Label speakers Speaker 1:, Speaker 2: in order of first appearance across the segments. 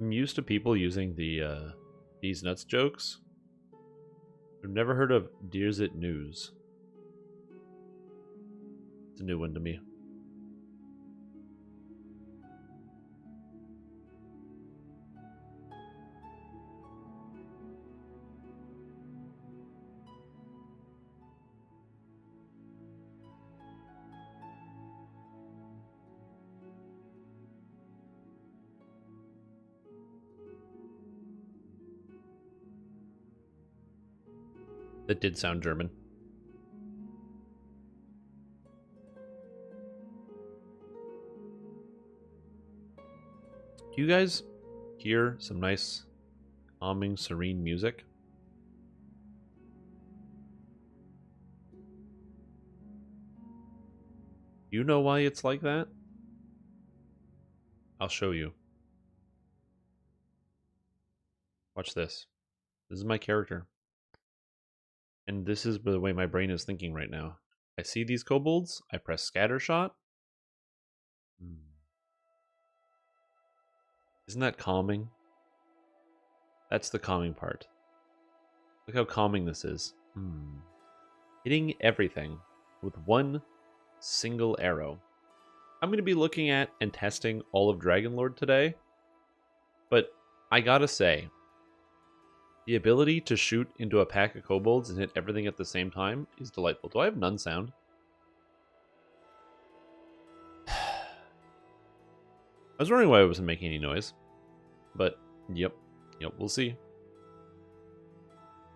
Speaker 1: I'm used to people using the these nuts jokes. I've never heard of Dears It News. It's a new one to me. That did sound German. Do you guys hear some nice, calming, serene music? Do you know why it's like that? I'll show you. Watch this. This is my character. And this is the way my brain is thinking right now. I see these kobolds, I press scatter shot. Isn't that calming? That's the calming part. Look how calming this is. Hitting everything with one single arrow. I'm going to be looking at and testing all of Dragonlord today. But I gotta say, the ability to shoot into a pack of kobolds and hit everything at the same time is delightful. Do I have none sound? I was wondering why I wasn't making any noise. But, yep, we'll see.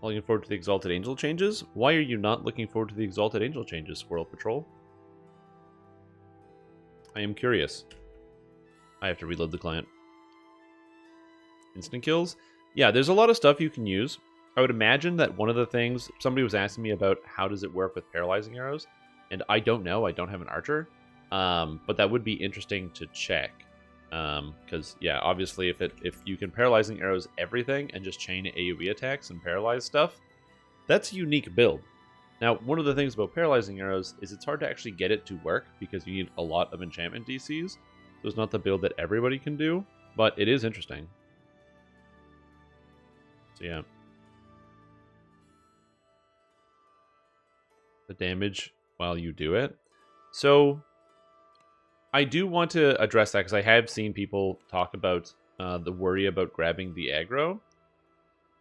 Speaker 1: Looking forward to the Exalted Angel changes? Why are you not looking forward to the Exalted Angel changes, Squirrel Patrol? I am curious. I have to reload the client. Instant kills? Yeah, there's a lot of stuff you can use. I would imagine that one of the things... Somebody was asking me about how does it work with paralyzing arrows. And I don't know. I don't have an archer. But that would be interesting to check. Because, yeah, obviously if you can paralyzing arrows everything and just chain AoE attacks and paralyze stuff, that's a unique build. Now, one of the things about paralyzing arrows is it's hard to actually get it to work because you need a lot of enchantment DCs. So it's not the build that everybody can do, but it is interesting. So, yeah. The damage while you do it. So, I do want to address that because I have seen people talk about the worry about grabbing the aggro.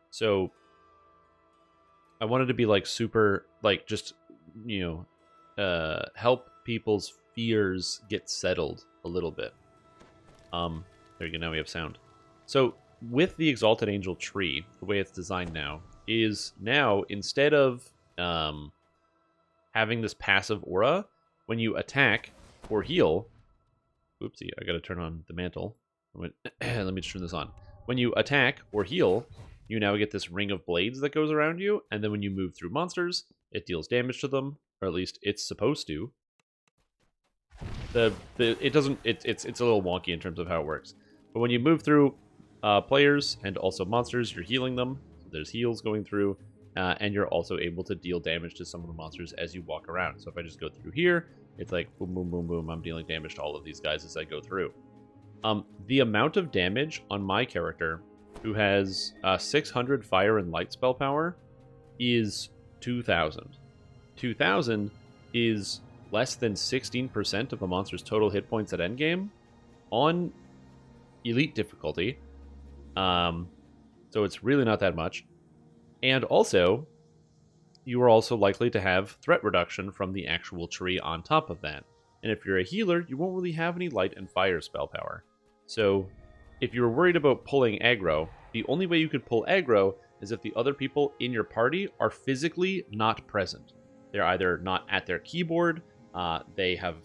Speaker 1: So, I wanted to be like super, like just, you know, help people's fears get settled a little bit. There you go, now we have sound. So, with the Exalted Angel tree, the way it's designed now, is now instead of having this passive aura, when you attack or heal, oopsie, I gotta turn on the mantle. Let me just turn this on. When you attack or heal, you now get this ring of blades that goes around you, and then when you move through monsters, it deals damage to them, or at least it's supposed to. It's a little wonky in terms of how it works. But when you move through players and also monsters, you're healing them. So there's heals going through, and you're also able to deal damage to some of the monsters as you walk around. So if I just go through here, it's like boom, boom, boom, boom. I'm dealing damage to all of these guys as I go through. The amount of damage on my character, who has 600 fire and light spell power, is 2,000. 2,000 is less than 16% of a monster's total hit points at endgame on elite difficulty. So it's really not that much. And also, you are also likely to have threat reduction from the actual tree on top of that. And if you're a healer, you won't really have any light and fire spell power. So if you're worried about pulling aggro, the only way you could pull aggro is if the other people in your party are physically not present. They're either not at their keyboard, they have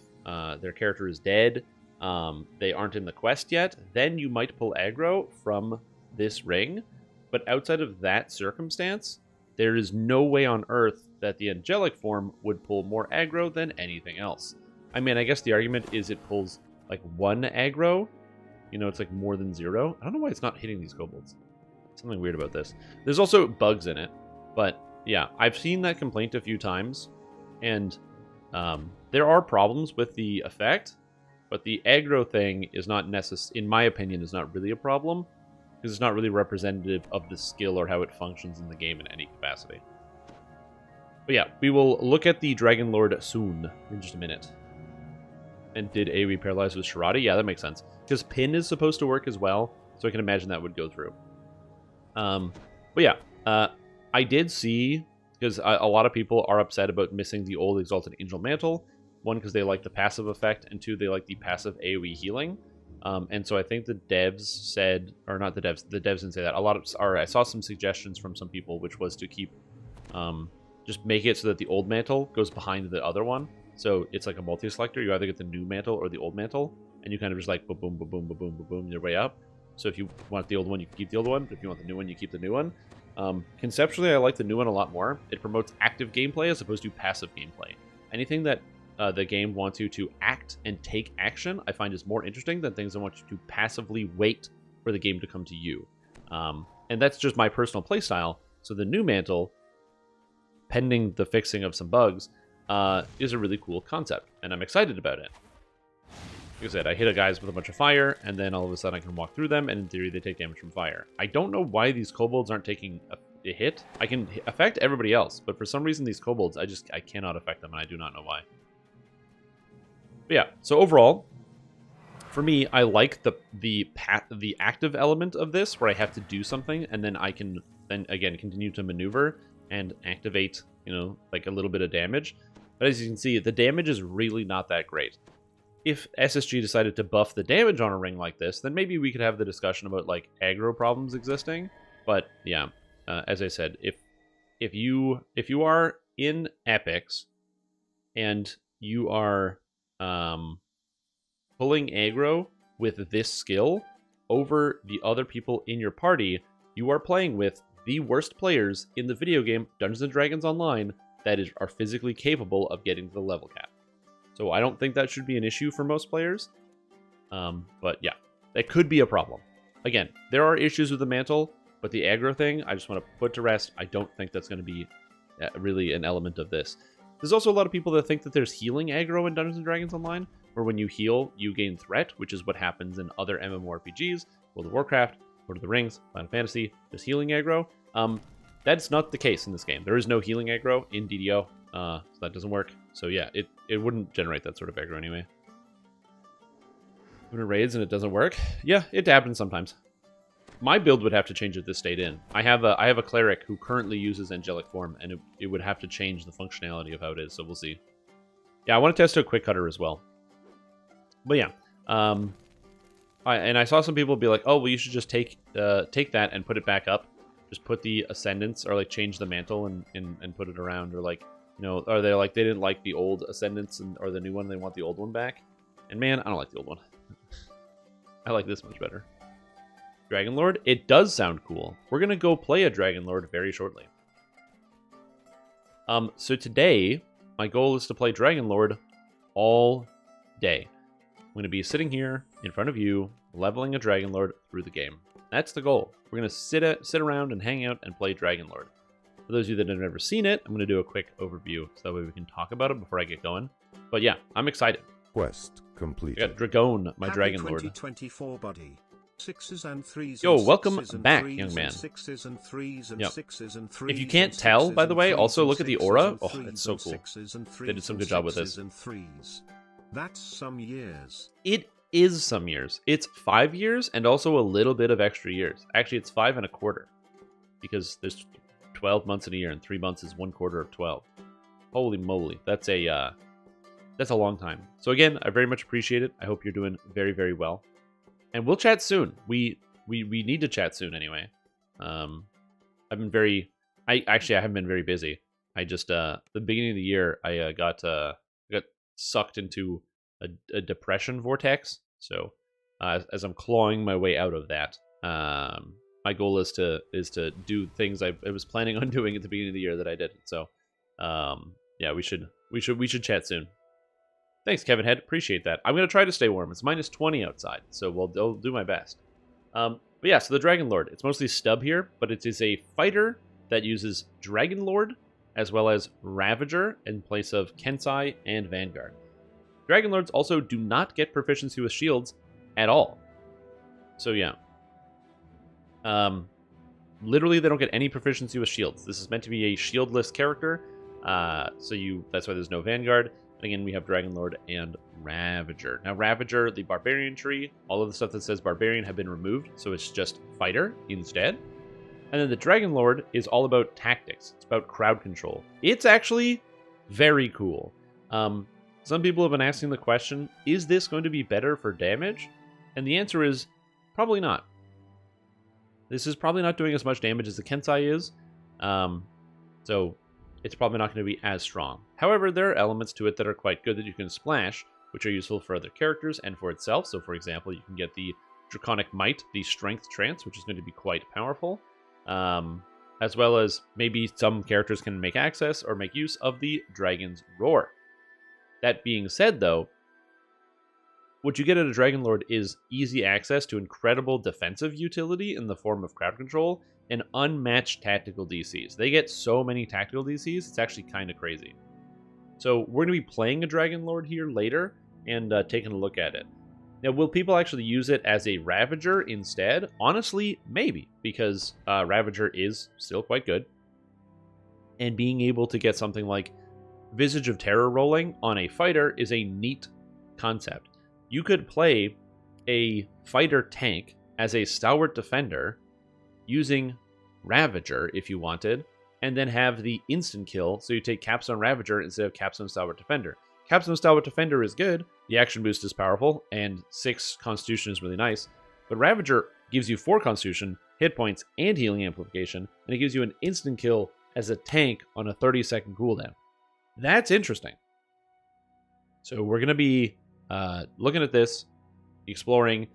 Speaker 1: their character is dead, they aren't in the quest yet, then you might pull aggro from this ring. But outside of that circumstance, there is no way on earth that the angelic form would pull more aggro than anything else. I mean, I guess the argument is it pulls like 1 aggro. You know, it's like more than 0. I don't know why it's not hitting these kobolds. Something weird about this. There's also bugs in it. But yeah, I've seen that complaint a few times. And there are problems with the effect. But the aggro thing is not in my opinion, is not really a problem. because it's not really representative of the skill or how it functions in the game in any capacity. But yeah, we will look at the Dragonlord soon, in just a minute. And did AoE paralyze with Shirati? Yeah, that makes sense. Because pin is supposed to work as well, so I can imagine that would go through. But yeah, I did see, because a lot of people are upset about missing the old Exalted Angel Mantle. One, because they like the passive effect, and two, they like the passive AoE healing. And so I think the devs said, or not the devs didn't say that. I saw some suggestions from some people, which was to keep, just make it so that the old mantle goes behind the other one. So it's like a multi-selector. You either get the new mantle or the old mantle, and you kind of just like boom, boom, boom, boom, boom, boom, boom, your way up. So if you want the old one, you can keep the old one. If you want the new one, you keep the new one. Conceptually, I like the new one a lot more. It promotes active gameplay as opposed to passive gameplay. Anything that the game wants you to act and take action, I find is more interesting than things that want you to passively wait for the game to come to you. And that's just my personal playstyle. So the new mantle, pending the fixing of some bugs, is a really cool concept, and I'm excited about it. Like I said, I hit a guys with a bunch of fire, and then all of a sudden I can walk through them, and in theory they take damage from fire. I don't know why these kobolds aren't taking a hit. I can affect everybody else, but for some reason these kobolds, I cannot affect them, and I do not know why. But yeah, so overall, for me, I like the active element of this, where I have to do something, and then I can again continue to maneuver and activate, like a little bit of damage. But as you can see, the damage is really not that great. If SSG decided to buff the damage on a ring like this, then maybe we could have the discussion about like aggro problems existing. But yeah, as I said, if you are in epics and you are pulling aggro with this skill over the other people in your party, you are playing with the worst players in the video game Dungeons & Dragons Online that are physically capable of getting to the level cap. So I don't think that should be an issue for most players. But yeah, that could be a problem. Again, there are issues with the mantle, but the aggro thing, I just want to put to rest. I don't think that's going to be really an element of this. There's also a lot of people that think that there's healing aggro in Dungeons & Dragons Online, where when you heal, you gain threat, which is what happens in other MMORPGs, World of Warcraft, Lord of the Rings, Final Fantasy. There's healing aggro. That's not the case in this game. There is no healing aggro in DDO, so that doesn't work. So yeah, it wouldn't generate that sort of aggro anyway. When it raids and it doesn't work, yeah, it happens sometimes. My build would have to change with this state in. I have a cleric who currently uses angelic form, and it would have to change the functionality of how it is. So we'll see. Yeah, I want to test a quick cutter as well. But yeah, I saw some people be like, "Oh, well, you should just take that and put it back up. Just put the Ascendants, or like change the mantle and put it around, or like, or they like they didn't like the old Ascendants or the new one, they want the old one back. And man, I don't like the old one. I like this much better. Dragonlord, it does sound cool. We're gonna go play a Dragonlord very shortly. So today, my goal is to play Dragonlord all day. I'm gonna be sitting here in front of you, leveling a Dragonlord through the game. That's the goal. We're gonna sit around and hang out and play Dragonlord. For those of you that have never seen it, I'm gonna do a quick overview so that way we can talk about it before I get going. But yeah, I'm excited.
Speaker 2: Quest complete.
Speaker 1: I got Dragon, my Dragonlord.
Speaker 3: 2024 body. Sixes and threes.
Speaker 1: Yo, welcome back, young man.
Speaker 3: Sixes and threes and
Speaker 1: yep.
Speaker 3: sixes and threes.
Speaker 1: If you can't tell, by the way, also look at the aura. Oh, it's so cool. They did some good job with this.
Speaker 3: That's some years.
Speaker 1: It is some years. It's 5 years and also a little bit of extra years. Actually, it's 5 1/4 because there's 12 months in a year, and 3 months is 1/4 of 12. Holy moly, that's a long time. So again, I very much appreciate it. I hope you're doing very, very well. And we'll chat soon. We need to chat soon anyway. I haven't been very busy. I just the beginning of the year I got sucked into a depression vortex. So as I'm clawing my way out of that, my goal is to do things I was planning on doing at the beginning of the year that I didn't. So yeah, we should chat soon. Thanks, Kevin Head. Appreciate that. I'm going to try to stay warm. It's -20 outside, so I'll do my best. But yeah, so the Dragonlord. It's mostly stub here, but it is a fighter that uses Dragonlord as well as Ravager in place of Kensai and Vanguard. Dragonlords also do not get proficiency with shields at all. So yeah. Literally, they don't get any proficiency with shields. This is meant to be a shieldless character, that's why there's no Vanguard. And again, we have Dragonlord and Ravager. Now, Ravager, the Barbarian tree, all of the stuff that says Barbarian have been removed, so it's just Fighter instead. And then the Dragonlord is all about tactics. It's about crowd control. It's actually very cool. Some people have been asking the question, is this going to be better for damage? And the answer is probably not. This is probably not doing as much damage as the Kensai is, so it's probably not going to be as strong. However, there are elements to it that are quite good that you can splash, which are useful for other characters and for itself. So, for example, you can get the Draconic Might, the Strength Trance, which is going to be quite powerful, as well as maybe some characters can make access or make use of the Dragon's Roar. That being said, though, what you get at a Dragonlord is easy access to incredible defensive utility in the form of crowd control and unmatched tactical DCs. They get so many tactical DCs, it's actually kind of crazy. So we're going to be playing a Dragonlord here later and taking a look at it. Now, will people actually use it as a Ravager instead? Honestly, maybe, because Ravager is still quite good. And being able to get something like Visage of Terror rolling on a fighter is a neat concept. You could play a fighter tank as a stalwart defender using Ravager if you wanted, and then have the instant kill, so you take Capstone Ravager instead of Capstone Stalwart Defender. Capstone Stalwart Defender is good, the action boost is powerful, and 6 Constitution is really nice, but Ravager gives you 4 Constitution, hit points, and healing amplification, and it gives you an instant kill as a tank on a 30-second cooldown. That's interesting. So we're going to be looking at this, exploring,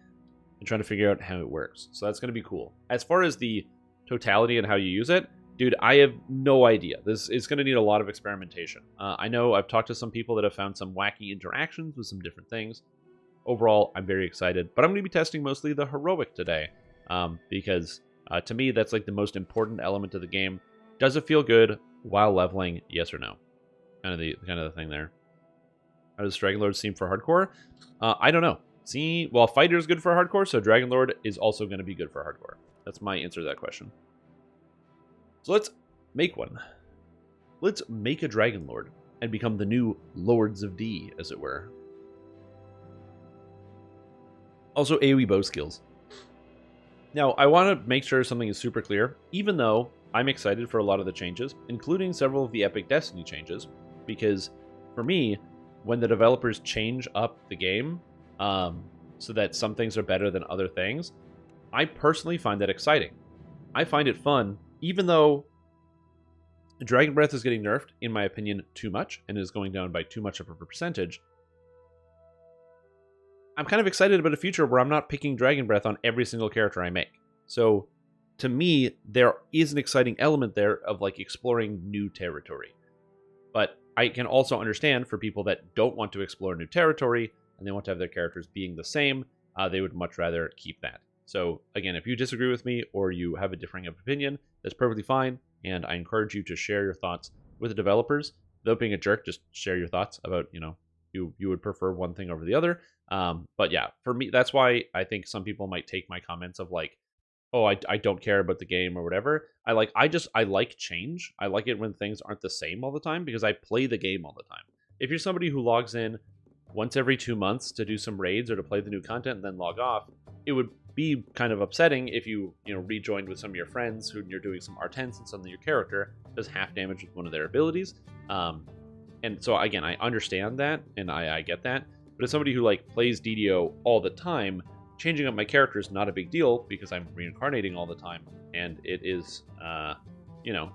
Speaker 1: and trying to figure out how it works. So that's going to be cool. As far as the totality and how you use it, dude, I have no idea. This is going to need a lot of experimentation. I know I've talked to some people that have found some wacky interactions with some different things. Overall, I'm very excited, but I'm going to be testing mostly the heroic today, because to me, that's like the most important element of the game. Does it feel good while leveling? Yes or no? Kind of the thing there. How does Dragonlord seem for hardcore? I don't know. Well, Fighter is good for hardcore, so Dragonlord is also going to be good for hardcore. That's my answer to that question. So let's make one. Let's make a Dragonlord and become the new Lords of D, as it were. Also, AoE bow skills. Now, I want to make sure something is super clear, even though I'm excited for a lot of the changes, including several of the Epic Destiny changes, because for me, when the developers change up the game so that some things are better than other things, I personally find that exciting. I find it fun, even though Dragon Breath is getting nerfed, in my opinion, too much, and is going down by too much of a percentage. I'm kind of excited about a future where I'm not picking Dragon Breath on every single character I make. So, to me, there is an exciting element there of like exploring new territory. But I can also understand for people that don't want to explore new territory and they want to have their characters being the same, they would much rather keep that. So again, if you disagree with me or you have a differing opinion, that's perfectly fine, and I encourage you to share your thoughts with the developers. Without being a jerk, just share your thoughts about, you would prefer one thing over the other. But yeah, for me, that's why I think some people might take my comments of like, oh, I don't care about the game or whatever. I like change. I like it when things aren't the same all the time because I play the game all the time. If you're somebody who logs in once every 2 months to do some raids or to play the new content and then log off, it would be kind of upsetting if you rejoined with some of your friends who you're doing some R10s and suddenly your character does half damage with one of their abilities. And so again, I understand that and I get that. But as somebody who like plays DDO all the time, changing up my character is not a big deal because I'm reincarnating all the time, and it is,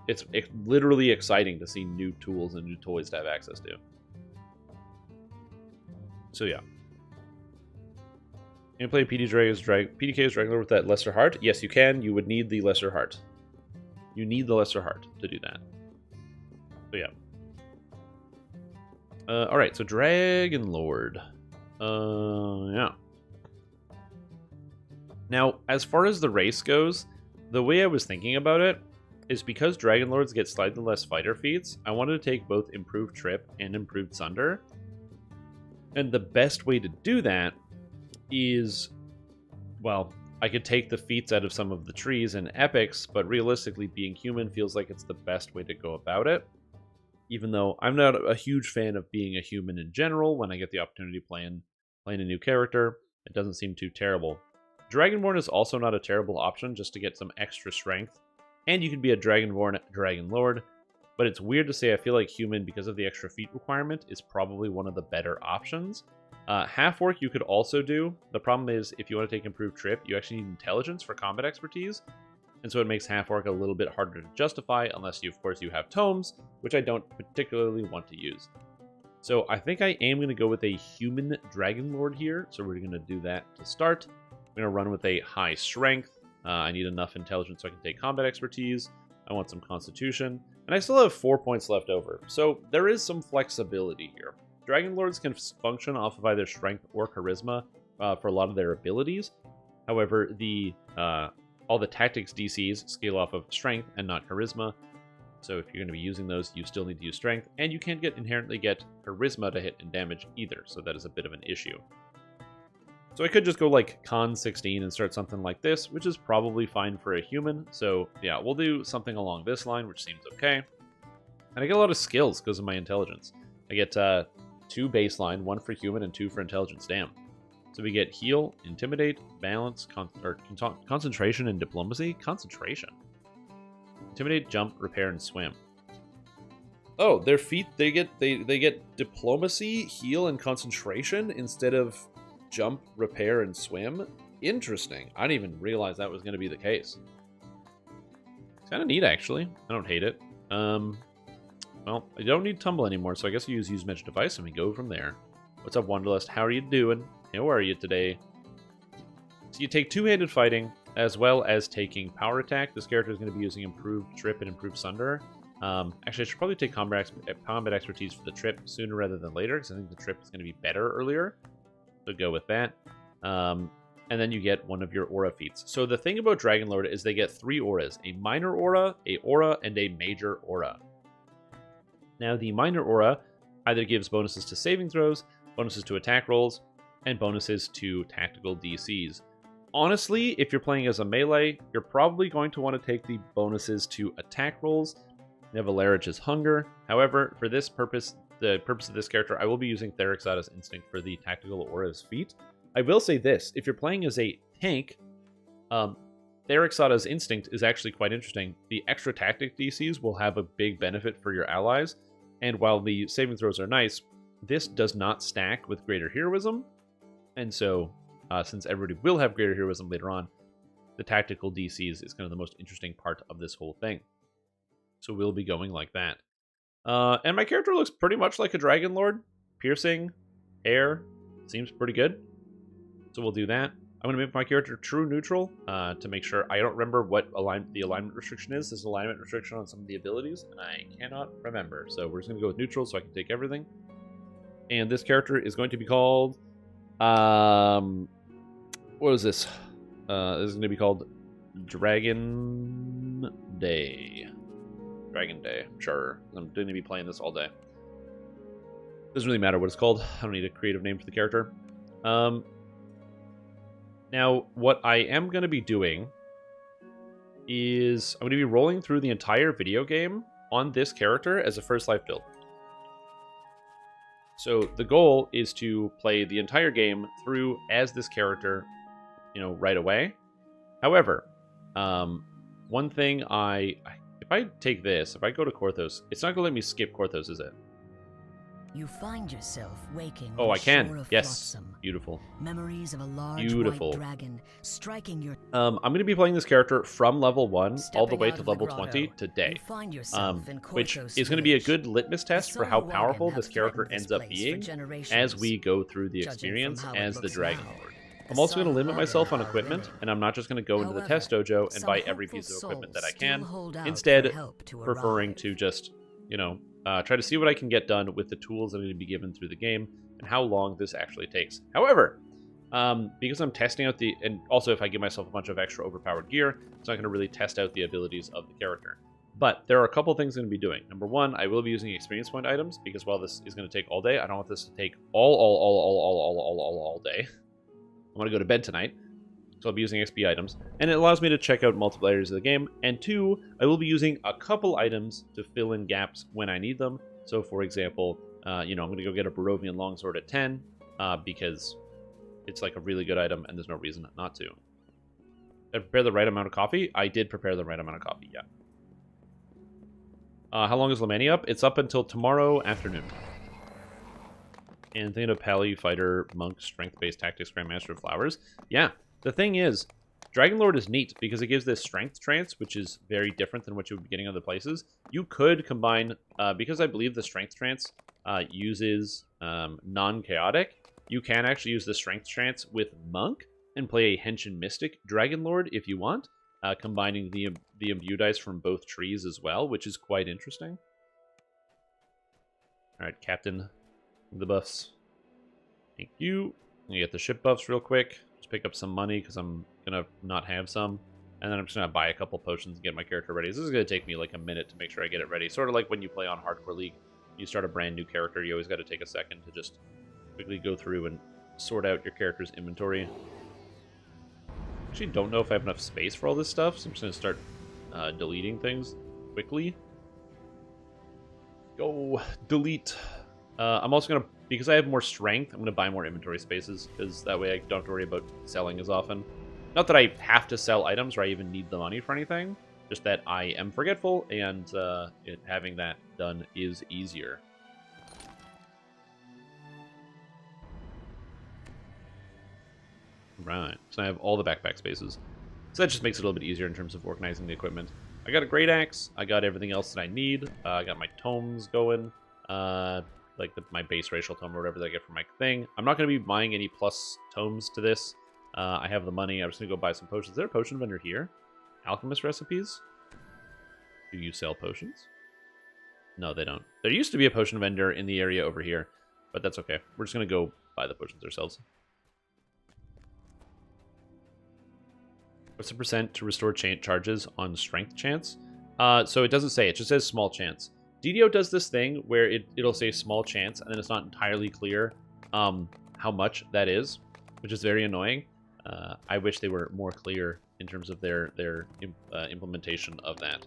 Speaker 1: it's literally exciting to see new tools and new toys to have access to. So yeah. Can you play PDK's Dragonlord with that lesser heart? Yes, you can. You would need the lesser heart. You need the lesser heart to do that. So yeah. Alright, so Dragonlord. Yeah. Now, as far as the race goes, the way I was thinking about it is because Dragonlords get slightly less fighter feats, I wanted to take both Improved Trip and Improved Sunder. And the best way to do that is, well, I could take the feats out of some of the trees and epics, but realistically, being human feels like it's the best way to go about it. Even though I'm not a huge fan of being a human in general, when I get the opportunity playing a new character, it doesn't seem too terrible. Dragonborn is also not a terrible option just to get some extra strength, and you can be a Dragonborn Dragonlord, but it's weird to say I feel like human, because of the extra feat requirement, is probably one of the better options. Half-orc you could also do. The problem is, if you want to take improved trip, you actually need intelligence for combat expertise, and so it makes half-orc a little bit harder to justify, unless you, of course, you have tomes, which I don't particularly want to use. So I think I am going to go with a human Dragonlord here, so we're going to do that to start. I'm going to run with a high strength. I need enough intelligence so I can take combat expertise. I want some constitution, and I still have 4 points left over, so there is some flexibility here. Dragonlords can function off of either strength or charisma for a lot of their abilities. However, all the tactics DCs scale off of strength and not charisma. So if you're going to be using those, you still need to use strength, and you can't inherently get charisma to hit and damage either, so that is a bit of an issue. So I could just go like Con 16 and start something like this, which is probably fine for a human. So yeah, we'll do something along this line, which seems okay. And I get a lot of skills because of my intelligence. I get 2 baseline, 1 for human and 2 for intelligence. Damn. So we get heal, intimidate, balance, concentration, and diplomacy. Concentration. Intimidate, jump, repair, and swim. Oh, their feet, they get diplomacy, heal, and concentration instead of jump, repair, and swim. Interesting. I didn't even realize that was going to be the case. It's kind of neat, actually. I don't hate it. Well, I don't need tumble anymore, so I guess we use magic device and we go from there. What's up, Wanderlust? How are you doing? How are you today? So you take two-handed fighting, as well as taking power attack. This character is going to be using improved trip and improved sunder. Actually, I should probably take combat expertise for the trip sooner rather than later, because I think the trip is going to be better earlier. So go with that. And then you get one of your aura feats. So the thing about Dragonlord is they get 3 auras: a minor aura, and a major aura. Now, the minor aura either gives bonuses to saving throws, bonuses to attack rolls, and bonuses to tactical DCs. Honestly, if you're playing as a melee, you're probably going to want to take the bonuses to attack rolls. Nevalerich's Hunger. However, for this purpose, the purpose of this character, I will be using Therixada's Instinct for the tactical aura's feat. I will say this: if you're playing as a tank, Therixada's Instinct is actually quite interesting. The extra tactic DCs will have a big benefit for your allies, and while the saving throws are nice, this does not stack with Greater Heroism, and so since everybody will have Greater Heroism later on, the tactical DCs is kind of the most interesting part of this whole thing. So we'll be going like that. And my character looks pretty much like a Dragonlord. Piercing, hair, seems pretty good. So we'll do that. I'm going to make my character true neutral to make sure. I don't remember what the alignment restriction is. There's an alignment restriction on some of the abilities, and I cannot remember. So we're just going to go with neutral so I can take everything. And this character is going to be called... what is this? This is going to be called Dragon Day. Dragon Day, sure. I'm going to be playing this all day. Doesn't really matter what it's called. I don't need a creative name for the character. Now, what I am going to be doing is I'm going to be rolling through the entire video game on this character as a first life build. So the goal is to play the entire game through as this character, right away. However, one thing if I take this, if I go to Korthos, it's not going to let me skip Korthos, is it?
Speaker 2: You find yourself waking.
Speaker 1: Oh, I can.
Speaker 2: Shore of
Speaker 1: Yes.
Speaker 2: Flotsam.
Speaker 1: Beautiful.
Speaker 2: Memories of a large
Speaker 1: Beautiful.
Speaker 2: white dragon striking your.
Speaker 1: I'm going to be playing this character from level 1 all the way to
Speaker 2: Stepping out of
Speaker 1: level
Speaker 2: the
Speaker 1: 20
Speaker 2: grotto,
Speaker 1: today.
Speaker 2: you find yourself in
Speaker 1: Which
Speaker 2: Korthos
Speaker 1: is going to be a
Speaker 2: village.
Speaker 1: good litmus test for how
Speaker 2: Silver
Speaker 1: powerful
Speaker 2: Wagon
Speaker 1: this
Speaker 2: have
Speaker 1: character
Speaker 2: threatened
Speaker 1: ends
Speaker 2: this
Speaker 1: up
Speaker 2: place for
Speaker 1: being
Speaker 2: generations.
Speaker 1: as we go through the
Speaker 2: Judging
Speaker 1: experience
Speaker 2: from how it
Speaker 1: as the
Speaker 2: looks
Speaker 1: Dragon
Speaker 2: now,
Speaker 1: Lord.
Speaker 2: the
Speaker 1: I'm also going to
Speaker 2: sun
Speaker 1: limit
Speaker 2: flooded
Speaker 1: myself on
Speaker 2: our
Speaker 1: equipment,
Speaker 2: river.
Speaker 1: and I'm not just going to go into the
Speaker 2: However,
Speaker 1: test dojo and
Speaker 2: some
Speaker 1: buy every
Speaker 2: hopeful
Speaker 1: piece of equipment that I
Speaker 2: souls
Speaker 1: can.
Speaker 2: still hold out
Speaker 1: Instead,
Speaker 2: for help to
Speaker 1: preferring
Speaker 2: arrive.
Speaker 1: to just, try to see what I can get done with the tools that I'm going to be given through the game and how long this actually takes. However, because I'm testing out and also if I give myself a bunch of extra overpowered gear, it's not going to really test out the abilities of the character. But there are a couple things I'm going to be doing. Number one, I will be using experience point items because while this is going to take all day, I don't want this to take all day. I want to go to bed tonight. So I'll be using XP items, and it allows me to check out multiple areas of the game. And 2, I will be using a couple items to fill in gaps when I need them. So for example, I'm going to go get a Barovian Longsword at 10 because it's like a really good item and there's no reason not to. Did I prepare the right amount of coffee? I did prepare the right amount of coffee, yeah. How long is Lamannia up? It's up until tomorrow afternoon. And thinking of Pally, Fighter, Monk, Strength-based Tactics, Grandmaster of Flowers. Yeah, the thing is, Dragonlord is neat because it gives this Strength Trance, which is very different than what you would be getting other places. You could combine, because I believe the Strength Trance uses non-chaotic, you can actually use the Strength Trance with Monk and play a Henshin Mystic Dragonlord if you want, combining the Imbue dice from both trees as well, which is quite interesting. Alright, Captain, the buffs. Thank you. I'm gonna get the ship buffs real quick. Just pick up some money because I'm gonna not have some. And then I'm just gonna buy a couple potions and get my character ready. This is gonna take me like a minute to make sure I get it ready. Sort of like when you play on Hardcore League. You start a brand new character, you always gotta take a second to just quickly go through and sort out your character's inventory. Actually don't know if I have enough space for all this stuff, so I'm just gonna start deleting things quickly. Go delete. I'm also gonna, because I have more strength, I'm gonna buy more inventory spaces because that way I don't have to worry about selling as often. Not that I have to sell items or I even need the money for anything, just that I am forgetful and having that done is easier. Right, so I have all the backpack spaces. So that just makes it a little bit easier in terms of organizing the equipment. I got a great axe, I got everything else that I need, I got my tomes going, like my base racial tome or whatever that I get from my thing. I'm not going to be buying any plus tomes to this. I have the money, I'm just going to go buy some potions. Is there a potion vendor here? Alchemist recipes? Do you sell potions? No, they don't. There used to be a potion vendor in the area over here, but that's okay. We're just going to go buy the potions ourselves. What's the percent to restore charges on strength chance? So it doesn't say, it just says small chance. DDO does this thing where it'll say small chance, and then it's not entirely clear how much that is, which is very annoying. I wish they were more clear in terms of their implementation of that.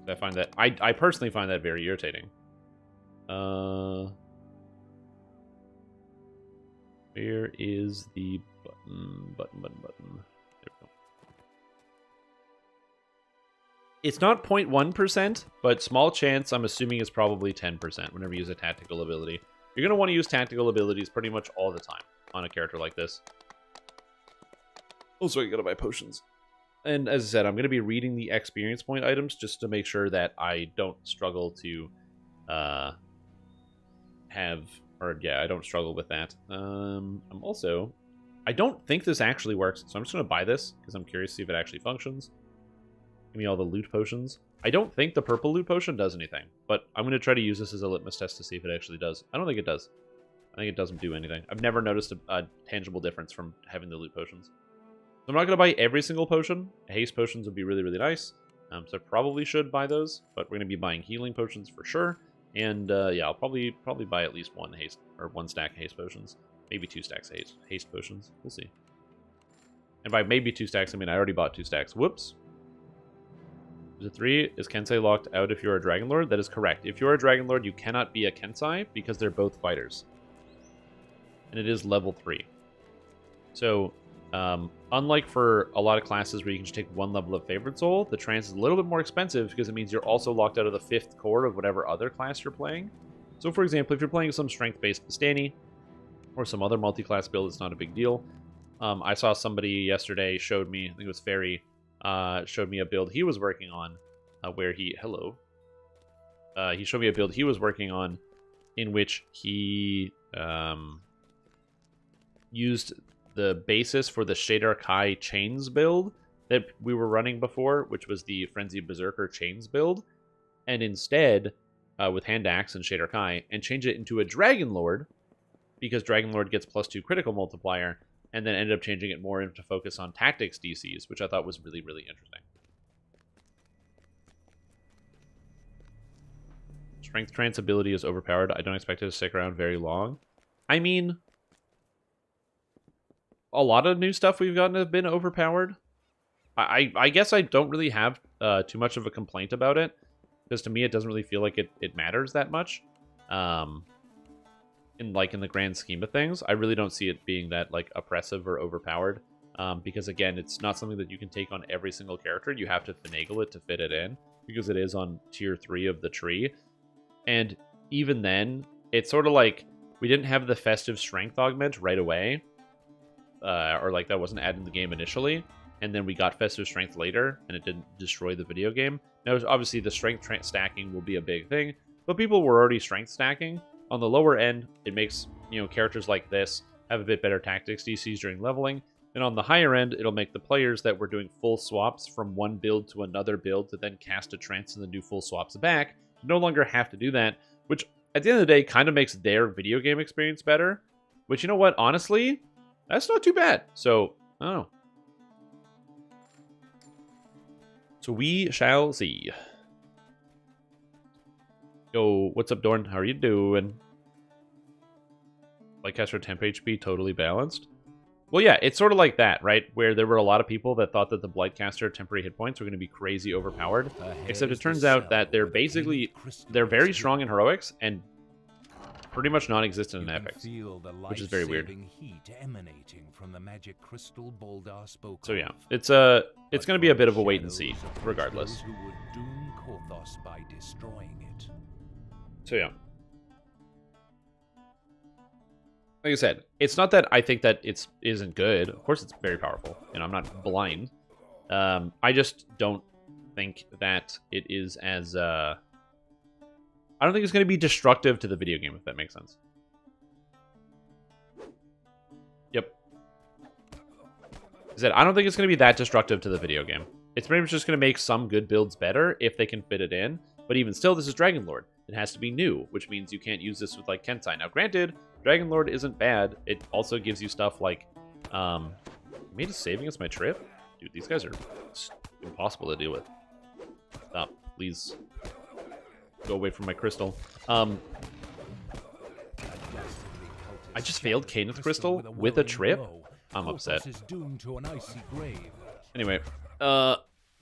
Speaker 1: I find that I personally find that very irritating. Where is the button? There we go. It's not 0.1%, but small chance I'm assuming is probably 10% whenever you use a tactical ability. You're going to want to use tactical abilities pretty much all the time on a character like this. Also, you got to buy potions. And as I said, I'm going to be reading the experience point items just to make sure that I don't struggle to I don't struggle with that. I don't think this actually works, so I'm just going to buy this because I'm curious to see if it actually functions. Give me all the loot potions. I don't think the purple loot potion does anything, but I'm going to try to use this as a litmus test to see if it actually does. I don't think it does. I think it doesn't do anything. I've never noticed a tangible difference from having the loot potions. So I'm not going to buy every single potion. Haste potions would be really, really nice. So I probably should buy those, but we're going to be buying healing potions for sure. And yeah, I'll probably buy at least one haste or one stack of haste potions. Maybe 2 stacks of haste potions. We'll see. And by maybe 2 stacks, I mean I already bought 2 stacks. Whoops. Is it 3? Is Kensei locked out if you're a Dragonlord? That is correct. If you're a Dragonlord, you cannot be a Kensei because they're both fighters. And it is level 3. So, unlike for a lot of classes where you can just take 1 level of Favorite Soul, the trance is a little bit more expensive because it means you're also locked out of the 5th core of whatever other class you're playing. So, for example, if you're playing some strength-based Bastani or some other multi-class build, it's not a big deal. I saw somebody yesterday showed me, I think it was Fairy, showed me a build he was working on where he showed me a build he was working on in which he used the basis for the Shadar Kai Chains build that we were running before, which was the Frenzied Berserker Chains build, and instead, with Hand Axe and Shadar Kai, and change it into a Dragonlord, because Dragonlord gets +2 critical multiplier, and then ended up changing it more into focus on tactics DCs, which I thought was really, really interesting. Strength Trance ability is overpowered. I don't expect it to stick around very long. I mean, a lot of new stuff we've gotten have been overpowered. I guess I don't really have too much of a complaint about it, because to me it doesn't really feel like it matters that much. In the grand scheme of things, I really don't see it being that like oppressive or overpowered. Because again, it's not something that you can take on every single character. You have to finagle it to fit it in, because it is on tier 3 of the tree. And even then, it's sort of like we didn't have the festive strength augment right away, or like that wasn't added in the game initially, and then we got festive strength later, and it didn't destroy the video game. Now, obviously, the strength stacking will be a big thing, but people were already strength stacking. On the lower end, it makes, characters like this have a bit better tactics DCs during leveling. And on the higher end, it'll make the players that were doing full swaps from one build to another build to then cast a trance and then do full swaps back no longer have to do that, which at the end of the day kind of makes their video game experience better. Which, you know what, honestly, that's not too bad. So, I don't know. So we shall see. Yo, what's up, Dorn? How are you doing? Lightcaster temp HP totally balanced. Well, yeah, it's sort of like that, right? Where there were a lot of people that thought that the Blightcaster temporary hit points were going to be crazy overpowered. Except it turns out that they're very strong in heroics and pretty much non-existent in epics, which is very weird. So yeah, it's going to be a bit of a wait and see, regardless. So yeah. Like I said, it's not that I think that it isn't good. Of course, it's very powerful, and I'm not blind. I just don't think that it is as... I don't think it's going to be destructive to the video game, if that makes sense. Yep. I said, I don't think it's going to be that destructive to the video game. It's pretty much just going to make some good builds better if they can fit it in. But even still, this is Dragonlord. It has to be new, which means you can't use this with, like, Kensai. Now, granted, Dragonlord isn't bad. It also gives you stuff like, made a save against my trip? Dude, these guys are impossible to deal with. Stop, please. Go away from my crystal. I just failed Kenneth Crystal with a trip? I'm upset. Anyway,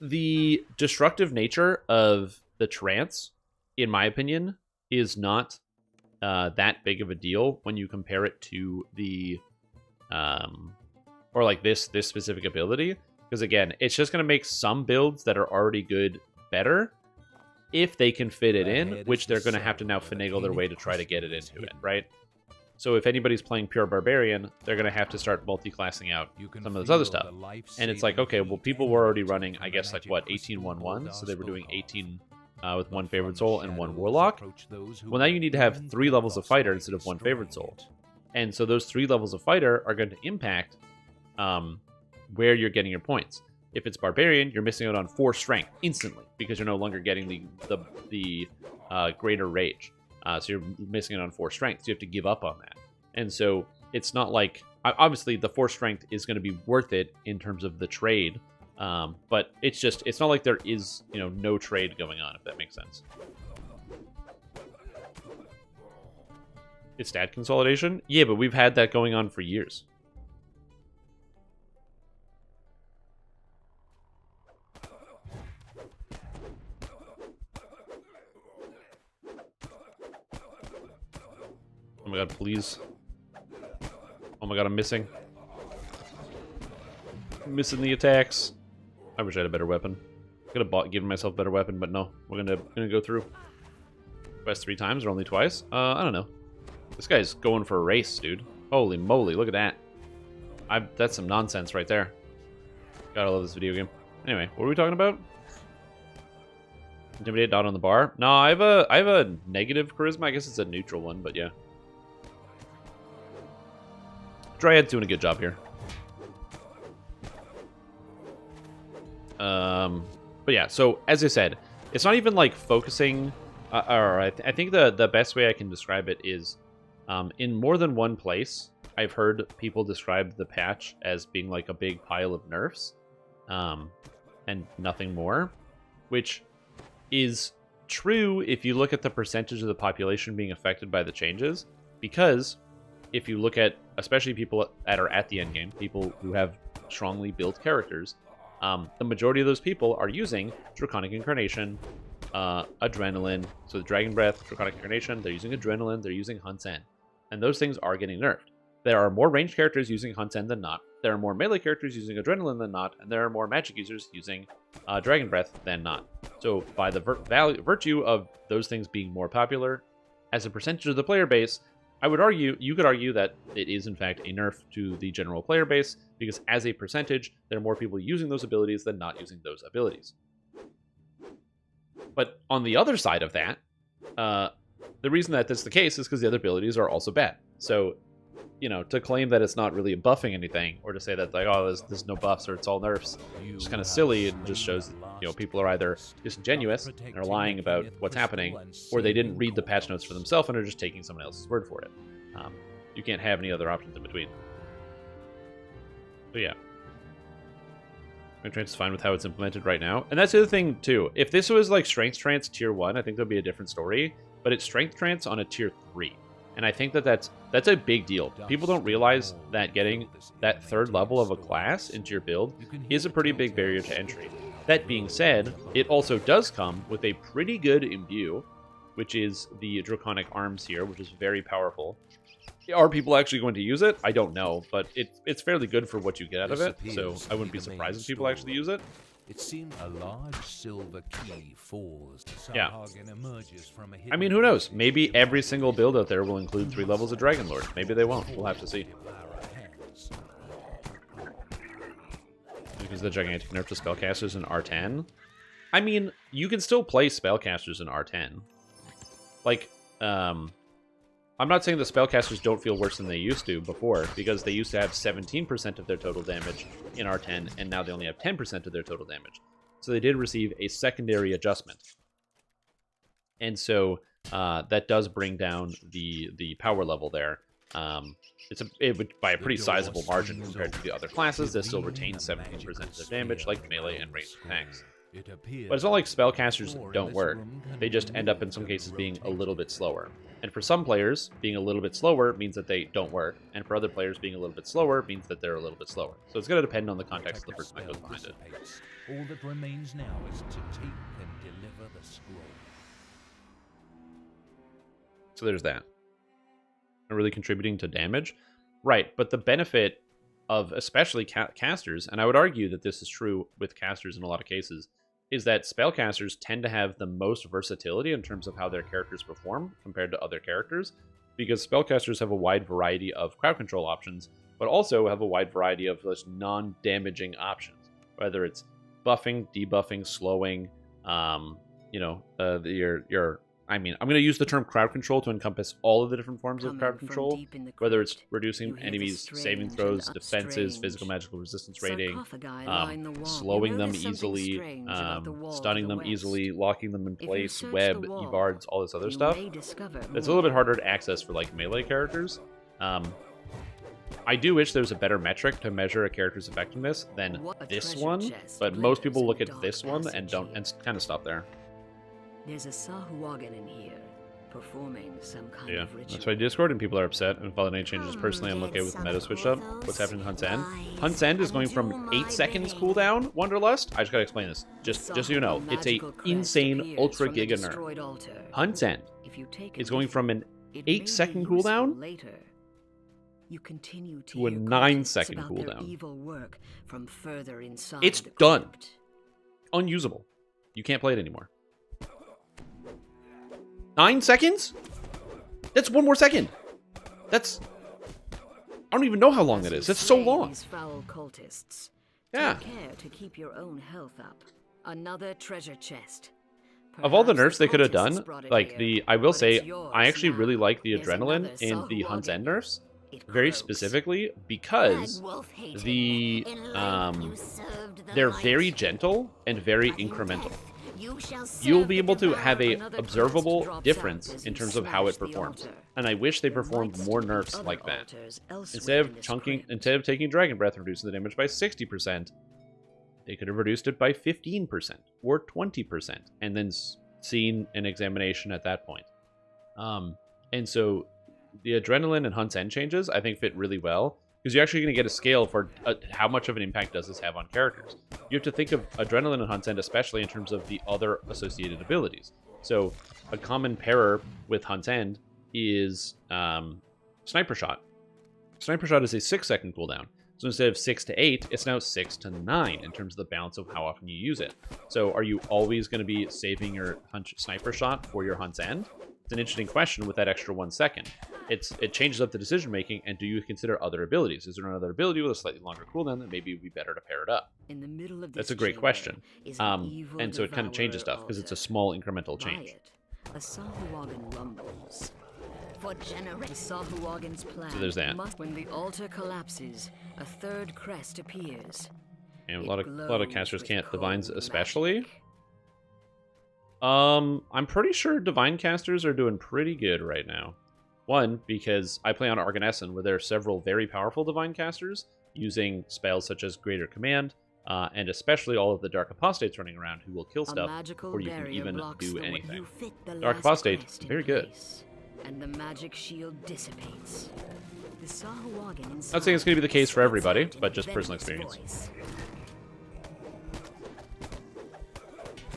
Speaker 1: the destructive nature of the trance, in my opinion, is not that big of a deal when you compare it to the or like this specific ability, because again, it's just going to make some builds that are already good better if they can fit it in, which they're going to have to now finagle their way to try to get it into it, right? So if anybody's playing pure barbarian, they're going to have to start multi-classing out some of this other stuff. And it's like, okay, well, people were already running, I guess, like, what, 18-1-1? So they were doing 18 with one favored soul and one warlock. Well, now you need to have 3 levels of fighter instead of one favored soul. And so those 3 levels of fighter are going to impact where you're getting your points. If it's barbarian, you're missing out on 4 strength instantly because you're no longer getting the greater rage. So you're missing it on 4 strength. So you have to give up on that. And so it's not like, obviously the 4 strength is going to be worth it in terms of the trade. But it's not like there is, no trade going on, if that makes sense. It's stat consolidation? Yeah, but we've had that going on for years. Oh my god, please. Oh my god, I'm missing. I'm missing the attacks. I wish I had a better weapon. I could have given myself a better weapon, but no. We're gonna go through. Quest 3 times or only twice? I don't know. This guy's going for a race, dude. Holy moly, look at that. That's some nonsense right there. Gotta love this video game. Anyway, what are we talking about? Intimidate dot on the bar? No, I have a negative charisma. I guess it's a neutral one, but yeah. Dryad's doing a good job here. But yeah, so as I said, it's not even like focusing, or I think the best way I can describe it is, in more than one place, I've heard people describe the patch as being like a big pile of nerfs, and nothing more, which is true if you look at the percentage of the population being affected by the changes, because if you look at especially people that are at the end game, people who have strongly built characters, the majority of those people are using Draconic Incarnation, Adrenaline. So the Dragon Breath, Draconic Incarnation, they're using Adrenaline, they're using Hunt's End. And those things are getting nerfed. There are more ranged characters using Hunt's End than not. There are more melee characters using Adrenaline than not. And there are more magic users using Dragon Breath than not. So by the virtue of those things being more popular, as a percentage of the player base, you could argue that it is in fact a nerf to the general player base, because as a percentage, there are more people using those abilities than not using those abilities. But on the other side of that, the reason that that's the case is because the other abilities are also bad. So, you know, to claim that it's not really buffing anything, or to say that, like, oh, there's no buffs or it's all nerfs, it's kind of silly. It just shows that, you know, people are either disingenuous and are lying about what's happening, or they didn't read the patch notes for themselves and are just taking someone else's word for it. You can't have any other options in between. So yeah. Trance is fine with how it's implemented right now. And that's the other thing, too. If this was like Strength Trance Tier 1, I think that'd be a different story. But it's Strength Trance on a Tier 3. And I think that that's a big deal. People don't realize that getting that third level of a class into your build is a pretty big barrier to entry. That being said, it also does come with a pretty good imbue, which is the Draconic Arms here, which is very powerful. Are people actually going to use it? I don't know, but it's fairly good for what you get out of it, so I wouldn't be surprised if people actually use it.
Speaker 4: It seems a large silver key falls to and emerges from a
Speaker 1: I mean, who knows? Maybe every single build out there will include 3 levels of Dragonlord. Maybe they won't. We'll have to see. Because the gigantic nerf to spellcasters in R10. I mean, you can still play spellcasters in R10. Like, I'm not saying the spellcasters don't feel worse than they used to before, because they used to have 17% of their total damage in R10, and now they only have 10% of their total damage. So they did receive a secondary adjustment. And so that does bring down the power level there. It would by a pretty sizable margin compared to the other classes. They still retain 17% of their damage, like melee and ranged attacks. But it's not like spellcasters don't work. They just end up in some cases being a little bit slower. And for some players, being a little bit slower means that they don't work. And for other players, being a little bit slower means that they're a little bit slower. So it's going to depend on the context of the person that goes behind it.
Speaker 4: All that remains now is to take and deliver the scroll.
Speaker 1: So there's that. Not really contributing to damage. Right, but the benefit of especially casters, and I would argue that this is true with casters in a lot of cases, is that spellcasters tend to have the most versatility in terms of how their characters perform compared to other characters, because spellcasters have a wide variety of crowd control options, but also have a wide variety of just non-damaging options, whether it's buffing, debuffing, slowing, I'm going to use the term crowd control to encompass all of the different forms of crowd control, whether it's reducing enemies' saving throws, defenses, physical magical resistance rating, slowing them easily, stunning them easily, locking them in place, web, evards, all this other stuff. It's a little bit harder to access for like melee characters. I do wish there was a better metric to measure a character's effectiveness than this one, but most people look at this one and kind of stop there.
Speaker 2: There's a Sahuagin in here, performing some kind of ritual.
Speaker 1: That's why Discord and people are upset. And if all the name changes personally, I'm okay with the meta switch up. What's happening in Hunt's End? Hunt's End is going from 8 seconds cooldown, Wanderlust. I just gotta explain this. Just so you know, it's a insane ultra giga nerf. Hunt's End is going from an 8-second cooldown to a 9-second cooldown. It's done. Unusable. You can't play it anymore. 9 seconds? That's 1 more second. That's... I don't even know how long that is. That's so long. Yeah.
Speaker 2: Take care to keep your own health up. Another treasure chest.
Speaker 1: Of all the nerfs they could have done, like I will say, I actually really like the Adrenaline and the Hunt's End nerfs. Very specifically because they're very gentle and very incremental. You'll be able to have a observable difference in terms of how it performs. And I wish they performed more nerfs like that. Instead of taking Dragon Breath and reducing the damage by 60%, they could have reduced it by 15% or 20%, and then seen an examination at that point. And so the Adrenaline and Hunt's End changes, I think, fit really well, because you're actually going to get a scale for how much of an impact does this have on characters. You have to think of Adrenaline and Hunt's End especially in terms of the other associated abilities. So a common pairer with Hunt's End is Sniper Shot. Sniper Shot is a 6-second cooldown. So instead of 6 to 8, it's now 6 to 9 in terms of the balance of how often you use it. So are you always going to be saving your Sniper Shot for your Hunt's End? It's an interesting question with that extra 1 second. It changes up the decision making, and do you consider other abilities? Is there another ability with a slightly longer cooldown that maybe it would be better to pair it up?
Speaker 2: In the middle of
Speaker 1: That's
Speaker 2: this
Speaker 1: a great question.
Speaker 2: evil
Speaker 1: And so it kind of changes stuff because it's a small incremental change.
Speaker 2: A Sahuagin rumbles. For generations, Sahuagin's plan.
Speaker 1: So there's that.
Speaker 2: When the altar collapses, a third crest appears.
Speaker 1: And a lot of casters can't. Divines
Speaker 2: cold
Speaker 1: especially.
Speaker 2: magic.
Speaker 1: I'm pretty sure Divine casters are doing pretty good right now. One, because I play on Arganesson, where there are several very powerful Divine casters using spells such as Greater Command, and especially all of the Dark Apostates running around who will kill stuff before you can even do anything. Dark Apostate, very good.
Speaker 2: And the magic shield dissipates. The Sahuagin
Speaker 1: Not saying it's going to be the case for everybody, but just personal experience.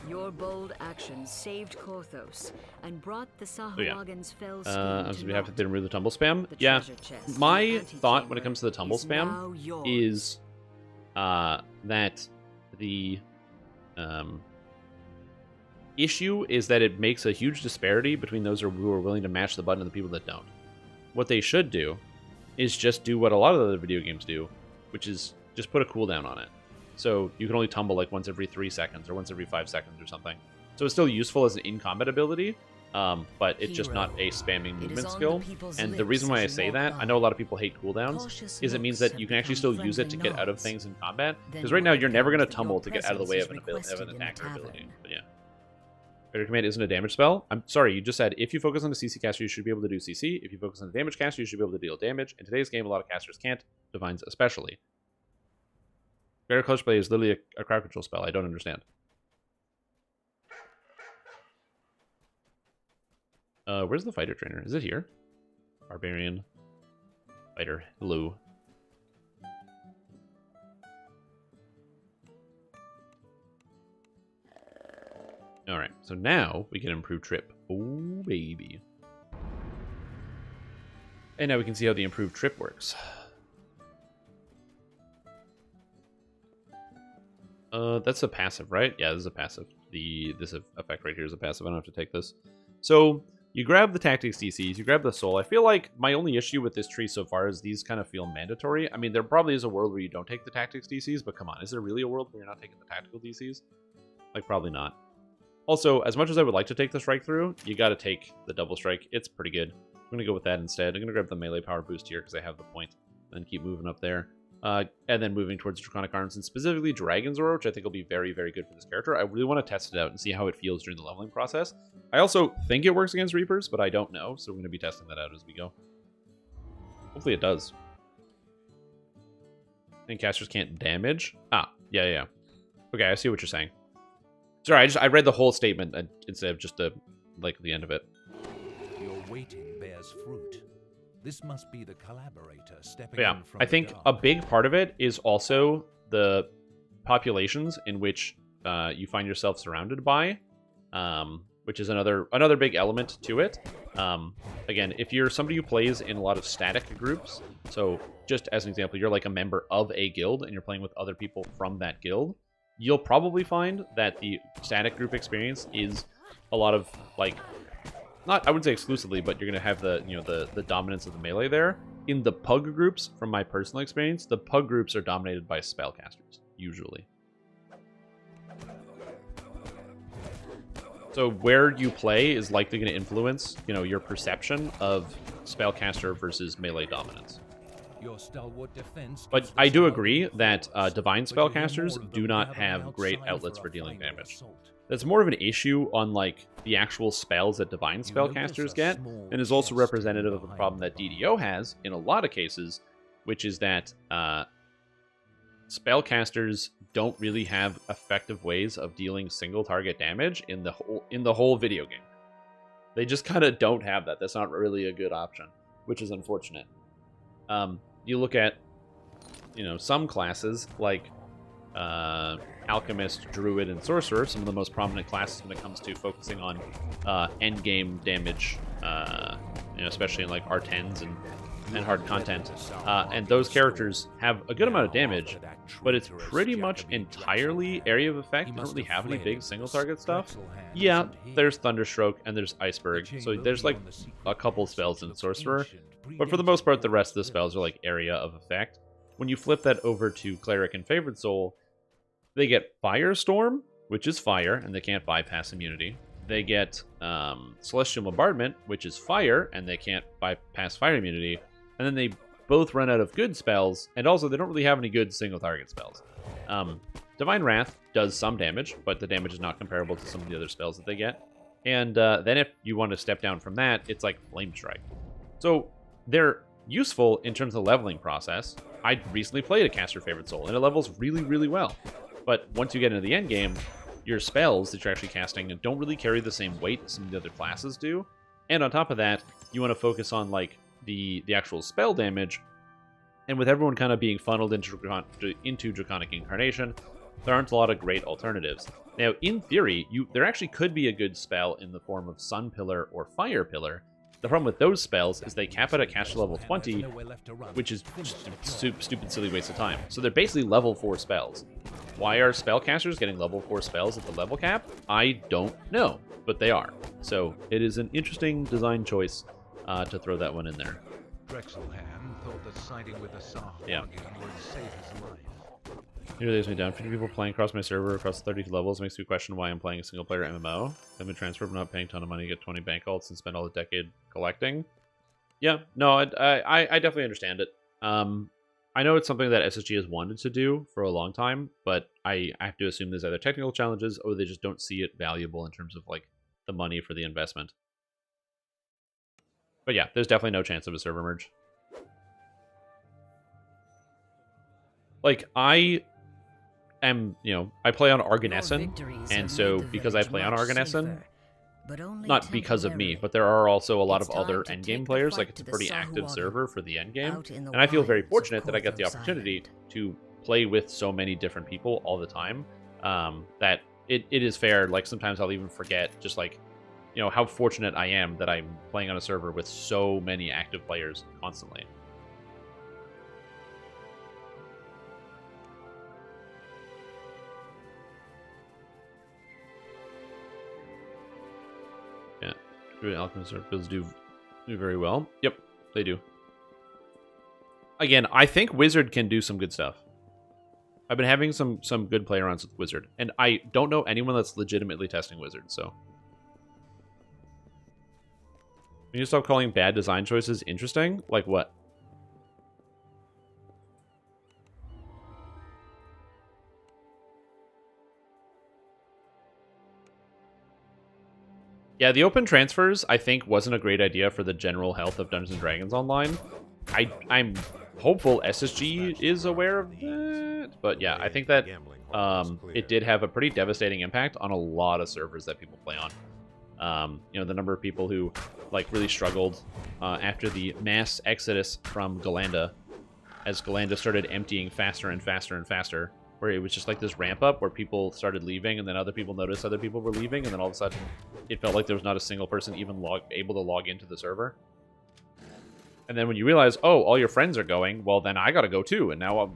Speaker 2: Your bold actions saved Korthos and brought the Sahuagin's fell scheme
Speaker 1: So
Speaker 2: to
Speaker 1: we have to
Speaker 2: naught.
Speaker 1: then remove the tumble spam.
Speaker 2: The
Speaker 1: Yeah,
Speaker 2: treasure chest
Speaker 1: my
Speaker 2: and
Speaker 1: thought when it
Speaker 2: antechamber
Speaker 1: comes to the tumble
Speaker 2: is now
Speaker 1: spam
Speaker 2: yours.
Speaker 1: is that the issue is that it makes a huge disparity between those who are willing to mash the button and the people that don't. What they should do is just do what a lot of other video games do, which is just put a cooldown on it. So you can only tumble like once every 3 seconds or once every 5 seconds or something. So it's still useful as an in-combat ability, but it's just not a spamming movement skill. And the reason why I say that, I know a lot of people hate cooldowns, is it means that you can actually still use it to get out of things in combat. Because right now you're never going to tumble to get out of the way of an attacker ability. But yeah. Greater Command isn't a damage spell. I'm sorry, you just said if you focus on a CC caster, you should be able to do CC. If you focus on a damage caster, you should be able to deal damage. In today's game, a lot of casters can't, Divines especially. Greater Clutch Play is literally a crowd control spell. I don't understand. Where's the fighter trainer? Is it here? Barbarian. Fighter. Hello. Alright, so now we can improve trip. Oh, baby. And now we can see how the improved trip works. That's a passive, right? Yeah, this is a passive. This effect right here is a passive. I don't have to take this. So, you grab the Tactics DCs, you grab the Soul. I feel like my only issue with this tree so far is these kind of feel mandatory. I mean, there probably is a world where you don't take the Tactics DCs, but come on, is there really a world where you're not taking the Tactical DCs? Like, probably not. Also, as much as I would like to take the Strike Through, you gotta take the Double Strike. It's pretty good. I'm gonna go with that instead. I'm gonna grab the melee power boost here because I have the point, and keep moving up there. And then moving towards Draconic Arms, and specifically Dragon's Roar, which I think will be very, very good for this character. I really want to test it out and see how it feels during the leveling process. I also think it works against Reapers, but I don't know, so we're going to be testing that out as we go. Hopefully it does. And casters can't damage? Ah, yeah. Okay, I see what you're saying. Sorry, I read the whole statement instead of just the end of it.
Speaker 4: Your waiting bears fruit. This must be the collaborator stepping
Speaker 1: Yeah,
Speaker 4: in from
Speaker 1: I think a big part of it is also the populations in which you find yourself surrounded by, which is another big element to it. Again, if you're somebody who plays in a lot of static groups, so just as an example, you're like a member of a guild and you're playing with other people from that guild, you'll probably find that the static group experience is a lot of like, not, I wouldn't say exclusively, but you're going to have the dominance of the melee there. In the pug groups, from my personal experience, the pug groups are dominated by spellcasters, usually. So where you play is likely going to influence, your perception of spellcaster versus melee dominance.
Speaker 4: Your stalwart defense.
Speaker 1: But I do agree that divine spellcasters do not have great outlets for dealing damage. That's more of an issue on like the actual spells that divine spellcasters get, and is also representative of a problem that DDO has in a lot of cases, which is that spellcasters don't really have effective ways of dealing single target damage in the whole video game. They just kind of don't have that. That's not really a good option. which is unfortunate. You look at, some classes like Alchemist, Druid, and Sorcerer, some of the most prominent classes when it comes to focusing on endgame damage, especially in like R10s and hard content. And those characters have a good amount of damage, but it's pretty much entirely area of effect. You don't really have any big single target stuff. Yeah, there's Thunderstroke and there's Iceberg, so there's like a couple spells in Sorcerer, but for the most part, the rest of the spells are like area of effect. When you flip that over to Cleric and Favored Soul, they get Firestorm, which is fire, and they can't bypass immunity. They get Celestial Bombardment, which is fire, and they can't bypass fire immunity. And then they both run out of good spells, and also they don't really have any good single target spells. Divine Wrath does some damage, but the damage is not comparable to some of the other spells that they get. And then if you want to step down from that, it's like Flame Strike. So they're useful in terms of the leveling process. I recently played a Caster Favored Soul, and it levels really, really well. But once you get into the end game, your spells that you're actually casting don't really carry the same weight that some of the other classes do. And on top of that, you want to focus on like the actual spell damage. And with everyone kind of being funneled into Draconic Incarnation, there aren't a lot of great alternatives. Now, in theory, there actually could be a good spell in the form of Sun Pillar or Fire Pillar. The problem with those spells is they cap it at caster level 20, which is just a stupid, silly waste of time. So they're basically level 4 spells. Why are spellcasters getting level 4 spells at the level cap? I don't know, but they are. So it is an interesting design choice to throw that one in there.
Speaker 4: Drexelham thought that siding with the
Speaker 1: Yeah.
Speaker 4: would save his life.
Speaker 1: Here lays me down. 50 people playing across my server across 32 levels makes me question why I'm playing a single player MMO. I've been transferred, but not paying a ton of money to get 20 bank alts and spend all the decade collecting. Yeah, no, I definitely understand it. I know it's something that SSG has wanted to do for a long time, but I have to assume there's either technical challenges or they just don't see it valuable in terms of like the money for the investment. But yeah, there's definitely no chance of a server merge. Like, I play on Arganesson, and so because I play on Arganesson, not because of me, but there are also a lot of other endgame players. Like, it's a pretty active server for the endgame, and I feel very fortunate that I get the opportunity to play with so many different people all the time, that it is fair. Like, sometimes I'll even forget just like, how fortunate I am that I'm playing on a server with so many active players constantly. Alchemist builds do very well. Yep, they do. Again, I think Wizard can do some good stuff. I've been having some good play arounds with Wizard, and I don't know anyone that's legitimately testing Wizard, so. Can you stop calling bad design choices interesting? Like what? Yeah, the open transfers, I think, wasn't a great idea for the general health of Dungeons & Dragons Online. I'm hopeful SSG is aware of that, but yeah, I think that it did have a pretty devastating impact on a lot of servers that people play on. The number of people who like really struggled after the mass exodus from Galanda, as Galanda started emptying faster and faster and faster, where it was just like this ramp up where people started leaving, and then other people noticed other people were leaving, and then all of a sudden it felt like there was not a single person even able to log into the server. And then when you realize, oh, all your friends are going, well, then I gotta go too, and now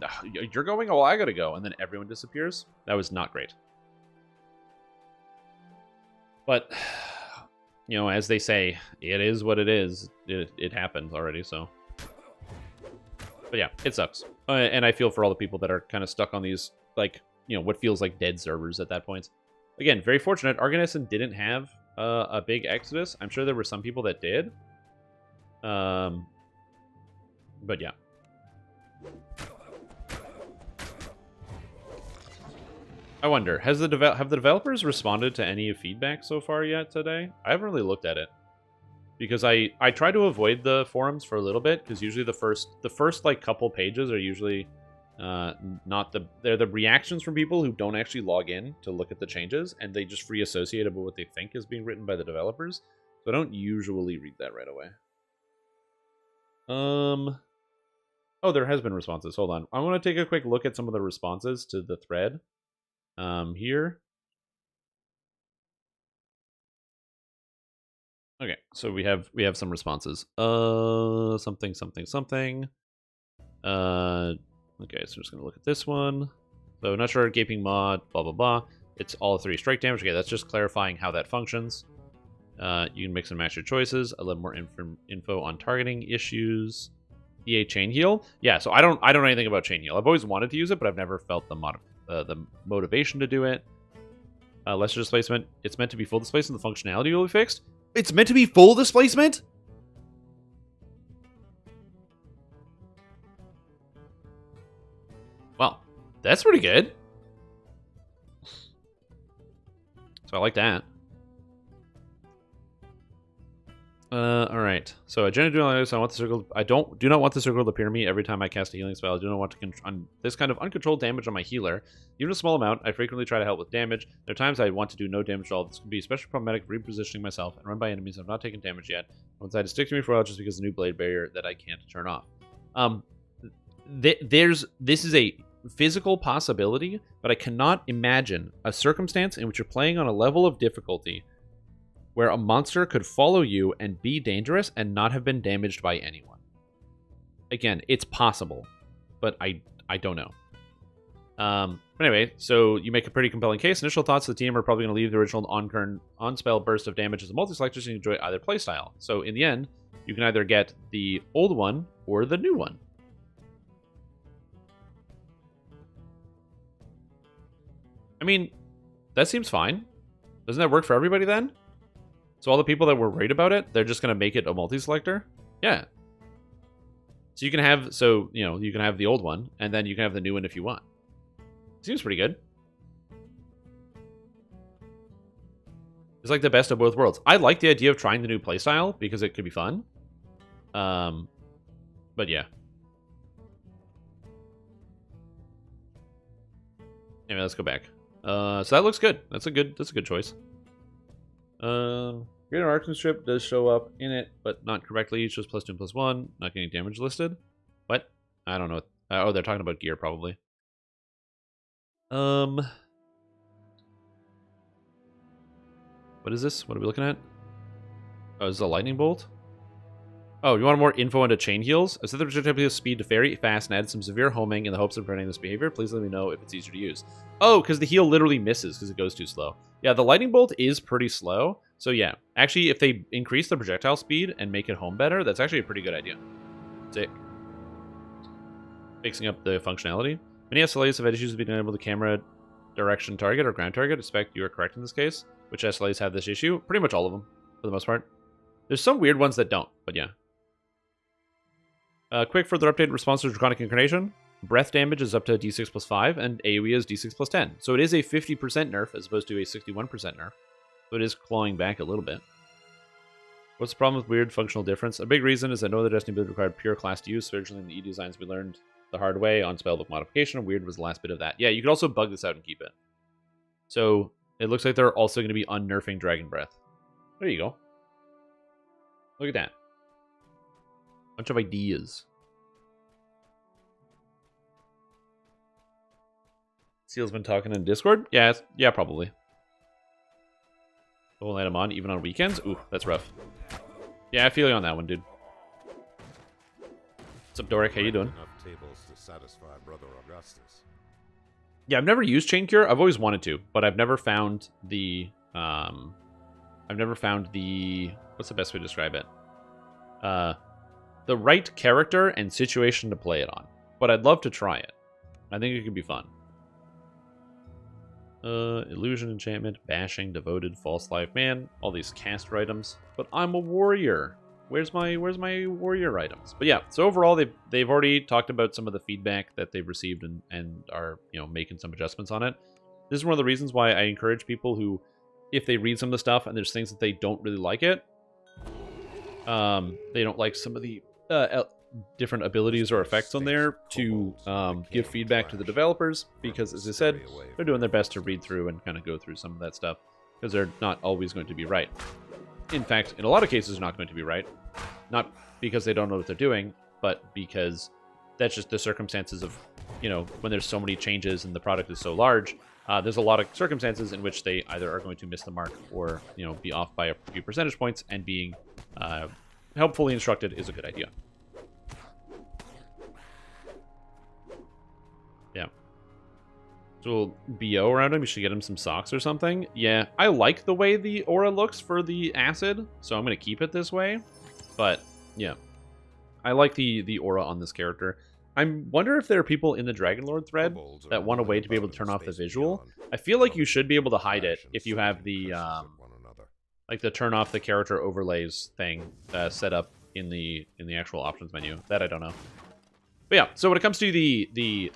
Speaker 1: you're going, oh, I gotta go, and then everyone disappears. That was not great. But, as they say, it is what it is. It happened already, so. But yeah, it sucks. And I feel for all the people that are kind of stuck on these, like, what feels like dead servers at that point. Again, very fortunate. Arganesson didn't have a big exodus. I'm sure there were some people that did. But yeah. I wonder, have the developers responded to any feedback so far yet today? I haven't really looked at it. Because I try to avoid the forums for a little bit, because usually the first like couple pages are usually they're the reactions from people who don't actually log in to look at the changes, and they just free associate about what they think is being written by the developers. So I don't usually read that right away. Oh, there has been responses. Hold on. I want to take a quick look at some of the responses to the thread. Here. Okay, so we have some responses. Something. Okay, so I'm just gonna look at this one. So not sure, gaping mod, blah blah blah. It's all 3 strike damage. Okay, that's just clarifying how that functions. You can mix and match your choices. A little more info on targeting issues. EA chain heal. Yeah, so I don't know anything about chain heal. I've always wanted to use it, but I've never felt the motivation to do it. Lesser displacement. It's meant to be full displacement. The functionality will be fixed. It's meant to be full displacement? Well, that's pretty good. So I like that. All right. So I generally do like this. I want the circle. I do not want the circle to appear to me every time I cast a healing spell. I do not want to on this kind of uncontrolled damage on my healer. Even a small amount. I frequently try to help with damage. There are times I want to do no damage at all. This can be especially problematic repositioning myself and run by enemies I've not taken damage yet. I decide to stick to me for a while just because of the new blade barrier that I can't turn off. This is a physical possibility, but I cannot imagine a circumstance in which you're playing on a level of difficulty where a monster could follow you and be dangerous and not have been damaged by anyone. Again, it's possible, but I don't know. Anyway, so you make a pretty compelling case. Initial thoughts of the team are probably going to leave the original on-spell burst of damage as a multi-selector so you can enjoy either playstyle. So in the end, you can either get the old one or the new one. I mean, that seems fine. Doesn't that work for everybody then? So all the people that were worried about it, they're just going to make it a multi-selector? Yeah. So you can have, you can have the old one, and then you can have the new one if you want. Seems pretty good. It's like the best of both worlds. I like the idea of trying the new playstyle because it could be fun. But yeah. Anyway, let's go back. So that looks good. That's a good choice. Greater Marksmanship does show up in it, but not correctly. It shows +2 and +1. Not getting damage listed. What? I don't know. Oh, they're talking about gear, probably. What is this? What are we looking at? Oh, is this a lightning bolt? Oh, you want more info into chain heals? I set the projectile speed to very fast and added some severe homing in the hopes of preventing this behavior. Please let me know if it's easier to use. Oh, because the heal literally misses because it goes too slow. Yeah, the lightning bolt is pretty slow. So yeah, actually, if they increase the projectile speed and make it home better, that's actually a pretty good idea. Sick. Fixing up the functionality. Many SLAs have had issues with being able to camera direction target or ground target. I expect you are correct in this case. Which SLAs have this issue? Pretty much all of them, for the most part. There's some weird ones that don't, but yeah. Quick further update response to Draconic Incarnation. Breath damage is up to d6 +5, and AoE is d6 +10. So it is a 50% nerf as opposed to a 61% nerf. So it is clawing back a little bit. What's the problem with weird functional difference? A big reason is that no other Destiny build required pure class to use, so originally in the E-designs we learned the hard way on spellbook modification, and weird was the last bit of that. Yeah, you could also bug this out and keep it. So it looks like they're also going to be unnerfing Dragon Breath. There you go. Look at that. Bunch of ideas. Seal's been talking in Discord? Yeah, probably. The whole night I'm on, even on weekends? Ooh, that's rough. Yeah, I feel you on that one, dude. What's up, Doric? How you doing?
Speaker 3: Enough tables to satisfy Brother Augustus.
Speaker 1: Yeah, I've never used Chain Cure. I've always wanted to, but I've never found the what's the best way to describe it? The right character and situation to play it on. But I'd love to try it. I think it could be fun. Illusion, enchantment, bashing, devoted, false life, man, all these caster items. But I'm a warrior. Where's my warrior items? But yeah, so overall they've already talked about some of the feedback that they've received and are, making some adjustments on it. This is one of the reasons why I encourage people who, if they read some of the stuff and there's things that they don't really like it, they don't like some of the different abilities or effects on there, to give feedback to the developers, because as I said, they're doing their best to read through and kind of go through some of that stuff, because they're not always going to be right. in fact, in a lot of cases, not going to be right. Not because they don't know what they're doing, but because that's just the circumstances of, you know, when there's so many changes and the product is so large, there's a lot of circumstances in which they either are going to miss the mark or, you know, be off by a few percentage points, and being helpfully instructed is a good idea. Yeah. So BO around him, you should get him some socks or something. Yeah, I like the way the aura looks for the acid, so I'm going to keep it this way. But, yeah. I like the aura on this character. I wonder if there are people in the Dragonlord thread that want a way to be able to turn off the visual. I feel like you should be able to hide it if you have the, like the turn off the character overlays thing set up in the actual options menu. That I don't know. But yeah, so when it comes to the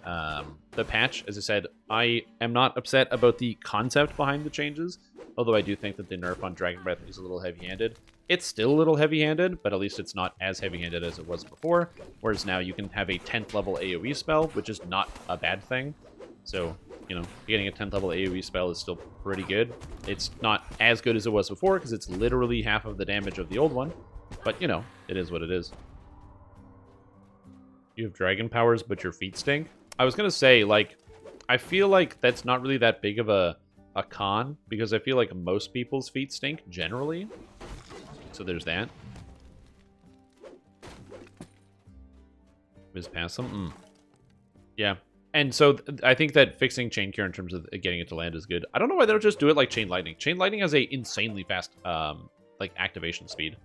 Speaker 1: patch, as I said, I am not upset about the concept behind the changes, although I do think that the nerf on Dragon Breath is a little heavy-handed. It's still a little heavy-handed, but at least it's not as heavy-handed as it was before, whereas now you can have a 10th level AoE spell, which is not a bad thing. So, you know, getting a 10th level AoE spell is still pretty good. It's not as good as it was before, because it's literally half of the damage of the old one, but, you know, it is what it is. You have dragon powers, but your feet stink? I was going to say, like, I feel like that's not really that big of a con, because I feel like most people's feet stink, generally. So there's that. Whiz past them. Yeah. And so I think that fixing Chain Cure in terms of getting it to land is good. I don't know why they don't just do it like Chain Lightning. Chain Lightning has a insanely fast like activation speed.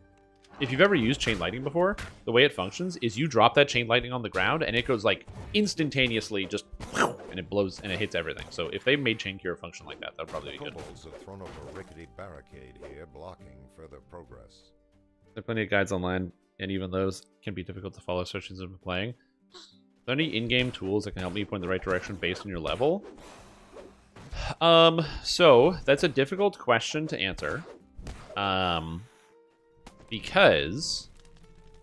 Speaker 1: If you've ever used Chain Lightning before, the way it functions is you drop that Chain Lightning on the ground and it goes like instantaneously, just and it blows and it hits everything. So if they made Chain Cure function like that, that would probably be good.
Speaker 3: Kobolds have thrown up a rickety barricade here, blocking further progress.
Speaker 1: There are plenty of guides online, and even those can be difficult to follow, especially since I'm playing. Are there any in-game tools that can help me point in the right direction based on your level? So that's a difficult question to answer. Because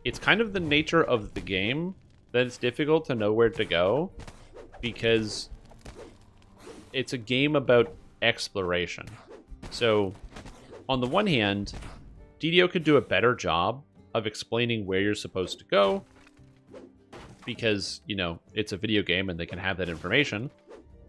Speaker 1: it's kind of the nature of the game that it's difficult to know where to go, because it's a game about exploration. So on the one hand, DDO could do a better job of explaining where you're supposed to go, because, you know, it's a video game and they can have that information.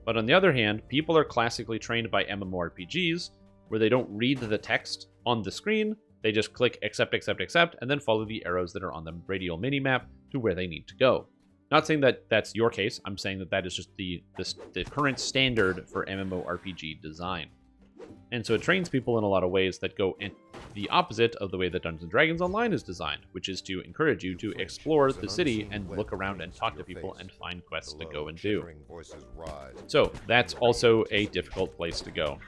Speaker 1: But on the other hand, people are classically trained by MMORPGs where they don't read the text on the screen. They just click accept, accept, accept, and then follow the arrows that are on the radial minimap to where they need to go. Not saying that that's your case. I'm saying that that is just the current standard for MMORPG design. And so it trains people in a lot of ways that go in the opposite of the way that Dungeons & Dragons Online is designed, which is to encourage you to explore the city and look around and talk to people and find quests to go and do. So that's also a difficult place to go.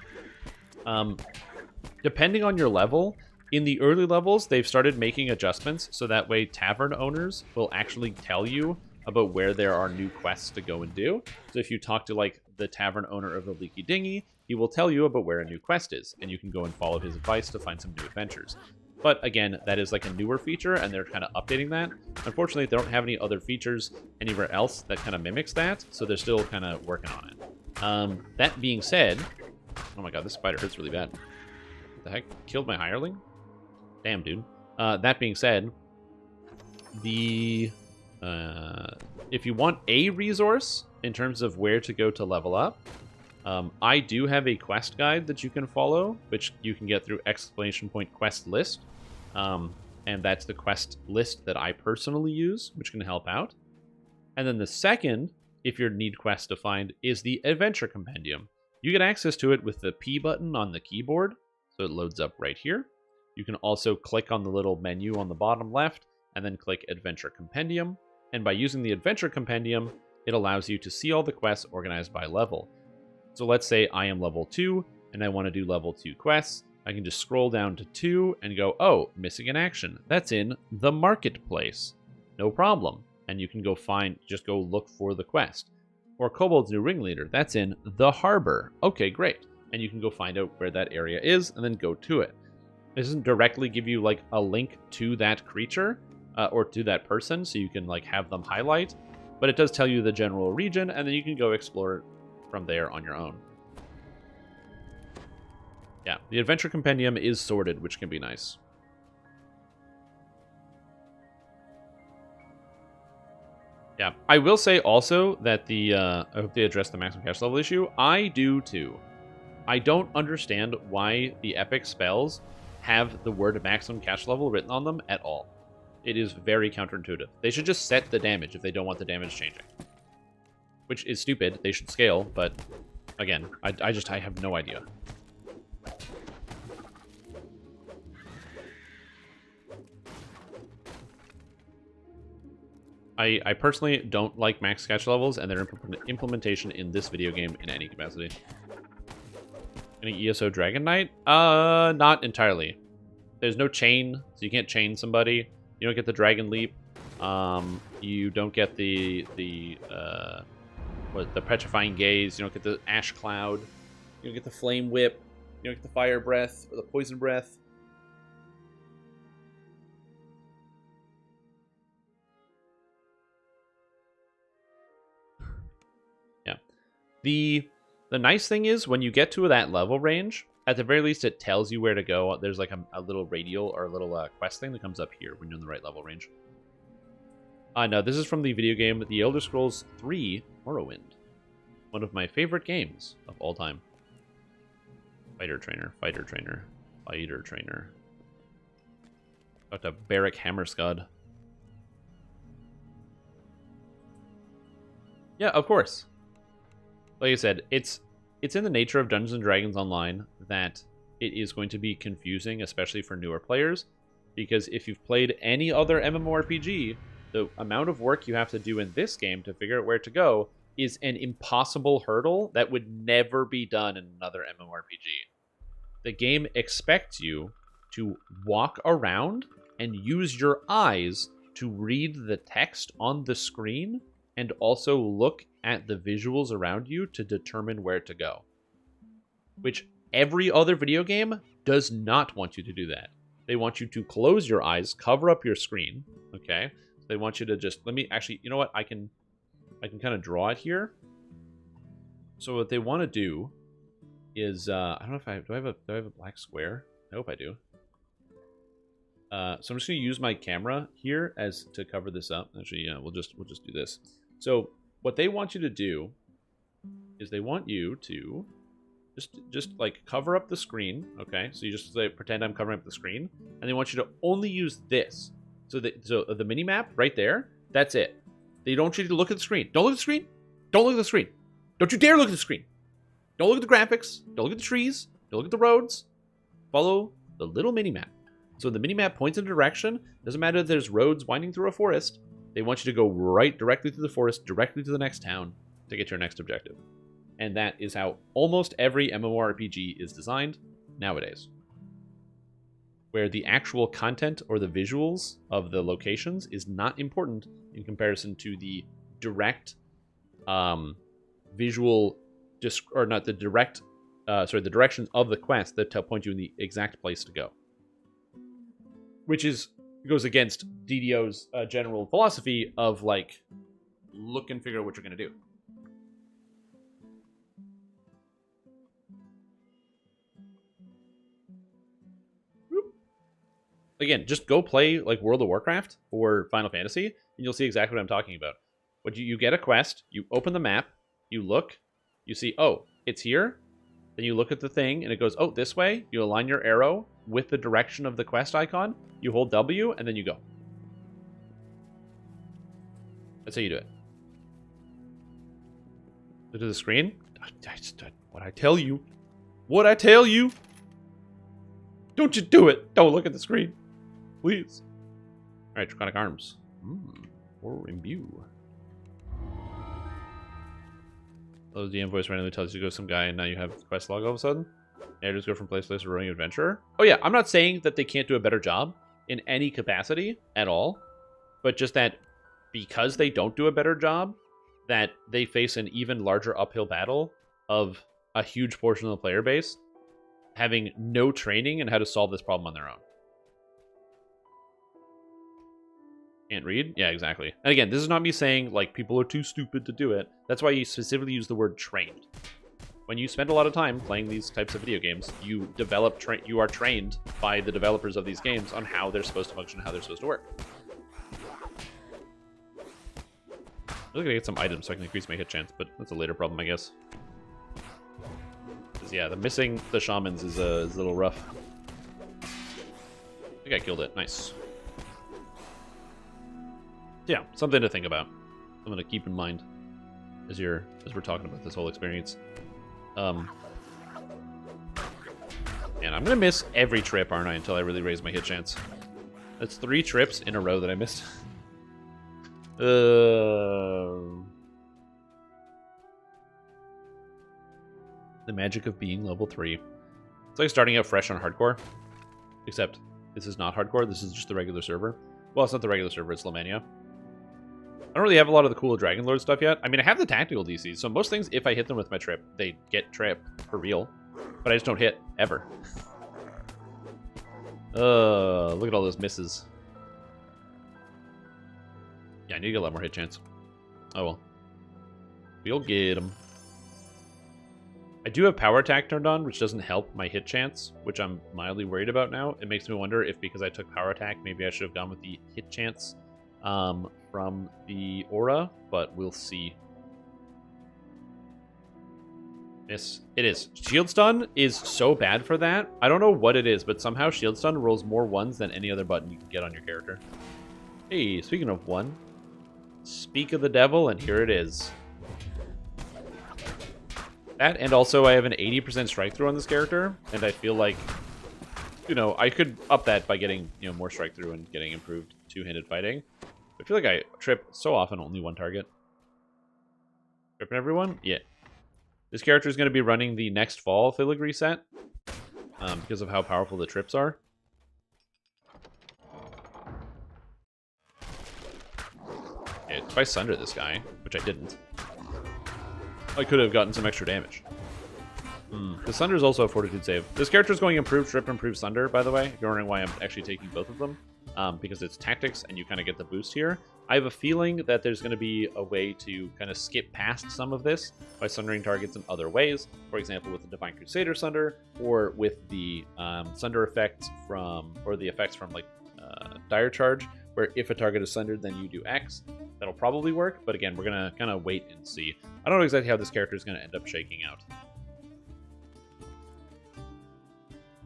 Speaker 1: Depending on your level, in the early levels, they've started making adjustments so that way tavern owners will actually tell you about where there are new quests to go and do. So if you talk to, like, the tavern owner of the Leaky Dinghy, he will tell you about where a new quest is, and you can go and follow his advice to find some new adventures. But again, that is like a newer feature, and they're kind of updating that. Unfortunately, they don't have any other features anywhere else that kind of mimics that, so they're still kind of working on it. That being said, oh my god, this spider hurts really bad. What the heck? Killed my hireling? Damn, dude. That being said, if you want a resource in terms of where to go to level up, I do have a quest guide that you can follow, which you can get through !quest list. And that's the quest list that I personally use, which can help out. And then the second, if you need quests to find, is the Adventure Compendium. You get access to it with the P button on the keyboard, so it loads up right here. You can also click on the little menu on the bottom left, and then click Adventure Compendium. And by using the Adventure Compendium, it allows you to see all the quests organized by level. So let's say I am level 2, and I want to do level 2 quests. I can just scroll down to 2 and go, oh, missing an action. That's in the marketplace. No problem. And you can go just go look for the quest. Or Kobold's New Ringleader. That's in the harbor. Okay, great. And you can go find out where that area is, and then go to it. It doesn't directly give you like a link to that creature or to that person, so you can like have them highlight, but it does tell you the general region, and then you can go explore it from there on your own. Yeah, the Adventure Compendium is sorted, which can be nice. Yeah, I will say also that I hope they address the maximum cash level issue. I do too. I don't understand why the epic spells have the word maximum cash level written on them at all. It is very counterintuitive. They should just set the damage if they don't want the damage changing. Which is stupid. They should scale, but again, I have no idea. I personally don't like max cash levels and their implementation in this video game in any capacity. Any ESO Dragon Knight? Not entirely. There's no chain, so you can't chain somebody. You don't get the Dragon Leap. You don't get the Petrifying Gaze. You don't get the Ash Cloud. You don't get the Flame Whip. You don't get the Fire Breath or the Poison Breath. Yeah. The nice thing is when you get to that level range, at the very least it tells you where to go. There's like a little radial or a little quest thing that comes up here when you're in the right level range. No, this is from the video game The Elder Scrolls 3 Morrowind. One of my favorite games of all time. Fighter trainer, fighter trainer, fighter trainer. Talk to Barrack Hammerscud. Yeah, of course. Like I said, it's in the nature of Dungeons & Dragons Online that it is going to be confusing, especially for newer players, because if you've played any other MMORPG, the amount of work you have to do in this game to figure out where to go is an impossible hurdle that would never be done in another MMORPG. The game expects you to walk around and use your eyes to read the text on the screen and also look at the visuals around you to determine where to go. Which every other video game does not want you to do that. They want you to close your eyes, cover up your screen, okay? They want you to just, let me actually, you know what? I can kind of draw it here. So what they want to do is, I don't know if do I have a black square? I hope I do. So I'm just going to use my camera here as to cover this up. Actually, yeah, we'll just do this. So what they want you to do is they want you to just like cover up the screen, okay? So you just pretend I'm covering up the screen, and they want you to only use this. So the mini map right there, that's it. They don't want you to look at the screen. Don't look at the screen. Don't look at the screen. Don't you dare look at the screen. Don't look at the graphics. Don't look at the trees. Don't look at the roads. Follow the little mini map. So the mini map points in a direction. Doesn't matter if there's roads winding through a forest. They want you to go right directly through the forest, directly to the next town to get your next objective. And that is how almost every MMORPG is designed nowadays. Where the actual content or the visuals of the locations is not important in comparison to the direct visual, or not the direct, the directions of the quest that point you in the exact place to go. Which goes against DDO's general philosophy of like, look and figure out what you're going to do. Again, just go play like World of Warcraft or Final Fantasy, and you'll see exactly what I'm talking about. What you get a quest, you open the map, you look, you see, oh, it's here. Then you look at the thing, and it goes, oh, this way. You align your arrow with the direction of the quest icon. You hold W, and then you go. That's how you do it. Go to the screen. What I tell you. What I tell you. Don't you do it. Don't look at the screen. Please. Alright, Draconic Arms. Or Imbue. Oh, the DM voice randomly tells you to go to some guy and now you have quest log all of a sudden? Yeah, just go from place to place, running adventurer. Oh yeah, I'm not saying that they can't do a better job in any capacity at all, but just that because they don't do a better job, that they face an even larger uphill battle of a huge portion of the player base having no training in how to solve this problem on their own. Can't read? Yeah, exactly. And again, this is not me saying like people are too stupid to do it. That's why you specifically use the word trained. when you spend a lot of time playing these types of video games, you develop, you are trained by the developers of these games on how they're supposed to function, how they're supposed to work. I'm really gonna get some items so I can increase my hit chance, but that's a later problem, I guess. Because yeah, missing the shamans is a little rough. I think I killed it. Nice. Yeah, something to think about. Something to keep in mind as we're talking about this whole experience. And I'm gonna miss every trip, aren't I, until I really raise my hit chance. That's 3 trips in a row that I missed. The magic of being level 3. It's like starting out fresh on hardcore. Except this is not hardcore, this is just the regular server. Well, it's not the regular server, it's Lamannia. I don't really have a lot of the cool Dragonlord stuff yet. I mean, I have the tactical DCs, so most things, if I hit them with my trip, they get trip for real. But I just don't hit, ever. Look at all those misses. Yeah, I need to get a lot more hit chance. Oh well. We'll get them. I do have power attack turned on, which doesn't help my hit chance, which I'm mildly worried about now. It makes me wonder if because I took power attack, maybe I should have gone with the hit chance from the aura, but we'll see. Yes, it is. Shield stun is so bad for that. I don't know what it is, but somehow shield stun rolls more 1s than any other button you can get on your character. Hey, speaking of 1, speak of the devil, and here it is. That, and also I have an 80% strike through on this character, and I feel like, you know, I could up that by getting, you know, more strike through and getting improved two-handed fighting. I feel like I trip so often only one target. Tripping everyone? Yeah. This character is going to be running the next fall filigree set because of how powerful the trips are. Yeah, if I sunder this guy, which I didn't, I could have gotten some extra damage. The Sunder is also a Fortitude save. This character is going improved Trip, improved Sunder, by the way. If you're wondering why I'm actually taking both of them, because it's tactics and you kind of get the boost here. I have a feeling that there's going to be a way to kind of skip past some of this by sundering targets in other ways. For example, with the Divine Crusader Sunder, or with the Sunder effects from, or the effects from like Dire Charge, where if a target is sundered, then you do X. That'll probably work, but again, we're going to kind of wait and see. I don't know exactly how this character is going to end up shaking out.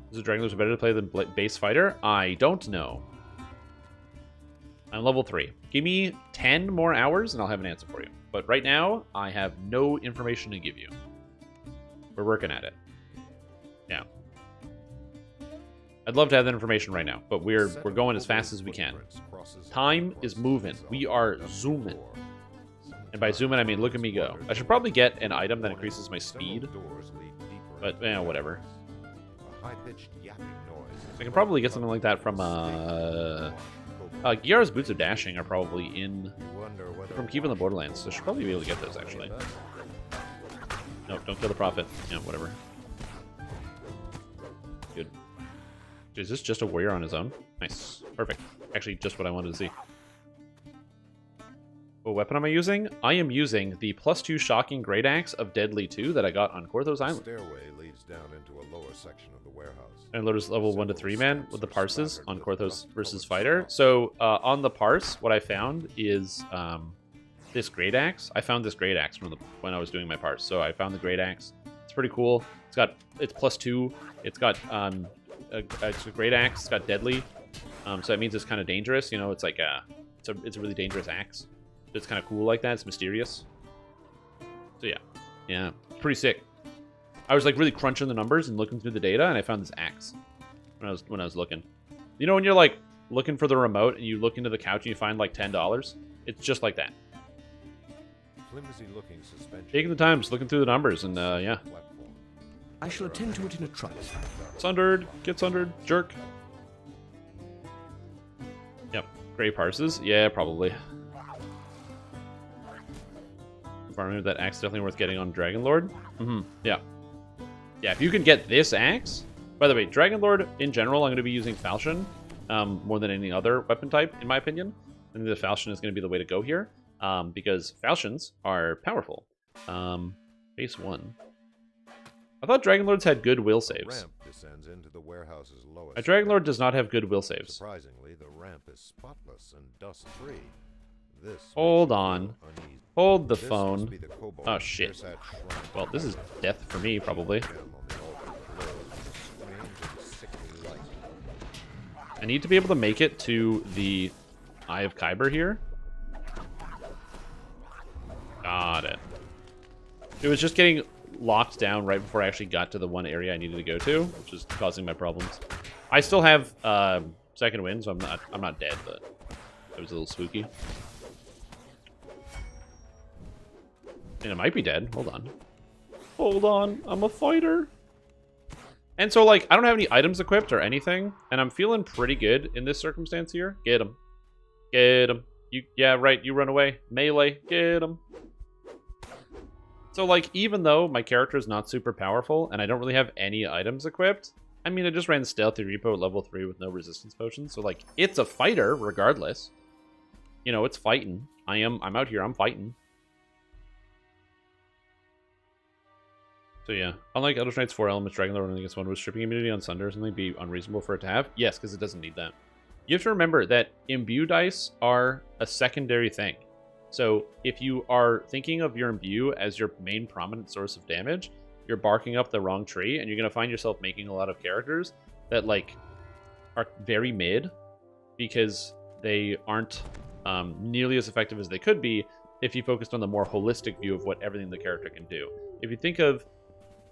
Speaker 1: Is the Dragonlord better to play than base fighter? I don't know. I'm level 3. Give me 10 more hours and I'll have an answer for you. But right now, I have no information to give you. We're working at it. Yeah. I'd love to have that information right now, but we're going as fast as we can. Time is moving. We are zooming. And by zooming, I mean look at me go. I should probably get an item that increases my speed. But, whatever. I can probably get something like that from, Giara's Boots of Dashing are probably in from Keep in the Borderlands, so I should probably be able to get those, actually. Nope, don't kill the Prophet. Yeah, whatever. Good. Is this just a warrior on his own? Nice. Perfect. Actually, just what I wanted to see. What weapon am I using? I am using the +2 Shocking Great Axe of Deadly 2 that I got on Korthos Island.
Speaker 3: Stairway leads down into a lower section of the warehouse.
Speaker 1: And Lotus level 1 to 3 man with the parses on Korthos versus Fighter. So on the parse, what I found is this Great Axe. I found this Great Axe when I was doing my parse. So I found the Great Axe. It's pretty cool. It's +2. It's got it's a Great Axe. It's got Deadly. So that means it's kind of dangerous. You know, it's like it's a really dangerous axe. It's kind of cool like that. It's mysterious. So yeah, pretty sick. I was like really crunching the numbers and looking through the data, and I found this axe when I was looking. You know, when you're like looking for the remote and you look into the couch and you find like $10, it's just like that.
Speaker 3: Flimsy-looking suspension.
Speaker 1: Taking the time, just looking through the numbers, and yeah.
Speaker 5: I shall attend to it in a trice.
Speaker 1: Sundered, get sundered, jerk. Yep, gray parses. Yeah, probably. Farming with that axe definitely worth getting on Dragonlord. Yeah. Yeah, if you can get this axe. By the way, Dragonlord in general, I'm going to be using Falchion more than any other weapon type, in my opinion. I think the Falchion is going to be the way to go here because Falchions are powerful. Base 1. I thought Dragonlords had good will
Speaker 3: The
Speaker 1: saves.
Speaker 3: ramp descends into the warehouse's lowest.
Speaker 1: A Dragonlord does not have good will saves.
Speaker 3: Surprisingly, the ramp is spotless and dust-free. This
Speaker 1: Hold
Speaker 3: makes you
Speaker 1: on.
Speaker 3: feel uneasy.
Speaker 1: Hold the
Speaker 3: This
Speaker 1: phone.
Speaker 3: must be the kobold
Speaker 1: Oh, shit.
Speaker 3: Nearsat shrine.
Speaker 1: Well, this is death for me, probably.
Speaker 3: Gem on the altar glows with a strange and sickly light.
Speaker 1: I need to be able to make it to the Eye of Kyber here. Got it. It was just getting locked down right before I actually got to the one area I needed to go to, which is causing my problems. I still have second wind, so I'm not dead, but it was a little spooky. And it might be dead. Hold on. Hold on. I'm a fighter. And so, like, I don't have any items equipped or anything, and I'm feeling pretty good in this circumstance here. Get him. Get him. Yeah, right. You run away. Melee. Get him. So, like, even though my character is not super powerful and I don't really have any items equipped, I mean, I just ran Stealthy Repo at level 3 with no resistance potions, so, like, it's a fighter regardless. You know, it's fighting. I'm out here. I'm fighting. So, yeah. Unlike Elder Knight's 4 elements, Dragonlord only gets 1 with stripping immunity on Sunder. Something be unreasonable for it to have? Yes, because it doesn't need that. You have to remember that imbue dice are a secondary thing. So if you are thinking of your imbue as your main prominent source of damage, you're barking up the wrong tree, and you're going to find yourself making a lot of characters that, like, are very mid because they aren't nearly as effective as they could be if you focused on the more holistic view of what everything the character can do. If you think of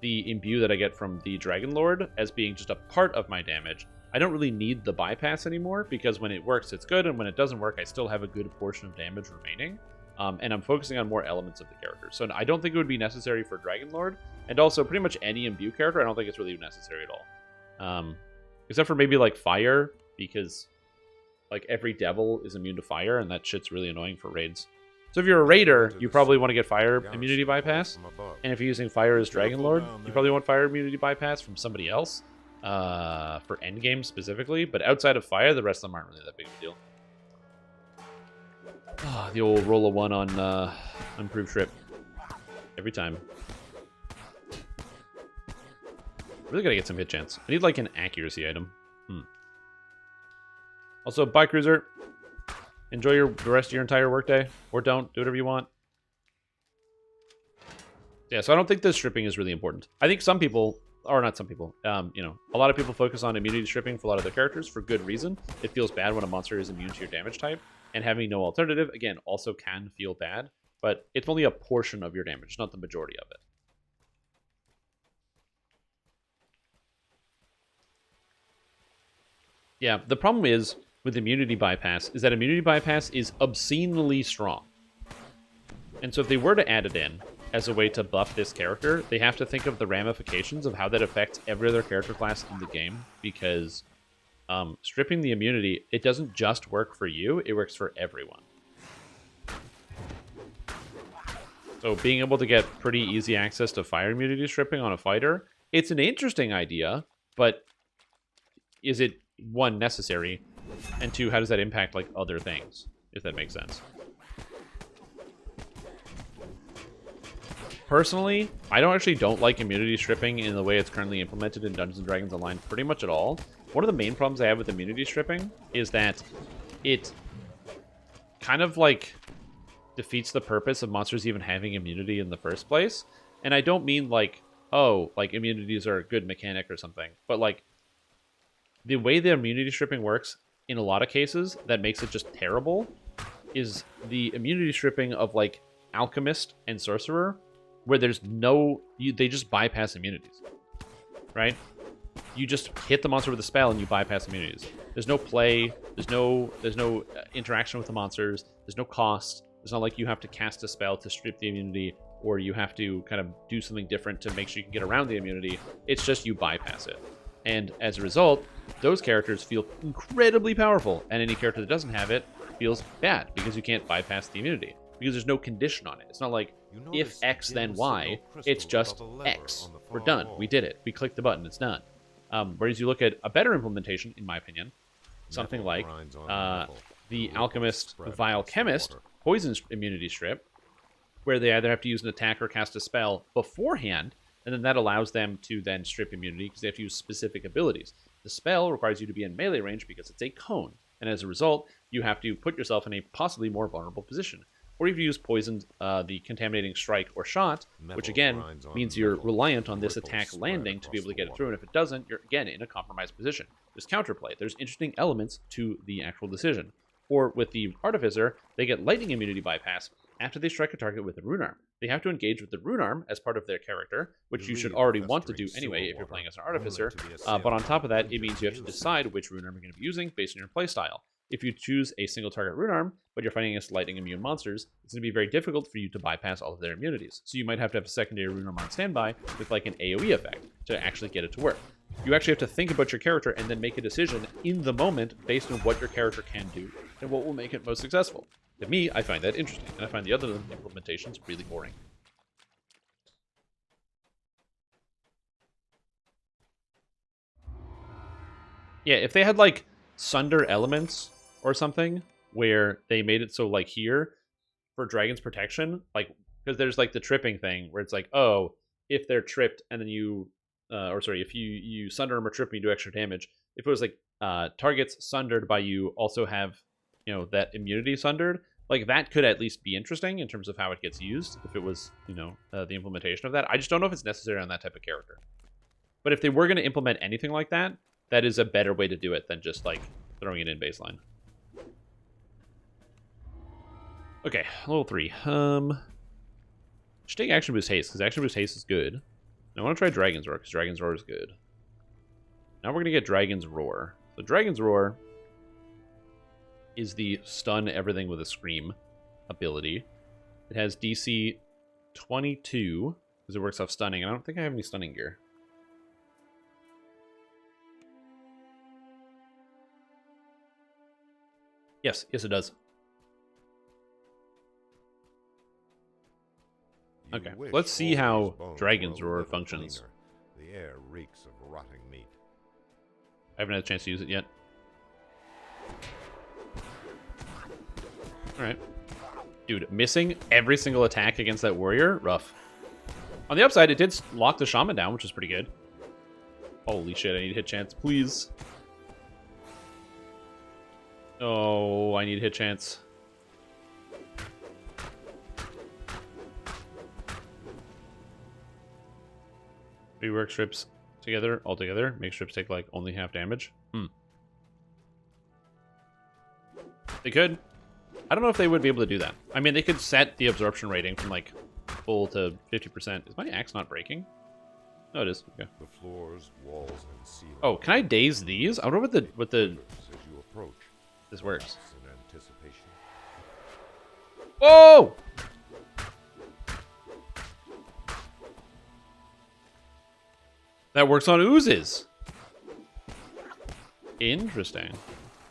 Speaker 1: the imbue that I get from the Dragonlord as being just a part of my damage, I don't really need the bypass anymore, because when it works, it's good, and when it doesn't work, I still have a good portion of damage remaining. And I'm focusing on more elements of the character. So I don't think it would be necessary for Dragonlord, and also pretty much any imbue character, I don't think it's really necessary at all. Except for maybe, like, fire, because, like, every devil is immune to fire, and that shit's really annoying for raids. So if you're a raider, you probably want to get fire immunity bypass, and if you're using fire as Dragonlord, you probably want fire immunity bypass from somebody else, for endgame specifically, but outside of fire, the rest of them aren't really that big of a deal. Oh, the old roll of 1 on improved trip. Every time. Really gotta get some hit chance. I need, like, an accuracy item. Also, bye, Cruiser. Enjoy the rest of your entire workday. Or don't. Do whatever you want. Yeah, so I don't think this stripping is really important. I think some people, or not some people, you know, a lot of people focus on immunity stripping for a lot of their characters for good reason. It feels bad when a monster is immune to your damage type. And having no alternative, again, also can feel bad. But it's only a portion of your damage, not the majority of it. Yeah, the problem is with immunity bypass is that immunity bypass is obscenely strong. And so if they were to add it in as a way to buff this character, they have to think of the ramifications of how that affects every other character class in the game, because stripping the immunity, it doesn't just work for you, it works for everyone. So being able to get pretty easy access to fire immunity stripping on a fighter, it's an interesting idea, but is it, 1, necessary, and 2, how does that impact, like, other things, if that makes sense? Personally, I don't like immunity stripping in the way it's currently implemented in Dungeons & Dragons Online pretty much at all. One of the main problems I have with immunity stripping is that it kind of, like, defeats the purpose of monsters even having immunity in the first place. And I don't mean, like, oh, like, immunities are a good mechanic or something, but, like, the way the immunity stripping works in a lot of cases that makes it just terrible is the immunity stripping of, like, Alchemist and Sorcerer, where there's no... they just bypass immunities, right? You just hit the monster with a spell and you bypass immunities. There's no play, there's no interaction with the monsters, there's no cost. It's not like you have to cast a spell to strip the immunity, or you have to kind of do something different to make sure you can get around the immunity. It's just you bypass it. And as a result, those characters feel incredibly powerful, and any character that doesn't have it feels bad because you can't bypass the immunity, because there's no condition on it. It's not like, if X then Y, it's just X. We're done. We did it. We clicked the button. It's done. Whereas you look at a better implementation, in my opinion, something like the Alchemist Vile Chemist Poison Immunity Strip, where they either have to use an attack or cast a spell beforehand and then that allows them to then strip immunity because they have to use specific abilities. The spell requires you to be in melee range because it's a cone, and as a result, you have to put yourself in a possibly more vulnerable position. Or if you use poisoned, the contaminating strike or shot, which again means you're reliant on this attack landing to be able to get it through, and if it doesn't, you're again in a compromised position. There's counterplay. There's interesting elements to the actual decision. Or with the Artificer, they get lightning immunity bypass after they strike a target with a rune arm. They have to engage with the rune arm as part of their character, which you should already want to do anyway if you're playing as an Artificer, but on top of that, it means you have to decide which rune arm you're going to be using based on your playstyle. If you choose a single target rune arm, but you're fighting against lightning immune monsters, it's going to be very difficult for you to bypass all of their immunities. So you might have to have a secondary rune arm on standby with like an AoE effect to actually get it to work. You actually have to think about your character and then make a decision in the moment based on what your character can do and what will make it most successful. To me, I find that interesting, and I find the other implementations really boring. Yeah, if they had like Sunder elements or something where they made it so like here for Dragon's Protection, like because there's like the tripping thing where it's like, oh, if they're tripped and then you if you sunder them or trip them, you do extra damage. If it was like targets sundered by you also have, you know, that immunity sundered, like that could at least be interesting in terms of how it gets used if it was, you know, the implementation of that. I just don't know if it's necessary on that type of character. But if they were going to implement anything like that, that is a better way to do it than just like throwing it in baseline. Okay, level 3. Should take action boost haste because action boost haste is good. I want to try Dragon's Roar, because Dragon's Roar is good. Now we're going to get Dragon's Roar. So Dragon's Roar is the stun everything with a scream ability. It has DC 22, because it works off stunning, and I don't think I have any stunning gear. Yes, it does. Okay, let's see how Dragon's Roar functions.
Speaker 3: The air reeks of rotting meat.
Speaker 1: I haven't had a chance to use it yet. Alright. Dude, missing every single attack against that warrior? Rough. On the upside, it did lock the shaman down, which is pretty good. Holy shit, I need hit chance, please. Oh, I need hit chance. Rework strips together, all together. Make strips take like only half damage. They could. I don't know if they would be able to do that. I mean, they could set the absorption rating from like full to 50%. Is my axe not breaking? No, it is. Okay.
Speaker 3: The floors, walls, and ceiling.
Speaker 1: Oh, can I daze these? I wonder what the
Speaker 3: as you approach.
Speaker 1: This works.
Speaker 3: In anticipation.
Speaker 1: Whoa! That works on oozes. Interesting.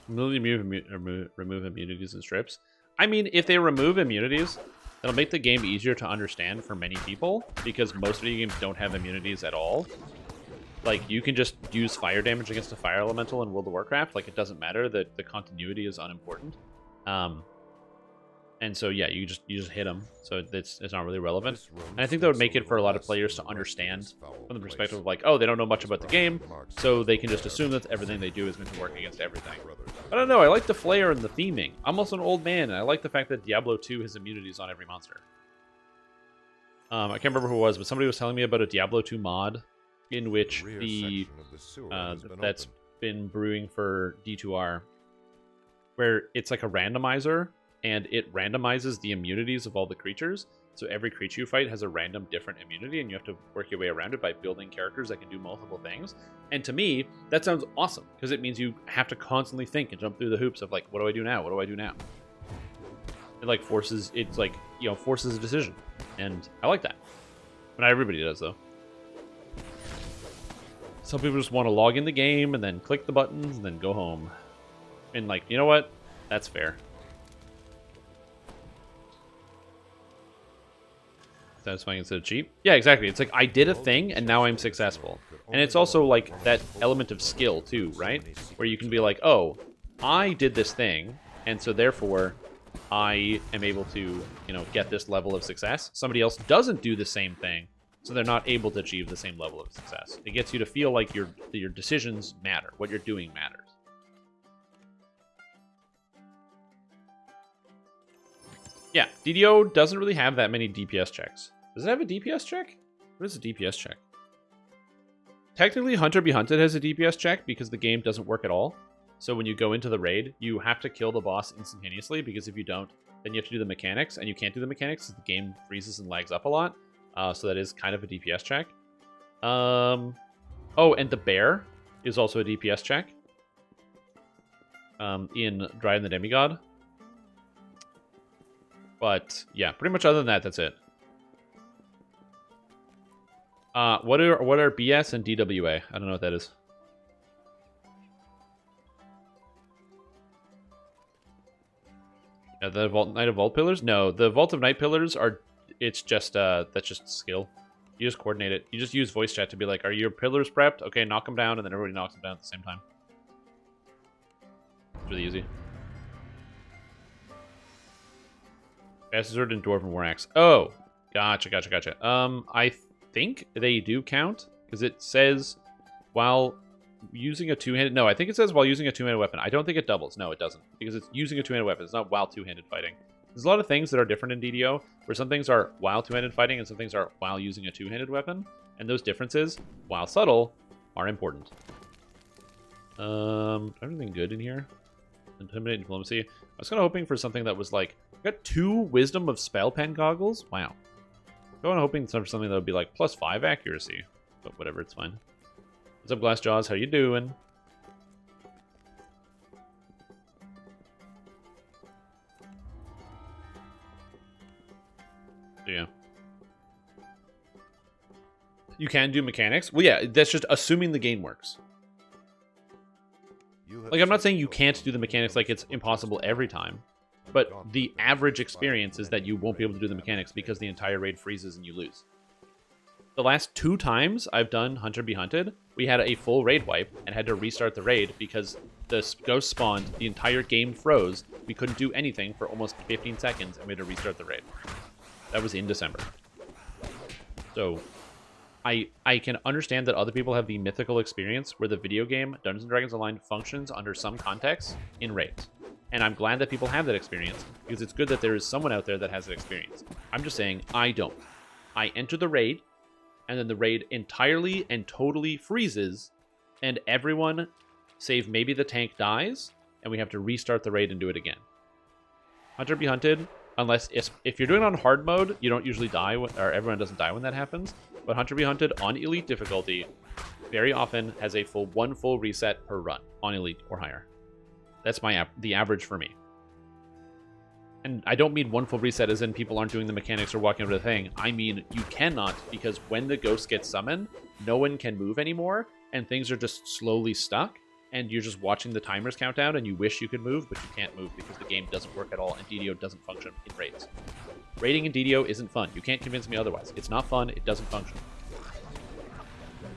Speaker 1: Remove immunities and strips. I mean, if they remove immunities, that'll make the game easier to understand for many people, because most video games don't have immunities at all. Like, you can just use fire damage against a fire elemental in World of Warcraft. Like, it doesn't matter. The continuity is unimportant. And so, yeah, you just hit them. So it's not really relevant. And I think that would make it for a lot of players to understand from the perspective of like, oh, they don't know much about the game, so they can just assume that everything they do is going to work against everything. I don't know. I like the flair and the theming. I'm also an old man, and I like the fact that Diablo 2 has immunities on every monster. I can't remember who it was, but somebody was telling me about a Diablo 2 mod in which that's been brewing for D2R, where it's like a randomizer, and it randomizes the immunities of all the creatures. So every creature you fight has a random different immunity, and you have to work your way around it by building characters that can do multiple things. And to me, that sounds awesome, because it means you have to constantly think and jump through the hoops of like, what do I do now? What do I do now? It like forces, it's like, you know, forces a decision. And I like that. But not everybody does, though. Some people just want to log in the game and then click the buttons and then go home. And like, you know what? That's fair. Satisfying instead of cheap? Yeah, exactly. It's like, I did a thing, and now I'm successful. And it's also, like, that element of skill, too, right? Where you can be like, oh, I did this thing, and so therefore, I am able to, you know, get this level of success. Somebody else doesn't do the same thing, so they're not able to achieve the same level of success. It gets you to feel like your decisions matter, what you're doing matters. Yeah, DDO doesn't really have that many DPS checks. Does it have a DPS check? What is a DPS check? Technically, Hunter Be Hunted has a DPS check because the game doesn't work at all. So when you go into the raid, you have to kill the boss instantaneously, because if you don't, then you have to do the mechanics, and you can't do the mechanics because the game freezes and lags up a lot. So that is kind of a DPS check. Oh, and the bear is also a DPS check. In Dryad and the Demigod. But yeah, pretty much other than that, that's it. What are BS and DWA? I don't know what that is. The Knight of Vault Pillars? No, the Vault of Night Pillars are. It's just that's just skill. You just coordinate it. You just use voice chat to be like, "Are your pillars prepped? Okay, knock them down," and then everybody knocks them down at the same time. It's really easy. Fastest sword and Dwarven War Axe. Oh, gotcha. I think they do count because it says while using a two-handed. No, I think it says while using a two-handed weapon. I don't think it doubles. No, it doesn't, because it's using a two-handed weapon. It's not while two-handed fighting. There's a lot of things that are different in DDO, where some things are while two-handed fighting and some things are while using a two-handed weapon, and those differences, while subtle, are important. Everything good in here? Intimidate and Diplomacy. I was kind of hoping for something that was like, I got 2 Wisdom of Spell Pen Goggles? Wow. I was hoping for something that would be like +5 accuracy, but whatever, it's fine. What's up, Glassjaws? How you doing? Yeah. You can do mechanics? Well, yeah, that's just assuming the game works. Like, I'm not saying you can't do the mechanics like it's impossible every time, but the average experience is that you won't be able to do the mechanics because the entire raid freezes and you lose. The last 2 times I've done Hunter Be Hunted, we had a full raid wipe and had to restart the raid because the ghost spawned, the entire game froze, we couldn't do anything for almost 15 seconds, and we had to restart the raid. That was in December. So, I can understand that other people have the mythical experience where the video game Dungeons & Dragons Online functions under some context in raids. And I'm glad that people have that experience, because it's good that there is someone out there that has that experience. I'm just saying, I don't. I enter the raid, and then the raid entirely and totally freezes, and everyone, save maybe the tank, dies, and we have to restart the raid and do it again. Hunter Be Hunted, unless if you're doing it on hard mode, you don't usually die, or everyone doesn't die when that happens. But Hunter Be Hunted on elite difficulty very often has a one full reset per run on elite or higher. That's the average for me. And I don't mean one full reset as in people aren't doing the mechanics or walking over the thing. I mean you cannot, because when the ghost gets summoned, no one can move anymore, and things are just slowly stuck, and you're just watching the timers count down, and you wish you could move, but you can't move because the game doesn't work at all, and DDO doesn't function in raids. Raiding in DDO isn't fun. You can't convince me otherwise. It's not fun. It doesn't function.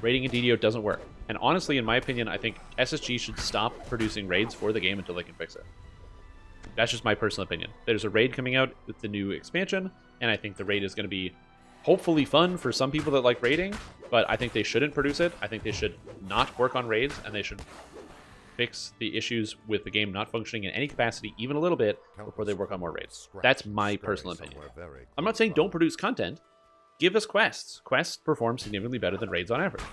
Speaker 1: Raiding in DDO doesn't work. And honestly, in my opinion, I think SSG should stop producing raids for the game until they can fix it. That's just my personal opinion. There's a raid coming out with the new expansion, and I think the raid is going to be hopefully fun for some people that like raiding, but I think they shouldn't produce it. I think they should not work on raids, and they should fix the issues with the game not functioning in any capacity, even a little bit, before they work on more raids. That's my personal opinion. I'm not saying don't produce content. Give us quests. Quests perform significantly better than raids on average.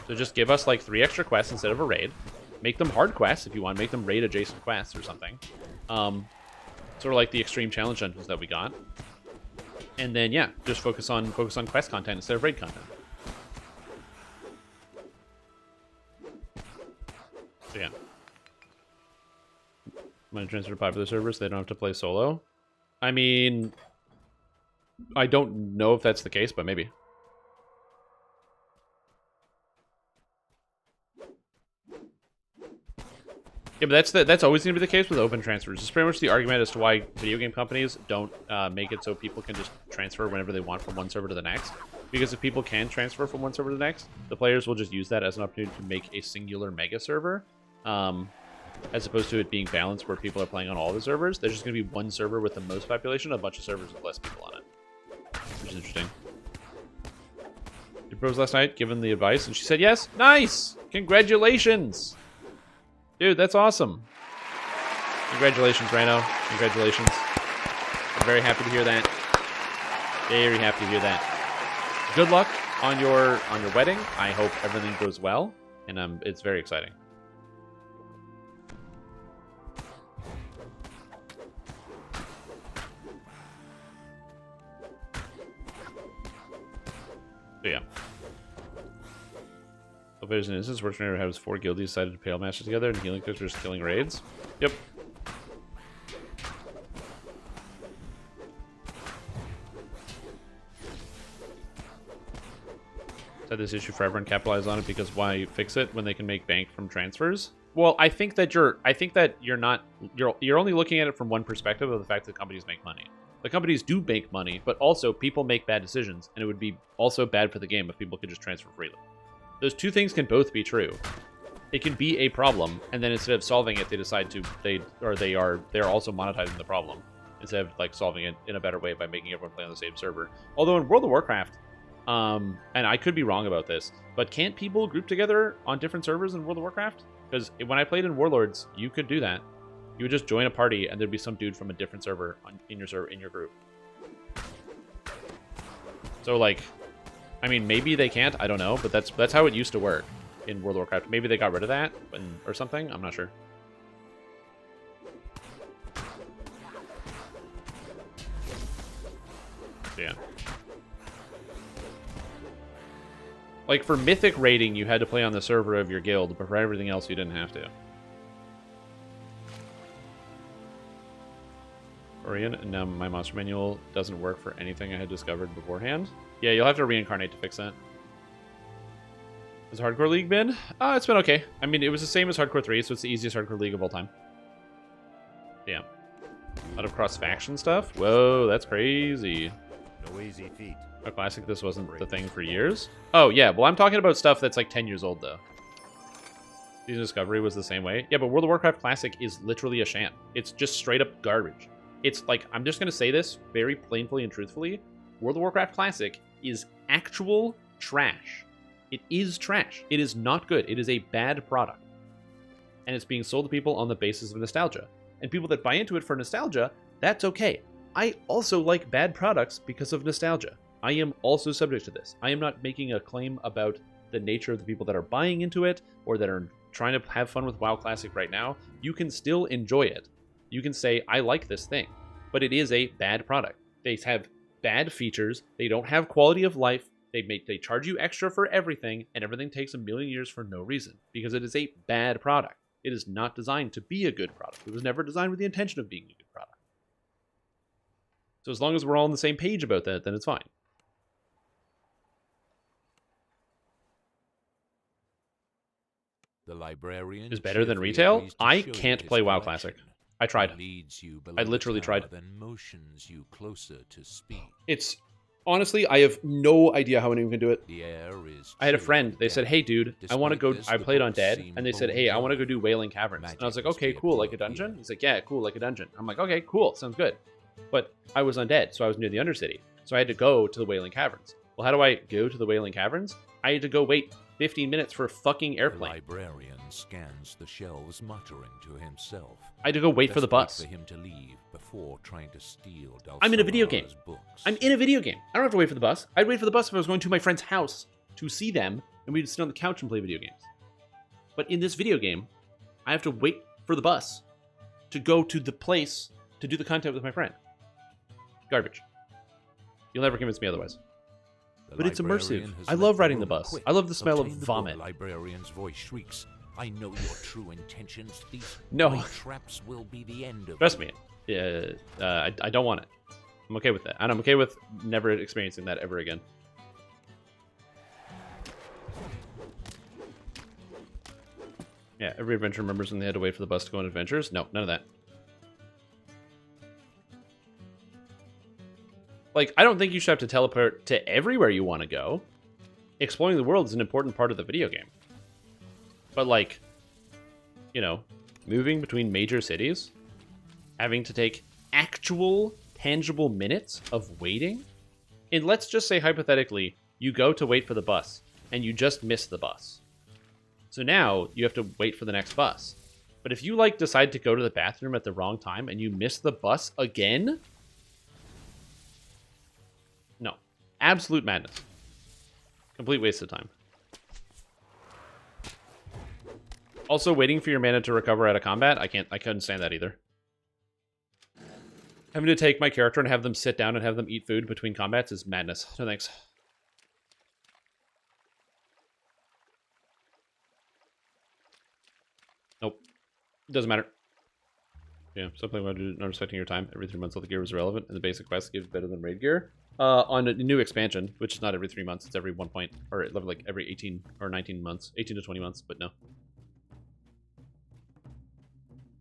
Speaker 1: So just give us like 3 extra quests instead of a raid. Make them hard quests if you want. Make them raid adjacent quests or something. Sort of like the extreme challenge dungeons that we got. And then yeah, just focus on quest content instead of raid content. So yeah. Money transfer to popular servers, they don't have to play solo. I mean, I don't know if that's the case, but maybe. Yeah, but that's always going to be the case with open transfers. It's pretty much the argument as to why video game companies don't make it so people can just transfer whenever they want from one server to the next. Because if people can transfer from one server to the next, the players will just use that as an opportunity to make a singular mega server. As opposed to it being balanced where people are playing on all the servers. There's just going to be one server with the most population, a bunch of servers with less people on it. Which is interesting. Rose last night, given the advice, and she said yes. Nice! Congratulations! Dude, that's awesome. Congratulations, Rhino. Congratulations. I'm very happy to hear that. Very happy to hear that. Good luck on your wedding. I hope everything goes well, and it's very exciting. So yeah. So there's an instance where Trainer has 4 guildies decided to Pale Master together and healing cooks are just killing raids. Yep. Had this issue forever and capitalize on it because why fix it when they can make bank from transfers? Well, I think that you're only looking at it from one perspective of the fact that companies make money. The companies do make money, but also people make bad decisions, and it would be also bad for the game if people could just transfer freely. Those two things can both be true. It can be a problem, and then instead of solving it, they decide to they are also monetizing the problem instead of like solving it in a better way by making everyone play on the same server. Although in World of Warcraft, and I could be wrong about this, but can't people group together on different servers in World of Warcraft? Because when I played in Warlords, you could do that. You would just join a party, and there'd be some dude from a different server in your group. So, like, I mean, maybe they can't. I don't know, but that's how it used to work in World of Warcraft. Maybe they got rid of that or something. I'm not sure. Yeah. Like, for Mythic raiding, you had to play on the server of your guild, but for everything else, you didn't have to. Orion, and now my monster manual doesn't work for anything I had discovered beforehand. Yeah, you'll have to reincarnate to fix that. Has Hardcore League been? It's been okay. I mean, it was the same as Hardcore 3, so it's the easiest Hardcore League of all time. Yeah. A lot of cross-faction stuff? Whoa, that's crazy.
Speaker 3: No easy feat.
Speaker 1: A classic, this wasn't the thing for years? Oh, yeah, well, I'm talking about stuff that's like 10 years old, though. Season Discovery was the same way. Yeah, but World of Warcraft Classic is literally a sham. It's just straight-up garbage. It's like, I'm just going to say this very plainly and truthfully. World of Warcraft Classic is actual trash. It is trash. It is not good. It is a bad product. And it's being sold to people on the basis of nostalgia. And people that buy into it for nostalgia, that's okay. I also like bad products because of nostalgia. I am also subject to this. I am not making a claim about the nature of the people that are buying into it or that are trying to have fun with WoW Classic right now. You can still enjoy it. You can say, I like this thing, but it is a bad product. They have bad features. They don't have quality of life. They charge you extra for everything, and everything takes a million years for no reason because it is a bad product. It is not designed to be a good product. It was never designed with the intention of being a good product. So as long as we're all on the same page about that, then it's fine.
Speaker 4: The librarian
Speaker 1: is better than retail? I can't play WoW Classic. I tried. I literally tried.
Speaker 4: Motions you closer to speed.
Speaker 1: It's honestly, I have no idea how anyone can do it.
Speaker 4: The air is
Speaker 1: I had a friend. They said, "Hey, dude, I want to go." I played on Dead, and they said, "Hey, I want to go do Wailing Caverns." And I was like, "Okay, cool, like a dungeon." He's like, "Yeah, cool, like a dungeon." I'm like, "Okay, cool, sounds good." But I was on Dead, so I was near the Undercity, so I had to go to the Wailing Caverns. Well, how do I go to the Wailing Caverns? I had to go wait 15 minutes for a fucking airplane.
Speaker 4: The librarian scans the shelves, muttering to himself.
Speaker 1: I had to go wait for the bus.
Speaker 4: For him to leave before trying to steal
Speaker 1: I'm in a video game.
Speaker 4: Books.
Speaker 1: I'm in a video game. I don't have to wait for the bus. I'd wait for the bus if I was going to my friend's house to see them, and we'd sit on the couch and play video games. But in this video game, I have to wait for the bus to go to the place to do the content with my friend. Garbage. You'll never convince me otherwise. But it's immersive. I love riding the bus. I love the smell of vomit.
Speaker 4: The librarian's voice shrieks, "I know your true intentions. These traps will be the end of
Speaker 1: Trust me. I don't want it. I'm okay with that. And I'm okay with never experiencing that ever again. Yeah, every adventure remembers when they had to wait for the bus to go on adventures. No, none of that. Like, I don't think you should have to teleport to everywhere you want to go. Exploring the world is an important part of the video game. But, like, you know, moving between major cities, having to take actual, tangible minutes of waiting, and let's just say, hypothetically, You go to wait for the bus, and you just miss the bus. So now you have to wait for the next bus. But if you like decide to go to the bathroom at the wrong time and you miss the bus again, no, absolute madness, complete waste of time. Also, waiting for your mana to recover out of combat, I couldn't stand that either. Having to take my character and have them sit down and have them eat food between combats is madness. No thanks. Nope. Doesn't matter. Yeah, something about not respecting your time. Every 3 months all the gear was irrelevant, and the basic quest gives better than raid gear. On a new expansion, which is not every 3 months, it's every 1 point, or like every 18 or 19 months, 18 to 20 months, but no.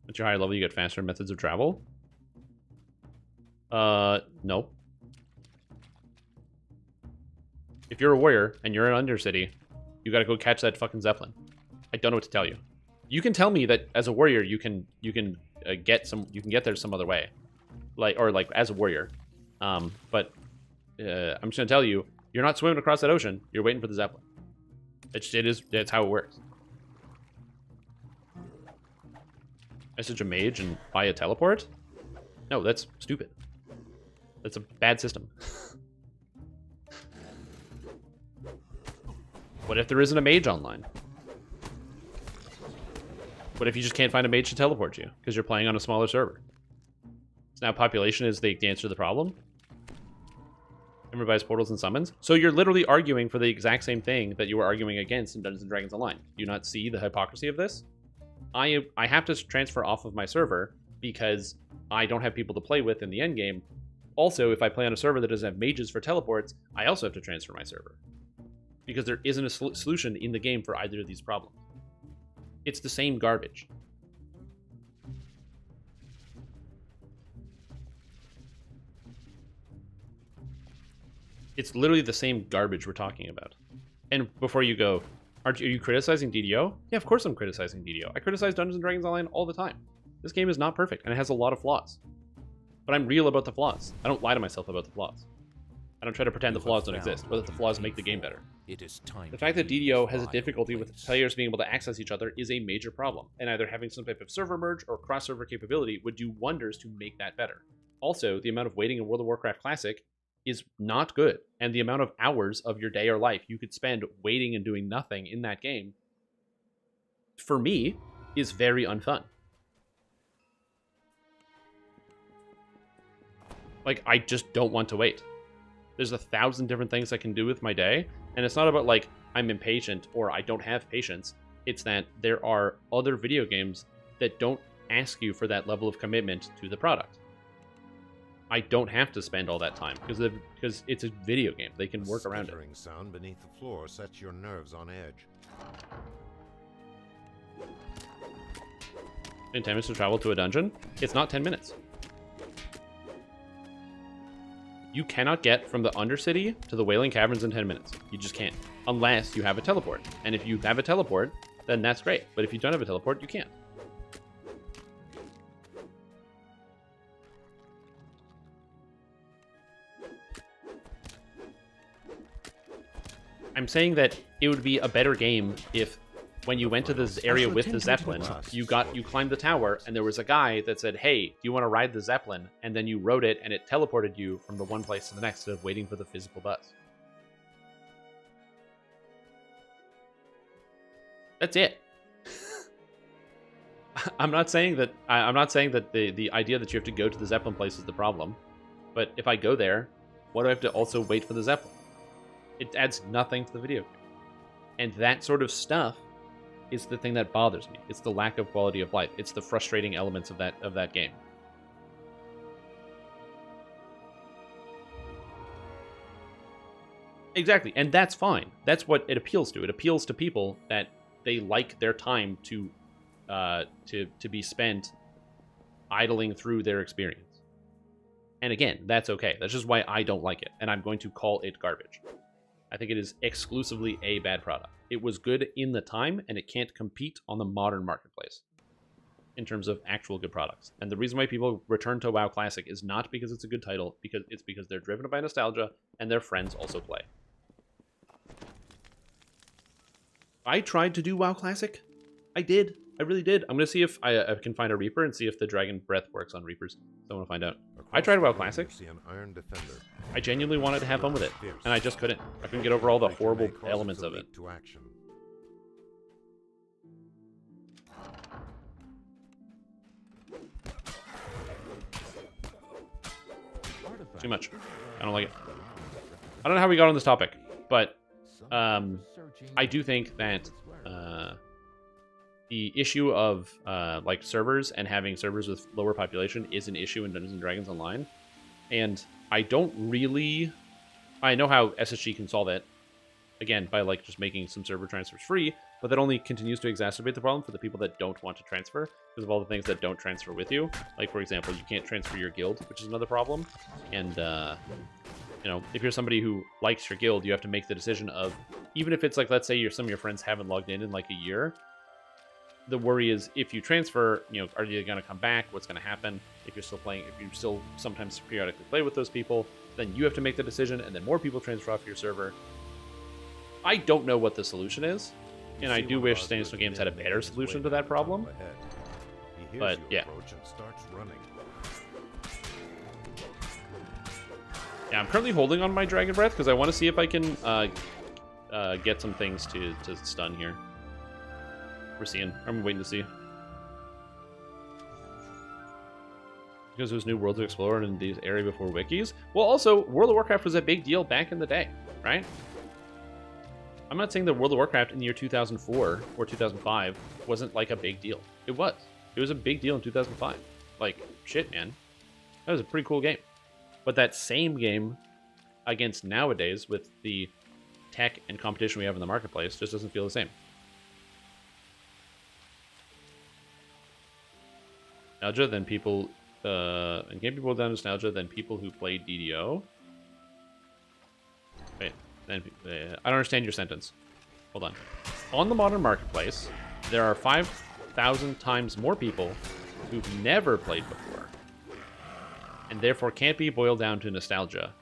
Speaker 1: At your higher level, you get faster methods of travel. No. If you're a warrior and you're in Undercity, you gotta go catch that fucking Zeppelin. I don't know what to tell you. You can tell me that as a warrior you can get there some other way, like as a warrior, but I'm just gonna tell you, you're not swimming across that ocean. You're waiting for the Zeppelin. That's how it works. Message a mage and buy a teleport? No, that's stupid. That's a bad system. What if there isn't a mage online? What if you just can't find a mage to teleport you because you're playing on a smaller server? So now population is the answer to the problem. Everybody buys portals and summons. So you're literally arguing for the exact same thing that you were arguing against in Dungeons & Dragons Online. Do you not see the hypocrisy of this? I have to transfer off of my server because I don't have people to play with in the endgame. Also, if I play on a server that doesn't have mages for teleports, I also have to transfer my server. Because there isn't a solution in the game for either of these problems. It's the same garbage. It's literally the same garbage we're talking about. And before you go, are you criticizing DDO? Yeah, of course I'm criticizing DDO. I criticize Dungeons & Dragons Online all the time. This game is not perfect, and it has a lot of flaws. But I'm real about the flaws. I don't lie to myself about the flaws. I don't try to pretend the flaws don't exist, or that the flaws make the game better. The fact that DDO has a difficulty with players being able to access each other is a major problem, and either having some type of server merge or cross-server capability would do wonders to make that better. Also, the amount of waiting in World of Warcraft Classic is not good, and the amount of hours of your day or life you could spend waiting and doing nothing in that game, for me, is very unfun. Like, I just don't want to wait. There's 1,000 different things I can do with my day, and it's not about, like, I'm impatient or I don't have patience. It's that there are other video games that don't ask you for that level of commitment to the product. I don't have to spend all that time because it's a video game. They can work around it.
Speaker 3: The sound beneath the floor sets your nerves on edge.
Speaker 1: In 10 minutes to travel to a dungeon? It's not 10 minutes. You cannot get from the Undercity to the Wailing Caverns in 10 minutes. You just can't. Unless you have a teleport. And if you have a teleport, then that's great. But if you don't have a teleport, you can't. I'm saying that it would be a better game if when you went to this area with the Zeppelin, you climbed the tower and there was a guy that said, hey, do you want to ride the Zeppelin? And then you rode it and it teleported you from the one place to the next instead of waiting for the physical bus. That's it. I'm not saying that the idea that you have to go to the Zeppelin place is the problem. But if I go there, why do I have to also wait for the Zeppelin? It adds nothing to the video game. And that sort of stuff is the thing that bothers me. It's the lack of quality of life. It's the frustrating elements of that game. Exactly, and that's fine. That's what it appeals to. It appeals to people that they like their time to be spent idling through their experience. And again, that's okay. That's just why I don't like it, and I'm going to call it garbage. I think it is exclusively a bad product. It was good in the time, and it can't compete on the modern marketplace in terms of actual good products. And the reason why people return to WoW Classic is not because it's a good title, because they're driven by nostalgia, and their friends also play. I tried to do WoW Classic. I did. I really did. I'm going to see if I can find a Reaper and see if the Dragon Breath works on Reapers. So I want to find out. I tried WoW Classic. I genuinely wanted to have fun with it, and I just couldn't. I couldn't get over all the horrible elements of it. Too much. I don't like it. I don't know how we got on this topic, but I do think that the issue of like servers and having servers with lower population is an issue in Dungeons & Dragons Online. And I don't really... I know how SSG can solve it, again, by like just making some server transfers free, but that only continues to exacerbate the problem for the people that don't want to transfer because of all the things that don't transfer with you. Like, for example, you can't transfer your guild, which is another problem. And, you know, if you're somebody who likes your guild, you have to make the decision of, even if it's like, let's say some of your friends haven't logged in like a year, the worry is if you transfer, you know, are you going to come back? What's going to happen? If you're still playing, if you still sometimes periodically play with those people, then you have to make the decision, and then more people transfer off your server. I don't know what the solution is, and I do wish Standing Stone Games had a better solution to that problem. But yeah. Yeah, I'm currently holding on my Dragon Breath because I want to see if I can get some things to stun here. We're seeing. I'm waiting to see. Because there's new worlds to explore in this area before wikis. Well, also, World of Warcraft was a big deal back in the day, right? I'm not saying that World of Warcraft in the year 2004 or 2005 wasn't like a big deal. It was. It was a big deal in 2005. Like, shit, man. That was a pretty cool game. But that same game against nowadays with the tech and competition we have in the marketplace just doesn't feel the same. Nostalgia, then people, and game people down nostalgia, then people who play DDO. Wait, then I don't understand your sentence. Hold on. On the modern marketplace, there are 5,000 times more people who've never played before, and therefore can't be boiled down to nostalgia,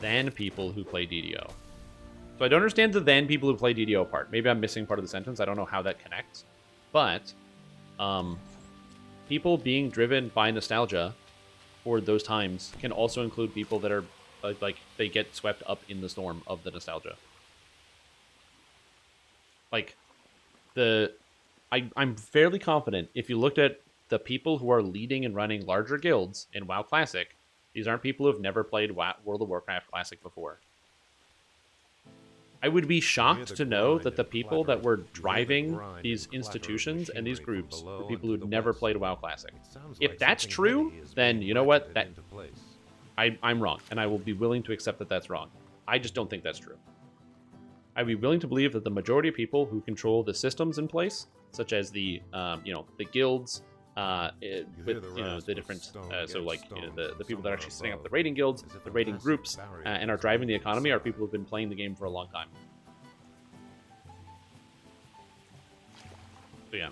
Speaker 1: than people who play DDO. So I don't understand the than people who play DDO part. Maybe I'm missing part of the sentence. I don't know how that connects, but people being driven by nostalgia for those times can also include people that are like they get swept up in the storm of the nostalgia. Like I'm fairly confident if you looked at the people who are leading and running larger guilds in WoW Classic, these aren't people who have never played World of Warcraft Classic before. I would be shocked to know that the people that were driving these institutions and these groups were people who'd never played WoW Classic. If that's true, then you know what? I'm wrong, and I will be willing to accept that that's wrong. I just don't think that's true. I'd be willing to believe that the majority of people who control the systems in place, such as the the guilds, the different, so like the people that are actually setting up the raiding guilds, the raiding groups, and are driving the economy are people who've been playing the game for a long time. So yeah,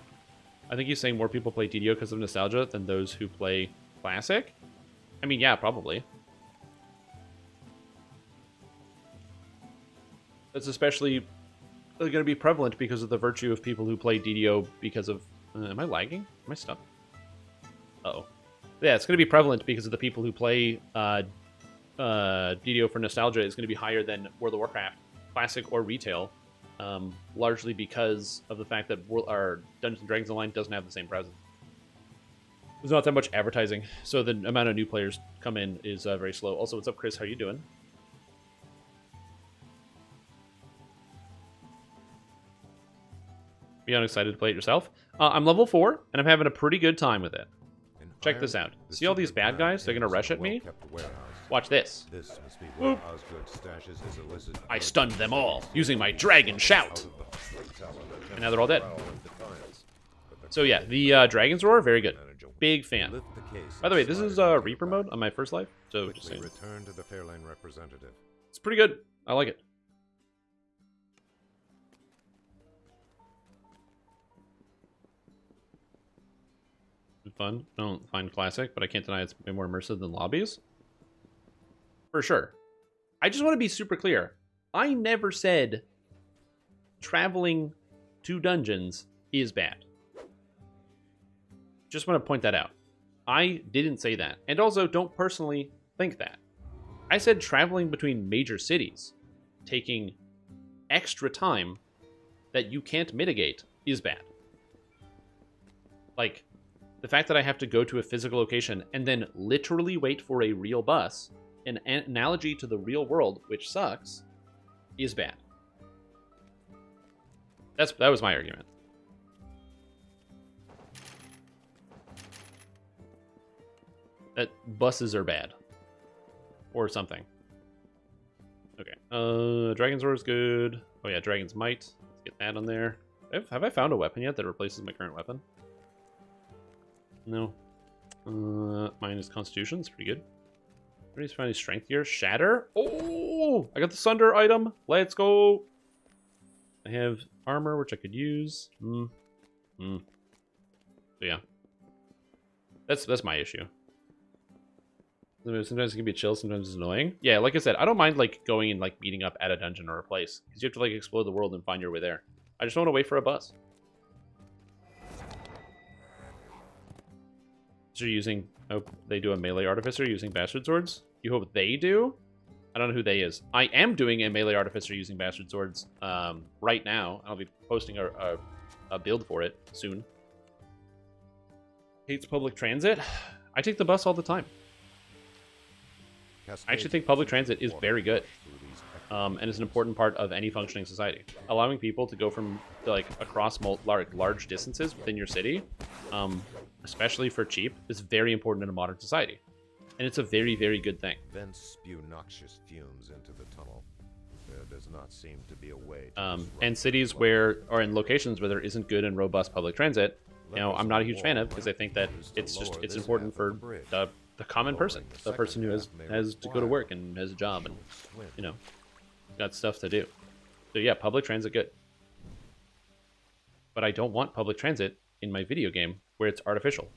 Speaker 1: I think he's saying more people play DDO because of nostalgia than those who play Classic. I mean, yeah, probably. That's especially going to be prevalent because of the virtue of people who play DDO because of... am I lagging? Am I stuck? Uh-oh. Yeah, it's going to be prevalent because of the people who play DDO for nostalgia is going to be higher than World of Warcraft, Classic or Retail, largely because of the fact that our Dungeons & Dragons Online doesn't have the same presence. There's not that much advertising, so the amount of new players come in is very slow. Also, what's up, Chris? How you doing? Beyond excited to play it yourself. I'm level 4, and I'm having a pretty good time with it. Check this out. See all these bad guys? They're going to rush at me? Watch this. Whoop. I stunned them all, using my dragon shout. And now they're all dead. So yeah, the Dragon's Roar, very good. Big fan. By the way, this is Reaper mode on my first life. So just saying. It's pretty good. I like it. Fun. I don't find Classic, but I can't deny it's way more immersive than lobbies. For sure. I just want to be super clear. I never said traveling to dungeons is bad. Just want to point that out. I didn't say that. And also, don't personally think that. I said traveling between major cities, taking extra time that you can't mitigate, is bad. Like, the fact that I have to go to a physical location and then literally wait for a real bus, an analogy to the real world, which sucks, is bad. That was my argument. That buses are bad. Or something. Okay. Dragon's Roar is good. Oh yeah, Dragon's Might. Let's get that on there. Have I found a weapon yet that replaces my current weapon? No. Mine is Constitution. It's pretty good. Everybody's finding strength here. Shatter. Oh! I got the Sunder item. Let's go. I have armor, which I could use. So yeah. That's my issue. Sometimes it can be chill, sometimes it's annoying. Yeah, like I said, I don't mind like going and like meeting up at a dungeon or a place. Because you have to like explore the world and find your way there. I just don't want to wait for a bus. So you're using... Oh, they do a melee artificer using bastard swords? You hope they do? I don't know who they is. I am doing a melee artificer using bastard swords right now. I'll be posting a build for it soon. Hates public transit? I take the bus all the time. I actually think public transit is very good. And is an important part of any functioning society. Allowing people to go from like across large distances within your city, especially for cheap, is very important in a modern society. And it's a very, very good thing.
Speaker 3: Then spew noxious fumes into the tunnel. There does not seem to be a way to
Speaker 1: and cities where, or in locations where there isn't good and robust public transit, you know, I'm not a huge fan of, because I think that it's important for the common person, the person who has to go to work and has a job and, you know, got stuff to do. So yeah, public transit good. But I don't want public transit in my video game where it's artificial.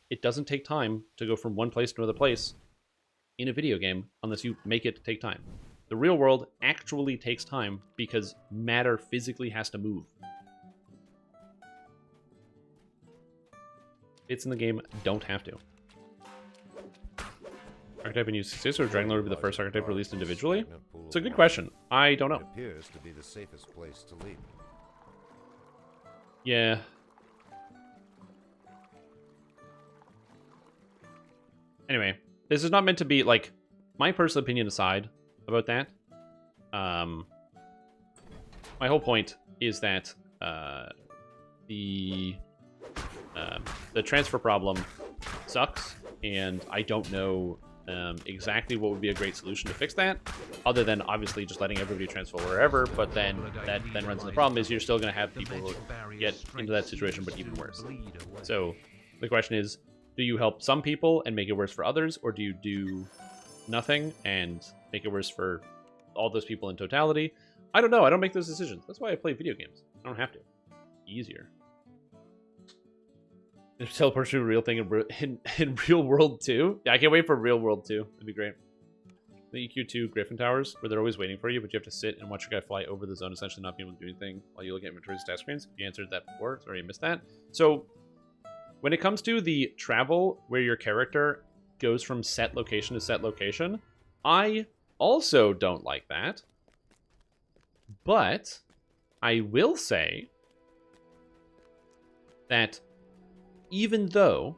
Speaker 1: It doesn't take time to go from one place to another place in a video game unless you make it take time. The real world actually takes time because matter physically has to move. Bits in the game don't have to. Archetype in use 6 or Dragonlord would be the first archetype released individually? It's a good question. I don't know.
Speaker 3: It appears to be the safest place to leave.
Speaker 1: Yeah. Anyway, this is not meant to be, like, my personal opinion aside about that. My whole point is that the transfer problem sucks, and I don't know exactly what would be a great solution to fix that, other than obviously just letting everybody transfer wherever, but then that then runs into the problem is you're still going to have people who get into that situation, but even worse. So the question is, do you help some people and make it worse for others, or do you do nothing and make it worse for all those people in totality? I don't know. I don't make those decisions. That's why I play video games. I don't have to. Easier. If teleportation is a real thing in real world 2? Yeah, I can't wait for real world 2. That'd be great. The EQ2 Griffin Towers, where they're always waiting for you, but you have to sit and watch your guy fly over the zone, essentially not being able to do anything while you look at inventory stat screens. You answered that before. Sorry, you missed that. So, when it comes to the travel where your character goes from set location to set location, I also don't like that. But I will say that even though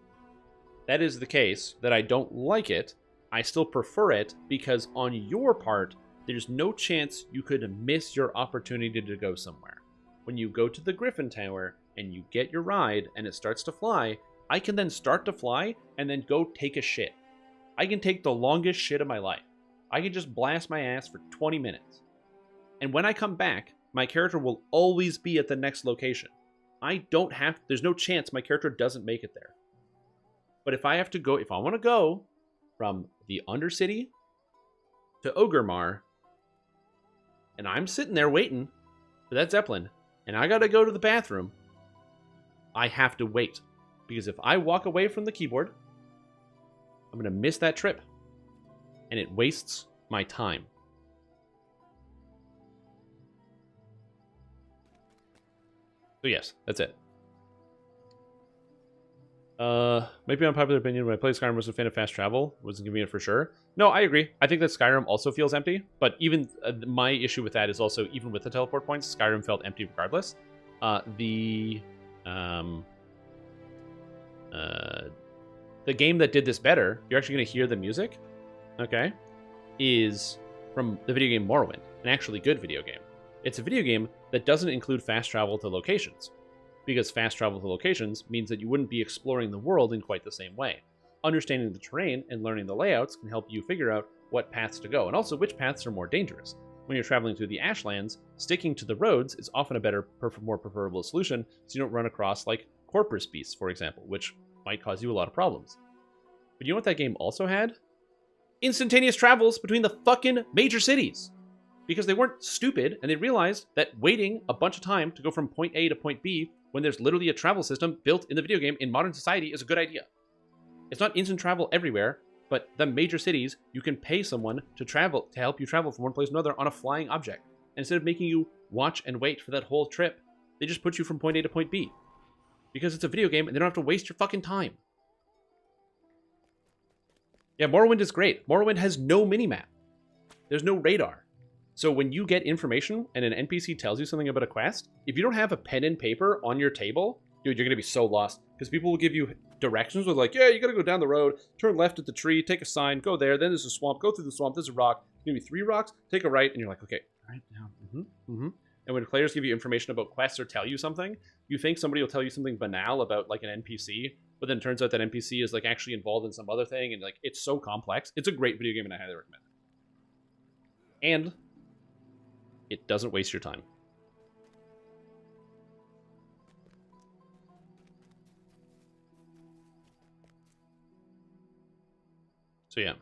Speaker 1: that is the case, that I don't like it, I still prefer it because on your part, there's no chance you could miss your opportunity to go somewhere. When you go to the Griffin Tower and you get your ride and it starts to fly, I can then start to fly and then go take a shit. I can take the longest shit of my life. I can just blast my ass for 20 minutes. And when I come back, my character will always be at the next location. There's no chance my character doesn't make it there. But if I want to go from the Undercity to Ogremar, and I'm sitting there waiting for that Zeppelin, and I gotta go to the bathroom, I have to wait. Because if I walk away from the keyboard, I'm gonna miss that trip. And it wastes my time. So yes, that's it. Maybe unpopular opinion, when I played Skyrim, I was a fan of fast travel. Wasn't convenient for sure. No, I agree. I think that Skyrim also feels empty, but even my issue with that is also, even with the teleport points, Skyrim felt empty regardless. The game that did this better, you're actually going to hear the music, okay, is from the video game Morrowind, an actually good video game. It's a video game that doesn't include fast travel to locations, because fast travel to locations means that you wouldn't be exploring the world in quite the same way. Understanding the terrain and learning the layouts can help you figure out what paths to go, and also which paths are more dangerous. When you're traveling through the Ashlands, sticking to the roads is often a better, more preferable solution, so you don't run across, like, Corpus beasts, for example, which might cause you a lot of problems. But you know what that game also had? Instantaneous travels between the fucking major cities! Because they weren't stupid, and they realized that waiting a bunch of time to go from point A to point B when there's literally a travel system built in the video game in modern society is a good idea. It's not instant travel everywhere, but the major cities, you can pay someone to travel, to help you travel from one place to another on a flying object. And instead of making you watch and wait for that whole trip, they just put you from point A to point B. Because it's a video game and they don't have to waste your fucking time. Yeah, Morrowind is great. Morrowind has no minimap. There's no radar. So when you get information and an NPC tells you something about a quest, if you don't have a pen and paper on your table, dude, you're going to be so lost. Because people will give you directions with like, yeah, you got to go down the road, turn left at the tree, take a sign, go there, then there's a swamp, go through the swamp, there's a rock, maybe 3 rocks, take a right, and you're like, okay, right down, And when players give you information about quests or tell you something, you think somebody will tell you something banal about like an NPC, but then it turns out that NPC is like actually involved in some other thing, and like it's so complex. It's a great video game and I highly recommend it. And it doesn't waste your time. So yeah.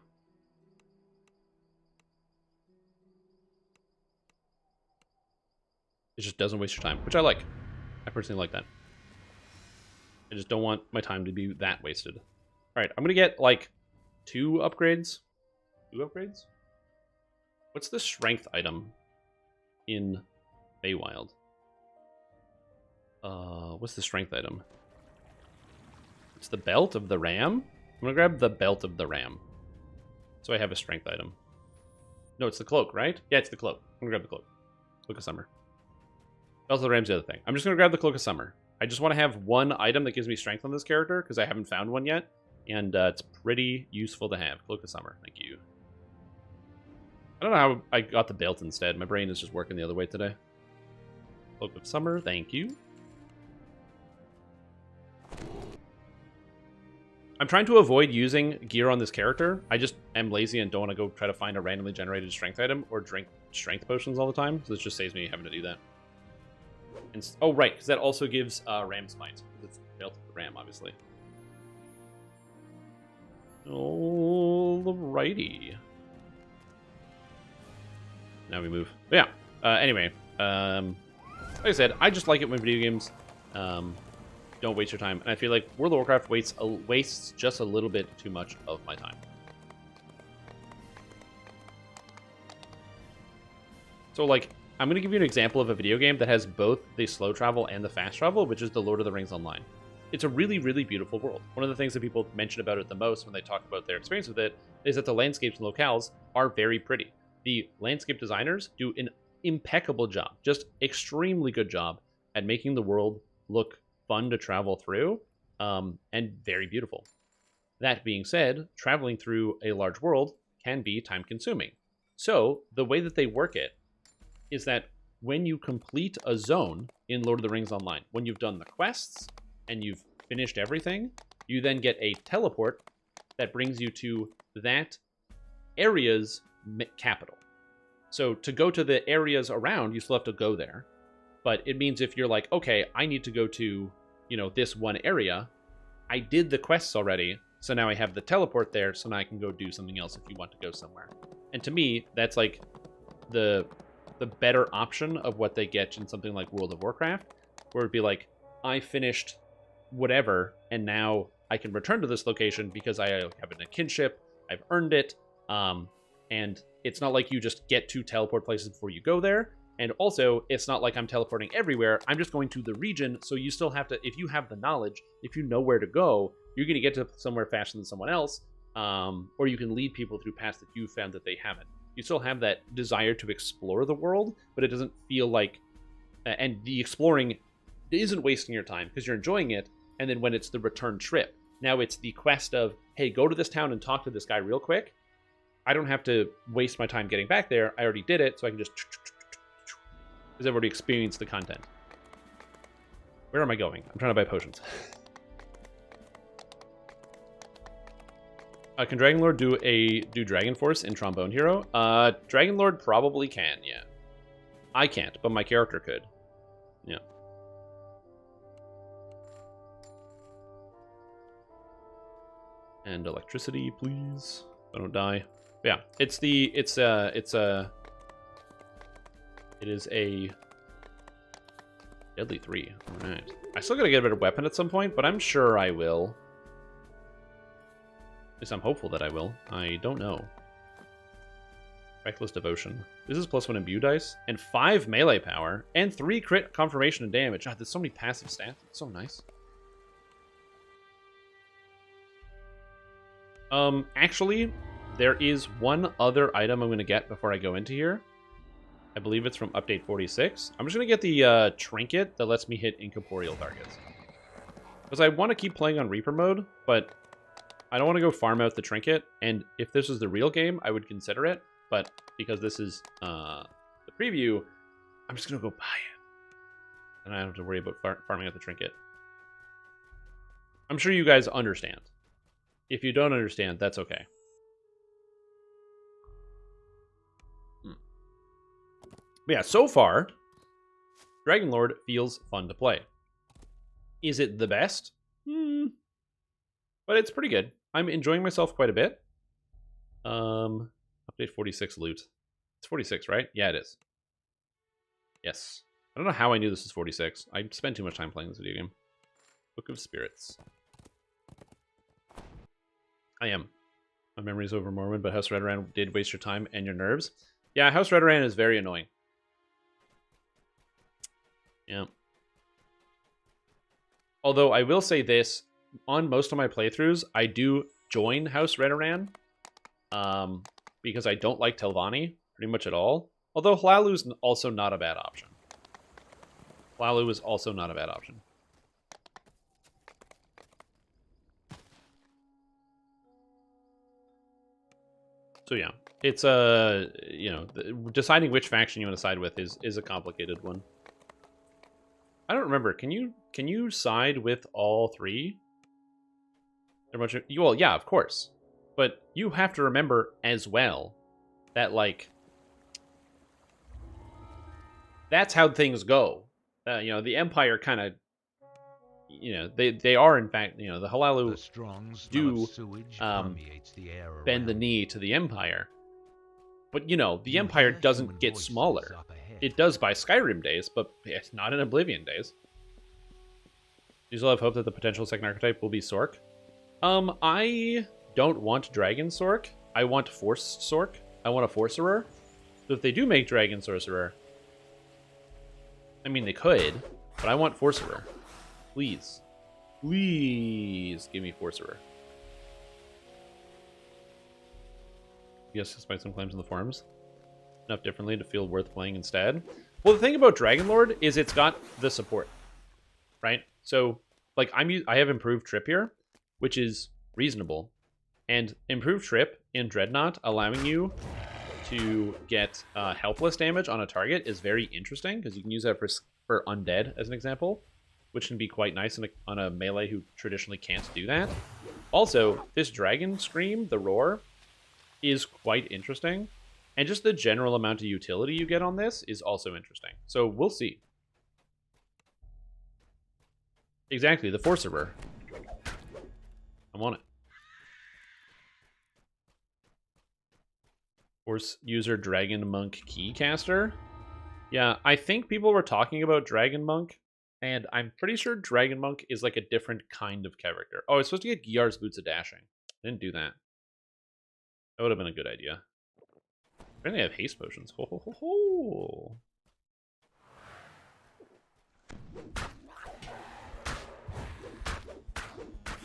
Speaker 1: It just doesn't waste your time, which I like. I personally like that. I just don't want my time to be that wasted. Alright, I'm gonna get like 2 upgrades. 2 upgrades? What's the strength item in Feywild? What's the strength item? It's the belt of the ram? I'm gonna grab the belt of the ram. So I have a strength item. No, it's the cloak, right? Yeah, it's the cloak. I'm gonna grab the cloak. Cloak of Summer. Belt of the ram's the other thing. I'm just gonna grab the Cloak of Summer. I just want to have one item that gives me strength on this character, because I haven't found one yet. And it's pretty useful to have. Cloak of Summer, thank you. I don't know how I got the belt instead. My brain is just working the other way today. Cloak of Summer, thank you. I'm trying to avoid using gear on this character. I just am lazy and don't want to go try to find a randomly generated strength item or drink strength potions all the time. So this just saves me having to do that. And, oh, right, because that also gives Ram's Might. It's built with the Ram, obviously. Alrighty. Now we move. But yeah, anyway. Like I said, I just like it when video games don't waste your time. And I feel like World of Warcraft wastes just a little bit too much of my time. So, like, I'm going to give you an example of a video game that has both the slow travel and the fast travel, which is the Lord of the Rings Online. It's a really, really beautiful world. One of the things that people mention about it the most when they talk about their experience with it is that the landscapes and locales are very pretty. The landscape designers do an impeccable job, just extremely good job at making the world look fun to travel through and very beautiful. That being said, traveling through a large world can be time consuming. So the way that they work it is that when you complete a zone in Lord of the Rings Online, when you've done the quests and you've finished everything, you then get a teleport that brings you to that area's capital. So to go to the areas around, you still have to go there. But it means if you're like, okay, I need to go to, you know, this one area, I did the quests already, so now I have the teleport there, so now I can go do something else if you want to go somewhere. And to me, that's like the better option of what they get in something like World of Warcraft, where it'd be like, I finished whatever, and now I can return to this location because I have a kinship, I've earned it, and it's not like you just get to teleport places before you go there. And also, it's not like I'm teleporting everywhere. I'm just going to the region, so you still have to, if you have the knowledge, if you know where to go, you're going to get to somewhere faster than someone else, or you can lead people through paths that you found that they haven't. You still have that desire to explore the world, but it doesn't feel like, and the exploring isn't wasting your time because you're enjoying it, and then when it's the return trip, now it's the quest of, hey, go to this town and talk to this guy real quick. I don't have to waste my time getting back there. I already did it, so I can just... because I've already experienced the content. Where am I going? I'm trying to buy potions. Can Dragonlord do Dragon Force in Trombone Hero? Dragonlord probably can, yeah. I can't, but my character could. Yeah. And electricity, please. I don't die. But yeah, it is a deadly 3. All right. I still gotta get a better weapon at some point, but I'm sure I will. At least I'm hopeful that I will. I don't know. Reckless Devotion. This is +1 imbue dice, and 5 melee power, and 3 crit confirmation and damage. God, there's so many passive stats. It's so nice. Actually, there is one other item I'm going to get before I go into here. I believe it's from update 46. I'm just going to get the trinket that lets me hit incorporeal targets. Because I want to keep playing on Reaper mode, but I don't want to go farm out the trinket. And if this was the real game, I would consider it. But because this is the preview, I'm just going to go buy it. And I don't have to worry about farming out the trinket. I'm sure you guys understand. If you don't understand, that's okay. But yeah, so far, Dragonlord feels fun to play. Is it the best? But it's pretty good. I'm enjoying myself quite a bit. Update 46 loot. It's 46, right? Yeah, it is. Yes. I don't know how I knew this was 46. I spent too much time playing this video game. Book of Spirits. I am. My memory's over Morrowind, but House Redoran did waste your time and your nerves. Yeah, House Redoran is very annoying. Yeah. Although I will say this, on most of my playthroughs, I do join House Redoran, because I don't like Telvanni pretty much at all. Although Hlaalu's also not a bad option. Hlaalu is also not a bad option. So yeah, it's you know, deciding which faction you want to side with is a complicated one. I don't remember. Can you side with all 3? Well, yeah, of course. But you have to remember as well that, like, that's how things go. You know, the Empire kind of, you know, they are, in fact, you know, the Hlaalu do bend the knee to the Empire. But, you know, the Empire doesn't get smaller. It does by Skyrim days, but it's not in Oblivion days. You still have hope that the potential second archetype will be Sork? I don't want Dragon Sork. I want Force Sork. I want a Sorcerer. So if they do make Dragon Sorcerer, I mean, they could, but I want Sorcerer. Please. Please give me Sorcerer. Yes, despite some claims in the forums. Enough differently to feel worth playing instead. Well, the thing about Dragonlord is it's got the support, right? So, like, I have improved trip here, which is reasonable. And improved trip in Dreadnought, allowing you to get helpless damage on a target, is very interesting, because you can use that for undead, as an example, which can be quite nice on a melee who traditionally can't do that. Also, this Dragon Scream, the Roar, is quite interesting. And just the general amount of utility you get on this is also interesting. So we'll see. Exactly, the Sorcerer. I want it. Force user Dragon Monk Keycaster. Yeah, I think people were talking about Dragon Monk, and I'm pretty sure Dragon Monk is like a different kind of character. Oh, I was supposed to get Gyar's Boots of Dashing. I didn't do that. That would have been a good idea. Apparently I have haste potions. Ho ho ho ho.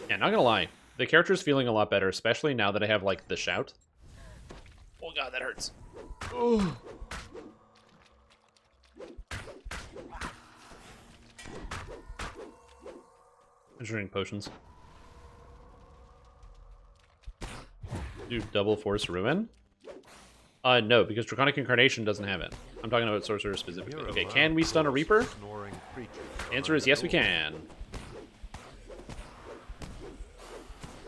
Speaker 1: Yeah, not gonna lie. The character's feeling a lot better, especially now that I have, like, the shout. Oh god, that hurts. Oh. I'm drinking potions. Do double force ruin? No, because Draconic Incarnation doesn't have it. I'm talking about Sorcerer specifically. Okay, can we stun a Reaper? The answer is yes, we can.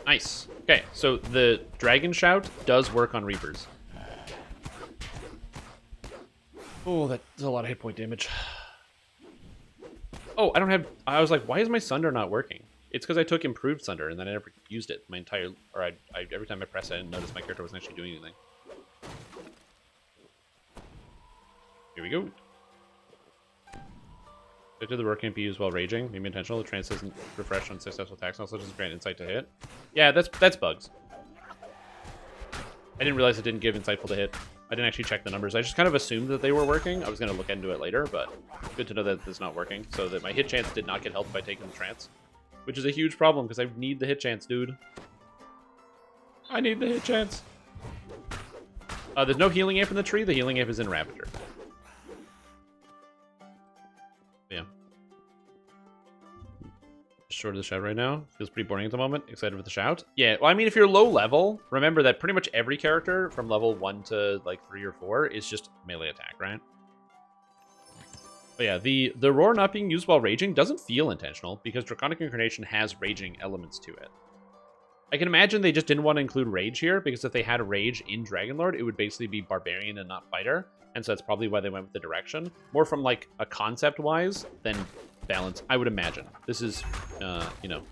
Speaker 1: Nice. Okay, so the Dragon Shout does work on Reapers. Oh, that's a lot of hit point damage. Oh, I don't have... I was like, why is my Sunder not working? It's because I took Improved Sunder, and then I never used it my entire... Or every time I pressed it, I didn't notice my character wasn't actually doing anything. Here we go. Did the work can't be used while raging. Maybe intentional. The trance isn't refreshed on successful attacks, and also doesn't grant insight to hit. Yeah, that's bugs. I didn't realize it didn't give insightful to hit. I didn't actually check the numbers. I just kind of assumed that they were working. I was going to look into it later, but good to know that it's not working. So that my hit chance did not get helped by taking the trance, which is a huge problem because I need the hit chance, dude. I need the hit chance. There's no healing amp in the tree. The healing amp is in Raptor. Yeah. Short of the shout right now. Feels pretty boring at the moment. Excited for the shout. Yeah, well, I mean, if you're low level, remember that pretty much every character from level 1 to like 3 or 4 is just melee attack, right? But yeah, the roar not being used while raging doesn't feel intentional because Draconic Incarnation has raging elements to it. I can imagine they just didn't want to include rage here because if they had rage in Dragonlord, it would basically be barbarian and not fighter. And so that's probably why they went with the direction. More from like a concept-wise than balance, I would imagine. This is, you know,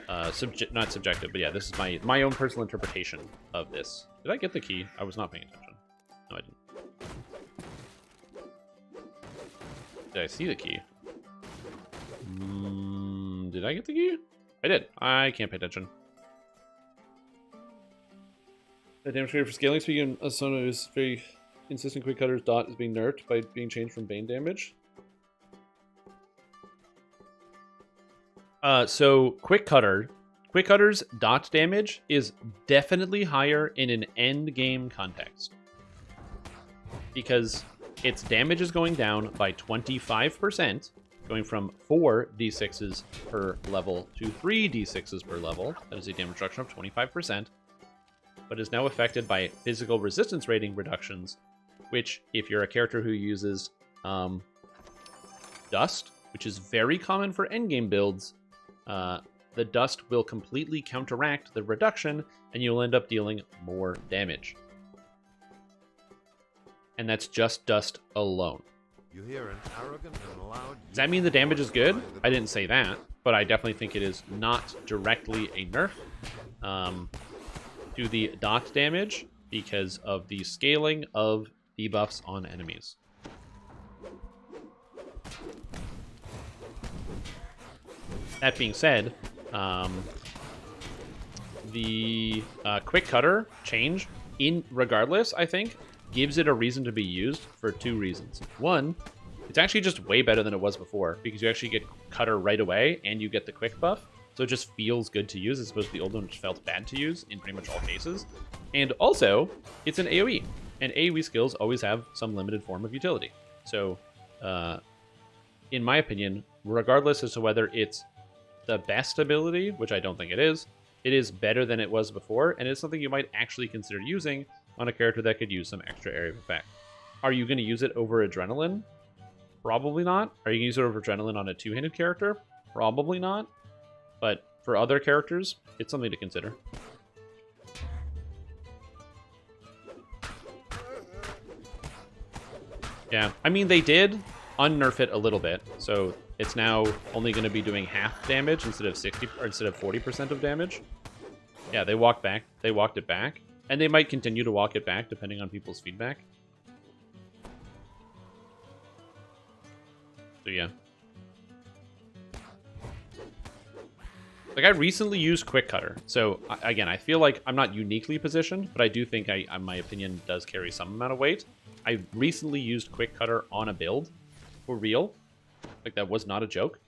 Speaker 1: not subjective, but yeah, this is my own personal interpretation of this. Did I get the key? I was not paying attention. No, I didn't. Did I see the key? Did I get the key? I did. I can't pay attention. The damage rate for scaling speed in Asuna is very consistent. Quick Cutter's dot is being nerfed by being changed from Bane damage. So Quick Cutter's dot damage is definitely higher in an end game context because its damage is going down by 25%, going from 4 d6s per level to 3 d6s per level. That is a damage reduction of 25%, but is now affected by physical resistance rating reductions, which, if you're a character who uses Dust, which is very common for endgame builds, the Dust will completely counteract the reduction, and you'll end up dealing more damage. And that's just Dust alone.
Speaker 3: You hear an arrogant and loud...
Speaker 1: Does that mean the damage is good? I didn't say that, but I definitely think it is not directly a nerf to the dot damage because of the scaling of debuffs on enemies. That being said, the Quick Cutter change, regardless, I think, gives it a reason to be used for 2 reasons. One, it's actually just way better than it was before because you actually get Cutter right away and you get the quick buff. So it just feels good to use as opposed to the old one which felt bad to use in pretty much all cases. And also, it's an AoE. And AoE skills always have some limited form of utility. So, in my opinion, regardless as to whether it's the best ability, which I don't think it is better than it was before, and it's something you might actually consider using on a character that could use some extra area of effect. Are you going to use it over Adrenaline? Probably not. Are you going to use it over Adrenaline on a 2-handed character? Probably not. But for other characters, it's something to consider. Yeah, I mean, they did unnerf it a little bit, so it's now only going to be doing half damage instead of 60 or instead of 40% of damage. Yeah, they walked it back, and they might continue to walk it back depending on people's feedback. So yeah. Like, I recently used Quick Cutter, so again, I feel like I'm not uniquely positioned, but I do think my opinion does carry some amount of weight. I recently used Quick Cutter on a build, for real. Like, that was not a joke.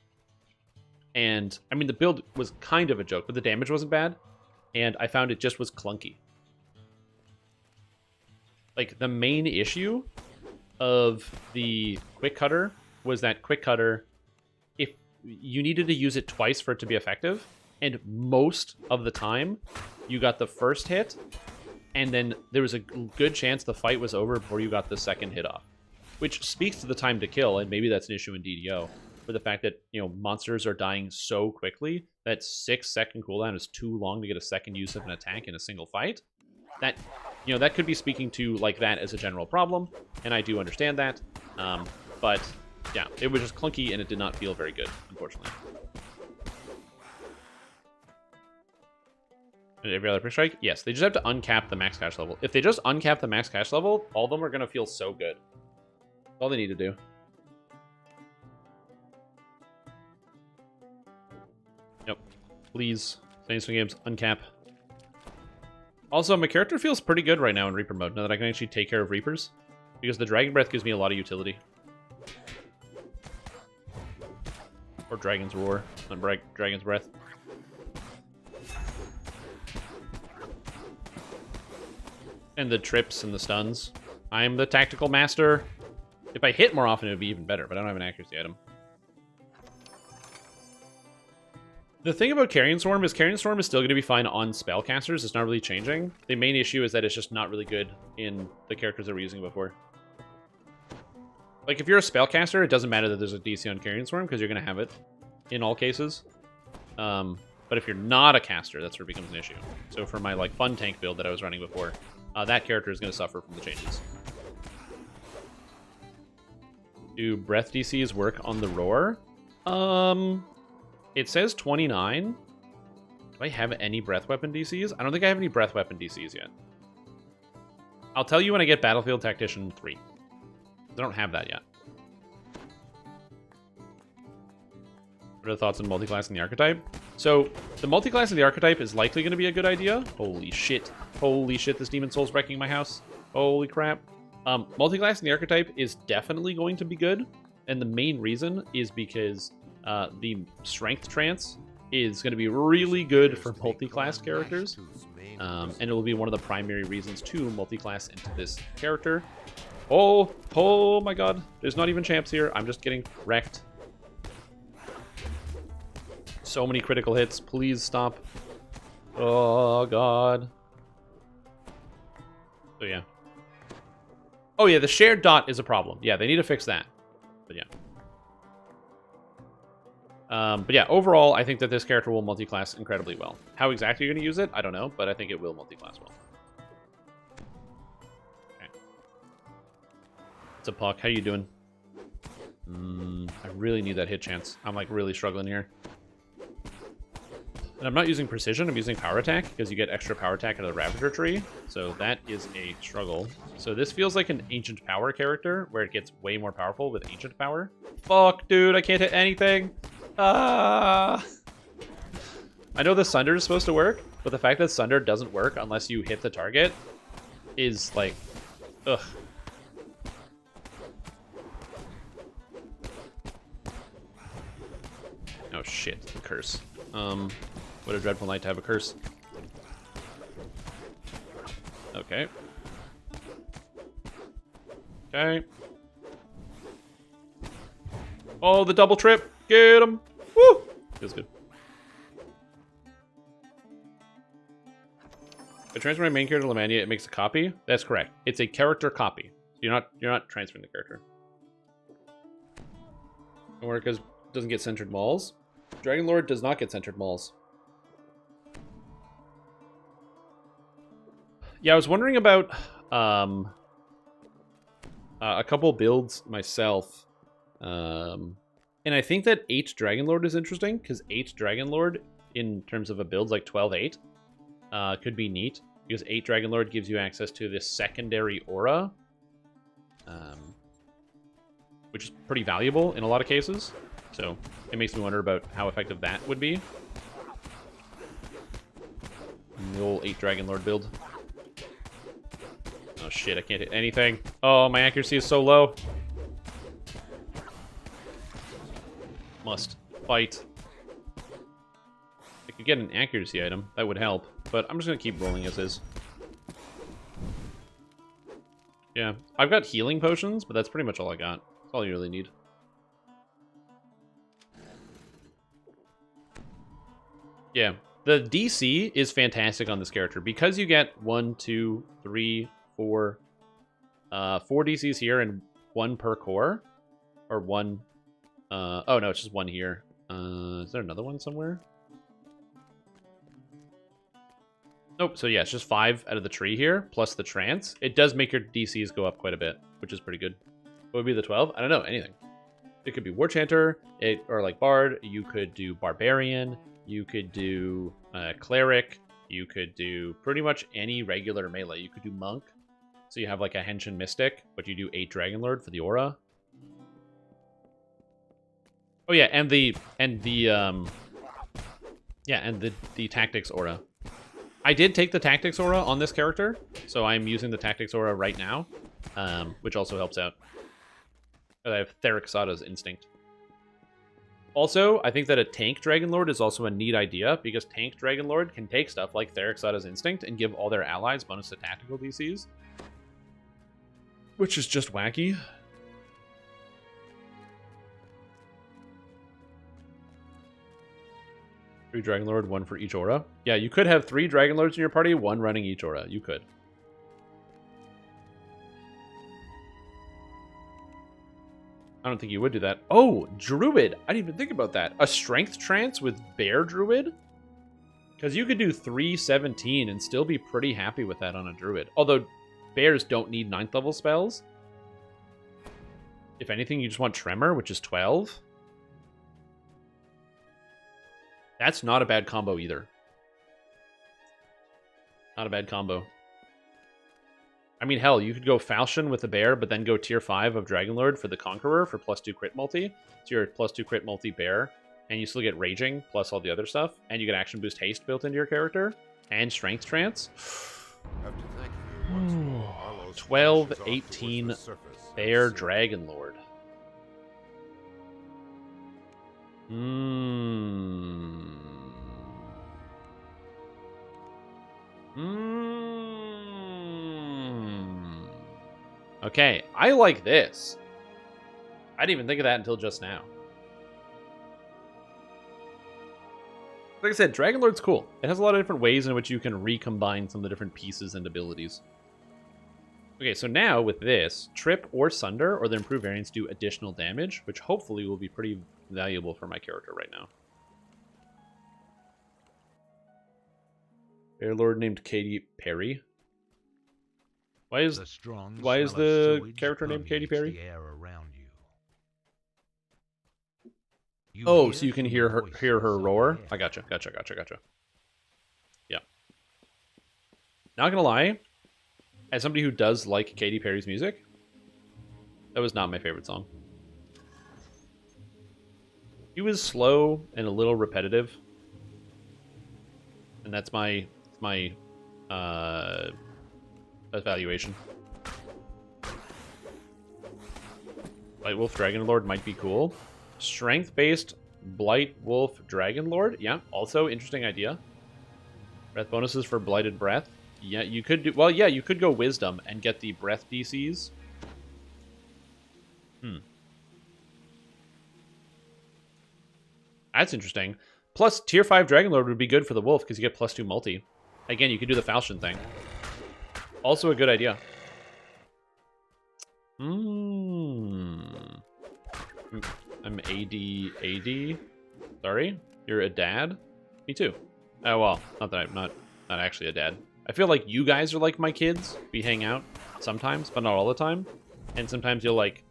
Speaker 1: And, I mean, the build was kind of a joke, but the damage wasn't bad. And I found it just was clunky. Like, the main issue of the Quick Cutter was that Quick Cutter, if you needed to use it twice for it to be effective, and most of the time, you got the first hit, and then there was a good chance the fight was over before you got the second hit off. Which speaks to the time to kill, and maybe that's an issue in DDO. For the fact that, you know, monsters are dying so quickly that 6-second cooldown is too long to get a second use of an attack in a single fight. That, you know, that could be speaking to, like, that as a general problem, and I do understand that. But, yeah, it was just clunky, and it did not feel very good, unfortunately. And every other push strike? Yes, they just have to uncap the max cash level. If they just uncap the max cash level, all of them are going to feel so good. That's all they need to do. Yep. Please, Saints Games, uncap. Also, my character feels pretty good right now in Reaper mode, now that I can actually take care of Reapers. Because the Dragon Breath gives me a lot of utility. Or Dragon's Roar, not Dragon's Breath. And the trips and the stuns. I'm the tactical master. If I hit more often, it would be even better, but I don't have an accuracy item. The thing about Carrion Swarm is still going to be fine on spellcasters. It's not really changing. The main issue is that it's just not really good in the characters that we're using before. Like, if you're a spellcaster, it doesn't matter that there's a DC on Carrion Swarm, because you're going to have it in all cases. But if you're not a caster, that's where it becomes an issue. So for my, like, fun tank build that I was running before, that character is going to suffer from the changes. Do breath DCs work on the roar? It says 29. Do I have any breath weapon DCs? I don't think I have any breath weapon DCs yet. I'll tell you when I get Battlefield Tactician 3. I don't have that yet. What are the thoughts on multiclassing the archetype? So, the multiclassing the archetype is likely going to be a good idea. Holy shit. Holy shit, this Demon Soul's wrecking my house. Holy crap. Multiclassing the archetype is definitely going to be good. And the main reason is because the strength trance is going to be really good for multi-class characters. And it will be one of the primary reasons to multi-class into this character. Oh my god. There's not even champs here. I'm just getting wrecked. So many critical hits. Please stop. Oh god. So yeah. Oh yeah, the shared dot is a problem. Yeah, they need to fix that. But yeah. But yeah, overall, I think that this character will multi-class incredibly well. How exactly you're going to use it, I don't know, but I think it will multi-class well. Okay. What's up, Puck? How you doing? I really need that hit chance. I'm, like, really struggling here. And I'm not using precision, I'm using power attack, because you get extra power attack out of the Ravager tree. So that is a struggle. So this feels like an Ancient Power character, where it gets way more powerful with Ancient Power. Fuck, dude, I can't hit anything! I know the Sunder is supposed to work, but the fact that Sunder doesn't work unless you hit the target is like, ugh. Oh shit, the curse. What a dreadful night to have a curse. Okay. Okay. Oh, the double trip! Get him! Woo! Feels good. If I transfer my main character to Lamannia, it makes a copy? That's correct. It's a character copy. You're not transferring the character. Don't worry, because it doesn't get centered mauls. Dragonlord does not get centered mauls. Yeah, I was wondering about a couple builds myself. And I think that 8 Dragonlord is interesting, because 8 Dragonlord, in terms of a build like 12-8, could be neat, because 8 Dragonlord gives you access to this secondary aura, which is pretty valuable in a lot of cases. So it makes me wonder about how effective that would be. The old 8 Dragonlord build. Oh shit, I can't hit anything. Oh, my accuracy is so low. Must fight. You get an accuracy item, that would help. But I'm just going to keep rolling as is. Yeah, I've got healing potions, but that's pretty much all I got. That's all you really need. Yeah, the DC is fantastic on this character because you get 1, 2, 3, 4, 4 DCs here and 1 per core, or 1. Oh no, it's just 1 here. Is there another one somewhere? Nope. So yeah, it's just 5 out of the tree here plus the trance. It does make your DCs go up quite a bit, which is pretty good. What would be the 12? I don't know. Anything. It could be War Chanter, or like Bard. You could do Barbarian. You could do Cleric. You could do pretty much any regular melee. You could do Monk. So you have like a Henshin Mystic, but you do 8 Dragonlord for the aura. Oh yeah, and the Tactics aura. I did take the Tactics aura on this character, so I'm using the Tactics aura right now, which also helps out. I have Therixada's Instinct. Also, I think that a tank Dragonlord is also a neat idea, because tank Dragonlord can take stuff like Therixada's Instinct and give all their allies bonus to tactical DCs, which is just wacky. 3 Dragonlord, 1 for each aura. Yeah, you could have 3 Dragonlords in your party, 1 running each aura. You could. I don't think you would do that. Oh, Druid! I didn't even think about that. A Strength Trance with Bear Druid? Because you could do 317 and still be pretty happy with that on a Druid. Although, bears don't need 9th level spells. If anything, you just want Tremor, which is 12. That's not a bad combo either. Not a bad combo. I mean, hell, you could go Falchion with a bear, but then go tier 5 of Dragonlord for the Conqueror for +2 crit multi. So you're +2 crit multi bear, and you still get Raging plus all the other stuff, and you get Action Boost Haste built into your character, and Strength Trance. 12, 18 bear Dragonlord. Okay, I like this. I didn't even think of that until just now. Like I said, Dragonlord's cool. It has a lot of different ways in which you can recombine some of the different pieces and abilities. Okay, so now with this, Trip or Sunder or the improved variants do additional damage, which hopefully will be pretty valuable for my character right now. Bear Lord named Katy Perry. Why is the character named Katy Perry? Oh, so you can hear her roar? I gotcha. Yeah. Not gonna lie, as somebody who does like Katy Perry's music, that was not my favorite song. He was slow and a little repetitive. And that's my evaluation. Blight Wolf Dragonlord might be cool. Strength-based Blight Wolf Dragonlord. Yeah, also interesting idea. Breath bonuses for Blighted Breath. Yeah, you could do... Well, yeah, you could go Wisdom and get the Breath DCs. That's interesting. Plus, Tier 5 Dragonlord would be good for the Wolf because you get +2 multi. Again, you could do the Falchion thing. Also a good idea. I'm AD. Sorry? You're a dad? Me too. Oh, well, not that I'm not actually a dad. I feel like you guys are like my kids. We hang out sometimes, but not all the time. And sometimes you'll like,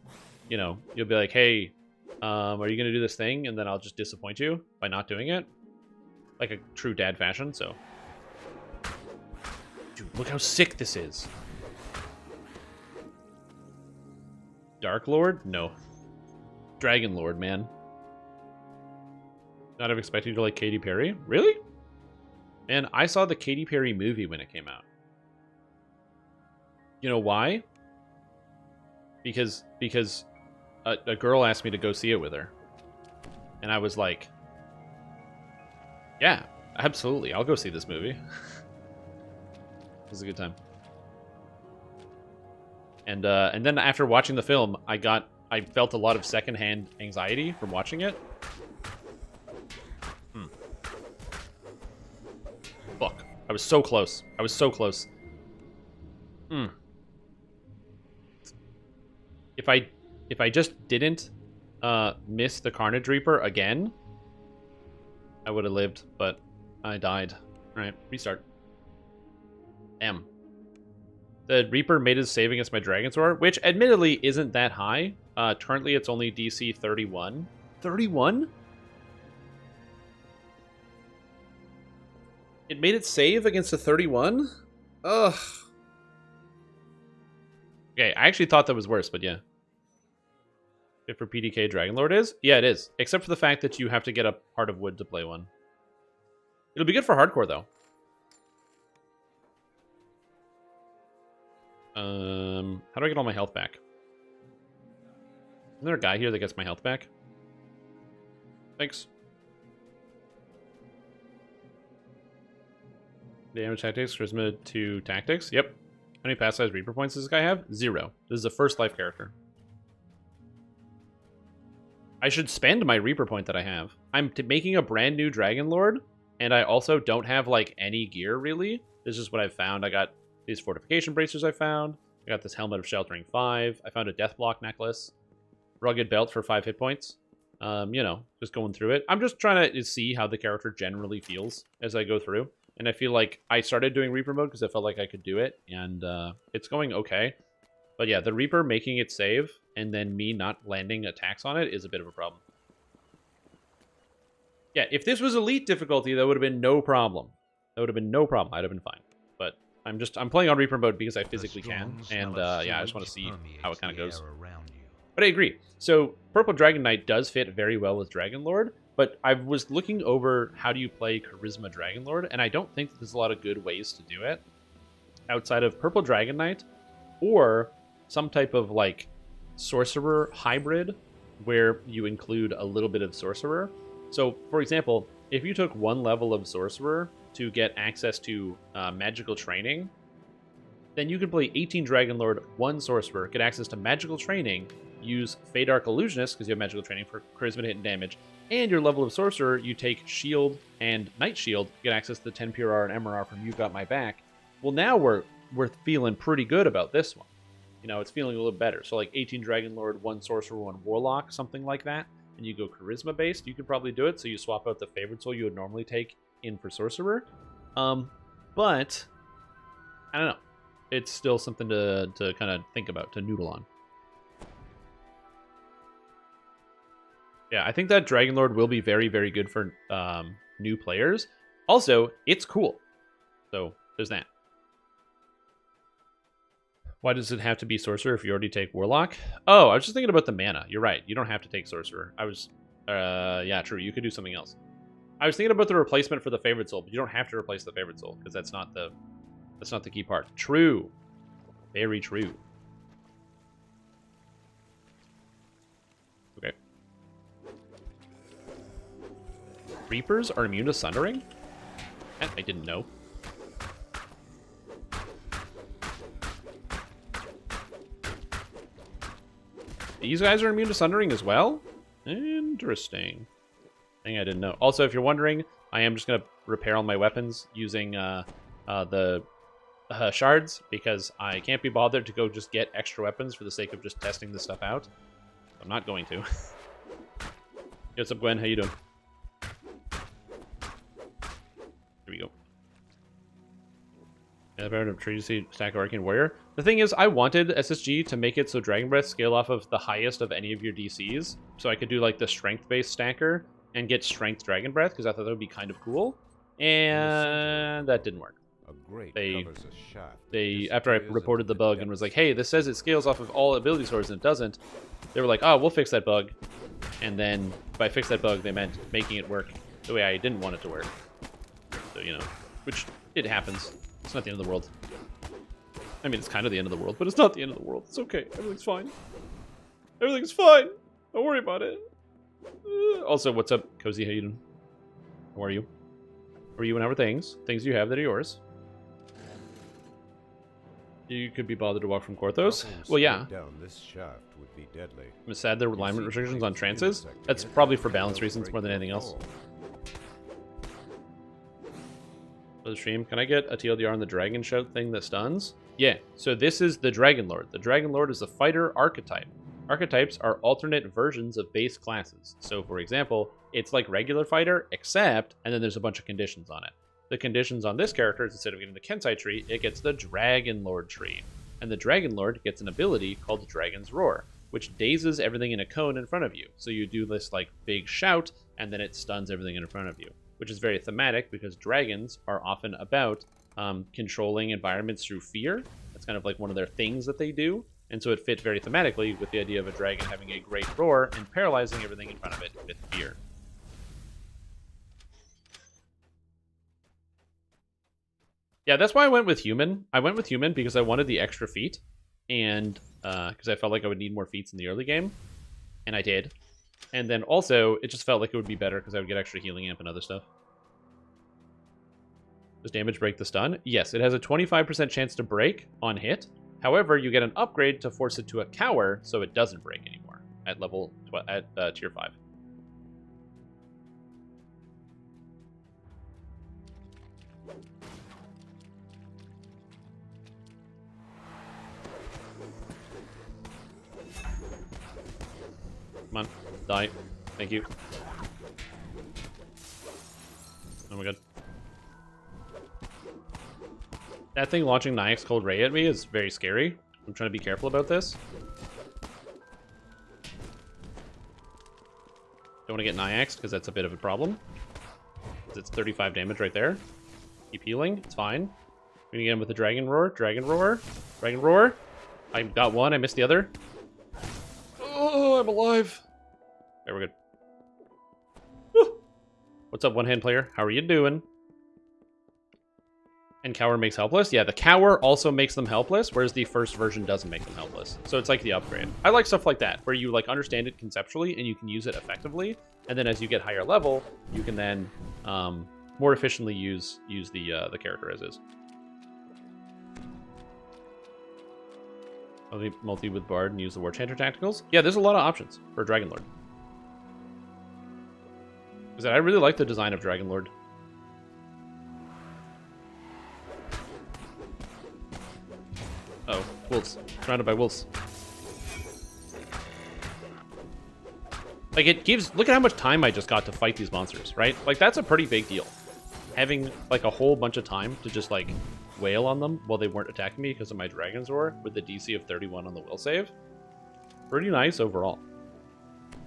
Speaker 1: you know, you'll be like, hey, are you going to do this thing? And then I'll just disappoint you by not doing it. Like a true dad fashion, so. Dude, look how sick this is. Dark Lord? No. Dragonlord, man. Not have expected you to like Katy Perry? Really? Man, I saw the Katy Perry movie when it came out. You know why? Because a girl asked me to go see it with her. And I was like, yeah, Absolutely. I'll go see this movie. It was a good time. And then after watching the film, I felt a lot of secondhand anxiety from watching it. Fuck. I was so close. I was so close. If I just didn't miss the Carnage Reaper again, I would have lived, but I died. Alright, restart. Damn. The Reaper made his save against my Dragonlord, which admittedly isn't that high. Currently it's only DC 31. 31? It made its save against a 31? Ugh. Okay, I actually thought that was worse, but yeah. Fit for PDK Dragonlord is? Yeah, it is. Except for the fact that you have to get a Heart of Wood to play one. It'll be good for hardcore, though. How do I get all my health back? Isn't there a guy here that gets my health back? Thanks. Damage tactics, charisma to tactics. Yep. How many pass size Reaper points does this guy have? 0. This is a first life character. I should spend my Reaper point that I have. I'm making a brand new Dragonlord, and I also don't have, like, any gear, really. This is what I've found. I got these fortification bracers I found. I got this helmet of sheltering 5. I found a death block necklace. Rugged belt for 5 hit points. You know, just going through it. I'm just trying to see how the character generally feels as I go through. And I feel like I started doing Reaper mode because I felt like I could do it. And it's going okay. But yeah, the Reaper making it save and then me not landing attacks on it is a bit of a problem. Yeah, if this was Elite difficulty, that would have been no problem. That would have been no problem. I'd have been fine. But I'm playing on Reaper mode because I physically can. And yeah, I just want to see how it kind of goes. But I agree. So Purple Dragon Knight does fit very well with Dragonlord. But I was looking over how do you play Charisma Dragonlord, and I don't think that there's a lot of good ways to do it outside of Purple Dragon Knight or some type of like Sorcerer hybrid where you include a little bit of Sorcerer. So, for example, if you took 1 level of Sorcerer to get access to Magical Training, then you could play 18 Dragonlord, 1 Sorcerer, get access to Magical Training, use Fey Dark Illusionist because you have Magical Training for Charisma hit and damage, and your level of Sorcerer, you take Shield and Night Shield, get access to the 10 PRR and MRR from You Got My Back. Well, now we're feeling pretty good about this one. You know, it's feeling a little better. So like 18 Dragonlord, 1 Sorcerer, 1 Warlock, something like that. And you go Charisma based, you could probably do it. So you swap out the favorite soul you would normally take in for Sorcerer. But I don't know. It's still something to kind of think about, to noodle on. Yeah, I think that Dragonlord will be very, very good for new players. Also, it's cool. So, there's that. Why does it have to be Sorcerer if you already take Warlock? Oh, I was just thinking about the mana. You're right. You don't have to take Sorcerer. I was... yeah, true. You could do something else. I was thinking about the replacement for the favorite soul, but you don't have to replace the favorite soul, because that's not the key part. True. Very true. Okay. Reapers are immune to Sundering? That I didn't know. These guys are immune to Sundering as well? Interesting. Thing I didn't know. Also, if you're wondering, I am just going to repair all my weapons using the shards, because I can't be bothered to go just get extra weapons for the sake of just testing this stuff out. I'm not going to. What's up, Gwen? How you doing? Here we go. Treaty stack of Arcane Warrior. The thing is, I wanted SSG to make it so Dragon Breath scale off of the highest of any of your DCs, so I could do like the strength-based stacker and get Strength Dragon Breath, because I thought that would be kind of cool, and that didn't work. They after I reported the bug and was like, hey, this says it scales off of all ability swords and it doesn't, they were like, oh, we'll fix that bug. And then by fix that bug, they meant making it work the way I didn't want it to work. So, you know, which it happens. It's not the end of the world. I mean, it's kind of the end of the world, but it's not the end of the world. It's okay. Everything's fine. Everything's fine. Don't worry about it. Also, what's up, Cozy? How you doing? How are you? Or you and our things you have that are yours. You could be bothered to walk from Korthos. Well, yeah.
Speaker 3: Down this shaft would be deadly.
Speaker 1: I'm sad there were alignment restrictions on trances. That's probably for balance reasons more than anything else. For the stream, can I get a TLDR on the Dragon Shout thing that stuns? Yeah, so this is the Dragonlord. The Dragonlord is a fighter archetype. Archetypes are alternate versions of base classes. So, for example, it's like regular fighter, except, and then there's a bunch of conditions on it. The conditions on this character is instead of getting the Kensai tree, it gets the Dragonlord tree. And the Dragonlord gets an ability called Dragon's Roar, which dazes everything in a cone in front of you. So you do this like big shout, and then it stuns everything in front of you, which is very thematic because dragons are often about controlling environments through fear. That's kind of like one of their things that they do. And so it fit very thematically with the idea of a dragon having a great roar and paralyzing everything in front of it with fear. Yeah, that's why I went with human. I went with human because I wanted the extra feat, and because I felt like I would need more feats in the early game, and I did. And then also, it just felt like it would be better because I would get extra healing amp and other stuff. Does damage break the stun? Yes, it has a 25% chance to break on hit. However, you get an upgrade to force it to a cower, so it doesn't break anymore at level tier 5. Come on, die. Thank you. Oh my god. That thing launching Nyx Cold Ray at me is very scary. I'm trying to be careful about this. Don't want to get Nyxed because that's a bit of a problem. It's 35 damage right there. Keep healing. It's fine. We're gonna get him with the Dragon Roar. Dragon Roar. Dragon Roar. I got one. I missed the other. Oh, I'm alive. There, we're good. Woo. What's up, one-hand player? How are you doing? And Cower makes helpless? Yeah, the Cower also makes them helpless, whereas the first version doesn't make them helpless. So it's like the upgrade. I like stuff like that, where you like understand it conceptually and you can use it effectively, and then as you get higher level, you can then more efficiently use the character as is. Multi with Bard and use the War Chanter tacticals. Yeah, there's a lot of options for Dragonlord. Because I really like the design of Dragonlord. Oh, wolves. Surrounded by wolves. Like, it gives... Look at how much time I just got to fight these monsters, right? Like, that's a pretty big deal. Having, like, a whole bunch of time to just, like, wail on them while they weren't attacking me because of my Dragon's Roar with the DC of 31 on the will save. Pretty nice overall.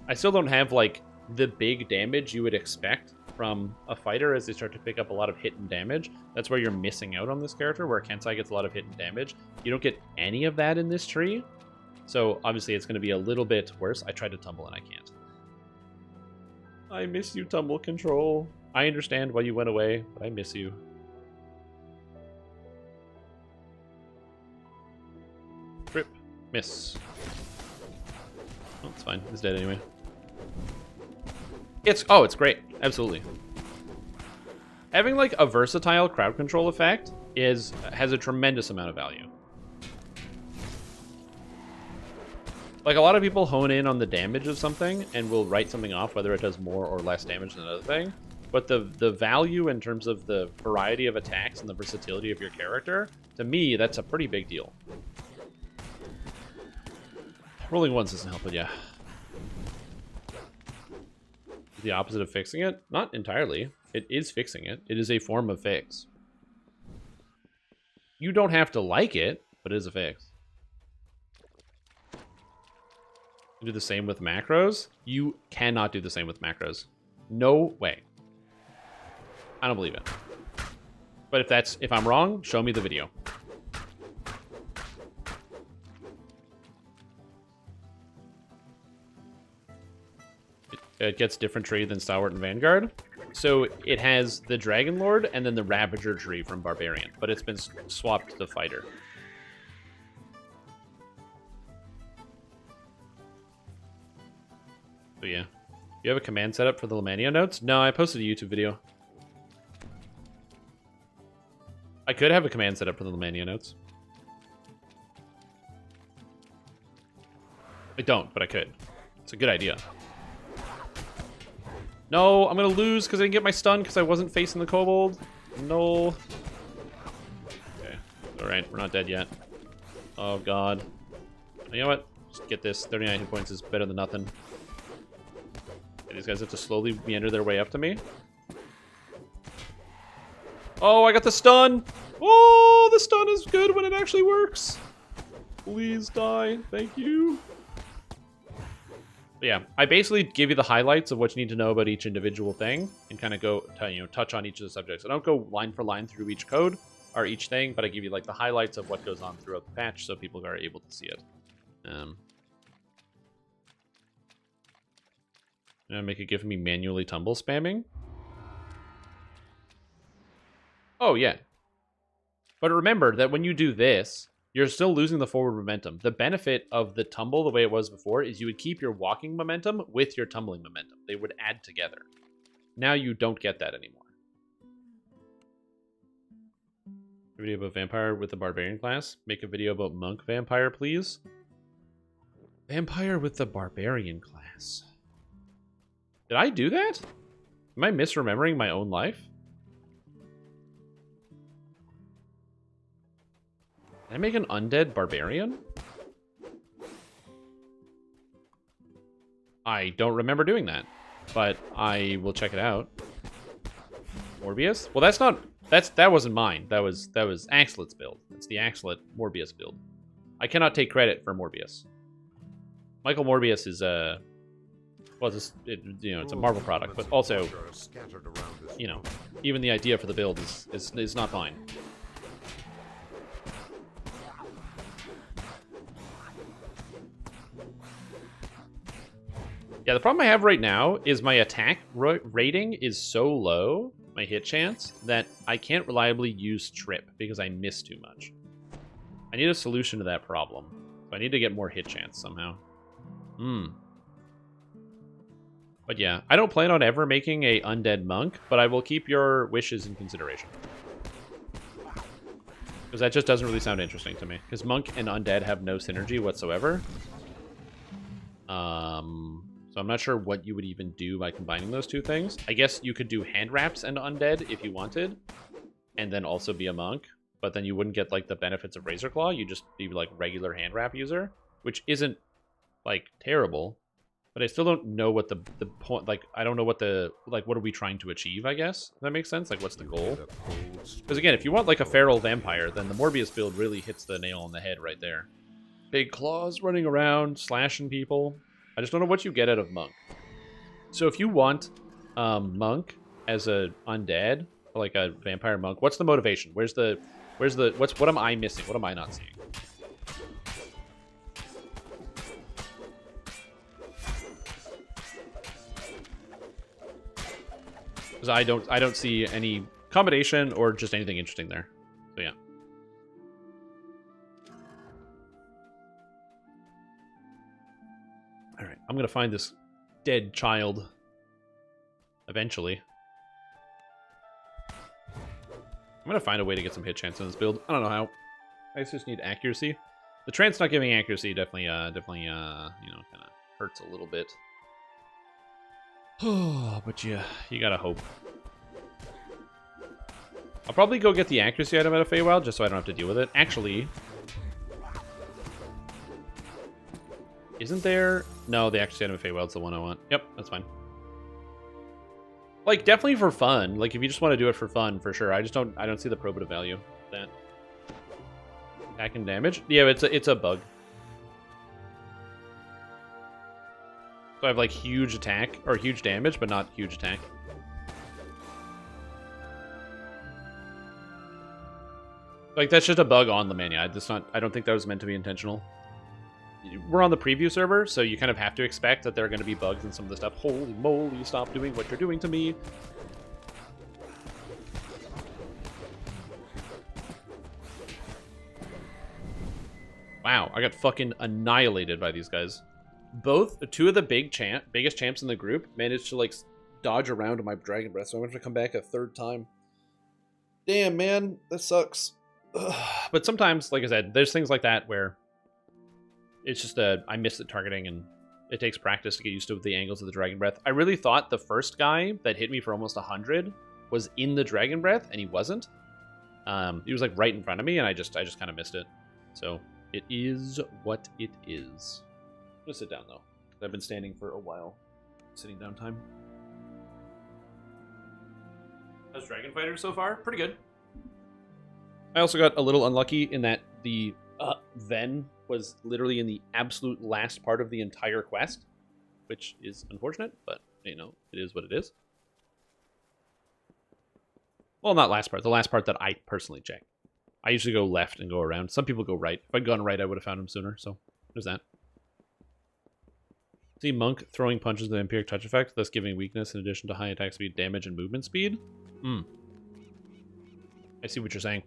Speaker 1: I still don't have, like, the big damage you would expect from a fighter as they start to pick up a lot of hit and damage. That's where you're missing out on this character, where Kensai gets a lot of hit and damage. You don't get any of that in this tree. So obviously it's going to be a little bit worse. I tried to tumble and I can't. I miss you, Tumble Control. I understand why you went away, but I miss you. Trip. Miss. Oh, it's fine. It's dead anyway. It's great. Absolutely. Having like a versatile crowd control effect has a tremendous amount of value. Like, a lot of people hone in on the damage of something and will write something off whether it does more or less damage than another thing. But the value in terms of the variety of attacks and the versatility of your character, to me, that's a pretty big deal. Rolling ones doesn't help, but yeah. The opposite of fixing it? Not entirely. It is fixing it. It is a form of fix. You don't have to like it, but it is a fix. You do the same with macros? You cannot do the same with macros. No way. I don't believe it. But if I'm wrong, show me the video. It gets different tree than Stalwart and Vanguard. So it has the Dragonlord and then the Ravager tree from Barbarian, but it's been swapped to Fighter. So yeah. You have a command setup for the Lamannia notes? No, I posted a YouTube video. I could have a command set up for the Lamannia notes. I don't, but I could. It's a good idea. No, I'm gonna lose because I didn't get my stun because I wasn't facing the kobold. No. Okay. Alright, we're not dead yet. Oh, God. You know what? Just get this. 39 hit points is better than nothing. Okay, these guys have to slowly meander their way up to me. Oh, I got the stun! Oh, the stun is good when it actually works. Please die. Thank you. But yeah, I basically give you the highlights of what you need to know about each individual thing and kind of go, touch on each of the subjects. I don't go line for line through each code or each thing, but I give you like the highlights of what goes on throughout the patch so people are able to see it. Make it give me manually tumble spamming. Oh, yeah. But remember that when you do this, you're still losing the forward momentum. The benefit of the tumble, the way it was before, is you would keep your walking momentum with your tumbling momentum. They would add together. Now you don't get that anymore. A video about vampire with the barbarian class. Make a video about monk vampire, please. Vampire with the barbarian class. Did I do that? Am I misremembering my own life? Did I make an undead barbarian? I don't remember doing that, but I will check it out. Morbius? Well, that's not... That wasn't mine. That was Axlet's build. That's the Axlet Morbius build. I cannot take credit for Morbius. Michael Morbius is a... Well, it's a Marvel product, but also, even the idea for the build is not mine. Yeah, the problem I have right now is my attack rating is so low, my hit chance, that I can't reliably use Trip because I miss too much. I need a solution to that problem. So I need to get more hit chance somehow. But yeah, I don't plan on ever making a undead monk, but I will keep your wishes in consideration. Because that just doesn't really sound interesting to me. Because monk and undead have no synergy whatsoever. So I'm not sure what you would even do by combining those two things. I guess you could do hand wraps and undead if you wanted, and then also be a monk. But then you wouldn't get like the benefits of Razor Claw. You just be like regular hand wrap user, which isn't like terrible. But I still don't know what the point, like, I don't know what the, like, what are we trying to achieve, I guess? If that makes sense? Like, what's the goal? Because again, if you want like a feral vampire, then the Morbius build really hits the nail on the head right there. Big claws running around, slashing people. I just don't know what you get out of monk. So if you want monk as a undead, or like a vampire monk, what's the motivation? What am I missing? What am I not seeing? Because I don't see any combination or just anything interesting there. So yeah. All right, I'm gonna find this dead child eventually. I'm gonna find a way to get some hit chance in this build. I don't know how. I just need accuracy. The trance not giving accuracy definitely, kind of hurts a little bit. Oh, but you gotta hope. I'll probably go get the accuracy item out of Feywild just so I don't have to deal with it. Actually, isn't there? No, the accuracy item of Feywild's the one I want. Yep, that's fine. Like, definitely for fun. Like, if you just want to do it for fun, for sure. I don't see the probative value of that. Attack and damage? Yeah, it's a bug. So I have, like, huge attack, or huge damage, but not huge attack. Like, that's just a bug on Lamannia. I don't think that was meant to be intentional. We're on the preview server, so you kind of have to expect that there are going to be bugs in some of the stuff. Holy moly, stop doing what you're doing to me. Wow, I got fucking annihilated by these guys. Two of the biggest champs in the group managed to, like, dodge around my Dragon Breath, so I'm going to come back a third time. Damn, man, that sucks. Ugh. But sometimes, like I said, there's things like that where it's just I miss the targeting, and it takes practice to get used to the angles of the Dragon Breath. I really thought the first guy that hit me for almost 100 was in the Dragon Breath, and he wasn't. He was like right in front of me, and I just kind of missed it. So it is what it is. I'm gonna sit down though. I've been standing for a while. Sitting down time. How's Dragon Fighter so far? Pretty good. I also got a little unlucky in that the Ven was literally in the absolute last part of the entire quest, which is unfortunate, but, you know, it is what it is. Well, not last part. The last part that I personally check. I usually go left and go around. Some people go right. If I'd gone right, I would have found him sooner, so there's that. See Monk throwing punches with Empiric Touch Effect, thus giving weakness in addition to high attack speed, damage, and movement speed? I see what you're saying.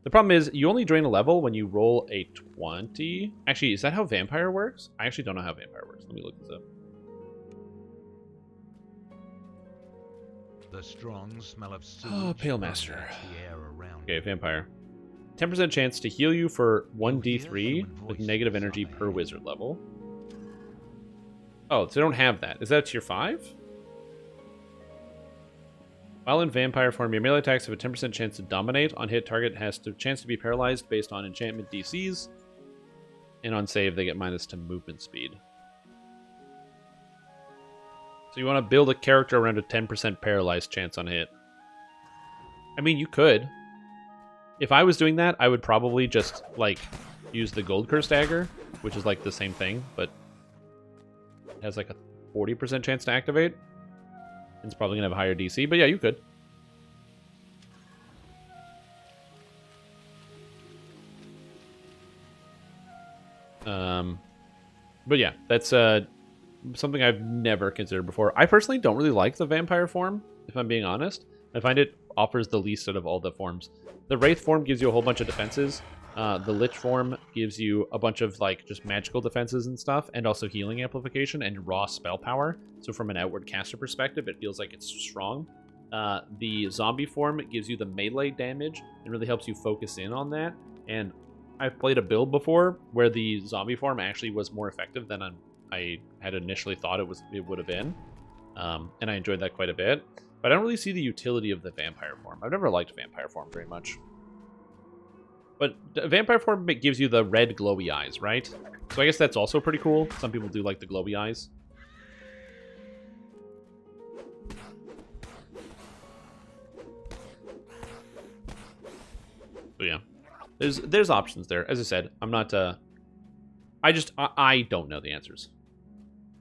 Speaker 1: The problem is, you only drain a level when you roll a 20. Actually, is that how Vampire works? I actually don't know how Vampire works. Let me look this up.
Speaker 4: The strong smell of
Speaker 1: Pale Master. Okay, Vampire. 10% chance to heal you for 1d3 with negative energy per wizard level. Oh, so they don't have that. Is that tier 5? While in Vampire form, your melee attacks have a 10% chance to dominate. On hit, target has a chance to be paralyzed based on enchantment DCs. And on save, they get minus to movement speed. So you want to build a character around a 10% paralyzed chance on hit. I mean, you could. If I was doing that, I would probably just, like, use the Gold Curse Dagger, which is, like, the same thing, but it has, like, a 40% chance to activate. It's probably going to have a higher DC, but yeah, you could. But yeah, that's something I've never considered before. I personally don't really like the Vampire form, if I'm being honest. I find it offers the least out of all the forms. The Wraith form gives you a whole bunch of defenses. The Lich form gives you a bunch of like just magical defenses and stuff, and also healing amplification and raw spell power. So from an outward caster perspective, it feels like it's strong. The zombie form gives you the melee damage and really helps you focus in on that. And I've played a build before where the zombie form actually was more effective than I had initially thought it would have been, and I enjoyed that quite a bit. But I don't really see the utility of the vampire form. I've never liked vampire form very much. But the vampire form gives you the red glowy eyes, right? So I guess that's also pretty cool. Some people do like the glowy eyes. So yeah, there's options there. As I said, I'm not. I don't know the answers.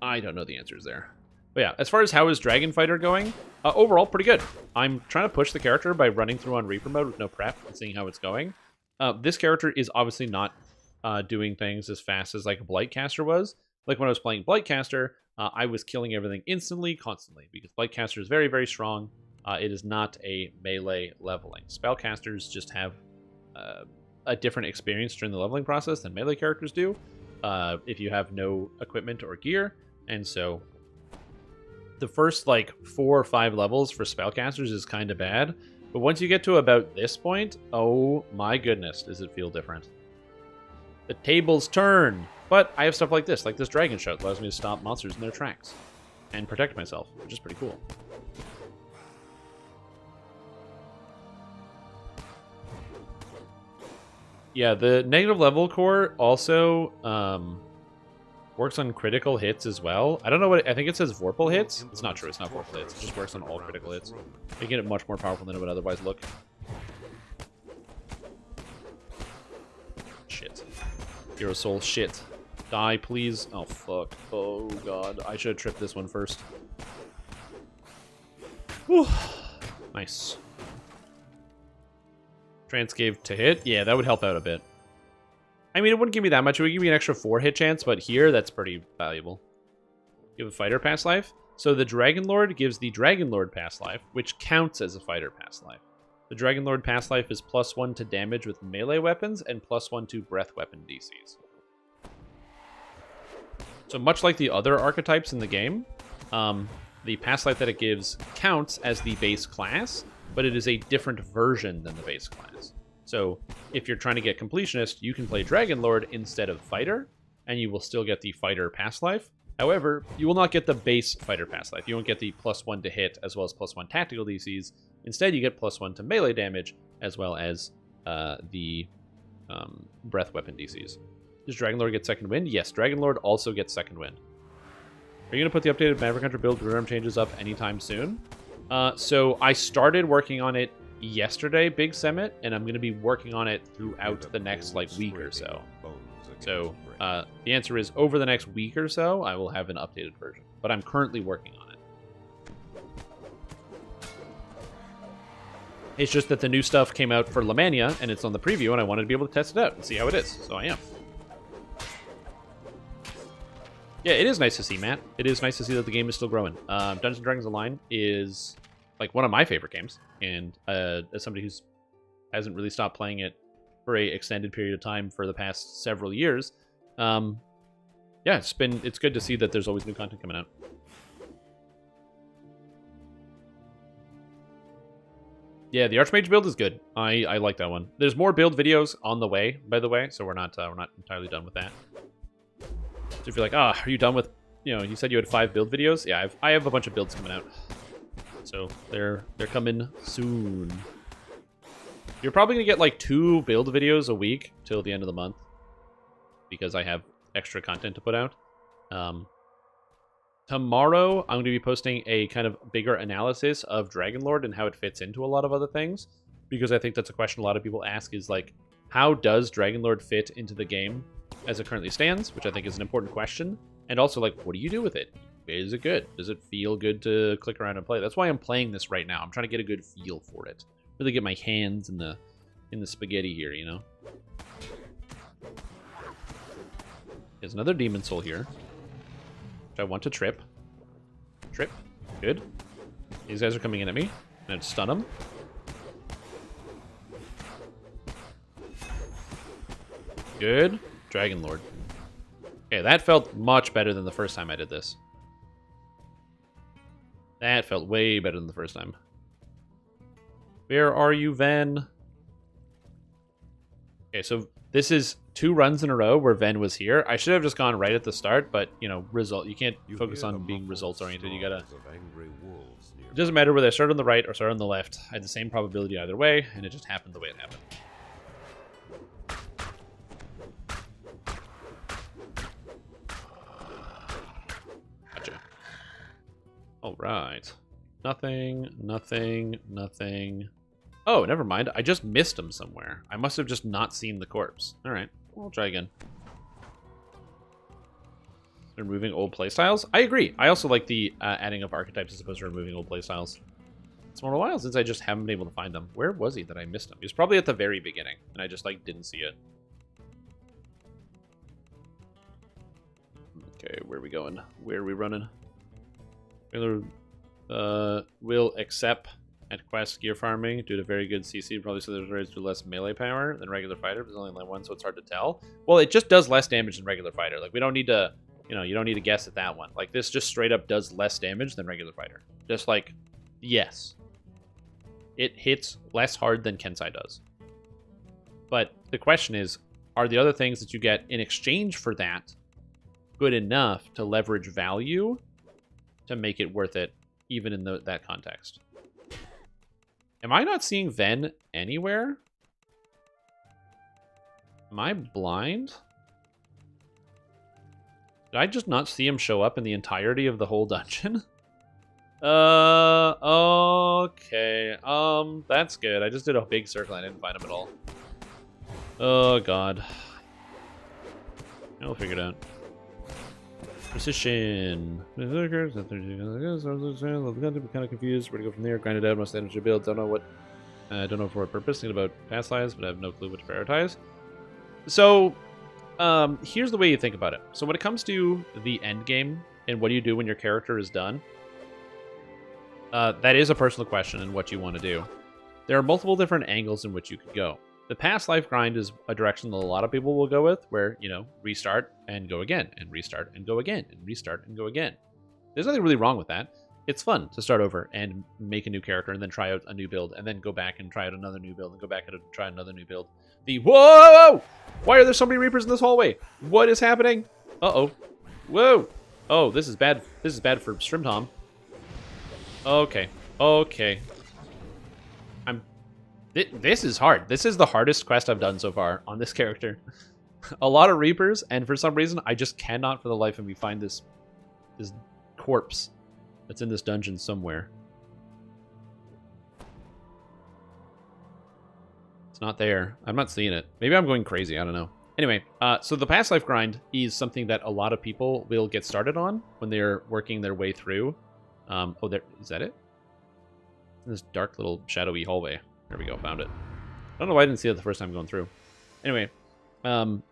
Speaker 1: I don't know the answers there. But yeah, as far as how is Dragon Fighter going, overall pretty good. I'm trying to push the character by running through on Reaper mode with no prep and seeing how it's going. This character is obviously not doing things as fast as like a Blightcaster was. Like when I was playing Blightcaster, I was killing everything instantly, constantly, because Blightcaster is very, very strong. It is not a melee leveling. Spellcasters just have a different experience during the leveling process than melee characters do, if you have no equipment or gear. And so the first like 4 or 5 levels for spellcasters is kind of bad. But once you get to about this point, oh my goodness, does it feel different. The tables turn. But I have stuff like this Dragon Shout allows me to stop monsters in their tracks and protect myself, which is pretty cool. Yeah, the negative level core also works on critical hits as well. I don't know what I think it says Vorpal hits. It's not true. It's not Vorpal hits. It just works on all critical hits, making it much more powerful than it would otherwise look. Shit. Hero Soul, shit. Die, please. Oh, fuck. Oh, God. I should have tripped this one first. Whew. Nice. Trance gave to hit. Yeah, that would help out a bit. I mean, it wouldn't give me that much. It would give me an extra 4 hit chance, but here, that's pretty valuable. Give a fighter past life. So the Dragonlord gives the Dragonlord past life, which counts as a fighter past life. The Dragonlord past life is +1 to damage with melee weapons and +1 to breath weapon DCs. So much like the other archetypes in the game, the past life that it gives counts as the base class, but it is a different version than the base class. So if you're trying to get completionist, you can play Dragonlord instead of fighter, and you will still get the fighter pass life. However, you will not get the base fighter pass life. You won't get the +1 to hit as well as +1 tactical DCs. Instead, you get +1 to melee damage as well as the breath weapon DCs. Does Dragonlord get second wind? Yes, Dragonlord also gets second wind. Are you going to put the updated Maverick Hunter build rearm changes up anytime soon? So I started working on it yesterday, Big Summit, and I'm going to be working on it throughout the next week or so. So the answer is over the next week or so, I will have an updated version. But I'm currently working on it. It's just that the new stuff came out for Lamannia, and it's on the preview, and I wanted to be able to test it out and see how it is. So I am. Yeah, it is nice to see, Matt. It is nice to see that the game is still growing. Dungeons & Dragons Online is one of my favorite games, and as somebody who's hasn't really stopped playing it for a extended period of time for the past several years, yeah, it's good to see that there's always new content coming out. Yeah, the Archmage build is good. I like that one. There's more build videos on the way, by the way, so we're not entirely done with that. So if you're like, are you done with, you said you had 5 build videos? Yeah, I have a bunch of builds coming out. So they're coming soon. You're probably going to get 2 build videos a week till the end of the month, because I have extra content to put out. Tomorrow, I'm going to be posting a kind of bigger analysis of Dragonlord and how it fits into a lot of other things, because I think that's a question a lot of people ask is how does Dragonlord fit into the game as it currently stands, which I think is an important question, and also what do you do with it? Is it good? Does it feel good to click around and play? That's why I'm playing this right now. I'm trying to get a good feel for it. Really get my hands in the spaghetti here, There's another Demon Soul here, which I want to trip. Trip. Good. These guys are coming in at me. And stun them. Good. Dragonlord. Okay, that felt much better than the first time I did this. That felt way better than the first time. Where are you, Ven? Okay, so this is 2 runs in a row where Ven was here. I should have just gone right at the start, but, result. You can't focus on being results-oriented. You gotta... It doesn't matter whether I start on the right or start on the left. I had the same probability either way, and it just happened the way it happened. Gotcha. Alright. Nothing, nothing, nothing. Oh, never mind. I just missed him somewhere. I must have just not seen the corpse. Alright, we'll try again. Removing old playstyles? I agree. I also like the adding of archetypes as opposed to removing old playstyles. It's been a while since I just haven't been able to find him. Where was he that I missed him? He was probably at the very beginning, and I just didn't see it. Okay, where are we going? Where are we running? Will accept at quest gear farming due to very good CC. Probably so there's raised to less melee power than regular fighter. There's only one, so it's hard to tell. Well, it just does less damage than regular fighter. We don't need to, you don't need to guess at that one. This just straight up does less damage than regular fighter. Just yes. It hits less hard than Kensai does. But the question is, are the other things that you get in exchange for that good enough to leverage value to make it worth it, even in that context? Am I not seeing Ven anywhere? Am I blind? Did I just not see him show up in the entirety of the whole dungeon? Okay. That's good. I just did a big circle and I didn't find him at all. Oh, God. I'll figure it out. Precision. Kind of confused. Where to go from there? Grind it out. Most energy build. Don't know for what purpose. Thinking about past lives, but I have no clue what to prioritize. So, here's the way you think about it. So when it comes to the end game and what do you do when your character is done, that is a personal question and what you want to do. There are multiple different angles in which you could go. The past life grind is a direction that a lot of people will go with, where, restart and go again, and restart and go again, and restart and go again. There's nothing really wrong with that. it's fun to start over and make a new character and then try out a new build and then go back and try out another new build and go back and try another new build. Whoa! Why are there so many Reapers in this hallway? What is happening? Uh-oh. Whoa! Oh, this is bad. This is bad for Strimtom. Okay. Okay. This is hard. This is the hardest quest I've done so far on this character. A lot of Reapers, and for some reason, I just cannot for the life of me find this corpse that's in this dungeon somewhere. It's not there. I'm not seeing it. Maybe I'm going crazy. I don't know. Anyway, so the past life grind is something that a lot of people will get started on when they're working their way through. Oh, there is that it? In this dark little shadowy hallway. There we go, found it. I don't know why I didn't see it the first time going through. Anyway, and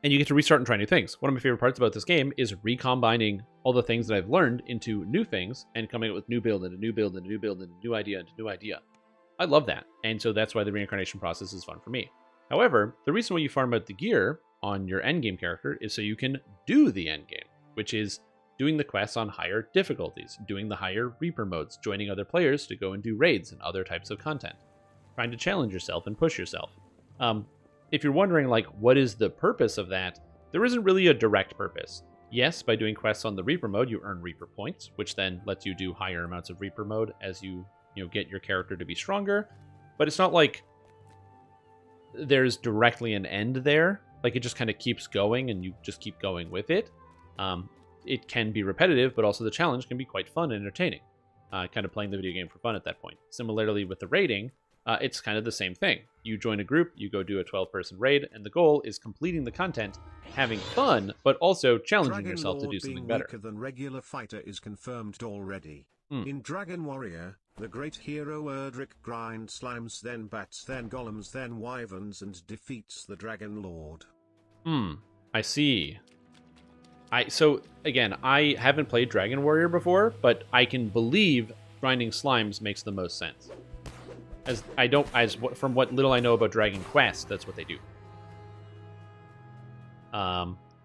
Speaker 1: you get to restart and try new things. One of my favorite parts about this game is recombining all the things that I've learned into new things and coming up with new build and a new build and a new build and a new idea and a new idea. I love that, and so that's why the reincarnation process is fun for me. However, the reason why you farm out the gear on your endgame character is so you can do the endgame, which is doing the quests on higher difficulties, doing the higher Reaper modes, joining other players to go and do raids and other types of content, trying to challenge yourself and push yourself. If you're wondering, like, what is the purpose of that, there isn't really a direct purpose. Yes, by doing quests on the Reaper mode, you earn Reaper points, which then lets you do higher amounts of Reaper mode as you get your character to be stronger, but it's not like there's directly an end there. Like, it just kind of keeps going and you just keep going with it. It can be repetitive, but also the challenge can be quite fun and entertaining. Kind of playing the video game for fun at that point. Similarly with the raiding, it's kind of the same thing. You join a group, you go do a 12-person raid, and the goal is completing the content, having fun, but also challenging yourself to do something better.
Speaker 3: Weaker than regular fighter is confirmed already. In Dragon Warrior, the great hero Erdrick grinds slimes, then bats, then golems, then wyverns, and defeats the Dragonlord.
Speaker 1: I see. So again, I haven't played Dragon Warrior before, but I can believe grinding slimes makes the most sense. From what little I know about Dragon Quest, that's what they do.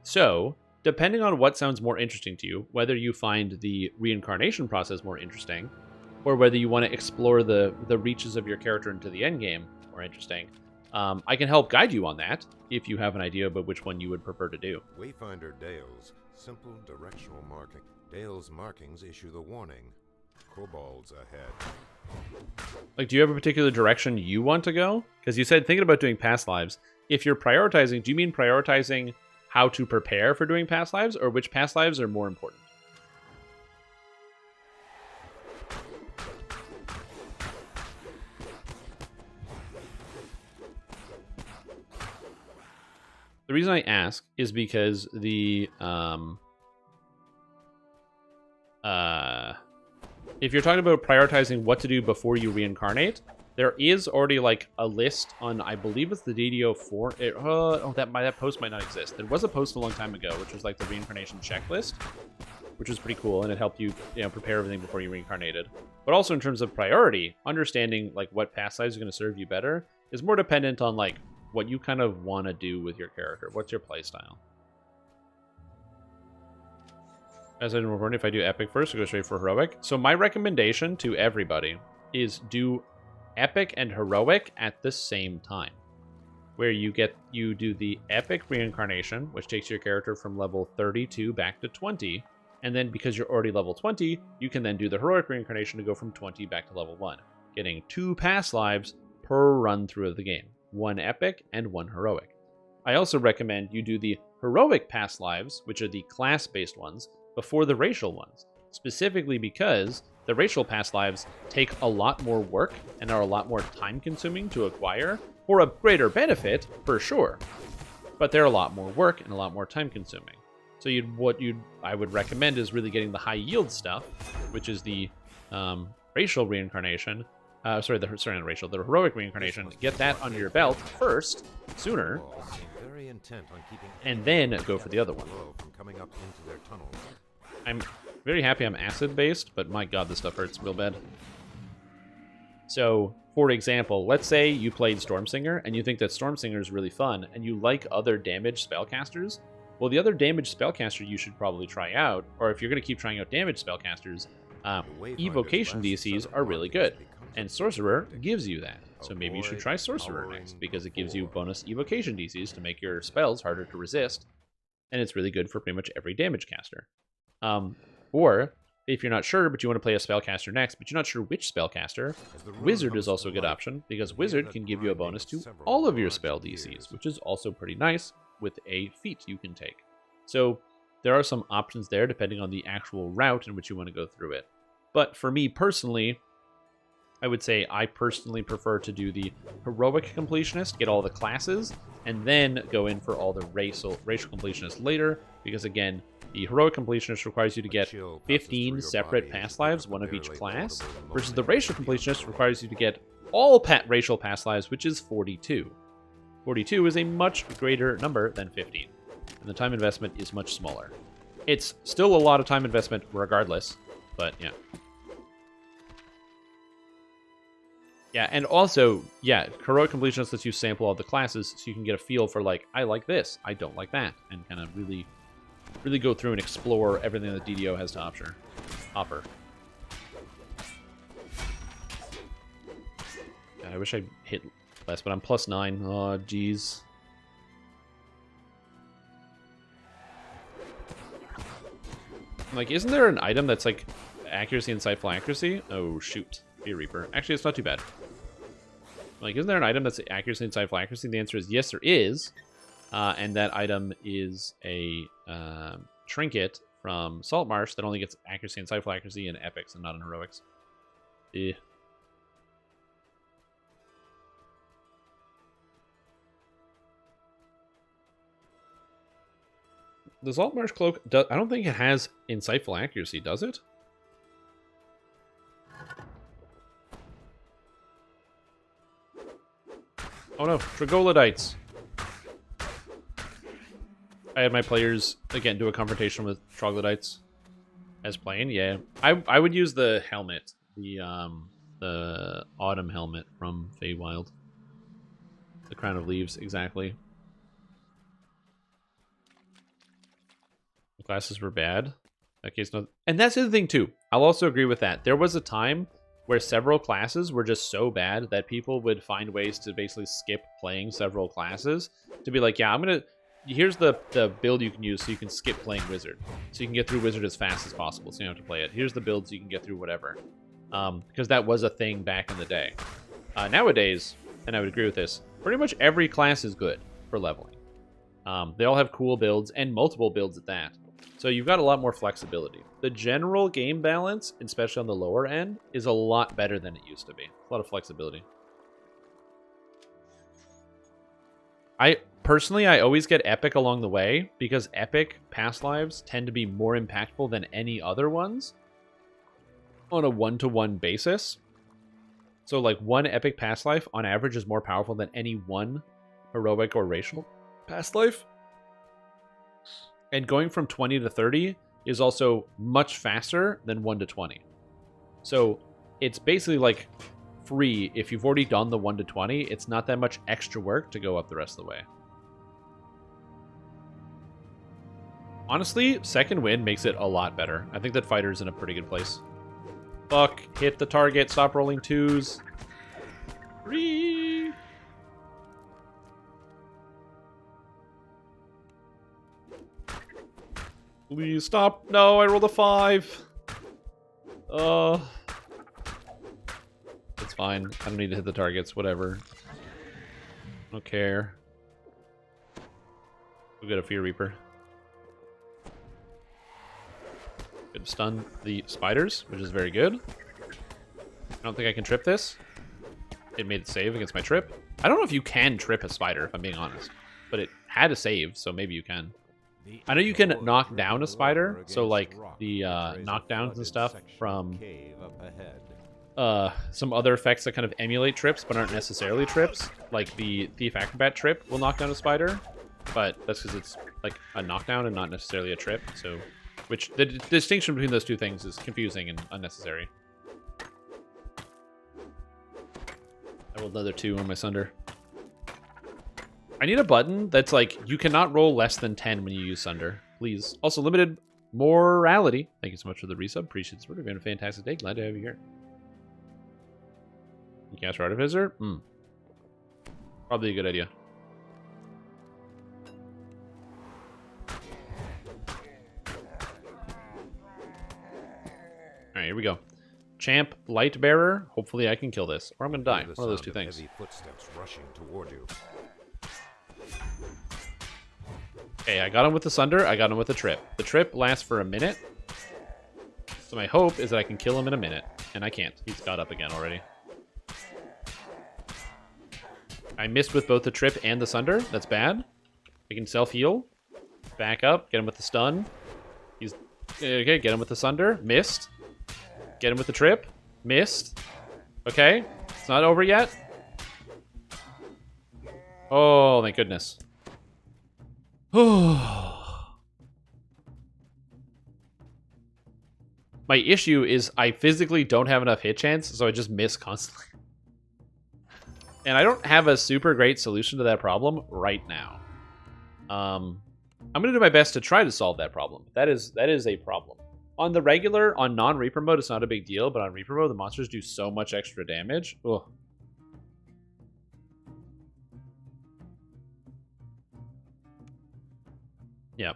Speaker 1: So depending on what sounds more interesting to you, whether you find the reincarnation process more interesting, or whether you want to explore the reaches of your character into the endgame more interesting, I can help guide you on that if you have an idea about which one you would prefer to do.
Speaker 3: Wayfinder Dale's simple directional marking. Dale's markings issue the warning. Kobolds ahead.
Speaker 1: Like, do you have a particular direction you want to go? Because you said thinking about doing past lives. If you're prioritizing, do you mean prioritizing how to prepare for doing past lives, or which past lives are more important? The reason I ask is because if you're talking about prioritizing what to do before you reincarnate, there is already like a list on, I believe it's the DDO4. That post might not exist. There was a post a long time ago, which was like the reincarnation checklist, which was pretty cool, and it helped you, prepare everything before you reincarnated. But also in terms of priority, understanding like what past lives are going to serve you better is more dependent on like what you kind of want to do with your character. What's your playstyle? As I'm reporting, if I do epic first, I go straight for heroic. So my recommendation to everybody is do epic and heroic at the same time, where you do the epic reincarnation, which takes your character from level 32 back to 20, and then because you're already level 20, you can then do the heroic reincarnation to go from 20 back to level 1, getting 2 past lives per run through of the game, 1 epic and 1 heroic. I also recommend you do the heroic past lives, which are the class-based ones, before the racial ones, specifically because the racial past lives take a lot more work and are a lot more time-consuming to acquire, for a greater benefit, for sure, but they're a lot more work and a lot more time-consuming. So I would recommend is really getting the high-yield stuff, which is the racial reincarnation, the heroic reincarnation. Get that under your belt first, sooner, and then go for the other one. I'm very happy I'm acid-based, but my god, this stuff hurts real bad. So, for example, let's say you played Stormsinger, and you think that Stormsinger is really fun, and you like other damage spellcasters. Well, the other damage spellcaster you should probably try out, or if you're going to keep trying out damage spellcasters, Evocation DCs are really good, and Sorcerer gives you that. So maybe you should try Sorcerer next, because it gives you bonus Evocation DCs to make your spells harder to resist, and it's really good for pretty much every damage caster. Or, if you're not sure, but you want to play a spellcaster next, but you're not sure which spellcaster, Wizard is also a good option, because Wizard can give you a bonus to all of your spell DCs, which is also pretty nice with a feat you can take. So there are some options there depending on the actual route in which you want to go through it. But for me personally, I would say I personally prefer to do the Heroic Completionist, get all the classes, and then go in for all the racial Completionist later, because again, the Heroic Completionist requires you to get 15 separate past lives, one of each class, versus the Racial Completionist requires you to get all racial past lives, which is 42. 42 is a much greater number than 15, and the time investment is much smaller. It's still a lot of time investment regardless, but yeah. Yeah, and also, yeah, Heroic Completionist lets you sample all the classes so you can get a feel for, like, I like this, I don't like that, and kind of really go through and explore everything that DDO has to offer. God, I wish I hit less, but I'm +9. Oh, jeez. Like, isn't there an item that's, like, accuracy and insightful accuracy? Oh, shoot. Fear Reaper. Actually, it's not too bad. Like, isn't there an item that's accuracy and insightful accuracy? The answer is yes, there is. And that item is a trinket from Saltmarsh that only gets accuracy and insightful accuracy in epics and not in heroics. Eh. The Saltmarsh cloak, I don't think it has insightful accuracy, does it? Oh no, Troglodytes. I had my players, again, do a confrontation with Troglodytes as playing, yeah. I would use the helmet, the autumn helmet from Feywild. The Crown of Leaves, exactly. The classes were bad. That case, no. And that's the other thing, too. I'll also agree with that. There was a time where several classes were just so bad that people would find ways to basically skip playing several classes to be like, yeah, I'm going to... Here's the build you can use so you can skip playing Wizard. So you can get through Wizard as fast as possible so you don't have to play it. Here's the build so you can get through whatever. Because that was a thing back in the day. Nowadays, and I would agree with this, pretty much every class is good for leveling. They all have cool builds and multiple builds at that. So you've got a lot more flexibility. The general game balance, especially on the lower end, is a lot better than it used to be. A lot of flexibility. Personally, I always get Epic along the way, because Epic past lives tend to be more impactful than any other ones on a one-to-one basis. So, like, one Epic past life, on average, is more powerful than any one heroic or racial past life. And going from 20 to 30 is also much faster than 1 to 20. So, it's basically, like, free. If you've already done the 1 to 20, it's not that much extra work to go up the rest of the way. Honestly, second win makes it a lot better. I think that fighter's in a pretty good place. Fuck, hit the target, stop rolling 2s. 3. Please stop. No, I rolled a 5. It's fine. I don't need to hit the targets, whatever. I don't care. We'll get a Fear Reaper. Good, stun the spiders, which is very good. I don't think I can trip this. It made it save against my trip. I don't know if you can trip a spider, if I'm being honest. But it had a save, so maybe you can. I know you can knock down a spider, so like the knockdowns and stuff from some other effects that kind of emulate trips but aren't necessarily trips. Like the Thief Acrobat trip will knock down a spider, but that's because it's like a knockdown and not necessarily a trip, so... Which, the distinction between those two things is confusing and unnecessary. I rolled another 2 on my Sunder. I need a button that's like, you cannot roll less than 10 when you use Sunder. Please. Also, limited Morality. Thank you so much for the resub. Appreciate the support. You've been a fantastic day. Glad to have you here. Cast Artificer? Probably a good idea. Alright, here we go. Champ, Lightbearer. Hopefully I can kill this. Or I'm going to die. One of those two things.
Speaker 4: Heavy footsteps rushing toward you.
Speaker 1: Okay, I got him with the Sunder. I got him with the Trip. The Trip lasts for a minute. So my hope is that I can kill him in a minute. And I can't. He's got up again already. I missed with both the Trip and the Sunder. That's bad. I can self-heal. Back up. Get him with the stun. He's... Okay, get him with the Sunder. Missed. Get him with the Trip. Missed. Okay. It's not over yet. Oh, thank goodness. My issue is I physically don't have enough hit chance, so I just miss constantly. And I don't have a super great solution to that problem right now. I'm going to do my best to try to solve that problem. That is a problem. On the regular, on non-Reaper mode, it's not a big deal, but on Reaper mode, the monsters do so much extra damage. Ugh. Yeah.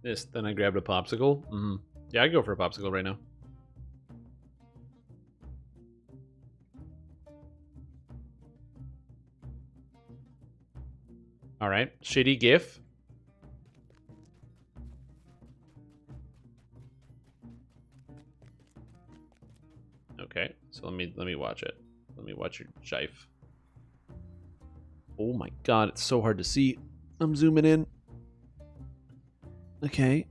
Speaker 1: Then I grabbed a popsicle. Yeah, I'd go for a popsicle right now. Alright, shitty GIF. Okay, so let me watch it. Let me watch your jife. Oh my god, it's so hard to see. I'm zooming in. Okay.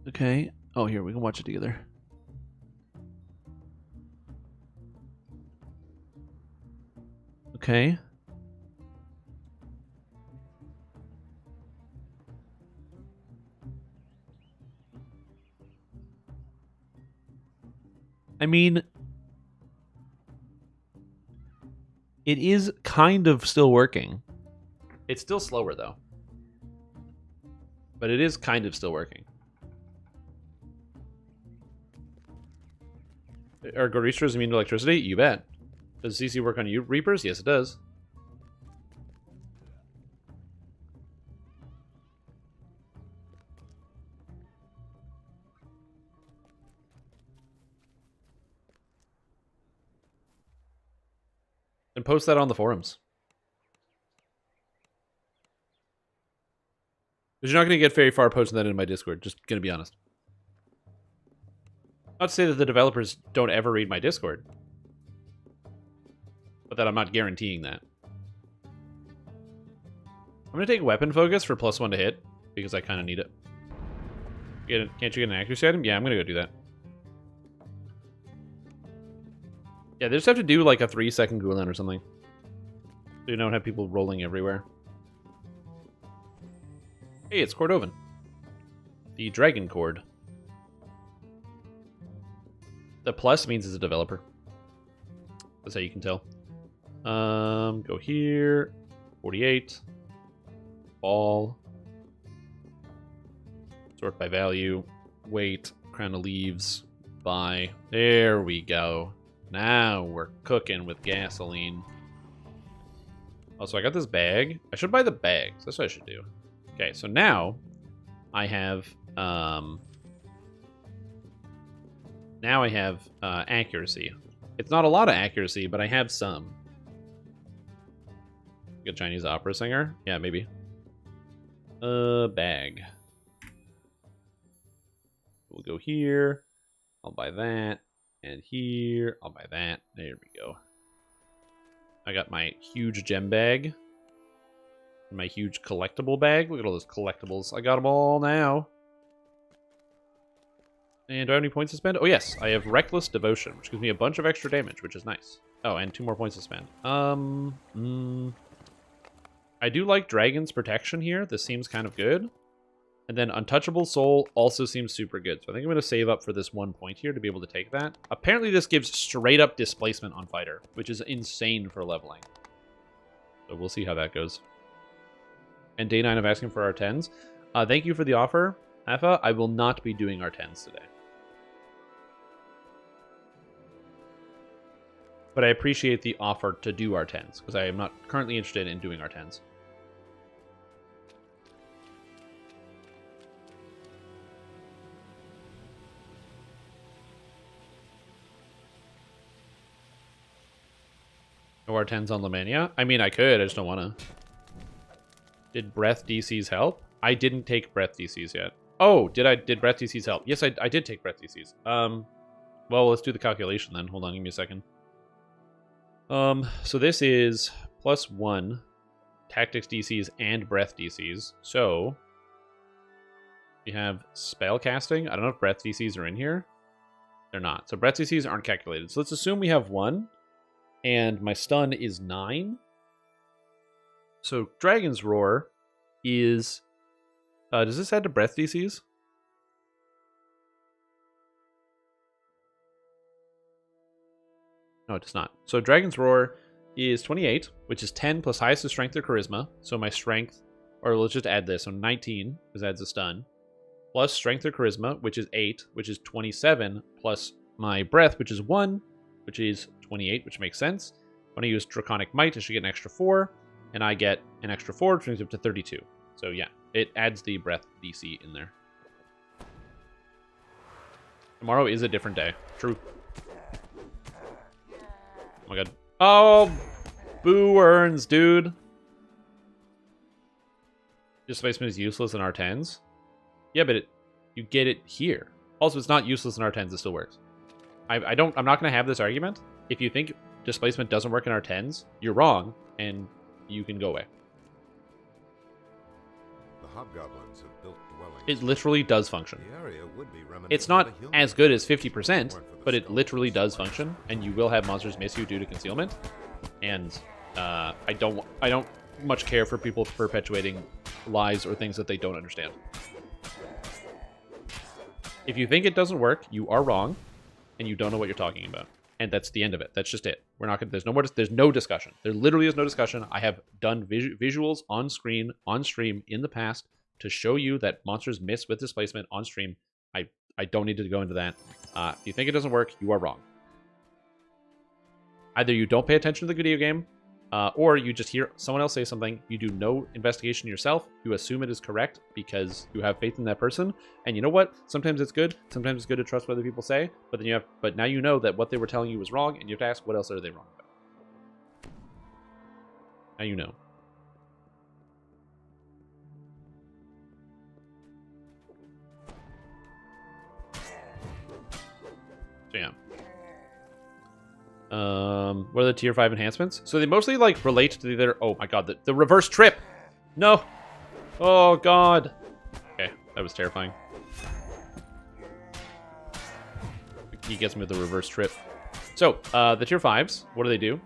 Speaker 1: Okay. Oh, here, we can watch it together. Okay. I mean, it is kind of still working. It's still slower, though. But it is kind of still working. Are Goristras immune to electricity? You bet. Does CC work on you Reapers? Yes, it does. And post that on the forums. Because you're not going to get very far posting that in my Discord. Just going to be honest. Not to say that the developers don't ever read my Discord. But that I'm not guaranteeing that. I'm going to take Weapon Focus for +1 to hit. Because I kind of need it. Can't you get an accuracy item? Yeah, I'm going to go do that. Yeah, they just have to do like a 3-second cooldown or something. So you don't have people rolling everywhere. Hey, it's Cordovan. The Dragon Cord. The plus means it's a developer. That's how you can tell. Go here. 48. Ball. Sort by value. Wait. Crown of Leaves. Buy. There we go. Now we're cooking with gasoline. Oh, so I got this bag. I should buy the bags. That's what I should do. Okay, so now I have accuracy. It's not a lot of accuracy, but I have some. Good Chinese opera singer? Yeah, maybe. Bag. We'll go here. I'll buy that. And here, I'll buy that. There we go. I got my huge gem bag. My huge collectible bag. Look at all those collectibles. I got them all now. And do I have any points to spend? Oh, yes. I have Reckless Devotion, which gives me a bunch of extra damage, which is nice. Oh, and 2 more points to spend. I do like Dragon's Protection here. This seems kind of good. And then Untouchable Soul also seems super good. So I think I'm going to save up for this 1 point here to be able to take that. Apparently this gives straight up displacement on Fighter, which is insane for leveling. So we'll see how that goes. And day 9 of asking for our 10s. Thank you for the offer, Alpha. I will not be doing our 10s today. But I appreciate the offer to do our 10s, because I am not currently interested in doing our 10s. No our 10s on Lamannia? I mean, I could, I just don't want to. Did breath DCs help? I didn't take breath DCs yet. Oh, did breath DCs help? Yes, I did take breath DCs. Well, let's do the calculation then. Hold on, give me a second. So this is +1 tactics DCs and breath DCs. So we have spell casting. I don't know if breath DCs are in here. They're not. So breath DCs aren't calculated. So let's assume we have 1 and my stun is 9. So Dragon's Roar is... does this add to breath DCs? No, it does not. So Dragon's Roar is 28, which is 10 plus highest of strength or charisma. So my strength, or let's just add this. So 19, because adds a stun. Plus strength or charisma, which is 8, which is 27. Plus my breath, which is 1, which is 28, which makes sense. When I use Draconic Might, I should get an extra 4. And I get an extra 4, which brings it up to 32. So yeah, it adds the breath DC in there. Tomorrow is a different day. True. Oh my god. Oh! Boo earns, dude. Displacement is useless in R10s. Yeah, but you get it here. Also, it's not useless in R10s, it still works. I'm not going to have this argument. If you think displacement doesn't work in R10s, you're wrong, and you can go away.
Speaker 6: The hobgoblins have built dwellings.
Speaker 1: It literally does function.
Speaker 6: The area would be reminiscent
Speaker 1: It's not
Speaker 6: of the
Speaker 1: as
Speaker 6: Hill
Speaker 1: good as
Speaker 6: Country
Speaker 1: 50%, but it literally does function, and you will have monsters miss you due to concealment. And I don't much care for people perpetuating lies or things that they don't understand. If you think it doesn't work, you are wrong, and you don't know what you're talking about. And that's the end of it. That's just it. We're not gonna. There's no more. There's no discussion. There literally is no discussion. I have done visuals on screen, on stream in the past to show you that monsters miss with displacement on stream. I don't need to go into that. If you think it doesn't work, you are wrong. Either you don't pay attention to the video game, or you just hear someone else say something. You do no investigation yourself. You assume it is correct because you have faith in that person. And you know what? Sometimes it's good. Sometimes it's good to trust what other people say. But then but now you know that what they were telling you was wrong, and you have to ask, what else are they wrong about? Now you know. So yeah. What are the tier 5 enhancements? So they mostly like relate to either. Oh my god, the reverse trip. No. Oh god. Okay, that was terrifying. He gets me with the reverse trip. So the tier 5s, what do they do?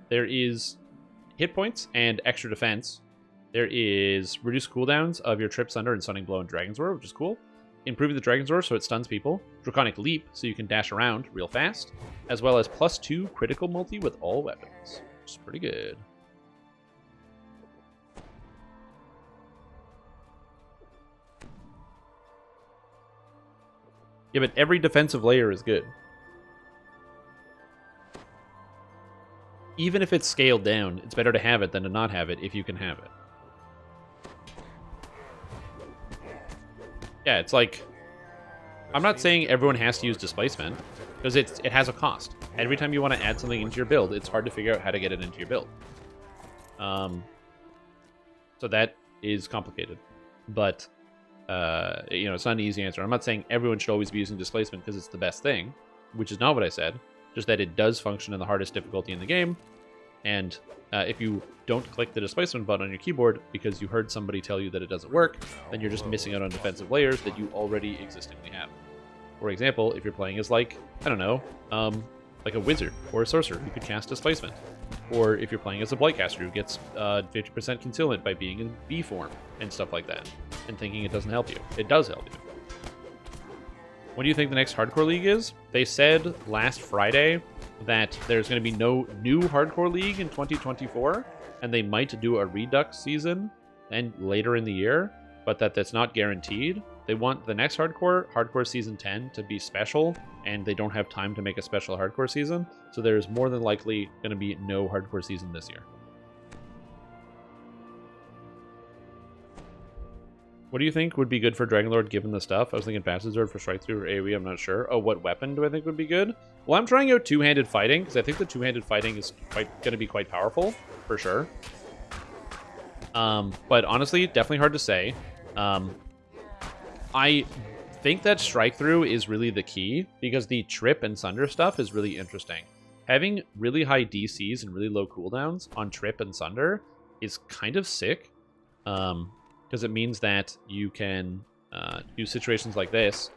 Speaker 1: There is hit points and extra defense. There is reduced cooldowns of your Trip, Sunder, and Stunning Blow and Dragon's Roar, which is cool. Improving the Dragon's Roar so it stuns people. Draconic Leap so you can dash around real fast. As well as +2 critical multi with all weapons. Which is pretty good. Yeah, but every defensive layer is good. Even if it's scaled down, it's better to have it than to not have it if you can have it. Yeah, it's like... I'm not saying everyone has to use displacement, because it has a cost. Every time you want to add something into your build, it's hard to figure out how to get it into your build. So that is complicated. But, you know, it's not an easy answer. I'm not saying everyone should always be using displacement because it's the best thing, which is not what I said. Just that it does function in the hardest difficulty in the game. And if you don't click the displacement button on your keyboard because you heard somebody tell you that it doesn't work, then you're just missing out on defensive layers that you already existingly have. For example, if you're playing as like, I don't know, like a wizard or a sorcerer who could cast displacement. Or if you're playing as a Blightcaster who gets 50% concealment by being in B form and stuff like that, and thinking it doesn't help you. It does help you. When do you think the next Hardcore League is? They said last Friday that there's going to be no new Hardcore League in 2024, and they might do a Redux season and later in the year. but that's not guaranteed. They want the next hardcore season 10, to be special, and they don't have time to make a special hardcore season, so there's more than likely going to be no hardcore season this year. What do you think would be good for Dragonlord given the stuff? I was thinking Bastard Sword for strike through or AoE, I'm not sure. Oh, what weapon do I think would be good? Well, I'm trying out two-handed fighting, because I think the two-handed fighting is going to be quite powerful, for sure. But honestly, definitely hard to say. I think that strike through is really the key, because the trip and sunder stuff is really interesting. Having really high DCs and really low cooldowns on trip and sunder is kind of sick. Because it means that you can use situations like this.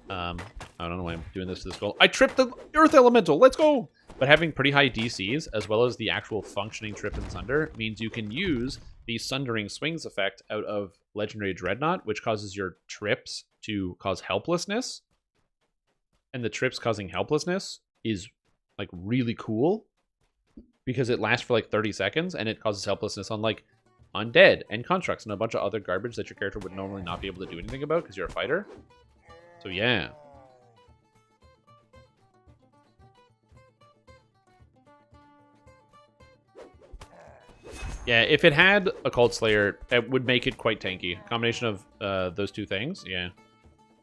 Speaker 1: I don't know why I'm doing this to this goal. I tripped the Earth Elemental! Let's go! But having pretty high DCs, as well as the actual functioning trip and sunder, means you can use the Sundering Swings effect out of Legendary Dreadnought, which causes your trips to cause helplessness. And the trips causing helplessness is, like, really cool. Because it lasts for, like, 30 seconds, and it causes helplessness on, like, undead and constructs and a bunch of other garbage that your character would normally not be able to do anything about because you're a fighter. So yeah. Yeah, if it had a Cult Slayer, it would make it quite tanky. Combination of those two things, yeah.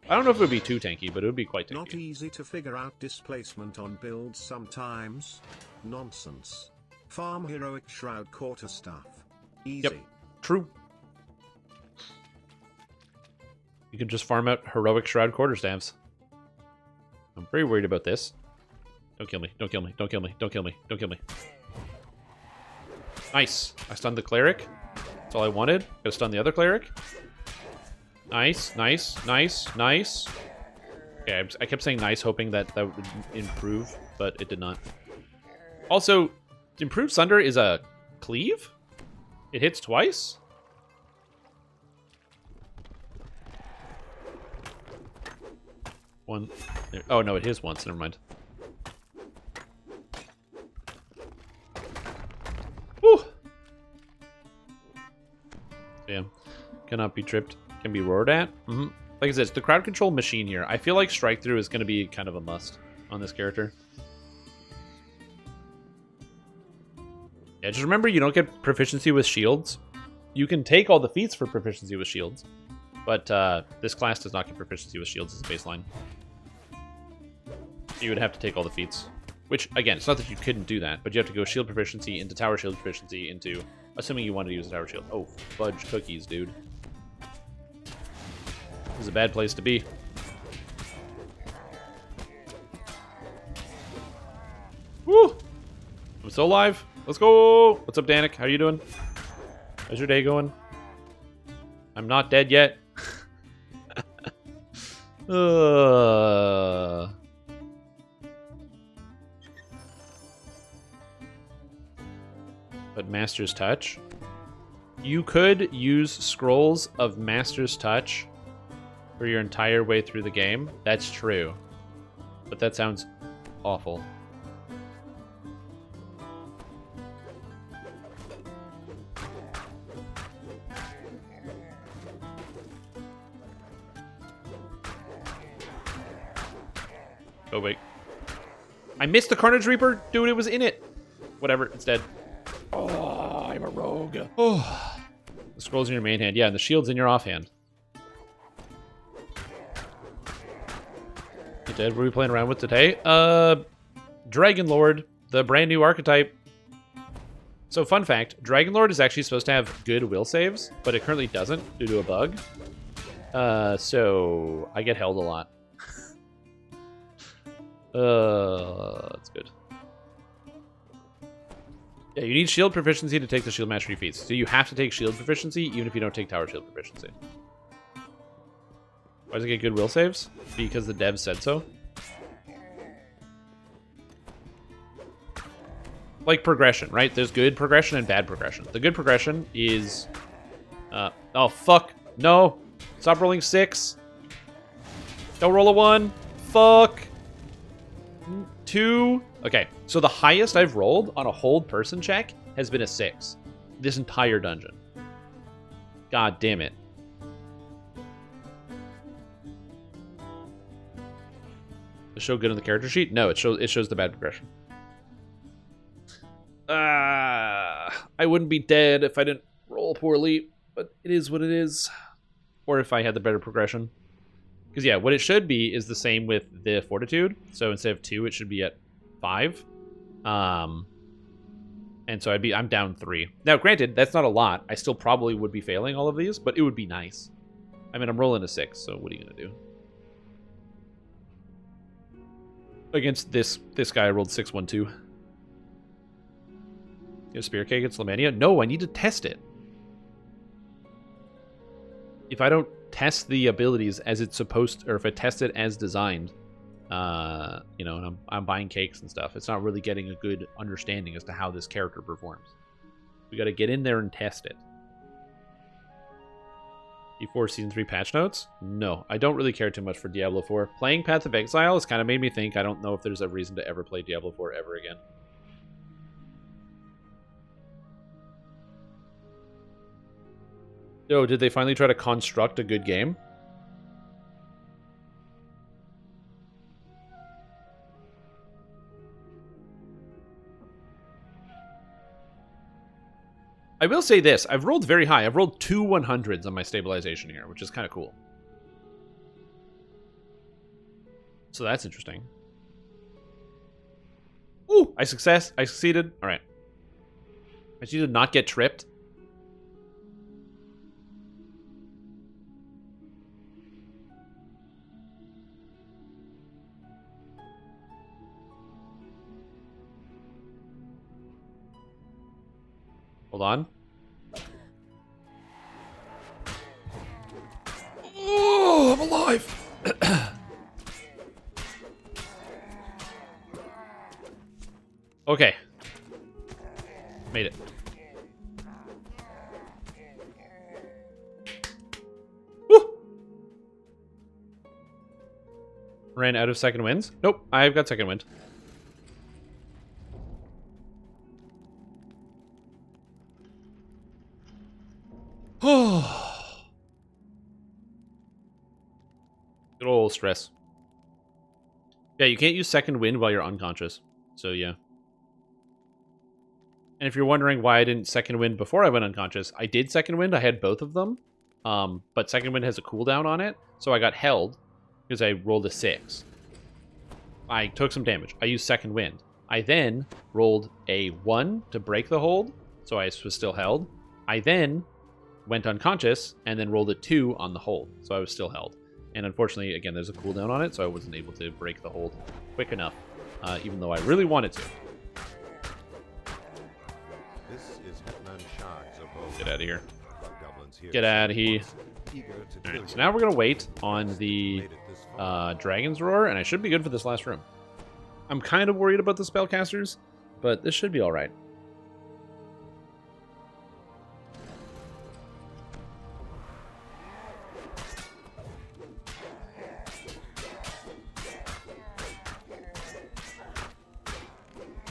Speaker 1: I don't know if it would be too tanky, but it would be quite tanky.
Speaker 3: Not easy to figure out displacement on builds sometimes. Nonsense. Farm heroic shroud quarter stuff. Easy.
Speaker 1: Yep, true. You can just farm out heroic shroud quarterstaffs. I'm very worried about this. Don't kill me, don't kill me, don't kill me, don't kill me, don't kill me. Nice. I stunned the cleric. That's all I wanted. Gotta stun the other cleric. Nice, nice, nice, nice. Okay, I kept saying nice, hoping that that would improve, but it did not. Also, improved Sunder is a cleave? It hits twice? One. There. Oh, no, it hits once. Never mind. Woo! Yeah. Cannot be tripped. Can be roared at. Like I said, it's the crowd control machine here. I feel like strike through is going to be kind of a must on this character. Yeah, just remember you don't get proficiency with shields. You can take all the feats for proficiency with shields, but this class does not get proficiency with shields as a baseline. You would have to take all the feats. Which, again, it's not that you couldn't do that, but you have to go shield proficiency into tower shield proficiency into, assuming you want to use a tower shield. Oh, fudge cookies, dude. This is a bad place to be. Woo! I'm still alive. Let's go! What's up, Danik? How you doing? How's your day going? I'm not dead yet. But Master's Touch? You could use scrolls of Master's Touch for your entire way through the game. That's true. But that sounds awful. Oh, wait. I missed the Carnage Reaper? Dude, it was in it. Whatever, it's dead. Oh, I'm a rogue. Oh. The scroll's in your main hand. Yeah, and the shield's in your offhand. You dead? What are we playing around with today? Dragonlord, the brand new archetype. So, fun fact, Dragonlord is actually supposed to have good will saves, but it currently doesn't due to a bug. So, I get held a lot. That's good. Yeah, you need shield proficiency to take the shield mastery feats. So you have to take shield proficiency even if you don't take tower shield proficiency. Why does it get good will saves? Because the devs said so. Like progression, right? There's good progression and bad progression. The good progression is... oh, fuck. No. Stop rolling 6. Don't roll a 1. Fuck. 2. Okay, so the highest I've rolled on a hold person check has been a 6 this entire dungeon. God damn it. Does it show good on the character sheet? No, it shows the bad progression. I wouldn't be dead if I didn't roll poorly, but it is what it is. Or if I had the better progression. Because yeah, what it should be is the same with the fortitude. So instead of 2, it should be at 5. And so I'm down 3. Now, granted, that's not a lot. I still probably would be failing all of these, but it would be nice. I mean, I'm rolling a 6, so what are you gonna do? Against this guy, I rolled 6-1-2. Get a spear cake against Lamannia? No, I need to test it. If I don't test the abilities as it's supposed to, or if I test it as designed, you know, and I'm buying cakes and stuff, it's not really getting a good understanding as to how this character performs. We got to get in there and test it. D4 Season 3 patch notes? No, I don't really care too much for Diablo 4. Playing Path of Exile has kind of made me think I don't know if there's a reason to ever play Diablo 4 ever again. Yo, did they finally try to construct a good game? I will say this. I've rolled very high. I've rolled 2 100s on my stabilization here, which is kind of cool. So that's interesting. Ooh, I succeeded. All right. I just need to not get tripped. Hold on. Oh, I'm alive. Okay. Made it. Woo! Ran out of second winds? Nope, I've got second wind. Good old stress. Yeah, you can't use second wind while you're unconscious. So, yeah. And if you're wondering why I didn't second wind before I went unconscious, I did second wind. I had both of them. But second wind has a cooldown on it. So I got held because I rolled a 6. I took some damage. I used second wind. I then rolled a 1 to break the hold. So I was still held. I then went unconscious and then rolled a 2 on the hold. So I was still held. And unfortunately, again, there's a cooldown on it. So I wasn't able to break the hold quick enough. Even though I really wanted to.
Speaker 6: This is Hetman Shai's abode.
Speaker 1: Get out of here.
Speaker 6: Goblins here
Speaker 1: Get out of here.
Speaker 6: eager to
Speaker 1: All
Speaker 6: kill
Speaker 1: right, so
Speaker 6: you.
Speaker 1: now we're going to wait on the
Speaker 6: Made it this far.
Speaker 1: Dragon's Roar, and I should be good for this last room. I'm kind of worried about the spellcasters, but this should be all right.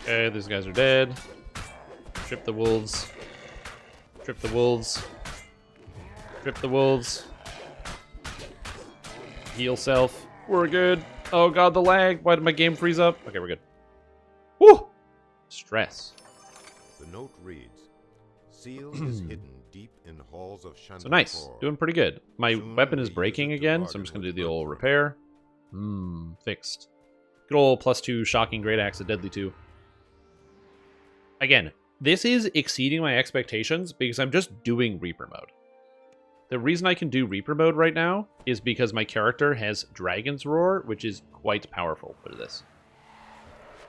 Speaker 1: Okay, these guys are dead. Trip the wolves. Trip the wolves. Trip the wolves. Heal self. We're good. Oh god, the lag. Why did my game freeze up? Okay, we're good. Woo! Stress.
Speaker 6: The note reads, Seal is hidden deep in halls of Shandor.
Speaker 1: So nice. Doing pretty good. My weapon is breaking again, so I'm just going to do the old repair. Fixed. Good old +2 shocking great axe, a deadly 2. Again, this is exceeding my expectations because I'm just doing Reaper mode. The reason I can do Reaper mode right now is because my character has Dragon's Roar, which is quite powerful for this.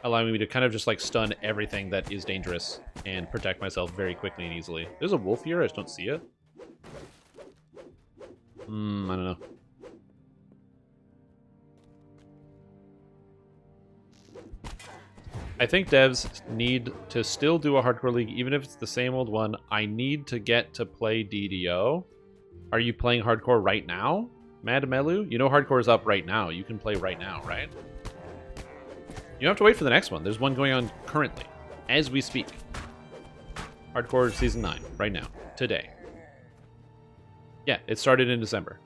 Speaker 1: Allowing me to kind of just like stun everything that is dangerous and protect myself very quickly and easily. There's a wolf here, I just don't see it. I don't know. I think devs need to still do a hardcore league, even if it's the same old one. I need to get to play DDO. Are you playing hardcore right now, Mad Melu? You know hardcore is up right now. You can play right now, right? You don't have to wait for the next one. There's one going on currently, as we speak. Hardcore Season 9, right now, today. Yeah, it started in December.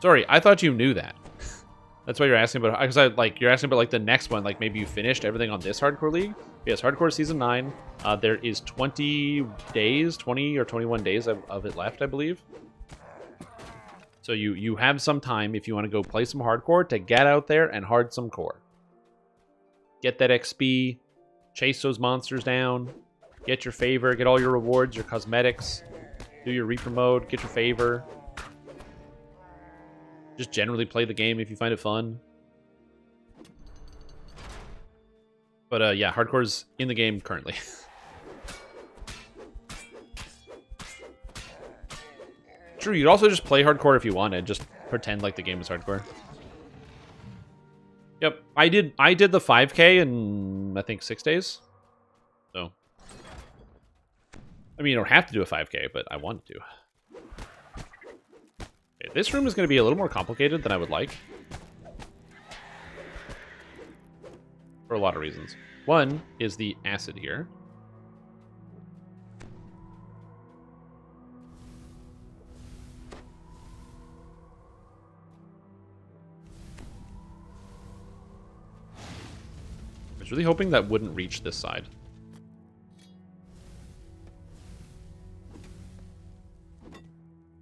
Speaker 1: Sorry, I thought you knew that. That's why you're asking about, because you're asking about like the next one, like maybe you finished everything on this hardcore league. Yes, hardcore season 9. There is 20 days, 20 or 21 days of it left, I believe. So you have some time if you want to go play some hardcore to get out there and hard some core. Get that XP, chase those monsters down, get your favor, get all your rewards, your cosmetics, do your Reaper mode, get your favor. Just generally play the game if you find it fun. But yeah, hardcore's in the game currently. True, you'd also just play hardcore if you wanted. Just pretend like the game is hardcore. Yep, I did the 5K in, I think, 6 days. So, I mean, you don't have to do a 5K, but I wanted to. Okay, this room is going to be a little more complicated than I would like. For a lot of reasons. One is the acid here. I was really hoping that wouldn't reach this side.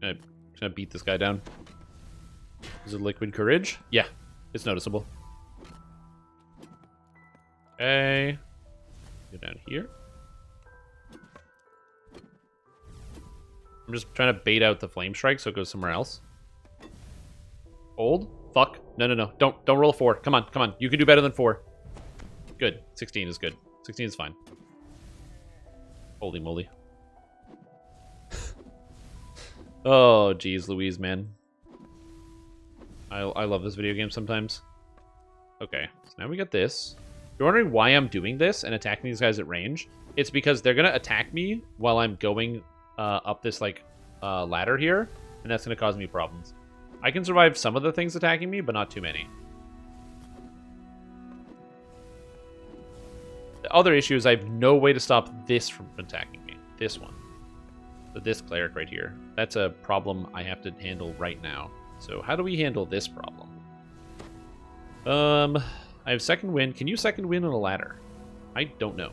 Speaker 1: I'm gonna beat this guy down. Is it liquid courage? Yeah, it's noticeable. Okay. Go down here. I'm just trying to bait out the flame strike so it goes somewhere else. Hold. Fuck. No. Don't roll a 4. Come on. You can do better than 4. Good. 16 is good. 16 is fine. Holy moly. Oh, geez, Louise, man. I love this video game sometimes. Okay, so now we got this. You're wondering why I'm doing this and attacking these guys at range? It's because they're going to attack me while I'm going up this, like, ladder here, and that's going to cause me problems. I can survive some of the things attacking me, but not too many. The other issue is I have no way to stop this from attacking me. This one. So this cleric right here. That's a problem I have to handle right now. So how do we handle this problem? I have second wind. Can you second wind on a ladder? I don't know.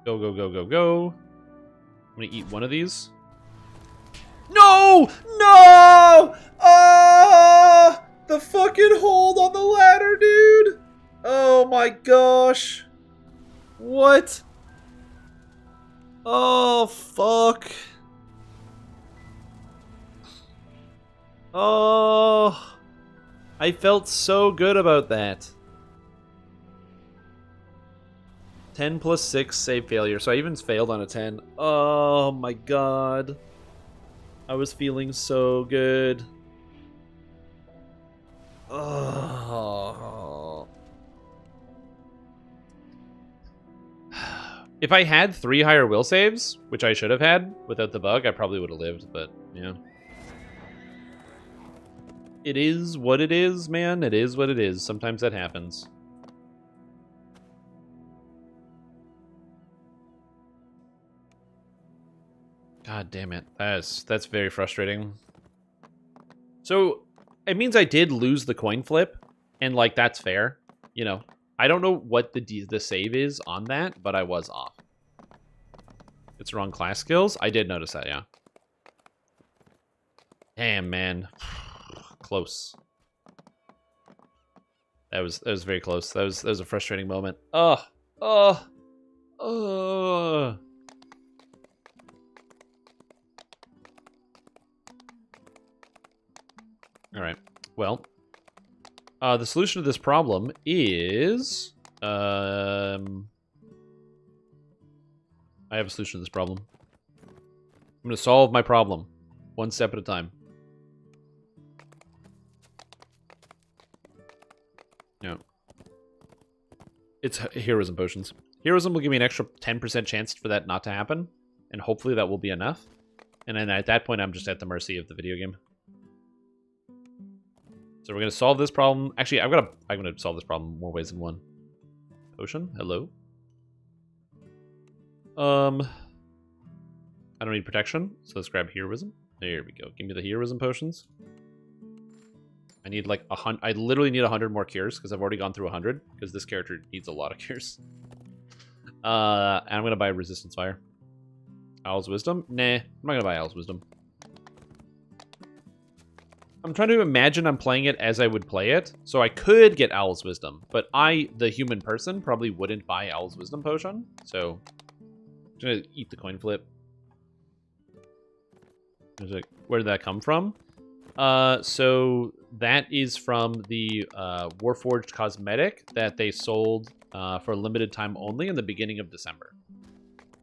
Speaker 1: Go. I'm gonna eat one of these. No! The fucking hold on the ladder, dude! Oh my gosh. What? Oh, fuck. Oh. I felt so good about that. 10 plus 6 save failure. So I even failed on a 10. Oh my god. I was feeling so good. Oh. If I had 3 higher will saves, which I should have had without the bug, I probably would have lived, but yeah. It is what it is, man. It is what it is. Sometimes that happens. God damn it. That's very frustrating. So, it means I did lose the coin flip, and, like, that's fair. You know, I don't know what the save is on that, but I was off. It's wrong class skills? I did notice that, yeah. Damn, man. Close. That was very close. That was a frustrating moment. Oh. All right. Well, the solution to this problem is I have a solution to this problem. I'm going to solve my problem one step at a time. No. It's heroism potions. Heroism will give me an extra 10% chance for that not to happen, and hopefully that will be enough. And then at that point, I'm just at the mercy of the video game. So we're going to solve this problem. Actually, I'm going to solve this problem more ways than one. Potion, hello. I don't need protection, so let's grab heroism. There we go. Give me the heroism potions. I need like 100. I literally need 100 more cures because I've already gone through 100 because this character needs a lot of cures. And I'm gonna buy resistance fire. Owl's wisdom? Nah, I'm not gonna buy Owl's wisdom. I'm trying to imagine I'm playing it as I would play it, so I could get Owl's wisdom, but I, the human person, probably wouldn't buy Owl's wisdom potion. So I'm gonna eat the coin flip. Where did that come from? So that is from the Warforged cosmetic that they sold for a limited time only in the beginning of December.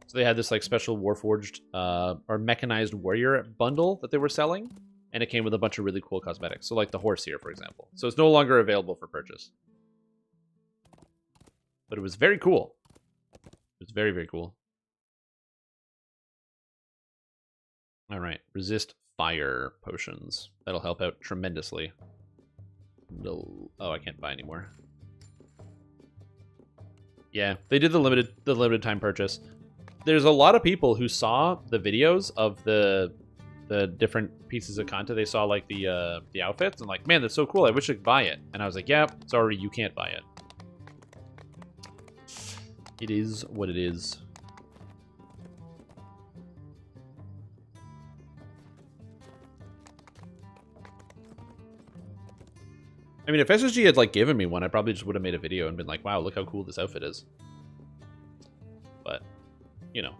Speaker 1: So they had this like special Warforged or mechanized warrior bundle that they were selling, and it came with a bunch of really cool cosmetics. So like the horse here, for example. So it's no longer available for purchase. But it was very cool. It was very, very cool. All right, resist fire potions. That'll help out tremendously. No, oh, I can't buy anymore. Yeah, they did the limited time purchase. There's a lot of people who saw the videos of the different pieces of content. They saw like the outfits and like, man, that's so cool. I wish I could buy it. And I was like, yeah, sorry, you can't buy it. It is what it is. I mean, if SSG had like given me one, I probably just would have made a video and been like, wow, look how cool this outfit is. But, you know.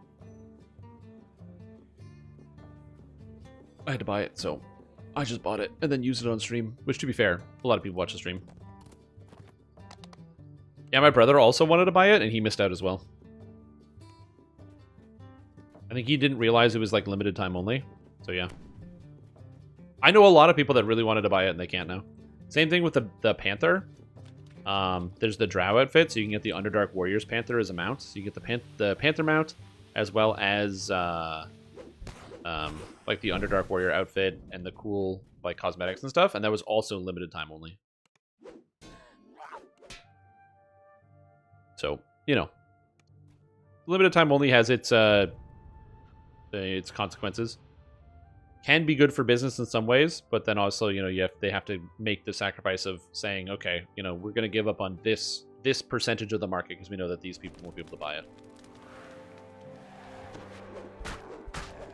Speaker 1: I had to buy it, so I just bought it and then used it on stream. Which, to be fair, a lot of people watch the stream. Yeah, my brother also wanted to buy it, and he missed out as well. I think he didn't realize it was like limited time only. So yeah. I know a lot of people that really wanted to buy it and they can't now. Same thing with the Panther. There's the Drow outfit, so you can get the Underdark Warriors Panther as a mount. So you get the Panther mount, as well as like the Underdark Warrior outfit and the cool like cosmetics and stuff. And that was also limited time only. So, you know, limited time only has its consequences. Can be good for business in some ways, but then also, you know, they have to make the sacrifice of saying, okay, you know, we're going to give up on this percentage of the market because we know that these people won't be able to buy it.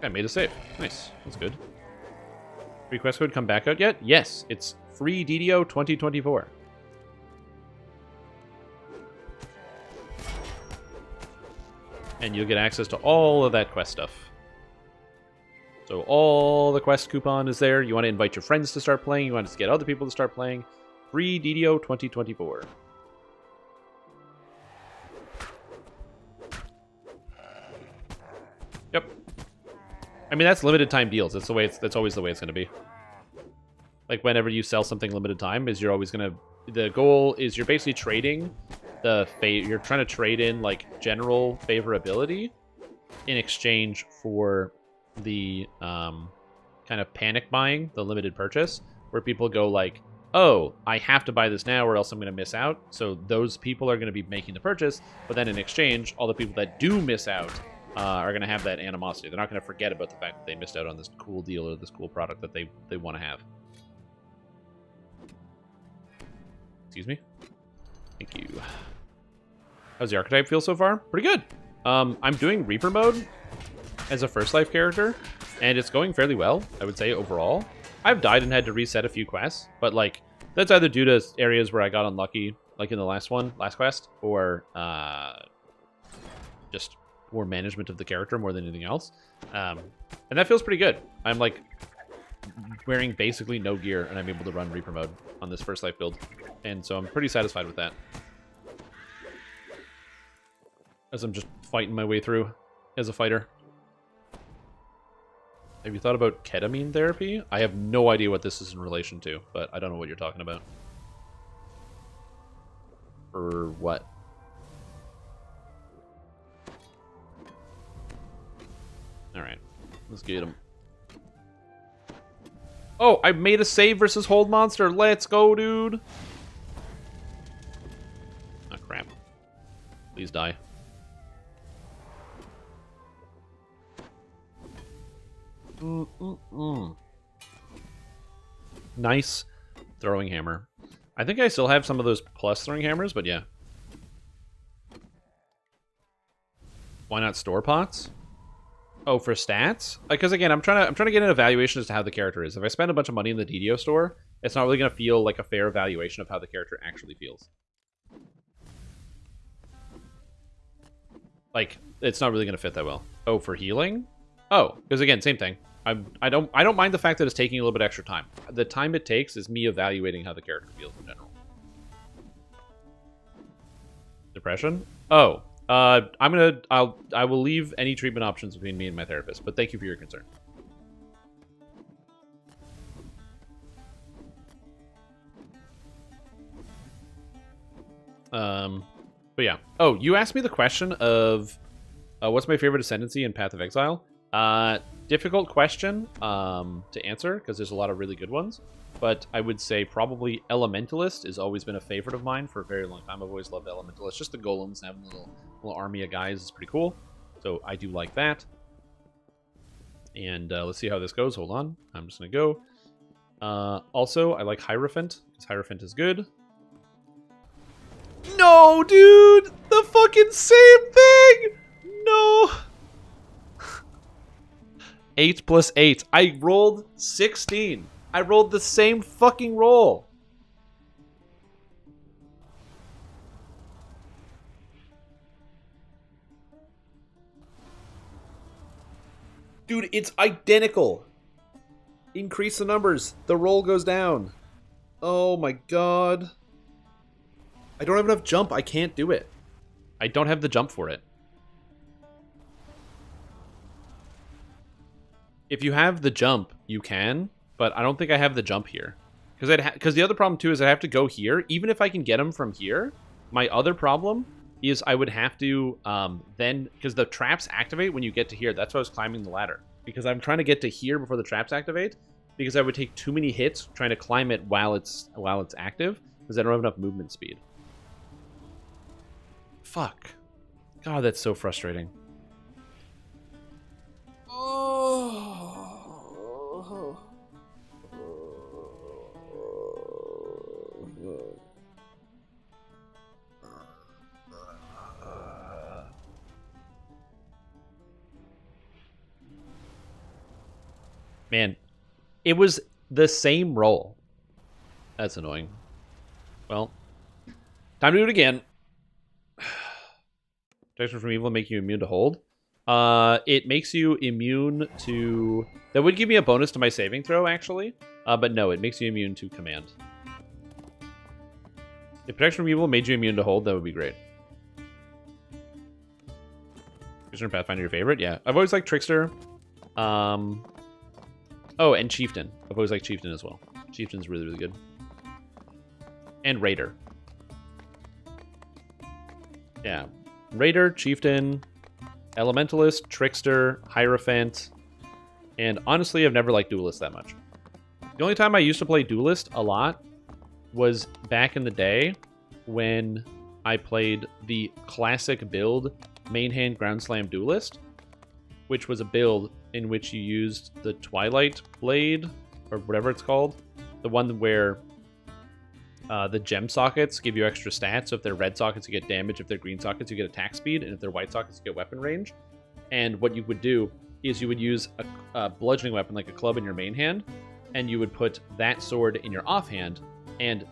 Speaker 1: I made a save. Nice. That's good. Free quest code come back out yet? Yes, it's free DDO 2024. And you'll get access to all of that quest stuff. So all the quest coupon is there. You want to invite your friends to start playing. You want to get other people to start playing. Free DDO 2024. Yep. I mean, that's limited time deals. That's the way that's always the way it's going to be. Like whenever you sell something limited time, is you're always going to. The goal is you're basically trading you're trying to trade in like general favorability in exchange for the kind of panic buying, the limited purchase, where people go like, oh, I have to buy this now or else I'm going to miss out. So those people are going to be making the purchase, but then in exchange, all the people that do miss out are going to have that animosity. They're not going to forget about the fact that they missed out on this cool deal or this cool product that they want to have. Excuse me? Thank you. How's the archetype feel so far? Pretty good. I'm doing Reaper mode as a first life character, and it's going fairly well, I would say, overall. I've died and had to reset a few quests, but like that's either due to areas where I got unlucky, like in the last quest, or just poor management of the character more than anything else. And that feels pretty good. I'm like wearing basically no gear, and I'm able to run Reaper mode on this first life build, and so I'm pretty satisfied with that. As I'm just fighting my way through as a fighter. Have you thought about ketamine therapy? I have no idea what this is in relation to, but I don't know what you're talking about. Or what? Alright, let's get him. Oh, I made a save versus hold monster. Let's go, dude. Oh, crap. Please die. Nice throwing hammer. I think I still have some of those plus throwing hammers, but yeah. Why not store pots? Oh, for stats? Because again, I'm trying to get an evaluation as to how the character is. If I spend a bunch of money in the DDO store, it's not really going to feel like a fair evaluation of how the character actually feels. Like, it's not really going to fit that well. Oh, for healing? Oh, because again, same thing. I don't mind the fact that it's taking a little bit extra time. The time it takes is me evaluating how the character feels in general. Depression? Oh, I will leave any treatment options between me and my therapist, but thank you for your concern. But yeah. Oh, you asked me the question of what's my favorite ascendancy in Path of Exile? Difficult question to answer because there's a lot of really good ones. But I would say probably Elementalist has always been a favorite of mine for a very long time. I've always loved Elementalist. Just the golems and having a little army of guys is pretty cool. So I do like that. And let's see how this goes. Hold on. I'm just going to go. Also, I like Hierophant because Hierophant is good. No, dude! The fucking same thing! No! 8 plus 8. I rolled 16. I rolled the same fucking roll. Dude, it's identical. Increase the numbers. The roll goes down. Oh my god. I don't have enough jump. I can't do it. I don't have the jump for it. If you have the jump, you can, but I don't think I have the jump here. Because the other problem, too, is I have to go here. Even if I can get them from here, my other problem is I would have to then... Because the traps activate when you get to here. That's why I was climbing the ladder. Because I'm trying to get to here before the traps activate. Because I would take too many hits trying to climb it while it's active. Because I don't have enough movement speed. Fuck. God, that's so frustrating. Man, it was the same roll. That's annoying. Well, time to do it again. Protection from evil make you immune to hold. It makes you immune to... That would give me a bonus to my saving throw, actually. But no, it makes you immune to command. If protection from evil made you immune to hold, that would be great. Trickster and Pathfinder your favorite? Yeah. I've always liked Trickster. Oh, and Chieftain. I've always liked Chieftain as well. Chieftain's really, really good. And Raider. Yeah. Raider, Chieftain, Elementalist, Trickster, Hierophant, and honestly, I've never liked Duelist that much. The only time I used to play Duelist a lot was back in the day when I played the classic build Main Hand Ground Slam Duelist, which was a build in which you used the Twilight Blade, or whatever it's called, the one where the gem sockets give you extra stats. So if they're red sockets, you get damage. If they're green sockets, you get attack speed. And if they're white sockets, you get weapon range. And what you would do is you would use a bludgeoning weapon like a club in your main hand, and you would put that sword in your offhand. And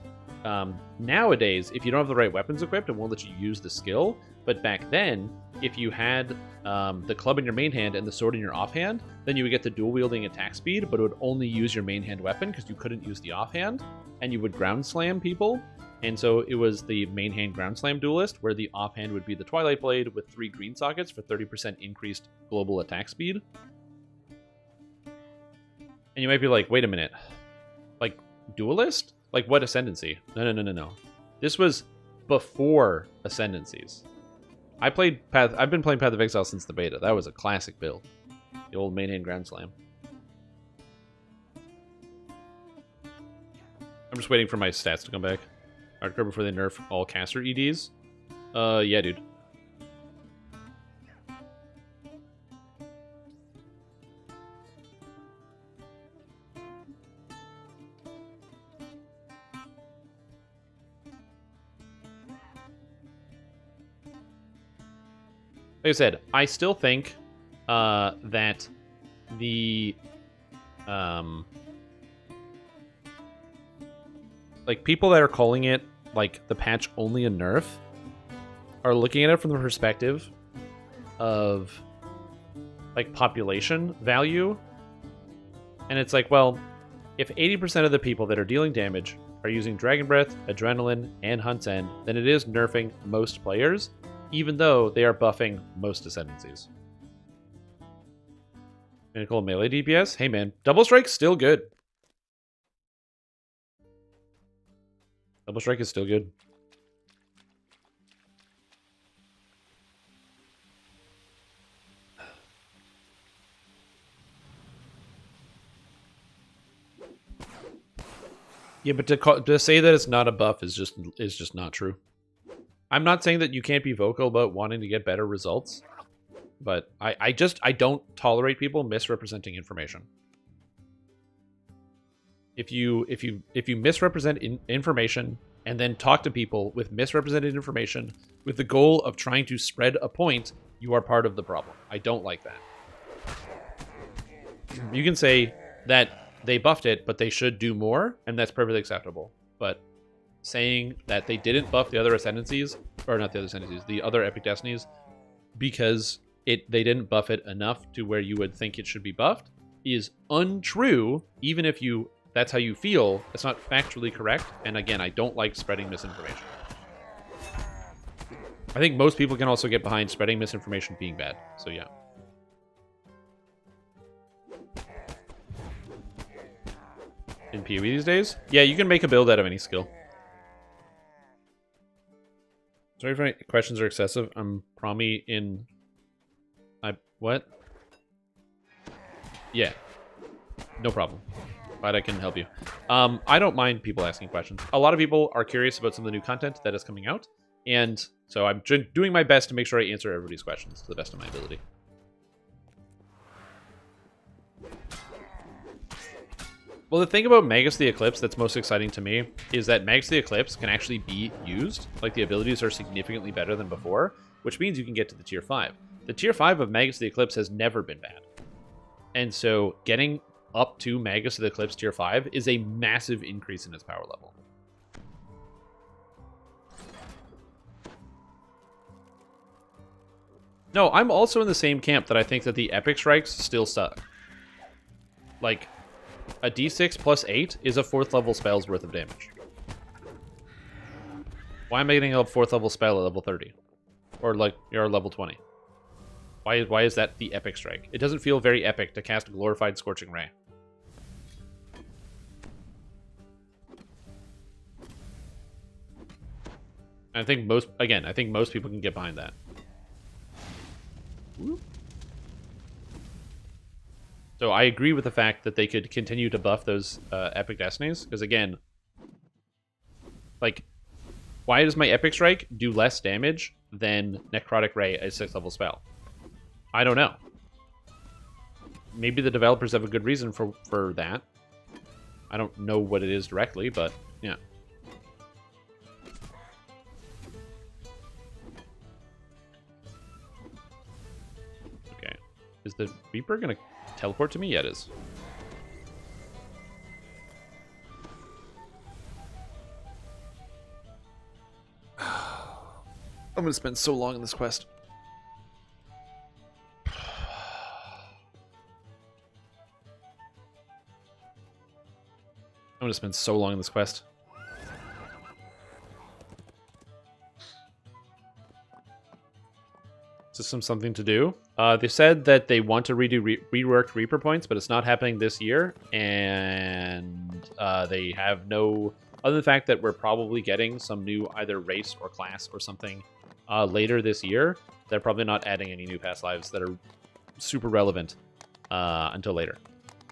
Speaker 1: nowadays, if you don't have the right weapons equipped, it won't let you use the skill. But back then, if you had the club in your main hand and the sword in your offhand, then you would get the dual wielding attack speed, but it would only use your main hand weapon because you couldn't use the offhand, and you would ground slam people. And so it was the main hand ground slam duelist, where the offhand would be the Twilight Blade with 3 green sockets for 30% increased global attack speed. And you might be like, wait a minute, like duelist? Like what ascendancy? No. This was before ascendancies. I've been playing Path of Exile since the beta. That was a classic build. The old main hand ground slam. I'm just waiting for my stats to come back. Hardcore before they nerf all caster EDs. Yeah, dude. like I said, I still think that the like people that are calling it like the patch only a nerf are looking at it from the perspective of like population value, and it's like, well, if 80% of the people that are dealing damage are using Dragon Breath, Adrenaline, and Hunt's End, then it is nerfing most players, even though they are buffing most ascendancies. Pinnacle melee DPS? Hey man, Double Strike's still good. Double Strike is still good. Yeah, but to say that it's not a buff is just not true. I'm not saying that you can't be vocal about wanting to get better results, but I don't tolerate people misrepresenting information. If you misrepresent information and then talk to people with misrepresented information with the goal of trying to spread a point, you are part of the problem. I don't like that. You can say that they buffed it, but they should do more, and that's perfectly acceptable. But saying that they didn't buff the other ascendancies, or not the other ascendancies, the other epic destinies, because they didn't buff it enough to where you would think it should be buffed, is untrue. Even if that's how you feel, it's not factually correct. And again, I don't like spreading misinformation. I think most people can also get behind spreading misinformation being bad. So yeah. In PoE these days? Yeah, you can make a build out of any skill. Sorry if my questions are excessive. I'm probably in... What? Yeah. No problem. Glad I can help you. I don't mind people asking questions. A lot of people are curious about some of the new content that is coming out. And so I'm doing my best to make sure I answer everybody's questions to the best of my ability. Well, the thing about Magus the Eclipse that's most exciting to me is that Magus the Eclipse can actually be used. Like, the abilities are significantly better than before, which means you can get to the tier 5. The tier 5 of Magus the Eclipse has never been bad. And so getting up to Magus the Eclipse tier 5 is a massive increase in its power level. No, I'm also in the same camp that I think that the Epic Strikes still suck. Like, a d6 plus 8 is a 4th level spell's worth of damage. Why am I getting a 4th level spell at level 30? Or level 20? Why is that the Epic Strike? It doesn't feel very epic to cast Glorified Scorching Ray. I think most people can get behind that. Whoop. So I agree with the fact that they could continue to buff those Epic Destinies, because again, like, why does my Epic Strike do less damage than Necrotic Ray, a 6th level spell? I don't know. Maybe the developers have a good reason for that. I don't know what it is directly, but yeah. Okay. Is the Reaper gonna teleport to me? Yeah, it is. I'm gonna spend so long in this quest. I'm gonna spend so long in this quest. Is this something to do? They said that they want to rework Reaper points, but it's not happening this year. And they have no... Other than the fact that we're probably getting some new either race or class or something later this year, they're probably not adding any new past lives that are super relevant until later.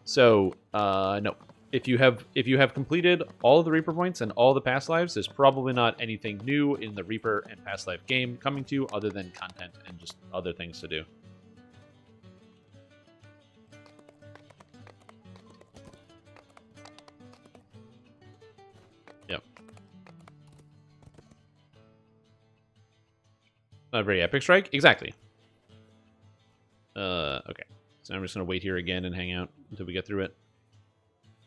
Speaker 1: So, no. If you have completed all of the Reaper points and all the past lives, there's probably not anything new in the Reaper and past life game coming to you other than content and just other things to do. Yep. Not a very epic strike? Exactly. So I'm just going to wait here again and hang out until we get through it.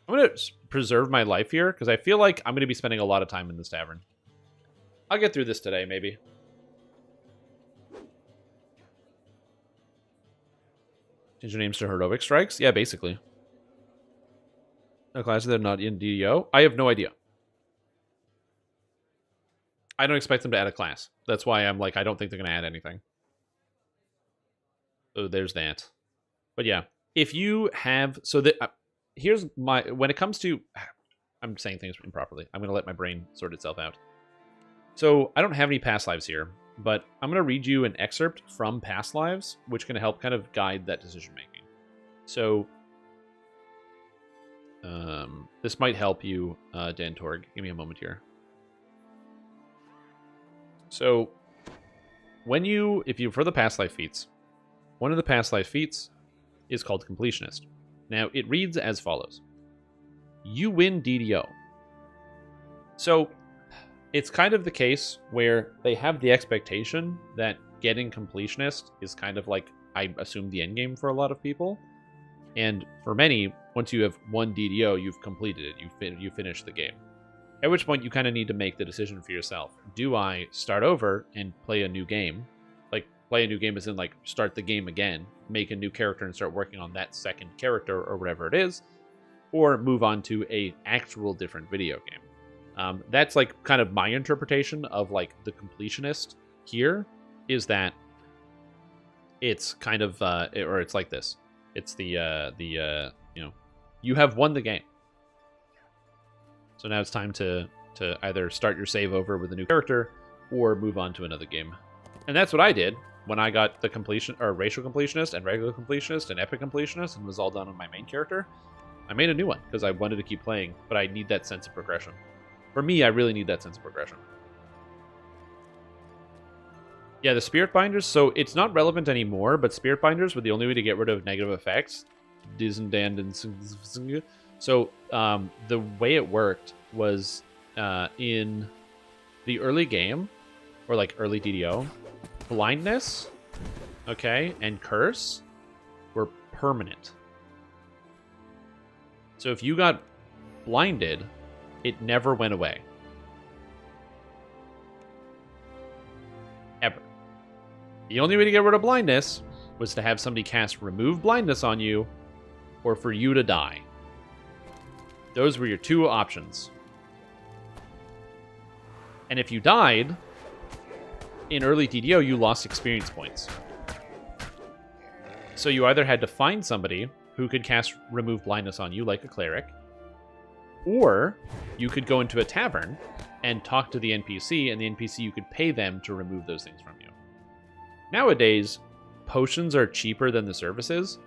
Speaker 1: I'm going to preserve my life here, because I feel like I'm going to be spending a lot of time in this tavern. I'll get through this today, maybe. Change your names to Heroic Strikes? Yeah, basically. No classes that are not in DDO? I have no idea. I don't expect them to add a class. That's why I'm like, I don't think they're going to add anything. So there's that. But yeah, if you have... So that here's my... When it comes to... I'm saying things improperly. I'm going to let my brain sort itself out. So I don't have any past lives here, but I'm going to read you an excerpt from past lives, which can help kind of guide that decision making. So this might help you, Dan Torg. Give me a moment here. So if you for the past life feats, one of the past life feats is called Completionist. Now it reads as follows: you win DDO. So it's kind of the case where they have the expectation that getting Completionist is kind of like, I assume, the end game for a lot of people. And for many, once you have one DDO, you've completed it. You finished the game. At which point, you kind of need to make the decision for yourself. Do I start over and play a new game? Like, play a new game as in, like, start the game again, make a new character and start working on that second character or whatever it is, or move on to a actual different video game. That's, like, kind of my interpretation of, like, the Completionist here, is that it's kind of, or it's like this. It's you know, you have won the game. So now it's time to either start your save over with a new character or move on to another game. And that's what I did when I got the completion, or racial completionist and regular completionist and epic completionist, and was all done on my main character. I made a new one because I wanted to keep playing, but I need that sense of progression. For me, I really need that sense of progression. Yeah, the Spirit Binders, so it's not relevant anymore, but Spirit Binders were the only way to get rid of negative effects. So the way it worked was in the early game, or like early DDO, blindness, okay, and curse were permanent. So if you got blinded, it never went away. Ever. The only way to get rid of blindness was to have somebody cast remove blindness on you, or for you to die. Those were your two options. And if you died, in early DDO, you lost experience points. So you either had to find somebody who could cast remove blindness on you, like a cleric, or you could go into a tavern and talk to the NPC, and the NPC, you could pay them to remove those things from you. Nowadays, potions are cheaper than the services,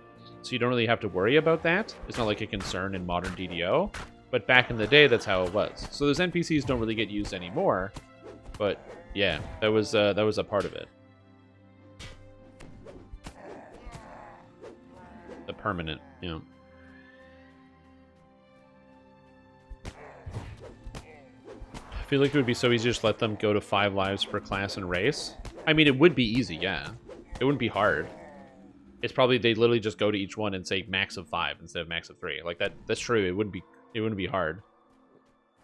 Speaker 1: so you don't really have to worry about that. It's not like a concern in modern DDO, but back in the day, that's how it was. So those NPCs don't really get used anymore, but yeah, that was a part of it. The permanent, you know. I feel like it would be so easy to just let them go to 5 lives per class and race. I mean, it would be easy, yeah. It wouldn't be hard. It's probably they literally just go to each one and say max of 5 instead of max of 3. Like that's true. It wouldn't be hard.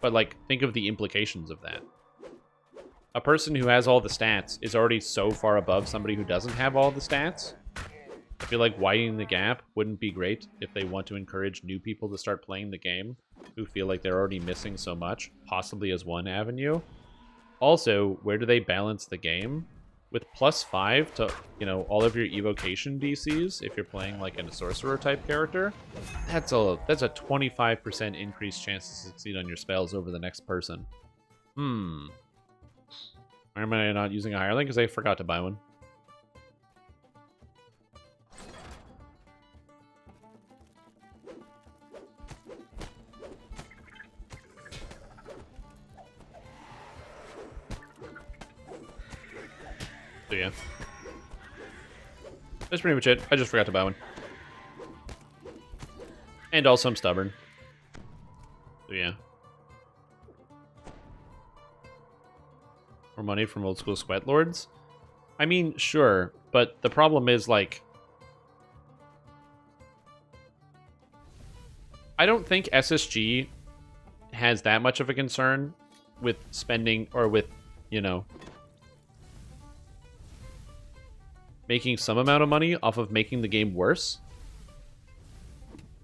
Speaker 1: But like, think of the implications of that. A person who has all the stats is already so far above somebody who doesn't have all the stats. I feel like widening the gap wouldn't be great if they want to encourage new people to start playing the game who feel like they're already missing so much, possibly as one avenue. Also, where do they balance the game? With +5 to, you know, all of your evocation DCs, if you're playing like a sorcerer type character, that's a 25% increased chance to succeed on your spells over the next person. Why am I not using a hireling? Because I forgot to buy one. So yeah, that's pretty much it. I just forgot to buy one. And also I'm stubborn. So yeah. More money from old school sweat lords? I mean, sure, but the problem is, like, I don't think SSG has that much of a concern with spending or with, you know, making some amount of money off of making the game worse,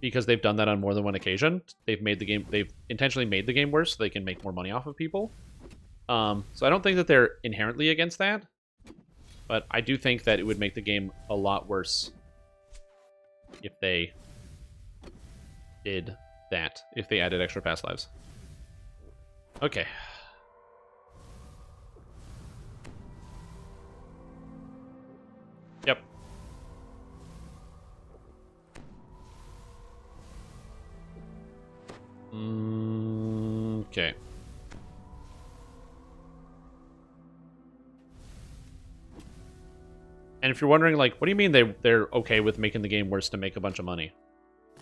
Speaker 1: because they've done that on more than one occasion. They've intentionally made the game worse so they can make more money off of people. So I don't think that they're inherently against that, but I do think that it would make the game a lot worse if they did that, if they added extra past lives. Okay. Yep. Okay. And if you're wondering, like, what do you mean they're okay with making the game worse to make a bunch of money?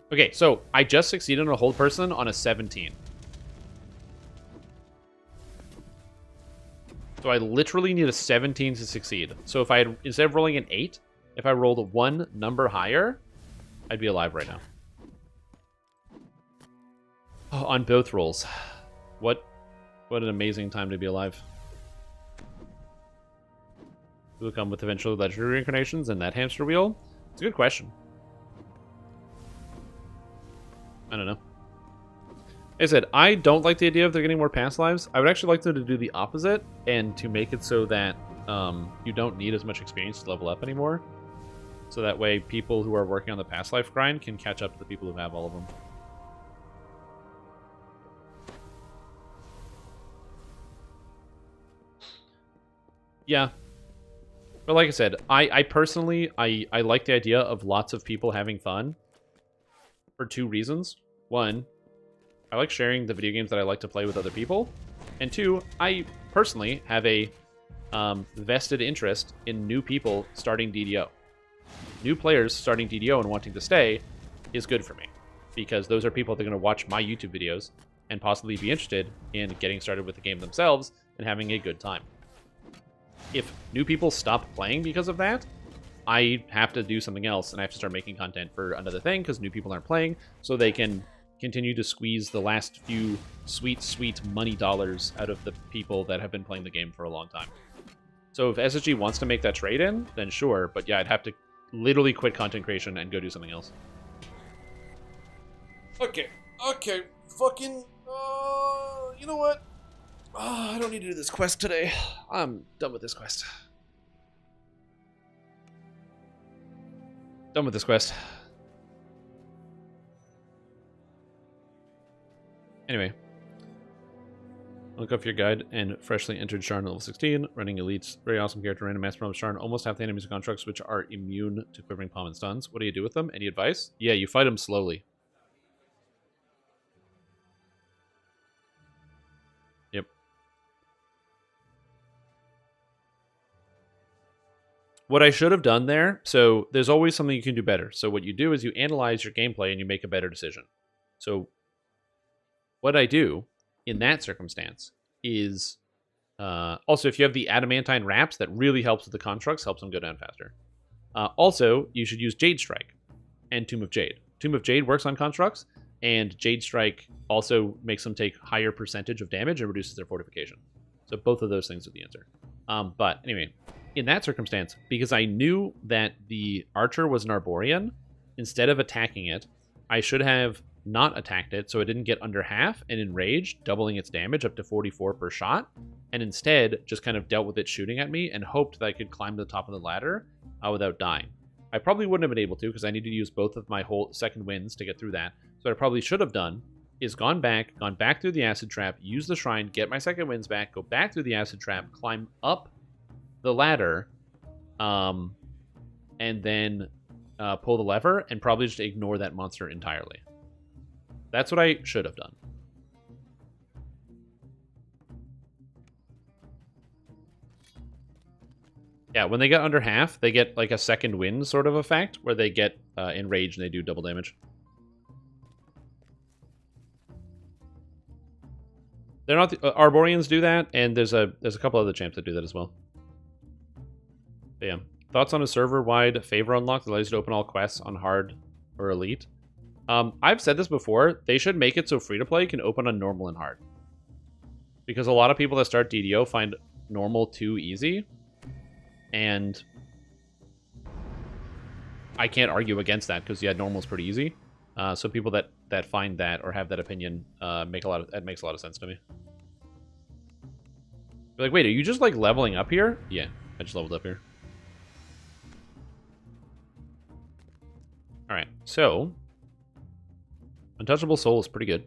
Speaker 1: Okay, so I just succeeded on a hold person on a 17. So I literally need a 17 to succeed. So if I had, instead of rolling an 8, if I rolled one number higher, I'd be alive right now. Oh, on both rolls. What an amazing time to be alive. Will come with eventual legendary reincarnations and that hamster wheel? It's a good question. I don't know. Like I said, I don't like the idea of they're getting more past lives. I would actually like them to do the opposite and to make it so that you don't need as much experience to level up anymore. So that way people who are working on the past life grind can catch up to the people who have all of them. Yeah. But like I said, I personally, I like the idea of lots of people having fun for two reasons. One, I like sharing the video games that I like to play with other people. And two, I personally have a vested interest in new people starting DDO. New players starting DDO and wanting to stay is good for me, because those are people that are going to watch my YouTube videos and possibly be interested in getting started with the game themselves and having a good time. If new people stop playing because of that, I have to do something else, and I have to start making content for another thing, because new people aren't playing, so they can continue to squeeze the last few sweet, sweet money dollars out of the people that have been playing the game for a long time. So if SSG wants to make that trade-in, then sure, but yeah, I'd have to literally quit content creation and go do something else. Okay, fucking, you know what? I don't need to do this quest today. I'm done with this quest. Done with this quest. Anyway. Look up your guide and freshly entered Sharn level 16. Running elites. Very awesome character. Random mass from Sharn. Almost half the enemies and constructs which are immune to quivering palm and stuns. What do you do with them? Any advice? Yeah, you fight them slowly. Yep. What I should have done there, so there's always something you can do better. So what you do is you analyze your gameplay and you make a better decision. So what I do in that circumstance is also, if you have the adamantine wraps, that really helps with the constructs, helps them go down faster. Also, you should use Jade Strike and Tomb of Jade. Tomb of Jade works on constructs, and Jade Strike also makes them take higher percentage of damage and reduces their fortification. So both of those things are the answer. But anyway, in that circumstance, because I knew that the archer was an Arborian, instead of attacking it, I should have not attacked it, so it didn't get under half and enraged, doubling its damage up to 44 per shot, and instead just kind of dealt with it shooting at me and hoped that I could climb to the top of the ladder without dying. I probably wouldn't have been able to, because I need to use both of my whole second winds to get through that. So what I probably should have done is gone back through the acid trap, use the shrine, get my second winds back, go back through the acid trap, climb up the ladder, and then pull the lever, and probably just ignore that monster entirely. That's what I should have done. Yeah, when they get under half, they get like a second wind sort of effect, where they get enraged and they do double damage. They're not the, Arborians do that, and there's a couple other champs that do that as well. But yeah, thoughts on a server-wide favor unlock that allows you to open all quests on hard or elite? I've said this before. They should make it so free-to-play can open on normal and hard. Because a lot of people that start DDO find normal too easy. And I can't argue against that because, yeah, normal's pretty easy. So people that find that or have that opinion that makes a lot of sense to me. You're like, wait, are you just, like, leveling up here? Yeah, I just leveled up here. Alright, so... Untouchable Soul is pretty good.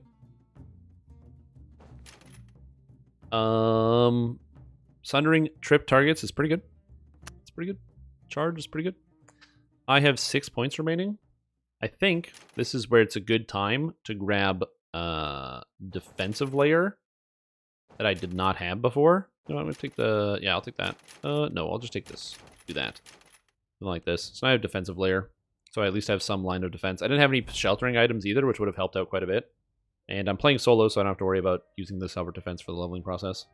Speaker 1: Sundering Trip Targets is pretty good. It's pretty good. Charge is pretty good. I have 6 points remaining. I think this is where it's a good time to grab Defensive Layer that I did not have before. No, I'm going to take the... Yeah, I'll take that. No, I'll just take this. Do that. Something like this. So now I have Defensive Layer. So I at least have some line of defense. I didn't have any sheltering items either, which would have helped out quite a bit. And I'm playing solo, so I don't have to worry about using the Self Defense for the leveling process.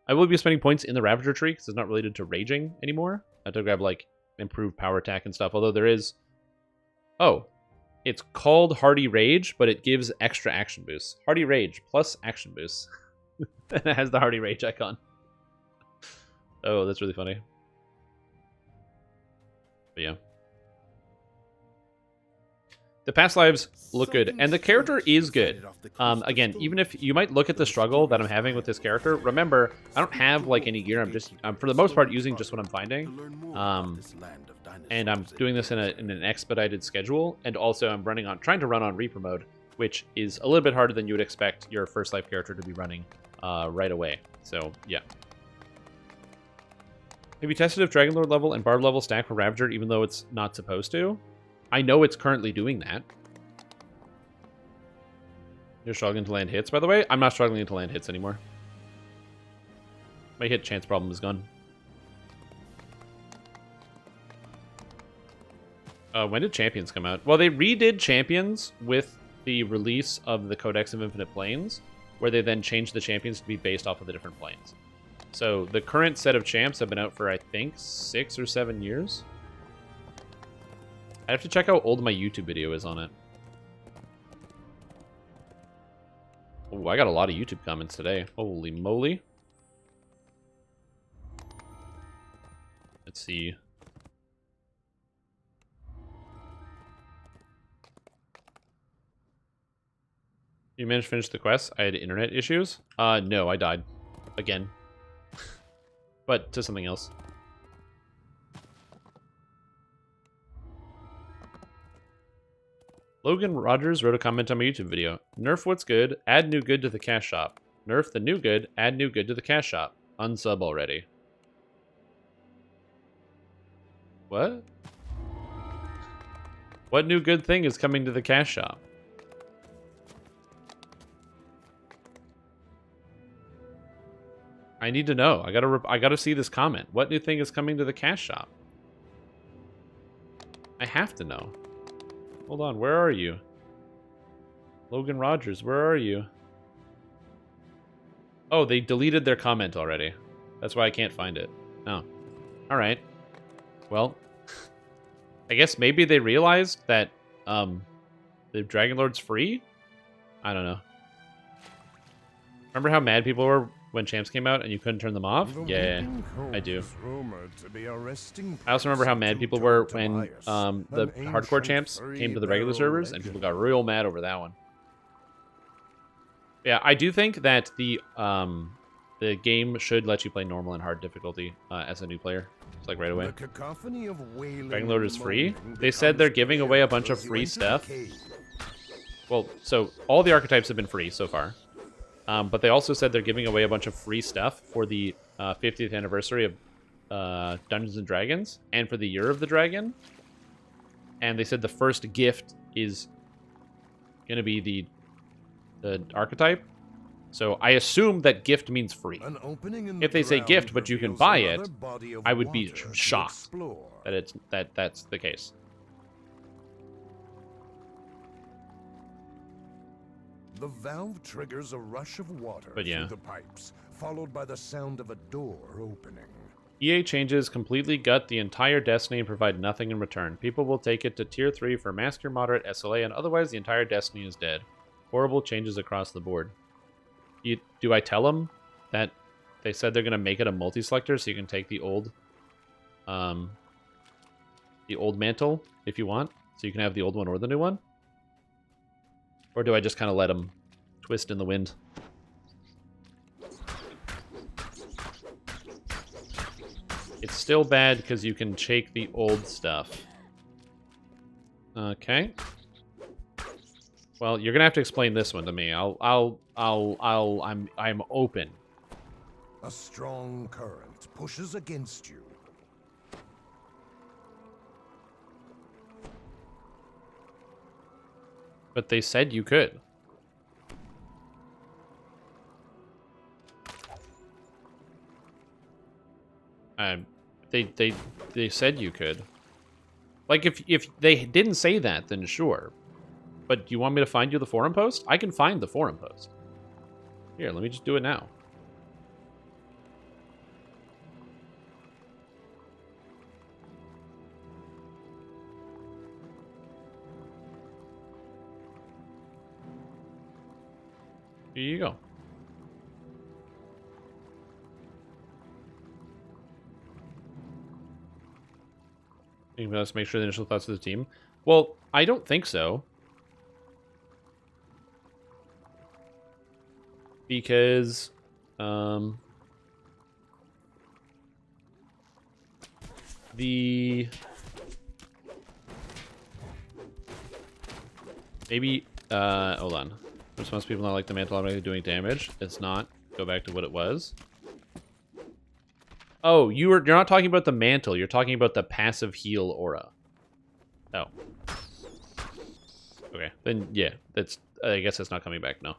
Speaker 1: I will be spending points in the Ravager tree, because it's not related to Raging anymore. I have to grab, like, improved power attack and stuff. Although there is... Oh. It's called Hardy Rage, but it gives extra action boosts. Hardy Rage plus action boosts. And it has the Hardy Rage icon. Oh, that's really funny. But yeah. The past lives look good, and the character is good. Again, even if you might look at the struggle that I'm having with this character, remember, I don't have like any gear. I'm for the most part using just what I'm finding. And I'm doing this in an expedited schedule, and also I'm trying to run on Reaper mode, which is a little bit harder than you would expect your first life character to be running right away. So yeah. Have you tested if Dragonlord level and Barb level stack for Ravager, even though it's not supposed to? I know it's currently doing that. You're struggling to land hits, by the way? I'm not struggling to land hits anymore. My hit chance problem is gone. When did Champions come out? Well, they redid Champions with the release of the Codex of Infinite Planes, where they then changed the Champions to be based off of the different planes. So the current set of champs have been out for, I think, 6 or 7 years. I have to check how old my YouTube video is on it. Oh, I got a lot of YouTube comments today. Holy moly. Let's see. You managed to finish the quest? I had internet issues? No, I died. Again. But to something else. Logan Rogers wrote a comment on my YouTube video. Nerf what's good, add new good to the cash shop. Nerf the new good, add new good to the cash shop. Unsub already. What? What new good thing is coming to the cash shop? I need to know. I gotta see this comment. What new thing is coming to the cash shop? I have to know. Hold on, where are you? Logan Rogers, where are you? Oh, they deleted their comment already. That's why I can't find it. Oh. Alright. Well, I guess maybe they realized that the Dragonlord's free? I don't know. Remember how mad people were when champs came out and you couldn't turn them off? Yeah, I do. I also remember how mad people were when the hardcore champs came to the regular servers and people got real mad over that one. Yeah, I do think that the game should let you play normal and hard difficulty as a new player. It's like right away. Dragonlord is free? They said they're giving away a bunch of free stuff. Well, so all the archetypes have been free so far. But they also said they're giving away a bunch of free stuff for the 50th anniversary of Dungeons & Dragons and for the Year of the Dragon. And they said the first gift is going to be the archetype. So I assume that gift means free. If they say gift, but you can buy it, I would be shocked that that's the case.
Speaker 7: The valve triggers a rush of water through the pipes, followed by the sound of a door opening.
Speaker 1: EA changes completely gut the entire Destiny and provide nothing in return. People will take it to Tier 3 for Master Moderate SLA, and otherwise the entire Destiny is dead. Horrible changes across the board. Do I tell them that they said they're going to make it a multi-selector so you can take the old mantle if you want, so you can have the old one or the new one? Or do I just kind of let them twist in the wind? It's still bad because you can shake the old stuff. Okay. Well, you're gonna have to explain this one to me. I'm open.
Speaker 7: A strong current pushes against you.
Speaker 1: But they said you could. They said you could. Like, if they didn't say that, then sure. But do you want me to find you the forum post? I can find the forum post. Here, let me just do it now. Here you go. Let's make sure the initial thoughts of the team. Well, I don't think so. Because, maybe, hold on. Most people not like the mantle automatically doing damage. It's not. Go back to what it was. Oh, you're not talking about the mantle. You're talking about the passive heal aura. Oh. Okay, then yeah, I guess that's not coming back now.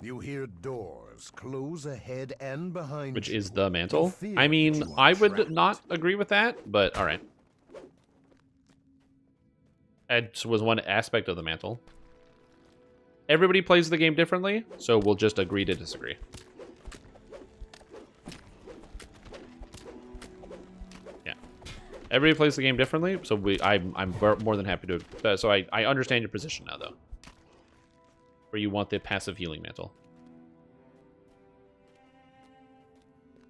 Speaker 7: You hear doors close ahead and behind
Speaker 1: Which
Speaker 7: you.
Speaker 1: is the mantle.
Speaker 7: Feel
Speaker 1: I mean,
Speaker 7: that you are
Speaker 1: I would
Speaker 7: trapped.
Speaker 1: not agree with that, but all right. It was one aspect of the mantle. Everybody plays the game differently, so we'll just agree to disagree. Yeah, everybody plays the game differently, so I'm more than happy to. So I understand your position now, though. Where you want the passive healing mantle.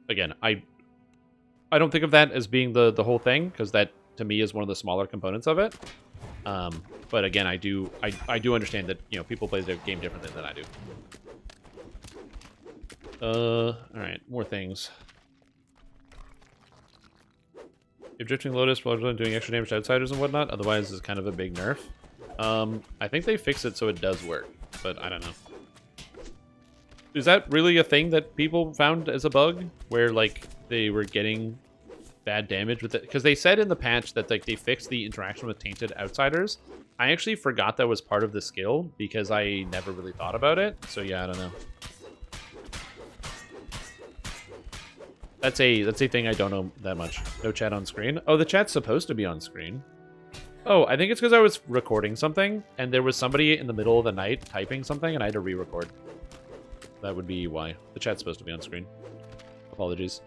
Speaker 1: Again, I don't think of that as being the whole thing, because that to me is one of the smaller components of it. But again, I do understand that, you know, people play their game differently than I do. All right, more things. If drifting Lotus while doing extra damage to outsiders and whatnot, otherwise is kind of a big nerf. I think they fixed it so it does work, but I don't know. Is that really a thing that people found as a bug, where like they were getting bad damage with it? Because they said in the patch that like they fixed the interaction with tainted outsiders. I actually forgot that was part of the skill because I never really thought about it. So yeah, I don't know. That's a thing I don't know that much. No chat on screen. Oh, the chat's supposed to be on screen. Oh, I think it's because I was recording something and there was somebody in the middle of the night typing something and I had to re-record. That would be why. The chat's supposed to be on screen. Apologies.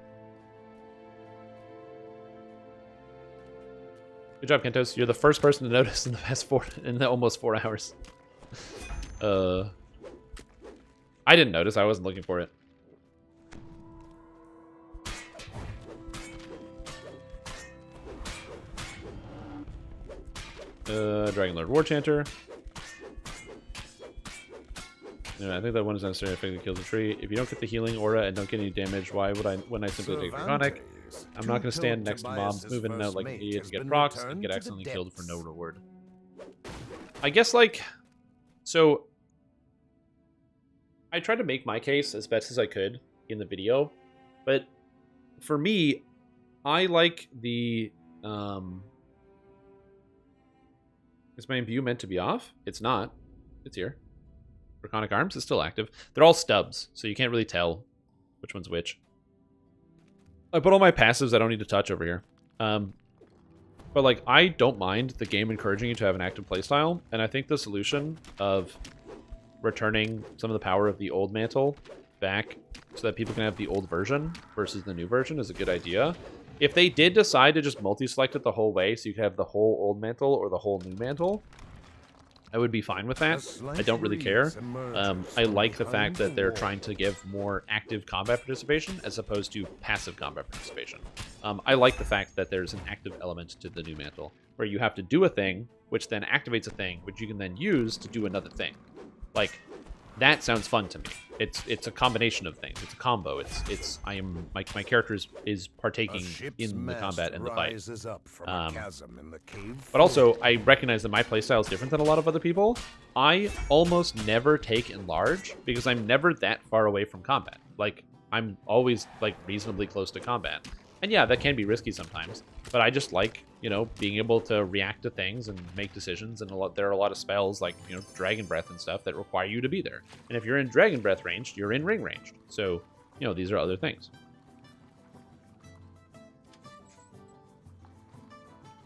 Speaker 1: Good job, Kentos. You're the first person to notice in the past almost 4 hours. I didn't notice. I wasn't looking for it. Dragonlord War Chanter. Yeah, I think that one is necessary to effectively kill the tree. If you don't get the healing aura and don't get any damage, wouldn't I simply take Draconic? I'm not going to stand next to mobs moving out like an idiot and get procs and get accidentally killed for no reward. I guess, like... So... I tried to make my case as best as I could in the video, but for me, I like the... Is my imbue meant to be off? It's not. It's here. Draconic Arms is still active. They're all stubs, so you can't really tell which one's which. I put all my passives I don't need to touch over here. But, like, I don't mind the game encouraging you to have an active playstyle, and I think the solution of returning some of the power of the old mantle back so that people can have the old version versus the new version is a good idea. If they did decide to just multi-select it the whole way, so you could have the whole old mantle or the whole new mantle, I would be fine with that. I don't really care. I like the fact that they're trying to give more active combat participation as opposed to passive combat participation. I like the fact that there's an active element to the new mantle, where you have to do a thing, which then activates a thing, which you can then use to do another thing. Like, that sounds fun to me. It's a combination of things. It's a combo. My character is partaking in the combat and the fight. But also, I recognize that my playstyle is different than a lot of other people. I almost never take enlarge because I'm never that far away from combat. Like, I'm always like reasonably close to combat. And yeah, that can be risky sometimes, but I just like, you know, being able to react to things and make decisions. And there are a lot of spells like, you know, Dragon Breath and stuff that require you to be there. And if you're in Dragon Breath range, you're in ring range. So, you know, these are other things.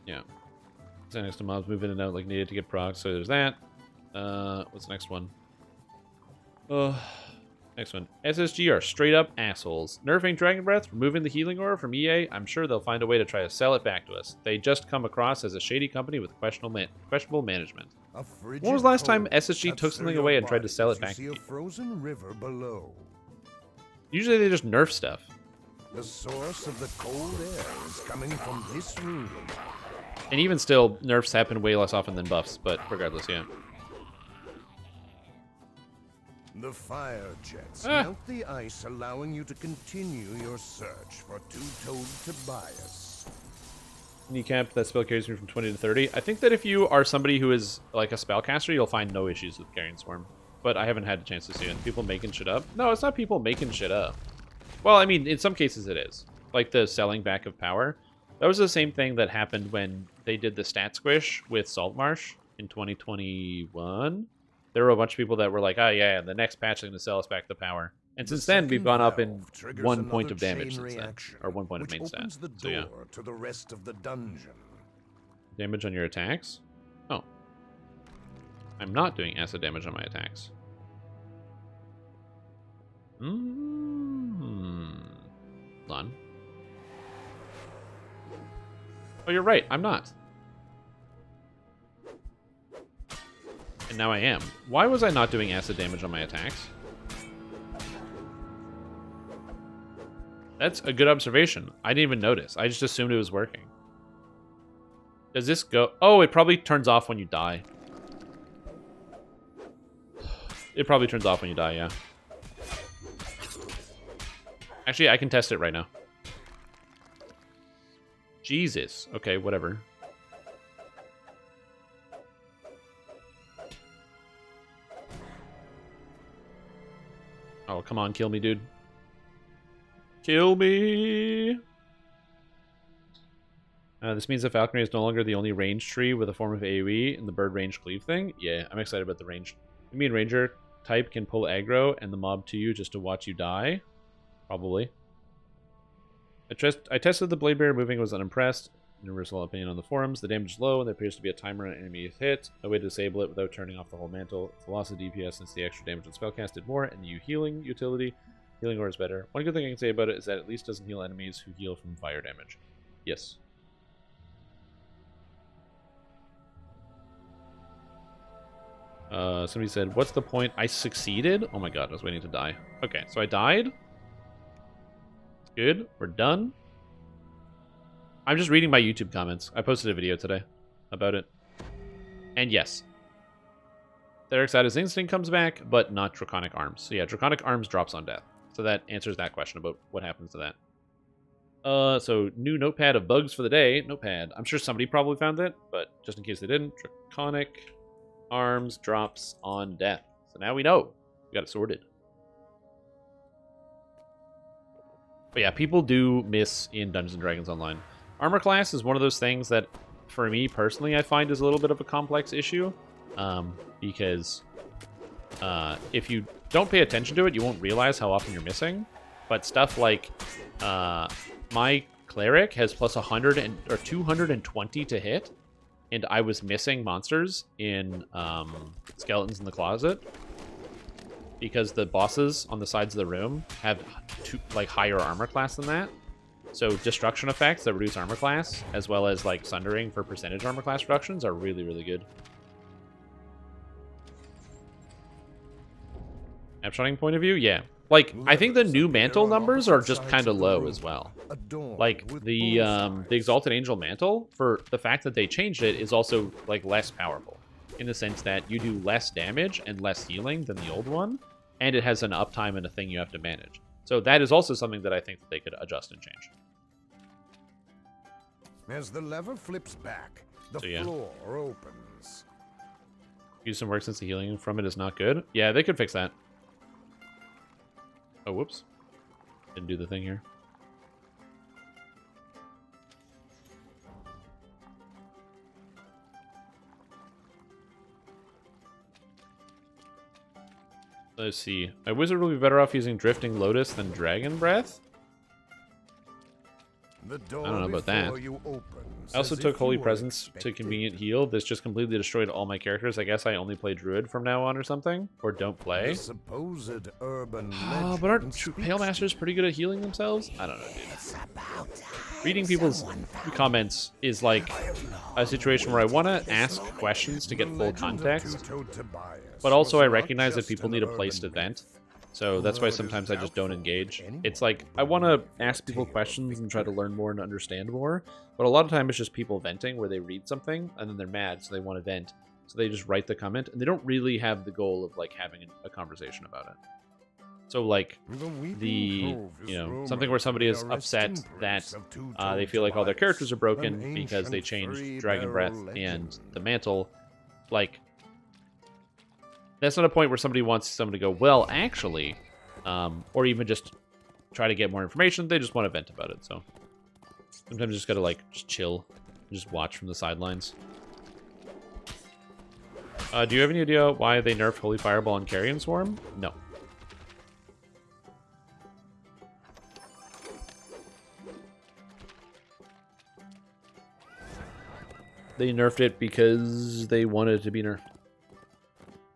Speaker 1: Yeah. So next to mobs move in and out like needed to get procs. So there's that. What's the next one? Next one. SSG are straight up assholes. Nerfing Dragon Breath, removing the healing aura from EA, I'm sure they'll find a way to try to sell it back to us. They just come across as a shady company with questionable management. When was the last time SSG took something away and tried to sell it back to you?
Speaker 7: Frozen river below.
Speaker 1: Usually they just nerf stuff.
Speaker 7: The source of the cold air is coming from this room.
Speaker 1: And even still, nerfs happen way less often than buffs, but regardless, yeah.
Speaker 7: The fire jets melt the ice, allowing you to continue your search for two-toed Tobias.
Speaker 1: Kneecap, that spell carries me from 20 to 30. I think that if you are somebody who is like a spellcaster, you'll find no issues with carrying Swarm. But I haven't had a chance to see it. People making shit up? No, it's not people making shit up. Well, I mean, in some cases it is. Like the selling back of power. That was the same thing that happened when they did the stat squish with Saltmarsh in 2021. There were a bunch of people that were like, oh yeah, the next patch is going to sell us back the power. And since then, we've gone up in 1 point of damage since then. Or 1 point of main stat. So yeah.
Speaker 7: To the rest of the dungeon.
Speaker 1: Damage on your attacks? Oh. I'm not doing acid damage on my attacks. Hold on. Oh, you're right. I'm not. And now I am. Why was I not doing acid damage on my attacks? That's a good observation. I didn't even notice. I just assumed it was working. Does this go... Oh, it probably turns off when you die. It probably turns off when you die, yeah. Actually, I can test it right now. Jesus. Okay, whatever. Oh, come on, kill me, dude. Kill me! This means that Falconry is no longer the only range tree with a form of AoE in the bird range cleave thing. Yeah, I'm excited about the range. You mean Ranger type can pull aggro and the mob to you just to watch you die? Probably. I tested the Blade Bearer moving, was unimpressed. Universal opinion on the forums. The damage is low and there appears to be a timer on an enemy hit. No way to disable it without turning off the whole mantle. It's the loss of DPS since the extra damage on spellcast did more, and the healing utility. Healing aura is better. One good thing I can say about it is that it at least doesn't heal enemies who heal from fire damage. Yes. Somebody said, what's the point? I succeeded? Oh my god, I was waiting to die. Okay, so I died. Good, we're done. I'm just reading my YouTube comments. I posted a video today about it. And yes, Therixada's Instinct comes back, but not Draconic Arms. So yeah, Draconic Arms drops on death. So that answers that question about what happens to that. So new notepad of bugs for the day. Notepad. I'm sure somebody probably found that, but just in case they didn't, Draconic Arms drops on death. So now we know. We got it sorted. But yeah, people do miss in Dungeons & Dragons Online. Armor class is one of those things that, for me personally, I find is a little bit of a complex issue. Because if you don't pay attention to it, you won't realize how often you're missing. But stuff like my cleric has plus 100 or 220 to hit, and I was missing monsters in Skeletons in the Closet because the bosses on the sides of the room have higher armor class than that. So destruction effects that reduce armor class, as well as like sundering for percentage armor class reductions, are really, really good. Snapshotting point of view, yeah. Like, I think the new mantle numbers are just kind of low as well. Like, the Exalted Angel mantle, for the fact that they changed it, is also, like, less powerful. In the sense that you do less damage and less healing than the old one, and it has an uptime and a thing you have to manage. So that is also something that I think that they could adjust and change.
Speaker 7: As the lever flips back, the floor opens.
Speaker 1: Use some work since the healing from it is not good. Yeah, they could fix that. Oh, whoops. Didn't do the thing here. Let's see. A wizard will be better off using Drifting Lotus than Dragon Breath? I don't know about that. I also took Holy Presence to convenient heal. This just completely destroyed all my characters. I guess I only play Druid from now on or something. Or don't play. But aren't Pale Masters pretty good at healing themselves? I don't know, dude. Reading people's comments is like a situation where I want to ask questions to get full context. But also I recognize that people need a place to vent. So that's why sometimes I just don't engage. It's like, I want to ask people questions and try to learn more and understand more, but a lot of time it's just people venting where they read something and then they're mad, so they want to vent. So they just write the comment, and they don't really have the goal of like having a conversation about it. So like, something where somebody is upset that they feel like all their characters are broken because they changed Dragon Breath and the Mantle, like, that's not a point where somebody wants someone to go, well, actually, or even just try to get more information. They just want to vent about it. So sometimes you just gotta like just chill, just watch from the sidelines. Do you have any idea why they nerfed Holy Fireball and Carrion Swarm? No. They nerfed it because they wanted it to be nerfed.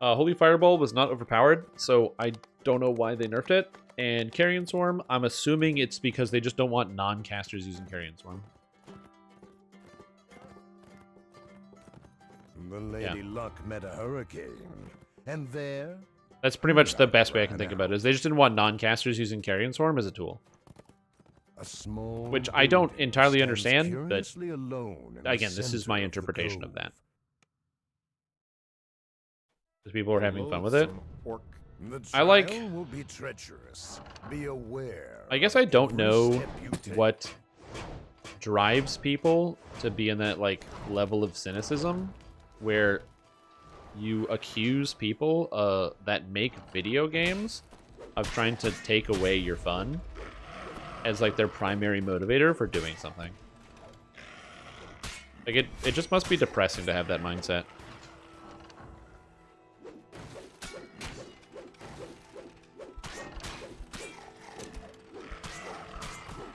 Speaker 1: Holy Fireball was not overpowered, so I don't know why they nerfed it. And Carrion Swarm, I'm assuming it's because they just don't want non-casters using Carrion Swarm.
Speaker 7: The Lady Luck met a hurricane, and there...
Speaker 1: That's pretty much the best way I can think about it, is they just didn't want non-casters using Carrion Swarm as a tool. Which I don't entirely understand, but again, this is my interpretation of that. People are having fun with it. I like... I guess I don't know what drives people to be in that like level of cynicism where you accuse people that make video games of trying to take away your fun as like their primary motivator for doing something. Like it just must be depressing to have that mindset.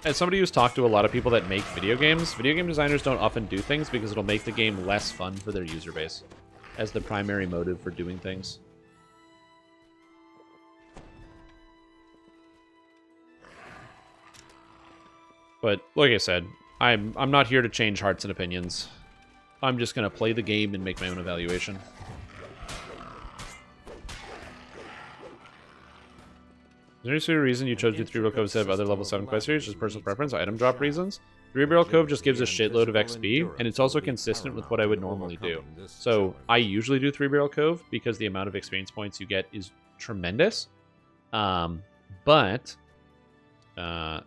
Speaker 1: As somebody who's talked to a lot of people that make video game designers don't often do things because it'll make the game less fun for their user base as the primary motive for doing things. But like I said, I'm not here to change hearts and opinions. I'm just going to play the game and make my own evaluation. Is there any sort of reason you chose to do 3 Barrel Cove instead of other level 7 quest series? Just personal preference, item drop reasons? 3 Barrel Cove just gives a shitload of XP, and it's also consistent with what I would normally do. So I usually do 3 Barrel Cove because the amount of experience points you get is tremendous. But that's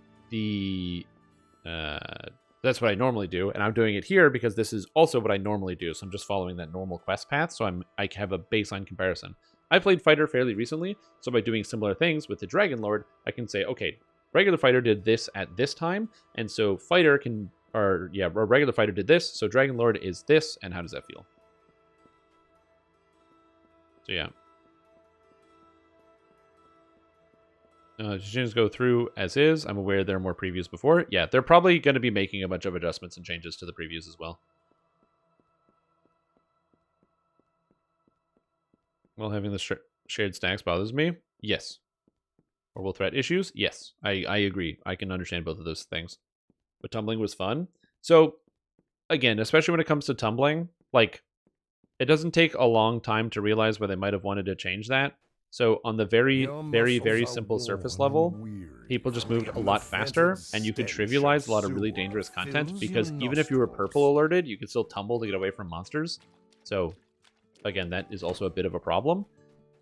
Speaker 1: what I normally do, and I'm doing it here because this is also what I normally do. So I'm just following that normal quest path, so I have a baseline comparison. I played Fighter fairly recently, so by doing similar things with the Dragonlord, I can say, okay, regular Fighter did this at this time, and so Fighter can, or regular Fighter did this, so Dragonlord is this, and how does that feel? So yeah. Decisions go through as is. I'm aware there are more previews before. Yeah, they're probably going to be making a bunch of adjustments and changes to the previews as well. Well, having the shared stacks bothers me. Yes. Or will threat issues? Yes. I agree. I can understand both of those things. But tumbling was fun. So, again, especially when it comes to tumbling, like, it doesn't take a long time to realize where they might have wanted to change that. So on the very, very, very simple surface level, people just moved a lot faster, and you could trivialize a lot of really dangerous content, because even if you were purple alerted, you could still tumble to get away from monsters. So, again, that is also a bit of a problem,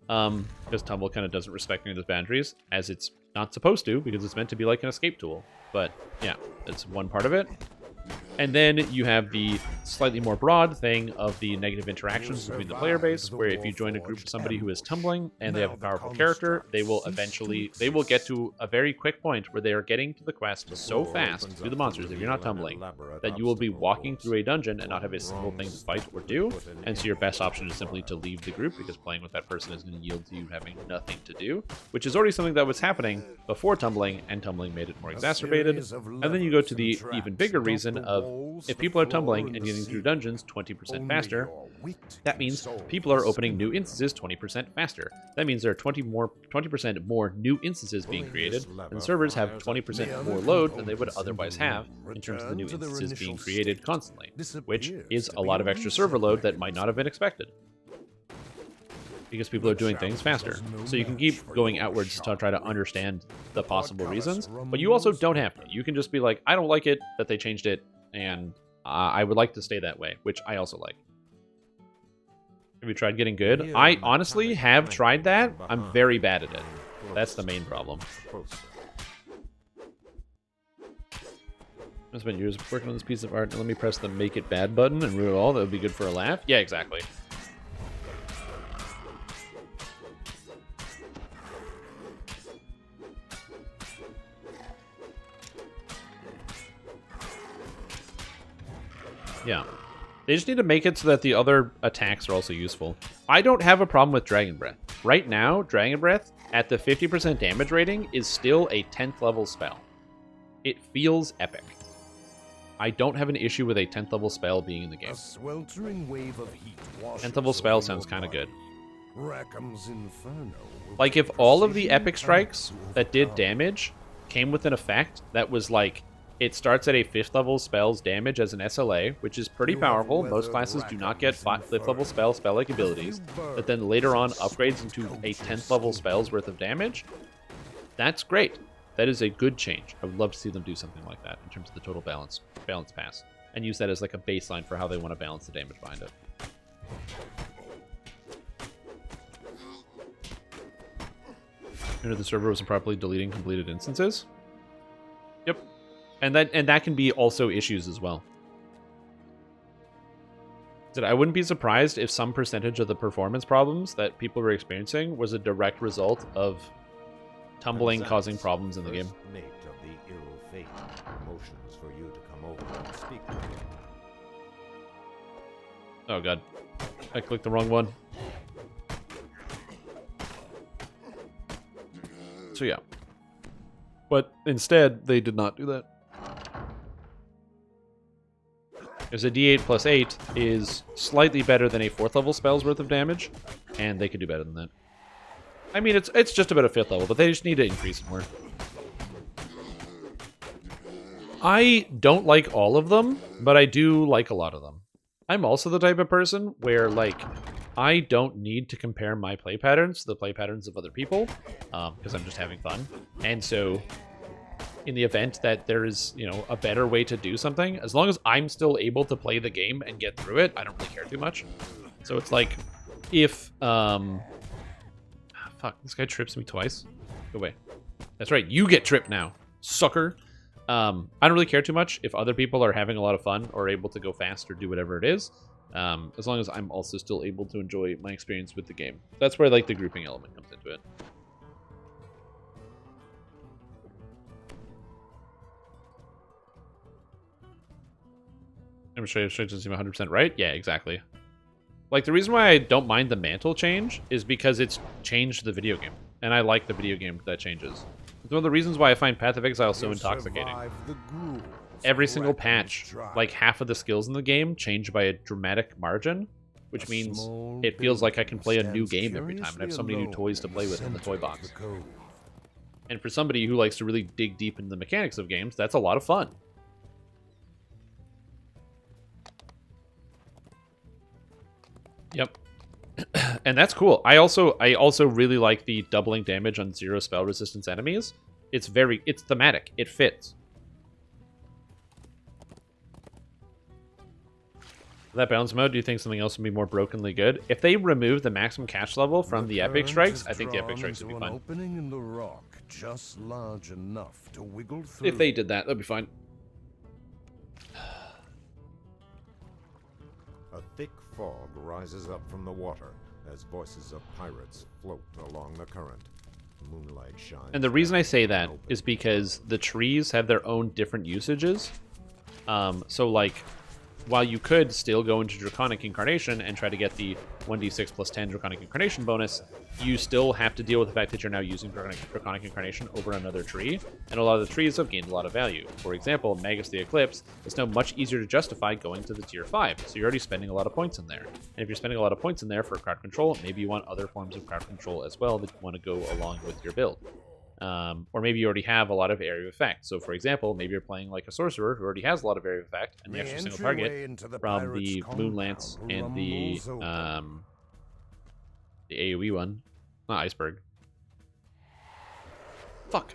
Speaker 1: because tumble kind of doesn't respect any of those boundaries, as it's not supposed to, because it's meant to be like an escape tool. But, yeah, that's one part of it. And then you have the slightly more broad thing of the negative interactions between the player base, where if you join a group of somebody who is tumbling and they have a powerful character, they will get to a very quick point where they are getting to the quest so fast through the monsters, if you're not tumbling, that you will be walking through a dungeon and not have a single thing to fight or do. And so your best option is simply to leave the group, because playing with that person is going to yield to you having nothing to do, which is already something that was happening before tumbling, and tumbling made it more exacerbated. And then you go to the even bigger reason of, if people are tumbling and getting through dungeons 20% faster, that means people are opening new instances 20% faster. That means there are 20% more new instances being created, and servers have 20% more load than they would otherwise have in terms of the new instances being created constantly, which is a lot of extra server load that might not have been expected, because people are doing things faster. So you can keep going outwards to try to understand the possible reasons, but you also don't have to. You can just be like, I don't like it that they changed it, and I would like to stay that way, which I also like. Have you tried getting good? I honestly have tried that. I'm very bad at it. That's the main problem. I spent years working on this piece of art, and let me press the make it bad button and ruin it all. That would be good for a laugh. Yeah, exactly. Yeah. They just need to make it so that the other attacks are also useful. I don't have a problem with Dragon Breath. Right now, Dragon Breath, at the 50% damage rating, is still a 10th level spell. It feels epic. I don't have an issue with a 10th level spell being in the game. 10th level spell sounds kind of good. Like, if all of the epic strikes that did damage came with an effect that was like, it starts at a 5th level spell's damage as an SLA, which is pretty powerful. Most classes do not get 5th level spell-like abilities, but then later on upgrades into a 10th level spell's worth of damage. That's great. That is a good change. I would love to see them do something like that in terms of the total balance pass, and use that as like a baseline for how they want to balance the damage behind it. The server wasn't properly deleting completed instances. Yep. And that can be also issues as well. I wouldn't be surprised if some percentage of the performance problems that people were experiencing was a direct result of tumbling causing problems in the game. Oh god. I clicked the wrong one. So yeah. But instead, they did not do that. Because a D8 plus 8 is slightly better than a 4th level spell's worth of damage, and they could do better than that. I mean, it's just about a 5th level, but they just need to increase it more. I don't like all of them, but I do like a lot of them. I'm also the type of person where, like, I don't need to compare my play patterns to the play patterns of other people, because I'm just having fun. And so, in the event that there is, you know, a better way to do something, as long as I'm still able to play the game and get through it, I don't really care too much. So it's like, if, fuck, this guy trips me twice. Go away. That's right, you get tripped now, sucker. I don't really care too much if other people are having a lot of fun or able to go fast or do whatever it is, as long as I'm also still able to enjoy my experience with the game. That's where, like, the grouping element comes into it. I'm sure it doesn't seem 100% right. Yeah, exactly. Like, the reason why I don't mind the Mantle change is because it's changed the video game, and I like the video game that changes. It's one of the reasons why I find Path of Exile so intoxicating. Every single patch, like half of the skills in the game change by a dramatic margin, which means it feels like I can play a new game every time and I have so many new toys to play with in the toy box. And for somebody who likes to really dig deep into the mechanics of games, that's a lot of fun. Yep. And that's cool. I also really like the doubling damage on 0 spell resistance enemies. It's thematic. It fits. That balance mode, do you think something else would be more brokenly good? If they remove the maximum catch level from the epic strikes, I think the epic strikes would be fine.
Speaker 7: Opening in the rock just large enough to wiggle through.
Speaker 1: If they did that, that'd be fine.
Speaker 6: A thick fog rises up from the water as voices of pirates float along the current. Moonlight shines.
Speaker 1: And the reason I say that is because the trees have their own different usages. So like, while you could still go into Draconic Incarnation and try to get the 1d6 plus 10 Draconic Incarnation bonus, you still have to deal with the fact that you're now using Draconic Incarnation over another tree, and a lot of the trees have gained a lot of value. For example, Magus the Eclipse is now much easier to justify going to the tier 5, so you're already spending a lot of points in there. And if you're spending a lot of points in there for crowd control, maybe you want other forms of crowd control as well that you want to go along with your build. Or maybe you already have a lot of area of effect. So, for example, maybe you're playing like a sorcerer who already has a lot of area of effect, and the extra single target from the Moonlance and the AoE one, not Iceberg. Fuck!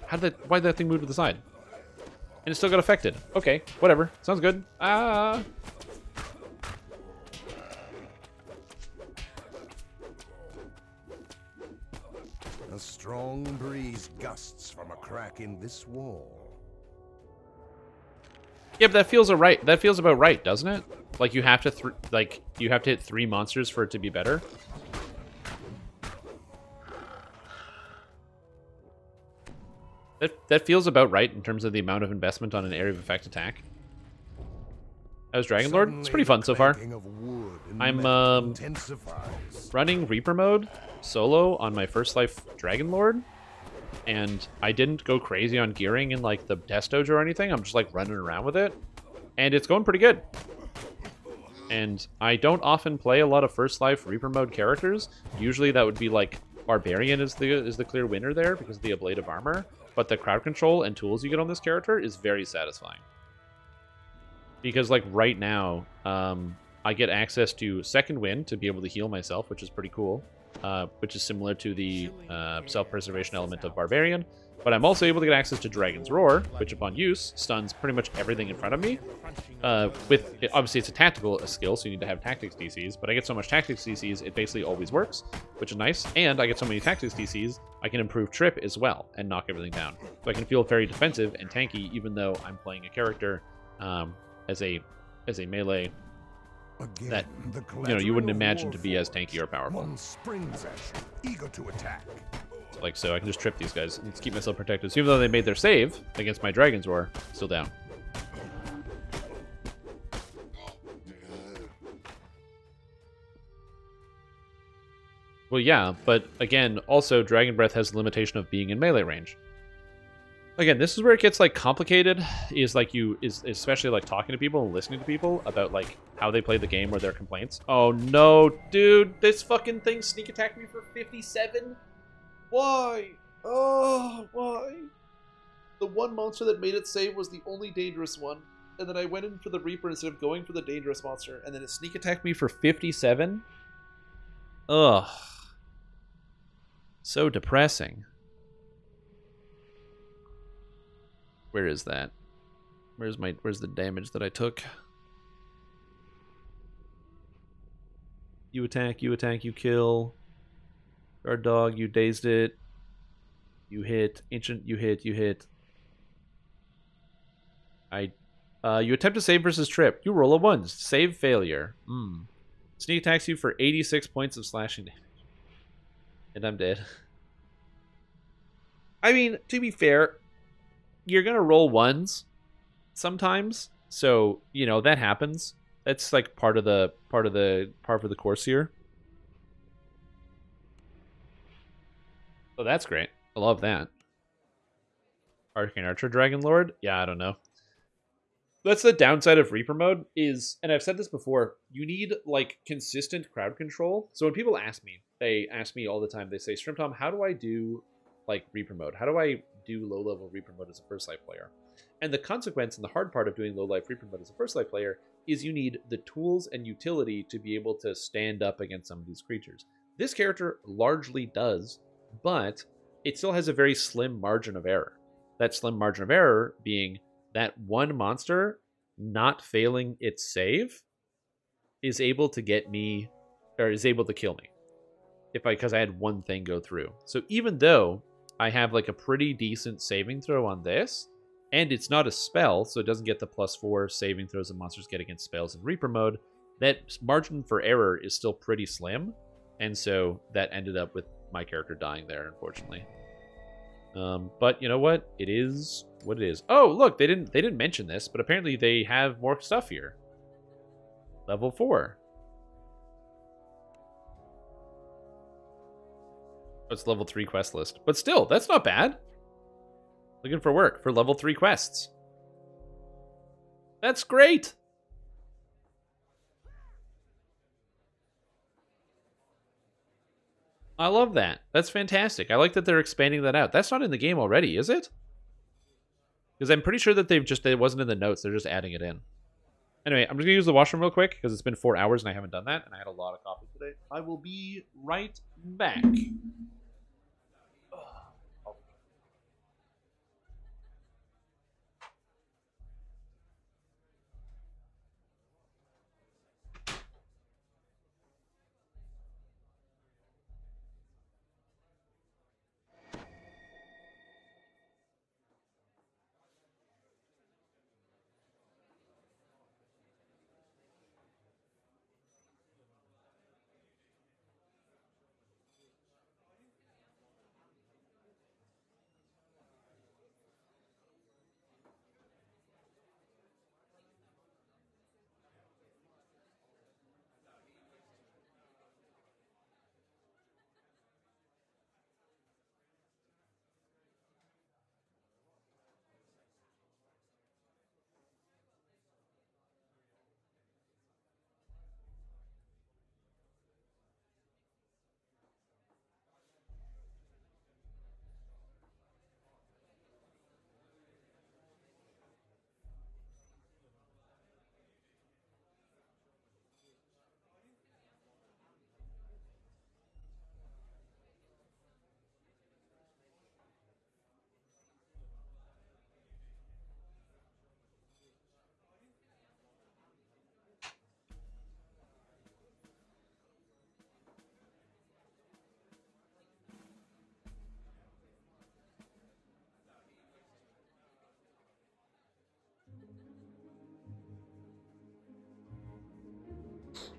Speaker 1: Why did that thing move to the side? And it still got affected. Okay, whatever. Sounds good. Ah.
Speaker 7: A strong breeze gusts from a crack in this wall.
Speaker 1: Yeah, but that feels right. That feels about right, doesn't it? Like you have to you have to hit 3 monsters for it to be better. That feels about right in terms of the amount of investment on an area of effect attack. How's Dragonlord? It's pretty fun so far. I'm running Reaper mode solo on my first life Dragonlord, and I didn't go crazy on gearing in like the Death Dojo or anything. I'm just like running around with it, and it's going pretty good. And I don't often play a lot of first life Reaper mode characters. Usually that would be like Barbarian is the clear winner there because of the ablative armor, but the crowd control and tools you get on this character is very satisfying. Because like right now, I get access to Second Wind to be able to heal myself, which is pretty cool. Which is similar to the self-preservation element of Barbarian. But I'm also able to get access to Dragon's Roar, which upon use stuns pretty much everything in front of me. Obviously it's a tactical skill, so you need to have tactics DCs, but I get so much tactics DCs, it basically always works, which is nice. And I get so many tactics DCs, I can improve trip as well and knock everything down. So I can feel very defensive and tanky, even though I'm playing a character as a melee that you wouldn't imagine to be as tanky or powerful.
Speaker 7: One springs at you, eager to attack.
Speaker 1: Like so, I can just trip these guys and keep myself protected. So even though they made their save against my Dragon's Roar, still down. Well, yeah, but again, also Dragon Breath has the limitation of being in melee range. Again, this is where it gets like complicated, is especially like talking to people and listening to people about like how they play the game or their complaints. Oh no, dude, this fucking thing sneak attacked me for 57? Why? Oh, why? The one monster that made it save was the only dangerous one, and then I went in for the Reaper instead of going for the dangerous monster, and then it sneak attacked me for 57? Ugh. So depressing. Where is that? Where's the damage that I took? You attack, you kill. Guard dog, you dazed it. You hit. Ancient, you hit. You attempt to save versus trip. You roll a 1. Save failure. Sneak attacks you for 86 points of slashing damage. And I'm dead. I mean, to be fair, you're gonna roll 1s sometimes, so that happens. That's like part of the course here. Oh, that's great. I love that. Arcane Archer Dragonlord? Yeah, I don't know. That's the downside of Reaper mode is, and I've said this before, you need like consistent crowd control. So when people ask me, they ask me all the time, they say, Shrimp Tom, how do I do like Reaper mode? How do I do low level Reaper mode as a first life player? And the consequence and the hard part of doing low life Reaper mode as a first life player is you need the tools and utility to be able to stand up against some of these creatures. This character largely does, but it still has a very slim margin of error. That slim margin of error being that one monster not failing its save is able to get me, or is able to kill me because I had one thing go through. So even though I have like a pretty decent saving throw on this, and it's not a spell, so it doesn't get the +4 saving throws that monsters get against spells in Reaper mode, that margin for error is still pretty slim, and so that ended up with my character dying there, unfortunately. But you know what? It is what it is. Oh, look, they didn't mention this, but apparently they have more stuff here. Level 4. It's level 3 quest list. But still, that's not bad. Looking for work for level 3 quests. That's great. I love that. That's fantastic. I like that they're expanding that out. That's not in the game already, is it? Because I'm pretty sure that it wasn't in the notes. They're just adding it in. Anyway, I'm just going to use the washroom real quick because it's been 4 hours and I haven't done that. And I had a lot of coffee today. I will be right back.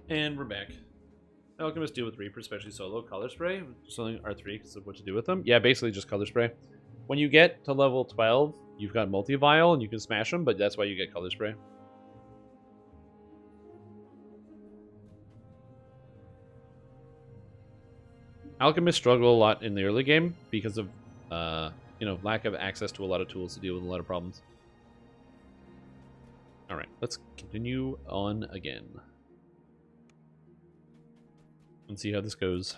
Speaker 1: And we're back. Alchemists deal with Reaper, especially solo. Color spray, something R3 because of what to do with them. Yeah, basically just color spray. When you get to level 12, you've got multi-vial and you can smash them, but that's why you get color spray. Alchemists struggle a lot in the early game because of, lack of access to a lot of tools to deal with a lot of problems. All right, let's continue on again. And see how this goes.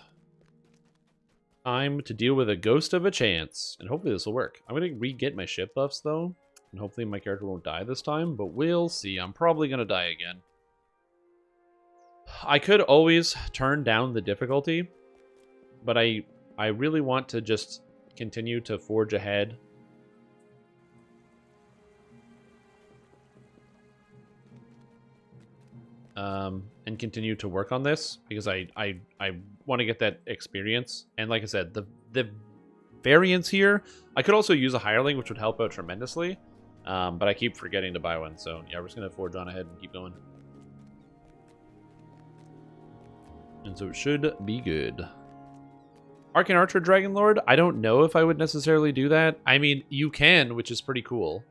Speaker 1: Time to deal with a ghost of a chance. And hopefully this will work. I'm going to re-get my ship buffs, though. And hopefully my character won't die this time. But we'll see. I'm probably going to die again. I could always turn down the difficulty. But I really want to just continue to forge ahead. And continue to work on this because I want to get that experience. And like I said, the variants here, I could also use a hireling, which would help out tremendously. But I keep forgetting to buy one. So yeah, we're just going to forge on ahead and keep going. And so it should be good. Arcane Archer Dragonlord, I don't know if I would necessarily do that. I mean, you can, which is pretty cool.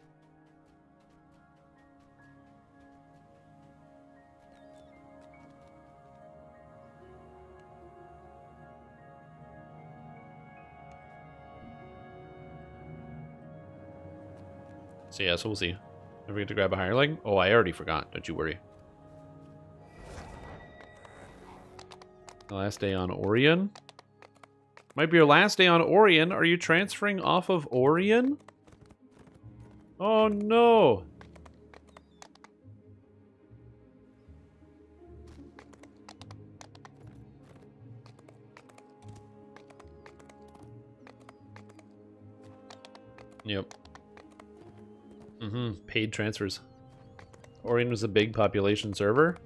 Speaker 1: So yeah, so we'll see. Don't forget to grab a hireling. Oh, I already forgot. Don't you worry. The last day on Orion. Might be your last day on Orion. Are you transferring off of Orion? Oh no. Yep. Paid transfers. Orion was a big population server.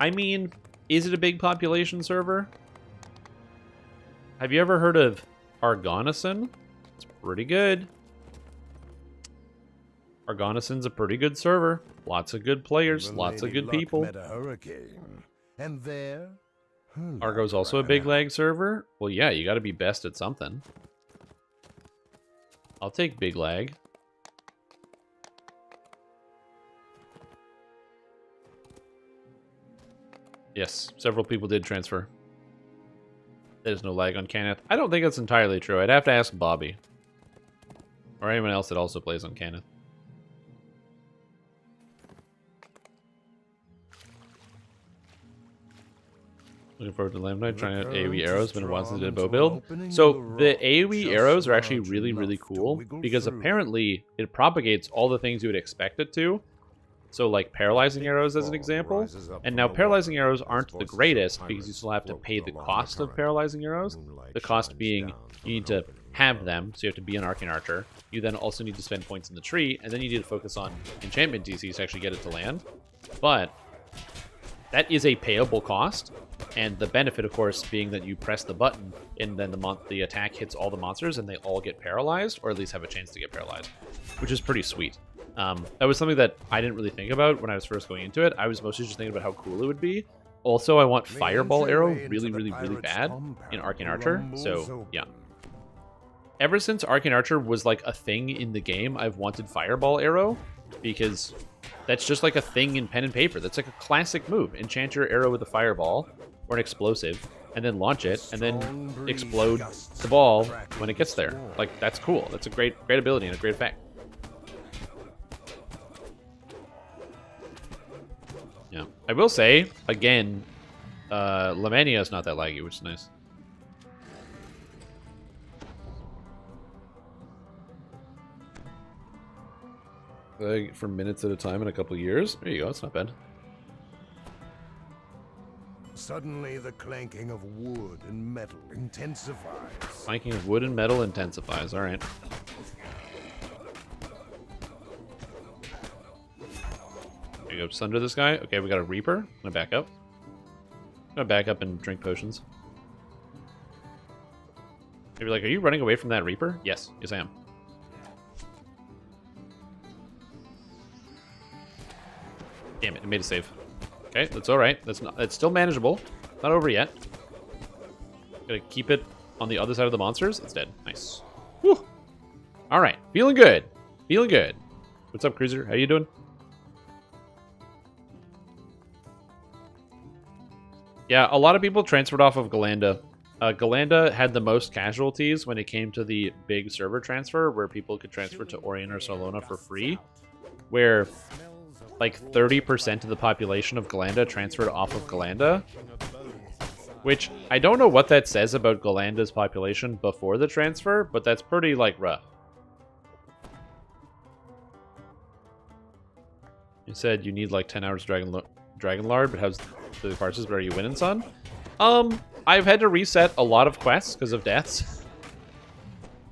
Speaker 1: I mean, is it a big population server? Have you ever heard of Argonison? It's pretty good. Argonison's a pretty good server. Lots of good players, lots of good people.
Speaker 7: Met a hurricane, and there,
Speaker 1: Argo's also a big lag server. Well, yeah, you got to be best at something. I'll take big lag. Yes, several people did transfer. There's no lag on Kenneth. I don't think that's entirely true. I'd have to ask Bobby. Or anyone else that also plays on Kenneth. Looking forward to Lamb Knight, trying out AoE arrows, been a while since I did a bow build. So the AoE arrows are actually really, really cool because apparently it propagates all the things you would expect it to. So like paralyzing arrows as an example. And now paralyzing arrows aren't the greatest because you still have to pay the cost of paralyzing arrows. The cost being you need to have them, so you have to be an Arcane Archer. You then also need to spend points in the tree, and then you need to focus on enchantment DCs to actually get it to land. But that is a payable cost. And the benefit, of course, being that you press the button and then the attack hits all the monsters and they all get paralyzed, or at least have a chance to get paralyzed, which is pretty sweet. That was something that I didn't really think about when I was first going into it. I was mostly just thinking about how cool it would be. Also, I want Fireball Arrow really, really, really bad in Arcane Archer, so yeah. Ever since Arcane Archer was like a thing in the game, I've wanted Fireball Arrow, because that's just like a thing in pen and paper. That's like a classic move. Enchant your arrow with a fireball or an explosive, and then launch it, and then explode the ball when it gets there. Like, that's cool. That's a great ability and a great effect. Yeah. I will say, again, Lamannia is not that laggy, which is nice. For minutes at a time in a couple years. There you go, that's not bad.
Speaker 7: Suddenly, the clanking of wood and metal intensifies.
Speaker 1: Clanking of wood and metal intensifies, alright. There you go, sunder this guy. Okay, we got a Reaper. I'm gonna back up. I'm gonna back up and drink potions. Maybe like, are you running away from that Reaper? Yes, yes I am. Damn it, it made a save. Okay, that's alright. It's still manageable. Not over yet. Gotta keep it on the other side of the monsters. It's dead. Nice. Whew. Alright, feeling good. Feeling good. What's up, Cruiser? How you doing? Yeah, a lot of people transferred off of Galanda. Galanda had the most casualties when it came to the big server transfer, where people could transfer to Orion or Solona for free, where like 30% of the population of Galanda transferred off of Galanda, which I don't know what that says about Galanda's population before the transfer, but that's pretty, like, rough. You said you need like 10 hours Dragonlord, but how's the parses? But are you winning, son? I've had to reset a lot of quests because of deaths.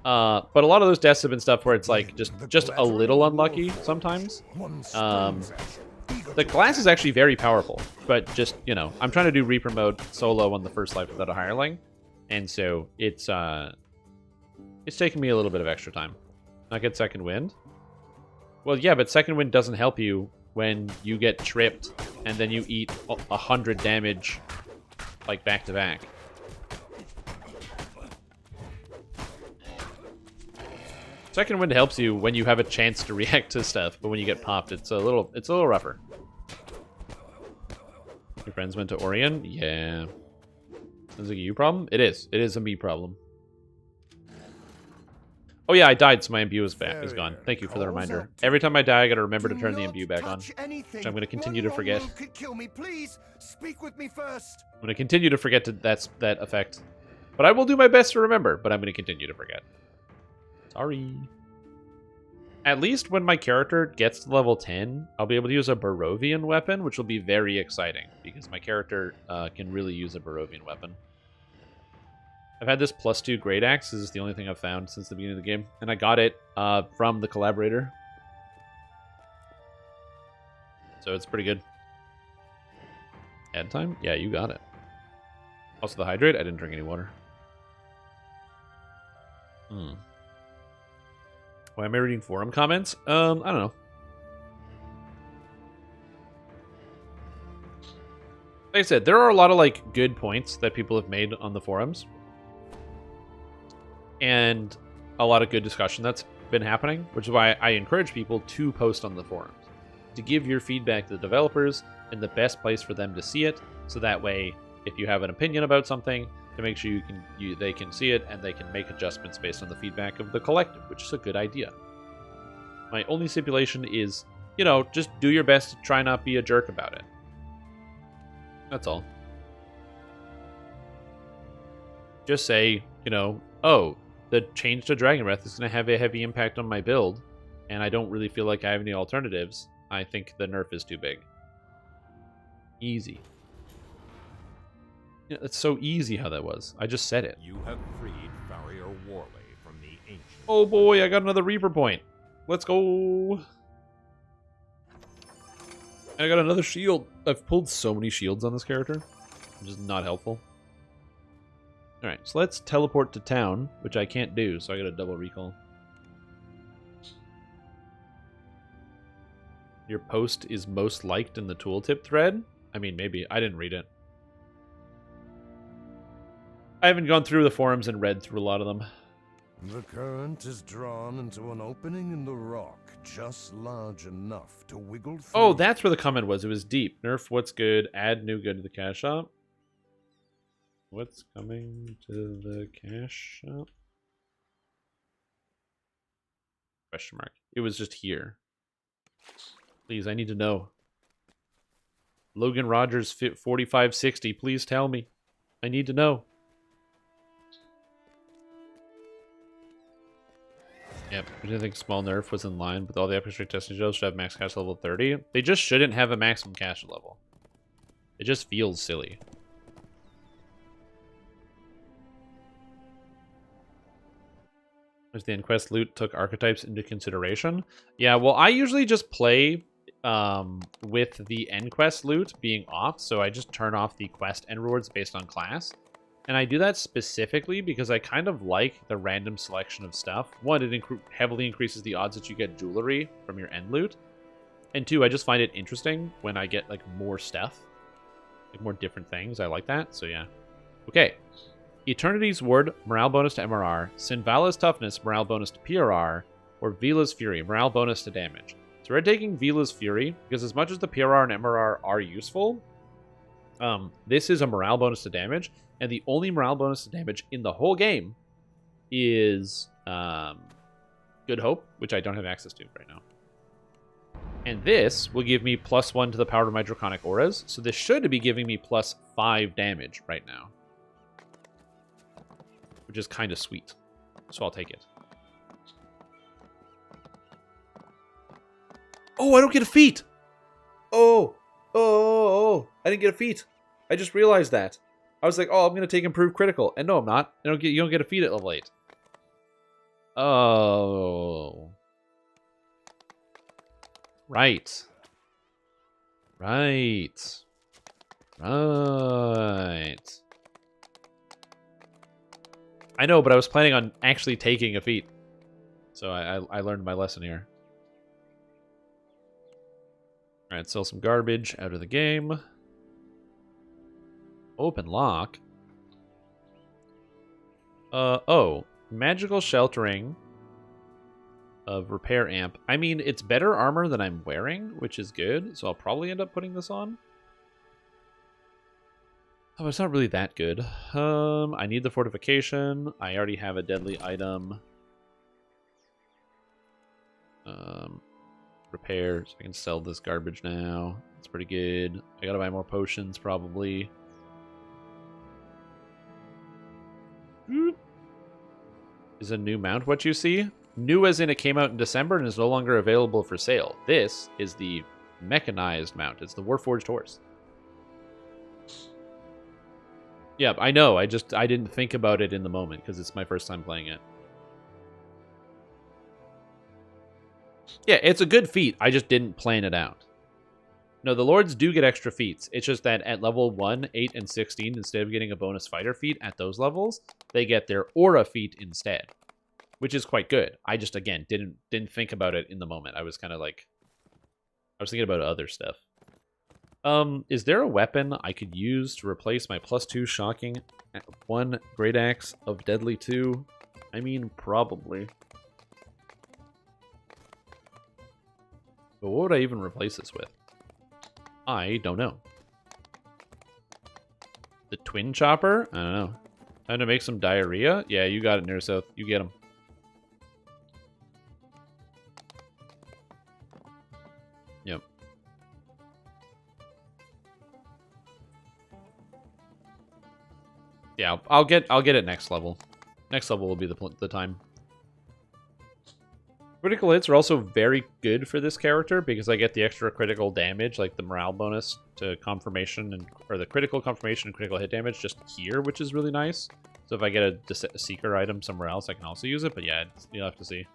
Speaker 1: But a lot of those deaths have been stuff where it's like just a little unlucky sometimes. The class is actually very powerful, but just, you know, I'm trying to do Reaper mode solo on the first life without a hireling, and so it's taking me a little bit of extra time. Not get second wind? Well, yeah, but second wind doesn't help you when you get tripped and then you eat 100 damage, like, back to back. Second wind helps you when you have a chance to react to stuff, but when you get popped, it's a little rougher. Your friends went to Orion? Yeah. Sounds like a you problem? It is. It is a me problem. Oh yeah, I died, so my imbue is gone.
Speaker 7: Barrier
Speaker 1: Thank you for the
Speaker 7: calls
Speaker 1: reminder.
Speaker 7: out.
Speaker 1: Every time I die, I gotta remember to
Speaker 7: Do
Speaker 1: turn the
Speaker 7: not
Speaker 1: imbue back on.
Speaker 7: touch anything.
Speaker 1: Which I'm gonna continue to
Speaker 7: One
Speaker 1: forget.
Speaker 7: wrong move could kill me. Please speak with me first.
Speaker 1: I'm gonna continue to forget that effect. But I will do my best to remember, but I'm gonna continue to forget. Sorry. At least when my character gets to level 10, I'll be able to use a Barovian weapon, which will be very exciting, because my character can really use a Barovian weapon. I've had this +2 Great Axe. This is the only thing I've found since the beginning of the game. And I got it from the collaborator. So it's pretty good. Ad time? Yeah, you got it. Also the hydrate? I didn't drink any water. Why am I reading forum comments? I don't know. Like I said, there are a lot of like good points that people have made on the forums. And a lot of good discussion that's been happening, which is why I encourage people to post on the forums, to give your feedback to the developers in the best place for them to see it, so that way, if you have an opinion about something, to make sure they can see it and they can make adjustments based on the feedback of the collective, which is a good idea. My only stipulation is, you know, just do your best to try not be a jerk about it. That's all. Just say, you know, oh, the change to Dragon Breath is going to have a heavy impact on my build, and I don't really feel like I have any alternatives. I think the nerf is too big. Easy. Yeah, it's so easy how that was. I just said it.
Speaker 6: You have freed Farrier Warley from the ancient...
Speaker 1: Oh boy, I got another Reaper point. Let's go. And I got another shield. I've pulled so many shields on this character, which is not helpful. Alright, so let's teleport to town, which I can't do, so I got a double recall. Your post is most liked in the tooltip thread? I mean, maybe. I didn't read it. I haven't gone through the forums and read through a lot of them.
Speaker 7: The current is drawn into an opening in the rock, just large enough to wiggle through.
Speaker 1: Oh, that's where the comment was. It was deep. Nerf what's good, add new good to the cash shop. What's coming to the cash shop? Question mark. It was just here. Please, I need to know. Logan Rogers fit 4560. Please tell me. I need to know. Yep, I didn't think small nerf was in line, but all the epic testing shows should have max cash level 30. They just shouldn't have a maximum cash level. It just feels silly. As the Inquest loot took archetypes into consideration. Yeah, well, I usually just play with the Enquest loot being off, so I just turn off the quest end rewards based on class. And I do that specifically because I kind of like the random selection of stuff. One, it heavily increases the odds that you get jewelry from your end loot. And two, I just find it interesting when I get like more stuff. Like more different things. I like that, so yeah. Okay. Eternity's Ward, morale bonus to MRR. Sinvala's Toughness, morale bonus to PRR. Or Vila's Fury, morale bonus to damage. So we're taking Vila's Fury, because as much as the PRR and MRR are useful, this is a morale bonus to damage, and the only morale bonus to damage in the whole game is Good Hope, which I don't have access to right now. And this will give me +1 to the power of my Draconic Auras, so this should be giving me +5 damage right now. Which is kind of sweet. So I'll take it. Oh, I don't get a feat! Oh, I didn't get a feat. I just realized that. I was like, oh, I'm going to take Improved Critical. And no, I'm not. You don't get a feat at level 8. Oh. Right. Right. Right. I know, but I was planning on actually taking a feat. So I learned my lesson here. Alright, sell some garbage out of the game. Open lock. Oh. Magical sheltering of repair amp. I mean, it's better armor than I'm wearing, which is good. So I'll probably end up putting this on. Oh, it's not really that good. I need the fortification. I already have a deadly item. Repair, so I can sell this garbage now. That's pretty good. I gotta buy more potions, probably. Is a new mount what you see? New as in it came out in December and is no longer available for sale. This is the mechanized mount. It's the Warforged Horse. Yeah, I know. I didn't think about it in the moment because it's my first time playing it. Yeah, it's a good feat. I just didn't plan it out. No, the Lords do get extra feats. It's just that at level 1, 8, and 16, instead of getting a bonus fighter feat at those levels, they get their aura feat instead, which is quite good. I just, again, didn't think about it in the moment. I was kind of like... I was thinking about other stuff. Is there a weapon I could use to replace my +2 shocking 1 Great Axe of Deadly 2? I mean, probably. But what would I even replace this with? I don't know. The Twin Chopper? I don't know. Time to make some diarrhea? Yeah, you got it, Near South. You get them. Yep. Yeah, I'll get it next level. Next level will be the time. Critical hits are also very good for this character because I get the extra critical damage, like the morale bonus to confirmation or the critical confirmation and critical hit damage just here, which is really nice. So if I get a seeker item somewhere else, I can also use it. But yeah, you'll have to see.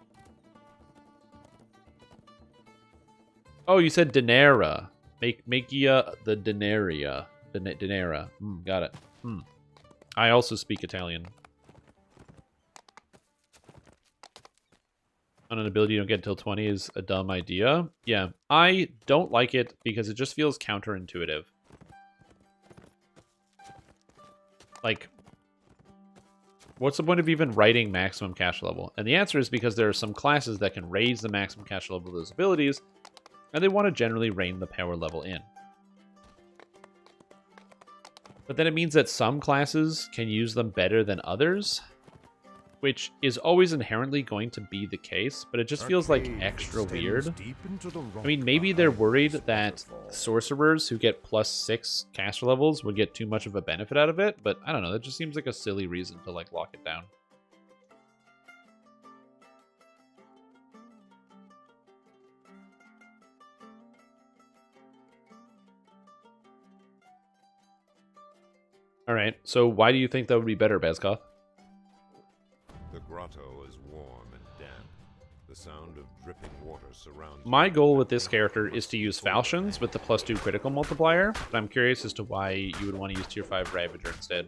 Speaker 1: Oh, you said Denera. Makia the Denaria. Denera. Got it. I also speak Italian. On an ability you don't get until 20 is a dumb idea. Yeah, I don't like it because it just feels counterintuitive. Like, what's the point of even writing maximum cash level? And the answer is because there are some classes that can raise the maximum cash level of those abilities, and they want to generally rein the power level in. But then it means that some classes can use them better than others, which is always inherently going to be the case, but it just feels like extra weird. I mean, maybe they're worried that sorcerers who get +6 caster levels would get too much of a benefit out of it, but I don't know, that just seems like a silly reason to like lock it down. Alright, so why do you think that would be better, Bazkoth?
Speaker 6: The grotto is warm and damp. The sound of dripping water surrounds...
Speaker 1: My goal with this character is to use falchions with the +2 critical multiplier, but I'm curious as to why you would want to use tier 5 Ravager instead.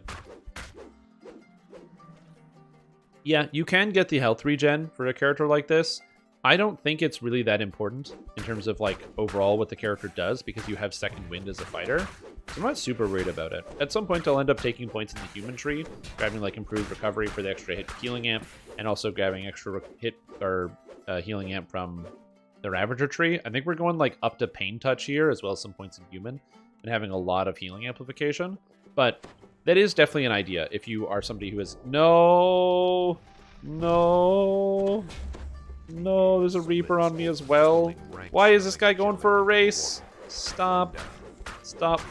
Speaker 1: Yeah, you can get the health regen for a character like this. I don't think it's really that important in terms of like overall what the character does because you have second wind as a fighter. So I'm not super worried about it. At some point I'll end up taking points in the human tree, grabbing like improved recovery for the extra hit healing amp, and also grabbing extra hit or healing amp from the Ravager tree. I think we're going like up to pain touch here as well as some points in human and having a lot of healing amplification. But that is definitely an idea if you are somebody who is... No, there's a Reaper on me as well. Why is this guy going for a race? Stop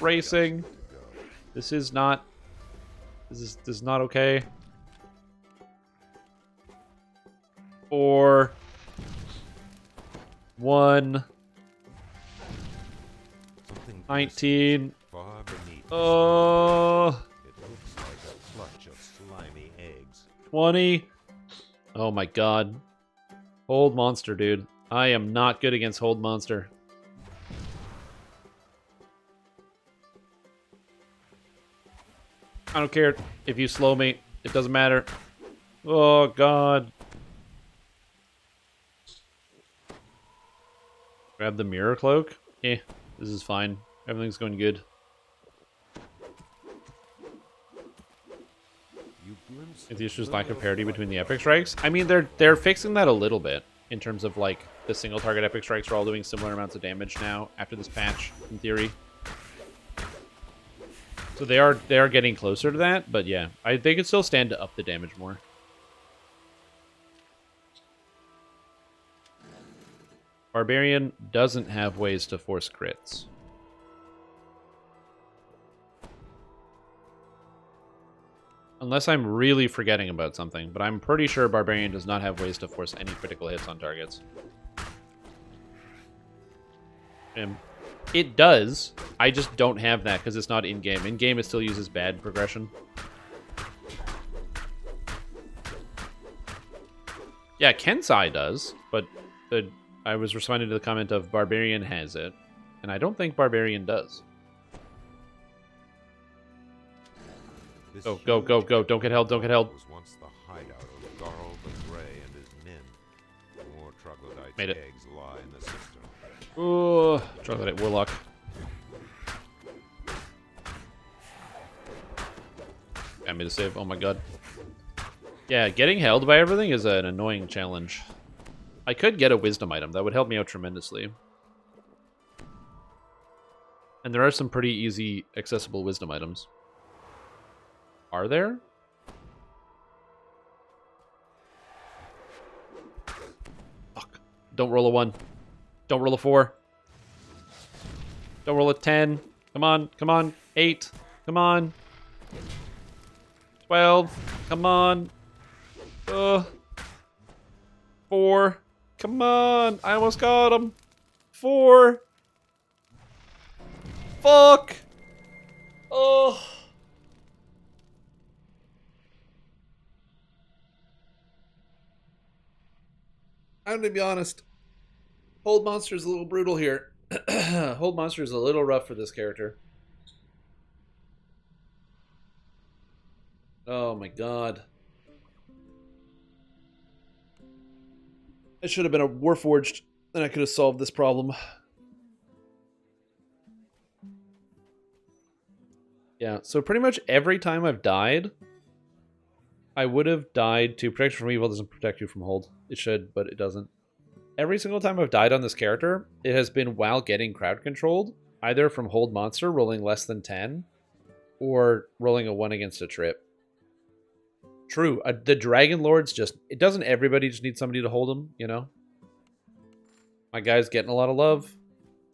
Speaker 1: racing. This is not okay. 4, 1, 19. Oh, 20. Oh my god. Hold monster, dude. I am not good against hold monster. I don't care if you slow me. It doesn't matter. Oh, God. Grab the mirror cloak. This is fine. Everything's going good. If the issue is lack of parity between the epic strikes. I mean, they're fixing that a little bit in terms of like the single target epic strikes are all doing similar amounts of damage now after this patch, in theory. So they are getting closer to that, but yeah, they could still stand to up the damage more. Barbarian doesn't have ways to force crits. Unless I'm really forgetting about something, but I'm pretty sure Barbarian does not have ways to force any critical hits on targets. It does. I just don't have that because it's not in-game. In-game, it still uses bad progression. Yeah, Kensai does, but I was responding to the comment of Barbarian has it, and I don't think Barbarian does. Go, go, go, go. Don't get held, don't get held.
Speaker 6: Was once the hideout of Garl the Grey and his men. More troglodytes'
Speaker 1: Made it.
Speaker 6: eggs lie in the system.
Speaker 1: Oh, Troglodyte Warlock. I made a save. Oh my god. Yeah, getting held by everything is an annoying challenge. I could get a wisdom item. That would help me out tremendously. And there are some pretty easy, accessible wisdom items. Are there? Fuck. Don't roll a 1. Don't roll a 4. Don't roll a 10. Come on, come on. 8. Come on. 12. Come on. 4. Come on. I almost got him. 4. Fuck. Oh. I'm gonna be honest. Hold Monster is a little brutal here. Hold Monster is a little rough for this character. Oh my god. I should have been a Warforged, and I could have solved this problem. Yeah, so pretty much every time I've died, I would have died to Protection from Evil doesn't protect you from hold. It should, but it doesn't. Every single time I've died on this character, it has been while getting crowd controlled, either from Hold Monster rolling less than 10, or rolling a 1 against a trip. True, the Dragonlords just... Doesn't everybody just need somebody to hold them, you know? My guy's getting a lot of love.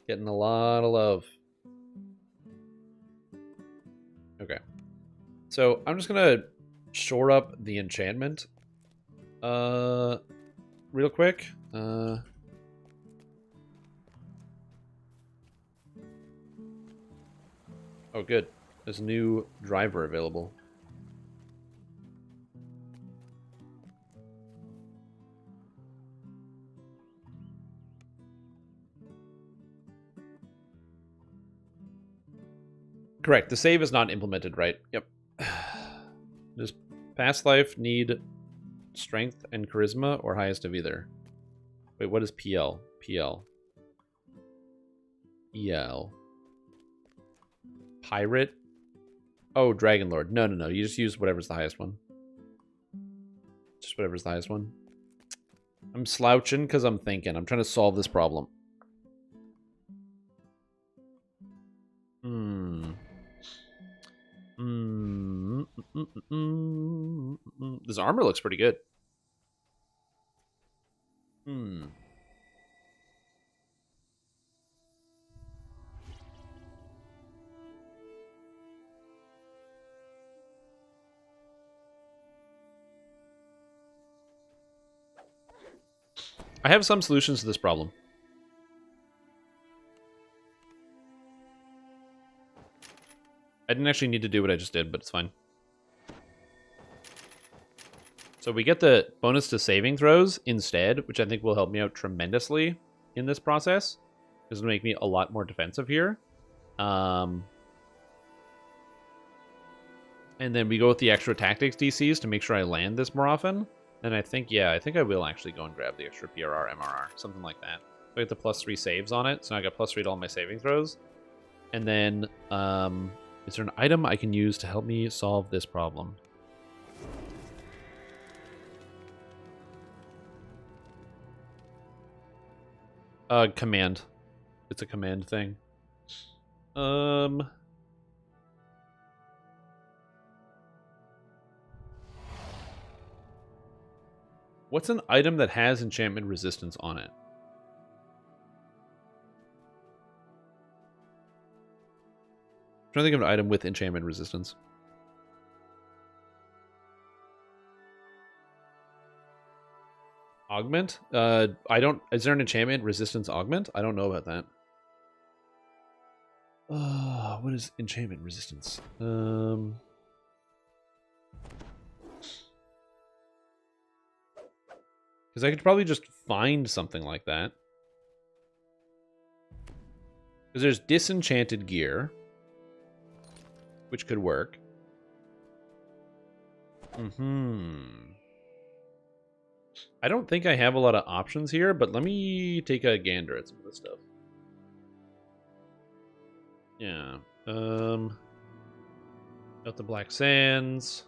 Speaker 1: Getting a lot of love. Okay. So, I'm just gonna shore up the enchantment. Real quick. Oh, good. There's a new driver available. Correct. The save is not implemented right. Yep. Does past life need strength and charisma or highest of either? Wait, what is PL? PL. EL. Pirate? Oh, Dragonlord. No, no, no. You just use whatever's the highest one. Just whatever's the highest one. I'm slouching because I'm thinking. I'm trying to solve this problem. This armor looks pretty good. I have some solutions to this problem. I didn't actually need to do what I just did, but it's fine. So we get the bonus to saving throws instead, which I think will help me out tremendously in this process. This will make me a lot more defensive here. And then we go with the extra tactics DCs to make sure I land this more often. And I think, yeah, I think I will actually go and grab the extra PRR, MRR, something like that. So I get the +3 saves on it, so now I got +3 to all my saving throws. And then, is there an item I can use to help me solve this problem? Command. It's a command thing. What's an item that has enchantment resistance on it? trying to think of an item with enchantment resistance. Augment? I don't... Is there an enchantment resistance augment? I don't know about that. What is enchantment resistance? Because I could probably just find something like that. Because there's disenchanted gear, which could work. I don't think I have a lot of options here, but let me take a gander at some of this stuff. Yeah. Out the Black Sands.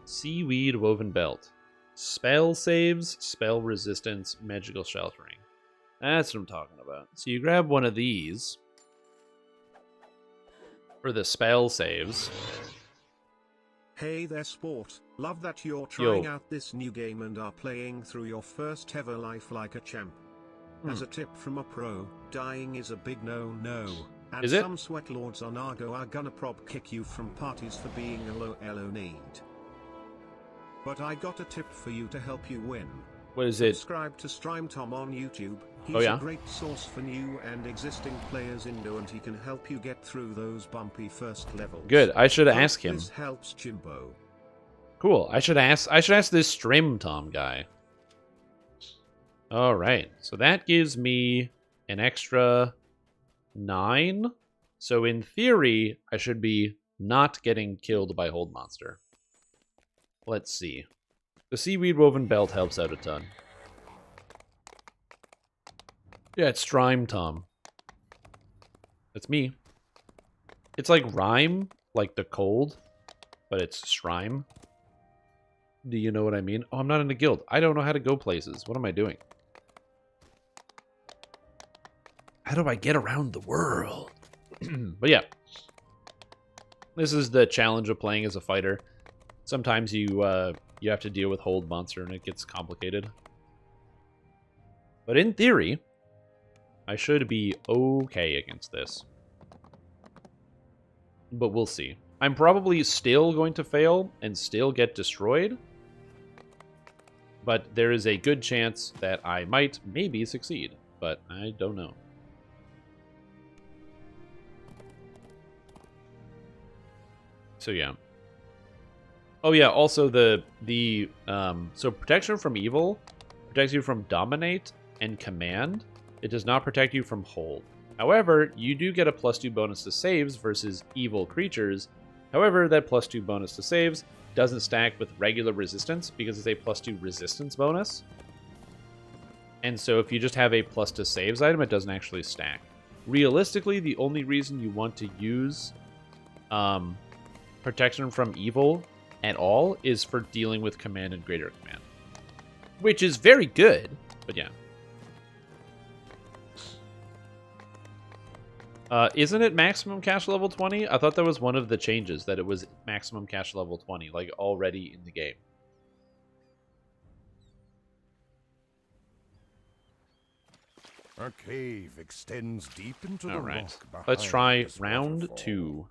Speaker 1: Seaweed Woven Belt. Spell saves, spell resistance, magical sheltering. That's what I'm talking about. So you grab one of these for the spell saves.
Speaker 3: Hey there, sport. Love that you're trying out this new game and are playing through your first ever life like a champ. As a tip from a pro, dying is a big no-no. And
Speaker 1: Is it?
Speaker 3: Some sweatlords on Argo are gonna prop kick you from parties for being a low elo need. But I got a tip for you to help you win.
Speaker 1: What is it?
Speaker 3: Subscribe to StrimeTom on YouTube. He's
Speaker 1: Oh, yeah?
Speaker 3: a great source for new and existing players Indo, and he can help you get through those bumpy first levels.
Speaker 1: Good. I should
Speaker 3: Hope
Speaker 1: ask him.
Speaker 3: This helps Jimbo.
Speaker 1: Cool. I should ask this Stream Tom guy. All right. So that gives me an extra 9. So in theory, I should be not getting killed by Hold Monster. Let's see. The Seaweed Woven Belt helps out a ton. Yeah, it's Strime Tom. That's me. It's like rhyme, like the cold, but it's Strime. Do you know what I mean? Oh, I'm not in a guild. I don't know how to go places. What am I doing? How do I get around the world? But yeah. This is the challenge of playing as a fighter. Sometimes you have to deal with Hold Monster and it gets complicated. But in theory, I should be okay against this. But we'll see. I'm probably still going to fail and still get destroyed. But there is a good chance that I might maybe succeed. But I don't know. So yeah. Oh yeah, also so protection from evil protects you from dominate and command. It does not protect you from hold. However, you do get a +2 bonus to saves versus evil creatures. However, that +2 bonus to saves doesn't stack with regular resistance because it's a +2 resistance bonus. And so if you just have a +2 to saves item, it doesn't actually stack. Realistically, the only reason you want to use protection from evil at all is for dealing with command and greater command, which is very good, but yeah. Isn't it maximum cash level 20? I thought that was one of the changes, that it was maximum cash level 20, like already in the game.
Speaker 7: Our cave extends deep into the rock behind
Speaker 1: Let's try
Speaker 7: this
Speaker 1: round
Speaker 7: waterfall.
Speaker 1: 2.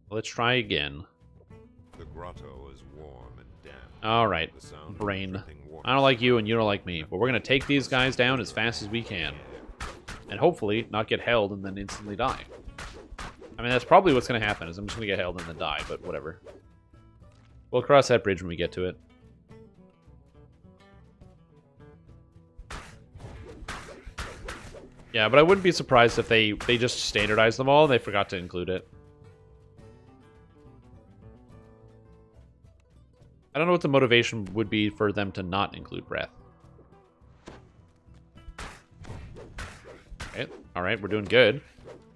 Speaker 1: Let's try again.
Speaker 6: The grotto is warm and damp.
Speaker 1: Alright,
Speaker 6: The sound of
Speaker 1: brain.
Speaker 6: dripping water
Speaker 1: I don't like you and you don't like me, but we're going to take these guys down as fast as we can. And hopefully not get held and then instantly die. I mean, that's probably what's going to happen, is I'm just going to get held and then die, but whatever. We'll cross that bridge when we get to it. Yeah, but I wouldn't be surprised if they just standardized them all and they forgot to include it. I don't know what the motivation would be for them to not include breath. Okay, alright, we're doing good.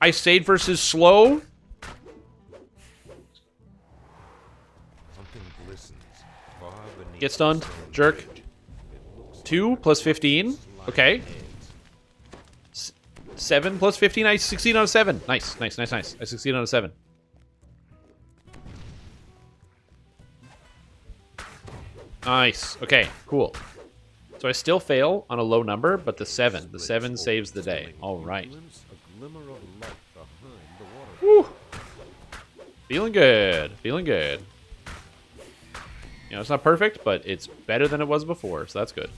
Speaker 1: Ice Sage versus slow.
Speaker 6: Something glistens far beneath
Speaker 1: Get stunned,
Speaker 6: the stone
Speaker 1: jerk.
Speaker 6: bridge. It looks
Speaker 1: 2 plus 15. Okay. 7 plus 15. I succeed on a 7. Nice, nice, nice, nice. I succeed on a 7. Nice. Okay, cool. So I still fail on a low number, but the 7 saves the day. All right. Woo. Feeling good. Feeling good. You know, it's not perfect, but it's better than it was before, so that's good.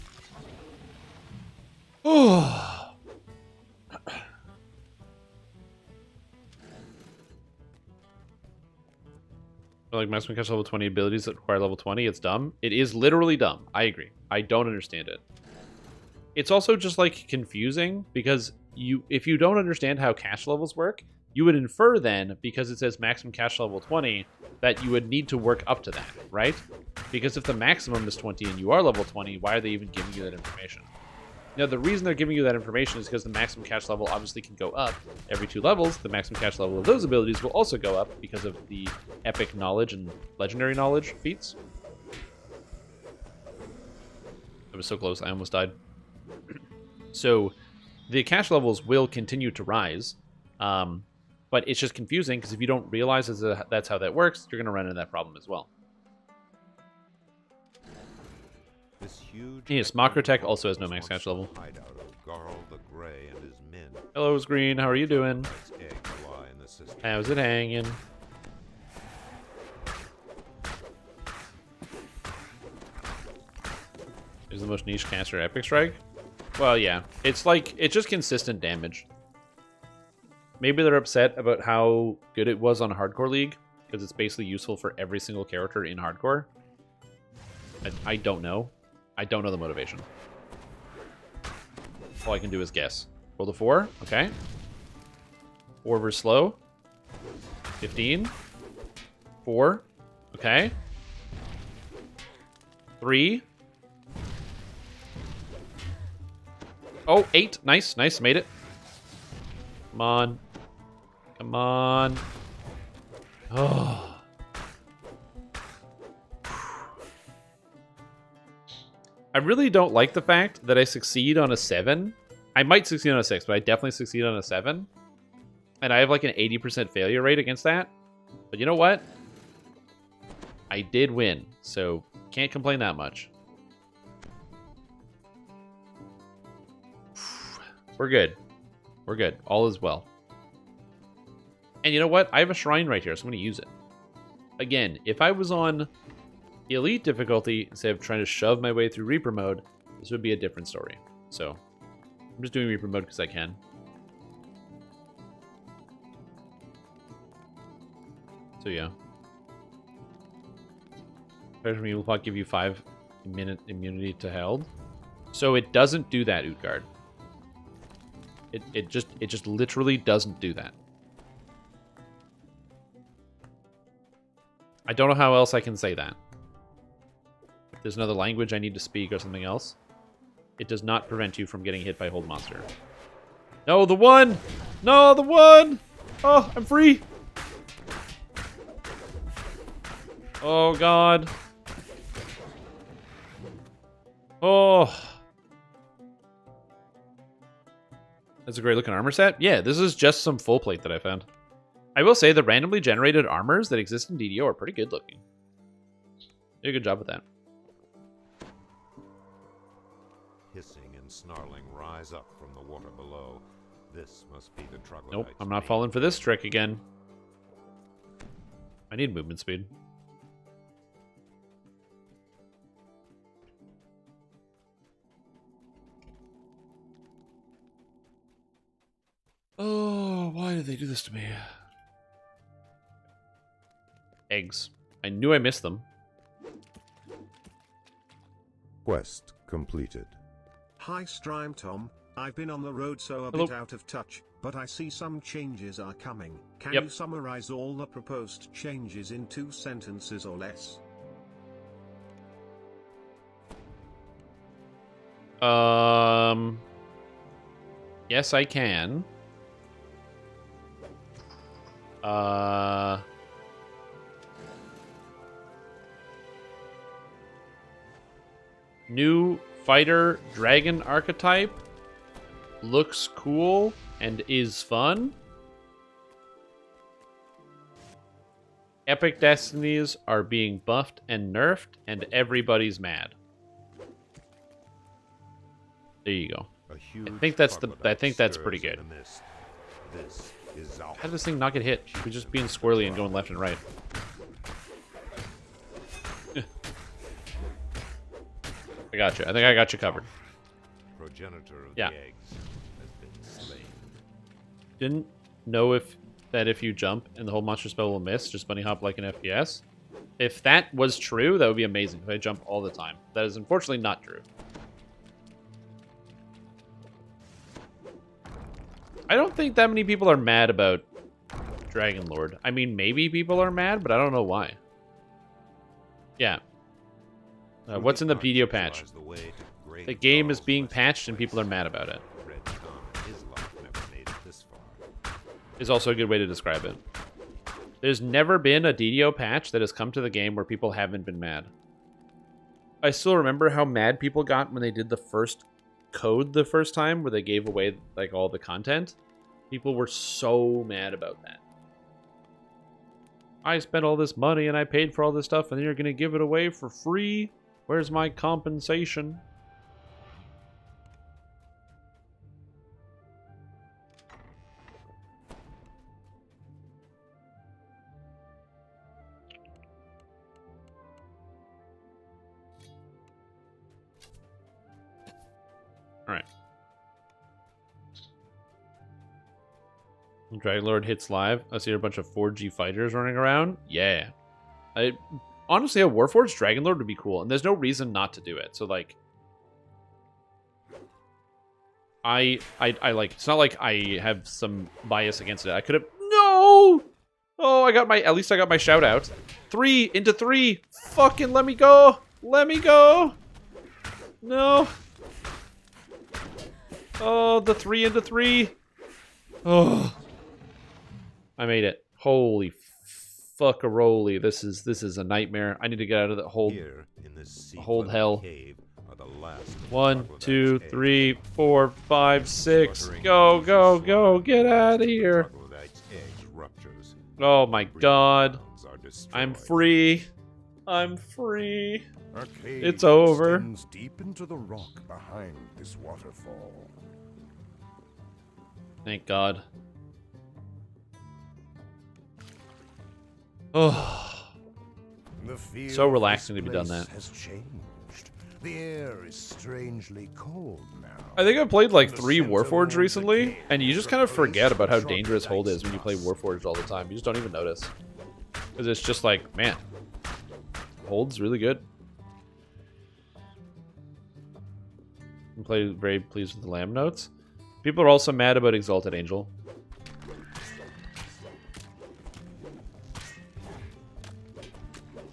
Speaker 1: Oh. Like maximum catch level 20 abilities that require level 20, it's dumb. It is literally dumb. I agree. I don't understand it. It's also just like confusing because if you don't understand how cash levels work, you would infer then, because it says maximum cash level 20, that you would need to work up to that, right? Because if the maximum is 20 and you are level 20, why are they even giving you that information? Now, the reason they're giving you that information is because the maximum cash level obviously can go up every 2 levels. The maximum cash level of those abilities will also go up because of the epic knowledge and legendary knowledge feats. That was so close, I almost died. So, the cash levels will continue to rise, but it's just confusing because if you don't realize that's how that works, you're going to run into that problem as well. Yes, Mocrotech also has no max cash level. Hello, Green. How are you doing? How's it hanging? Is the most niche caster Epic Strike? Well, yeah. It's like, it's just consistent damage. Maybe they're upset about how good it was on Hardcore League, because it's basically useful for every single character in Hardcore. I don't know. I don't know the motivation. All I can do is guess. Roll the 4. Okay. 4 versus slow. 15. 4. Okay. 3. Oh, 8. Nice. Nice. Made it. Come on. Come on. Oh. I really don't like the fact that I succeed on a 7. I might succeed on a 6, but I definitely succeed on a 7. And I have like an 80% failure rate against that. But you know what? I did win, so can't complain that much. We're good. We're good. All is well. And you know what? I have a shrine right here, so I'm going to use it. Again, if I was on Elite difficulty, instead of trying to shove my way through Reaper mode, this would be a different story. So, I'm just doing Reaper mode because I can. So yeah. Pressure from Evil Pot give you 5-minute immunity to held. So it doesn't do that, Utgard. It just literally doesn't do that. I don't know how else I can say that. If there's another language I need to speak or something else, it does not prevent you from getting hit by Hold Monster. No, the 1! No, the 1! Oh, I'm free! Oh, God. Oh. That's a great looking armor set. Yeah, this is just some full plate that I found. I will say the randomly generated armors that exist in DDO are pretty good looking. Did a good job with that.
Speaker 6: Hissing and snarling rise up from the water below. This must be the troglodytes.
Speaker 1: Nope, I'm not falling for this trick again. I need movement speed. Oh, why did they do this to me? Eggs. I knew I missed them.
Speaker 6: Quest completed.
Speaker 3: Hi Strime Tom, I've been on the road so a
Speaker 1: Hello.
Speaker 3: bit out of touch, but I see some changes are coming. Can
Speaker 1: Yep.
Speaker 3: you summarize all the proposed changes in 2 sentences or less?
Speaker 1: Yes, I can. New fighter dragon archetype looks cool and is fun. Epic destinies are being buffed and nerfed, and everybody's mad. There you go.
Speaker 6: A huge
Speaker 1: I think that's
Speaker 6: troglodyte
Speaker 1: pretty
Speaker 6: stirs
Speaker 1: good.
Speaker 6: in the mist. This is
Speaker 1: How did this thing not get hit? We're just being squirrely and going left and right. I got you. I think I got you covered.
Speaker 6: progenitor of
Speaker 1: Yeah.
Speaker 6: the eggs has been slain.
Speaker 1: Didn't know if you jump and the whole monster spell will miss, just bunny hop like an FPS. If that was true, that would be amazing. If I jump all the time, that is unfortunately not true. I don't think that many people are mad about Dragonlord. I mean, maybe people are mad, but I don't know why. Yeah. What's in the video patch? The game is being patched and people are mad about it.
Speaker 6: Red Tom and his lot never made it this far.
Speaker 1: Is also a good way to describe it. There's never been a DDO patch that has come to the game where people haven't been mad. I still remember how mad people got when they did the first code the first time, where they gave away like all the content. People were so mad about that. I spent all this money and I paid for all this stuff, and then you're going to give it away for free? Where's my compensation? Alright. Dragonlord hits live. I see a bunch of 4G fighters running around. Yeah. Honestly, a Warforged Dragonlord would be cool, and there's no reason not to do it. So, like, I like, it's not like I have some bias against it. I could have, no! Oh, at least I got my shout out. 3 into 3. Fucking let me go. Let me go. No. Oh, the 3 into 3. Oh. I made it. Holy fuckaroli. This is a nightmare. I need to get out of the hold hell.
Speaker 6: Cave are the last
Speaker 1: 1, 2, 3, 4, 5, 6. Go, go, go. Get out of here. Oh my god. I'm free. I'm free. It's over.
Speaker 7: Extends deep into the rock behind this waterfall.
Speaker 1: Thank god. Oh. So relaxing to be done that.
Speaker 7: Has changed. The air is strangely cold now.
Speaker 1: I think I played like 3 Warforged recently, and you just kind of forget about how dangerous Hold is when you play Warforged all the time. You just don't even notice. Because it's just like, man, Hold's really good. I'm very pleased with the lamb notes. People are also mad about Exalted Angel.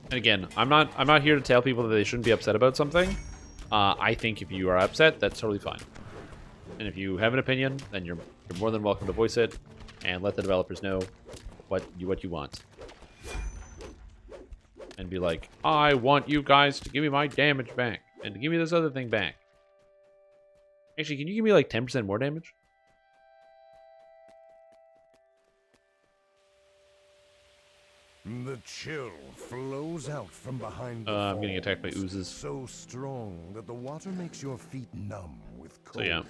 Speaker 1: And again, I'm not here to tell people that they shouldn't be upset about something. I think if you are upset, that's totally fine. And if you have an opinion, then you're more than welcome to voice it and let the developers know what you want. And be like, I want you guys to give me my damage back and to give me this other thing back. Actually, can you give me like 10% more damage?
Speaker 7: The chill flows out from behind the
Speaker 1: I'm getting attacked by
Speaker 7: falls,
Speaker 1: oozes.
Speaker 7: so strong that the water makes your feet numb with cold.
Speaker 1: So yeah.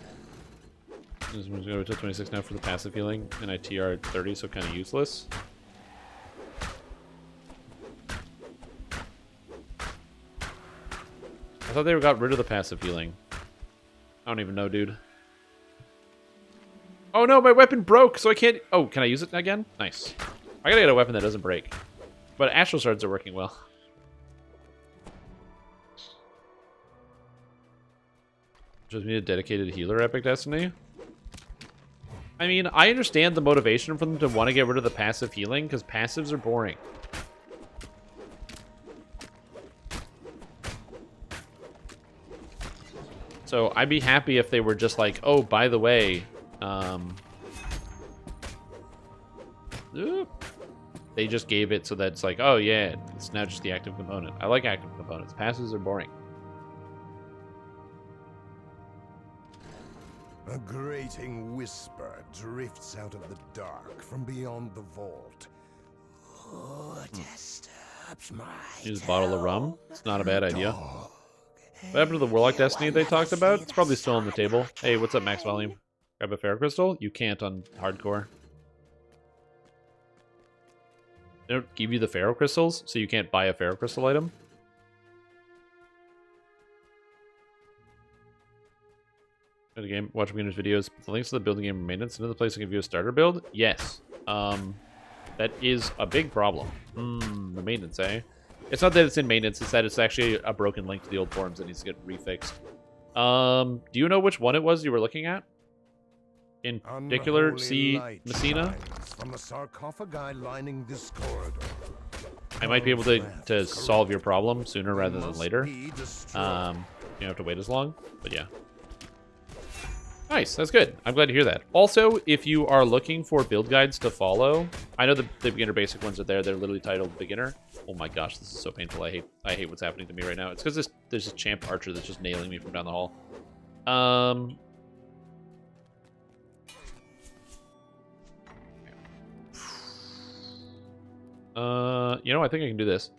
Speaker 1: I'm going to go to 26 now for the passive healing, and I TR at 30, so kind of useless. I thought they got rid of the passive healing. I don't even know, dude. Oh no, my weapon broke, so I can't... Oh, can I use it again? Nice. I gotta get a weapon that doesn't break. But Astral Shards are working well. Just need a dedicated healer, Epic Destiny? I mean, I understand the motivation for them to want to get rid of the passive healing, because passives are boring. So I'd be happy if they were just like, oh, by the way, they just gave it so that it's like, oh yeah, it's now just the active component. I like active components. Passives are boring.
Speaker 7: A grating whisper drifts out of the dark from beyond the vault. Who disturbs my
Speaker 1: Use a bottle of rum. It's not a bad idea.
Speaker 7: dog
Speaker 1: What happened to the Warlock Destiny they talked about? It's probably still on the table. Hey, what's up, Max Volume? Grab a Ferro Crystal? You can't on Hardcore. They don't give you the Ferro Crystals, so you can't buy a Ferro Crystal item? Go to game, watch beginners videos. The links to the building game and maintenance. Another place you can view a starter build? Yes. That is a big problem. The maintenance, eh? It's not that it's in maintenance, it's that it's actually a broken link to the old forums that needs to get refixed. Do you know which one it was you were looking at? In particular, see Messina?
Speaker 7: From the sarcophagi lining this corridor.
Speaker 1: I might be able to solve your problem sooner rather than later. You don't have to wait as long, but yeah. Nice, that's good. I'm glad to hear that. Also, if you are looking for build guides to follow, I know the beginner basic ones are there. They're literally titled beginner. Oh my gosh, this is so painful. I hate what's happening to me right now. It's because there's this champ archer that's just nailing me from down the hall. You know, I think I can do this.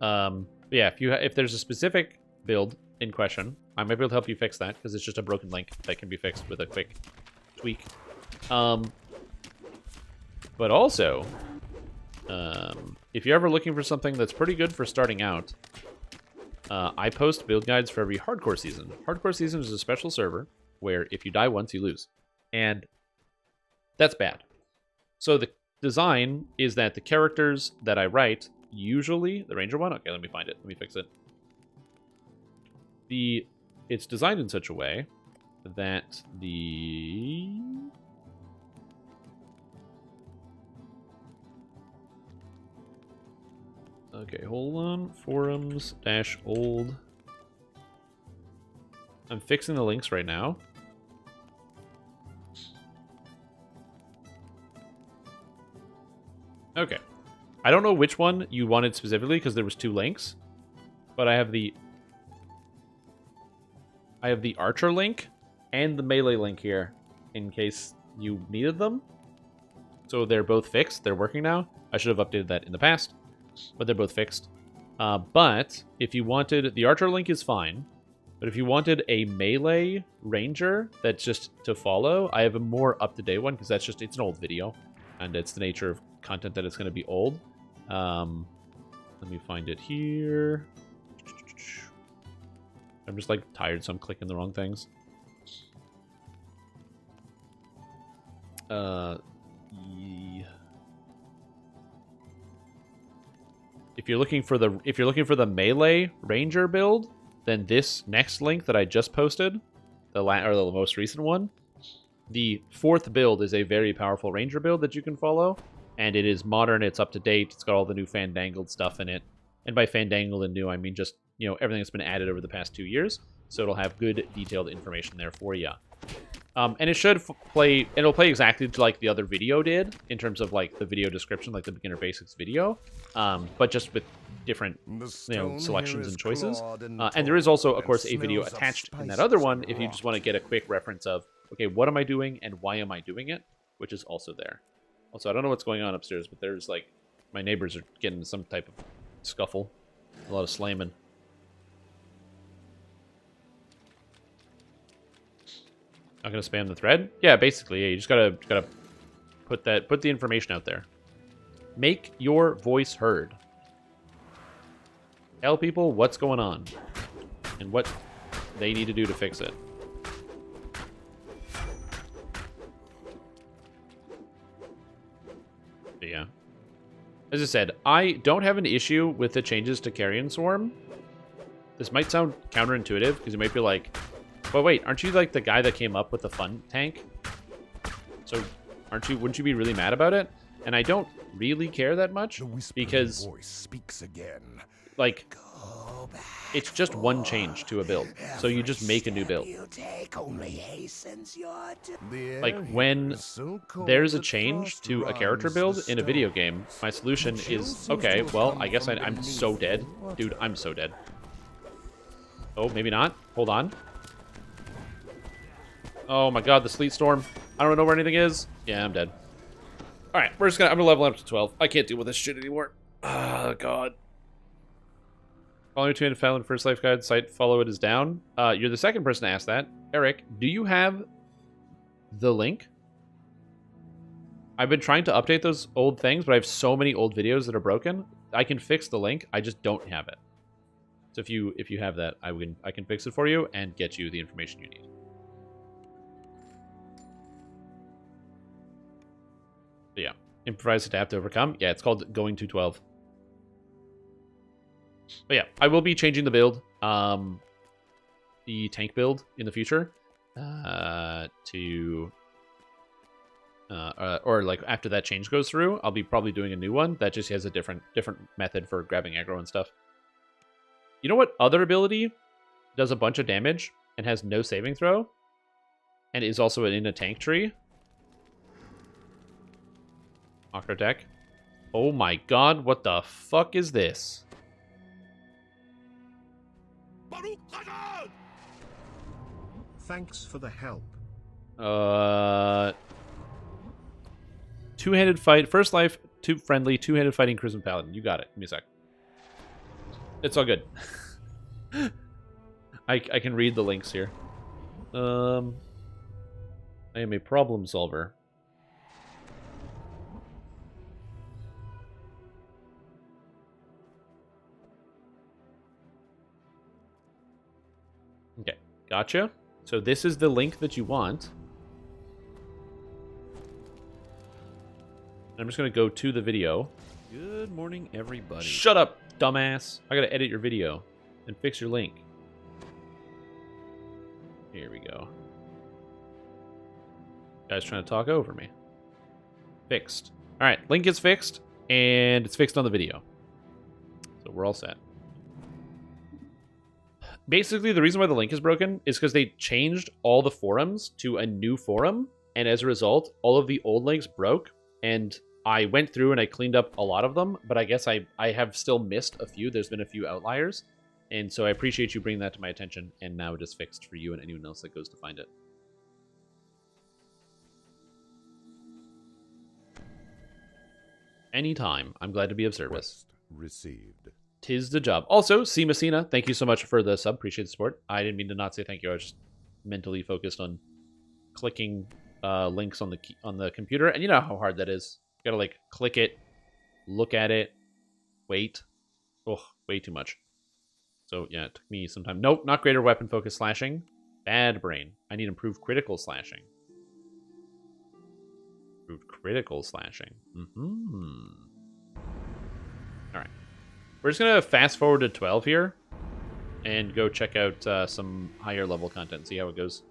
Speaker 1: Yeah, if there's a specific build in question, I might be able to help you fix that, because it's just a broken link that can be fixed with a quick tweak. But also, if you're ever looking for something that's pretty good for starting out, I post build guides for every hardcore season. Hardcore season is a special server where if you die once, you lose. And that's bad. So the design is that the characters that I write, usually the ranger one, okay, let me find it, let me fix it. It's designed in such a way that okay, hold on, forums-old. I'm fixing the links right now. Okay. I don't know which one you wanted specifically because there was 2 links, but I have the archer link and the melee link here in case you needed them. So they're both fixed. They're working now. I should have updated that in the past, but they're both fixed. But if you wanted, the archer link is fine, but if you wanted a melee ranger that's just to follow, I have a more up-to-date one because it's an old video and it's the nature of content that it's going to be old. Let me find it here. I'm just like tired, so I'm clicking the wrong things. If you're looking for the melee ranger build, then this next link that I just posted, the most recent one, the 4th build is a very powerful ranger build that you can follow, and it is modern. It's up to date. It's got all the new fandangled stuff in it, and by fandangled and new, I mean just everything that's been added over the past 2 years. So it'll have good detailed information there for you. And it should play. It'll play exactly like the other video did in terms of like the video description, like the beginner basics video, but just with different selections and choices. And there is also, of course, a video attached in that other one if you just want to get a quick reference of okay, what am I doing and why am I doing it, which is also there. Also, I don't know what's going on upstairs, but there's like my neighbors are getting some type of scuffle, a lot of slamming. Not gonna spam the thread? Yeah, basically, yeah, you just gotta put the information out there. Make your voice heard. Tell people what's going on and what they need to do to fix it. But yeah. As I said, I don't have an issue with the changes to Carrion Swarm. This might sound counterintuitive because you might be like, but wait, aren't you like the guy that came up with the fun tank? So wouldn't you be really mad about it? And I don't really care that much because
Speaker 7: voice speaks again.
Speaker 1: Like it's just one change to a build. So you just make a new build. Like when there's a change to a character build in a video game, my solution is, okay, well, I guess I'm so dead. Dude, I'm so dead. Oh, maybe not. Hold on. Oh my god, the sleet storm. I don't know where anything is. Yeah, I'm dead. Alright, I'm gonna level up to 12. I can't deal with this shit anymore. Oh god. Follow your two-handed file in first life guide site. Follow it is down. You're the second person to ask that. Eric, do you have the link? I've been trying to update those old things, but I have so many old videos that are broken. I can fix the link. I just don't have it. So if you have that, I can fix it for you and get you the information you need. So yeah, improvise, adapt, overcome. Yeah, it's called Going to 12. But yeah, I will be changing the build, the tank build in the future, or like after that change goes through, I'll be probably doing a new one that just has a different method for grabbing aggro and stuff. You know what other ability does a bunch of damage and has no saving throw, and is also in a tank tree? Aggro deck. Oh my god, what the fuck is this?
Speaker 3: Thanks for the help.
Speaker 1: Two-handed fight, first life, friendly, two-handed fighting charisma paladin. You got it. Give me a sec. It's all good. I can read the links here. I am a problem solver. Okay, gotcha. So this is the link that you want. I'm just going to go to the video.
Speaker 8: Good morning, everybody.
Speaker 1: Shut up, dumbass. I got to edit your video and fix your link. Here we go. Guy's trying to talk over me. Fixed. All right, link is fixed, and it's fixed on the video. So we're all set. Basically, the reason why the link is broken is because they changed all the forums to a new forum, and as a result, all of the old links broke, and I went through and I cleaned up a lot of them, but I guess I have still missed a few. There's been a few outliers, and so I appreciate you bringing that to my attention, and now it is fixed for you and anyone else that goes to find it. Anytime. I'm glad to be of service.
Speaker 6: Quest received.
Speaker 1: Tis the job. Also, C. Messina, thank you so much for the sub. Appreciate the support. I didn't mean to not say thank you. I was just mentally focused on clicking links on the computer, and you know how hard that is. You gotta like click it, look at it, wait. Oh, way too much. So yeah, it took me some time. Nope, not greater weapon focus slashing. Bad brain. I need improved critical slashing. Improved critical slashing. All right. We're just going to fast forward to 12 here and go check out some higher level content and see how it goes.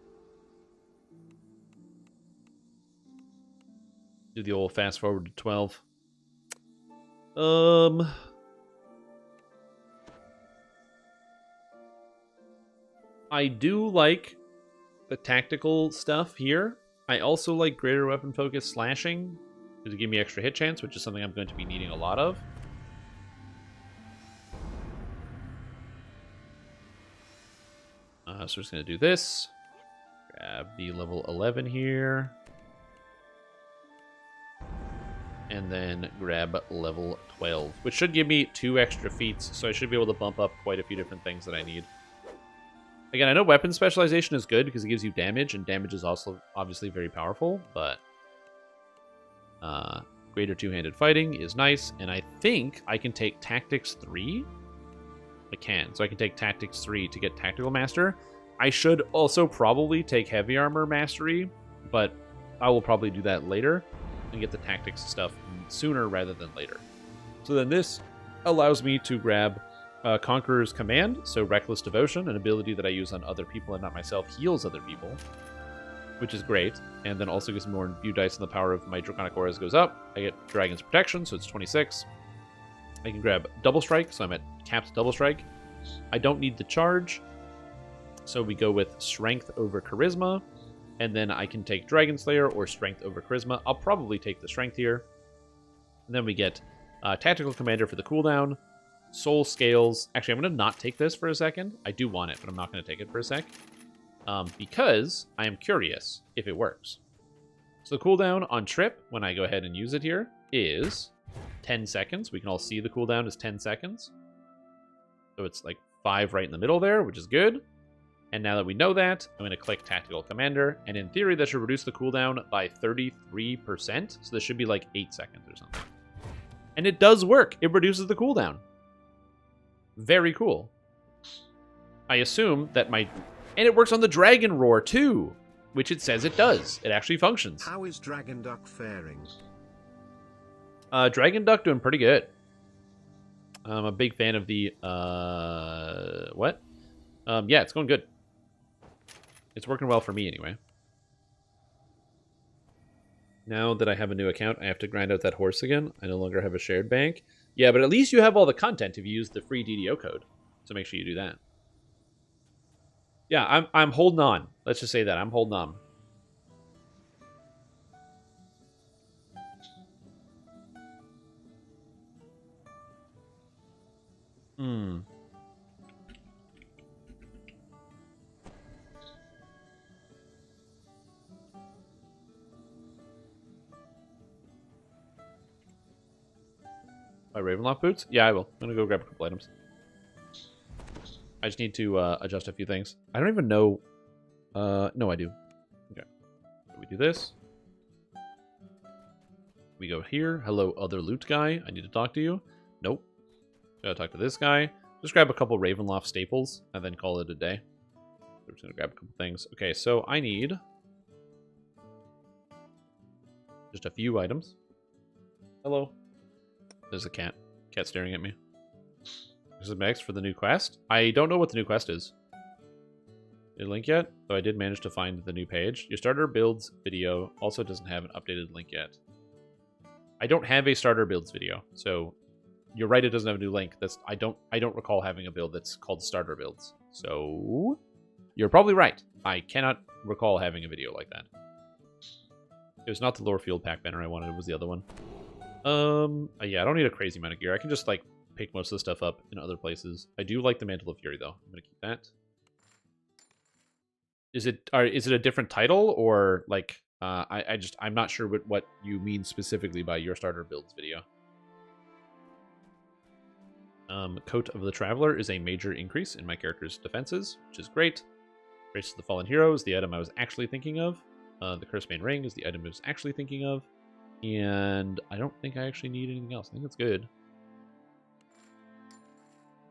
Speaker 1: Do the old fast forward to 12. I do like the tactical stuff here. I also like greater weapon focus slashing to give me extra hit chance, which is something I'm going to be needing a lot of. So we're just going to do this. Grab the level 11 here. And then grab level 12, which should give me 2 extra feats, so I should be able to bump up quite a few different things that I need. Again, I know weapon specialization is good because it gives you damage, and damage is also obviously very powerful, but greater two-handed fighting is nice, and I think I can take Tactics 3. I can, so I can take Tactics 3 to get Tactical Master. I should also probably take Heavy Armor Mastery, but I will probably do that later and get the Tactics stuff sooner rather than later. So then this allows me to grab Conqueror's Command, so Reckless Devotion, an ability that I use on other people and not myself, heals other people, which is great, and then also gives me more view dice, and the power of my Draconic Auras goes up. I get Dragon's Protection, so it's 26. I can grab Double Strike, so I'm at capped Double Strike. I don't need the charge, so we go with Strength over Charisma, and then I can take Dragon Slayer or Strength over Charisma. I'll probably take the Strength here. And then we get Tactical Commander for the cooldown, Soul Scales. Actually, I'm going to not take this for a second. I do want it, but I'm not going to take it for a sec. Because I am curious if it works. So the cooldown on Trip, when I go ahead and use it here, is 10 seconds. We can all see the cooldown is 10 seconds. So it's like 5 right in the middle there, which is good. And now that we know that, I'm going to click Tactical Commander, and in theory, that should reduce the cooldown by 33%. So this should be like 8 seconds or something. And it does work. It reduces the cooldown. Very cool. I assume that my... And it works on the Dragon Roar, too, which it says it does. It actually functions.
Speaker 3: How is Dragon Duck faring?
Speaker 1: Dragon Duck doing pretty good. I'm a big fan of the... what? Yeah, it's going good. It's working well for me, anyway. Now that I have a new account, I have to grind out that horse again. I no longer have a shared bank. Yeah, but at least you have all the content if you use the free DDO code. So make sure you do that. Yeah, I'm holding on. Let's just say that. I'm holding on. By Ravenloft boots? Yeah, I will. I'm gonna go grab a couple items. I just need to adjust a few things. I don't even know. No, I do. Okay. So we do this. We go here. Hello, other loot guy. I need to talk to you. Nope. Gotta talk to this guy. Just grab a couple Ravenloft staples and then call it a day. We're just gonna grab a couple things. Okay, so I need just a few items. Hello. There's a cat. Cat staring at me. This is Max for the new quest. I don't know what the new quest is. Did link yet? Though I did manage to find the new page. Your starter builds video also doesn't have an updated link yet. I don't have a starter builds video, so you're right. It doesn't have a new link. I don't recall having a build that's called starter builds. So you're probably right. I cannot recall having a video like that. It was not the lore field pack banner I wanted. It was the other one. Yeah, I don't need a crazy amount of gear. I can just, like, pick most of the stuff up in other places. I do like the Mantle of Fury, though. I'm gonna keep that. Is it a different title, or, like, I'm not sure what you mean specifically by your starter builds video. Coat of the Traveler is a major increase in my character's defenses, which is great. Grace of the Fallen Hero is the item I was actually thinking of. The Cursebane Ring is the item I was actually thinking of. And I don't think I actually need anything else. I think that's good.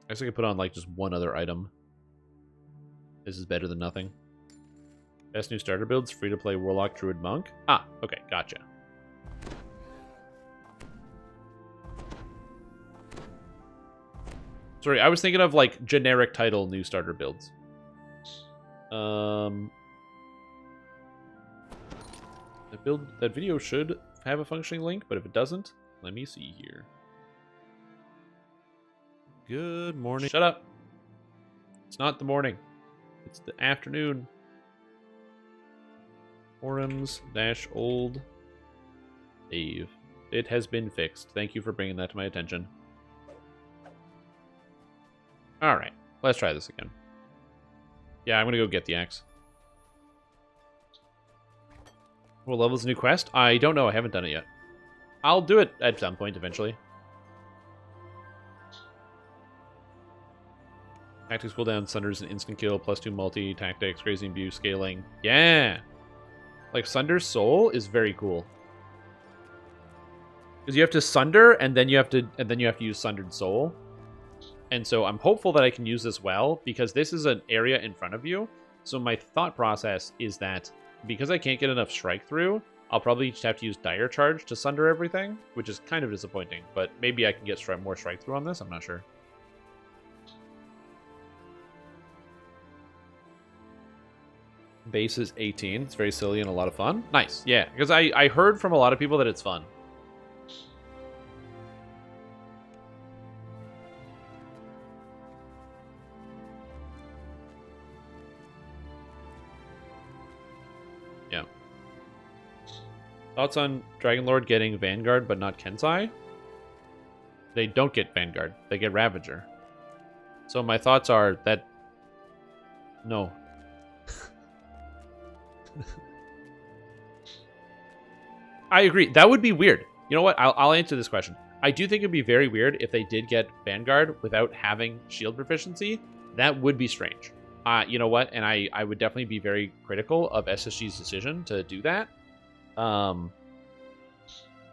Speaker 1: I guess I could put on, like, just one other item. This is better than nothing. Best new starter builds, free-to-play Warlock, Druid, Monk. Ah, okay, gotcha. Sorry, I was thinking of, like, generic title new starter builds. That video should have a functioning link, but if it doesn't, let me see here. Good morning. Shut up. It's not the morning. It's the afternoon. Forums-old Dave. It has been fixed. Thank you for bringing that to my attention. Alright, let's try this again. Yeah, I'm gonna go get the axe. What level is the new quest? I don't know. I haven't done it yet. I'll do it at some point eventually. Tactics cooldown, Sunder's an instant kill, +2 multi, tactics, crazy imbue, scaling. Yeah! Like, Sunder's soul is very cool. Because you have to sunder, and then you have to use Sundered Soul. And so I'm hopeful that I can use this well, because this is an area in front of you. So my thought process is that because I can't get enough strike through, I'll probably just have to use Dire Charge to sunder everything, which is kind of disappointing. But maybe I can get more strike through on this. I'm not sure. Base is 18. It's very silly and a lot of fun. Nice. Yeah, because I heard from a lot of people that it's fun. Yeah. Thoughts on Dragonlord getting Vanguard but not Kensai? They don't get Vanguard. They get Ravager. So my thoughts are that... No. I agree. That would be weird. You know what? I'll answer this question. I do think it'd be very weird if they did get Vanguard without having shield proficiency. That would be strange. You know what? And I would definitely be very critical of SSG's decision to do that.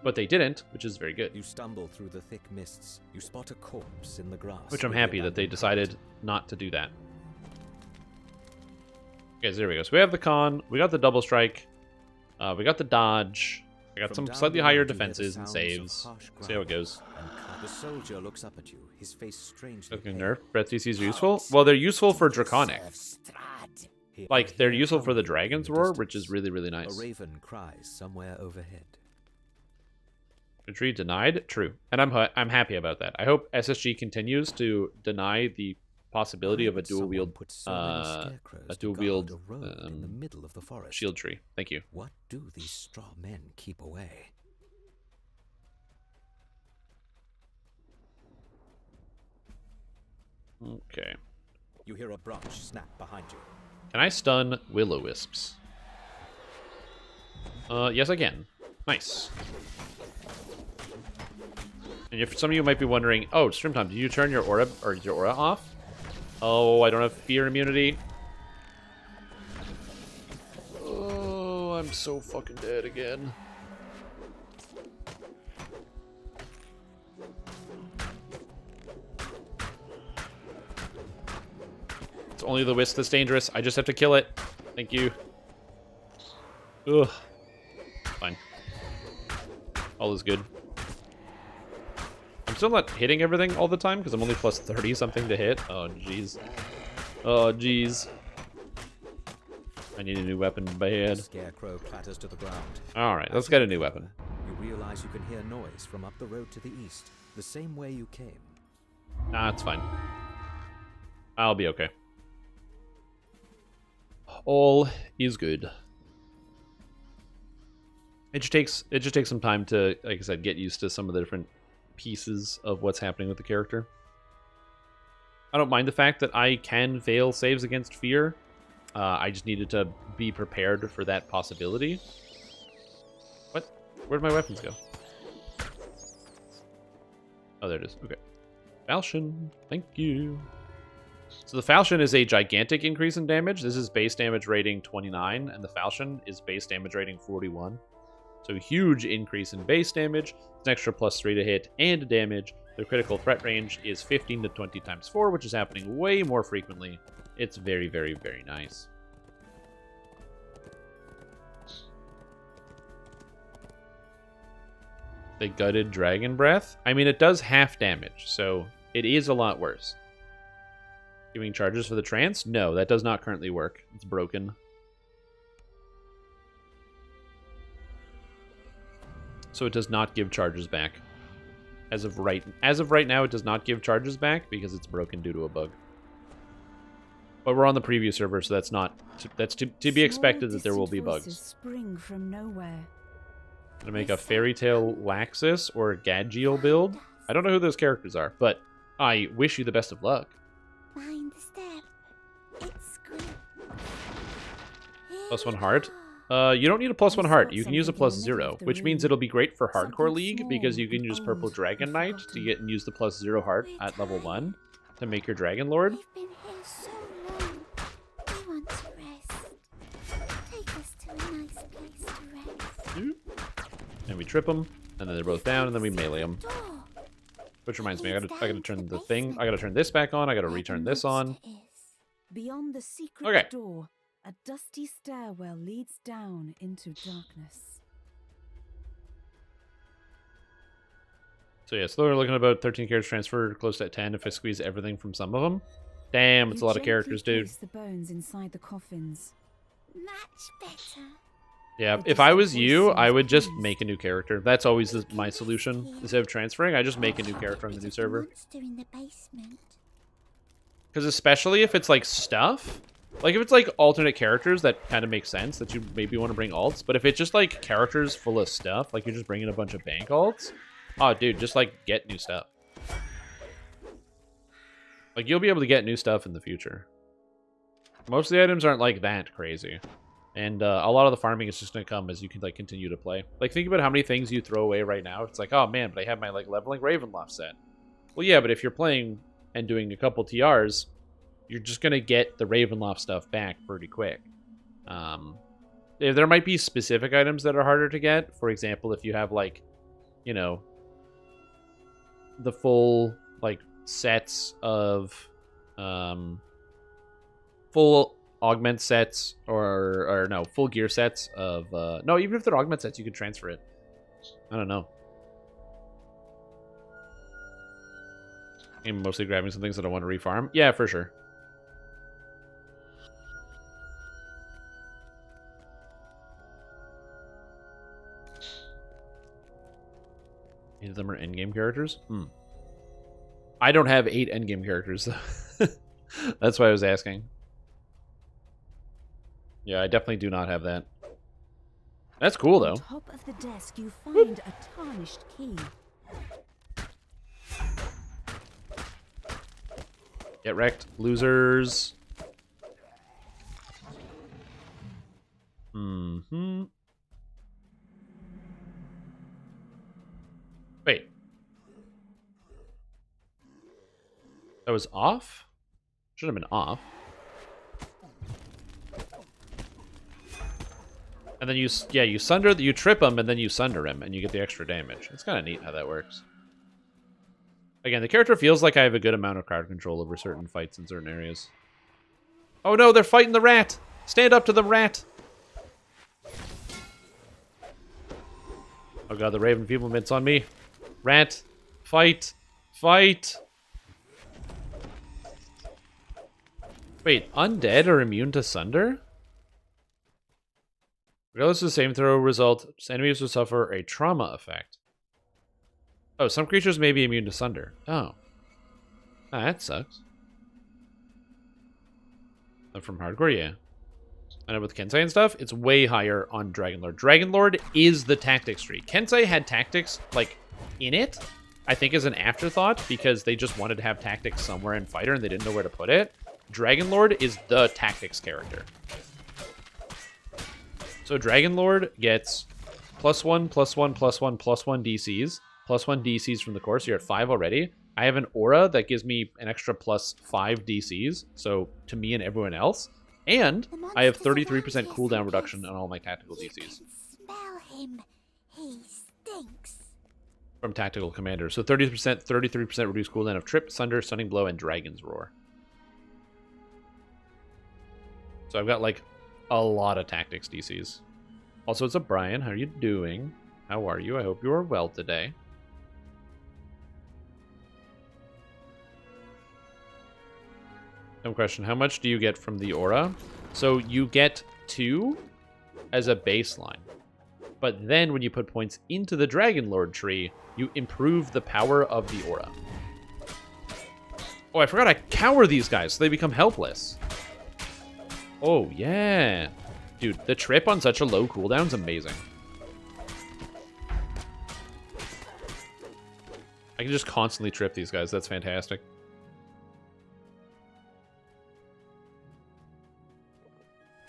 Speaker 1: But they didn't, which is very good.
Speaker 5: You stumble through the thick mists. You spot a corpse in the grass.
Speaker 1: Which I'm happy that they decided not to do that. Okay, so there we go. So we have the con, we got the double strike, we got the dodge, we got some slightly higher defenses and saves. See how it goes.
Speaker 5: The soldier looks up at you, his face strangely
Speaker 1: Okay, nerf. Breath DCs are useful. Well, they're useful for Draconic. Like, they're useful for the Dragon's Roar, which is really, really nice.
Speaker 5: A raven cries somewhere overhead.
Speaker 1: Retreat denied? True. And I'm happy about that. I hope SSG continues to deny the possibility of a dual wield
Speaker 5: in the middle of the forest.
Speaker 1: Shield tree. Thank you.
Speaker 5: What do these straw men keep away?
Speaker 1: Okay.
Speaker 5: You hear a branch snap behind you.
Speaker 1: Can I stun will-o-wisps? Yes, I can. Nice. And if some of you might be wondering, oh, Stream Time, did you turn your aura off? Oh, I don't have fear immunity. Oh, I'm so fucking dead again. It's only the wisp that's dangerous. I just have to kill it. Thank you. Ugh. Fine. All is good. I'm still not hitting everything all the time because I'm only plus 30 something to hit. Oh, jeez. Oh, jeez. I need a new weapon bad.
Speaker 5: Scarecrow clatters to the ground.
Speaker 1: Alright, let's get a new weapon.
Speaker 5: You realize you can hear noise from up the road to the east, the same way you came.
Speaker 1: Nah, it's fine. I'll be okay. All is good. It just takes some time to, like I said, get used to some of the different pieces of what's happening with the character. I don't mind the fact that I can fail saves against fear. I just needed to be prepared for that possibility. What? Where'd my weapons go? Oh, there it is. Okay. Falchion. Thank you. So the Falchion is a gigantic increase in damage. This is base damage rating 29, and the Falchion is base damage rating 41. So huge increase in base damage. It's an extra +3 to hit and damage. The critical threat range is 15 to 20 times 4, which is happening way more frequently. It's very, very, very nice. They gutted Dragon Breath. I mean, it does half damage, so it is a lot worse. Giving charges for the trance? No, that does not currently work. It's broken. So it does not give charges back. As of right now, it does not give charges back because it's broken due to a bug. But we're on the preview server, so that's to be expected that there will be bugs.
Speaker 2: Spring from nowhere.
Speaker 1: Gonna make a Fairy Tale Laxus or a Gadgiel build. I don't know who those characters are, but I wish you the best of luck.
Speaker 9: Behind the step. It's good.
Speaker 1: +1 heart. You don't need a +1 heart. You can use a +0, which means it'll be great for Hardcore League because you can use Purple Dragon Knight to get and use the +0 heart at level 1 to make your Dragonlord.
Speaker 9: We've been here so long. We want to rest. Take us to a nice place to rest.
Speaker 1: And we trip them, and then they're both down, and then we melee them. Which reminds me, I gotta turn the thing. I gotta turn this back on. I gotta return this on.
Speaker 2: Beyond the secret
Speaker 1: Okay.
Speaker 2: door, a dusty stairwell leads down into darkness.
Speaker 1: So yeah, so we're looking at about 13 characters transferred, close to 10 if I squeeze everything from some of them. Damn, it's a lot of characters, dude.
Speaker 2: Place the bones inside the coffins.
Speaker 9: Much better.
Speaker 1: Yeah, if I was you, I would just make a new character. That's always my solution. Instead of transferring, I just make a new character on the new server.
Speaker 9: Monster in the basement.
Speaker 1: Because especially if it's like stuff, like if it's like alternate characters, that kind of makes sense that you maybe want to bring alts. But if it's just like characters full of stuff, like you're just bringing a bunch of bank alts, oh dude, just like get new stuff. Like you'll be able to get new stuff in the future. Most of the items aren't like that crazy. And a lot of the farming is just going to come as you can like continue to play. Like, think about how many things you throw away right now. It's like, oh man, but I have my like leveling Ravenloft set. Well, yeah, but if you're playing and doing a couple TRs, you're just going to get the Ravenloft stuff back pretty quick. There might be specific items that are harder to get. For example, if you have like, you know, the full like sets of full augment sets or no, full gear sets of no, even if they're augment sets, you could transfer it. I don't know. I'm mostly grabbing some things that I want to refarm. Yeah, for sure. Eight of them are endgame characters? I don't have 8 endgame characters, though. That's why I was asking. Yeah, I definitely do not have that. That's cool, though.
Speaker 2: On top of the desk, you find a tarnished key.
Speaker 1: Get wrecked, losers. Wait. That was off? Should have been off. And then you sunder, you trip him, and then you sunder him, and you get the extra damage. It's kind of neat how that works. Again, the character feels like I have a good amount of crowd control over certain fights in certain areas. Oh no, they're fighting the rat! Stand up to the rat! Oh god, the Raven Feeblement's on me. Rat, fight, fight! Wait, undead are immune to sunder? Regardless of the same throw result, enemies will suffer a trauma effect. Oh, some creatures may be immune to sunder. Oh. Ah, that sucks. From hardcore, yeah. I know with Kensei and stuff, it's way higher on Dragonlord. Dragonlord is the tactics tree. Kensei had tactics, like, in it, I think as an afterthought, because they just wanted to have tactics somewhere in Fighter and they didn't know where to put it. Dragonlord is the tactics character. So Dragonlord gets +1, +1, +1, +1 DCs, +1 DCs from the core, so you're at 5 already. I have an aura that gives me an extra +5 DCs, so to me and everyone else. And I have 33% cooldown reduction on all my tactical DCs.
Speaker 9: Smell him. He stinks.
Speaker 1: From tactical commander. So 30%, 33% reduced cooldown of Trip, Sunder, Stunning Blow, and Dragon's Roar. So I've got like a lot of tactics DCs. Also, it's a Brian. How are you doing? How are you? I hope you are well today. Question, how much do you get from the aura? So you get 2 as a baseline. But then when you put points into the Dragonlord tree, you improve the power of the aura. Oh, I forgot I cower these guys so they become helpless. Oh, yeah. Dude, the trip on such a low cooldown is amazing. I can just constantly trip these guys. That's fantastic.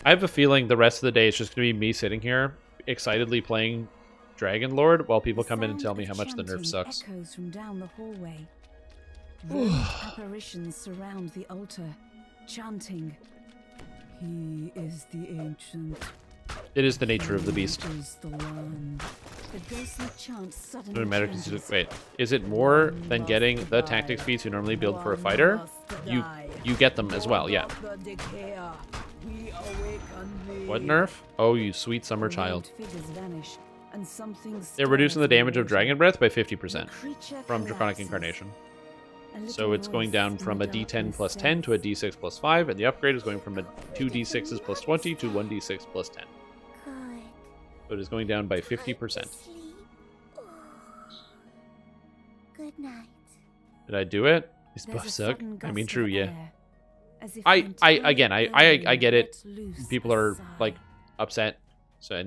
Speaker 1: I have a feeling the rest of the day it's just going to be me sitting here excitedly playing Dragonlord while people come in and tell me how much the nerf sucks.
Speaker 2: Echoes from down the hallway. Robed apparitions surround the altar, chanting, "He is the ancient.
Speaker 1: It is the nature of the beast.
Speaker 2: He is the one." The ghostly chant suddenly
Speaker 1: No matter,
Speaker 2: changes.
Speaker 1: wait, is it more than getting the tactics feats you normally build for a fighter? You get them as well, yeah. What nerf? Oh, you sweet summer child. They're reducing the damage of Dragon Breath by 50% from Draconic Incarnation. So it's going down from a D10 plus 10 to a D6 plus 5, and the upgrade is going from a 2D6s plus 20 to 1D6 plus 10.
Speaker 9: Good.
Speaker 1: So it is going down by 50%.
Speaker 9: Sleep. Good night.
Speaker 1: Did I do it? These buffs suck. I mean, true, yeah. I get it. People are like upset, so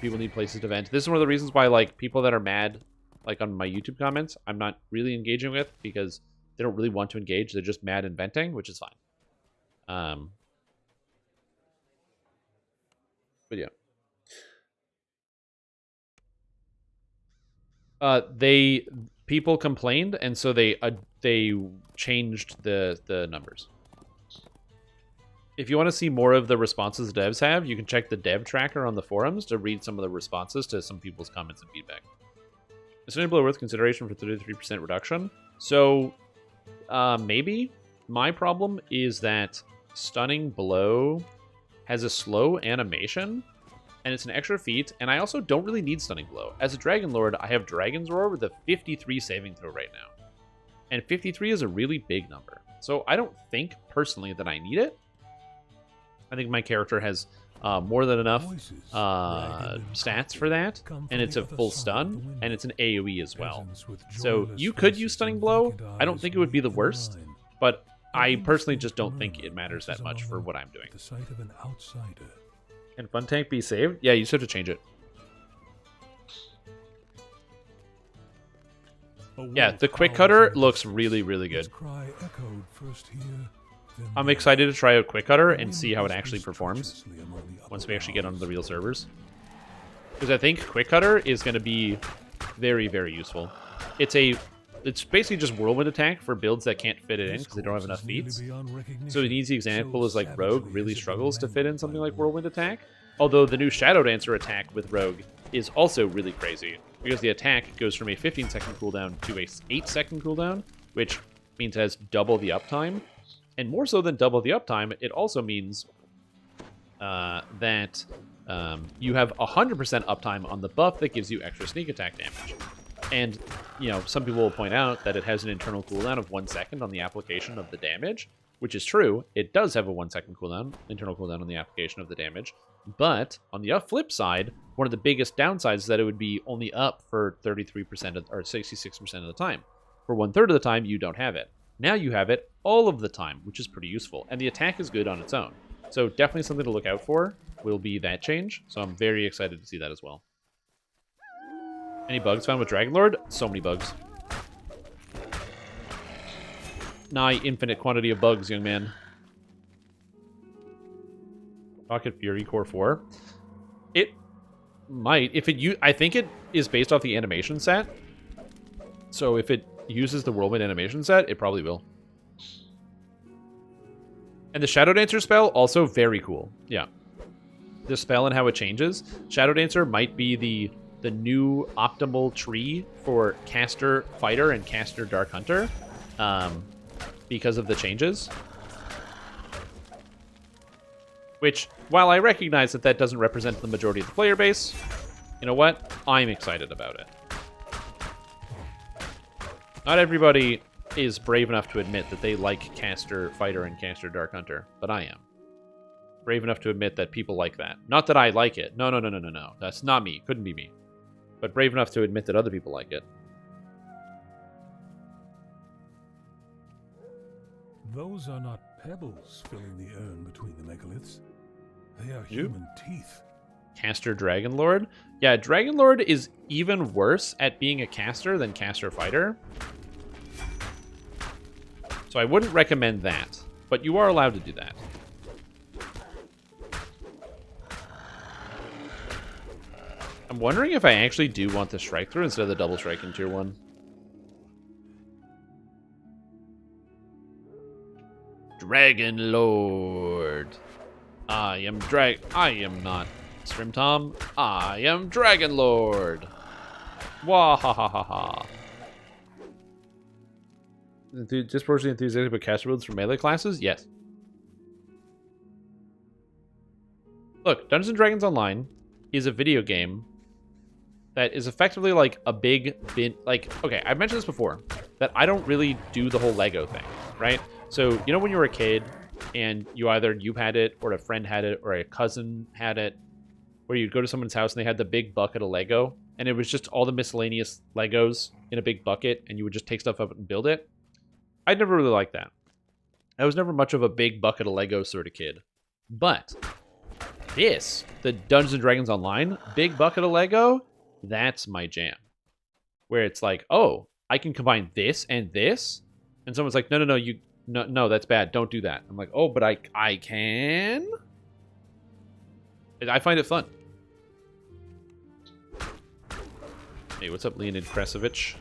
Speaker 1: people need places to vent. This is one of the reasons why like people that are mad, like on my YouTube comments, I'm not really engaging with because they don't really want to engage. They're just mad and venting, which is fine. But yeah. People complained, and so they changed the numbers. If you want to see more of the responses devs have, you can check the dev tracker on the forums to read some of the responses to some people's comments and feedback. Is stunning blow worth consideration for 33% reduction? So, maybe. My problem is that stunning blow has a slow animation, and it's an extra feat, and I also don't really need stunning blow. As a Dragonlord, I have Dragon's Roar with a 53 saving throw right now. And 53 is a really big number. So I don't think, personally, that I need it. I think my character has more than enough stats for that, and it's a full stun, and it's an AoE as well. So you could use Stunning Blow. I don't think it would be the worst, but I personally just don't think it matters that much for what I'm doing. Can Fun Tank be saved? Yeah, you just have to change it. Yeah, the Quick Cutter looks really, really good. I'm excited to try out Quick Cutter and see how it actually performs once we actually get onto the real servers. Because I think Quick Cutter is going to be very, very useful. It's basically just Whirlwind Attack for builds that can't fit it in because they don't have enough feats. So an easy example is like Rogue really struggles to fit in something like Whirlwind Attack. Although the new Shadow Dancer attack with Rogue is also really crazy because the attack goes from a 15-second cooldown to a 8-second cooldown, which means it has double the uptime. And more so than double the uptime, it also means that you have 100% uptime on the buff that gives you extra sneak attack damage. And, you know, some people will point out that it has an internal cooldown of 1 second on the application of the damage, which is true. It does have a 1 second cooldown, internal cooldown on the application of the damage. But on the flip side, one of the biggest downsides is that it would be only up for 33% or 66% of the time. For 1/3 of the time, you don't have it. Now you have it all of the time, which is pretty useful. And the attack is good on its own. So definitely something to look out for will be that change. So I'm very excited to see that as well. Any bugs found with Dragonlord? So many bugs. Nigh infinite quantity of bugs, young man. Rocket Fury Core 4. It might. I think it is based off the animation set. So if it uses the Whirlwind animation set, it probably will. And the Shadow Dancer spell, also very cool. Yeah. The spell and how it changes. Shadow Dancer might be the new optimal tree for Caster Fighter and Caster Dark Hunter because of the changes. Which, while I recognize that doesn't represent the majority of the player base, you know what? I'm excited about it. Not everybody is brave enough to admit that they like Caster Fighter and Caster Dark Hunter, but I am. Brave enough to admit that people like that. Not that I like it. No. That's not me. Couldn't be me. But brave enough to admit that other people like it.
Speaker 4: Those are not pebbles filling the urn between the megaliths. They are human teeth.
Speaker 1: Caster Dragonlord? Yeah, Dragonlord is even worse at being a caster than Caster Fighter. So I wouldn't recommend that, but you are allowed to do that. I'm wondering if I actually do want the strike through instead of the double strike in tier 1. Dragonlord. I am not Strimtom. I am Dragonlord. Wahahaha. Disproportionately enthusiastic about caster builds for melee classes? Yes. Look, Dungeons & Dragons Online is a video game that is effectively like a big bin. Like, okay, I've mentioned this before, that I don't really do the whole Lego thing, right? So, you know when you were a kid and you had it, or a friend had it, or a cousin had it, where you'd go to someone's house and they had the big bucket of Lego, and it was just all the miscellaneous Legos in a big bucket, and you would just take stuff up and build it? I'd never really liked that. I was never much of a big bucket of Legos sort of kid. But this, the Dungeons & Dragons Online, big bucket of Lego, that's my jam. Where it's like, oh, I can combine this and this? And someone's like, no, that's bad. Don't do that. I'm like, oh, but I can? I find it fun. Hey, what's up, Leonid Kresovich?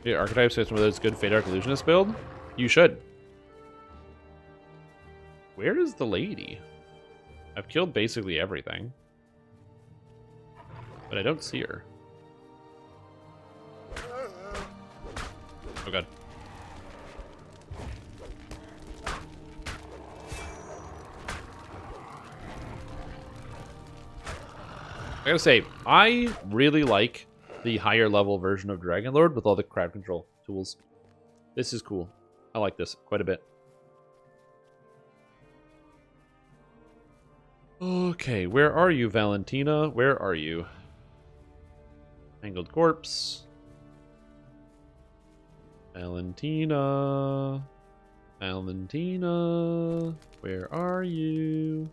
Speaker 1: Yeah, archetype says whether it's good Fate Arc Illusionist build. You should. Where is the lady? I've killed basically everything. But I don't see her. Oh god. I gotta say, I really like the higher level version of Dragonlord with all the crowd control tools. This is cool. I like this quite a bit. Okay, where are you, Valentina? Where are you? Mangled corpse. Valentina. Valentina. Where are you?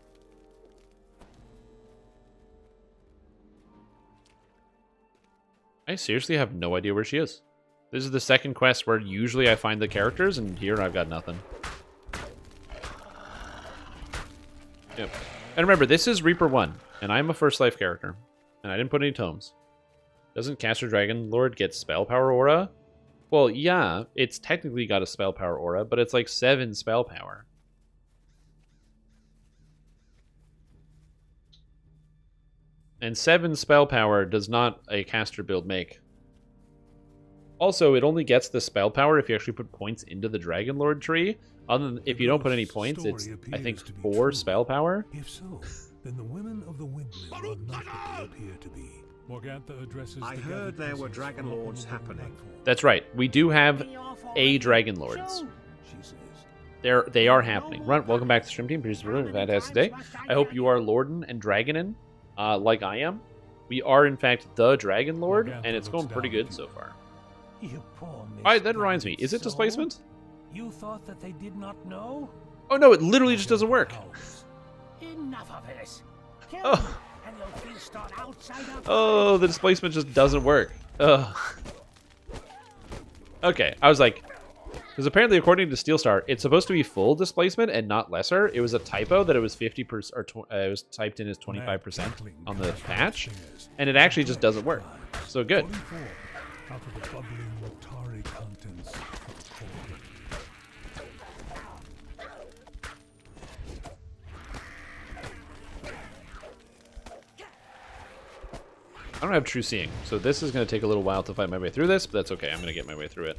Speaker 1: I seriously have no idea where she is. This is the second quest where usually I find the characters, and here I've got nothing. Yep. And remember, this is Reaper 1, and I'm a first life character, and I didn't put any tomes. Doesn't Caster Dragonlord get spell power aura? Well, yeah, it's technically got a spell power aura, but it's like 7 spell power. And 7 spell power does not a caster build make. Also, it only gets the spell power if you actually put points into the Dragonlord tree. Other than if you don't put any points, it's, I think, 4 spell power.
Speaker 4: If so, then the women of the windmill are not what they appear to be. Morgantha addresses
Speaker 3: I heard there were Dragonlords happening.
Speaker 1: That's right. We do have a Dragonlords. They are happening. Run, welcome back to the stream team. Producer Room, fantastic day. I hope you are Lorden and Dragonin, like I am. We are, in fact, the Dragonlord, and it's going pretty good so far. Alright, that reminds me. Is it displacement?
Speaker 10: You thought that they did not know?
Speaker 1: Oh no, it literally just doesn't work.
Speaker 10: Enough of this. Kill
Speaker 1: Oh.
Speaker 10: them, and you'll feast on outsider.
Speaker 1: Oh, the displacement just doesn't work. Ugh. Okay, I was like, because apparently according to Steelstar, it's supposed to be full displacement and not lesser. It was a typo that it was 50% or it was typed in as 25% on the patch, and it actually just doesn't work. So good.
Speaker 4: Out of the bubbling Watari contents of
Speaker 1: I don't have true seeing, so this is going to take a little while to find my way through this, but that's okay. I'm going to get my way through it.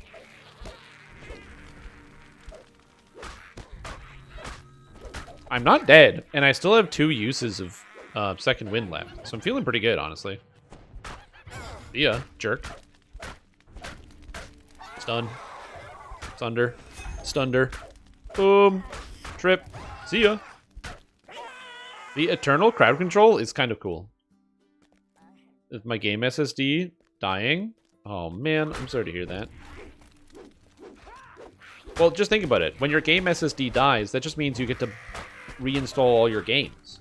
Speaker 1: I'm not dead, and I still have 2 uses of second wind left, so I'm feeling pretty good, honestly. See ya, jerk. Stun. Stunder. Stunder. Boom. Trip. See ya. The eternal crowd control is kind of cool. Is my game SSD dying? Oh man, I'm sorry to hear that. Well, just think about it. When your game SSD dies, that just means you get to reinstall all your games.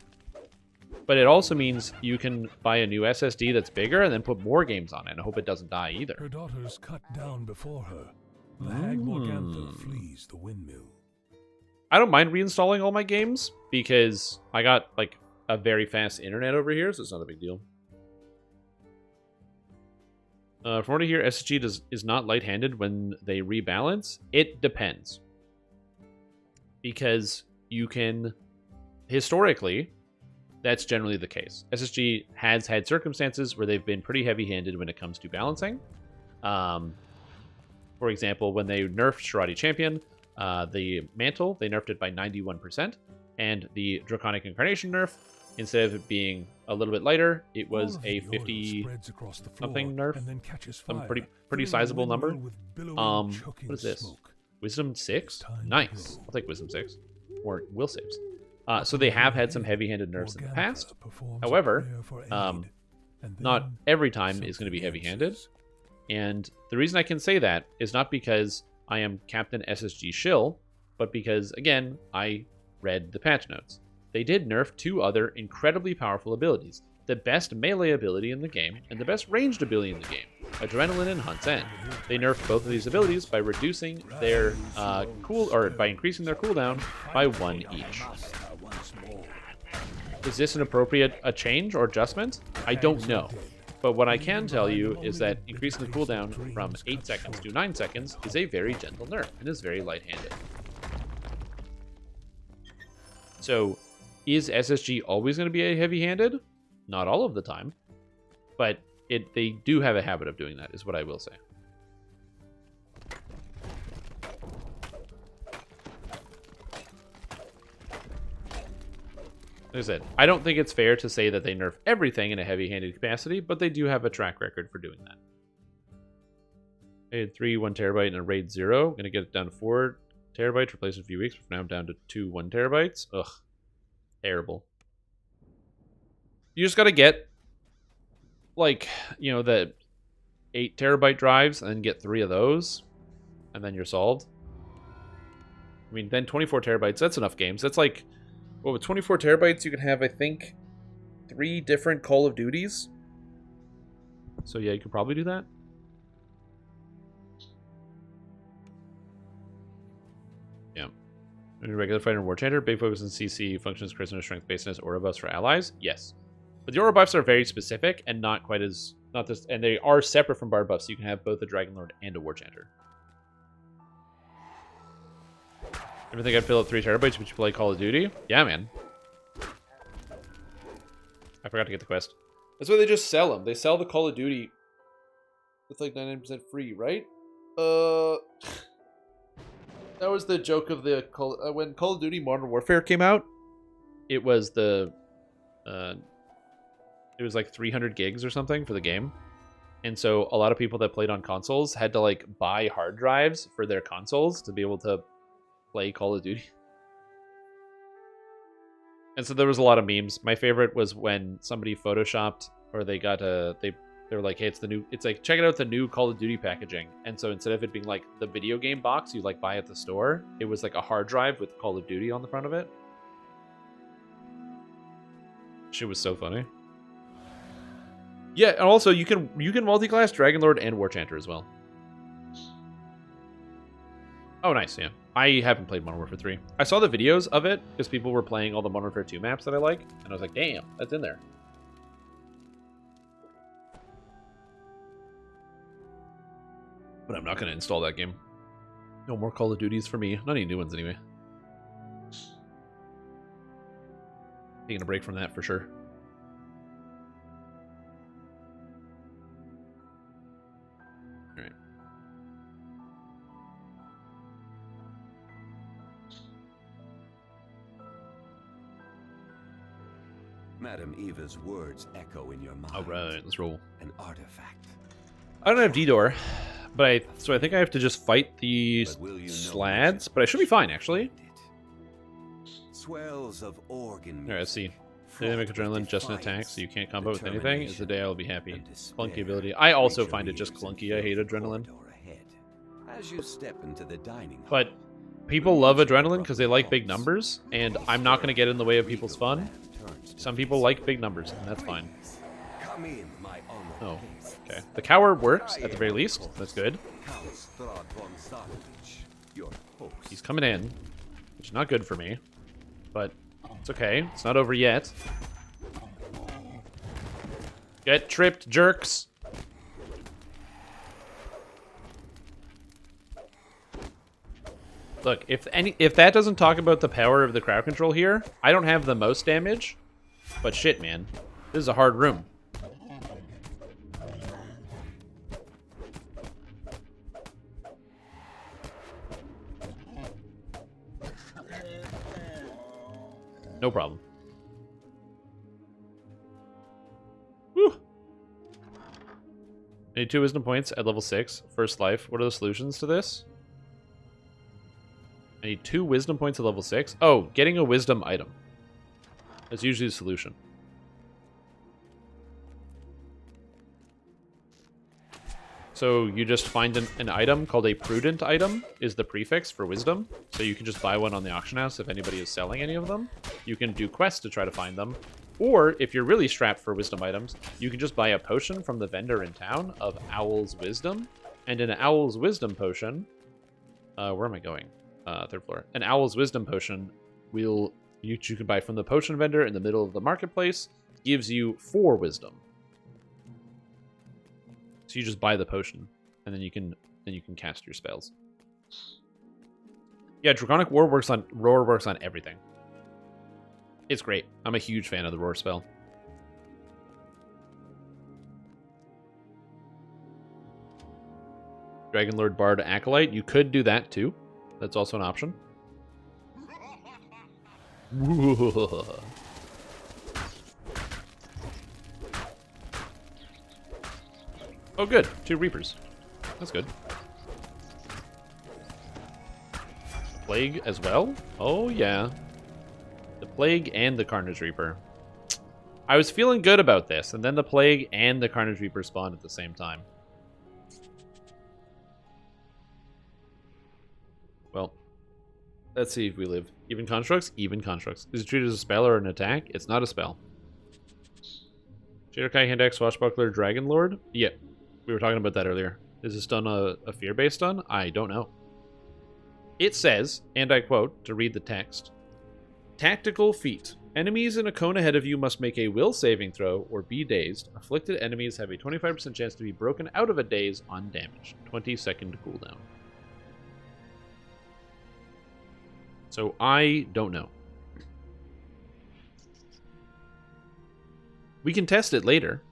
Speaker 1: But it also means you can buy a new SSD that's bigger and then put more games on it and hope it doesn't die either.
Speaker 4: her daughters cut down before her. The hag Morgantha flees the windmill.
Speaker 1: I don't mind reinstalling all my games because I got like a very fast internet over here, so it's not a big deal. From what I hear, SSG is not light-handed when they rebalance. It depends. Because you can... Historically, that's generally the case. SSG has had circumstances where they've been pretty heavy-handed when it comes to balancing. For example, when they nerfed Shirati Champion, the Mantle, they nerfed it by 91%. And the Draconic Incarnation nerf, instead of it being a little bit lighter, it was a 50-something nerf. Some pretty sizable number. What is this? Wisdom 6? Nice. I'll take Wisdom 6. Or will saves. So they have had some heavy-handed nerfs in the past. However, not every time is going to be heavy-handed. And the reason I can say that is not because I am Captain SSG Shill, but because, again, I read the patch notes. They did nerf 2 other incredibly powerful abilities. the best melee ability in the game and the best ranged ability in the game, Adrenaline and Hunt's End. They nerfed both of these abilities by reducing their by increasing their cooldown by 1 each. Is this an appropriate change or adjustment? I don't know. But what I can tell you is that increasing the cooldown from 8 seconds to 9 seconds is a very gentle nerf and is very light-handed. So, is SSG always going to be a heavy-handed? Not all of the time. But they do have a habit of doing that, is what I will say. Like I said, I don't think it's fair to say that they nerf everything in a heavy-handed capacity, but they do have a track record for doing that. Raid 3, 1 terabyte, and a raid 0. Gonna get it down to 4 terabytes, replace in a few weeks, but for now I'm down to 2 1 terabytes. Ugh. Terrible. You just gotta get, like, you know, the 8 terabyte drives and then get 3 of those, and then you're solved. I mean, then 24 terabytes, that's enough games. That's like, well, with 24 terabytes, you can have, I think, 3 different Call of Duties. So yeah, you could probably do that. Yeah. When you're a regular fighter and war chanter, big focus on CC, functions, charisma, strength, baseness, aura buffs for allies. Yes. But the aura buffs are very specific and not quite as, and they are separate from bard buffs, so you can have both a Dragonlord and a war chanter. Ever think I'd fill up 3 terabytes but you play Call of Duty? Yeah, man. I forgot to get the quest. That's why they just sell them. They sell the Call of Duty with like 99% free, right? That was the joke of the when Call of Duty Modern Warfare came out. It was it was like 300 gigs or something for the game. And so a lot of people that played on consoles had to like buy hard drives for their consoles to be able to play Call of Duty. And so there was a lot of memes. My favorite was when somebody photoshopped, or they got they were like, hey, it's like, check it out, the new Call of Duty packaging. And so instead of it being like the video game box you like buy at the store, it was like a hard drive with Call of Duty on the front of it. Shit was so funny. Yeah, and also you can multi-class Dragonlord and War Chanter as well. Oh, nice, yeah. I haven't played Modern Warfare 3. I saw the videos of it because people were playing all the Modern Warfare 2 maps that I like, and I was like, damn, that's in there. But I'm not going to install that game. No more Call of Duties for me. Not any new ones anyway. Taking a break from that for sure. Alright.
Speaker 11: Madam Eva's words echo in your mind.
Speaker 1: Alright, let's roll.
Speaker 11: An artifact.
Speaker 1: I don't have D-Door, but I think I have to just fight these slads, but I should be fine, actually.
Speaker 11: Swells of organ.
Speaker 1: Alright, let's see. Dynamic Adrenaline, just an attack, so you can't combo with anything. Is the day I will be happy. Clunky ability. I also find it just clunky. I hate Adrenaline.
Speaker 11: As you step into the dining hall,
Speaker 1: but people love Adrenaline because they like big numbers, and I'm not going to get in the way of people's fun. Some people like big numbers, and that's fine.
Speaker 11: Come in, my
Speaker 1: Oh, okay. The cower works, at the very least. That's good. He's coming in, which is not good for me. But it's okay. It's not over yet. Get tripped, jerks! Look, if that doesn't talk about the power of the crowd control here, I don't have the most damage. But shit, man. This is a hard room. No problem. Woo! I need 2 wisdom points at level 6. First life. What are the solutions to this? I need 2 wisdom points at level 6. Oh, getting a wisdom item. That's usually the solution. So you just find an item called a prudent item is the prefix for wisdom. So you can just buy one on the auction house if anybody is selling any of them. You can do quests to try to find them. Or, if you're really strapped for wisdom items, you can just buy a potion from the vendor in town of Owl's Wisdom. And an Owl's Wisdom potion... where am I going? Third floor. An Owl's Wisdom potion you can buy from the potion vendor in the middle of the marketplace. Gives you 4 wisdom. So you just buy the potion, and then you can cast your spells. Yeah, Draconic Roar works on everything. It's great. I'm a huge fan of the Roar spell. Dragonlord Bard Acolyte. You could do that too. That's also an option. Oh, good. 2 Reapers. That's good. Plague as well? Oh, yeah. The Plague and the Carnage Reaper. I was feeling good about this, and then the Plague and the Carnage Reaper spawned at the same time. Well, let's see if we live. Even constructs? Even constructs. Is it treated as a spell or an attack? It's not a spell. Shadowkai, Hand-Axe, Swashbuckler, Dragonlord? Yeah, we were talking about that earlier. Is this stun a fear-based stun? I don't know. It says, and I quote, to read the text, Tactical feat. Enemies in a cone ahead of you must make a will saving throw or be dazed. Afflicted enemies have a 25% chance to be broken out of a daze on damage. 20-second cooldown. So I don't know. We can test it later.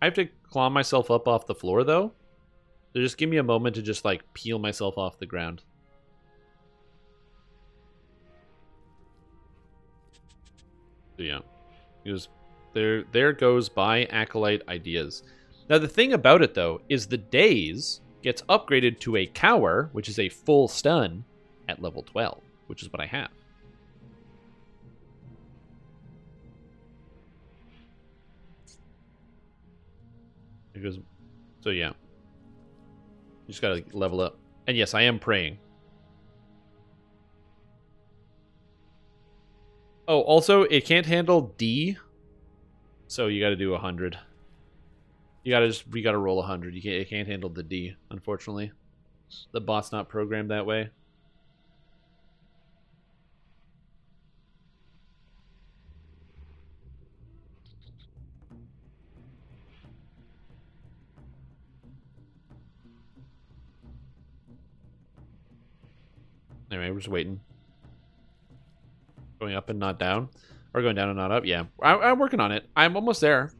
Speaker 1: I have to claw myself up off the floor, though. So just give me a moment to just, like, peel myself off the ground. So, yeah. There goes by Acolyte Ideas. Now, the thing about it, though, is the daze gets upgraded to a Cower, which is a full stun, at level 12, which is what I have. Because, so yeah. You just gotta level up. And yes, I am praying. Oh, also, it can't handle D. So you gotta do 100. You gotta roll 100. It can't handle the D, unfortunately. The bot's not programmed that way. Anyway, we're just waiting. Going up and not down. Or going down and not up. Yeah, I'm working on it. I'm almost there.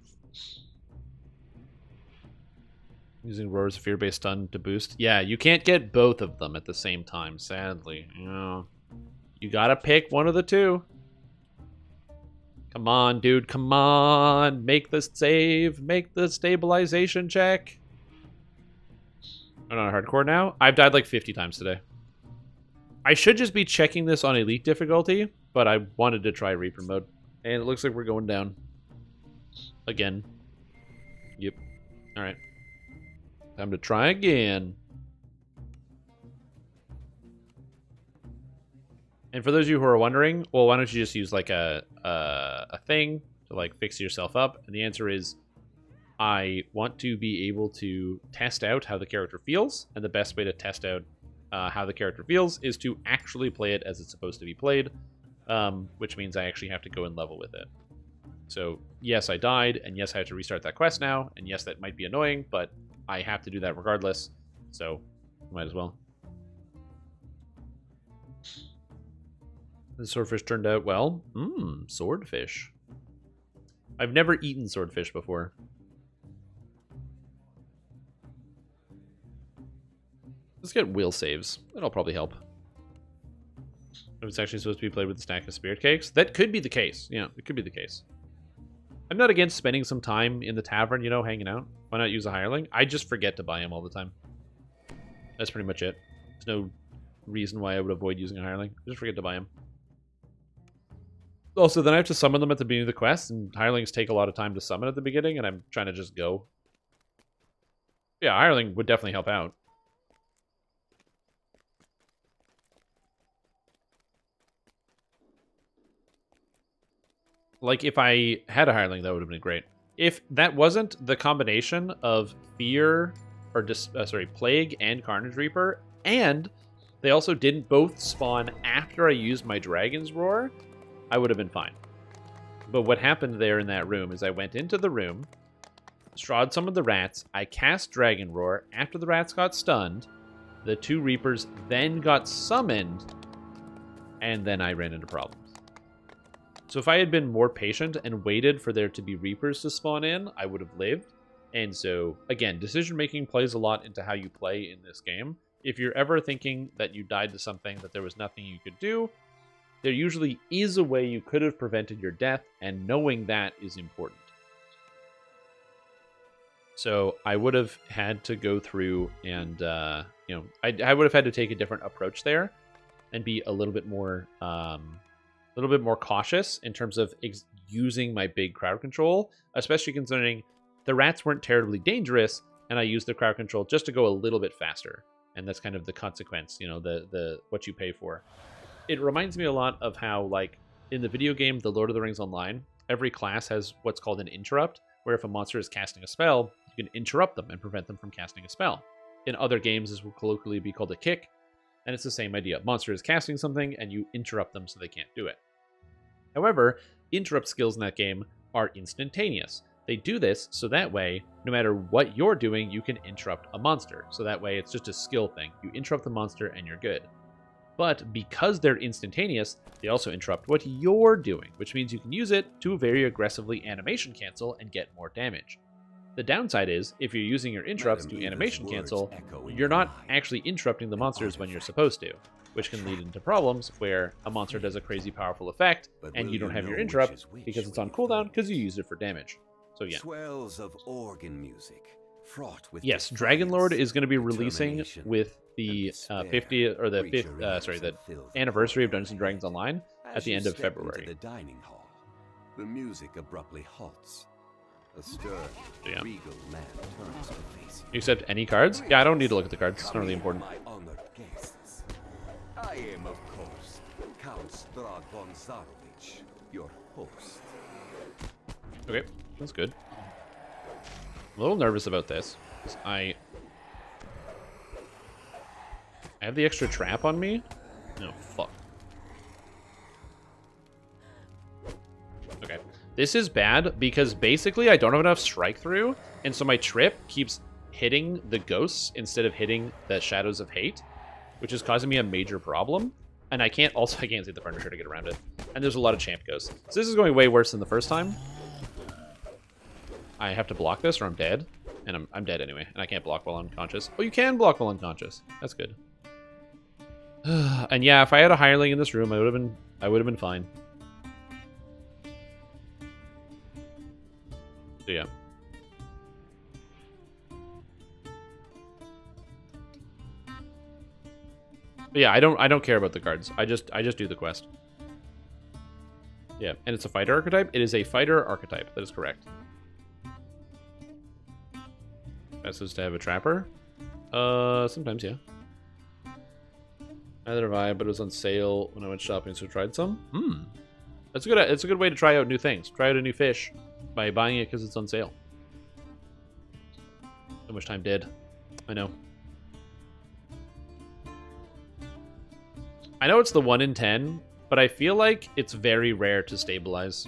Speaker 1: Using Roar's fear-based stun to boost. Yeah, you can't get both of them at the same time, sadly. You gotta pick one of the two. Come on, dude. Come on. Make the save. Make the stabilization check. I'm on hardcore now. I've died like 50 times today. I should just be checking this on elite difficulty, but I wanted to try Reaper mode. And it looks like we're going down. Again. Yep. Alright. Time to try again. And for those of you who are wondering, well, why don't you just use like a thing to like fix yourself up? And the answer is, I want to be able to test out how the character feels, and the best way to test out how the character feels is to actually play it as it's supposed to be played, which means I actually have to go and level with it. So yes, I died, and yes, I have to restart that quest now, and yes, that might be annoying, but I have to do that regardless, so might as well. The swordfish turned out well. Swordfish. I've never eaten swordfish before. Let's get will saves. That'll probably help. If it's actually supposed to be played with a stack of spirit cakes, that could be the case. Yeah, it could be the case. I'm not against spending some time in the tavern, you know, hanging out. Why not use a hireling? I just forget to buy him all the time. That's pretty much it. There's no reason why I would avoid using a hireling. I just forget to buy him. Also, then I have to summon them at the beginning of the quest, and hirelings take a lot of time to summon at the beginning, and I'm trying to just go. Yeah, hireling would definitely help out. Like, if I had a hireling, that would have been great. If that wasn't the combination of Fear, or Plague and Carnage Reaper, and they also didn't both spawn after I used my Dragon's Roar, I would have been fine. But what happened there in that room is I went into the room, strawed some of the rats, I cast Dragon Roar. After the rats got stunned, the 2 Reapers then got summoned, and then I ran into problems. So if I had been more patient and waited for there to be Reapers to spawn in, I would have lived. And so, again, decision-making plays a lot into how you play in this game. If you're ever thinking that you died to something, that there was nothing you could do, there usually is a way you could have prevented your death, and knowing that is important. So I would have had to go through and, I would have had to take a different approach there and be a little bit more cautious in terms of using my big crowd control, especially considering the rats weren't terribly dangerous, and I used the crowd control just to go a little bit faster. And that's kind of the consequence, the what you pay for. It reminds me a lot of how, like, in the video game The Lord of the Rings Online, every class has what's called an interrupt, where if a monster is casting a spell, you can interrupt them and prevent them from casting a spell. In other games, this will colloquially be called a kick, and it's the same idea. Monster is casting something, and you interrupt them so they can't do it. However, interrupt skills in that game are instantaneous. They do this so that way, no matter what you're doing, you can interrupt a monster. So that way, it's just a skill thing. You interrupt the monster, and you're good. But because they're instantaneous, they also interrupt what you're doing, which means you can use it to very aggressively animation cancel and get more damage. The downside is, if you're using your interrupts to animation cancel, you're not actually interrupting the monsters when you're supposed to, which can lead into problems where a monster does a crazy powerful effect, and you don't have your interrupt because it's on cooldown because you used it for damage. So yeah.
Speaker 11: Swells of organ music, fraught with
Speaker 1: yes, Dragonlord is going to be releasing with the 50th or the 5th, the anniversary of Dungeons and Dragons Online at the end of February.
Speaker 11: The dining hall, the music abruptly halts. A stern, regal man turns to face
Speaker 1: you. Accept any cards? Yeah, I don't need to look at the cards. It's not really important.
Speaker 11: My honored guests. I am, of course, Count Strahd von Zarovich, your host.
Speaker 1: Okay, that's good. I'm a little nervous about this, because I have the extra trap on me. No, fuck. Okay. This is bad because basically I don't have enough strike through, and so my trip keeps hitting the ghosts instead of hitting the Shadows of Hate, which is causing me a major problem. And I can't see the furniture to get around it. And there's a lot of champ ghosts. So this is going way worse than the first time. I have to block this or I'm dead. And I'm dead anyway, and I can't block while unconscious. Oh, you can block while unconscious. That's good. And yeah, if I had a hireling in this room, I would have been fine. So yeah. But yeah, I don't care about the cards. I just do the quest. Yeah, and it's a fighter archetype. It is a fighter archetype. That is correct. That's supposed to have a trapper. Sometimes, yeah. Neither have I, but it was on sale when I went shopping, so I tried some. That's a good. It's a good way to try out new things. Try out a new fish by buying it because it's on sale. So much time did. I know. I know it's the 1 in 10, but I feel like it's very rare to stabilize.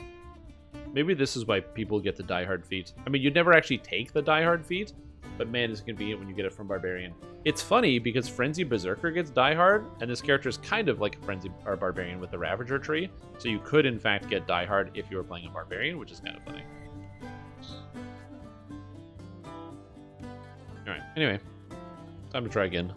Speaker 1: Maybe this is why people get the Die Hard feat. I mean, you'd never actually take the Die Hard feat, but man, it's convenient when you get it from Barbarian. It's funny because Frenzy Berserker gets Die Hard, and this character is kind of like a Frenzy or Barbarian with the Ravager tree, so you could in fact get Die Hard if you were playing a Barbarian, which is kind of funny. Alright, anyway. Time to try again.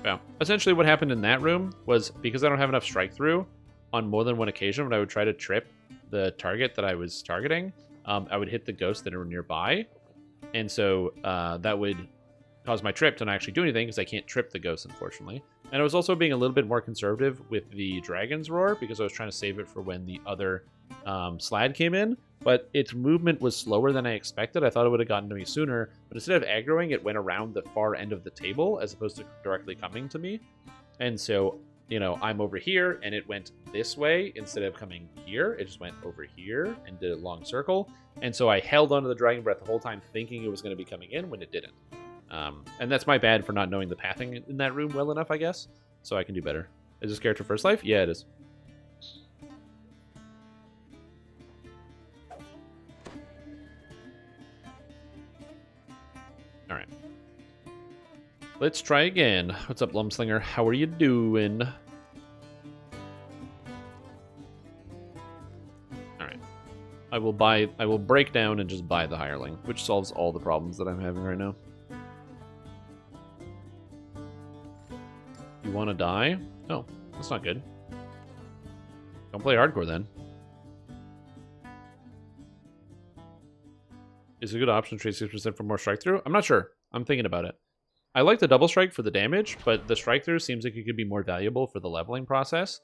Speaker 1: Yeah. Essentially what happened in that room was, because I don't have enough strike through, on more than one occasion when I would try to trip the target that I was targeting, I would hit the ghosts that are nearby. And so that would cause my trip to not actually do anything, because I can't trip the ghosts, unfortunately. And I was also being a little bit more conservative with the Dragon's Roar, because I was trying to save it for when the other Slad came in. But its movement was slower than I expected. I thought it would have gotten to me sooner, but instead of aggroing, it went around the far end of the table as opposed to directly coming to me. And so you know, I'm over here and it went this way instead of coming here. It just went over here and did a long circle. And so I held onto the Dragon Breath the whole time thinking it was going to be coming in when it didn't. And that's my bad for not knowing the pathing in that room well enough, I guess. So I can do better. Is this character first life? Yeah, it is. Alright. Let's try again. What's up, Lumslinger? How are you doing? Alright. I will break down and just buy the hireling, which solves all the problems that I'm having right now. You want to die? Oh, that's not good. Don't play hardcore then. Is it a good option to trade 6% for more strike through? I'm not sure. I'm thinking about it. I like the double strike for the damage, but the strike through seems like it could be more valuable for the leveling process,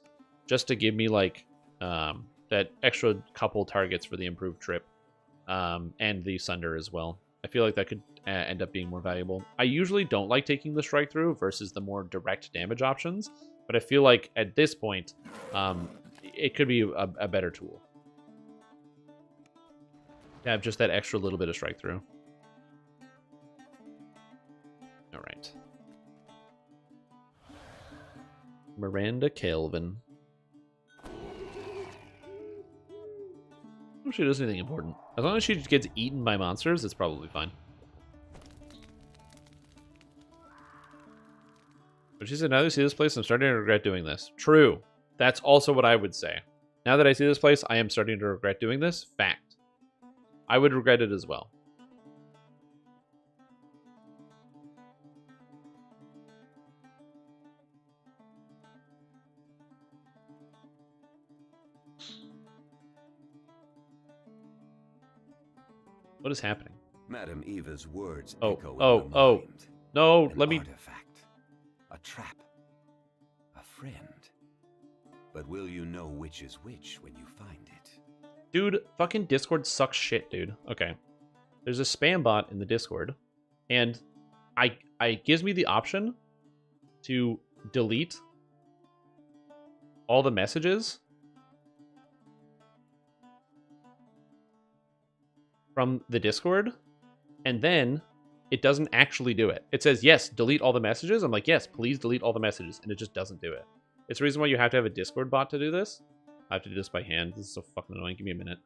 Speaker 1: just to give me like that extra couple targets for the improved trip, and the sunder as well. I feel like that could end up being more valuable. I usually don't like taking the strike through versus the more direct damage options, but I feel like at this point, it could be a better tool. To have just that extra little bit of strike through. All right. Miranda Kelvin. I don't know if she does anything important. As long as she gets eaten by monsters, it's probably fine. But she said, now that I see this place, I'm starting to regret doing this. True. That's also what I would say. Now that I see this place, I am starting to regret doing this. Fact. I would regret it as well. What is happening?
Speaker 11: Madam Eva's words
Speaker 1: Oh,
Speaker 11: echo in
Speaker 1: oh,
Speaker 11: her
Speaker 1: oh.
Speaker 11: mind.
Speaker 1: No,
Speaker 11: An
Speaker 1: let me...
Speaker 11: artifact, a trap, a friend. But will you know which is which when you find it?
Speaker 1: Dude, fucking Discord sucks shit, dude. Okay. There's a spam bot in the Discord, and it gives me the option to delete all the messages from the Discord, and then it doesn't actually do it. It says, yes, delete all the messages. I'm like, yes, please delete all the messages, and it just doesn't do it. It's the reason why you have to have a Discord bot to do this. I have to do this by hand. This is so fucking annoying. Give me a minute.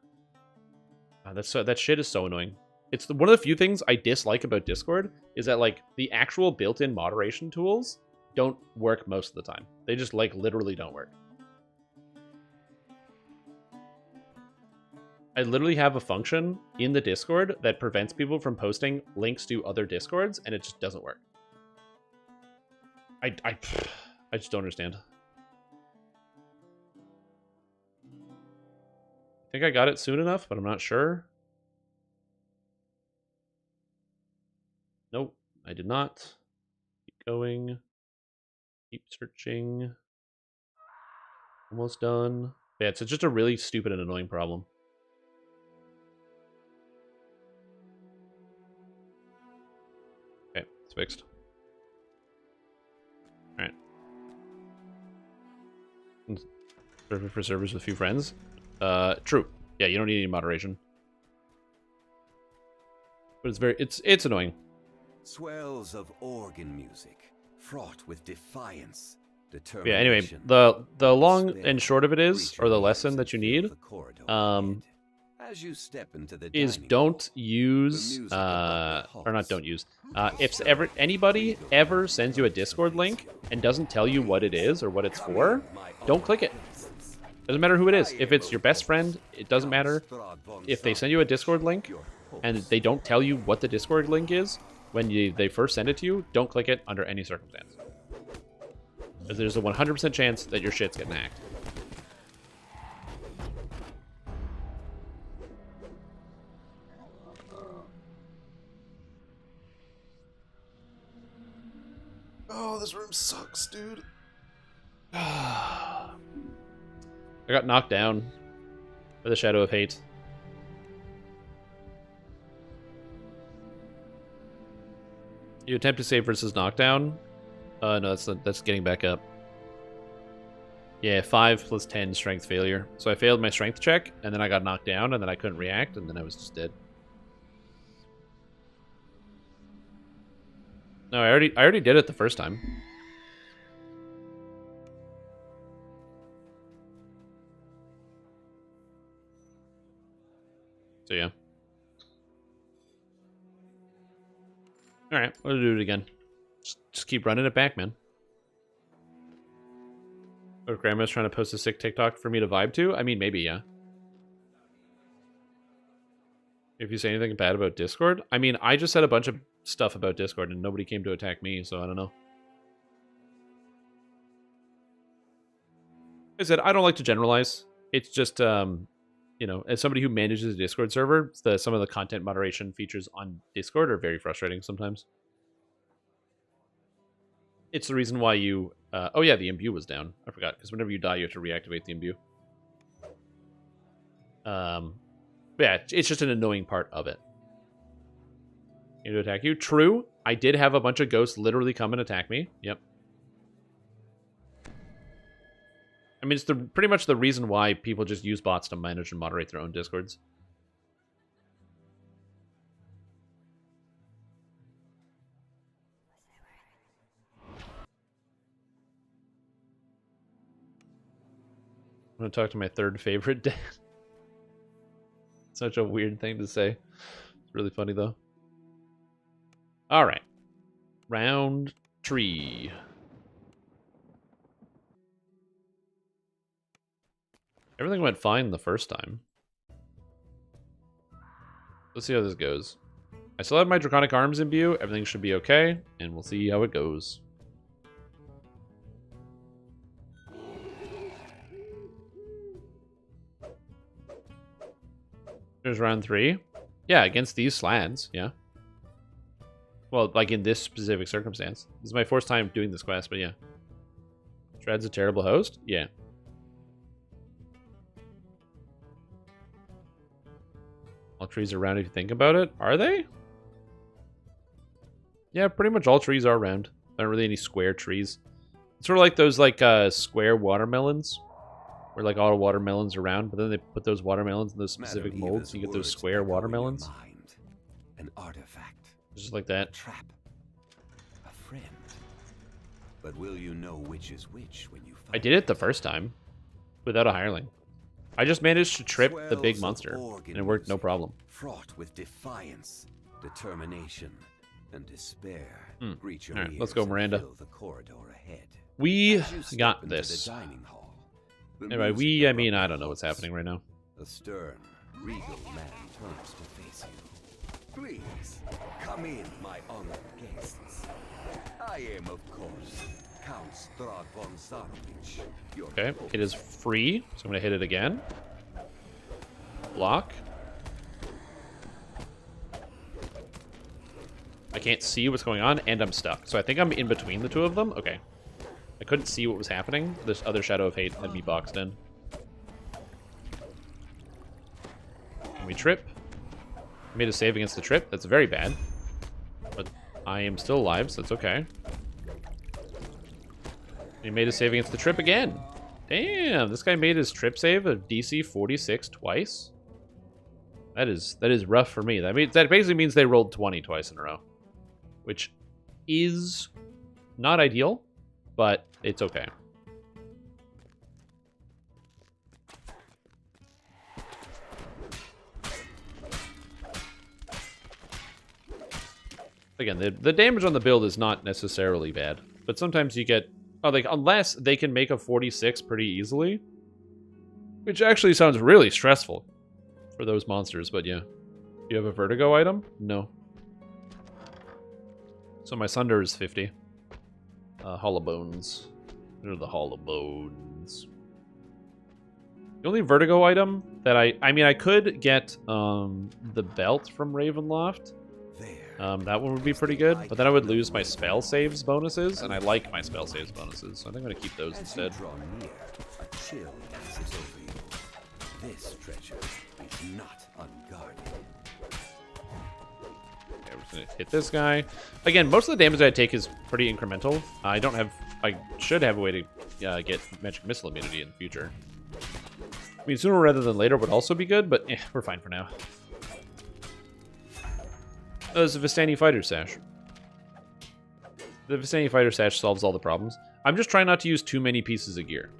Speaker 1: That shit is so annoying. It's one of the few things I dislike about Discord is that, like, the actual built-in moderation tools don't work most of the time. They just, like, literally don't work. I literally have a function in the Discord that prevents people from posting links to other Discords, and it just doesn't work. I just don't understand. I think I got it soon enough, but I'm not sure. Nope, I did not. Keep going. Keep searching. Almost done. Yeah, it's just a really stupid and annoying problem. Okay, it's fixed. Alright. Server for servers with a few friends. True. Yeah, you don't need any moderation. But it's annoying.
Speaker 11: Swells of organ music, fraught with defiance, determination.
Speaker 1: Yeah, anyway, the long and short of it is, or the lesson that you need,
Speaker 11: as you step into the
Speaker 1: is
Speaker 11: dining
Speaker 1: don't
Speaker 11: hall,
Speaker 1: use, or not don't use, if anybody ever sends you a Discord link and doesn't tell you what it is or what it's for, don't click it. Doesn't matter who it is. If it's your best friend, it doesn't matter. If they send you a Discord link and they don't tell you what the Discord link is when they first send it to you, don't click it under any circumstance. Because there's a 100% chance that your shit's getting hacked. Oh, this room sucks, dude. I got knocked down by the Shadow of Hate. You attempt to save versus knockdown? No, that's getting back up. Yeah, 5 plus 10 strength failure. So I failed my strength check, and then I got knocked down, and then I couldn't react, and then I was just dead. No, I already did it the first time. So yeah. Alright, we'll do it again. Just keep running it back, man. Or Grandma's trying to post a sick TikTok for me to vibe to? I mean, maybe, yeah. If you say anything bad about Discord? I mean, I just said a bunch of stuff about Discord and nobody came to attack me, so I don't know. Like I said, I don't like to generalize. It's just, you know, as somebody who manages a Discord server, some of the content moderation features on Discord are very frustrating sometimes. It's the reason why you... oh yeah, the imbue was down. I forgot, because whenever you die, you have to reactivate the imbue. Yeah, it's just an annoying part of it. Need to attack you? True. I did have a bunch of ghosts literally come and attack me. Yep. I mean, it's pretty much the reason why people just use bots to manage and moderate their own Discords. I'm going to talk to my third favorite dad. Such a weird thing to say. It's really funny, though. All right. Round 3. Everything went fine the first time. Let's see how this goes. I still have my Draconic Arms imbue. Everything should be okay, and we'll see how it goes. There's round 3. Yeah, against these slads, yeah. Well, like in this specific circumstance. This is my first time doing this quest, but yeah. Shred's a terrible host? Yeah. All trees are round if you think about it. Are they? Yeah, pretty much all trees are round. There aren't really any square trees. It's sort of like those square watermelons. Where like all watermelons are round, but then they put those watermelons in those specific molds, so you get those square watermelons.
Speaker 11: An artifact.
Speaker 1: Just like that.
Speaker 11: A trap. A friend. But will you know which is which when you find
Speaker 1: I did it the first time. Without a hireling. I just managed to trip the big monster. And it worked no problem.
Speaker 11: Fraught with defiance, determination, and despair. Reach your
Speaker 1: Alright, let's go, Miranda.
Speaker 11: The corridor ahead.
Speaker 1: We got this. Anyway, I mean, I don't know what's happening right now.
Speaker 11: A stern, regal man turns to face you. Please, come in, my honored guests. I am, of course, Count Strahd von Zarovich.
Speaker 1: Okay, it is free, so I'm going to hit it again. Block. I can't see what's going on, and I'm stuck. So I think I'm in between the two of them. Okay. I couldn't see what was happening. This other Shadow of Hate had me boxed in. And we trip. I made a save against the trip. That's very bad. But I am still alive, so it's okay. He made a save against the trip again. Damn, this guy made his trip save of DC 46 twice. That is rough for me. That basically means they rolled 20 twice in a row. Which is not ideal, but it's okay. Again, the damage on the build is not necessarily bad, but sometimes you get... Oh, like, unless they can make a 46 pretty easily, which actually sounds really stressful for those monsters, but yeah. Do you have a vertigo item? No. So my Sunder is 50. Hollow Bones. These are the Hollow Bones. The only vertigo item that I mean, I could get the belt from Ravenloft. That one would be pretty good, but then I would lose my spell saves bonuses, and I like my spell saves bonuses, so I think I'm going to keep those instead.
Speaker 11: A chill passes over you. This treasure is not unguarded.
Speaker 1: Okay, we're just going to hit this guy. Again, most of the damage I take is pretty incremental. I should have a way to get magic missile immunity in the future. I mean, sooner rather than later would also be good, but we're fine for now. Oh, there's a Vistani Fighter Sash. The Vistani Fighter Sash solves all the problems. I'm just trying not to use too many pieces of gear.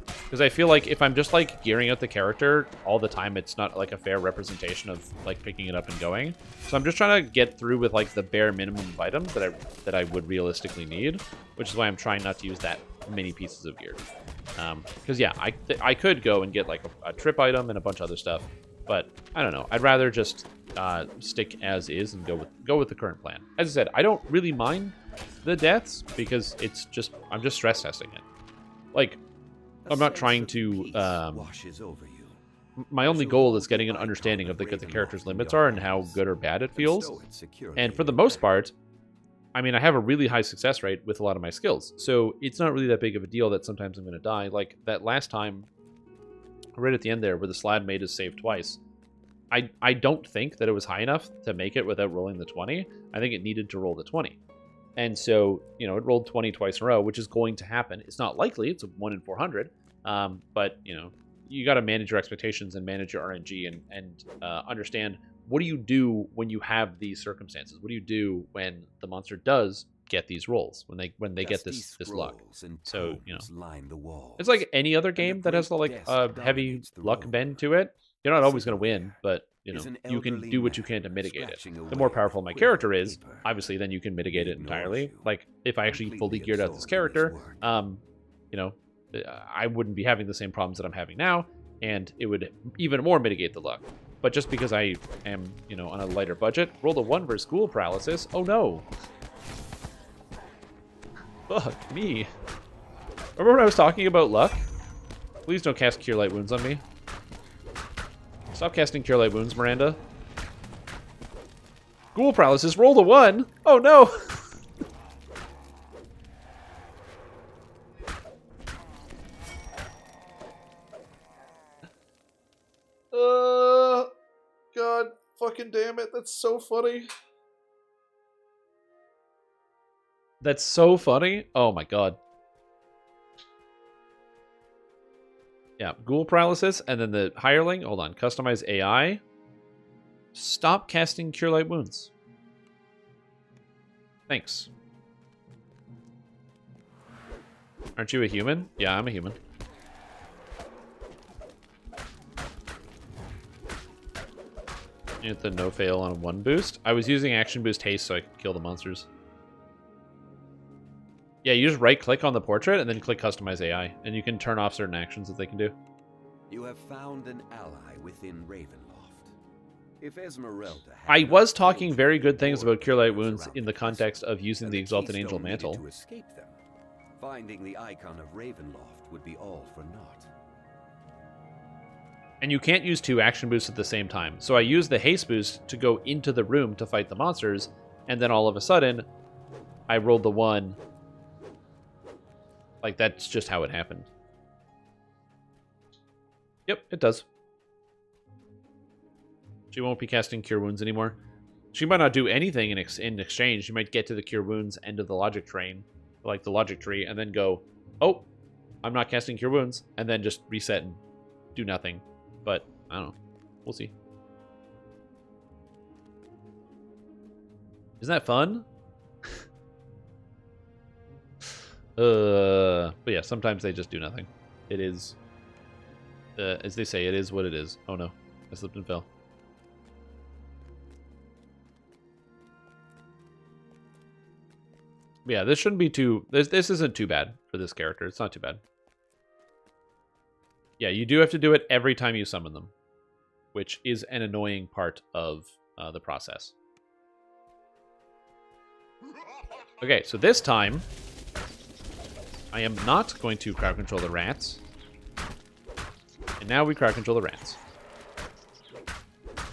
Speaker 1: Because I feel like if I'm just, like, gearing out the character all the time, it's not, like, a fair representation of, like, picking it up and going. So I'm just trying to get through with, like, the bare minimum of items that I would realistically need, which is why I'm trying not to use that many pieces of gear. Because, yeah, I could go and get, like, a trip item and a bunch of other stuff, but I don't know. I'd rather just stick as is and go with the current plan. As I said, I don't really mind the deaths because it's just I'm just stress testing it. Like, I'm not trying to. My only goal is getting an understanding of what the character's limits are and how good or bad it feels. And for the most part, I mean, I have a really high success rate with a lot of my skills, so it's not really that big of a deal that sometimes I'm going to die. Like that last time, right at the end there, where the Slad made us save twice. I don't think that it was high enough to make it without rolling the 20. I think it needed to roll the 20. And so, you know, it rolled 20 twice in a row, which is going to happen. It's not likely. It's a 1 in 400. But, you know, you got to manage your expectations and manage your RNG and understand what do you do when you have these circumstances? What do you do when the monster does get these rolls, when they get this luck? So, you know, it's like any other game that has like a heavy luck bend to it. You're not always going to win, but you know, you can do what you can to mitigate it. The more powerful my character is, obviously, then you can mitigate it entirely. Like, if I actually fully geared out this character, you know, I wouldn't be having the same problems that I'm having now, and it would even more mitigate the luck. But just because I am, you know, on a lighter budget, rolled a 1 versus Ghoul Paralysis. Oh no! Fuck me. Remember when I was talking about luck? Please don't cast Cure Light Wounds on me. Stop casting Cure Light Wounds, Miranda. Ghoul Paralysis, rolled a 1! Oh no! God fucking damn it, that's so funny. That's so funny. Oh my god. Yeah, Ghoul Paralysis, and then the Hireling. Hold on, customize AI. Stop casting Cure Light Wounds. Thanks. Aren't you a human? Yeah, I'm a human. You get the no fail on 1 boost. I was using action boost haste so I could kill the monsters. Yeah, you just right-click on the portrait and then click Customize AI, and you can turn off certain actions that they can do.
Speaker 11: You have found an ally within Ravenloft. If Esmeralda
Speaker 1: I was talking very good things about Cure Light Wounds in the context of using the Exalted Angel Mantle.
Speaker 11: To escape them, finding the icon of Ravenloft would be all for naught.
Speaker 1: And you can't use 2 action boosts at the same time. So I used the haste boost to go into the room to fight the monsters, and then all of a sudden, I rolled the 1. Like, that's just how it happened. Yep, it does. She won't be casting Cure Wounds anymore. She might not do anything in exchange. She might get to the Cure Wounds end of the logic train, like the logic tree, and then go, oh, I'm not casting Cure Wounds, and then just reset and do nothing. But, I don't know. We'll see. Isn't that fun? But yeah, sometimes they just do nothing. It is, as they say, it is what it is. Oh no, I slipped and fell. But yeah, this shouldn't be too, this isn't too bad for this character. It's not too bad. Yeah, you do have to do it every time you summon them, which is an annoying part of the process. Okay, so this time, I am not going to crowd control the rats. And now we crowd control the rats.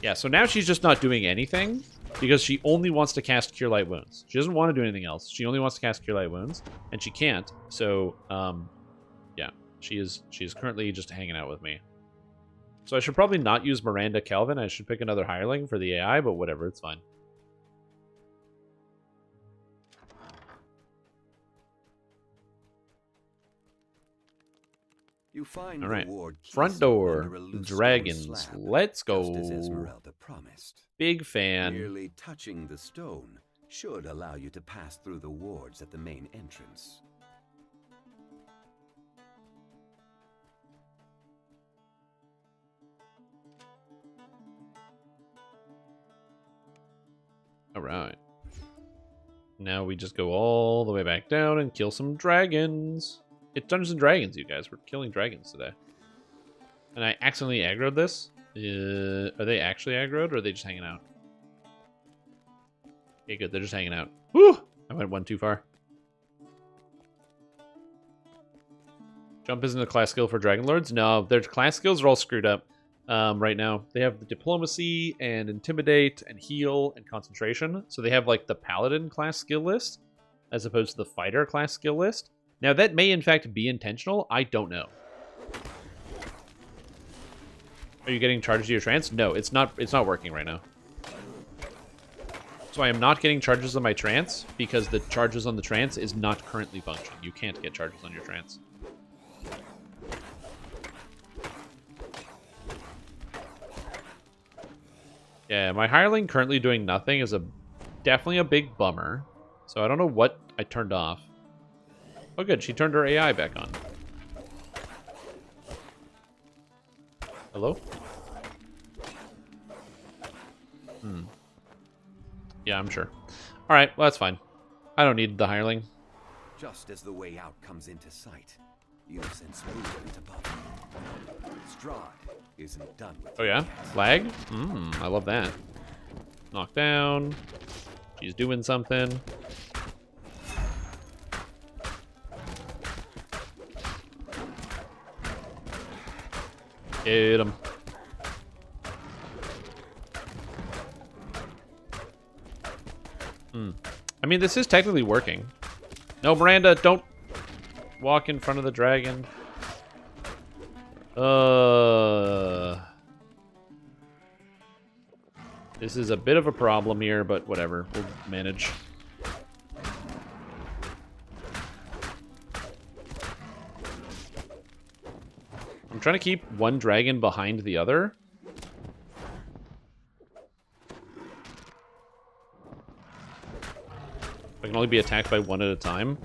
Speaker 1: Yeah, so now she's just not doing anything because she only wants to cast Cure Light Wounds. She doesn't want to do anything else. She only wants to cast Cure Light Wounds, and she can't. So, yeah, she is currently just hanging out with me. So I should probably not use Miranda Calvin. I should pick another hireling for the AI, but whatever, it's fine.
Speaker 11: You find
Speaker 1: All right.
Speaker 11: the ward
Speaker 1: Front
Speaker 11: keystone
Speaker 1: door.
Speaker 11: under a loose stone
Speaker 1: Dragons.
Speaker 11: slab,
Speaker 1: Let's go.
Speaker 11: just as Esmeralda promised.
Speaker 1: Big fan.
Speaker 11: Merely touching the stone should allow you to pass through the wards at the main entrance.
Speaker 1: All right. Now we just go all the way back down and kill some dragons. It's Dungeons and Dragons, you guys. We're killing dragons today. And I accidentally aggroed this. Are they actually aggroed, or are they just hanging out? Okay, good. They're just hanging out. Woo! I went one too far. Jump isn't a class skill for Dragonlords. No, their class skills are all screwed up right now. They have the diplomacy and intimidate and heal and concentration. So they have like the paladin class skill list as opposed to the fighter class skill list. Now that may in fact be intentional. I don't know. Are you getting charged to your trance? No, it's not working right now. So I am not getting charges on my trance because the charges on the trance is not currently functioning. You can't get charges on your trance. Yeah, my hireling currently doing nothing is definitely a big bummer. So I don't know what I turned off. Oh good, she turned her AI back on. Hello? Yeah, I'm sure. Alright, well that's fine. I don't need the hireling.
Speaker 11: Just as the way out comes into sight, you sense movement above. Strahd isn't done with
Speaker 1: Oh yeah? Flag? I love that. Knock down. She's doing something. Get him. I mean, this is technically working. No, Miranda, don't walk in front of the dragon. This is a bit of a problem here, but whatever. We'll manage. I'm trying to keep one dragon behind the other. I can only be attacked by one at a time.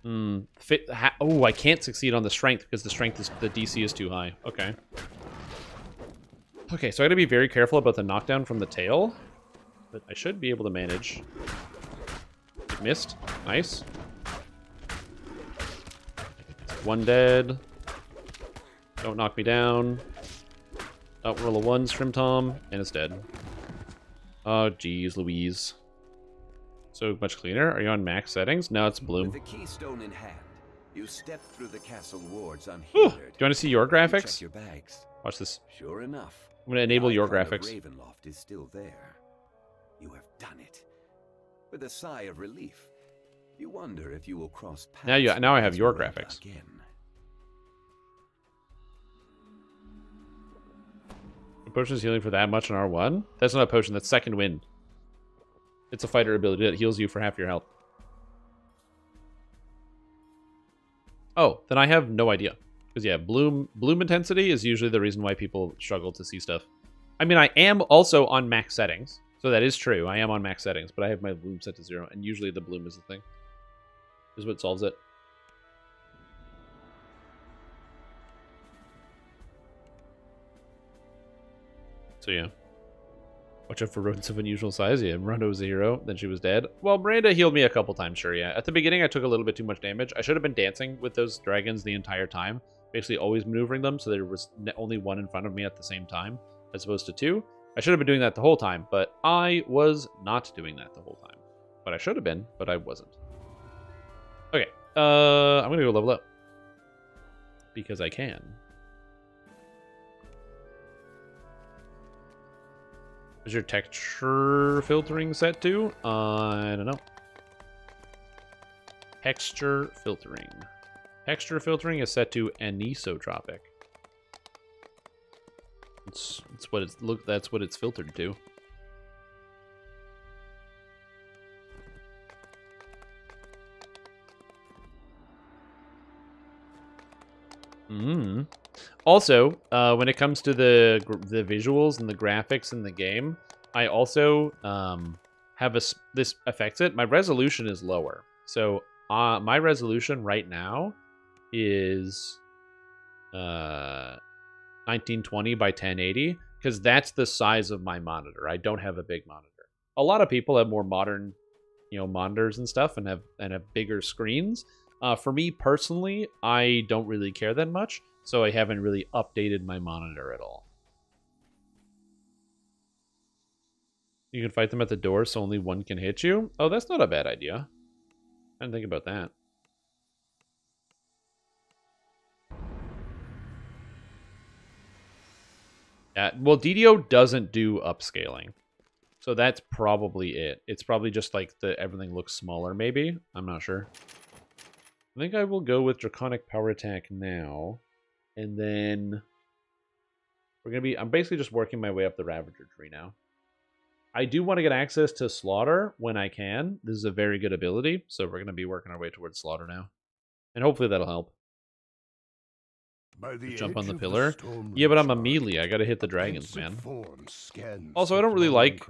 Speaker 1: Oh, I can't succeed on the strength because the DC is too high. Okay. Okay, so I gotta be very careful about the knockdown from the tail. But I should be able to manage. Missed. Nice. One dead. Don't knock me down. Don't roll a one, Scrim Tom, and it's dead. Oh, geez, Louise. So much cleaner. Are you on max settings? No, it's bloom.
Speaker 11: With the keystone in hand, you step through the castle wards
Speaker 1: Do you
Speaker 11: unhindered.
Speaker 1: want to see your graphics?
Speaker 11: Check your bags.
Speaker 1: Watch this.
Speaker 11: Sure enough,
Speaker 1: I'm gonna enable
Speaker 11: the
Speaker 1: your
Speaker 11: icon of
Speaker 1: graphics.
Speaker 11: Ravenloft is still there. You have done it. With a sigh of relief, you wonder if you will cross paths.
Speaker 1: Now I
Speaker 11: with
Speaker 1: have your
Speaker 11: Esmeralda
Speaker 1: graphics.
Speaker 11: Again.
Speaker 1: The potion is healing for that much on R1? That's not a potion, that's second wind. It's a fighter ability that heals you for half your health. Oh, then I have no idea. Because yeah, bloom intensity is usually the reason why people struggle to see stuff. I mean, I am also on max settings. So that is true. I am on max settings, but I have my bloom set to 0, and usually the bloom is the thing. Is what solves it. So yeah. Watch out for rodents of unusual size. Yeah, Miranda was a hero, then she was dead. Well, Miranda healed me a couple times, sure, yeah. At the beginning, I took a little bit too much damage. I should have been dancing with those dragons the entire time. Basically always maneuvering them, so there was only one in front of me at the same time, as opposed to two. I should have been doing that the whole time, but I was not doing that the whole time. But I should have been, but I wasn't. Okay, I'm gonna go level up. Because I can. Is your texture filtering set to? I don't know. Texture filtering. Texture filtering is set to anisotropic. That's what it's filtered to. Also, when it comes to the visuals and the graphics in the game, I also have this affects it. My resolution is lower. So my resolution right now is 1920 by 1080 because that's the size of my monitor. I don't have a big monitor. A lot of people have more modern, monitors and stuff and have bigger screens. For me personally, I don't really care that much, so I haven't really updated my monitor at all. You can fight them at the door so only one can hit you? Oh, that's not a bad idea. I didn't think about that. Well, DDO doesn't do upscaling. So that's probably it. It's probably just like everything looks smaller, maybe? I'm not sure. I think I will go with Draconic Power Attack now. And then I'm basically just working my way up the Ravager tree now. I do want to get access to Slaughter when I can. This is a very good ability, so we're going to be working our way towards Slaughter now. And hopefully that'll help. Just jump on the pillar. Yeah, but I'm a melee. I got to hit the dragons, man. Also, I don't really like,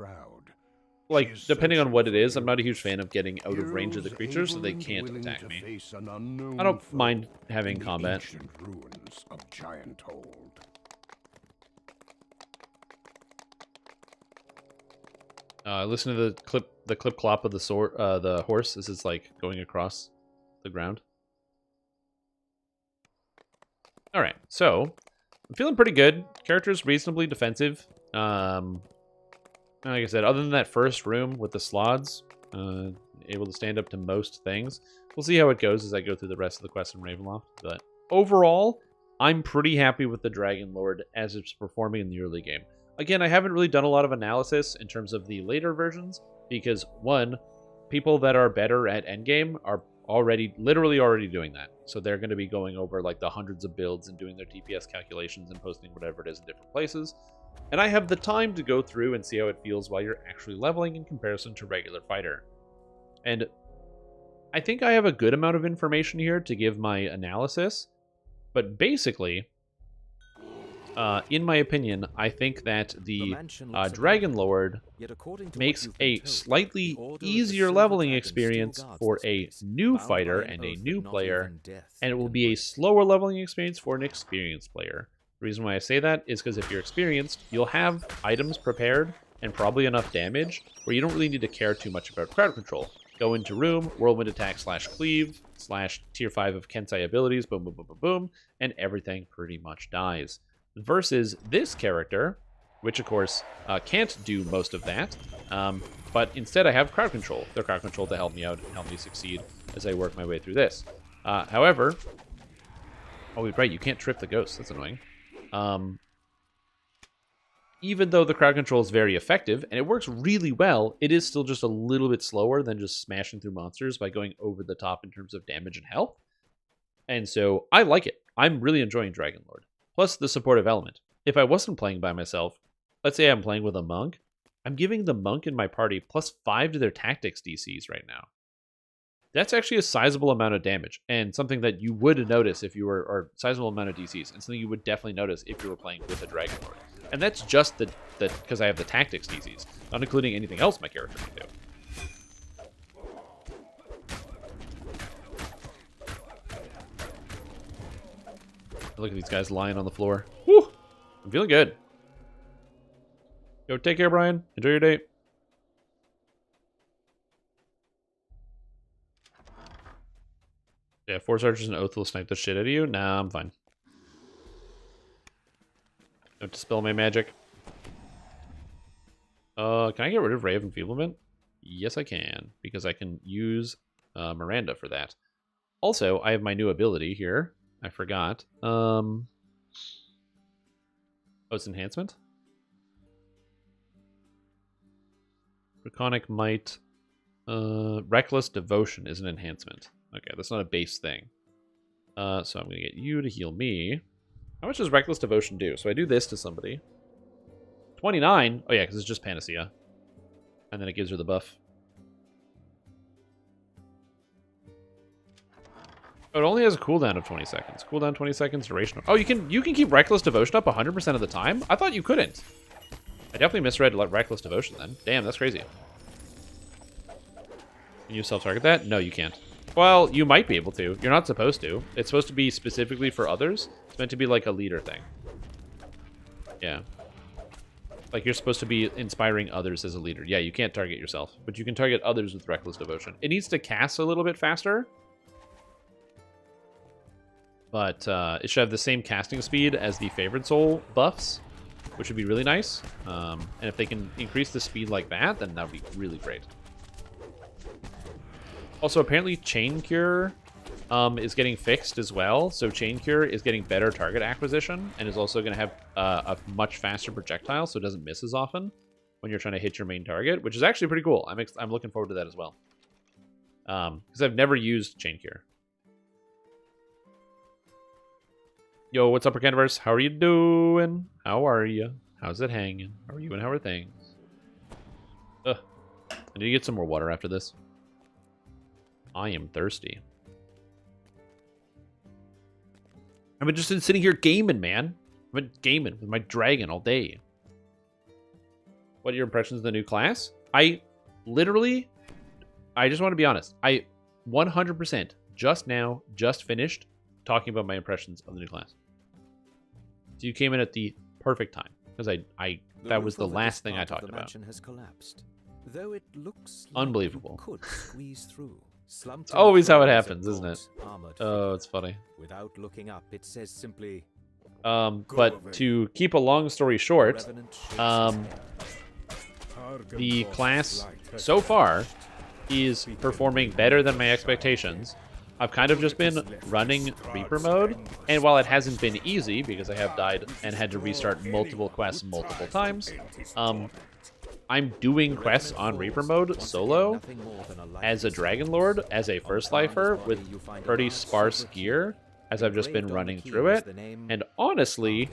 Speaker 1: depending on what it is, I'm not a huge fan of getting out of range of the creatures so they can't attack me. I don't mind having combat. Listen to the clip clop of the horse as it's like going across the ground. All right, so I'm feeling pretty good. Character's reasonably defensive. Like I said, other than that first room with the slots, able to stand up to most things. We'll see how it goes as I go through the rest of the quest in Ravenloft. But overall, I'm pretty happy with the Dragonlord as it's performing in the early game. Again, I haven't really done a lot of analysis in terms of the later versions because, one, people that are better at endgame are literally already doing that. So they're going to be going over like the hundreds of builds and doing their DPS calculations and posting whatever it is in different places. And I have the time to go through and see how it feels while you're actually leveling in comparison to regular fighter. And I think I have a good amount of information here to give my analysis. But basically, in my opinion, I think that the Dragonlord makes a slightly easier leveling experience for a new fighter and a new player, and it will be a slower leveling experience for an experienced player. The reason why I say that is because if you're experienced, you'll have items prepared and probably enough damage where you don't really need to care too much about crowd control. Go into room, whirlwind attack / cleave / tier 5 of Kensei abilities, boom, boom, boom, boom, boom, and everything pretty much dies. Versus this character, which of course can't do most of that, but instead I have crowd control. The crowd control to help me out and help me succeed as I work my way through this. However, oh, right, you can't trip the ghost. That's annoying. Even though the crowd control is very effective and it works really well, it is still just a little bit slower than just smashing through monsters by going over the top in terms of damage and health. And so I like it. I'm really enjoying Dragonlord. Plus the supportive element. If I wasn't playing by myself, let's say I'm playing with a monk, I'm giving the monk in my party +5 to their tactics DCs right now. That's actually a sizable amount of damage, and something that you would notice if you were, or sizable amount of DCs, and something you would definitely notice if you were playing with a Dragonlord. And that's just because I have the tactics DCs, not including anything else my character can do. Look at these guys lying on the floor. Woo! I'm feeling good. Yo, take care, Brian. Enjoy your day. Yeah, Force Archers and Oath will snipe the shit out of you. Nah, I'm fine. Don't dispel my magic. Can I get rid of Ray of Enfeeblement? Yes, I can, because I can use Miranda for that. Also, I have my new ability here. I forgot. Oh, it's enhancement? Draconic Might. Reckless Devotion is an enhancement. Okay, that's not a base thing. So I'm going to get you to heal me. How much does Reckless Devotion do? So I do this to somebody. 29? Oh yeah, because it's just Panacea. And then it gives her the buff. It only has a cooldown of 20 seconds. Cooldown 20 seconds, duration. Oh, you can keep Reckless Devotion up 100% of the time? I thought you couldn't. I definitely misread Reckless Devotion then. Damn, that's crazy. Can you self-target that? No, you can't. Well, you might be able to. You're not supposed to. It's supposed to be specifically for others. It's meant to be like a leader thing. Yeah. Like you're supposed to be inspiring others as a leader. Yeah, you can't target yourself, but you can target others with Reckless Devotion. It needs to cast a little bit faster. But it should have the same casting speed as the Favored Soul buffs, which would be really nice. And if they can increase the speed like that, then that would be really great. Also, apparently Chain Cure is getting fixed as well. So Chain Cure is getting better target acquisition and is also going to have a much faster projectile, so it doesn't miss as often when you're trying to hit your main target, which is actually pretty cool. I'm looking forward to that as well. Because I've never used Chain Cure. Yo, what's up, Arcaniverse? How are you doing? How are you? How's it hanging? How are you and how are things? Ugh. I need to get some more water after this. I am thirsty. I've been just sitting here gaming, man. I've been gaming with my dragon all day. What are your impressions of the new class? I just want to be honest. I 100% just finished talking about my impressions of the new class. So you came in at the perfect time because that was the last thing I talked about.
Speaker 5: Has collapsed, though it looks
Speaker 1: unbelievable.
Speaker 5: Like could squeeze through.
Speaker 1: It's always how it happens, isn't it? Oh, it's funny.
Speaker 5: Without looking up, it says simply.
Speaker 1: But to keep a long story short, the class so far is performing better than my expectations. I've kind of just been running Reaper mode, and while it hasn't been easy because I have died and had to restart multiple quests multiple times, I'm doing quests on Reaper mode solo as a Dragonlord, as a first lifer with pretty sparse gear as I've just been running through it, and honestly,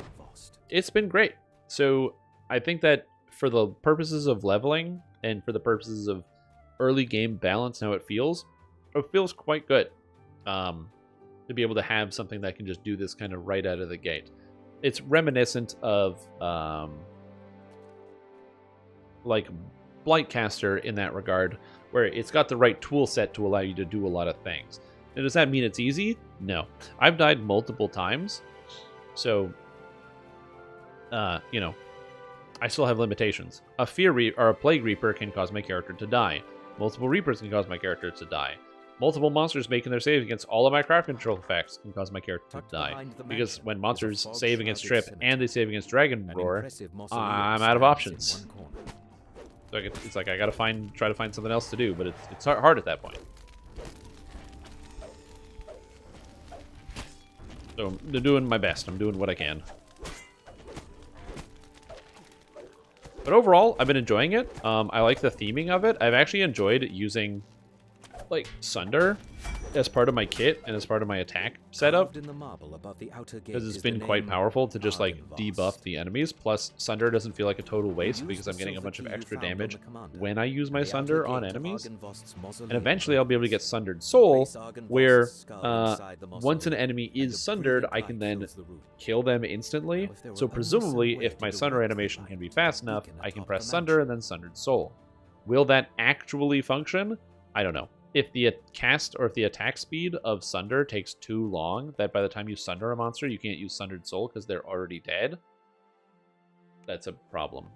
Speaker 1: it's been great. So I think that for the purposes of leveling and for the purposes of early game balance and how it feels quite good. To be able to have something that can just do this kind of right out of the gate. It's reminiscent of like Blightcaster in that regard, where it's got the right tool set to allow you to do a lot of things. Now, does that mean it's easy? No. I've died multiple times, so you know, I still have limitations. A Plague Reaper can cause my character to die. Multiple Reapers can cause my character to die. Multiple monsters making their saves against all of my craft control effects can cause my character to die. Because when monsters save against Trip and they save against Dragonlord, I'm out of options. So it's like I gotta try to find something else to do, but it's hard at that point. So I'm doing my best. I'm doing what I can. But overall, I've been enjoying it. I like the theming of it. I've actually enjoyed using like Sunder as part of my kit and as part of my attack setup, because it's been quite powerful to just like debuff the enemies. Plus Sunder doesn't feel like a total waste because I'm getting a bunch of extra damage when I use my Sunder on enemies. And eventually I'll be able to get Sundered Soul, where once an enemy is sundered, I can then kill them instantly. So presumably if my Sunder animation can be fast enough, I can press Sunder and then Sundered Soul. Will that actually function? I don't know. If the cast or if the attack speed of Sunder takes too long, that by the time you Sunder a monster, you can't use Sundered Soul because they're already dead, that's a problem.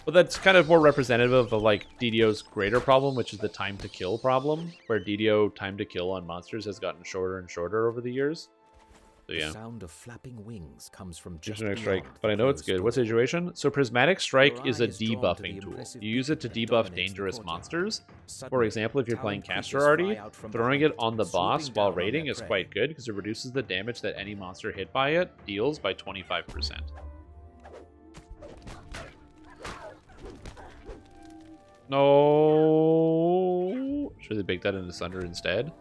Speaker 1: But that's kind of more representative of like DDO's greater problem, which is the time to kill problem, where DDO time to kill on monsters has gotten shorter and shorter over the years. So yeah.
Speaker 5: The sound of flapping wings comes from just
Speaker 1: Prismatic Strike, but I know it's good. What situation? So Prismatic Strike is a debuffing tool. You use it to debuff dangerous monsters. For example, if you're playing Caster already, throwing it on the boss while raiding is quite good because it reduces the damage that any monster hit by it deals by 25%. No. Should they bake that into Sunder instead?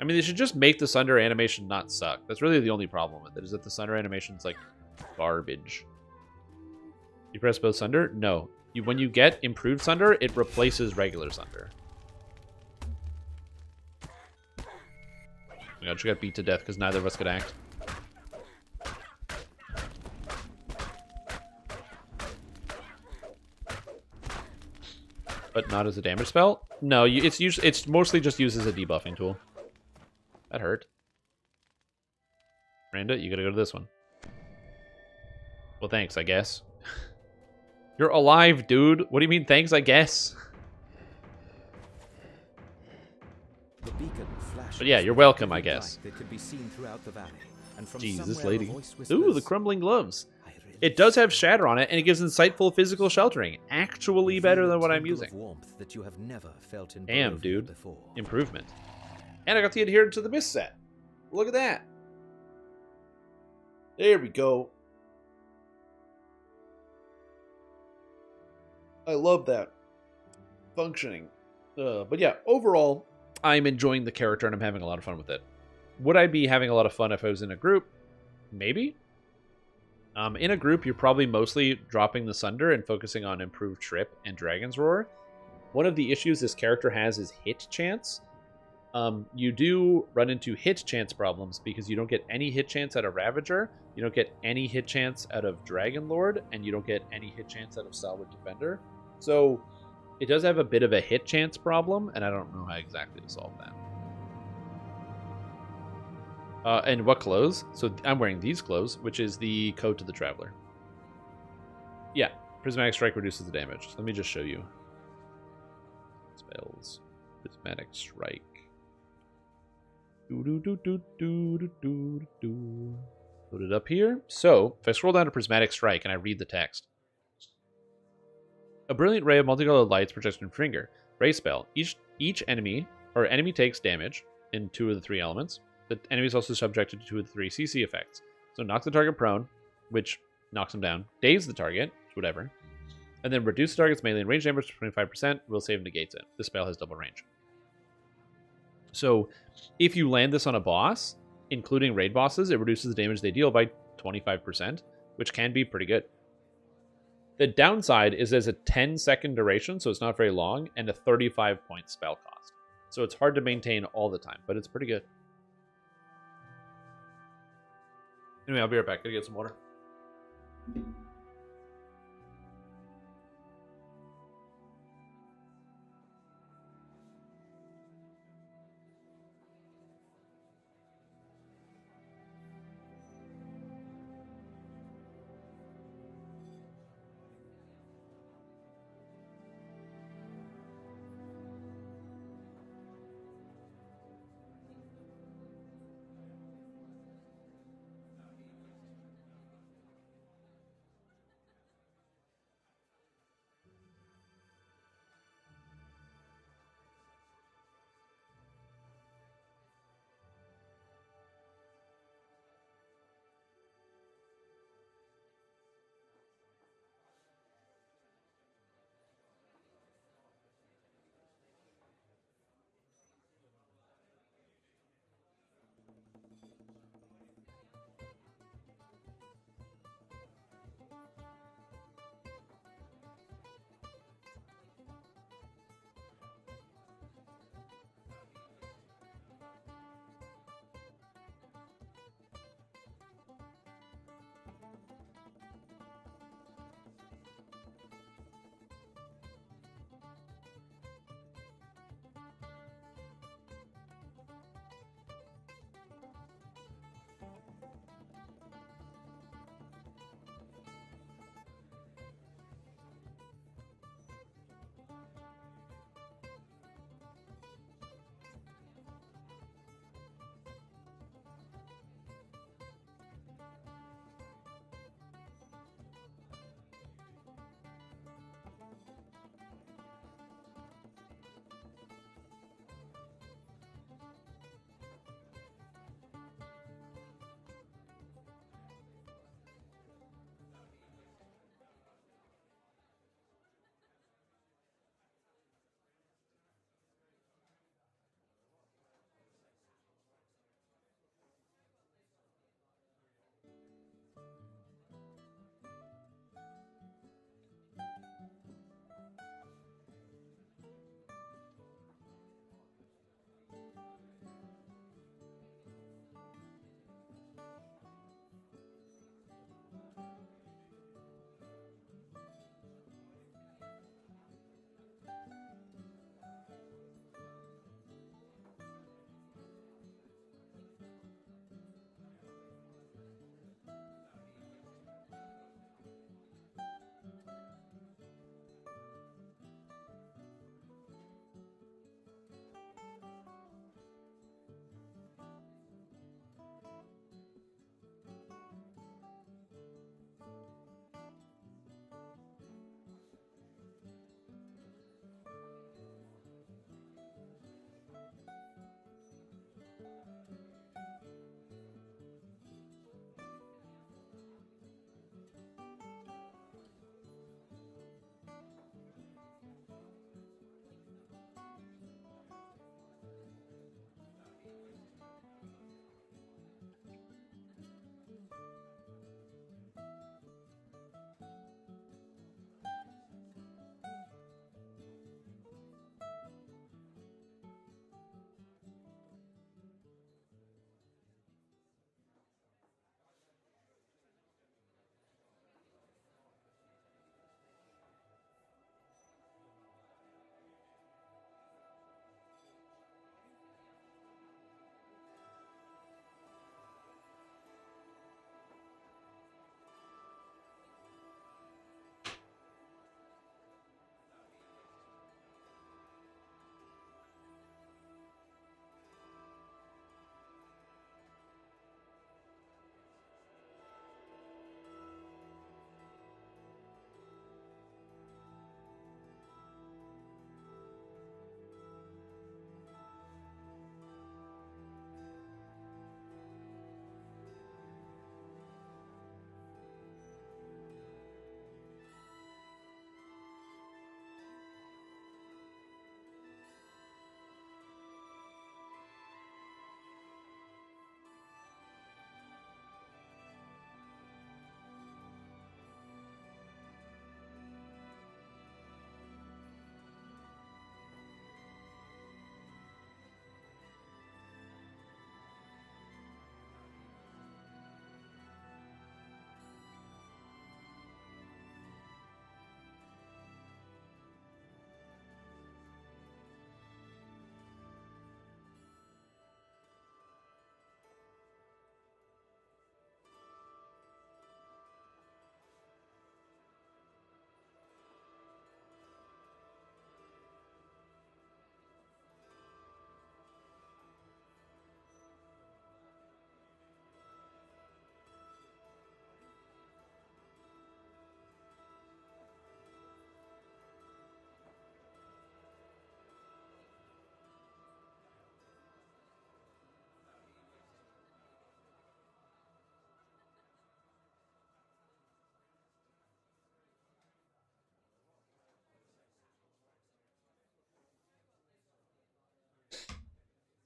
Speaker 1: I mean, they should just make the Sunder animation not suck. That's really the only problem with it, is that the Sunder animation's like garbage. You press both Sunder? No. When you get improved Sunder, it replaces regular Sunder. my god, she got beat to death because neither of us could act. But not as a damage spell? No, it's mostly just used as a debuffing tool. That hurt. Miranda, you gotta go to this one. Well, thanks, I guess. You're alive, dude. What do you mean, thanks, I guess?
Speaker 5: The beacon flashes.
Speaker 1: But yeah, you're welcome, I guess.
Speaker 5: That could be seen throughout the valley. And from
Speaker 1: Jeez, this
Speaker 5: somewhere a
Speaker 1: lady.
Speaker 5: voice
Speaker 1: Ooh, the
Speaker 5: whispers,
Speaker 1: crumbling gloves.
Speaker 5: "I really
Speaker 1: It does have
Speaker 5: see
Speaker 1: shatter on it, and it gives insightful physical sheltering. Actually
Speaker 5: you."
Speaker 1: better
Speaker 5: Feel a
Speaker 1: than what I'm
Speaker 5: tingle
Speaker 1: using.
Speaker 5: of warmth that you have never felt in
Speaker 1: Damn,
Speaker 5: Barovia
Speaker 1: dude.
Speaker 5: before.
Speaker 1: Improvement. And I got the Adherent to the Mist set. Look at that. There we go. I love that. Functioning. But yeah, overall, I'm enjoying the character and I'm having a lot of fun with it. Would I be having a lot of fun if I was in a group? Maybe. In a group, you're probably mostly dropping the Sunder and focusing on improved Trip and Dragon's Roar. One of the issues this character has is hit chance. You do run into hit chance problems because you don't get any hit chance out of Ravager, you don't get any hit chance out of Dragonlord, and you don't get any hit chance out of Stalwart Defender. So it does have a bit of a hit chance problem, and I don't know how exactly to solve that. And what clothes? So I'm wearing these clothes, which is the Coat of the Traveler. Yeah, Prismatic Strike reduces the damage. So let me just show you. Spells. Prismatic Strike. Put it up here. So, if I scroll down to Prismatic Strike and I read the text. A brilliant ray of multicolored lights projects from your finger. Ray spell. Each enemy takes damage in 2 of the 3 elements. The enemy is also subjected to 2 of the 3 CC effects. So knock the target prone, which knocks him down. Daze the target, whatever. And then reduce the target's melee and range damage to 25%. Will save and negates it. This spell has double range. So if you land this on a boss, including raid bosses, it reduces the damage they deal by 25%, which can be pretty good. The downside is there's a 10-second duration, so it's not very long, and a 35-point spell cost. So it's hard to maintain all the time, but it's pretty good. Anyway, I'll be right back. Gotta get some water.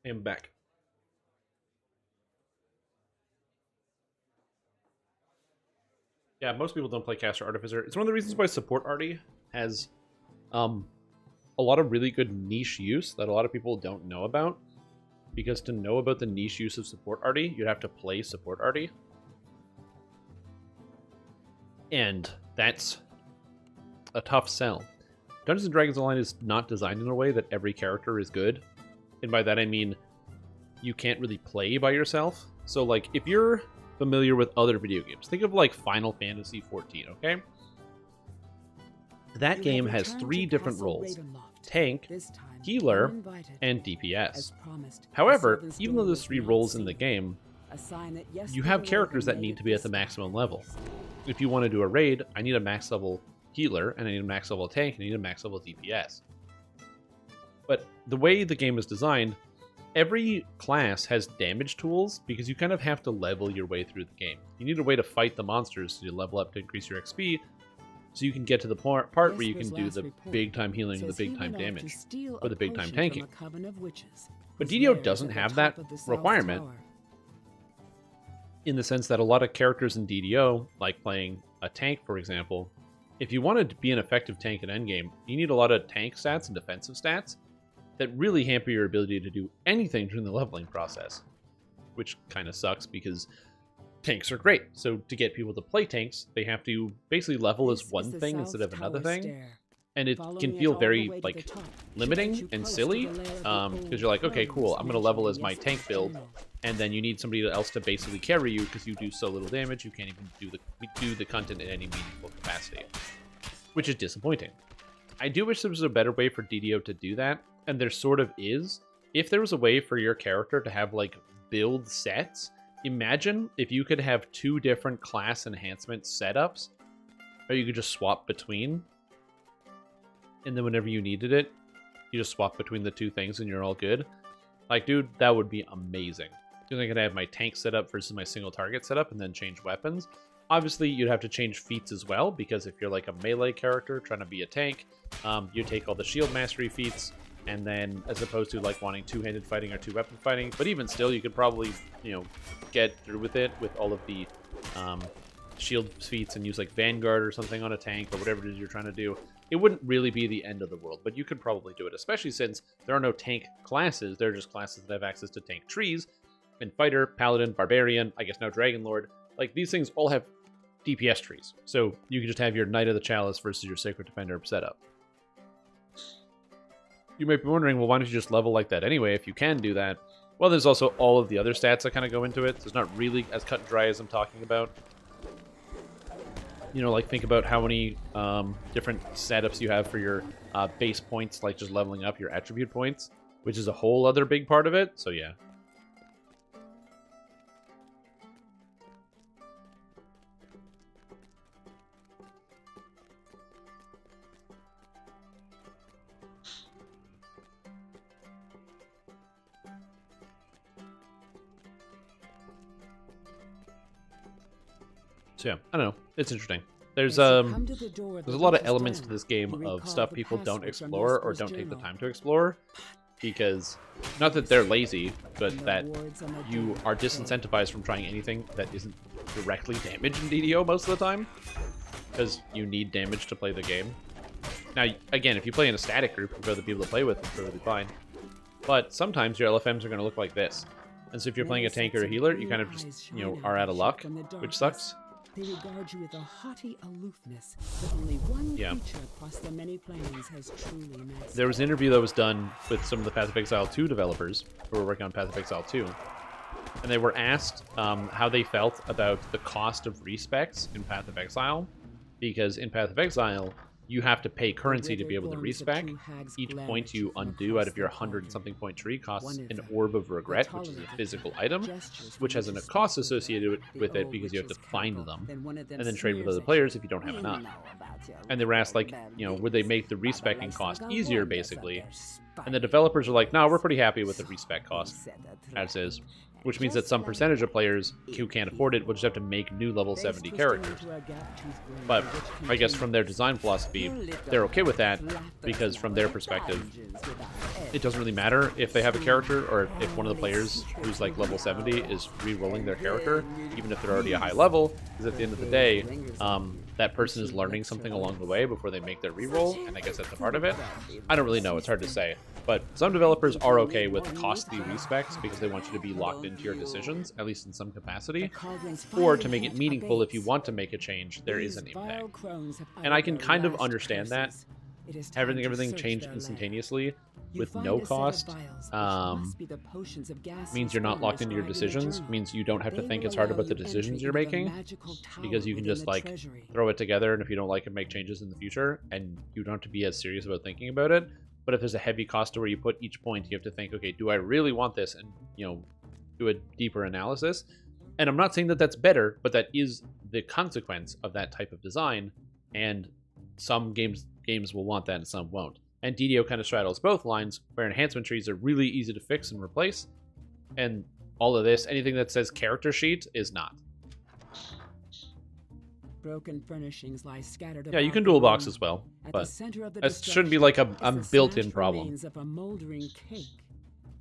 Speaker 1: am back. Yeah, most people don't play Caster Artificer. It's one of the reasons why Support Arty has a lot of really good niche use that a lot of people don't know about. Because to know about the niche use of Support Arty, you'd have to play Support Arty. And that's a tough sell. Dungeons & Dragons Online is not designed in a way that every character is good. And by that I mean you can't really play by yourself. So like if you're familiar with other video games, think of like Final Fantasy XIV, okay? That game has 3 different roles: tank, healer, and DPS. However, even though there's 3 roles in the game, you have characters that need to be at the maximum level. If you want to do a raid, I need a max level healer, and I need a max level tank, and I need a max level DPS. But the way the game is designed, every class has damage tools because you kind of have to level your way through the game. You need a way to fight the monsters to level up to increase your XP, so you can get to the part where you can do the big time healing, the big time damage, or the big time tanking. But DDO doesn't have that requirement, in the sense that a lot of characters in DDO, like playing a tank for example, if you wanted to be an effective tank in endgame, you need a lot of tank stats and defensive stats that really hamper your ability to do anything during the leveling process. Which kind of sucks because tanks are great. So to get people to play tanks, they have to basically level as one thing instead of another thing. And it can feel very like limiting and silly because you're like, okay, cool, I'm going to level as my tank build, and then you need somebody else to basically carry you because you do so little damage, you can't even do the content in any meaningful capacity, which is disappointing. I do wish there was a better way for DDO to do that, and there sort of is. If there was a way for your character to have like build sets, imagine if you could have 2 different class enhancement setups, or you could just swap between. And then whenever you needed it, you just swap between the 2 things and you're all good. Like, dude, that would be amazing. Because I could have my tank setup versus my single target setup and then change weapons. Obviously, you'd have to change feats as well, because if you're like a melee character trying to be a tank, you take all the shield mastery feats, and then as opposed to like wanting 2-handed fighting or 2-weapon fighting. But even still, you could probably, you know, get through with it with all of the shield feats and use like Vanguard or something on a tank or whatever it is you're trying to do. It wouldn't really be the end of the world, but you could probably do it, especially since there are no tank classes. They're just classes that have access to tank trees. And Fighter, Paladin, Barbarian, I guess now Dragonlord. Like, these things all have DPS trees. So you can just have your Knight of the Chalice versus your Sacred Defender setup. You might be wondering, well, why don't you just level like that anyway if you can do that? Well, there's also all of the other stats that kind of go into it. So it's not really as cut and dry as I'm talking about. You know, like think about how many different setups you have for your base points, like just leveling up your attribute points, which is a whole other big part of it. So yeah. So yeah, I don't know. It's interesting. There's a lot of elements to this game of stuff people don't explore or don't take the time to explore, because not that they're lazy, but that you are disincentivized from trying anything that isn't directly damage in DDO most of the time, because you need damage to play the game. Now, again, if you play in a static group with other people to play with, it's perfectly fine. But sometimes your LFMs are going to look like this. And so if you're playing a tank or a healer, you kind of just, you know, are out of luck, which sucks.
Speaker 2: They regard you with a haughty aloofness that only one creature across the many planes has truly mastered.
Speaker 1: There was an interview that was done with some of the Path of Exile 2 developers who were working on Path of Exile 2. And they were asked how they felt about the cost of respecs in Path of Exile. Because in Path of Exile, you have to pay currency to be able to respec. Each point you undo out of your 100-something point tree costs an Orb of Regret, which is a physical item, which has a cost associated with it because you have to find them, and then trade with other players if you don't have enough. And they were asked, like, you know, would they make the respecing cost easier, basically? And the developers are like, no, we're pretty happy with the respec cost, as is. which means that some percentage of players who can't afford it will just have to make new level 70 characters. But I guess from their design philosophy, they're okay with that, because from their perspective, it doesn't really matter if they have a character or if one of the players who's like level 70 is re-rolling their character, even if they're already a high level, because at the end of the day, that person is learning something along the way before they make their re-roll, and I guess that's a part of it. I don't really know, it's hard to say. But some developers are okay with costly respecs because they want you to be locked into your decisions, at least in some capacity. Or to make it meaningful, if you want to make a change, there is a name tag. And I can kind of understand that. Having everything change instantaneously with no cost means you're not locked into your decisions, means you don't have to think as hard about the decisions you're making, because you can just like throw it together, and if you don't like it, make changes in the future, and you don't have to be as serious about thinking about it. But if there's a heavy cost to where you put each point, you have to think, okay, do I really want this? And, you know, do a deeper analysis. And I'm not saying that that's better, but that is the consequence of that type of design. And some games will want that and some won't. And DDO kind of straddles both lines, where enhancement trees are really easy to fix and replace. And all of this, anything that says character sheet, is not.
Speaker 2: Broken furnishings lie scattered.
Speaker 1: Yeah, you can dual box as well, but that shouldn't be like a built-in problem.
Speaker 2: Of a moldering cake.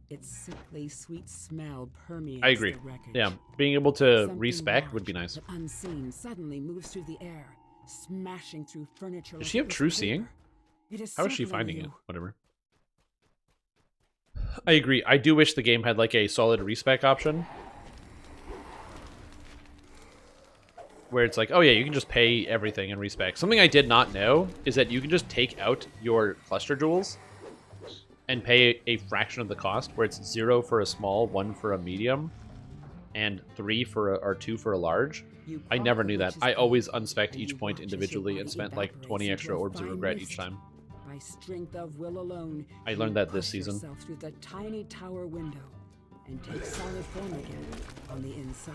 Speaker 2: Its sickly sweet smell permeates.
Speaker 1: I agree. Yeah, being able to respec would be nice.
Speaker 2: Unseen suddenly moves through the air, smashing through furniture.
Speaker 1: Does she have true seeing? How is she finding it? Whatever. I agree. I do wish the game had like a solid respec option, where it's like, oh yeah, you can just pay everything in respec. Something I did not know is that you can just take out your cluster jewels and pay a fraction of the cost, where it's 0 for a small, 1 for a medium, and 3 for or 2 for a large. I never knew that. I always unspec'd each point individually and spent like 20 extra orbs of regret each time.
Speaker 2: By strength of will alone,
Speaker 1: I learned that this season.
Speaker 2: Through the tiny tower window and take solid form again on the inside.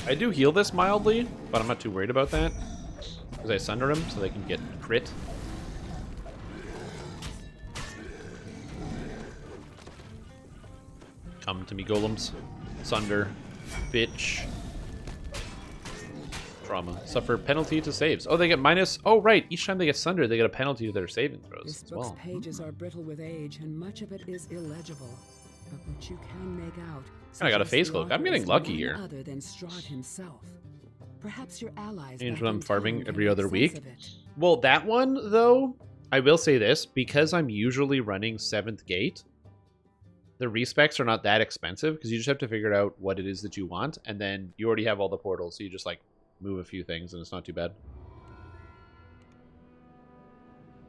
Speaker 1: I do heal this mildly, but I'm not too worried about that, because I sunder him so they can get crit. Come to me, golems. Sunder. Bitch. Trauma. Suffer penalty to saves. Oh, they get minus... Oh, right. Each time they get sundered, they get a penalty to their saving throws as well.
Speaker 2: This book's pages are brittle with age, and much of it is illegible. But what you can make out...
Speaker 1: I got a face cloak. I'm getting lucky here.
Speaker 2: Other than Strahd himself. Perhaps your allies...
Speaker 1: Change when I'm farming every other week. Well, that one, though, I will say this. Because I'm usually running 7th Gate, the respecs are not that expensive, because you just have to figure out what it is that you want, and then you already have all the portals, so you just, like, move a few things, and it's not too bad.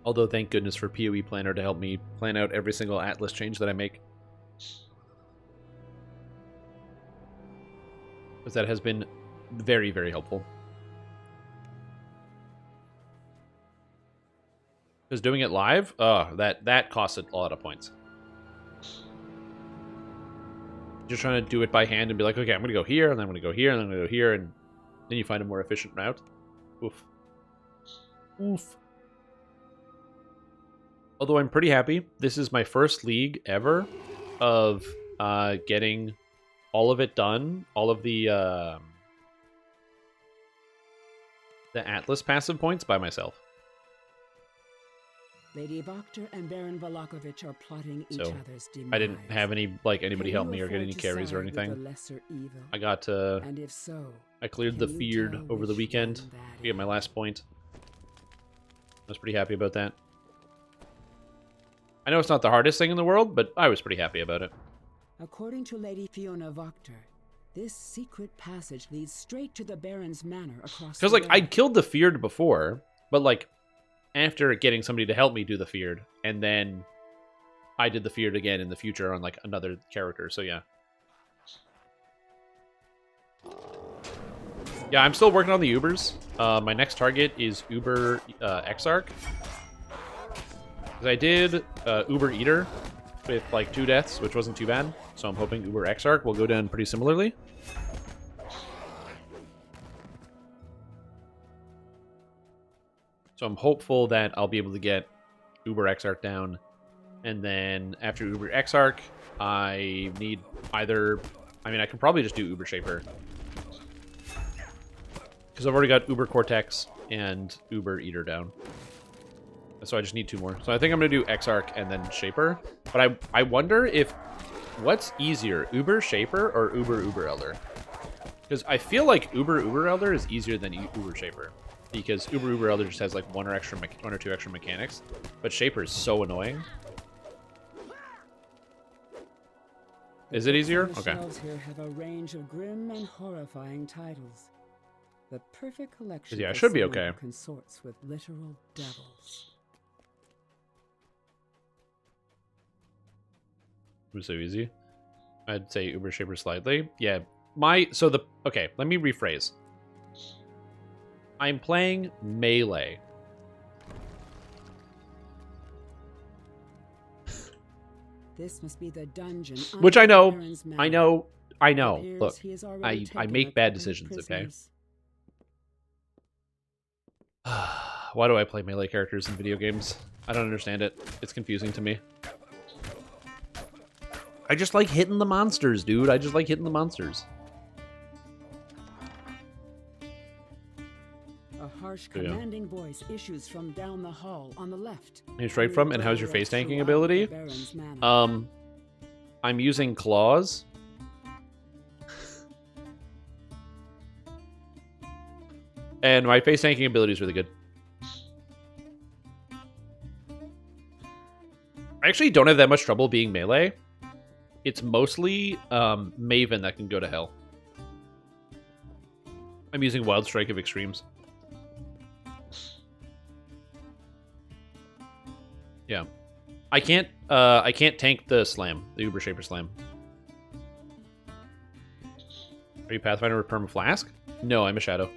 Speaker 1: Although, thank goodness for PoE Planner to help me plan out every single Atlas change that I make. Because that has been very, very helpful. Because doing it live, that costs a lot of points. Just trying to do it by hand and be like, okay, I'm going to go here, and then I'm going to go here, and then I'm going to go here, and then you find a more efficient route. Oof. Oof. Although I'm pretty happy. This is my first league ever of getting all of it done. All of the Atlas passive points by myself.
Speaker 2: Lady Voctor and Baron Valakovich are plotting each other's demise.
Speaker 1: I didn't have anybody help me or get any carries or anything. I got
Speaker 2: and if so,
Speaker 1: I cleared the feared over the weekend to get my last point. I was pretty happy about that. I know it's not the hardest thing in the world, but I was pretty happy about it.
Speaker 2: According to Lady Fiona Voctor, this secret passage leads straight to the Baron's manor across.
Speaker 1: Because like I'd killed the feared before, but like after getting somebody to help me do the feared, and then I did the feared again in the future on like another character. So yeah. Yeah, I'm still working on the Ubers. My next target is Uber Exarch. Because I did Uber Eater with like 2 deaths, which wasn't too bad. So I'm hoping Uber Exarch will go down pretty similarly. So I'm hopeful that I'll be able to get Uber Exarch down And then after Uber Exarch, I need either... I mean, I can probably just do Uber Shaper. Because I've already got Uber Cortex and Uber Eater down. So I just need 2 more. So I think I'm going to do Exarch and then Shaper. But I wonder if... What's easier, Uber Shaper or Uber Elder? Because I feel like Uber Elder is easier than Uber Shaper. Because Uber Elder just has like 1 or 2 extra mechanics. But Shaper is so annoying. Is it easier? Okay.
Speaker 2: The shelves here have a range of grim and horrifying titles. The perfect collection.
Speaker 1: Yeah, it
Speaker 2: for
Speaker 1: should be
Speaker 2: someone
Speaker 1: okay.
Speaker 2: who consorts with literal devils.
Speaker 1: It was so easy. I'd say Uber Shaper slightly. Yeah. Okay, let me rephrase. I'm playing melee.
Speaker 2: This must be the dungeon.
Speaker 1: Which I know.
Speaker 2: Baron's
Speaker 1: I
Speaker 2: Manor.
Speaker 1: know. Look,
Speaker 2: He has already
Speaker 1: I
Speaker 2: taken
Speaker 1: make
Speaker 2: a
Speaker 1: bad
Speaker 2: couple of
Speaker 1: decisions, okay?
Speaker 2: prisoners.
Speaker 1: Why do I play melee characters in video games? I don't understand it. It's confusing to me. I just like hitting the monsters, dude. I just like hitting the monsters.
Speaker 2: A harsh,
Speaker 1: Yeah.
Speaker 2: commanding voice issues from down the hall on the left.
Speaker 1: You strike from, and how's your face tanking
Speaker 2: Throughout
Speaker 1: ability?
Speaker 2: the Baron's Manor.
Speaker 1: I'm using claws. And my face tanking ability is really good. I actually don't have that much trouble being melee. It's mostly Maven that can go to hell. I'm using Wild Strike of Extremes. Yeah. I can't tank the slam, the Uber Shaper slam. Are you Pathfinder with Perma Flask? No, I'm a Shadow.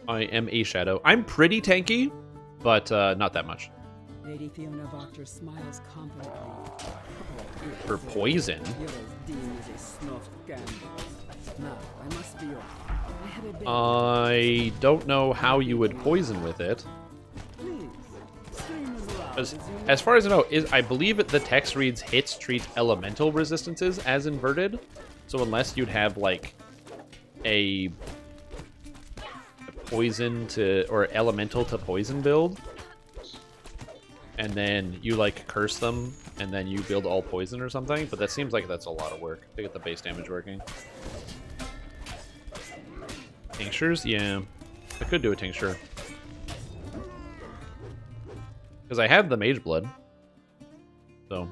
Speaker 1: I am a Shadow. I'm pretty tanky, but not that much.
Speaker 2: Lady Fiona Voctor smiles confidently.
Speaker 1: For poison?
Speaker 2: You're as dean as a snuffed candle. Now, I must be off. I have a bit
Speaker 1: I don't know how you would poison with it.
Speaker 2: Please, scream as loud as you
Speaker 1: As far as I know, I believe the text reads hits treat elemental resistances as inverted. So unless you'd have like a poison to or elemental to poison build, and then you like curse them, and then you build all poison or something. But that seems like that's a lot of work to get the base damage working. Tinctures? Yeah. I could do a tincture. Because I have the Mage Blood. So,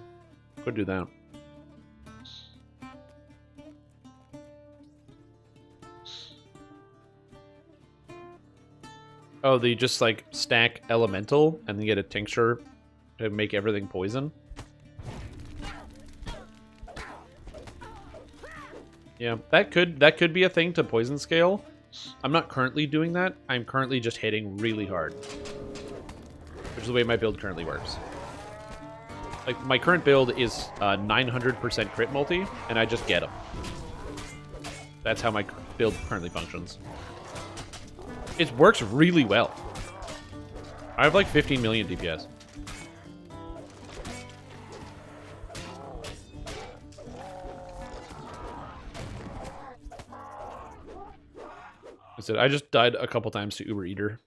Speaker 1: could do that. Oh, they just like stack Elemental and then get a tincture to make everything poison? Yeah, that could be a thing to poison scale. I'm not currently doing that. I'm currently just hitting really hard. Which is the way my build currently works. Like, my current build is 900% crit multi, and I just get them. That's how my build currently functions. It works really well. I have like 15 million DPS. I just died a couple times to Uber Eater.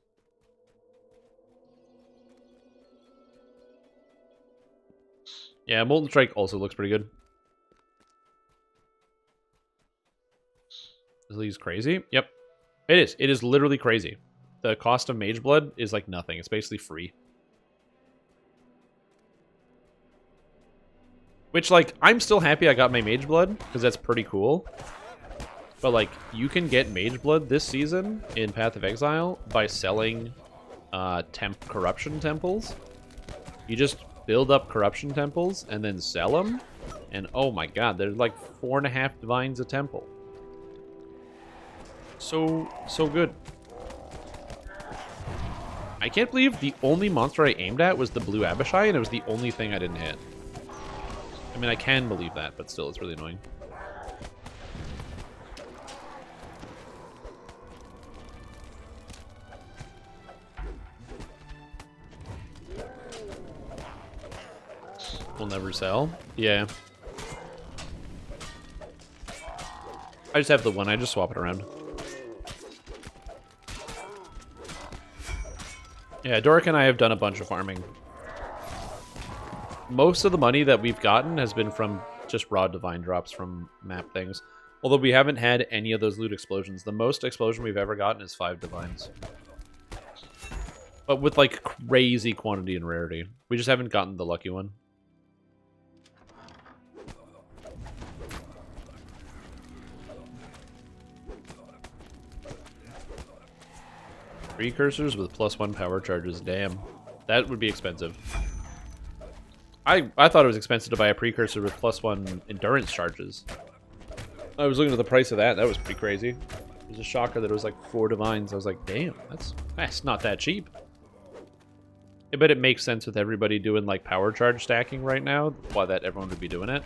Speaker 1: Yeah, Molten Strike also looks pretty good. Is these crazy? Yep. It is. It is literally crazy. The cost of Mage Blood is like nothing. It's basically free. Which, like, I'm still happy I got my Mage Blood, because that's pretty cool. But, like, you can get Mage Blood this season in Path of Exile by selling Corruption Temples. You just build up Corruption Temples and then sell them. And, oh my god, there's like 4.5 Divines a temple. So good. I can't believe the only monster I aimed at was the Blue Abishai, and it was the only thing I didn't hit. I mean, I can believe that, but still, it's really annoying. will never sell. Yeah. I just have the one. I just swap it around. Yeah, Doric and I have done a bunch of farming. Most of the money that we've gotten has been from just raw divine drops from map things. Although we haven't had any of those loot explosions. The most explosion we've ever gotten is 5 divines. But with like crazy quantity and rarity. We just haven't gotten the lucky one. Precursors with +1 power charges. Damn. That would be expensive. I thought it was expensive to buy a precursor with +1 endurance charges. I was looking at the price of that. That was pretty crazy. It was a shocker that it was like 4 divines. I was like, damn, that's not that cheap. I bet it makes sense with everybody doing like power charge stacking right now. Why that everyone would be doing it.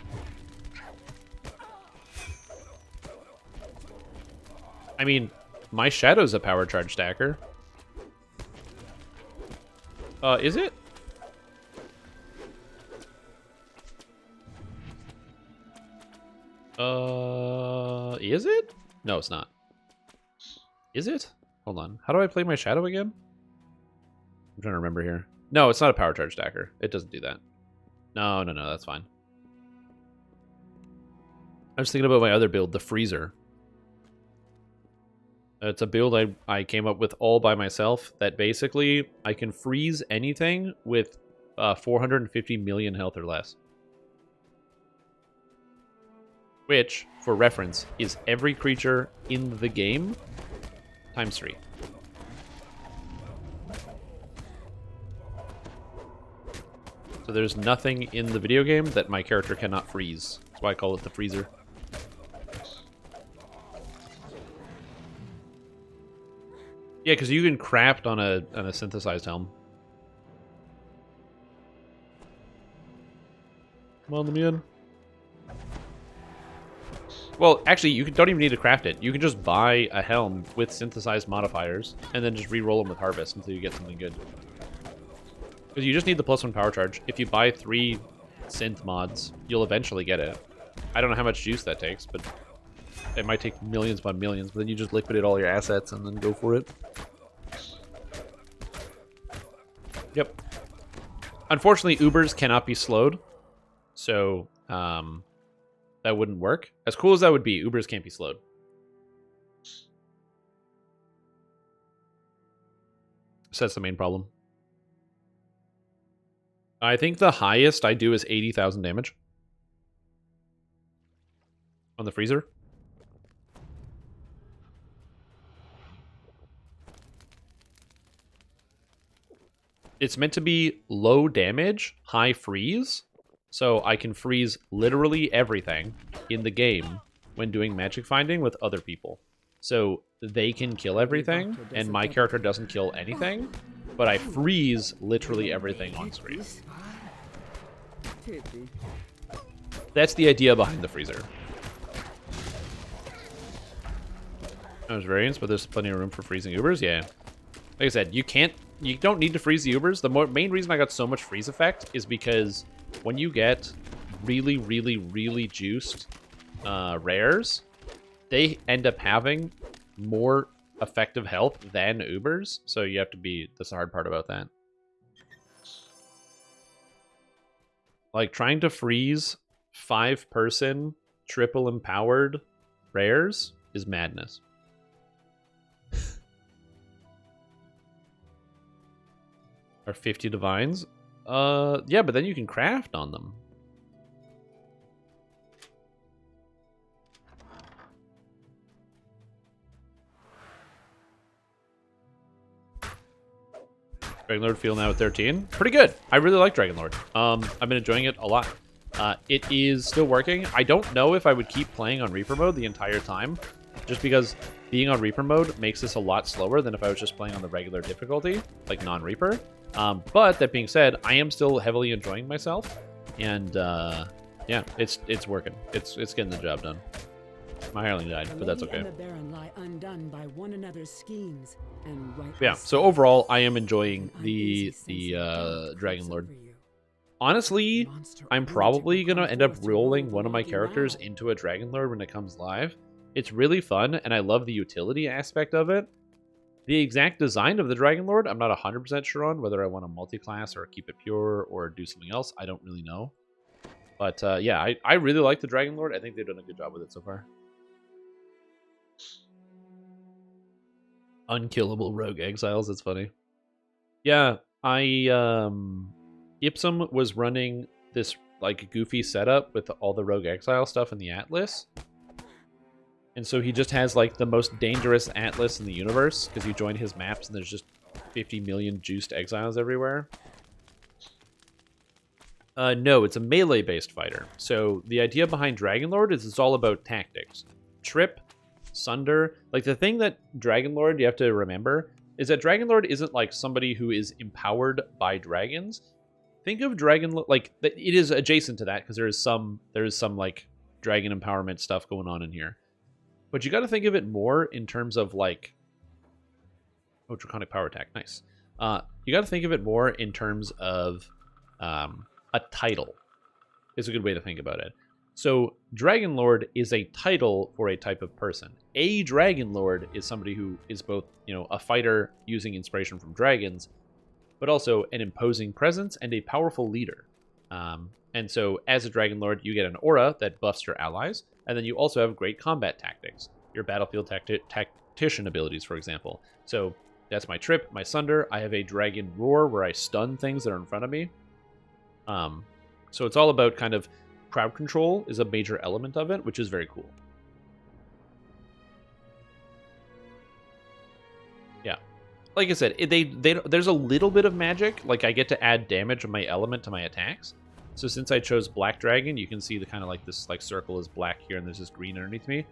Speaker 1: I mean, my Shadow's a power charge stacker. Is it? Is it? No, it's not. Is it? Hold on. How do I play my Shadow again? I'm trying to remember here. No, it's not a power charge stacker. It doesn't do that. No, that's fine. I was thinking about my other build, the Freezer. It's a build I came up with all by myself that basically I can freeze anything with 450 million health or less. Which, for reference, is every creature in the game times 3. So there's nothing in the video game that my character cannot freeze. That's why I call it the Freezer. Yeah, because you can craft on a synthesized helm. Come on, let me in. Well, actually, you don't even need to craft it. You can just buy a helm with synthesized modifiers, and then just re-roll them with Harvest until you get something good. Because you just need the +1 power charge. If you buy 3 synth mods, you'll eventually get it. I don't know how much juice that takes, but it might take millions upon millions, but then you just liquidate all your assets and then go for it. Yep. Unfortunately, Ubers cannot be slowed, so that wouldn't work. As cool as that would be, Ubers can't be slowed. So that's the main problem. I think the highest I do is 80,000 damage on the Freezer. It's meant to be low damage, high freeze, so I can freeze literally everything in the game when doing magic finding with other people. So they can kill everything, and my character doesn't kill anything, but I freeze literally everything on screen. That's the idea behind the Freezer. There's variants, but there's plenty of room for freezing Ubers, yeah. Like I said, you don't need to freeze the Ubers. The main reason I got so much freeze effect is because when you get really, really, really juiced rares, they end up having more effective health than Ubers. So you have to be, that's the hard part about that. Like trying to freeze 5-person triple empowered rares is madness. Or 50 divines? Yeah, but then you can craft on them. Dragonlord feel now at 13. Pretty good. I really like Dragonlord. I've been enjoying it a lot. It is still working. I don't know if I would keep playing on Reaper mode the entire time, just because being on Reaper mode makes this a lot slower than if I was just playing on the regular difficulty, like non-Reaper. But that being said, I am still heavily enjoying myself, and yeah, it's working. It's getting the job done. My hireling died, but that's okay. Yeah, so overall, I am enjoying the Dragonlord. Honestly, I'm probably going to end up rolling one of my characters into a Dragonlord when it comes live. It's really fun, and I love the utility aspect of it. The exact design of the Dragonlord, I'm not 100% sure on, whether I want to multi-class or keep it pure or do something else. I don't really know. But yeah, I really like the Dragonlord. I think they've done a good job with it so far. Unkillable rogue exiles, that's funny. Yeah, Ipsum was running this like goofy setup with all the rogue exile stuff in the Atlas. And so he just has like the most dangerous Atlas in the universe because you join his maps and there's just 50 million juiced exiles everywhere. No, it's a melee-based fighter. So the idea behind Dragonlord is it's all about tactics. Trip, Sunder. Like the thing that Dragonlord you have to remember is that Dragonlord isn't like somebody who is empowered by dragons. Think of Dragonlord like it is adjacent to that because there is some like dragon empowerment stuff going on in here. But you got to think of it more in terms of like, oh, draconic power attack, nice. You got to think of it more in terms of a title. Is a good way to think about it. So Dragonlord is a title for a type of person. A Dragonlord is somebody who is both, you know, a fighter using inspiration from dragons, but also an imposing presence and a powerful leader. And so as a Dragonlord, you get an aura that buffs your allies, and then you also have great combat tactics, your battlefield tactician abilities, for example. So that's my Trip, my Sunder. I have a Dragon Roar where I stun things that are in front of me. So it's all about kind of crowd control is a major element of it, which is very cool. Yeah. Like I said, there's a little bit of magic. Like I get to add damage of my element to my attacks. So since I chose Black Dragon, you can see the kind of like this like circle is black here and there's this green underneath me.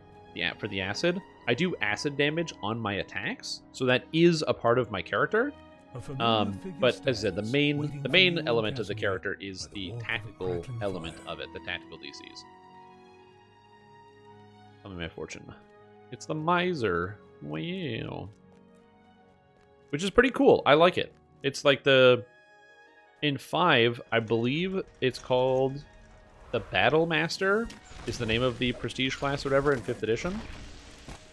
Speaker 1: For the acid, I do acid damage on my attacks, so that is a part of my character. But as I said, the main element of the character is the tactical element of it, the tactical DCs. Tell me my fortune. It's the Miser. Wow. Which is pretty cool. I like it. It's like in 5, I believe it's called the Battle Master is the name of the prestige class or whatever in 5th edition.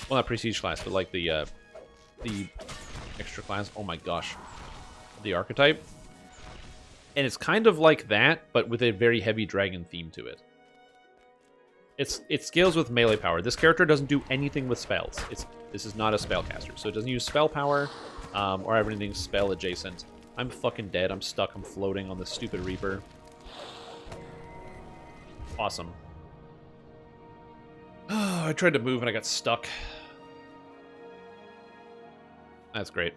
Speaker 1: Well, not prestige class, but like the extra class. Oh my gosh. The archetype. And it's kind of like that, but with a very heavy dragon theme to it. It scales with melee power. This character doesn't do anything with spells. This is not a spellcaster, so it doesn't use spell power or have anything spell adjacent. I'm fucking dead. I'm stuck. I'm floating on this stupid Reaper. Awesome. I tried to move and I got stuck. That's great.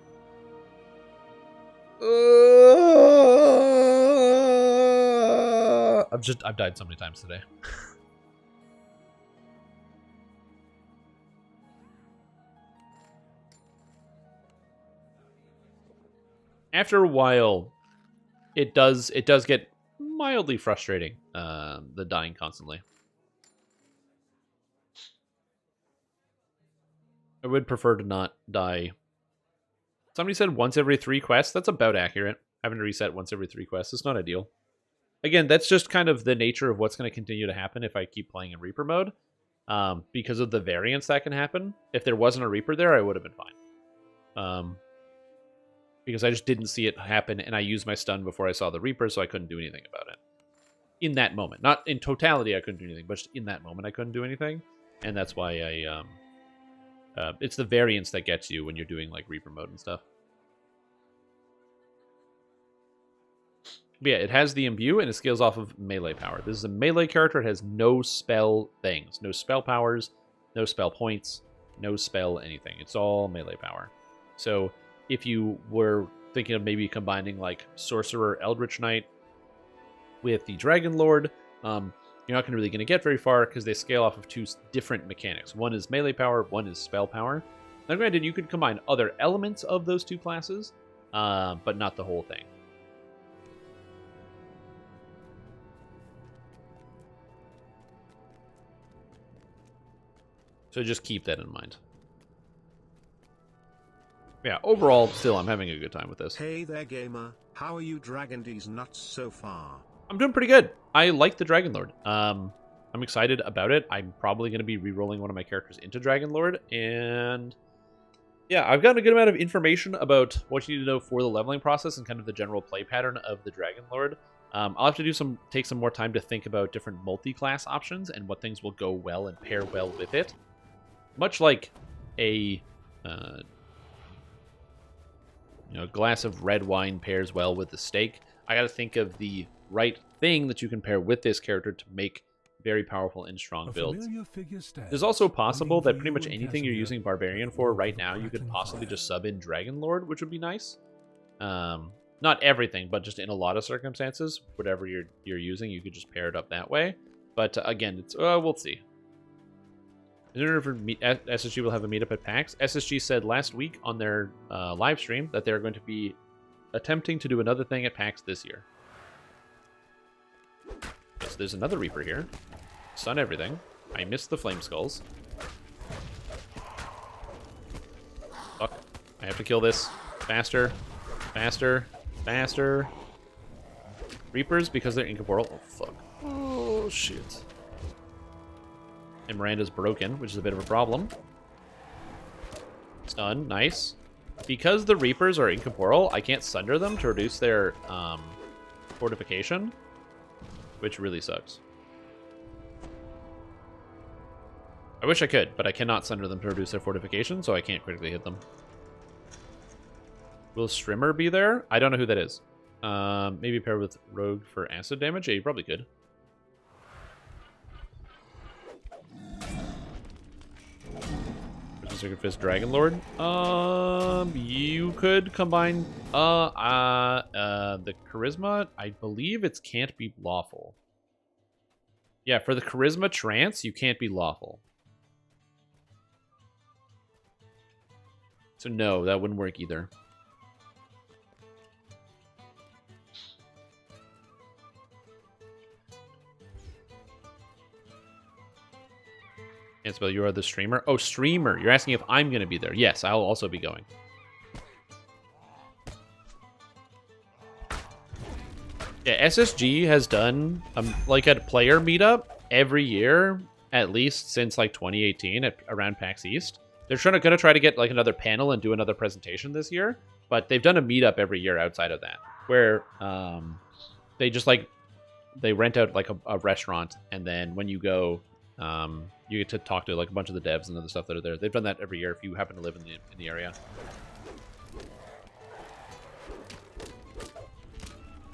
Speaker 1: I've died so many times today. After a while, it does get mildly frustrating, the dying constantly. I would prefer to not die. Somebody said once every 3 quests. That's about accurate. Having to reset once every 3 quests is not ideal. Again, that's just kind of the nature of what's going to continue to happen if I keep playing in Reaper mode. Because of the variance that can happen. If there wasn't a Reaper there, I would have been fine. Because I just didn't see it happen, and I used my stun before I saw the Reaper, so I couldn't do anything about it. In that moment. Not in totality I couldn't do anything, but just in that moment I couldn't do anything. And that's why it's the variance that gets you when you're doing like Reaper mode and stuff. But yeah, it has the imbue and it scales off of melee power. This is a melee character. It has no spell things. No spell powers, no spell points, no spell anything. It's all melee power. So if you were thinking of maybe combining like Sorcerer Eldritch Knight with the Dragonlord, you're not really going to get very far because they scale off of 2 different mechanics. One is melee power, one is spell power. Now granted, you could combine other elements of those 2 classes, but not the whole thing. So just keep that in mind. Yeah, overall, still, I'm having a good time with this.
Speaker 3: Hey there, gamer. How are you dragging these nuts so far?
Speaker 1: I'm doing pretty good. I like the Dragonlord. I'm excited about it. I'm probably going to be re-rolling one of my characters into Dragonlord, and yeah, I've gotten a good amount of information about what you need to know for the leveling process and kind of the general play pattern of the Dragonlord. I'll have to take some more time to think about different multi-class options and what things will go well and pair well with it. Much like a glass of red wine pairs well with the steak, I got to think of the right thing that you can pair with this character to make very powerful and strong builds. There's also possible that pretty much anything you're using Barbarian for right now, you could possibly just sub in Dragonlord, which would be nice. Not everything, but just in a lot of circumstances, whatever you're using, you could just pair it up that way. But again, it's we'll see. In order for SSG will have a meetup at PAX. SSG said last week on their live stream that they're going to be attempting to do another thing at PAX this year. So there's another Reaper here. Stun everything. I missed the Flame Skulls. Fuck. I have to kill this. Faster. Faster. Faster. Reapers, because they're incorporeal. Oh, fuck. Oh, shit. And Miranda's broken, which is a bit of a problem. Stun. Nice. Because the Reapers are incorporeal, I can't sunder them to reduce their fortification, which really sucks. I wish I could, but I cannot sunder them to reduce their fortification, so I can't critically hit them. Will Strimmer be there? I don't know who that is. Maybe pair with Rogue for acid damage? Yeah, you probably could. Berserker Fist Dragonlord. You could combine the Charisma. I believe it can't be lawful. Yeah, for the Charisma Trance, you can't be lawful. So no, that wouldn't work either. Can't spell you are the streamer. Oh, streamer. You're asking if I'm going to be there. Yes, I'll also be going. Yeah, SSG has done like a player meetup every year, at least since like 2018 around PAX East. They're going to try to get like another panel and do another presentation this year, but they've done a meetup every year outside of that, where they just like they rent out like a restaurant, and then when you go, you get to talk to like a bunch of the devs and other stuff that are there. They've done that every year if you happen to live in the area.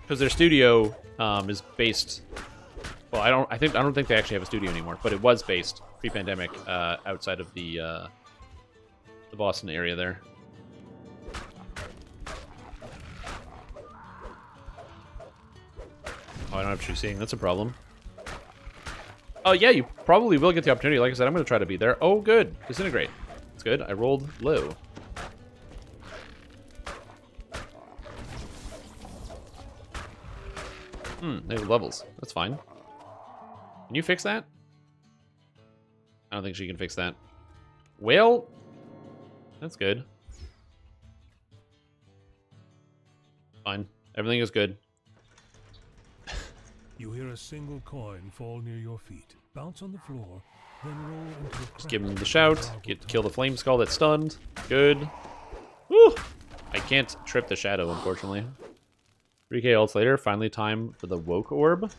Speaker 1: Because their studio is based. Well, I don't think they actually have a studio anymore, but it was based pre-pandemic outside of the Boston area there. Oh, I don't have true seeing. That's a problem. Oh yeah, you probably will get the opportunity. Like I said, I'm going to try to be there. Oh, good. Disintegrate. That's good. I rolled low. They have levels. That's fine. Can you fix that? I don't think she can fix that. Well, that's good. Fine. Everything is good.
Speaker 4: You hear a single coin fall near your feet. Bounce on the floor, then roll into a crack.
Speaker 1: Just give him the shout. Kill the flame skull that's stunned. Good. Woo! I can't trip the shadow, unfortunately. 3k ults later. Finally time for the woke orb.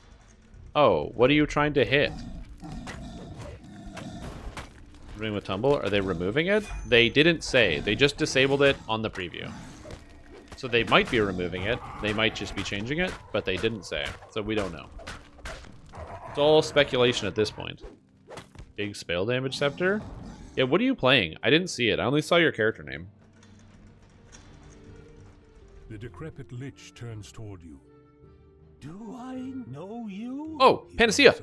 Speaker 1: Oh, what are you trying to hit? Doing with tumble? Are they removing it? They didn't say. They just disabled it on the preview. So they might be removing it. They might just be changing it, but they didn't say. So we don't know. It's all speculation at this point. Big spell damage scepter? Yeah, what are you playing? I didn't see it. I only saw your character name.
Speaker 4: The decrepit lich turns toward you. Do I know you?
Speaker 1: Oh, Panacea!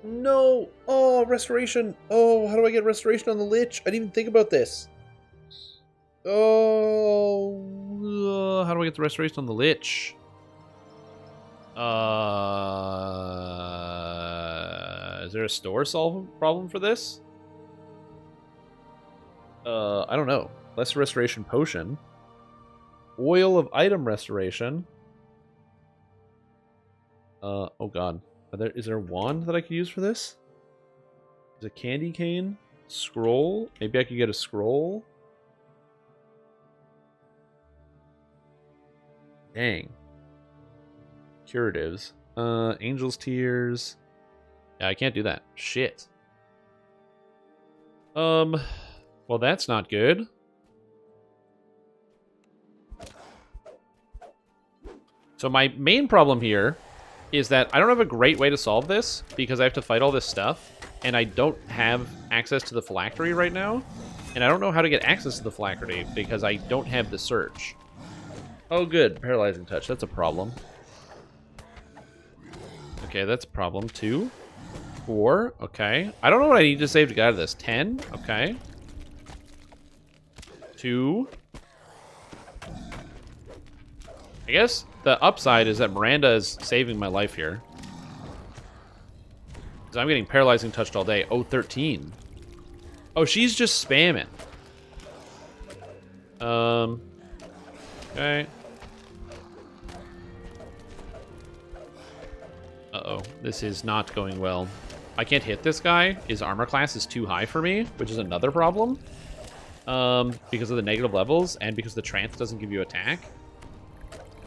Speaker 1: No! Oh, restoration! Oh, how do I get restoration on the lich? I didn't even think about this. Oh, how do I get the restoration on the lich? Is there a store solve problem for this? I don't know. Less restoration potion. oil of item restoration. Oh god. Is there a wand that I could use for this? Is a candy cane? Scroll? Maybe I could get a scroll? Dang. Curatives. Angel's Tears. Yeah, I can't do that. Shit. Well, that's not good. So my main problem here is that I don't have a great way to solve this because I have to fight all this stuff, and I don't have access to the phylactery right now, and I don't know how to get access to the phylactery because I don't have the search. Oh, good. Paralyzing Touch. That's a problem. Okay, that's a problem. 2. 4. Okay. I don't know what I need to save to get out of this. 10. Okay. 2. I guess the upside is that Miranda is saving my life here. Because I'm getting paralyzing touched all day. Oh, 13. Oh, she's just spamming. Okay. Uh-oh. This is not going well. I can't hit this guy. His armor class is too high for me, which is another problem. Because of the negative levels and because the trance doesn't give you attack.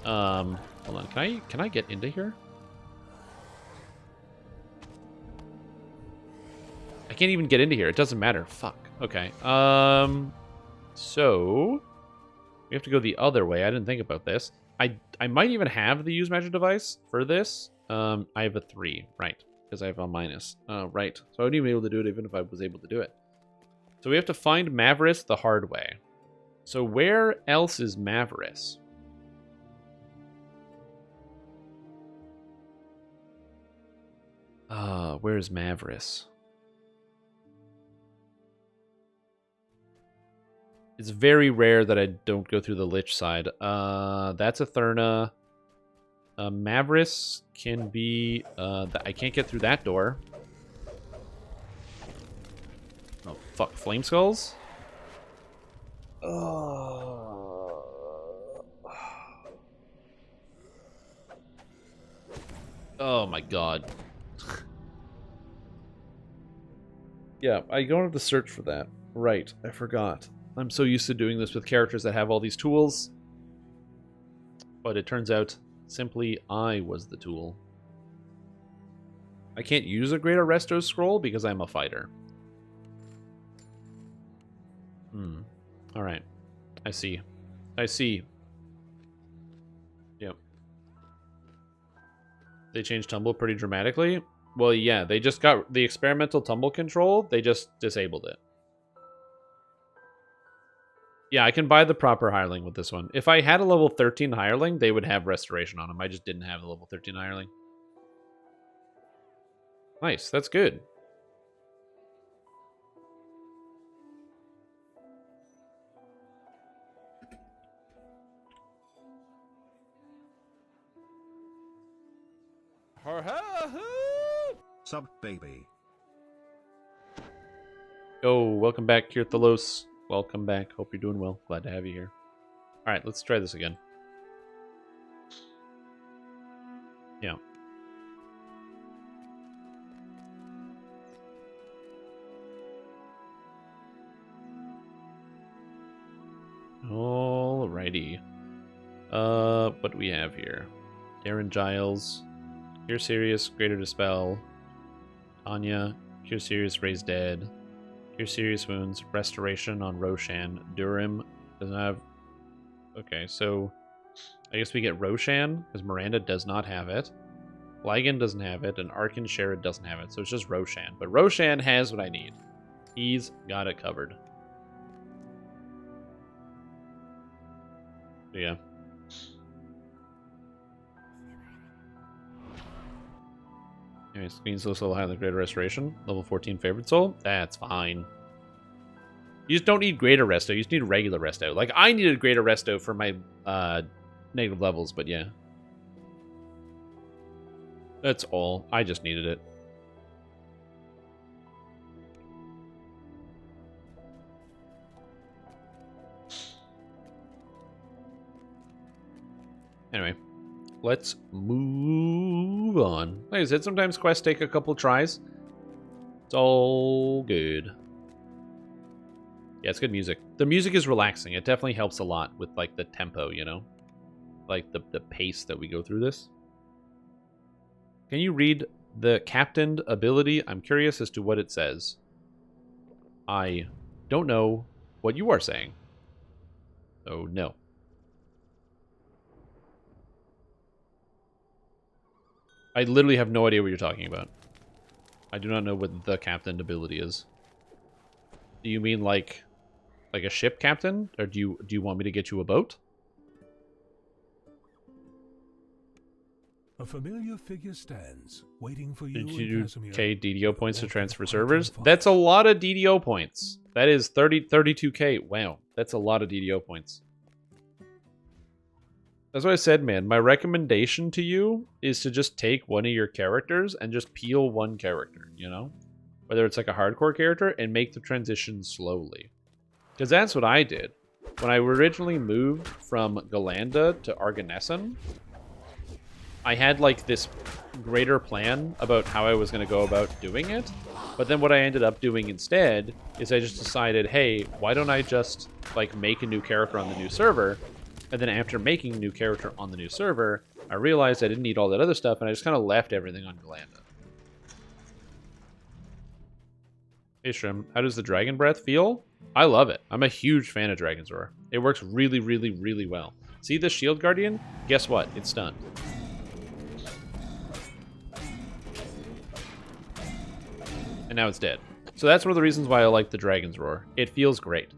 Speaker 1: Hold on. Can I get into here? I can't even get into here. It doesn't matter. Fuck. Okay. So we have to go the other way. I didn't think about this. I might even have the use magic device for this. I have a 3, right? Because I have a minus. Right. So I wouldn't even be able to do it even if I was able to do it. So we have to find Mavris the hard way. So where else is Mavris? Where's Mavris? It's very rare that I don't go through the Lich side. That's a Therna. Mavris can be... I can't get through that door. Oh, fuck. Flame Skulls? Oh my god. Yeah, I don't have to search for that. Right, I forgot. I'm so used to doing this with characters that have all these tools. But it turns out, simply I was the tool. I can't use a Greater Resto scroll because I'm a fighter. Alright. I see. I see. Yep. They changed tumble pretty dramatically. Well, yeah, they just got the experimental tumble control. They just disabled it. Yeah, I can buy the proper hireling with this one. If I had a level 13 hireling, they would have restoration on them. I just didn't have the level 13 hireling. Nice, that's good.
Speaker 3: Sub baby.
Speaker 1: Oh, welcome back, Kirthalos. Welcome back. Hope you're doing well. Glad to have you here. Alright, let's try this again. Yeah. Alrighty. What do we have here? Darren Giles. Cure Serious, Greater Dispel. Anya. Cure Serious, Raise Dead. Cure Serious Wounds. Restoration on Roshan. Durim doesn't have... Okay, so... I guess we get Roshan, because Miranda does not have it. Lygan doesn't have it, and Arkin Sherrod doesn't have it, so it's just Roshan. But Roshan has what I need. He's got it covered. So yeah. Anyways, Queen's level higher than Greater Restoration. Level 14 Favorite Soul. That's fine. You just don't need Greater Resto. You just need regular Resto. Like, I needed Greater Resto for my negative levels, but yeah. That's all. I just needed it. Anyway, let's move on. Like I said, sometimes quests take a couple tries. It's all good. Yeah, it's good music. The music is relaxing. It definitely helps a lot with like the tempo, you know? Like the pace that we go through this. Can you read the captained ability? I'm curious as to what it says. I don't know what you are saying. Oh, no. I literally have no idea what you're talking about. I do not know what the captained ability is. Do you mean like a ship captain? Or do you want me to get you a boat?
Speaker 4: A familiar figure stands, waiting for you in Casimir.
Speaker 1: 32k DDO points to transfer servers. That's a lot of DDO points. That is 32k. Wow, that's a lot of DDO points. That's what I said, man. My recommendation to you is to just take one of your characters and just peel one character, you know? Whether it's like a hardcore character, and make the transition slowly. Because that's what I did. When I originally moved from Galanda to Arganessen, I had like this greater plan about how I was going to go about doing it. But then what I ended up doing instead is I just decided, hey, why don't I just like make a new character on the new server? And then after making a new character on the new server, I realized I didn't need all that other stuff, and I just kind of left everything on Galanda. Hey Shrim, how does the Dragon Breath feel? I love it. I'm a huge fan of Dragon's Roar. It works really, really, really well. See this Shield Guardian? Guess what? It's stunned. And now it's dead. So that's one of the reasons why I like the Dragon's Roar. It feels great.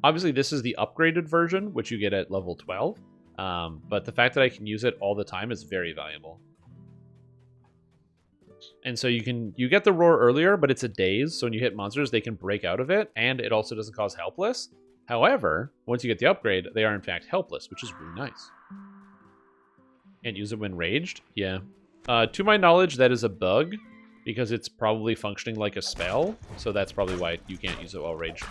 Speaker 1: Obviously, this is the upgraded version, which you get at level 12. But the fact that I can use it all the time is very valuable. And so you get the Roar earlier, but it's a daze. So when you hit monsters, they can break out of it. And it also doesn't cause helpless. However, once you get the upgrade, they are in fact helpless, which is really nice. Can't use it when raged? Yeah. To my knowledge, that is a bug, because it's probably functioning like a spell. So that's probably why you can't use it while raged.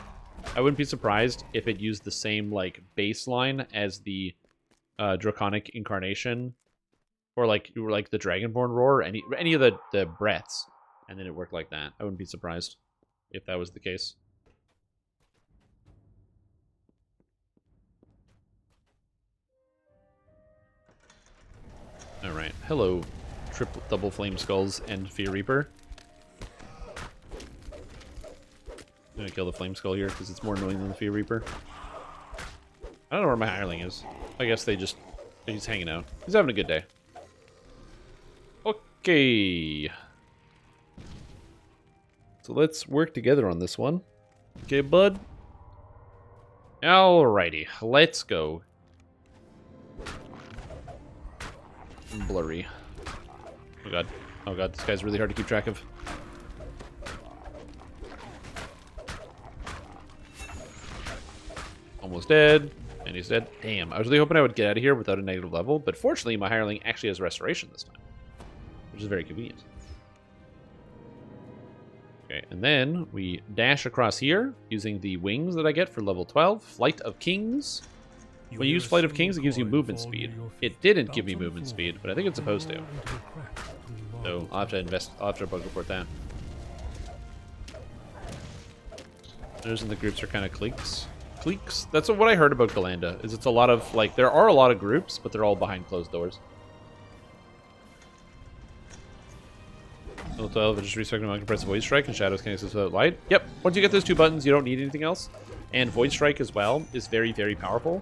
Speaker 1: I wouldn't be surprised if it used the same like baseline as the Draconic Incarnation, or like the Dragonborn Roar, or any of the breaths, and then it worked like that. I wouldn't be surprised if that was the case. All right, hello, double flame skulls and Fear Reaper. I'm gonna kill the Flame Skull here because it's more annoying than the Fear Reaper. I don't know where my hireling is. I guess he's hanging out. He's having a good day. Okay. So let's work together on this one. Okay, bud? Alrighty, let's go. Blurry. Oh god. Oh god, this guy's really hard to keep track of. Almost dead, and he's dead. Damn, I was really hoping I would get out of here without a negative level, but fortunately my hireling actually has restoration this time, which is very convenient. Okay, and then we dash across here using the wings that I get for level 12, Flight of Kings. When you use Flight of Kings, it gives you movement speed. It didn't give me movement speed, but I think it's supposed to. So I'll have to bug report that. Those in the groups are kind of cliques. That's what I heard about Galanda, is it's a lot of, like, there are a lot of groups, but they're all behind closed doors. Level 12, just respecting my compressed Void Strike and Shadows can access without light. Yep, once you get those two buttons, you don't need anything else. And Void Strike as well is very, very powerful,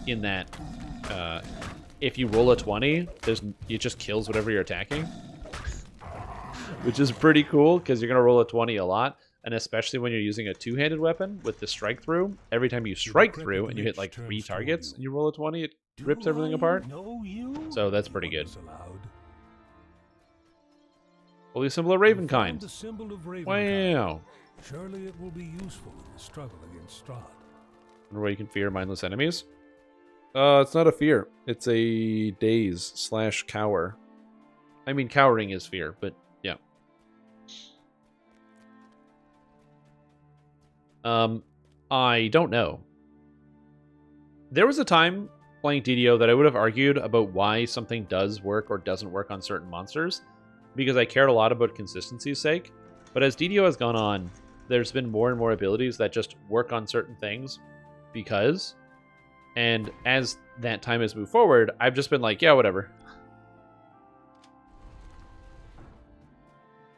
Speaker 1: in that if you roll a 20, it just kills whatever you're attacking. Which is pretty cool, because you're going to roll a 20 a lot. And especially when you're using a two-handed weapon with the strike through, every time you strike through and you hit like 3 targets and you roll a 20, it rips everything apart. So that's pretty good. Holy symbol of Ravenkind. Wow.
Speaker 4: Surely it will be useful in the struggle against Strahd.
Speaker 1: Wonder why you can fear mindless enemies. It's not a fear. It's a daze/cower. I mean, cowering is fear, but yeah. I don't know. There was a time playing DDO that I would have argued about why something does work or doesn't work on certain monsters, because I cared a lot about consistency's sake. But as DDO has gone on, there's been more and more abilities that just work on certain things because, and as that time has moved forward, I've just been like, yeah, whatever.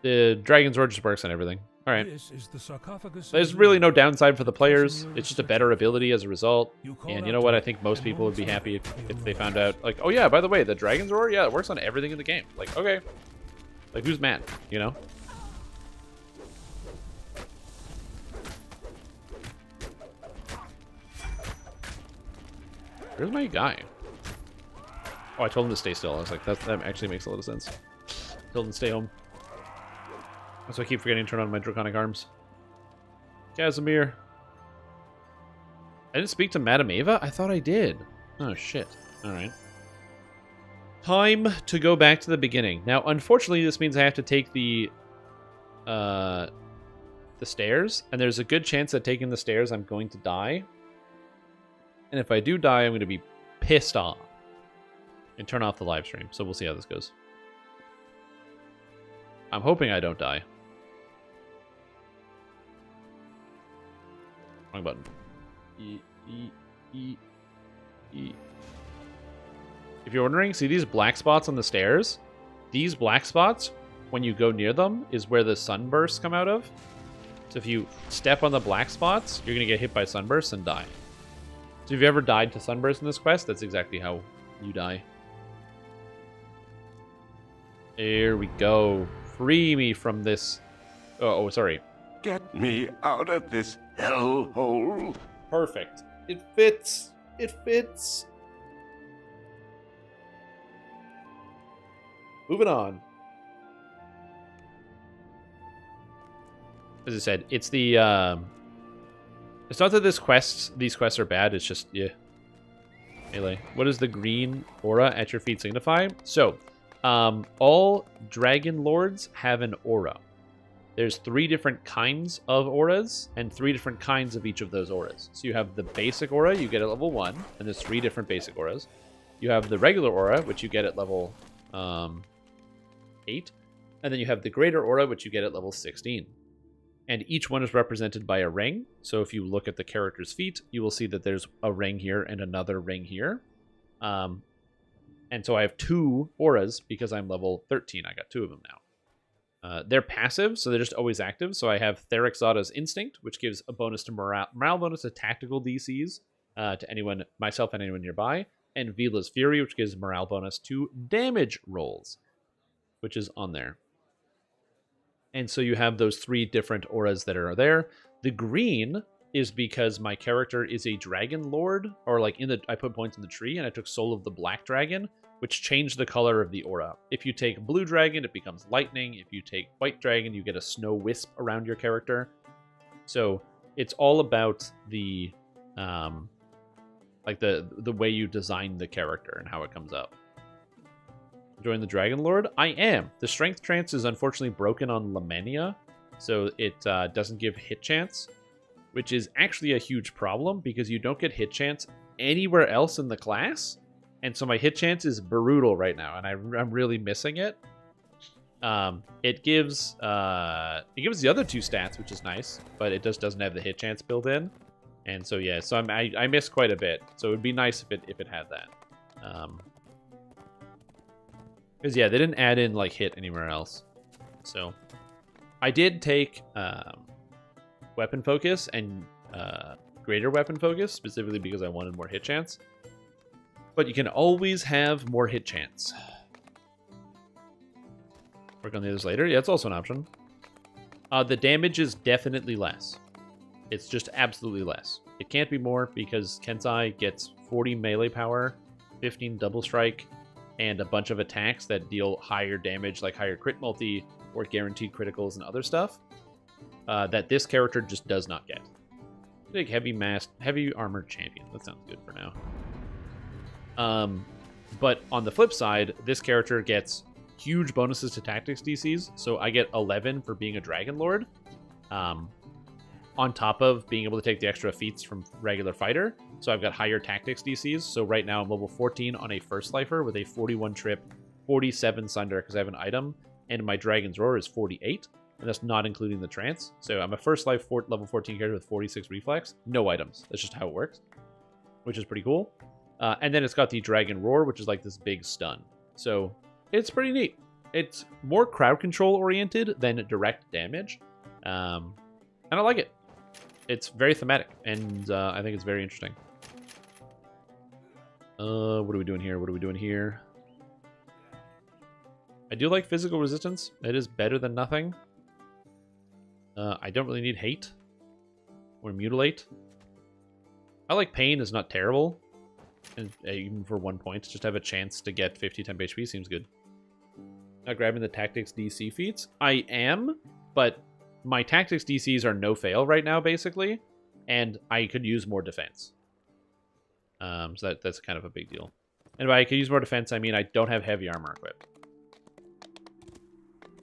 Speaker 1: The Dragonlord just works on everything. All right.
Speaker 4: This is the sarcophagus.
Speaker 1: There's really no downside for the players. It's just a better ability as a result. And you know what? I think most people would be happy if they found out, like, oh yeah, by the way, the Dragon's Roar, yeah, it works on everything in the game. Like, okay. Like, who's mad? You know? Where's my guy? Oh, I told him to stay still. I was like, that actually makes a lot of sense. Told him to stay home. So I keep forgetting to turn on my Draconic Arms. Casimir. I didn't speak to Madame Ava? I thought I did. Oh, shit. Alright. Time to go back to the beginning. Now, unfortunately, this means I have to take the stairs. And there's a good chance that taking the stairs, I'm going to die. And if I do die, I'm going to be pissed off. And turn off the live stream. So we'll see how this goes. I'm hoping I don't die. Wrong button. If you're wondering, see these black spots on the stairs? These black spots, when you go near them, is where the sunbursts come out of. So if you step on the black spots, you're going to get hit by sunbursts and die. So if you've ever died to sunbursts in this quest, that's exactly how you die. There we go. Free me from this. Oh, sorry.
Speaker 7: Get me out of this hellhole.
Speaker 1: Perfect. It fits. It fits. Moving on. As I said, it's the it's not that these quests are bad, it's just yeah. Melee. What does the green aura at your feet signify? So, all Dragonlords have an aura. There's 3 different kinds of auras, and 3 different kinds of each of those auras. So you have the basic aura, you get at level 1, and there's 3 different basic auras. You have the regular aura, which you get at level 8, and then you have the greater aura, which you get at level 16. And each one is represented by a ring. So if you look at the character's feet, you will see that there's a ring here and another ring here. And so I have 2 auras because I'm level 13. I got 2 of them now. They're passive, so they're just always active. So I have Therixada's Instinct, which gives a bonus to morale bonus to tactical DCs to anyone, myself and anyone nearby. And Vila's Fury, which gives morale bonus to damage rolls, which is on there. And so you have those 3 different auras that are there. The green is because my character is a Dragonlord, or like I put points in the tree, and I took Soul of the Black Dragon, which changed the color of the aura. If you take Blue Dragon, it becomes lightning. If you take White Dragon, you get a snow wisp around your character. So it's all about the like the way you design the character and how it comes up. Join the Dragonlord? I am. The strength trance is unfortunately broken on Lamannia, so it doesn't give hit chance, which is actually a huge problem because you don't get hit chance anywhere else in the class. And so my hit chance is brutal right now, and I'm really missing it. It gives the other 2 stats, which is nice, but it just doesn't have the hit chance built in. And so yeah, so I miss quite a bit. So it would be nice if it had that. Because yeah, they didn't add in like hit anywhere else. So I did take weapon focus and greater weapon focus specifically because I wanted more hit chance. But you can always have more hit chance. Work on the others later. Yeah, it's also an option. The damage is definitely less. It's just absolutely less. It can't be more because Kensai gets 40 melee power, 15 double strike, and a bunch of attacks that deal higher damage, like higher crit multi or guaranteed criticals and other stuff, that this character just does not get. Big heavy armored champion. That sounds good for now. But on the flip side, this character gets huge bonuses to tactics DCs, so I get 11 for being a Dragonlord. on top of being able to take the extra feats from regular fighter. So I've got higher tactics DCs. So right now I'm level 14 on a first lifer with a 41 trip, 47 sunder because I have an item, and my Dragon's Roar is 48, and that's not including the trance. So I'm a first life level 14 character with 46 reflex, no items. That's just how it works, which is pretty cool. And then it's got the Dragon Roar, which is like this big stun. So it's pretty neat. It's more crowd control oriented than direct damage. And I like it. It's very thematic, and I think it's very interesting. What are we doing here? What are we doing here? I do like physical resistance. It is better than nothing. I don't really need hate or mutilate. I like pain is not terrible. And even for 1 point, just have a chance to get 50 temp HP seems good. Not grabbing the tactics DC feats. I am, but my tactics DCs are no fail right now, basically, and I could use more defense. So that's kind of a big deal. And by I could use more defense, I mean I don't have heavy armor equipped.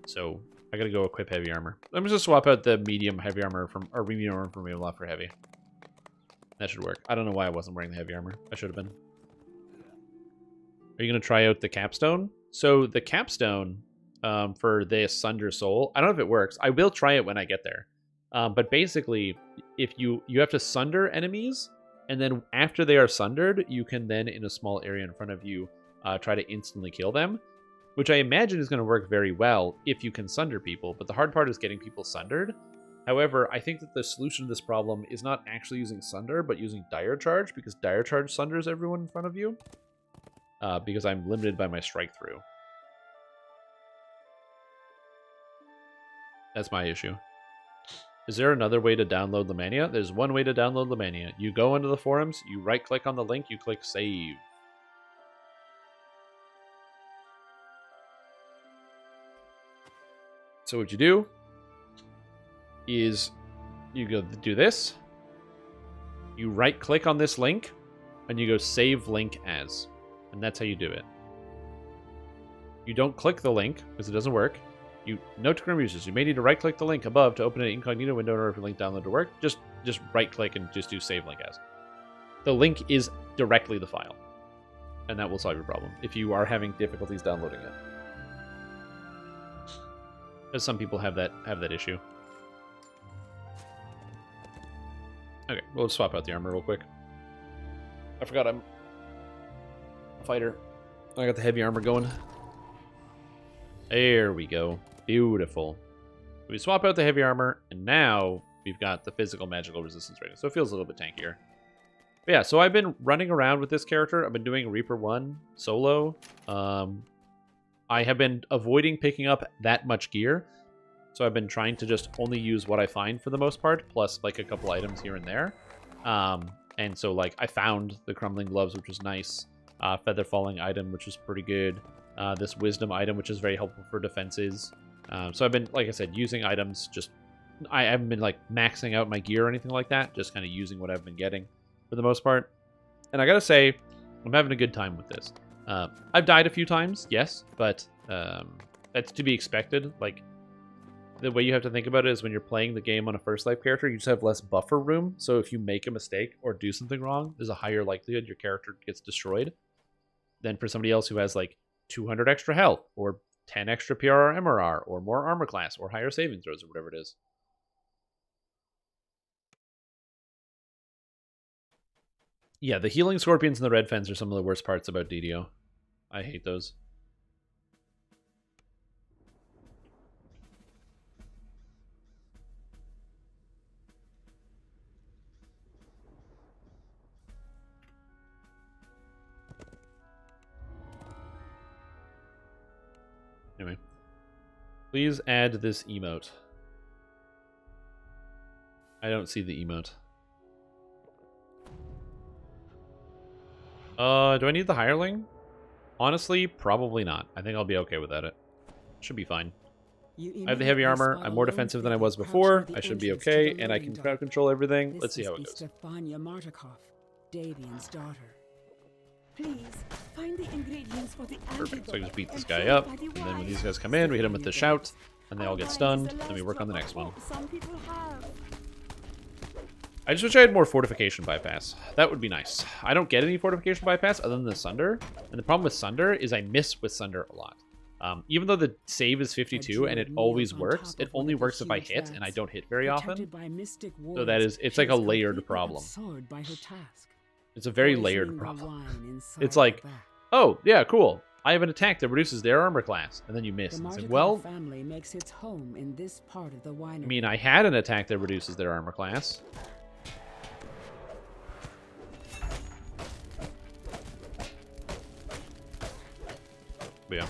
Speaker 1: So I gotta go equip heavy armor. I'm just swap out the medium heavy armor from, or medium armor from Ravenloft for heavy. That should work. I don't know why I wasn't wearing the heavy armor. I should have been. Are you gonna try out the Capstone? So the Capstone for this Sunder Soul, I don't know if it works. I will try it when I get there. But basically, if you have to sunder enemies, and then after they are sundered, you can then, in a small area in front of you, try to instantly kill them, which I imagine is going to work very well if you can sunder people, but the hard part is getting people sundered. However, I think that the solution to this problem is not actually using Sunder, but using Dire Charge, because Dire Charge sunders everyone in front of you, because I'm limited by my strike through. That's my issue. Is there another way to download Lamannia? There's one way to download Lamannia. You go into the forums, you right-click on the link, you click Save. So what you do is you go do this, you right-click on this link, and you go Save Link As. And that's how you do it. You don't click the link, because it doesn't work. Note to current users, you may need to right-click the link above to open an incognito window in order for the link download to work. Just right-click and just do Save Link As. The link is directly the file, and that will solve your problem if you are having difficulties downloading it. Because some people have that issue. Okay, we'll swap out the armor real quick. I forgot I'm a fighter. I got the heavy armor going. There we go. Beautiful. We swap out the heavy armor, and now we've got the physical magical resistance rating. So it feels a little bit tankier. But yeah, so I've been running around with this character. I've been doing Reaper 1 solo. I have been avoiding picking up that much gear. So I've been trying to just only use what I find for the most part, plus like a couple items here and there. And so like I found the Crumbling Gloves, which was nice. Feather Falling item, which is pretty good. This Wisdom item, which is very helpful for defenses. So I've been, like I said, using items. Just I haven't been like maxing out my gear or anything like that. Just kind of using what I've been getting for the most part. And I gotta say, I'm having a good time with this. I've died a few times, yes, but that's to be expected. Like, the way you have to think about it is when you're playing the game on a first life character, you just have less buffer room. So if you make a mistake or do something wrong, there's a higher likelihood your character gets destroyed than for somebody else who has like 200 extra health or 10 extra PR or MRR or more armor class or higher saving throws or whatever it is. Yeah, the healing scorpions and the red fens are some of the worst parts about DDO. I hate those. Anyway, please add this emote. I don't see the emote. Do I need the hireling? Honestly, probably not. I think I'll be okay without it. Should be fine. I have the heavy armor. I'm more defensive than I was before. I should be okay, and I can crowd control everything. Let's see how it goes.
Speaker 2: Please find the ingredients for the
Speaker 1: Perfect. So I just beat this guy up, and then when these guys come in, we hit them with the shout, and they all get stunned. Then we work on the next one. I just wish I had more fortification bypass. That would be nice. I don't get any fortification bypass other than the Sunder. And the problem with Sunder is I miss with Sunder a lot. Even though the save is 52 and it always works, it only works if I hit, and I don't hit very often. So that is, it's like a layered problem. It's a very layered problem. It's like, oh, yeah, cool. I have an attack that reduces their armor class, and then you miss. And it's like, well,
Speaker 2: family makes its home in this part of the winery.
Speaker 1: I mean, I had an attack that reduces their armor class. But yeah.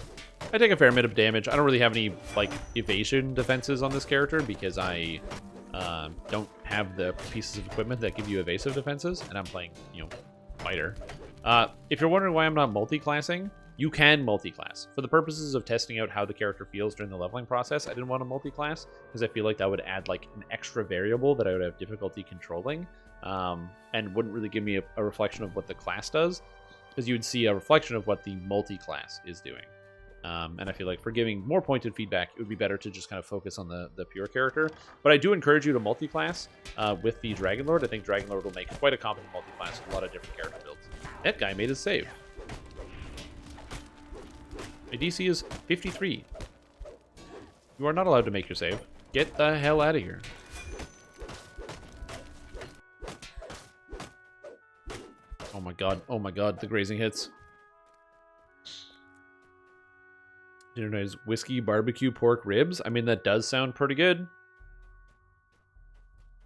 Speaker 1: I take a fair bit of damage. I don't really have any, like, evasion defenses on this character because I don't have the pieces of equipment that give you evasive defenses, and I'm playing, you know, fighter. If you're wondering why I'm not multi-classing, you can multi-class. For the purposes of testing out how the character feels during the leveling process, I didn't want to multi-class because I feel like that would add, like, an extra variable that I would have difficulty controlling, and wouldn't really give me a reflection of what the class does, because you would see a reflection of what the multi-class is doing. And I feel like for giving more pointed feedback, it would be better to just kind of focus on the pure character. But I do encourage you to multi-class with the Dragonlord. I think Dragonlord will make quite a competent multi-class with a lot of different character builds. That guy made his save. My DC is 53. You are not allowed to make your save. Get the hell out of here. Oh my god, the grazing hits. Dinner night is whiskey, barbecue, pork, ribs. I mean, that does sound pretty good.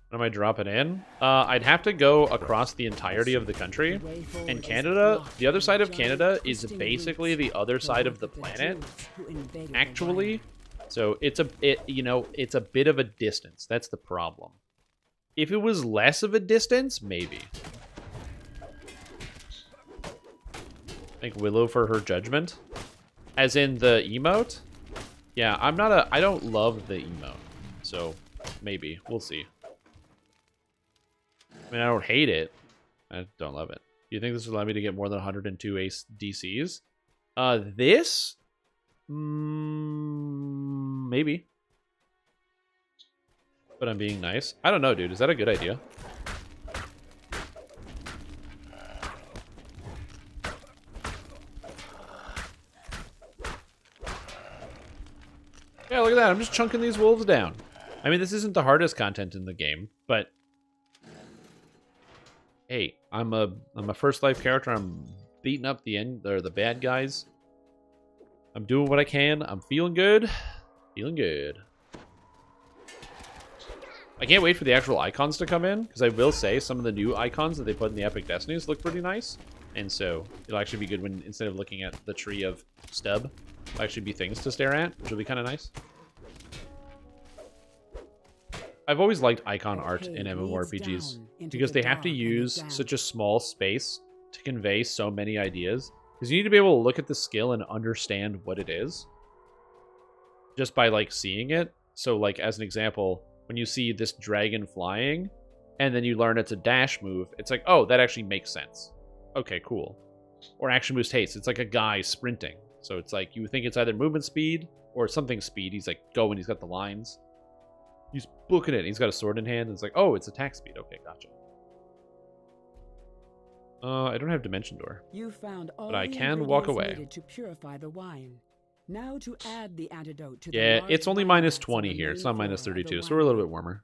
Speaker 1: What am I dropping in? I'd have to go across the entirety of the country. And Canada, the other side of Canada is basically the other side of the planet, actually. So it's a bit of a distance. That's the problem. If it was less of a distance, maybe. Thank Willow for her judgment. As in the emote? Yeah, I don't love the emote. So, maybe. We'll see. I mean, I don't hate it. I don't love it. Do you think this will allow me to get more than 102 ace DCs? This? Maybe. But I'm being nice. I don't know, dude. Is that a good idea? Yeah, look at that. I'm just chunking these wolves down. I mean, this isn't the hardest content in the game, but hey, I'm a first life character. I'm beating up the bad guys. I'm doing what I can. I'm feeling good. Feeling good. I can't wait for the actual icons to come in, because I will say some of the new icons that they put in the Epic Destinies look pretty nice. And so it'll actually be good when, instead of looking at the tree of stub, it'll actually be things to stare at, which will be kind of nice. I've always liked icon art in MMORPGs because they have to use such a small space to convey so many ideas. Because you need to be able to look at the skill and understand what it is just by, like, seeing it. So, like, as an example, when you see this dragon flying and then you learn it's a dash move, it's like, oh, that actually makes sense. Okay, cool. Or action boost haste. It's like a guy sprinting. So it's like, you think it's either movement speed or something speed. He's like, go, and he's got the lines. He's booking it. He's got a sword in hand. And it's like, oh, it's attack speed. Okay, gotcha. I don't have Dimension Door.
Speaker 2: You found all
Speaker 1: but I can walk away.
Speaker 2: To purify the wine. Now to add the antidote to
Speaker 1: yeah, it's only minus 20 here. It's not minus 32, so we're a little bit warmer.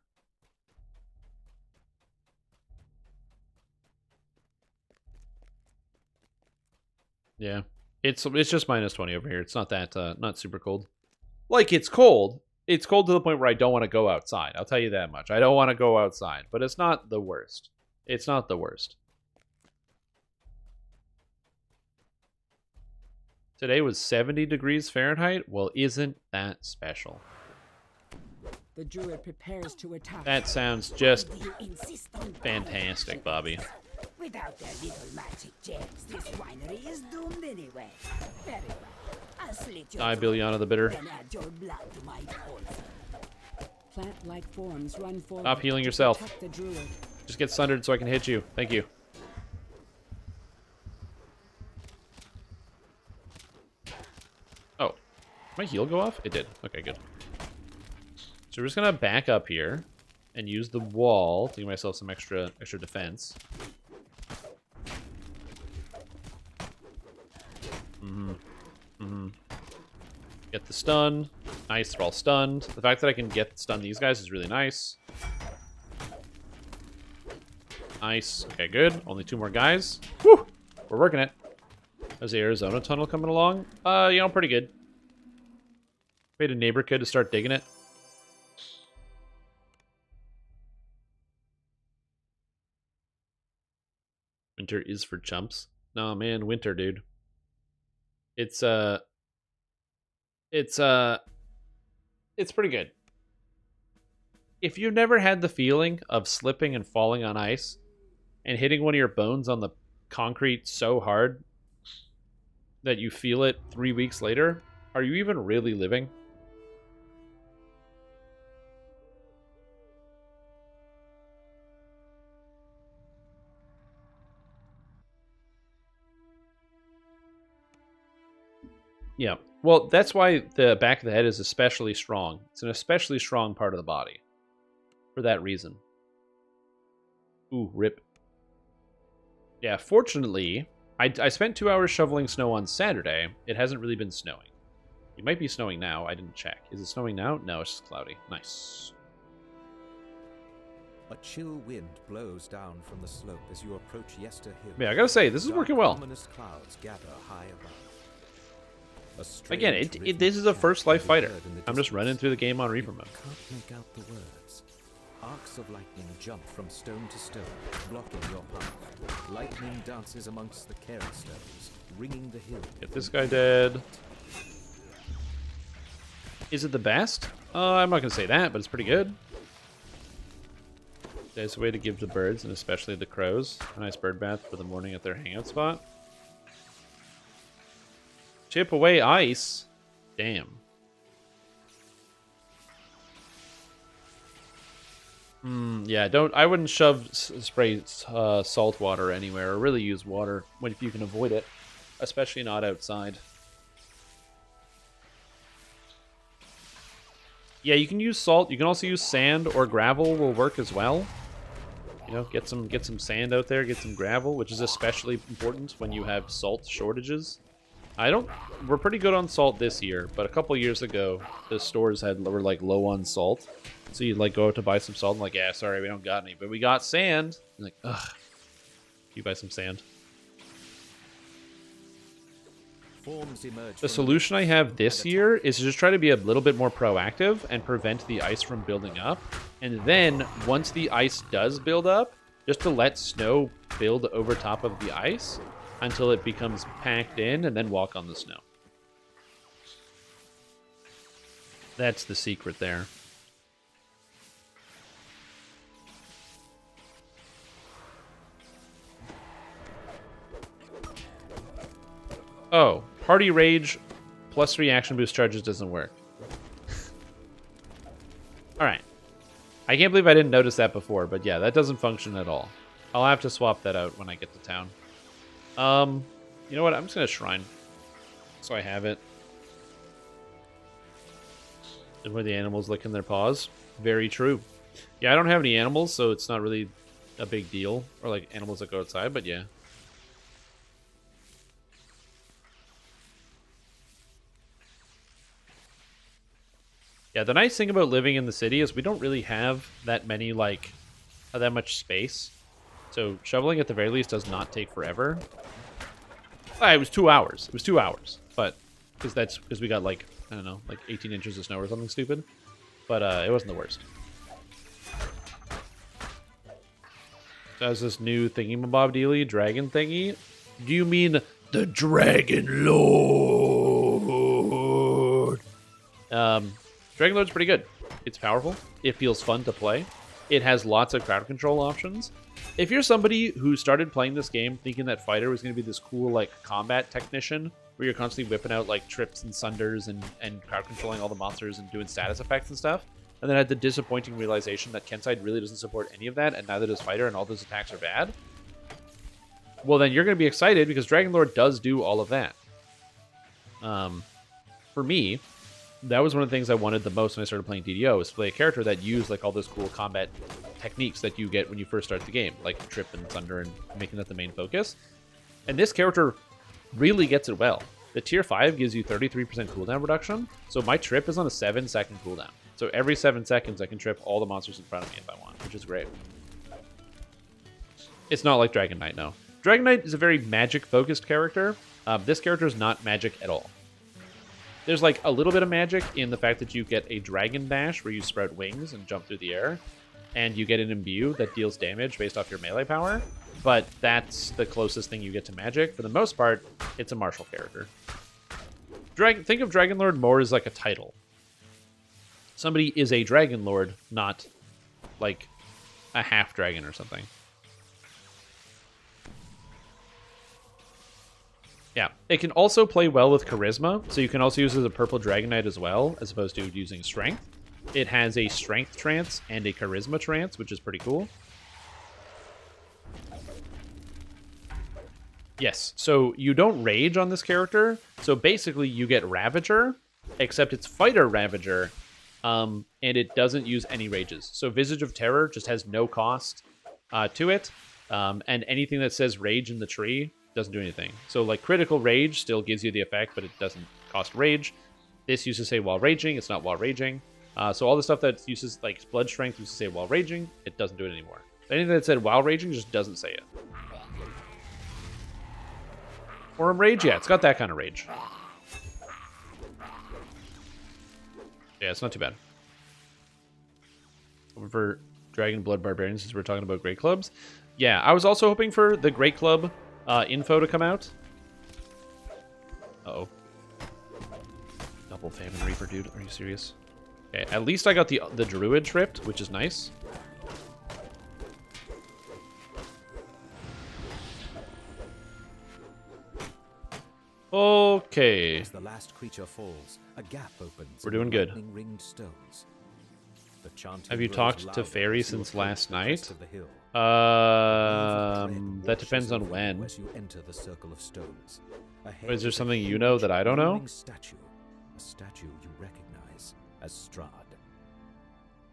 Speaker 1: Yeah, it's just minus 20 over here. It's not that not super cold. Like, it's cold. It's cold to the point where I don't want to go outside. I'll tell you that much. I don't want to go outside, but it's not the worst. It's not the worst. Today was 70 degrees Fahrenheit. Well, isn't that special?
Speaker 2: The druid prepares to attack.
Speaker 1: That sounds just fantastic, Bobby.
Speaker 10: Without their little magic gems, this winery is doomed anyway. Very well. I'll slit your
Speaker 1: Die, Biljana the Bitter.
Speaker 10: then add your blood to my poison.
Speaker 2: Plant-like forms run forward.
Speaker 1: Stop healing yourself.
Speaker 2: The druid.
Speaker 1: Just get sundered so I can hit you. Thank you. Oh. Did my heal go off? It did. Okay, good. So we're just going to back up here. and use the wall to give myself some extra defense. Get the stun. Nice, they're all stunned. The fact that I can stun these guys is really nice. Nice. Okay, good. Only 2 more guys. Woo! We're working it. How's the Arizona tunnel coming along? Pretty good. Paid a neighbor kid to start digging it. Winter is for chumps. No, man, winter, dude. It's pretty good. If you've never had the feeling of slipping and falling on ice and hitting one of your bones on the concrete so hard that you feel it 3 weeks later, are you even really living? Yeah. Well, that's why the back of the head is especially strong. It's an especially strong part of the body. For that reason. Ooh, rip. Yeah, fortunately, I spent 2 hours shoveling snow on Saturday. It hasn't really been snowing. It might be snowing now. I didn't check. Is it snowing now? No, it's just cloudy. Nice.
Speaker 5: A chill wind blows down from the slope as you approach Yester Hill.
Speaker 1: Yeah, I gotta say, this is working well.
Speaker 5: Ominous clouds gather high above.
Speaker 1: Again, this is a first life fighter. I'm just running through the game on Reaper mode.
Speaker 5: Can't make out the words. Arcs of lightning jump from stone to stone, blocking your path. Lightning dances amongst the cairn stones, ringing the hill.
Speaker 1: Get this guy dead. Is it the best? I'm not gonna say that, but it's pretty good. There's a way to give the birds, and especially the crows, a nice bird bath for the morning at their hangout spot. Chip away ice. Damn. Yeah, I wouldn't spray salt water anywhere, or really use water if you can avoid it, especially not outside. Yeah, you can use salt. You can also use sand or gravel will work as well. You know, get some sand out there, get some gravel, which is especially important when you have salt shortages. We're pretty good on salt this year, but a couple years ago, the stores were like low on salt. So you'd like go out to buy some salt and like, yeah, sorry, we don't got any, but we got sand. And like, ugh. You buy some sand. The solution I have this year is to just try to be a little bit more proactive and prevent the ice from building up. And then once the ice does build up, just to let snow build over top of the ice until it becomes packed in, and then walk on the snow. That's the secret there. Oh, party rage plus reaction boost charges doesn't work. Alright. I can't believe I didn't notice that before, but yeah, that doesn't function at all. I'll have to swap that out when I get to town. You know what? I'm just going to shrine. So I have it. And where the animals licking their paws. Very true. Yeah, I don't have any animals, so it's not really a big deal. Or like animals that go outside, but yeah. Yeah, the nice thing about living in the city is we don't really have that many, like, that much space. So shoveling at the very least does not take forever. It was 2 hours. It was 2 hours, but because we got like, I don't know, like 18 inches of snow or something stupid. But it wasn't the worst. So how's this new thingamabob dealy dragon thingy? Do you mean the Dragonlord? Dragonlord's pretty good. It's powerful. It feels fun to play. It has lots of crowd control options. If you're somebody who started playing this game thinking that fighter was going to be this cool like combat technician where you're constantly whipping out like trips and sunders and crowd controlling all the monsters and doing status effects and stuff, and then had the disappointing realization that Kenside really doesn't support any of that and neither does fighter and all those attacks are bad, well then you're going to be excited because Dragonlord does do all of that. For me, that was one of the things I wanted the most when I started playing DDO, was to play a character that used like all those cool combat techniques that you get when you first start the game, like Trip and Thunder, and making that the main focus. And this character really gets it well. The tier 5 gives you 33% cooldown reduction, so my Trip is on a 7-second cooldown. So every 7 seconds I can trip all the monsters in front of me if I want, which is great. It's not like Dragon Knight, no. Dragon Knight is a very magic-focused character. This character is not magic at all. There's like a little bit of magic in the fact that you get a Dragon Dash where you sprout wings and jump through the air, and you get an Imbue that deals damage based off your melee power, but that's the closest thing you get to magic. For the most part, it's a martial character. Think of Dragonlord more as like a title. Somebody is a Dragonlord, not like a half-dragon or something. Yeah, it can also play well with Charisma, so you can also use it as a purple Dragon Knight as well, as opposed to using Strength. It has a Strength Trance and a Charisma Trance, which is pretty cool. Yes, so you don't rage on this character, so basically you get Ravager, except it's Fighter Ravager, and it doesn't use any rages. So Visage of Terror just has no cost to it, and anything that says Rage in the tree doesn't do anything. So like Critical Rage still gives you the effect, but it doesn't cost Rage. This used to say while raging, it's not while raging. So all the stuff that uses like Blood Strength used to say while raging, it doesn't do it anymore. Anything that said while raging just doesn't say it. Or Rage, yeah, it's got that kind of rage. Yeah, it's not too bad. Over for Dragon Blood Barbarians, since we're talking about Great Clubs. Yeah, I was also hoping for the Great Club info to come out. Uh-oh. Double Famine Reaper, dude. Are you serious? Okay, at least I got the Druid tripped, which is nice. Okay.
Speaker 5: As the last creature falls, a gap opens.
Speaker 1: We're doing good.
Speaker 5: Ringed stones. The chanting
Speaker 1: Have you
Speaker 5: grows
Speaker 1: talked to
Speaker 5: louder
Speaker 1: Fairy
Speaker 5: as you
Speaker 1: since
Speaker 5: approach
Speaker 1: last
Speaker 5: the crest
Speaker 1: night?
Speaker 5: of the hill.
Speaker 1: That depends on when.
Speaker 5: As you enter the circle of stones.
Speaker 1: Wait, is there something you know that I don't know?
Speaker 5: Statue, a statue you recognize as Strahd.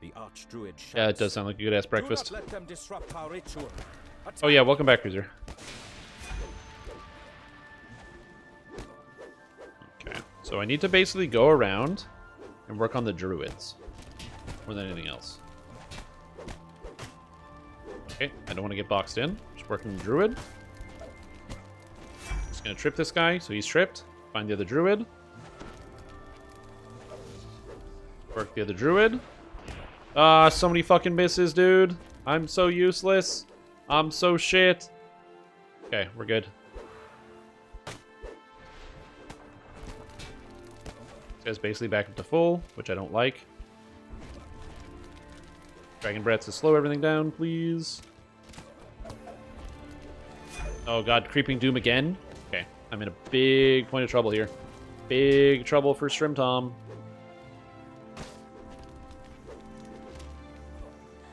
Speaker 5: The Archdruid shouts,
Speaker 1: Yeah, it does sound like a good-ass breakfast.
Speaker 5: "Do not let them disrupt our ritual."
Speaker 1: Oh yeah, welcome back, Cruiser. Okay, so I need to basically go around and work on the druids more than anything else. Okay, I don't want to get boxed in. Just working the druid. Just gonna trip this guy, so he's tripped. Find the other druid. Work the other druid. Ah, so many fucking misses, dude. I'm so useless. I'm so shit. Okay, we're good. This guy's basically back up to full, which I don't like. Dragon Breath to slow everything down, please. Oh god, Creeping Doom again? Okay, I'm in a big point of trouble here. Big trouble for Strim Tom.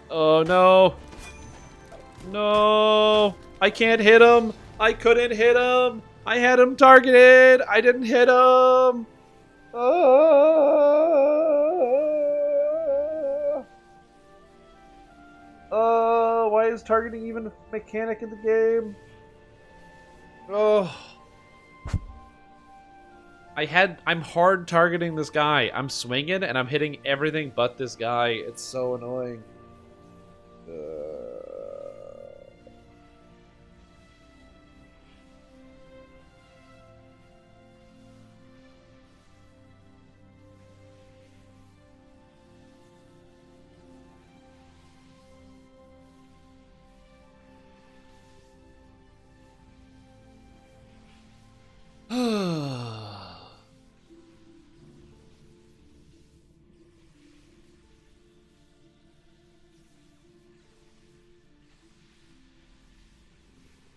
Speaker 1: Oh no. No. I can't hit him. I couldn't hit him. I had him targeted. I didn't hit him. Why is targeting even a mechanic in the game? Oh. I'm hard targeting this guy. I'm swinging and I'm hitting everything but this guy. It's so annoying.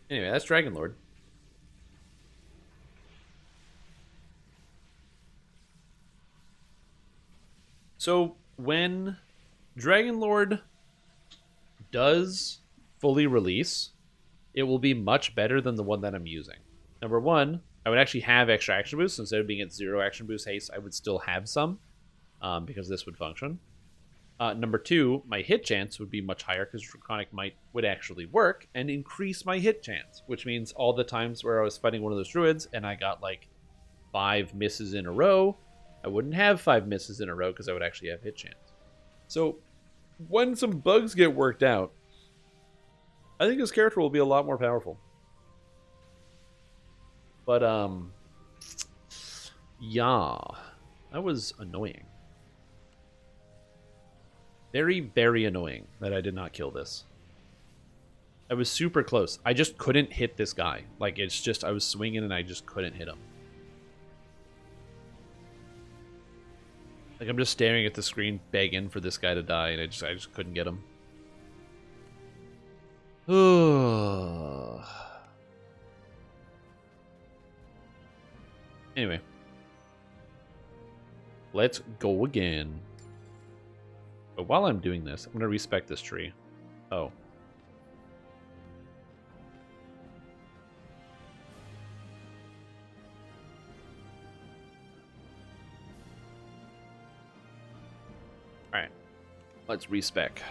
Speaker 1: Anyway, that's Dragonlord. So, when Dragonlord does fully release, it will be much better than the one that I'm using. Number one, I would actually have extra action boosts. Instead of being at 0 action boost haste, I would still have some. because this would function. Number 2, my hit chance would be much higher because Draconic Might would actually work and increase my hit chance, which means all the times where I was fighting one of those druids and I got like 5 misses in a row, I wouldn't have 5 misses in a row because I would actually have hit chance. So when some bugs get worked out, I think this character will be a lot more powerful. But, yeah, that was annoying. Very, very annoying that I did not kill this. I was super close. I just couldn't hit this guy. Like, it's just, I was swinging and I just couldn't hit him. Like, I'm just staring at the screen begging for this guy to die, and I just couldn't get him. Anyway. Let's go again. But while I'm doing this, I'm going to respec this tree. Oh. Alright. Let's respec.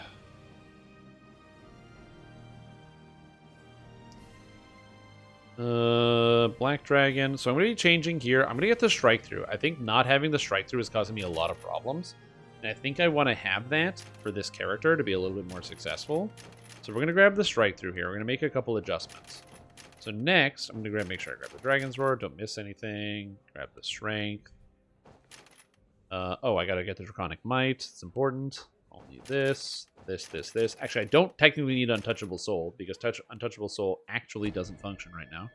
Speaker 1: Black Dragon. So I'm going to be changing here. I'm going to get the strike through. I think not having the strike through is causing me a lot of problems. And I think I want to have that for this character to be a little bit more successful. So we're going to grab the strike through here. We're going to make a couple adjustments. So next, I'm going to make sure I grab the Dragon's Roar. Don't miss anything. Grab the strength. Oh, I got to get the Draconic Might. It's important. I'll need this. This. Actually, I don't technically need Untouchable Soul, because Untouchable Soul actually doesn't function right now.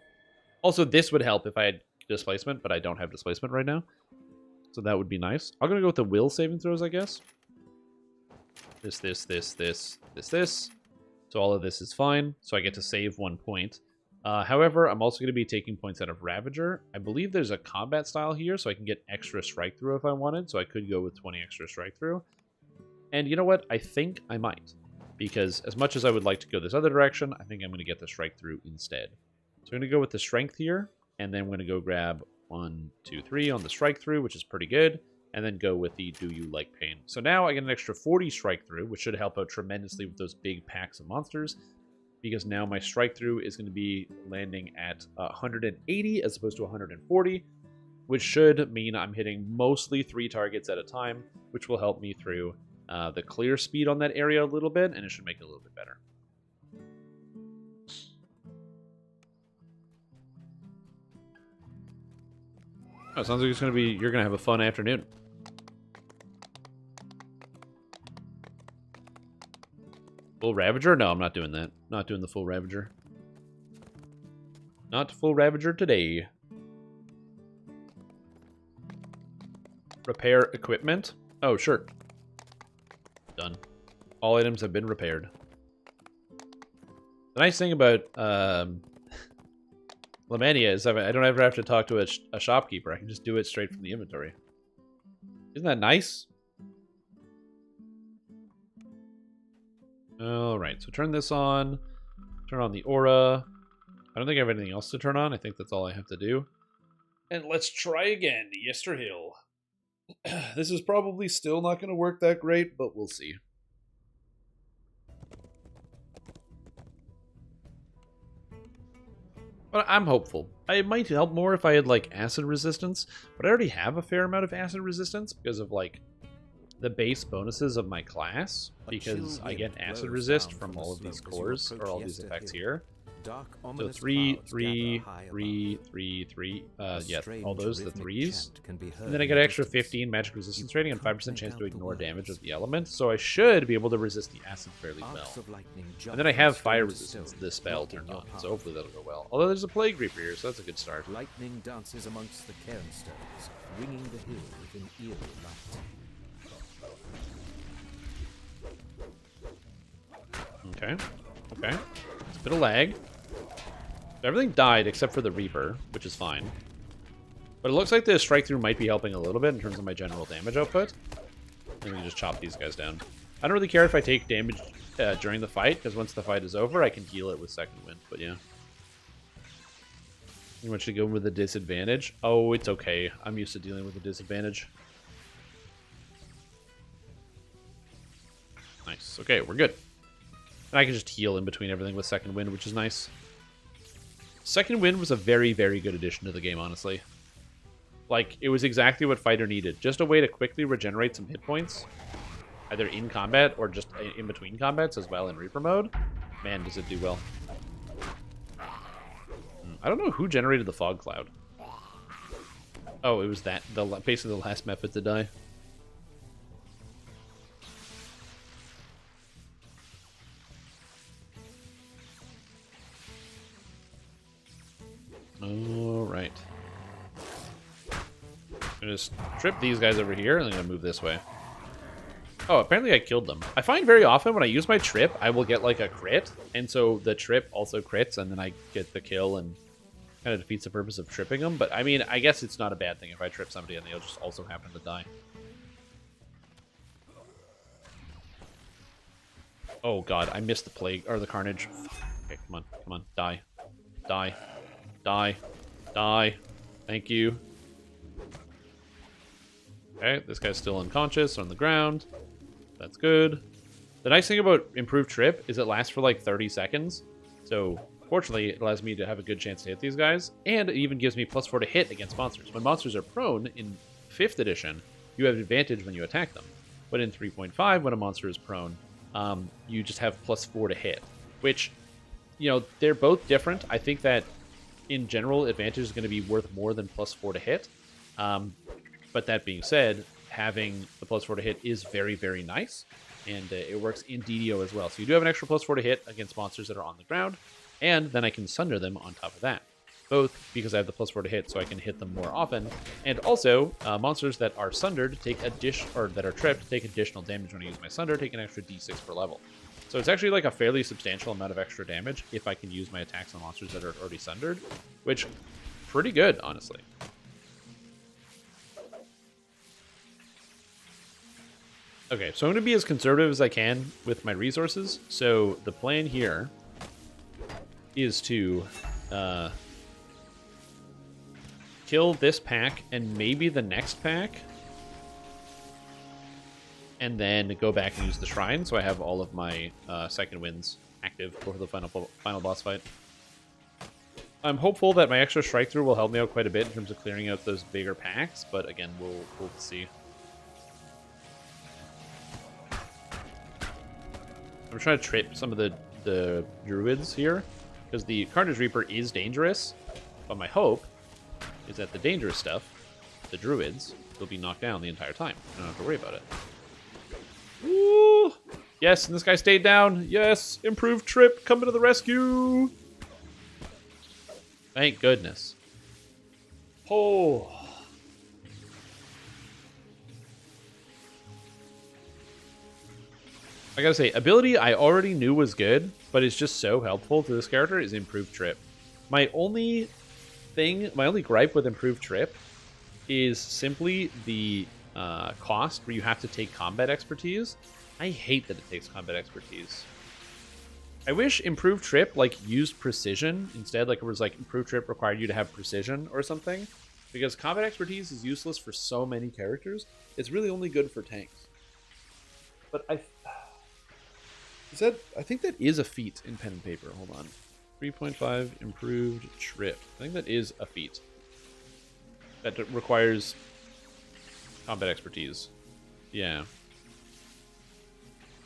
Speaker 1: Also, this would help if I had Displacement, but I don't have Displacement right now. So that would be nice. I'm going to go with the Will saving throws, I guess. This. So all of this is fine. So I get to save 1 point. However, I'm also going to be taking points out of Ravager. I believe there's a combat style here, so I can get extra strike through if I wanted. So I could go with 20 extra strike through. And you know what? I think I might. Because as much as I would like to go this other direction, I think I'm going to get the strike through instead. So I'm going to go with the strength here. And then I'm going to go grab 1, 2, 3 on the strike through, which is pretty good. And then go with the Do You Like Pain. So now I get an extra 40 strike through, which should help out tremendously with those big packs of monsters. Because now my strike through is going to be landing at 180 as opposed to 140. Which should mean I'm hitting mostly 3 targets at a time. Which will help me through the clear speed on that area a little bit. And it should make it a little bit better. Oh, sounds like it's going to be, you're going to have a fun afternoon. Full Ravager? No, I'm not doing that. Not doing the full Ravager. Not full Ravager today. Repair equipment? Oh, sure. Done. All items have been repaired. The nice thing about Lamannia is I don't ever have to talk to a shopkeeper. I can just do it straight from the inventory. Isn't that nice? Alright, so turn this on. Turn on the aura. I don't think I have anything else to turn on. I think that's all I have to do. And let's try again. Yester Hill. This is probably still not going to work that great, but we'll see. But I'm hopeful. It might help more if I had, like, acid resistance. But I already have a fair amount of acid resistance because of, like, the base bonuses of my class. Because I get acid resist from all of these cores, or all these effects here. So 3, 3, 3, 3, 3. Yeah, all those, the 3s. And then I get an extra 15 magic resistance rating and 5% chance to ignore damage of the element. So I should be able to resist the acid fairly well. And then I have fire resistance, this spell turned on. So hopefully that'll go well. Although there's a Plague Reaper here, so that's a good start.
Speaker 5: Lightning dances amongst the cairn stones, ringing the hill with an eerie light.
Speaker 1: Okay. Okay. It's a bit of lag. Everything died except for the Reaper, which is fine. But it looks like the strike through might be helping a little bit in terms of my general damage output. And we can just chop these guys down. I don't really care if I take damage during the fight, because once the fight is over, I can heal it with Second Wind. But yeah. You want you to go with a disadvantage? Oh, it's okay. I'm used to dealing with a disadvantage. Nice. Okay, we're good. And I can just heal in between everything with Second Wind, which is nice. Second Wind was a very, very good addition to the game, honestly. Like, it was exactly what Fighter needed. Just a way to quickly regenerate some hit points, either in combat or just in between combats as well in Reaper mode. Man, does it do well. I don't know who generated the Fog Cloud. Oh, it was that. Basically the last method to die. Alright. I'm gonna just trip these guys over here, and I'm gonna move this way. Oh, apparently I killed them. I find very often when I use my trip, I will get like a crit, and so the trip also crits, and then I get the kill, and kind of defeats the purpose of tripping them. But I mean, I guess it's not a bad thing if I trip somebody and they'll just also happen to die. Oh god, I missed the plague, or the carnage. Okay, come on, come on, die. Die. Die. Die. Thank you. Okay, this guy's still unconscious on the ground. That's good. The nice thing about improved trip is it lasts for like 30 seconds. So, fortunately, it allows me to have a good chance to hit these guys. And it even gives me +4 to hit against monsters. When monsters are prone in 5th edition, you have advantage when you attack them. But in 3.5, when a monster is prone, you just have +4 to hit. Which, you know, they're both different. I think that in general, advantage is going to be worth more than +4 to hit. But that being said, having the +4 to hit is very, very nice. And it works in DDO as well. So you do have an extra +4 to hit against monsters that are on the ground. And then I can sunder them on top of that. Both because I have the +4 to hit, so I can hit them more often. And also, monsters that are sundered that are tripped take additional damage when I use my sunder, take an extra d6 per level. So it's actually like a fairly substantial amount of extra damage if I can use my attacks on monsters that are already sundered, which pretty good, honestly. Okay, so I'm going to be as conservative as I can with my resources. So the plan here is to kill this pack and maybe the next pack, and then go back and use the shrine, so I have all of my second winds active before the final boss fight. I'm hopeful that my extra strike through will help me out quite a bit in terms of clearing out those bigger packs, but again, we'll see. I'm trying to trip some of the druids here, because the Carnage Reaper is dangerous, but my hope is that the dangerous stuff, the druids, will be knocked down the entire time. I don't have to worry about it. Woo! Yes, and this guy stayed down. Yes, improved trip coming to the rescue. Thank goodness. Oh. I gotta say, ability I already knew was good, but it's just so helpful to this character is improved trip. My only gripe with improved trip is simply the cost where you have to take combat expertise. I hate that it takes combat expertise. I wish improved trip used precision instead, like it was like improved trip required you to have precision or something, because combat expertise is useless for so many characters. It's really only good for tanks. But I think that is a feat in pen and paper. Hold on. 3.5 improved trip. I think that is a feat that requires combat expertise. Yeah.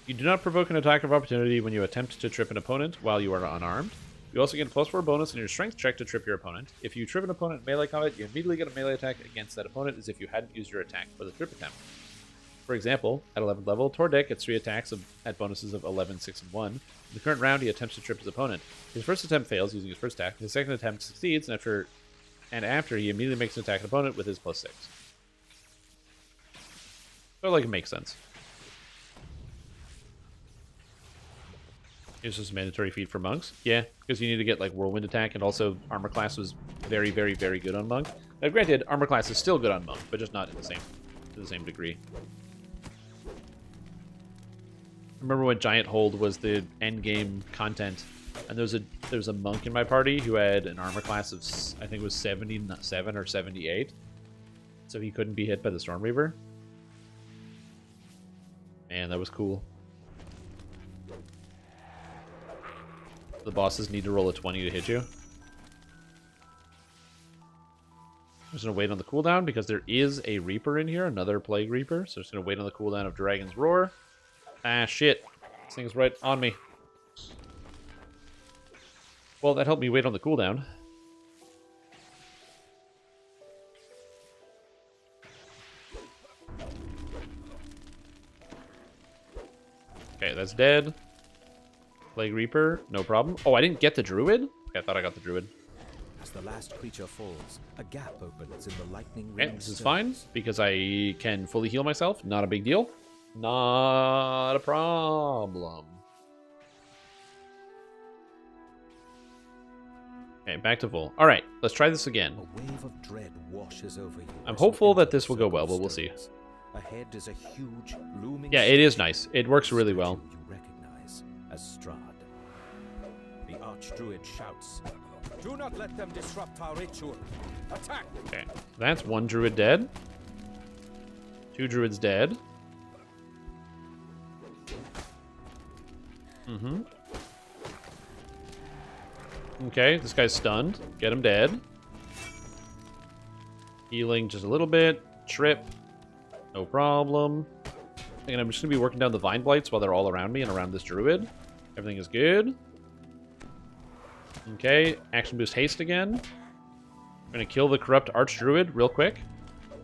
Speaker 1: You do not provoke an attack of opportunity when you attempt to trip an opponent while you are unarmed. You also get a +4 bonus in your strength check to trip your opponent. If you trip an opponent in melee combat, you immediately get a melee attack against that opponent as if you hadn't used your attack for the trip attempt. For example, at 11th level, Tordek gets 3 attacks at bonuses of 11, 6, and 1. In the current round, he attempts to trip his opponent. His first attempt fails using his first attack. His second attempt succeeds, and after he immediately makes an attack at opponent with his +6. So, it makes sense. It's just a mandatory feat for monks. Yeah, because you need to get whirlwind attack, and also armor class was very, very, very good on monk. Now, granted, armor class is still good on monk, but just not to the same degree. Remember when Giant Hold was the end game content, and there was a monk in my party who had an armor class of, I think it was 77 or 78, so he couldn't be hit by the Storm Reaver. Man, that was cool. The bosses need to roll a 20 to hit you. I'm just going to wait on the cooldown because there is a Reaper in here, another Plague Reaper. So I'm just going to wait on the cooldown of Dragon's Roar. Ah, shit. This thing's right on me. Well, that helped me wait on the cooldown. Okay, that's dead. Plague Reaper, no problem. Oh, I didn't get the Druid? Okay, I thought I got the Druid.
Speaker 5: As the last creature falls, a gap opens in the lightning
Speaker 1: Okay,
Speaker 5: ring
Speaker 1: this is
Speaker 5: stones.
Speaker 1: fine because I can fully heal myself. Not a big deal. Not a problem. Okay, back to full. All right, let's try this again.
Speaker 5: A wave of dread washes over you.
Speaker 1: I'm
Speaker 5: as you
Speaker 1: hopeful
Speaker 5: enter
Speaker 1: that
Speaker 5: the
Speaker 1: this will go
Speaker 5: circle
Speaker 1: well,
Speaker 5: of
Speaker 1: but we'll see.
Speaker 5: stones. Ahead is a huge, looming
Speaker 1: Yeah, it is
Speaker 5: statue.
Speaker 1: nice. It works really well.
Speaker 5: Statue you recognize as Strahd. The Archdruid shouts, "Do not let them disrupt our ritual. Attack!"
Speaker 1: Okay, that's one Druid dead. 2 Druids dead. Mm-hmm. Okay, this guy's stunned. Get him dead. Healing just a little bit. Trip. No problem. And I'm just going to be working down the Vine Blights while they're all around me and around this Druid. Everything is good. Okay, action boost haste again. I'm going to kill the corrupt Archdruid real quick.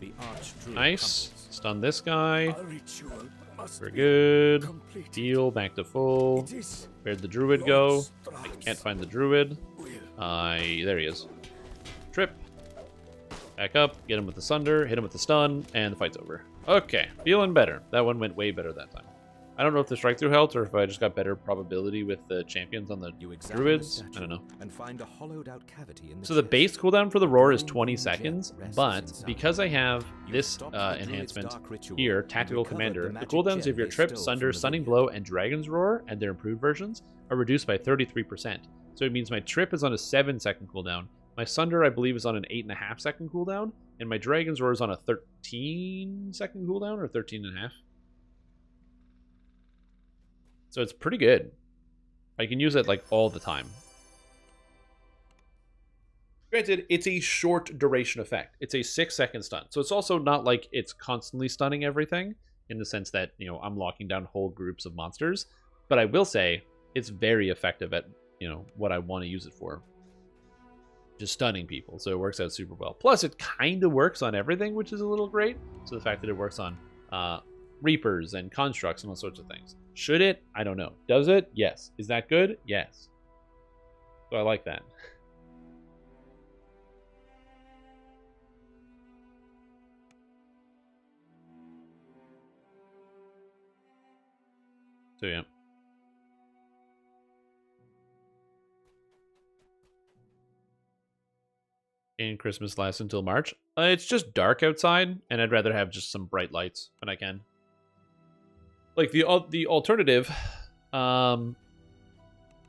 Speaker 5: The Archdruid
Speaker 1: Nice.
Speaker 5: crumbles.
Speaker 1: Stun this guy.
Speaker 11: Our ritual must
Speaker 1: We're
Speaker 11: be
Speaker 1: good.
Speaker 11: complete.
Speaker 1: Heal, back to full.
Speaker 11: It is
Speaker 1: Where'd the Druid go?
Speaker 11: Lord
Speaker 1: I
Speaker 11: Strahd's
Speaker 1: can't find the Druid.
Speaker 11: will.
Speaker 1: There he is. Trip. Back up, get him with the Sunder, hit him with the stun, and the fight's over. Okay, feeling better. That one went way better that time. I don't know if the strike through helped or if I just got better probability with the champions on the
Speaker 5: You examine
Speaker 1: Druids.
Speaker 5: the
Speaker 1: I
Speaker 5: statue
Speaker 1: don't know.
Speaker 5: and find a hollowed out cavity in the
Speaker 1: So the
Speaker 5: chest.
Speaker 1: base cooldown for the roar is
Speaker 5: Green
Speaker 1: 20
Speaker 5: moon jet
Speaker 1: seconds,
Speaker 5: rests
Speaker 1: but
Speaker 5: inside.
Speaker 1: because I have
Speaker 5: You
Speaker 1: this
Speaker 5: stopped the Druid's
Speaker 1: enhancement
Speaker 5: dark ritual
Speaker 1: here,
Speaker 5: and
Speaker 1: Tactical
Speaker 5: recovered
Speaker 1: Commander, the
Speaker 5: magic
Speaker 1: cooldowns
Speaker 5: gem
Speaker 1: of your
Speaker 5: they
Speaker 1: Trip,
Speaker 5: stole
Speaker 1: Sunder,
Speaker 5: from the
Speaker 1: Stunning
Speaker 5: vineyard.
Speaker 1: Blow, and Dragon's Roar, and their improved versions, are reduced by 33%. So it means my Trip is on a 7-second cooldown, my Sunder, I believe, is on an 8.5-second cooldown, and my Dragon's Roar is on a 13-second cooldown, or 13.5. So it's pretty good. I can use it like all the time. Granted, it's a short duration effect. It's a 6-second stun. So it's also not like it's constantly stunning everything in the sense that, you know, I'm locking down whole groups of monsters. But I will say it's very effective at, you know, what I want to use it for. Just stunning people. So it works out super well. Plus, it kind of works on everything, which is a little great. So the fact that it works on Reapers and Constructs and all sorts of things. Should it? I don't know. Does it? Yes. Is that good? Yes. So I like that. So yeah. And Christmas lasts until March. It's just dark outside, and I'd rather have just some bright lights when I can. Like the alternative,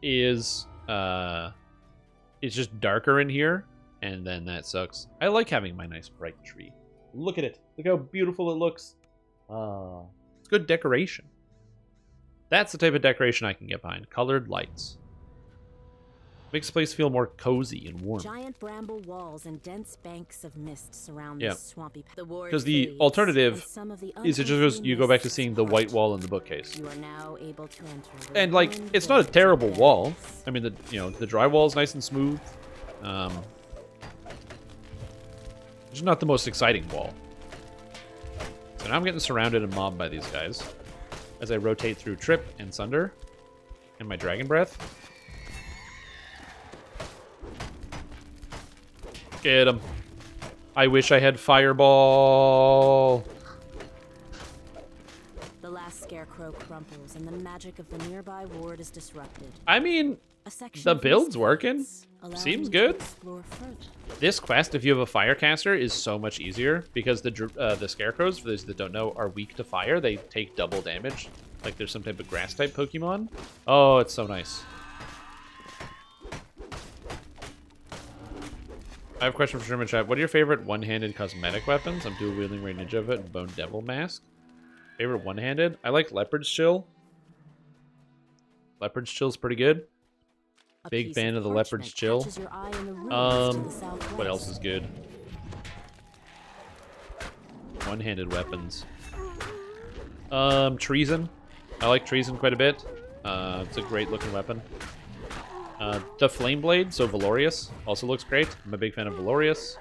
Speaker 1: is it's just darker in here, and then that sucks. I like having my nice bright tree. Look at it. Look how beautiful it looks. It's good decoration. That's the type of decoration I can get behind. Colored lights. Makes the place feel more cozy and warm.
Speaker 12: Giant bramble walls and dense banks of mist surround
Speaker 1: Yeah.
Speaker 12: this swampy. The ward
Speaker 1: Because the
Speaker 12: fades,
Speaker 1: alternative
Speaker 12: and some of the
Speaker 1: is it just goes,
Speaker 12: unearthly
Speaker 1: you go back to
Speaker 12: mists
Speaker 1: seeing the
Speaker 12: part.
Speaker 1: white wall in the bookcase.
Speaker 12: You are now able to enter. the
Speaker 1: And like,
Speaker 12: ruined
Speaker 1: it's not a
Speaker 12: village
Speaker 1: terrible
Speaker 12: of
Speaker 1: wall.
Speaker 12: Venice.
Speaker 1: I mean, the drywall is nice and smooth. It's not the most exciting wall. So now I'm getting surrounded and mobbed by these guys as I rotate through Trip and Sunder and my Dragon Breath. Get him. I wish I had Fireball.
Speaker 12: The last scarecrow crumples, and the magic of the nearby ward is disrupted.
Speaker 1: I mean,
Speaker 12: A section
Speaker 1: the
Speaker 12: of
Speaker 1: build's
Speaker 12: mist
Speaker 1: working.
Speaker 12: fades, allowing
Speaker 1: Seems
Speaker 12: you to
Speaker 1: good.
Speaker 12: explore further.
Speaker 1: This quest, if you have a Firecaster, is so much easier because the Scarecrows, for those that don't know, are weak to fire. They take double damage, like there's some type of Grass-type Pokemon. Oh, it's so nice. I have a question for Sherman Chat. What are your favorite one-handed cosmetic weapons? I'm dual-wielding Ray Ninja of it and Bone Devil Mask. Favorite one-handed? I like Leopard's Chill. Leopard's Chill's pretty good. Big
Speaker 12: piece
Speaker 1: fan of the
Speaker 12: parchment
Speaker 1: leopard's chill.
Speaker 12: catches your eye in the ruins to the southwest.
Speaker 1: What else is good? One-handed weapons. Treason. I like treason quite a bit. It's a great looking weapon. The flame blade, so Valorious, also looks great. I'm a big fan of Valorious.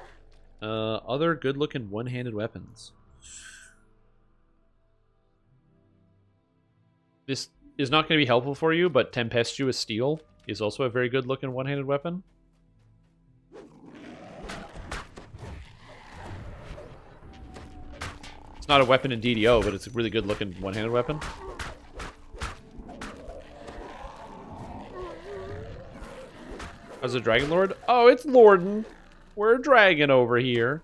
Speaker 1: Other good looking one-handed weapons. This is not going to be helpful for you, but Tempestuous Steel is also a very good looking one-handed weapon. It's not a weapon in DDO, but it's a really good looking one-handed weapon. How's the Dragonlord? Oh, it's Lorden. We're a dragon over here.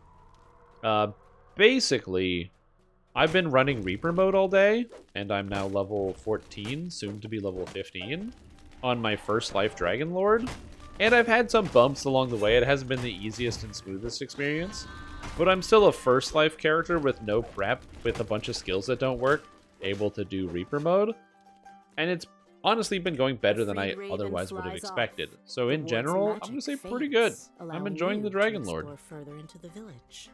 Speaker 1: Basically, I've been running Reaper mode all day, and I'm now level 14, soon to be level 15, on my first life Dragonlord. And I've had some bumps along the way. It hasn't been the easiest and smoothest experience, but I'm still a first life character with no prep, with a bunch of skills that don't work, able to do Reaper mode. And it's honestly been going better than I otherwise would have expected. So in general, I'm going to say pretty good. I'm enjoying the Dragonlord.
Speaker 12: Further into the village.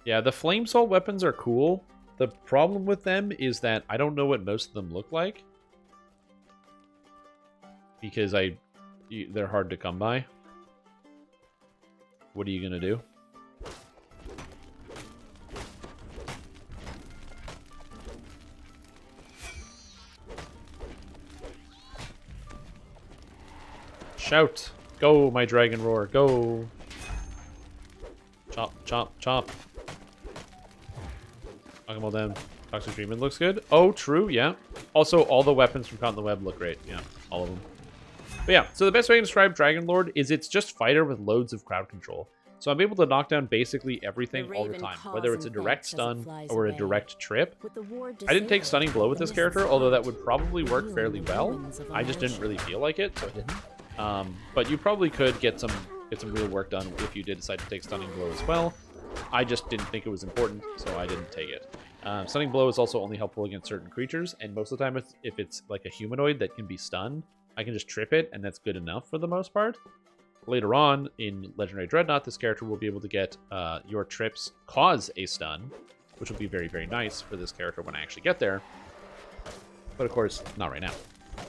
Speaker 1: Yeah, the Flame Salt weapons are cool. The problem with them is that I don't know what most of them look like. Because they're hard to come by. What are you going to do? Shout! Go, my dragon roar, go! Chop, chop, chop. Talking about them. Toxic Treatment looks good. Oh, true, yeah. Also, all the weapons from Caught in the Web look great. Yeah, all of them. But yeah, so the best way to describe Dragonlord is it's just fighter with loads of crowd control. So I'm able to knock down basically everything all the time, whether it's a direct stun or a direct trip. I didn't take Stunning Blow with this character, although that would probably work fairly well. I just didn't really feel like it, so I didn't. But you probably could get some real work done if you did decide to take Stunning Blow as well. I just didn't think it was important, so I didn't take it. Stunning Blow is also only helpful against certain creatures, and most of the time if it's like a humanoid that can be stunned, I can just trip it, and that's good enough for the most part. Later on, in Legendary Dreadnought, this character will be able to get your trips cause a stun, which will be very, very nice for this character when I actually get there. But of course, not right now.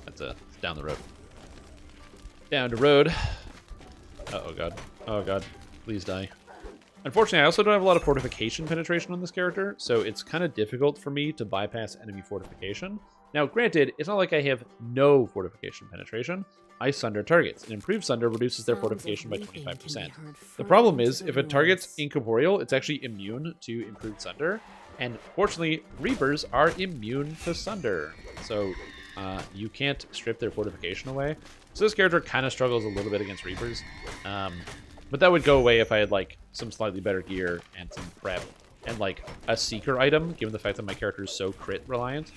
Speaker 1: That's down the road. Down the road. Oh god. Oh god. Please die. Unfortunately, I also don't have a lot of fortification penetration on this character, so it's kind of difficult for me to bypass enemy fortification. Now, granted, it's not like I have no fortification penetration. I sunder targets, and improved sunder reduces their fortification by 25%. The problem is, if a target's incorporeal, it's actually immune to improved sunder, and fortunately, Reapers are immune to sunder, so you can't strip their fortification away. So this character kind of struggles a little bit against Reapers, but that would go away if I had like some slightly better gear and some prep, and like a seeker item, given the fact that my character is so crit reliant.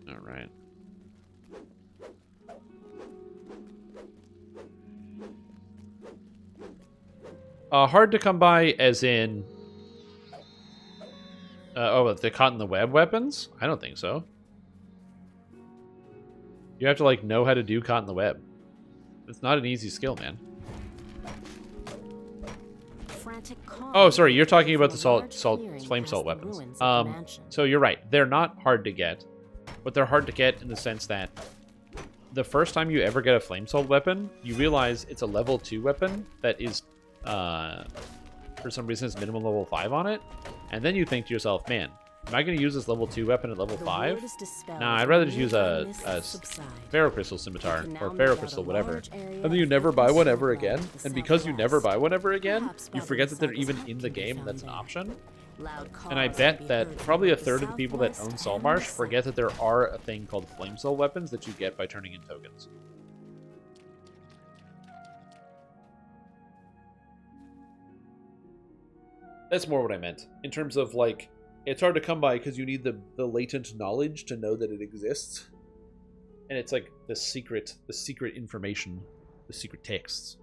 Speaker 1: Alright. Hard to come by as in... the Caught in the Web weapons? I don't think so. You have to, like, know how to do Caught in the Web. It's not an easy skill, man. Oh, sorry, you're talking about the flame salt weapons. So you're right. They're not hard to get, but they're hard to get in the sense that the first time you ever get a flame salt weapon, you realize it's a level 2 weapon that is, for some reason, it's minimum level 5 on it, and then you think to yourself, man, am I going to use this level 2 weapon at level 5? Nah, I'd rather just use a Ferrocrystal Scimitar, or Ferrocrystal, whatever. And then you never buy one ever again, and because you never buy one ever again, you forget that they're even in the game, and that's an option. And I bet that probably a third of the people that own Saltmarsh forget that there are a thing called Flame Soul weapons that you get by turning in tokens. That's more what I meant, in terms of, like, it's hard to come by because you need the latent knowledge to know that it exists. And it's like the secret information, the secret texts.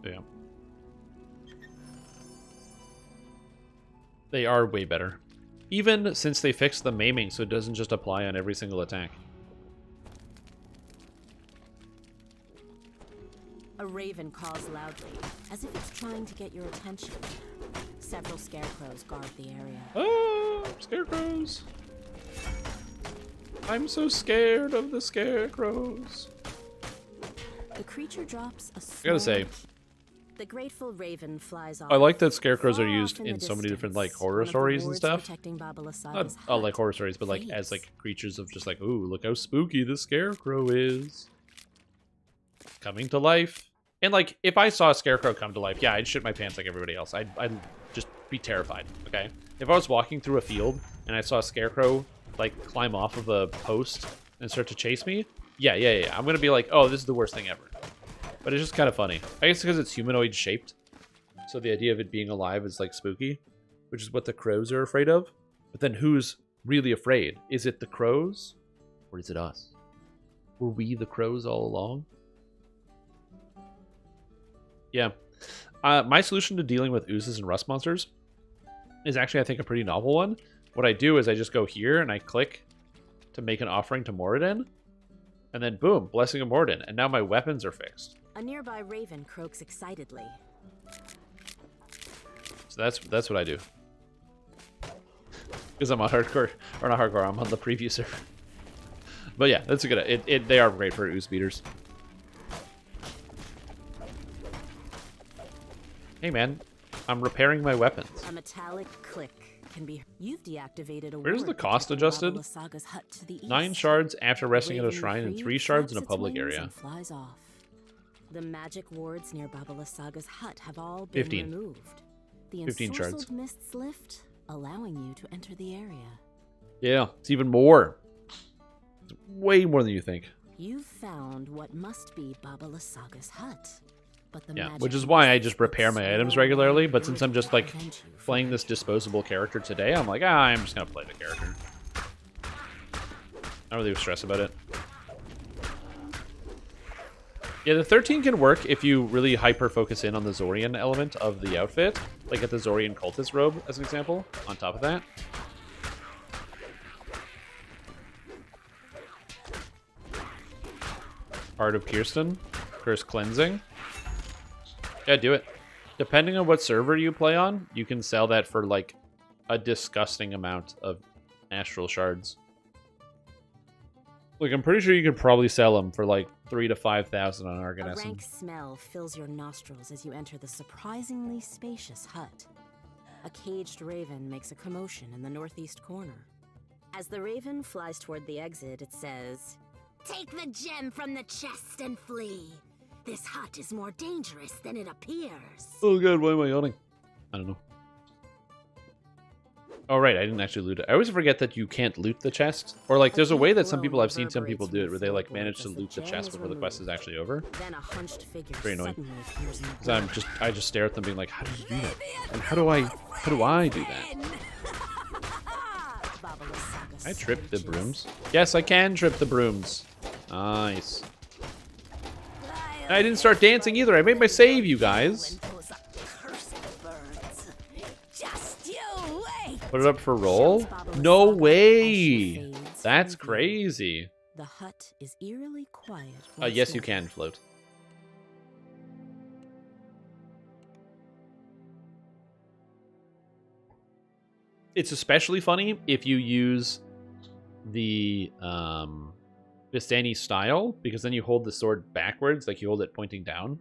Speaker 1: Yeah. They are way better. Even since they fixed the maiming so it doesn't just apply on every single attack.
Speaker 12: A raven calls loudly, as if it's trying to get your attention. Several scarecrows guard the area.
Speaker 1: Oh, scarecrows. I'm so scared of the scarecrows.
Speaker 12: The creature drops a small...
Speaker 1: I gotta say,
Speaker 12: the grateful raven flies off.
Speaker 1: I like that scarecrows are used
Speaker 12: in
Speaker 1: in
Speaker 12: the
Speaker 1: so many different like
Speaker 12: distance.
Speaker 1: horror
Speaker 12: One of the
Speaker 1: stories and
Speaker 12: wards
Speaker 1: stuff.
Speaker 12: protecting Baba
Speaker 1: Not
Speaker 12: Lasaga's
Speaker 1: like
Speaker 12: hut
Speaker 1: horror stories, but like as
Speaker 12: fades.
Speaker 1: like creatures of just like, ooh, look how spooky the scarecrow is. Coming to life. And like, if I saw a scarecrow come to life, yeah, I'd shit my pants like everybody else. I'd just be terrified, okay? If I was walking through a field and I saw a scarecrow like climb off of a post and start to chase me, yeah. I'm gonna be like, oh, this is the worst thing ever. But it's just kind of funny. I guess because it's humanoid shaped. So the idea of it being alive is like spooky, which is what the crows are afraid of. But then who's really afraid? Is it the crows or is it us? Were we the crows all along? Yeah. My solution to dealing with oozes and rust monsters is actually, I think, a pretty novel one. What I do is I just go here and I click to make an offering to Moradin. And then boom, Blessing of Moradin. And now my weapons are fixed.
Speaker 12: A nearby raven croaks excitedly.
Speaker 1: So that's what I do. Because I'm on hardcore, or not hardcore, I'm on the preview server. But yeah, that's a good, they are great for ooze beaters. Hey man, I'm repairing my weapons.
Speaker 12: A metallic click can be... You've deactivated a
Speaker 1: Where's
Speaker 12: ward
Speaker 1: the cost
Speaker 12: protecting
Speaker 1: adjusted?
Speaker 12: Baba Lasaga's hut to the east.
Speaker 1: 9 shards after resting at a
Speaker 12: Raven
Speaker 1: shrine and
Speaker 12: free
Speaker 1: 3 shards in a
Speaker 12: flaps its
Speaker 1: public
Speaker 12: wings
Speaker 1: area.
Speaker 12: and flies off. The magic wards near Baba Lasaga's hut have all been
Speaker 1: 15.
Speaker 12: removed. The
Speaker 1: 15 shards.
Speaker 12: ensorcelled mists lift, allowing you to enter the area.
Speaker 1: Yeah, it's even more. It's way more than you think.
Speaker 12: You've found what must be Baba Lasaga's hut. But the
Speaker 1: Yeah,
Speaker 12: magic
Speaker 1: which is why I just
Speaker 12: mists
Speaker 1: repair my
Speaker 12: that
Speaker 1: items
Speaker 12: swirl
Speaker 1: regularly,
Speaker 12: around
Speaker 1: but since I'm just like
Speaker 12: prevent you from
Speaker 1: playing this disposable character today, I'm like, I'm just gonna play the character. I don't really stress about it. Yeah, the 13 can work if you really hyper focus in on the Zorian element of the outfit, like at the Zorian cultist robe as an example, on top of that. Heart of Kirsten, Curse Cleansing. Yeah, do it. Depending on what server you play on, you can sell that for like a disgusting amount of astral shards. Like, I'm pretty sure you could probably sell them for like 3,000 to 5,000 on
Speaker 12: A
Speaker 1: Argonessin.
Speaker 12: rank smell fills your nostrils as you enter the surprisingly spacious hut. A caged raven makes a commotion in the northeast corner. As the raven flies toward the exit, it says, "Take the gem from the chest and flee. This hut is more dangerous than it appears."
Speaker 1: Oh god, why am I yawning? I don't know. Oh right, I didn't actually loot it. I always forget that you can't loot the chest. Or like, there's a way that some people, I've seen some people do it, where they like manage to loot the chest before the quest is actually over.
Speaker 12: Then a hunched figure
Speaker 1: Very annoying.
Speaker 12: suddenly appears in the
Speaker 1: Because I just stare at them being like, how did you do that? And how do I do that?
Speaker 12: Baba Lasaga's
Speaker 1: I tripped the
Speaker 12: screeches.
Speaker 1: brooms. Yes, I can trip the brooms. Nice. I didn't start dancing either. I made my save, you guys.
Speaker 10: Those accursed birds. Just you wait.
Speaker 1: Put it up for roll?
Speaker 12: Baba
Speaker 1: No
Speaker 12: Lasaga as
Speaker 1: way.
Speaker 12: she fades
Speaker 1: That's
Speaker 12: from view.
Speaker 1: crazy.
Speaker 12: The hut is eerily quiet.
Speaker 1: Yes,
Speaker 12: once
Speaker 1: you
Speaker 12: more.
Speaker 1: can float. It's especially funny if you use the Vistani style, because then you hold the sword backwards, like you hold it pointing down.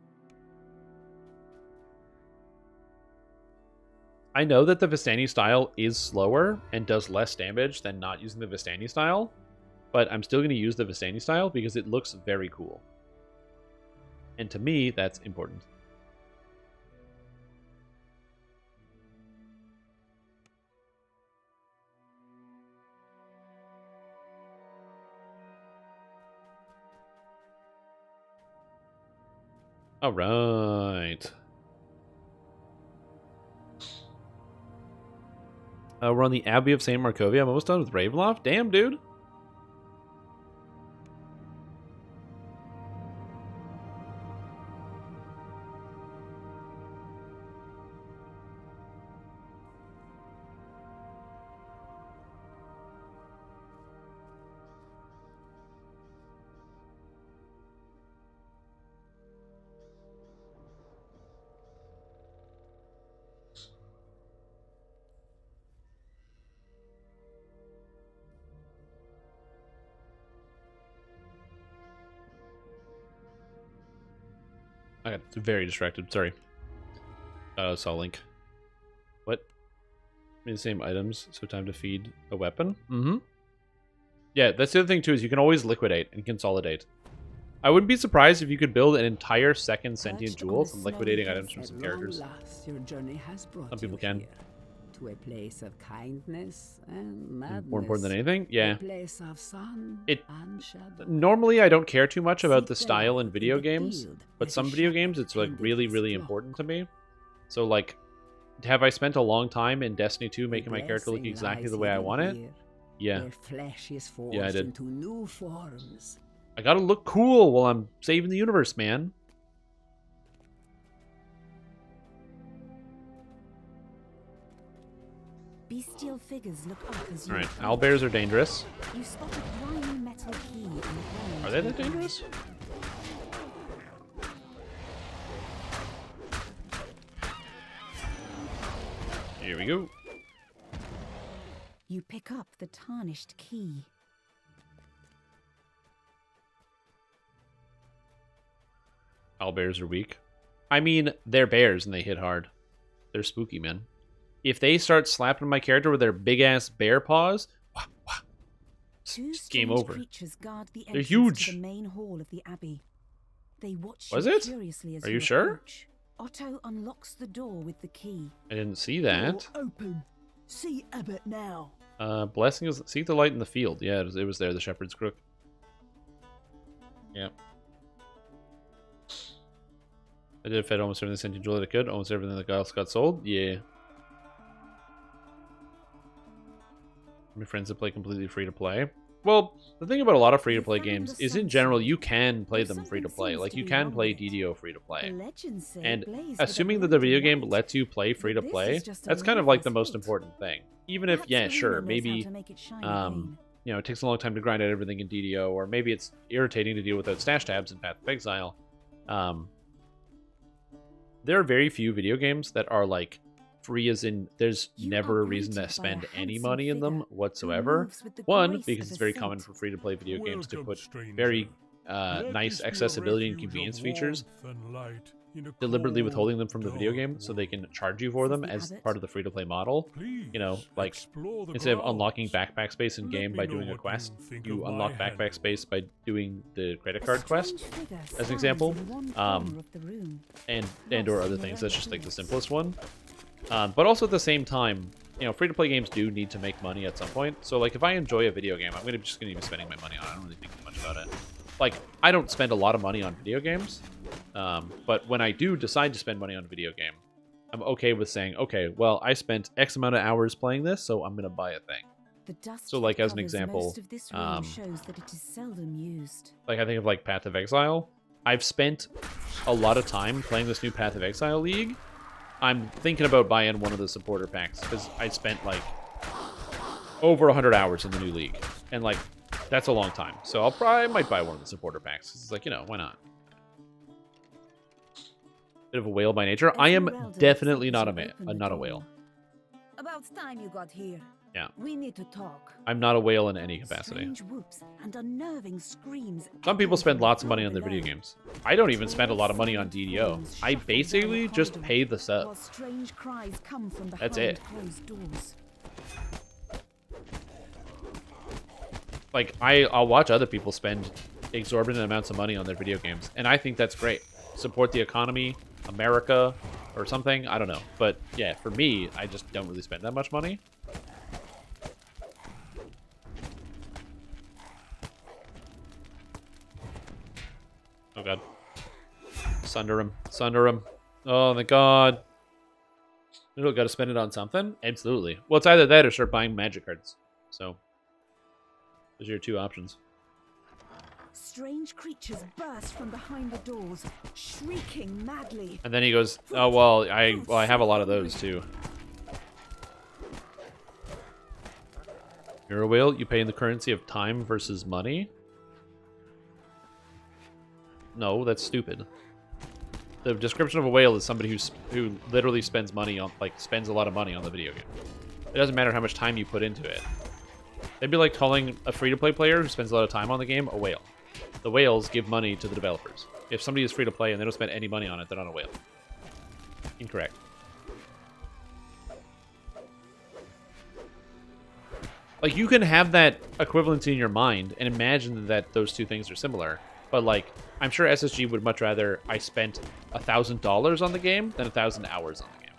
Speaker 1: I know that the Vistani style is slower and does less damage than not using the Vistani style, but I'm still going to use the Vistani style because it looks very cool. And to me, that's important. All right. We're on the Abbey of St. Markovia. I'm almost done with Ravenloft. Damn, dude. I got very distracted. Sorry. Saw Link. What? The same items, so time to feed a weapon? Mm-hmm. Yeah, that's the other thing too, is you can always liquidate and consolidate. I wouldn't be surprised if you could build an entire second sentient jewel from liquidating items from some characters.
Speaker 10: Your journey has brought
Speaker 1: Some people
Speaker 10: you
Speaker 1: can.
Speaker 10: here, to a place of kindness and madness.
Speaker 1: More important than anything? Yeah.
Speaker 10: A place of sun and shadow.
Speaker 1: Normally, I don't care too much about the style in video games, but some video games, it's like really, really important to me. So like, have I spent a long time in Destiny 2 making my character look exactly the way I want it? Yeah.
Speaker 10: Their flesh is forged
Speaker 1: Yeah, I did.
Speaker 10: into new forms.
Speaker 1: I gotta look cool while I'm saving the universe, man.
Speaker 2: Bestial figures look up as you
Speaker 1: Alright, owlbears are dangerous.
Speaker 2: You spot a grimy metal key in the ground.
Speaker 1: Are they that dangerous? Here we go.
Speaker 2: You pick up the tarnished key.
Speaker 1: Owlbears are weak. I mean, they're bears and they hit hard. They're spooky, man. If they start slapping my character with their big-ass bear paws, wah, wah, it's game over.
Speaker 2: Guard the
Speaker 1: They're huge.
Speaker 2: To the main hall of the abbey. They watch
Speaker 1: Was
Speaker 2: you
Speaker 1: it?
Speaker 2: curiously as
Speaker 1: Are you sure?
Speaker 2: approach. Otto unlocks the door with the key.
Speaker 1: I didn't see that.
Speaker 10: Door open. See Abbott now.
Speaker 1: Blessing is seek the light in the field. Yeah, it was there, the shepherd's crook. Yeah. I did fed almost everything sentient jewel that I could. Almost everything that else got sold. Yeah. My friends that play completely free to play. Well, the thing about a lot of free to play games is in general you can play them free to play. Like you can play DDO free to play. And assuming that the video game lets you play free to play, that's kind of like the most important thing. Even if, yeah, sure, maybe you know, it takes a long time to grind out everything in DDO, or maybe it's irritating to deal without stash tabs in Path of Exile. There are very few video games that are like free as in there's never a reason to spend any money in them whatsoever. One, because it's very common for free-to-play video games to put very nice accessibility and convenience features, deliberately withholding them from the video game so they can charge you for them as part of the free-to-play model. You know, like instead of unlocking backpack space in game by doing a quest, you unlock backpack space by doing the credit card quest, as an example, and or other things. That's just like the simplest one. But also at the same time, you know, free-to-play games do need to make money at some point. So, like, if I enjoy a video game, I'm just going to be spending my money on it. I don't really think too much about it. Like, I don't spend a lot of money on video games, but when I do decide to spend money on a video game, I'm okay with saying, okay, well, I spent X amount of hours playing this, so I'm going to buy a thing. So, like, as an example,
Speaker 2: shows that it is seldom used.
Speaker 1: Like, I think of, like, Path of Exile. I've spent a lot of time playing this new Path of Exile League. I'm thinking about buying one of the supporter packs because I spent like over 100 hours in the new league, and like that's a long time. So I might buy one of the supporter packs. It's like, you know, why not? Bit of a whale by nature. I am definitely not a whale.
Speaker 2: About time you got here.
Speaker 1: Yeah.
Speaker 2: We need to talk.
Speaker 1: I'm not a whale in any capacity.
Speaker 2: Strange whoops and unnerving screams.
Speaker 1: Some people spend lots of money on their video games. I don't even spend a lot of money on DDO. I basically just pay the sub.
Speaker 2: Strange cries come from
Speaker 1: that's it.
Speaker 2: Closed doors.
Speaker 1: Like, I'll watch other people spend exorbitant amounts of money on their video games, and I think that's great. Support the economy, America, or something. I don't know. But yeah, for me, I just don't really spend that much money. Oh god. Sunder him. Sunder him. Oh my god. You gotta spend it on something? Absolutely. Well, it's either that or start buying magic cards. So, those are your two options.
Speaker 2: Strange creatures burst from behind the doors, shrieking madly.
Speaker 1: And then he goes, oh, well, I have a lot of those too. You're a whale? You pay in the currency of time versus money? No, that's stupid. The description of a whale is somebody who literally spends money on, like, spends a lot of money on the video game. It doesn't matter how much time you put into it. It'd be like calling a free-to-play player who spends a lot of time on the game a whale. The whales give money to the developers. If somebody is free to play and they don't spend any money on it, they're not a whale. Incorrect. Like, you can have that equivalency in your mind and imagine that those two things are similar. But, like, I'm sure SSG would much rather I spent $1,000 on the game than 1,000 hours on the game.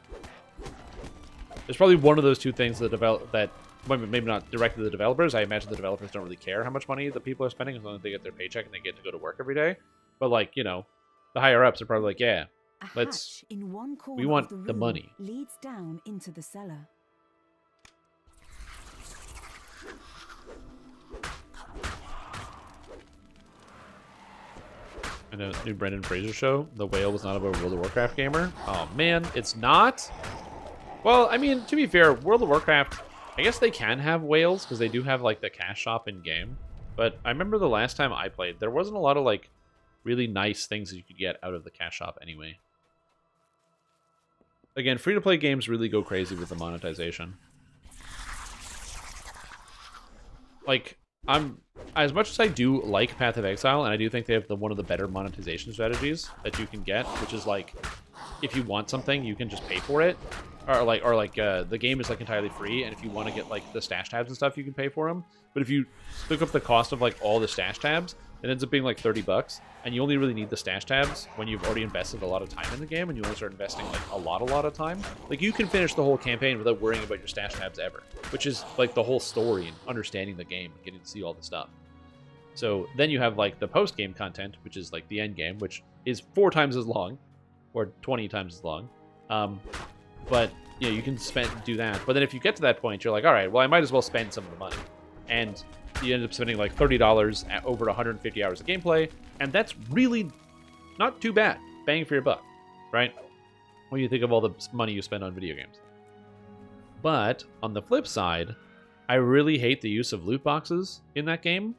Speaker 1: There's probably one of those two things that maybe not directly to the developers. I imagine the developers don't really care how much money the people are spending as long as they get their paycheck and they get to go to work every day. But, like, you know, the higher ups are probably like, yeah, we want the money.
Speaker 2: Leads down into the cellar.
Speaker 1: In a new Brendan Fraser show, the whale was not about a World of Warcraft gamer. Oh man, it's not? Well, I mean, to be fair, World of Warcraft, I guess they can have whales because they do have like the cash shop in game. But I remember the last time I played, there wasn't a lot of like really nice things that you could get out of the cash shop anyway. Again, free-to-play games really go crazy with the monetization. Like, as much as I do like Path of Exile, and I do think they have one of the better monetization strategies that you can get, which is like, if you want something, you can just pay for it, or the game is like entirely free, and if you want to get like the stash tabs and stuff, you can pay for them. But if you look up the cost of like all the stash tabs, it ends up being like $30, and you only really need the stash tabs when you've already invested a lot of time in the game, and you only start investing like a lot of time. Like, you can finish the whole campaign without worrying about your stash tabs ever, which is like the whole story and understanding the game and getting to see all the stuff. So then you have like the post-game content, which is like the end game, which is 4 times as long, or 20 times as long. But you know, you can do that. But then if you get to that point, you're like, all right, well, I might as well spend some of the money. And you end up spending like $30 at over 150 hours of gameplay, and that's really not too bad. Bang for your buck, right? When you think of all the money you spend on video games. But on the flip side, I really hate the use of loot boxes in that game.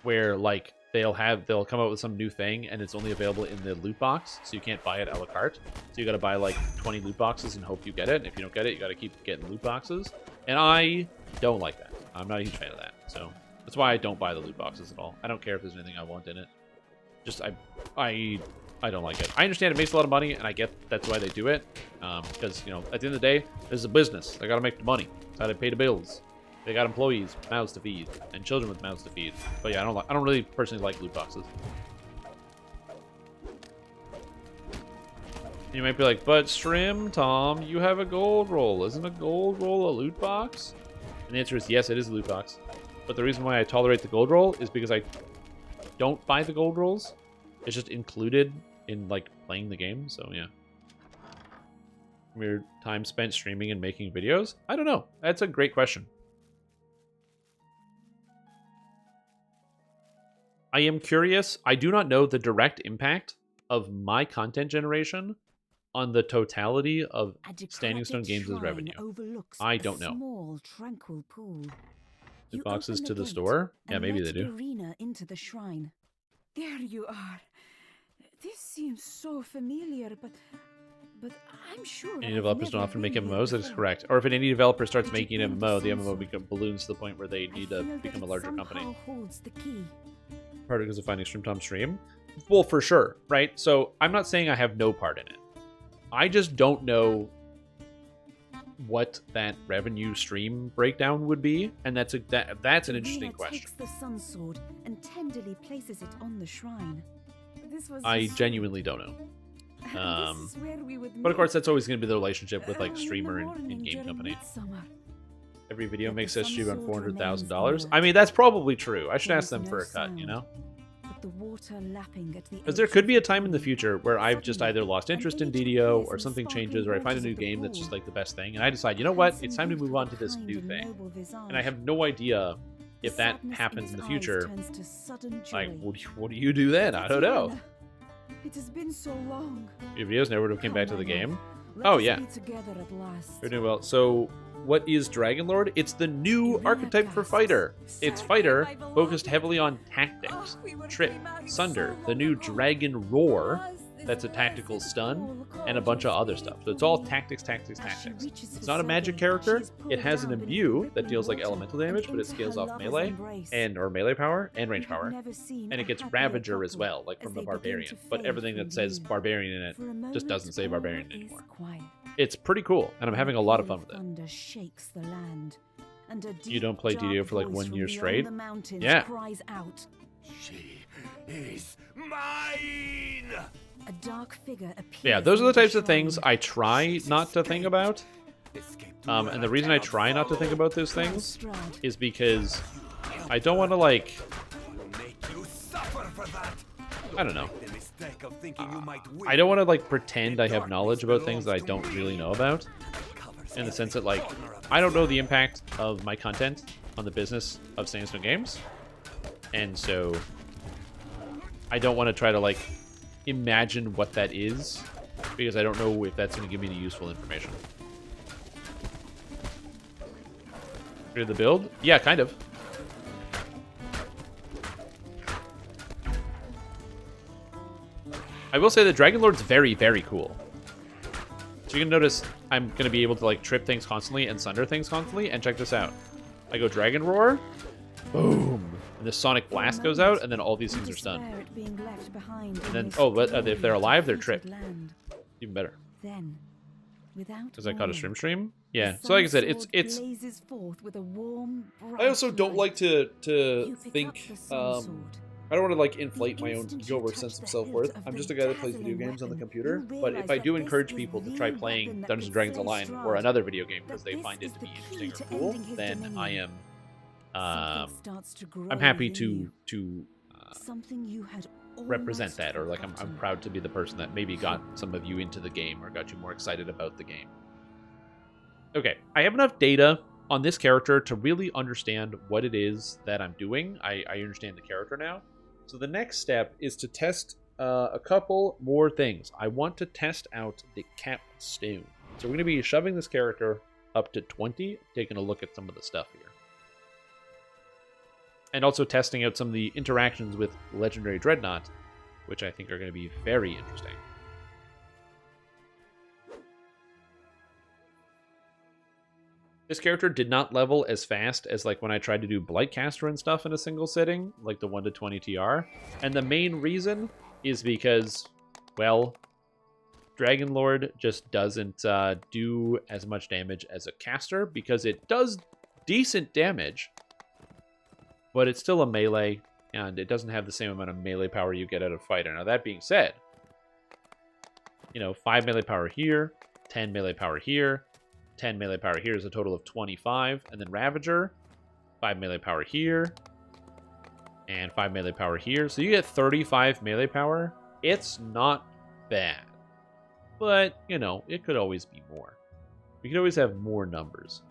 Speaker 1: Where like they'll come out with some new thing and it's only available in the loot box, so you can't buy it a la carte. So you got to buy like 20 loot boxes and hope you get it. And if you don't get it, you got to keep getting loot boxes. And I don't like that. I'm not a huge fan of that. So that's why I don't buy the loot boxes at all. I don't care if there's anything I want in it. Just I don't like it. I understand it makes a lot of money, and I get that's why they do it. Because, you know, at the end of the day, this is a business. They got to make the money. That's how they pay the bills. They got employees, mouths to feed, and children with mouths to feed. But yeah, I don't really personally like loot boxes. You might be like, but Shrim, Tom, you have a gold roll. Isn't a gold roll a loot box? And the answer is yes, it is a loot box. But the reason why I tolerate the gold roll is because I don't buy the gold rolls. It's just included in like playing the game. So yeah. Your time spent streaming and making videos? I don't know. That's a great question. I am curious. I do not know the direct impact of my content generation on the totality of Standing Stone Games' revenue. I don't know.
Speaker 2: Small, tranquil pool.
Speaker 1: The boxes to the store? Yeah, maybe they do.
Speaker 2: Arena into the shrine. There you are. This seems so familiar, but I'm sure.
Speaker 1: Indie developers don't often make MMOs. That is correct. Or if an indie developer starts making an MMO, the MMO balloons to the point where they need to become a larger company.
Speaker 2: Holds the key.
Speaker 1: Part because of finding Stream Tom stream? Well, for sure, right? So I'm not saying I have no part in it. I just don't know what that revenue stream breakdown would be, and that's an interesting question.
Speaker 2: Takes the sun sword and tenderly places it on the shrine.
Speaker 1: I genuinely don't know. But of course, that's always going to be the relationship with like streamer and in-game company. Every video makes SG around $400,000. I mean, that's probably true. I should ask them for a cut, you know? Because there could be a time in the future where I've just either lost interest in DDO or something changes, or I find a new game that's just like the best thing, and I decide, you know what, it's time to move on to this new thing. And I have no idea if that happens in the future. Like, what do you do then? I don't know.
Speaker 2: It has been so long.
Speaker 1: Your videos never would have came back to the game? Oh, yeah. You're doing well. So, what is Dragonlord? It's the new archetype for fighter. It's fighter, focused heavily on tactics, trip, sunder, the new dragon roar, that's a tactical stun, and a bunch of other stuff. So it's all tactics, tactics, tactics. It's not a magic character. It has an imbue that deals like elemental damage, but it scales off melee or melee power and range power. And it gets Ravager as well, like from the Barbarian. But everything that says Barbarian in it just doesn't say Barbarian anymore. It's pretty cool, and I'm having a lot of fun with it. You don't play DDO for like 1 year straight? Yeah.
Speaker 7: She is mine!
Speaker 2: A dark figure appears.
Speaker 1: Yeah, those are the types of things I try not to think about. And the reason I try not to think about those things is because I don't want to, like... I don't know. I don't want to, like, pretend I have knowledge about things that I don't really know about. In the sense that, like, I don't know the impact of my content on the business of Sandstone Games. And so I don't want to try to, like, imagine what that is, because I don't know if that's going to give me the useful information. Hear the build? Yeah, kind of. I will say that Dragonlord's very, very cool. So you can notice I'm going to be able to, like, trip things constantly and sunder things constantly, and check this out. I go Dragon Roar, boom, and the Sonic Blast goes out, and then all these things are stunned. And then, oh, but if they're alive, they're tripped. Even better. Because I caught a stream? Yeah, so like I said, it's... I also don't like to think... I don't want to, like, inflate my own ego or sense of self-worth. I'm just a guy that plays video games on the computer. But if I do encourage people to try playing Dungeons & Dragons Online or another video game because they find it to be interesting or cool, then I am... I'm happy to represent that, or, like, I'm proud to be the person that maybe got some of you into the game or got you more excited about the game. Okay, I have enough data on this character to really understand what it is that I'm doing. I understand the character now. So the next step is to test a couple more things. I want to test out the Capstone. So we're going to be shoving this character up to 20, taking a look at some of the stuff here. And also testing out some of the interactions with Legendary Dreadnought, which I think are going to be very interesting. This character did not level as fast as, like, when I tried to do Blightcaster and stuff in a single sitting, like the 1 to 20 TR. And the main reason is because, well, Dragonlord just doesn't do as much damage as a caster, because it does decent damage, but it's still a melee, and it doesn't have the same amount of melee power you get out of fighter. Now, that being said, you know, 5 melee power here, 10 melee power here, 10 melee power here is a total of 25. And then Ravager, 5 melee power here, and 5 melee power here. So you get 35 melee power. It's not bad. But, you know, it could always be more. We could always have more numbers.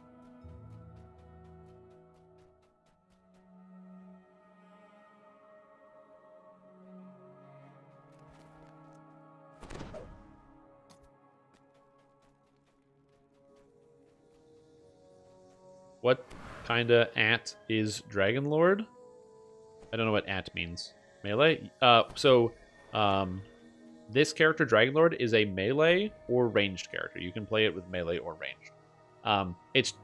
Speaker 1: What kind of at is Dragonlord? I don't know what at means. Melee? This character, Dragonlord, is a melee or ranged character. You can play it with melee or ranged.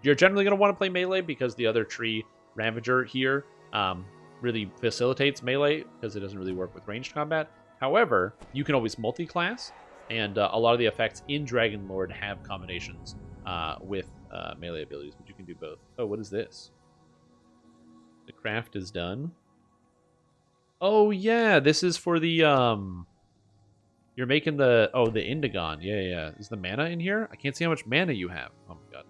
Speaker 1: You're generally going to want to play melee because the other tree, Ravager, here really facilitates melee because it doesn't really work with ranged combat. However, you can always multi-class, and a lot of the effects in Dragonlord have combinations with melee abilities, but you can do both. Oh, what is this? The craft is done. Oh, yeah, this is for the, you're making the, oh, the Indigon. Yeah. Is the mana in here? I can't see how much mana you have. Oh, my God.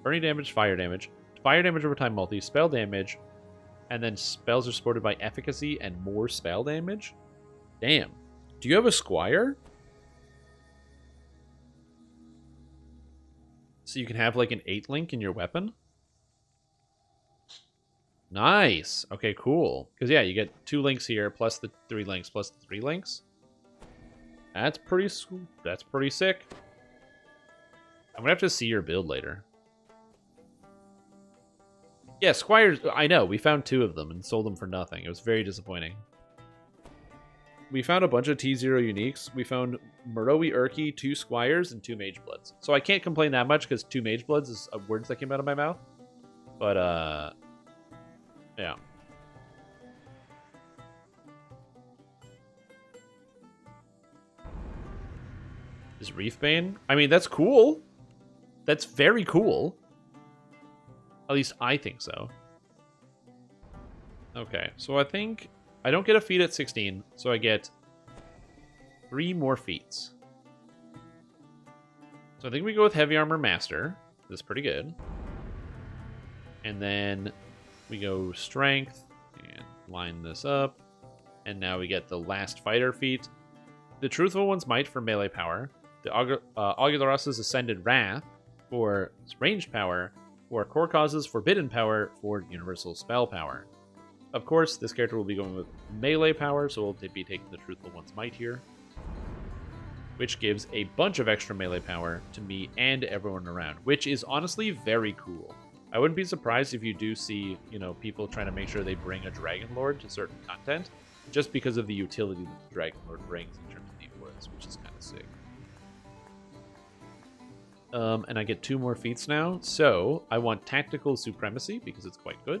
Speaker 1: Burning damage, fire damage. Fire damage over time multi, spell damage, and then spells are supported by efficacy and more spell damage? Damn. Do you have a squire? So you can have, like, an 8 link in your weapon? Nice. Okay, cool. Because, yeah, you get 2 links here, plus the 3 links, plus the 3 links. That's pretty sick. I'm going to have to see your build later. Yeah, squires, I know. We found 2 of them and sold them for nothing. It was very disappointing. we found a bunch of T0 uniques. We found Moroi Urki, 2 Squires, and 2 Mage Bloods. So I can't complain that much because 2 Mage Bloods is words that came out of my mouth. But, yeah. Is Reefbane? I mean, that's cool. That's very cool. At least I think so. Okay, so I think I don't get a feat at 16, so I get 3 more feats. So I think we go with Heavy Armor Master. That's pretty good. And then we go Strength and line this up. And now we get the Last Fighter feat. The Truthful One's Might for melee power. The Augularos' Ascended Wrath for ranged power. Or Core Causes Forbidden Power for universal spell power. Of course, this character will be going with melee power, so we'll be taking the Truthful One's Might here. Which gives a bunch of extra melee power to me and everyone around, which is honestly very cool. I wouldn't be surprised if you do see, you know, people trying to make sure they bring a Dragonlord to certain content, just because of the utility that the Dragonlord brings in terms of the auras, which is kind of sick. And I get 2 more feats now, so I want Tactical Supremacy because it's quite good.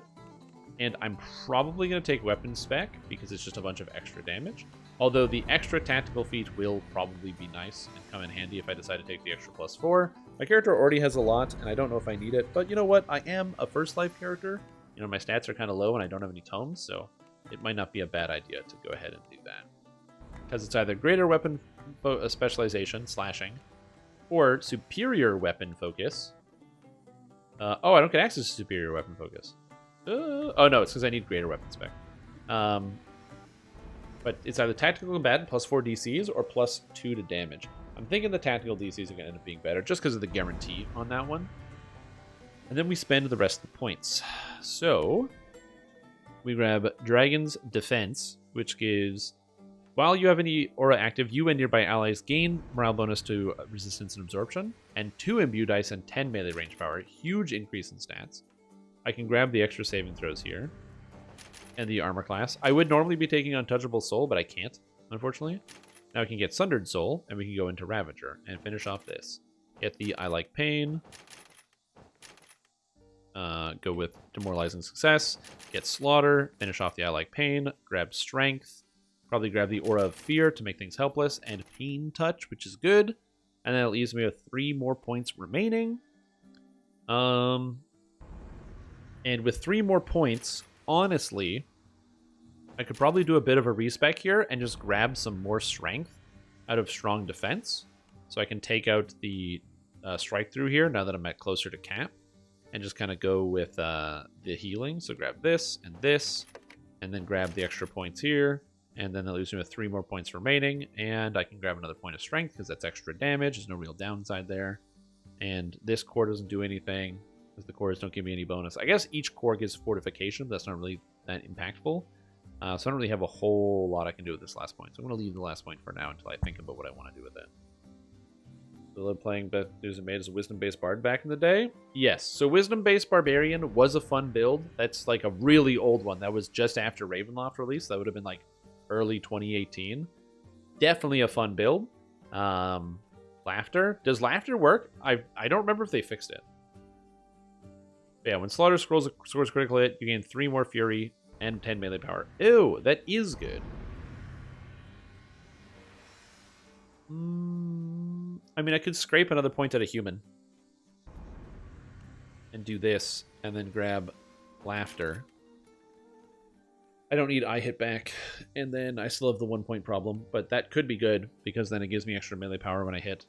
Speaker 1: And I'm probably going to take Weapon Spec because it's just a bunch of extra damage. Although the extra tactical feat will probably be nice and come in handy if I decide to take the extra +4. My character already has a lot, and I don't know if I need it. But you know what? I am a first life character. You know, my stats are kind of low and I don't have any tomes, so it might not be a bad idea to go ahead and do that. Because it's either greater weapon specialization, slashing, or superior weapon focus. Oh, I don't get access to superior weapon focus. Oh no, it's because I need greater weapon spec. But it's either tactical combatant +4 DCs or +2 to damage. I'm thinking the tactical DCs are going to end up being better just because of the guarantee on that one. And then we spend the rest of the points. So we grab Dragon's Defense, which gives, while you have any aura active, you and nearby allies gain morale bonus to resistance and absorption, and 2 imbue dice and 10 melee range power. Huge increase in stats. I can grab the extra saving throws here. And the armor class. I would normally be taking Untouchable Soul, but I can't, unfortunately. Now we can get Sundered Soul, and we can go into Ravager, and finish off this. Get the I Like Pain. Go with Demoralizing Success. Get Slaughter. Finish off the I Like Pain. Grab Strength. Probably grab the Aura of Fear to make things helpless. And Pain Touch, which is good. And then it leaves me with 3 more points remaining. And with 3 more points, honestly, I could probably do a bit of a respec here and just grab some more strength out of strong defense. So I can take out the strike through here now that I'm at closer to cap. And just kind of go with the healing. So grab this, and then grab the extra points here. And then that leaves me with 3 more points remaining. And I can grab another point of strength because that's extra damage. There's no real downside there. And this core doesn't do anything, because the cores don't give me any bonus. I guess each core gives fortification, but that's not really that impactful. So I don't really have a whole lot I can do with this last point. So I'm going to leave the last point for now until I think about what I want to do with it. So playing Bethesda made as a Wisdom-based Bard back in the day? Yes. So Wisdom-based Barbarian was a fun build. That's like a really old one. That was just after Ravenloft release. That would have been like early 2018. Definitely a fun build. Laughter. Does Laughter work? I don't remember if they fixed it. But yeah, when Slaughter scores critical hit, you gain 3 more Fury and 10 melee power. Ew, that is good. I mean, I could scrape another point at a human. And do this, and then grab Laughter. I don't need I hit back, and then I still have the 1 point problem, but that could be good, because then it gives me extra melee power when I hit.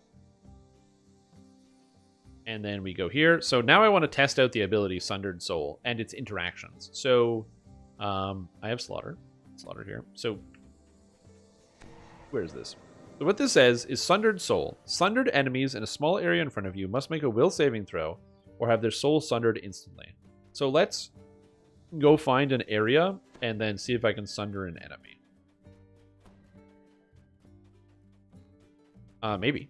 Speaker 1: And then we go here. So now I want to test out the ability Sundered Soul and its interactions. So I have Slaughter here. So where is this? So what this says is Sundered Soul. Sundered enemies in a small area in front of you must make a will saving throw or have their soul sundered instantly. So let's go find an area and then see if I can sunder an enemy. Maybe.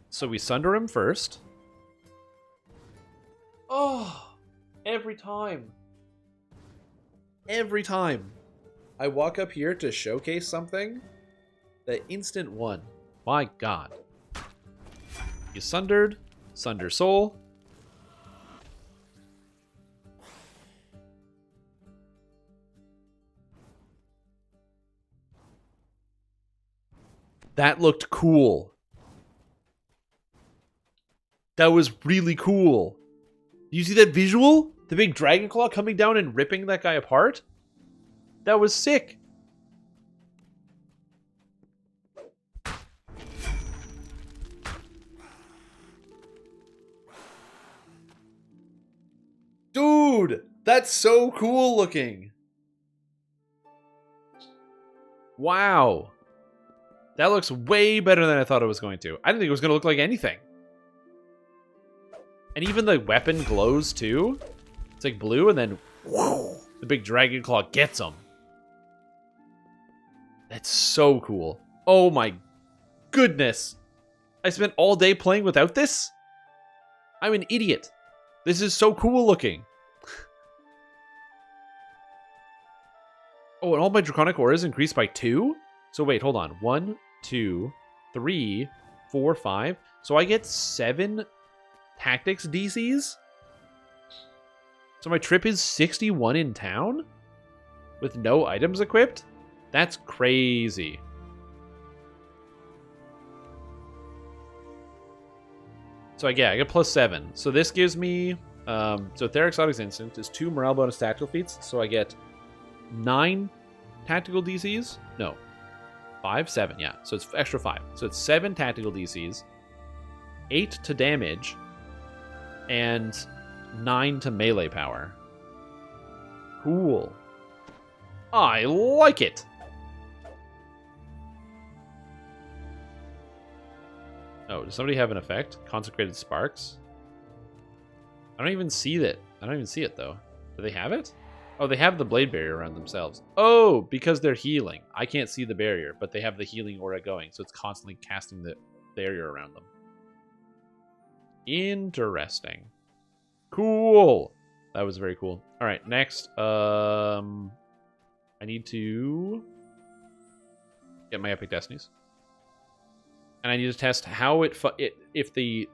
Speaker 1: So we sunder him first. Oh, every time. Every time. I walk up here to showcase something. The instant one. My god. You sundered. Sunder soul. That looked cool. That was really cool. You see that visual? The big dragon claw coming down and ripping that guy apart? That was sick. Dude, that's so cool looking. Wow. That looks way better than I thought it was going to. I didn't think it was going to look like anything. And even the weapon glows too. It's like blue and then whoa, the big dragon claw gets him. That's so cool. Oh my goodness. I spent all day playing without this? I'm an idiot. This is so cool looking. Oh, and all my draconic auras increased by 2? So wait, hold on. 1, 2, 3, 4, 5. So I get 7 tactics DCs? So my trip is 61 in town? With no items equipped? That's crazy. So yeah, I get plus 7. So this gives me... so Their Exotic's Instinct is 2 morale bonus tactical feats. So I get 9 tactical DCs? No. 5? 7, yeah. So it's extra 5. So it's 7 tactical DCs, 8 to damage, and 9 to melee power. Cool. I like it! Oh, does somebody have an effect? Consecrated Sparks? I don't even see that. I don't even see it, though. Do they have it? Oh, they have the blade barrier around themselves. Oh, because they're healing. I can't see the barrier, but they have the healing aura going, so it's constantly casting the barrier around them. Interesting. Cool. That was very cool. All right, next. I need to get my Epic Destinies. And I need to test how if the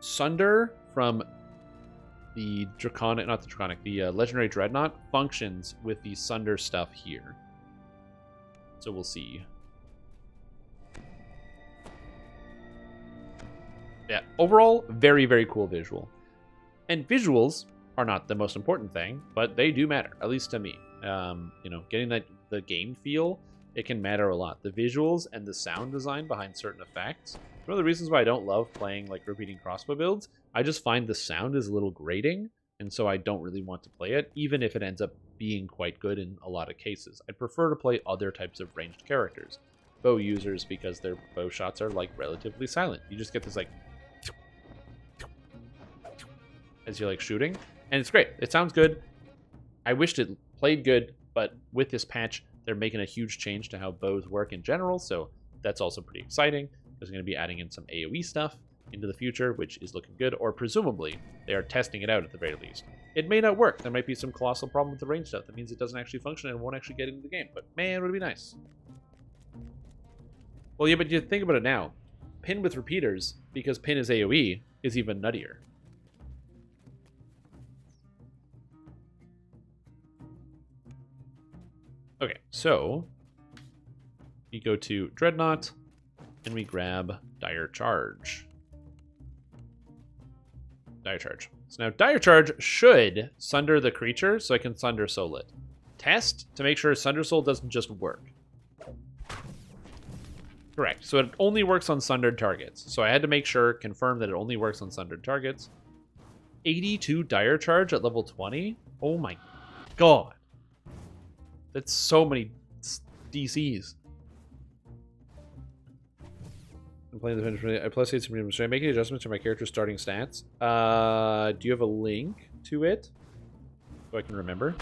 Speaker 1: Sunder from the Draconic, not the Draconic, the Legendary Dreadnought functions with the Sunder stuff here. So we'll see. Yeah, overall, very, very cool visual. And visuals are not the most important thing, but they do matter, at least to me. You know, getting the game feel, it can matter a lot. The visuals and the sound design behind certain effects. One of the reasons why I don't love playing like repeating crossbow builds, I just find the sound is a little grating, and so I don't really want to play it, even if it ends up being quite good in a lot of cases. I'd prefer to play other types of ranged characters. Bow users, because their bow shots are like relatively silent. You just get this like as you're like shooting, and it's great. It sounds good. I wished it played good, but with this patch, they're making a huge change to how bows work in general, so that's also pretty exciting. There's going to be adding in some AoE stuff into the future, which is looking good, or presumably they are testing it out at the very least. It may not work. There might be some colossal problem with the range stuff. That means it doesn't actually function and won't actually get into the game, but man, it would be nice. Well, yeah, but you think about it now. Pin with repeaters, because pin is AoE, is even nuttier. Okay, so we go to Dreadnought, and we grab Dire Charge. Dire Charge. So now Dire Charge should sunder the creature, so I can Sunder Soul it. Test to make sure Sunder Soul doesn't just work. Correct. So it only works on sundered targets. So I had to make sure, confirm that it only works on sundered targets. 82 Dire Charge at level 20? Oh my god. That's so many DCs. I'm playing the finish. I plus 8 some. Should I make any adjustments to my character's starting stats? Do you have a link to it? So I can remember.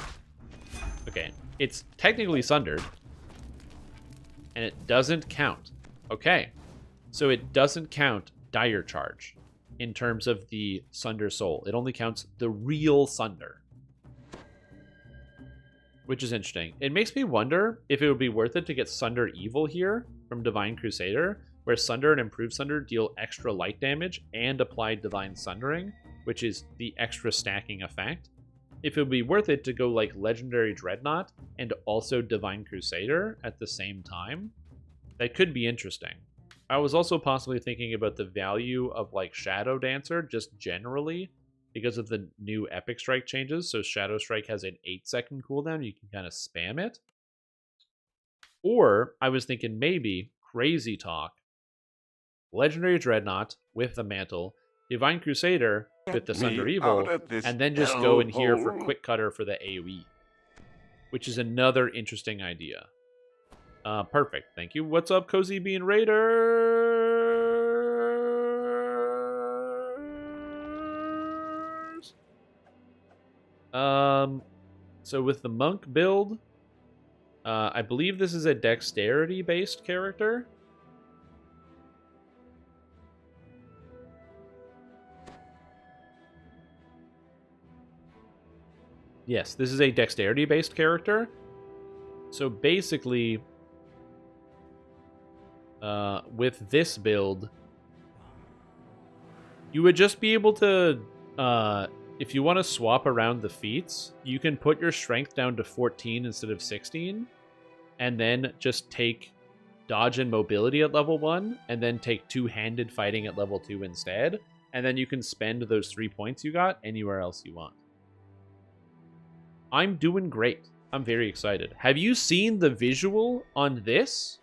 Speaker 1: Okay. It's technically sundered. And it doesn't count. Okay. So it doesn't count Dire Charge in terms of the Sunder Soul. It only counts the real Sunder. which is interesting. It makes me wonder if it would be worth it to get Sunder Evil here from Divine Crusader, where Sunder and Improved Sunder deal extra light damage and apply Divine Sundering, which is the extra stacking effect. If it would be worth it to go like Legendary Dreadnought and also Divine Crusader at the same time, that could be interesting. I was also possibly thinking about the value of like Shadow Dancer just generally because of the new Epic Strike changes. So Shadow Strike has an 8-second cooldown. You can kind of spam it. Or I was thinking maybe Crazy Talk, Legendary Dreadnought with the Mantle, Divine Crusader with the Sunder Evil, and then just go in here for Quick Cutter for the AoE, which is another interesting idea. Perfect. Thank you. What's up, Cozy Bean Raiders? So with the Monk build, I believe this is a dexterity-based character. Yes, this is a dexterity-based character. So basically, with this build, you would just be able to, if you want to swap around the feats, you can put your strength down to 14 instead of 16, and then just take dodge and mobility at level 1, and then take two-handed fighting at level 2 instead, and then you can spend those 3 points you got anywhere else you want. I'm doing great. I'm very excited. Have you seen the visual on this?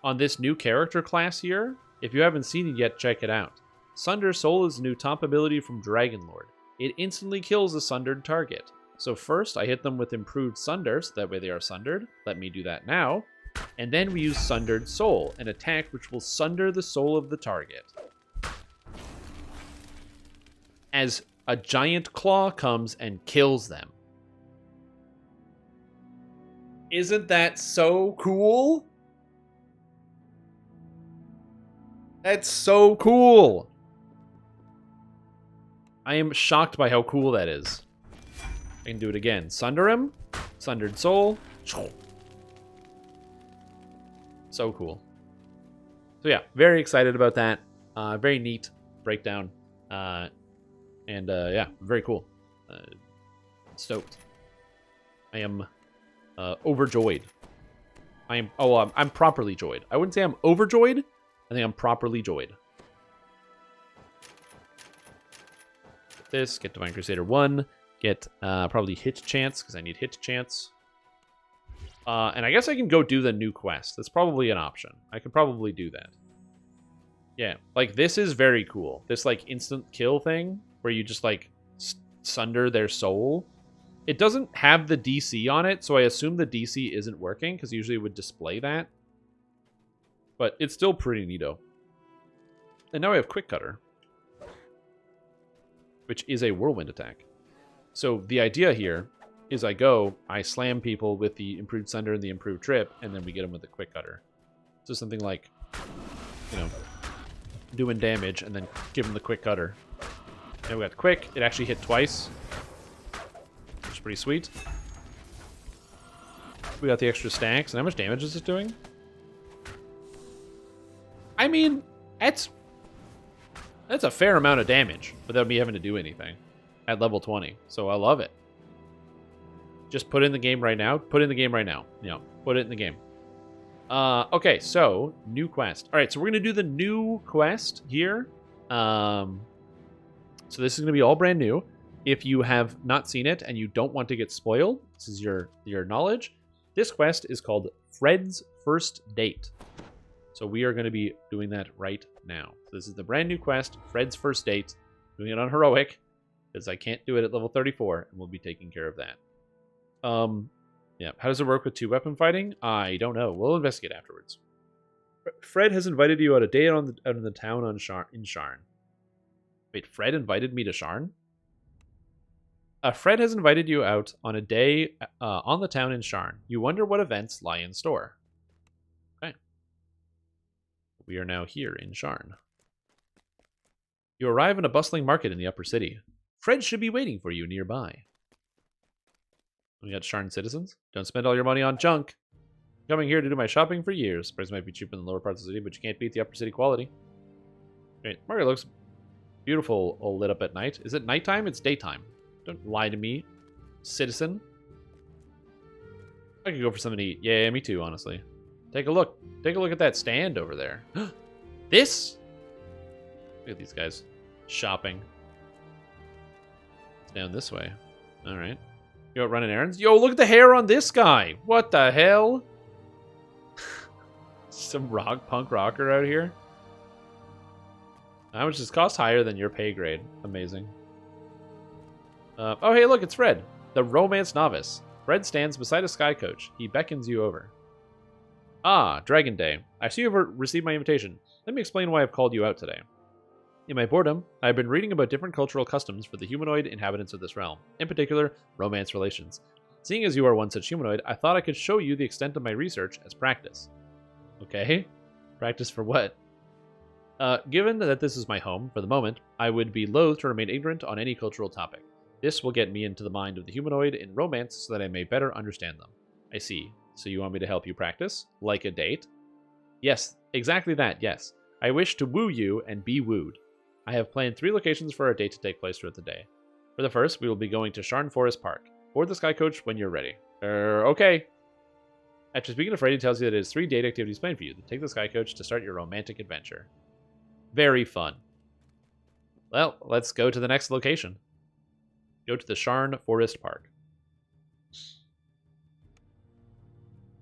Speaker 1: On this new character class here? If you haven't seen it yet, check it out. Sunder Soul is a new top ability from Dragonlord. It instantly kills a sundered target. So first, I hit them with Improved Sunder, so that way they are sundered. Let me do that now. And then we use Sundered Soul, an attack which will sunder the soul of the target. As a giant claw comes and kills them. Isn't that so cool? That's so cool. I am shocked by how cool that is. I can do it again. Sunder him. Sundered Soul. So cool. So yeah, very excited about that. Very neat breakdown. And yeah, very cool. Stoked. I am overjoyed. I'm properly joyed. I wouldn't say I'm overjoyed. I think I'm properly joyed. Get this, get Divine Crusader 1, get probably Hit Chance, because I need Hit Chance. And I guess I can go do the new quest. That's probably an option. I could probably do that. Yeah, like this is very cool. This like instant kill thing, where you just like sunder their soul. It doesn't have the DC on it, so I assume the DC isn't working, because usually it would display that. But it's still pretty neato. And now I have Quick Cutter, which is a whirlwind attack. So the idea here is I slam people with the Improved Sunder and the Improved Trip, and then we get them with the Quick Cutter. So something like, you know, doing damage, and then give them the Quick Cutter. And we got Quick. It actually hit twice. Pretty sweet. We got the extra stacks. And how much damage is this doing? I mean, that's a fair amount of damage without me having to do anything at level 20. So I love it. Just put it in the game right now. Put it in the game right now. Yeah, put it in the game. Okay, so new quest. All right, so we're gonna do the new quest here. So this is gonna be all brand new. If you have not seen it and you don't want to get spoiled, this is your knowledge. This quest is called Fred's First Date. So we are going to be doing that right now. So this is the brand new quest, Fred's First Date. Doing it on Heroic, because I can't do it at level 34, and we'll be taking care of that. Yeah, how does it work with 2-weapon fighting? I don't know. We'll investigate afterwards. Fred has invited you on a date out in the town in Sharn. Wait, Fred invited me to Sharn? Fred has invited you out on a day on the town in Sharn. You wonder what events lie in store. Okay. We are now here in Sharn. You arrive in a bustling market in the upper city. Fred should be waiting for you nearby. We got Sharn citizens. Don't spend all your money on junk. Coming here to do my shopping for years. Prices might be cheaper in the lower parts of the city, but you can't beat the upper city quality. Great. Market looks beautiful, all lit up at night. Is it nighttime? It's daytime. Don't lie to me, citizen. I could go for something to eat. Yeah, me too, honestly. Take a look. Take a look at that stand over there. This? Look at these guys shopping. It's down this way. All right. You out running errands? Yo, look at the hair on this guy. What the hell? Some punk rocker out here. How much does this cost? Higher than your pay grade. Amazing. Oh, hey, look, it's Fred, the romance novice. Fred stands beside a sky coach. He beckons you over. Ah, Dragon Day. I see you've received my invitation. Let me explain why I've called you out today. In my boredom, I've been reading about different cultural customs for the humanoid inhabitants of this realm, in particular, romance relations. Seeing as you are one such humanoid, I thought I could show you the extent of my research as practice. Okay. Practice for what? Given that this is my home, for the moment, I would be loath to remain ignorant on any cultural topic. This will get me into the mind of the humanoid in romance so that I may better understand them. I see. So you want me to help you practice? Like a date? Yes, exactly that, yes. I wish to woo you and be wooed. I have planned 3 locations for our date to take place throughout the day. For the first, we will be going to Sharn Forest Park. Board the Sky Coach when you're ready. Okay. After speaking to Freddy, he tells you that it has 3 date activities planned for you. Take the Sky Coach to start your romantic adventure. Very fun. Well, let's go to the next location. Go to the Sharn Forest Park.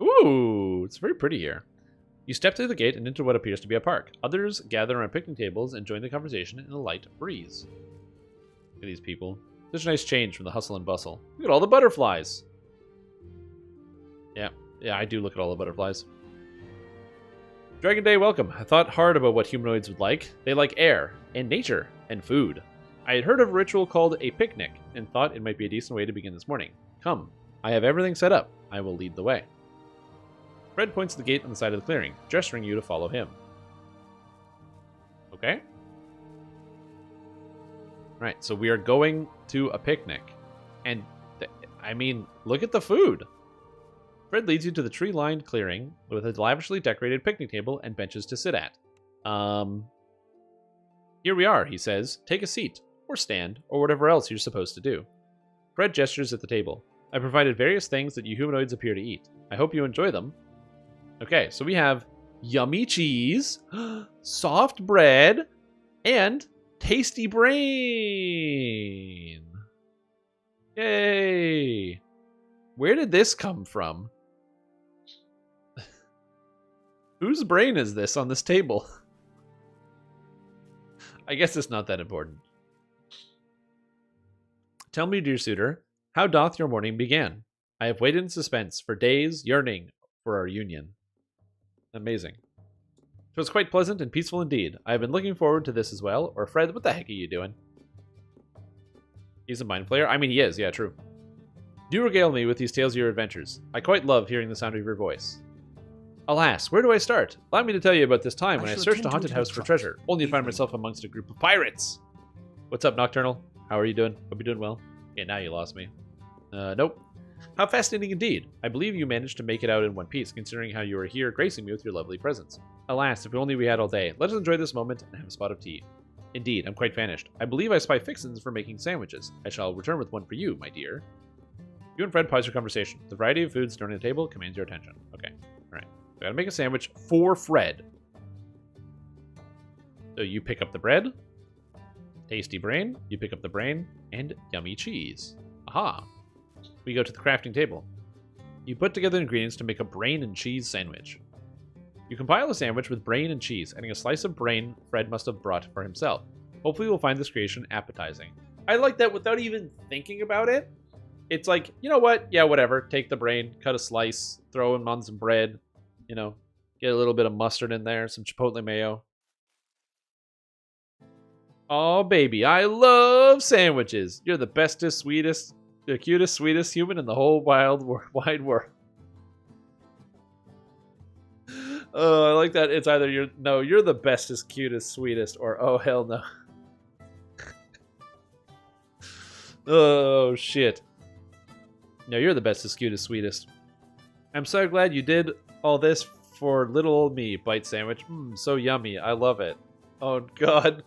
Speaker 1: Ooh, it's very pretty here. You step through the gate and enter what appears to be a park. Others gather around picnic tables and join the conversation in a light breeze. Look at these people. Such a nice change from the hustle and bustle. Look at all the butterflies. Yeah, I do look at all the butterflies. Dragon Day, welcome. I thought hard about what humanoids would like. They like air, and nature, and food. I had heard of a ritual called a picnic, and thought it might be a decent way to begin this morning. Come, I have everything set up. I will lead the way. Fred points to the gate on the side of the clearing, gesturing you to follow him. Okay. Right, so we are going to a picnic. And, I mean, look at the food. Fred leads you to the tree-lined clearing with a lavishly decorated picnic table and benches to sit at. Here we are, he says. Take a seat, or stand, or whatever else you're supposed to do. Fred gestures at the table. I provided various things that you humanoids appear to eat. I hope you enjoy them. Okay, so we have yummy cheese, soft bread, and tasty brain. Yay! Where did this come from? Whose brain is this on this table? I guess it's not that important. Tell me, dear suitor, how doth your morning begin? I have waited in suspense for days, yearning for our union. Amazing. It was quite pleasant and peaceful indeed. I have been looking forward to this as well. Or Fred, what the heck are you doing? He's a mind flayer? I mean, he is. Yeah, true. Do regale me with these tales of your adventures. I quite love hearing the sound of your voice. Alas, where do I start? Allow me to tell you about this time when I searched a haunted house for treasure, only to find myself amongst a group of pirates. What's up, Nocturnal? How are you doing? Hope you're doing well. Yeah, now you lost me. Nope. How fascinating indeed. I believe you managed to make it out in one piece, considering how you are here gracing me with your lovely presence. Alas, if only we had all day. Let us enjoy this moment and have a spot of tea. Indeed, I'm quite famished. I believe I spy fixins for making sandwiches. I shall return with one for you, my dear. You and Fred pause your conversation. The variety of foods surrounding the table commands your attention. Okay, alright. I gotta make a sandwich for Fred. So you pick up the bread, tasty brain, you pick up the brain, and yummy cheese. Aha! We go to the crafting table. You put together ingredients to make a brain and cheese sandwich. You compile a sandwich with brain and cheese, adding a slice of brain Fred must have brought for himself. Hopefully we'll find this creation appetizing. I like that without even thinking about it. It's like, you know what? Yeah, whatever. Take the brain, cut a slice, throw them on some bread, you know, get a little bit of mustard in there, some chipotle mayo. Oh, baby, I love sandwiches. You're the bestest, sweetest, the cutest, sweetest human in the whole wide world. Oh, I like that. It's either you're the bestest, cutest, sweetest, or oh, hell no. Oh, shit. No, you're the bestest, cutest, sweetest. I'm so glad you did all this for little old me, Bite Sandwich. So yummy. I love it. Oh, God.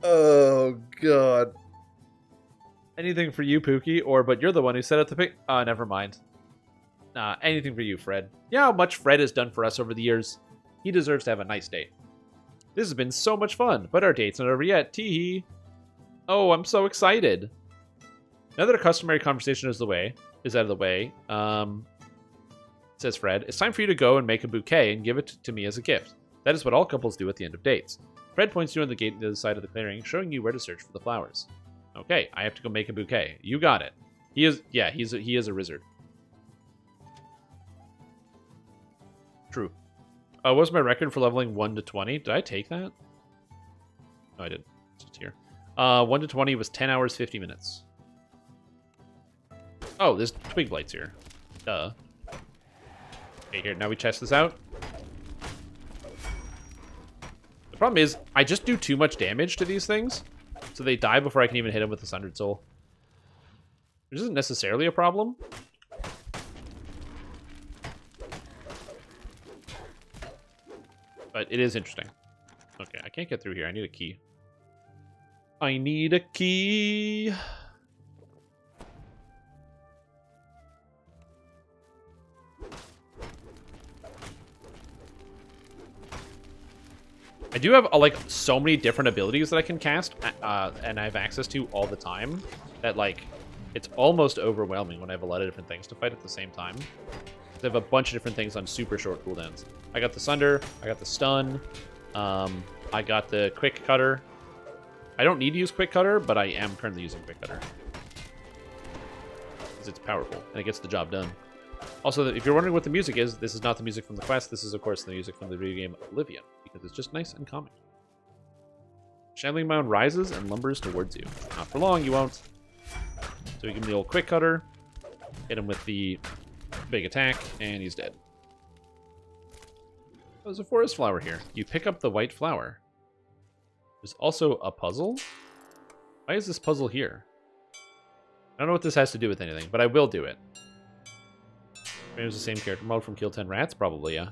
Speaker 1: Oh, God. Anything for you, Pookie, but you're the one who set up the pic. Never mind. Nah, anything for you, Fred. You know how much Fred has done for us over the years? He deserves to have a nice date. This has been so much fun, but our date's not over yet. Tee-hee. Oh, I'm so excited. Now that a customary conversation is out of the way, says Fred, it's time for you to go and make a bouquet and give it to me as a gift. That is what all couples do at the end of dates. Fred points you on the gate to the other side of the clearing, showing you where to search for the flowers. Okay, I have to go make a bouquet. You got it. He is a wizard. True. What was my record for leveling 1 to 20? Did I take that? No, I didn't. It's just here. 1 to 20 was 10 hours, 50 minutes. Oh, there's twig blights here. Duh. Okay, here, now we test this out. The problem is, I just do too much damage to these things, so they die before I can even hit them with the Sundered Soul. Which isn't necessarily a problem. But it is interesting. Okay, I can't get through here. I need a key. I need a key. I do have like so many different abilities that I can cast and I have access to all the time that like it's almost overwhelming when I have a lot of different things to fight at the same time. I have a bunch of different things on super short cooldowns. I got the Sunder, I got the Stun, I got the Quick Cutter. I don't need to use Quick Cutter, but I am currently using Quick Cutter. Because it's powerful, and it gets the job done. Also, if you're wondering what the music is, this is not the music from the quest, this is of course the music from the video game Oblivion, because it's just nice and calming. Shambling Mound rises and lumbers towards you. Not for long, you won't. So we give him the old Quick Cutter, hit him with the big attack, and he's dead. There's a forest flower here. You pick up the white flower. There's also a puzzle? Why is this puzzle here? I don't know what this has to do with anything, but I will do it. Maybe it's the same character model from Kill 10 Rats? Probably, yeah.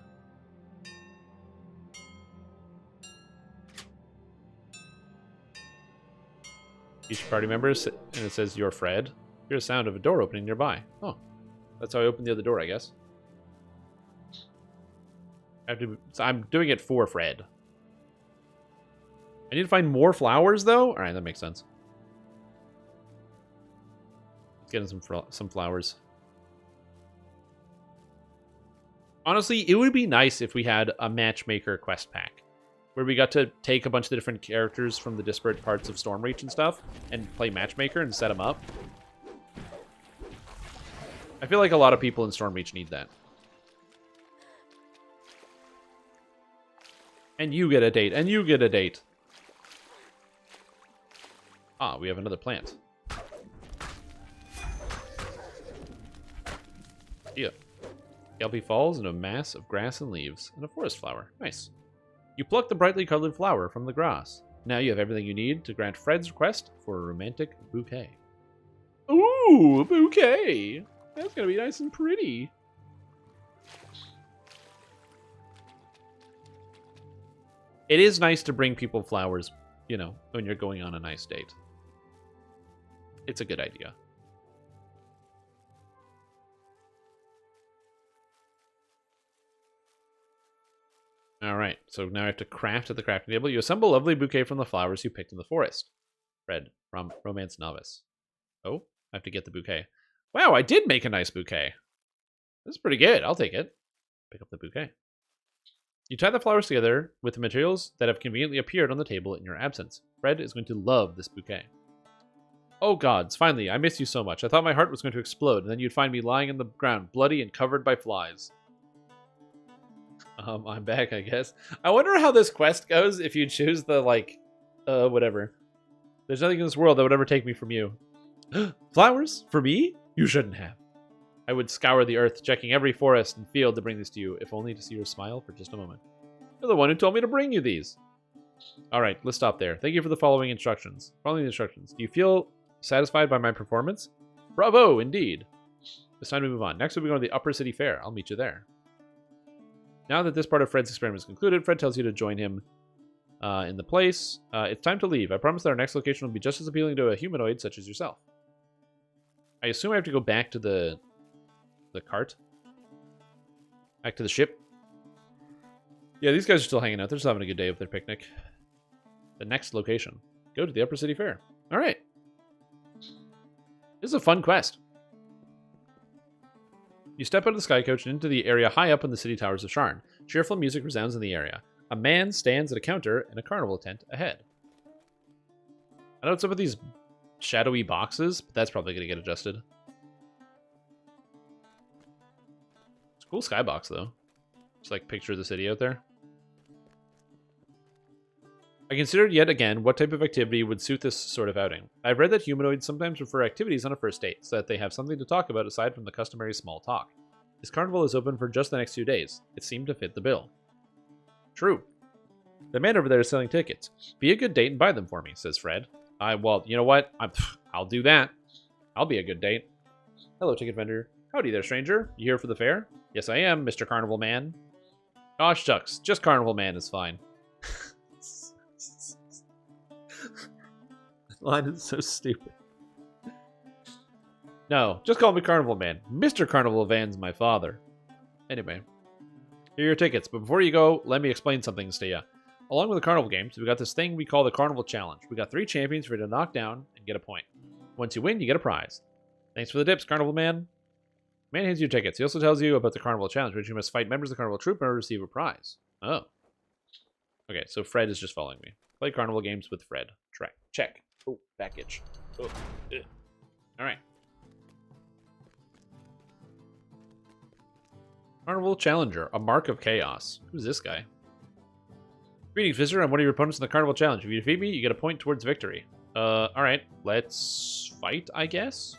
Speaker 1: Each party member, and it says, "You're Fred." Hear a sound of a door opening nearby. Oh. That's how I opened the other door, I guess. So I'm doing it for Fred. I need to find more flowers, though? Alright, that makes sense. Let's get in some flowers. Honestly, it would be nice if we had a matchmaker quest pack. Where we got to take a bunch of the different characters from the disparate parts of Stormreach and stuff, and play matchmaker and set them up. I feel like a lot of people in Stormreach need that. And you get a date, and you get a date. Ah, we have another plant. Yeah. Kelpie falls into a mass of grass and leaves, and a forest flower. Nice. You pluck the brightly colored flower from the grass. Now you have everything you need to grant Fred's request for a romantic bouquet. Ooh, a bouquet! That's gonna be nice and pretty. It is nice to bring people flowers, you know, when you're going on a nice date. It's a good idea. Alright, so now I have to craft at the crafting table. You assemble a lovely bouquet from the flowers you picked in the forest. Fred, from Romance Novice. Oh, I have to get the bouquet. Wow, I did make a nice bouquet. This is pretty good. I'll take it. Pick up the bouquet. You tie the flowers together with the materials that have conveniently appeared on the table in your absence. Fred is going to love this bouquet. Oh gods, finally, I miss you so much. I thought my heart was going to explode, and then you'd find me lying on the ground, bloody and covered by flies. I'm back, I guess. I wonder how this quest goes if you choose the, like, whatever. There's nothing in this world that would ever take me from you. Flowers? For me? You shouldn't have. I would scour the earth, checking every forest and field to bring these to you, if only to see your smile for just a moment. You're the one who told me to bring you these. Alright, let's stop there. Thank you for the following instructions. Following the instructions. Do you feel satisfied by my performance? Bravo, indeed. It's time to move on. Next we'll be going to the Upper City Fair. I'll meet you there. Now that this part of Fred's experiment is concluded, Fred tells you to join him in the place. It's time to leave. I promise that our next location will be just as appealing to a humanoid such as yourself. I assume I have to go back to the cart. Back to the ship. Yeah, these guys are still hanging out. They're just having a good day of their picnic. The next location. Go to the Upper City Fair. Alright. This is a fun quest. You step out of the sky coach and into the area high up in the city towers of Sharn. Cheerful music resounds in the area. A man stands at a counter in a carnival tent ahead. I know what's up with these shadowy boxes, but that's probably going to get adjusted. It's a cool skybox, though. Just like picture the city out there. I considered yet again what type of activity would suit this sort of outing. I've read that humanoids sometimes prefer activities on a first date, so that they have something to talk about aside from the customary small talk. This carnival is open for just the next 2 days. It seemed to fit the bill. True. The man over there is selling tickets. Be a good date and buy them for me, says Fred. Well, you know what? I'll do that. I'll be a good date. Hello, ticket vendor. Howdy there, stranger. You here for the fair? Yes, I am, Mr. Carnival Man. Gosh shucks, just Carnival Man is fine. That line is so stupid. No, just call me Carnival Man. Mr. Carnival Van's my father. Anyway, here are your tickets, but before you go, let me explain some things to you. Along with the carnival games, we got this thing we call the Carnival Challenge. We got 3 champions for you to knock down and get a point. Once you win, you get a prize. Thanks for the dips, Carnival Man. Man hands you tickets. He also tells you about the Carnival Challenge, which you must fight members of the Carnival Troop in order to receive a prize. Oh. Okay, so Fred is just following me. Play carnival games with Fred. Check. Oh, back itch. Oh. Alright. Carnival Challenger, a mark of chaos. Who's this guy? Greetings, visitor. I'm one of your opponents in the Carnival Challenge. If you defeat me, you get a point towards victory. Alright. Let's fight, I guess?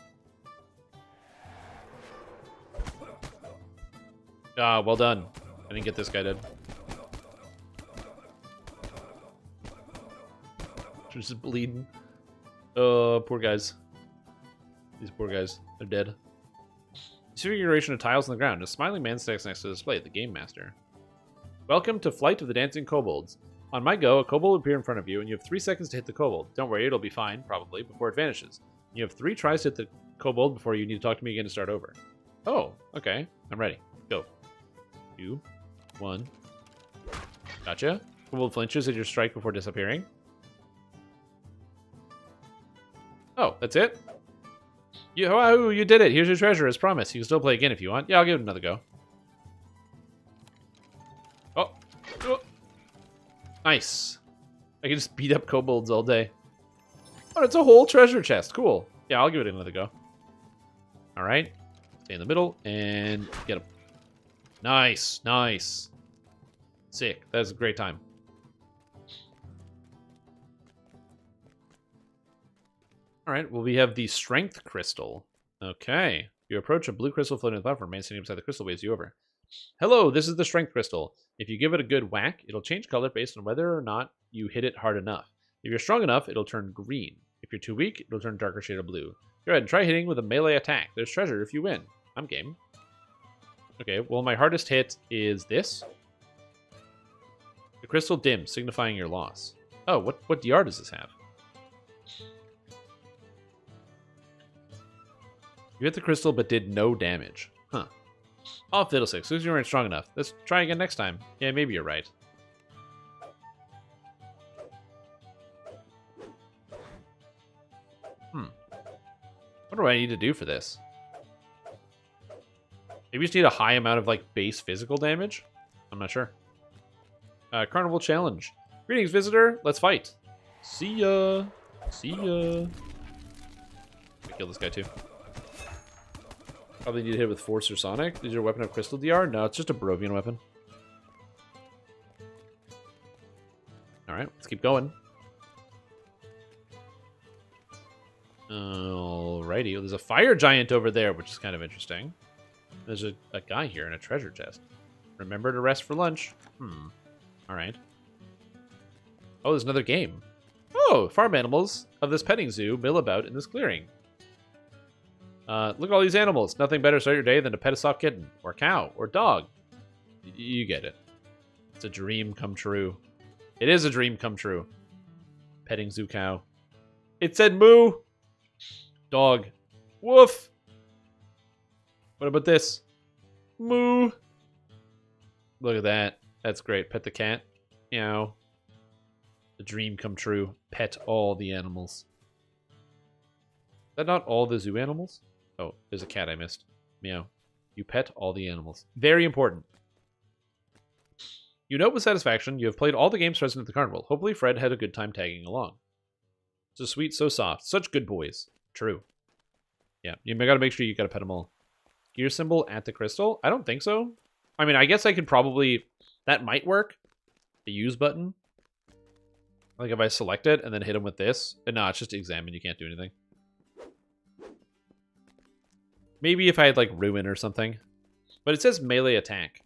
Speaker 1: Ah, well done. I didn't get this guy dead. Just bleeding. Poor guys. These poor guys. They're dead. Configuration of tiles on the ground. A smiling man stands next to the display, the Game Master. Welcome to Flight of the Dancing Kobolds. On my go, a kobold will appear in front of you, and you have 3 seconds to hit the kobold. Don't worry, it'll be fine, probably, before it vanishes. You have 3 tries to hit the kobold before you need to talk to me again to start over. Oh, okay. I'm ready. Go. 2, 1. Gotcha. Kobold flinches at your strike before disappearing. Oh, that's it? Oh, you did it. Here's your treasure, as promised. You can still play again if you want. Yeah, I'll give it another go. Oh. Nice. I can just beat up kobolds all day. Oh, it's a whole treasure chest. Cool. Yeah, I'll give it another go. All right. Stay in the middle and get him. Nice. Nice. Sick. That was a great time. All right, well, we have the Strength Crystal. Okay. You approach a blue crystal floating on the platform. Man sitting beside the crystal waves you over. Hello, this is the Strength Crystal. If you give it a good whack, it'll change color based on whether or not you hit it hard enough. If you're strong enough, it'll turn green. If you're too weak, it'll turn a darker shade of blue. Go ahead and try hitting with a melee attack. There's treasure if you win. I'm game. Okay, well, my hardest hit is this. The crystal dims, signifying your loss. Oh, what DR does this have? You hit the crystal but did no damage. Huh. Oh, fiddlesticks. Looks you weren't strong enough. Let's try again next time. Yeah, maybe you're right. What do I need to do for this? Maybe you just need a high amount of, like, base physical damage? I'm not sure. Carnival Challenge. Greetings, visitor. Let's fight. See ya. See ya. I kill this guy, too. Probably need to hit with Force or Sonic. Is your weapon have Crystal DR? No, it's just a Barovian weapon. Alright, let's keep going. Alrighty, well, there's a fire giant over there, which is kind of interesting. There's a guy here in a treasure chest. Remember to rest for lunch. Alright. Oh, there's another game. Oh, farm animals of this petting zoo mill about in this clearing. Look at all these animals. Nothing better to start your day than to pet a soft kitten, or cow, or dog. You get it. It's a dream come true. It is a dream come true. Petting zoo cow. It said moo. Dog. Woof. What about this? Moo. Look at that. That's great. Pet the cat. Meow. The dream come true. Pet all the animals. Is that not all the zoo animals? Oh, there's a cat I missed. Meow. You pet all the animals. Very important. You note with satisfaction you have played all the games present at the carnival. Hopefully Fred had a good time tagging along. So sweet, so soft. Such good boys. True. Yeah, you gotta make sure you gotta pet them all. Gear symbol at the crystal? I don't think so. I mean, I guess I could probably... That might work. The use button. Like if I select it and then hit him with this. And no, it's just examine. You can't do anything. Maybe if I had like ruin or something. But it says melee attack.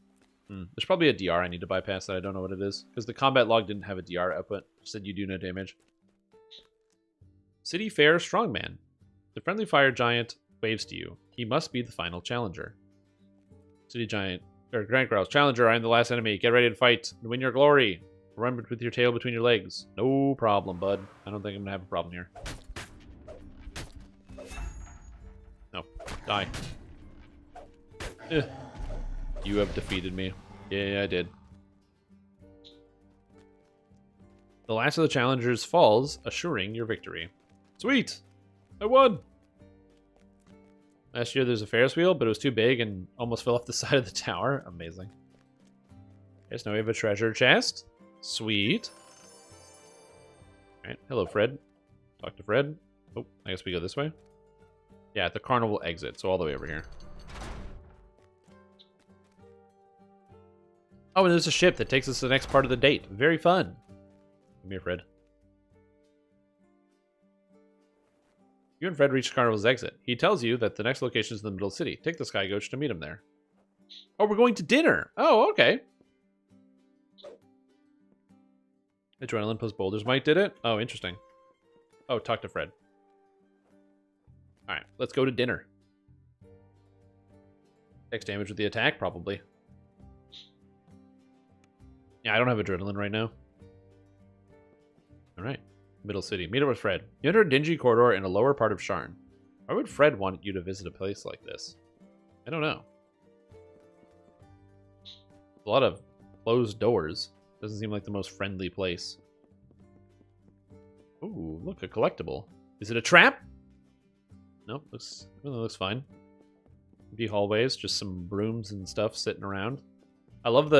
Speaker 1: There's probably a DR I need to bypass that I don't know what it is. Because the combat log didn't have a DR output. It said you do no damage. City Fair Strongman. The friendly fire giant waves to you. He must be the final challenger. City Giant, or Grand Growl's challenger, I am the last enemy. Get ready to fight and win your glory. Remember with your tail between your legs. No problem, bud. I don't think I'm gonna have a problem here. No. Die. You have defeated me. Yeah, I did. The last of the challengers falls, assuring your victory. Sweet! I won! Last year there's a Ferris wheel, but it was too big and almost fell off the side of the tower. Amazing. Okay, so now we have a treasure chest. Sweet. Alright, hello Fred. Talk to Fred. Oh, I guess we go this way. Yeah, at the carnival exit, so all the way over here. Oh, and there's a ship that takes us to the next part of the date. Very fun. Come here, Fred. You and Fred reach Carnival's exit. He tells you that the next location is in the middle of the city. Take the Sky Coach to meet him there. Oh, we're going to dinner. Oh, okay. Adrenaline plus Boulder's Might did it? Oh, interesting. Oh, talk to Fred. Alright, let's go to dinner. X damage with the attack, probably. Yeah, I don't have Adrenaline right now. Alright. Middle City. Meet up with Fred. You enter a dingy corridor in a lower part of Sharn. Why would Fred want you to visit a place like this? I don't know. A lot of closed doors. Doesn't seem like the most friendly place. Ooh, look, a collectible. Is it a trap? Nope, really looks fine. Empty hallways, just some brooms and stuff sitting around. I love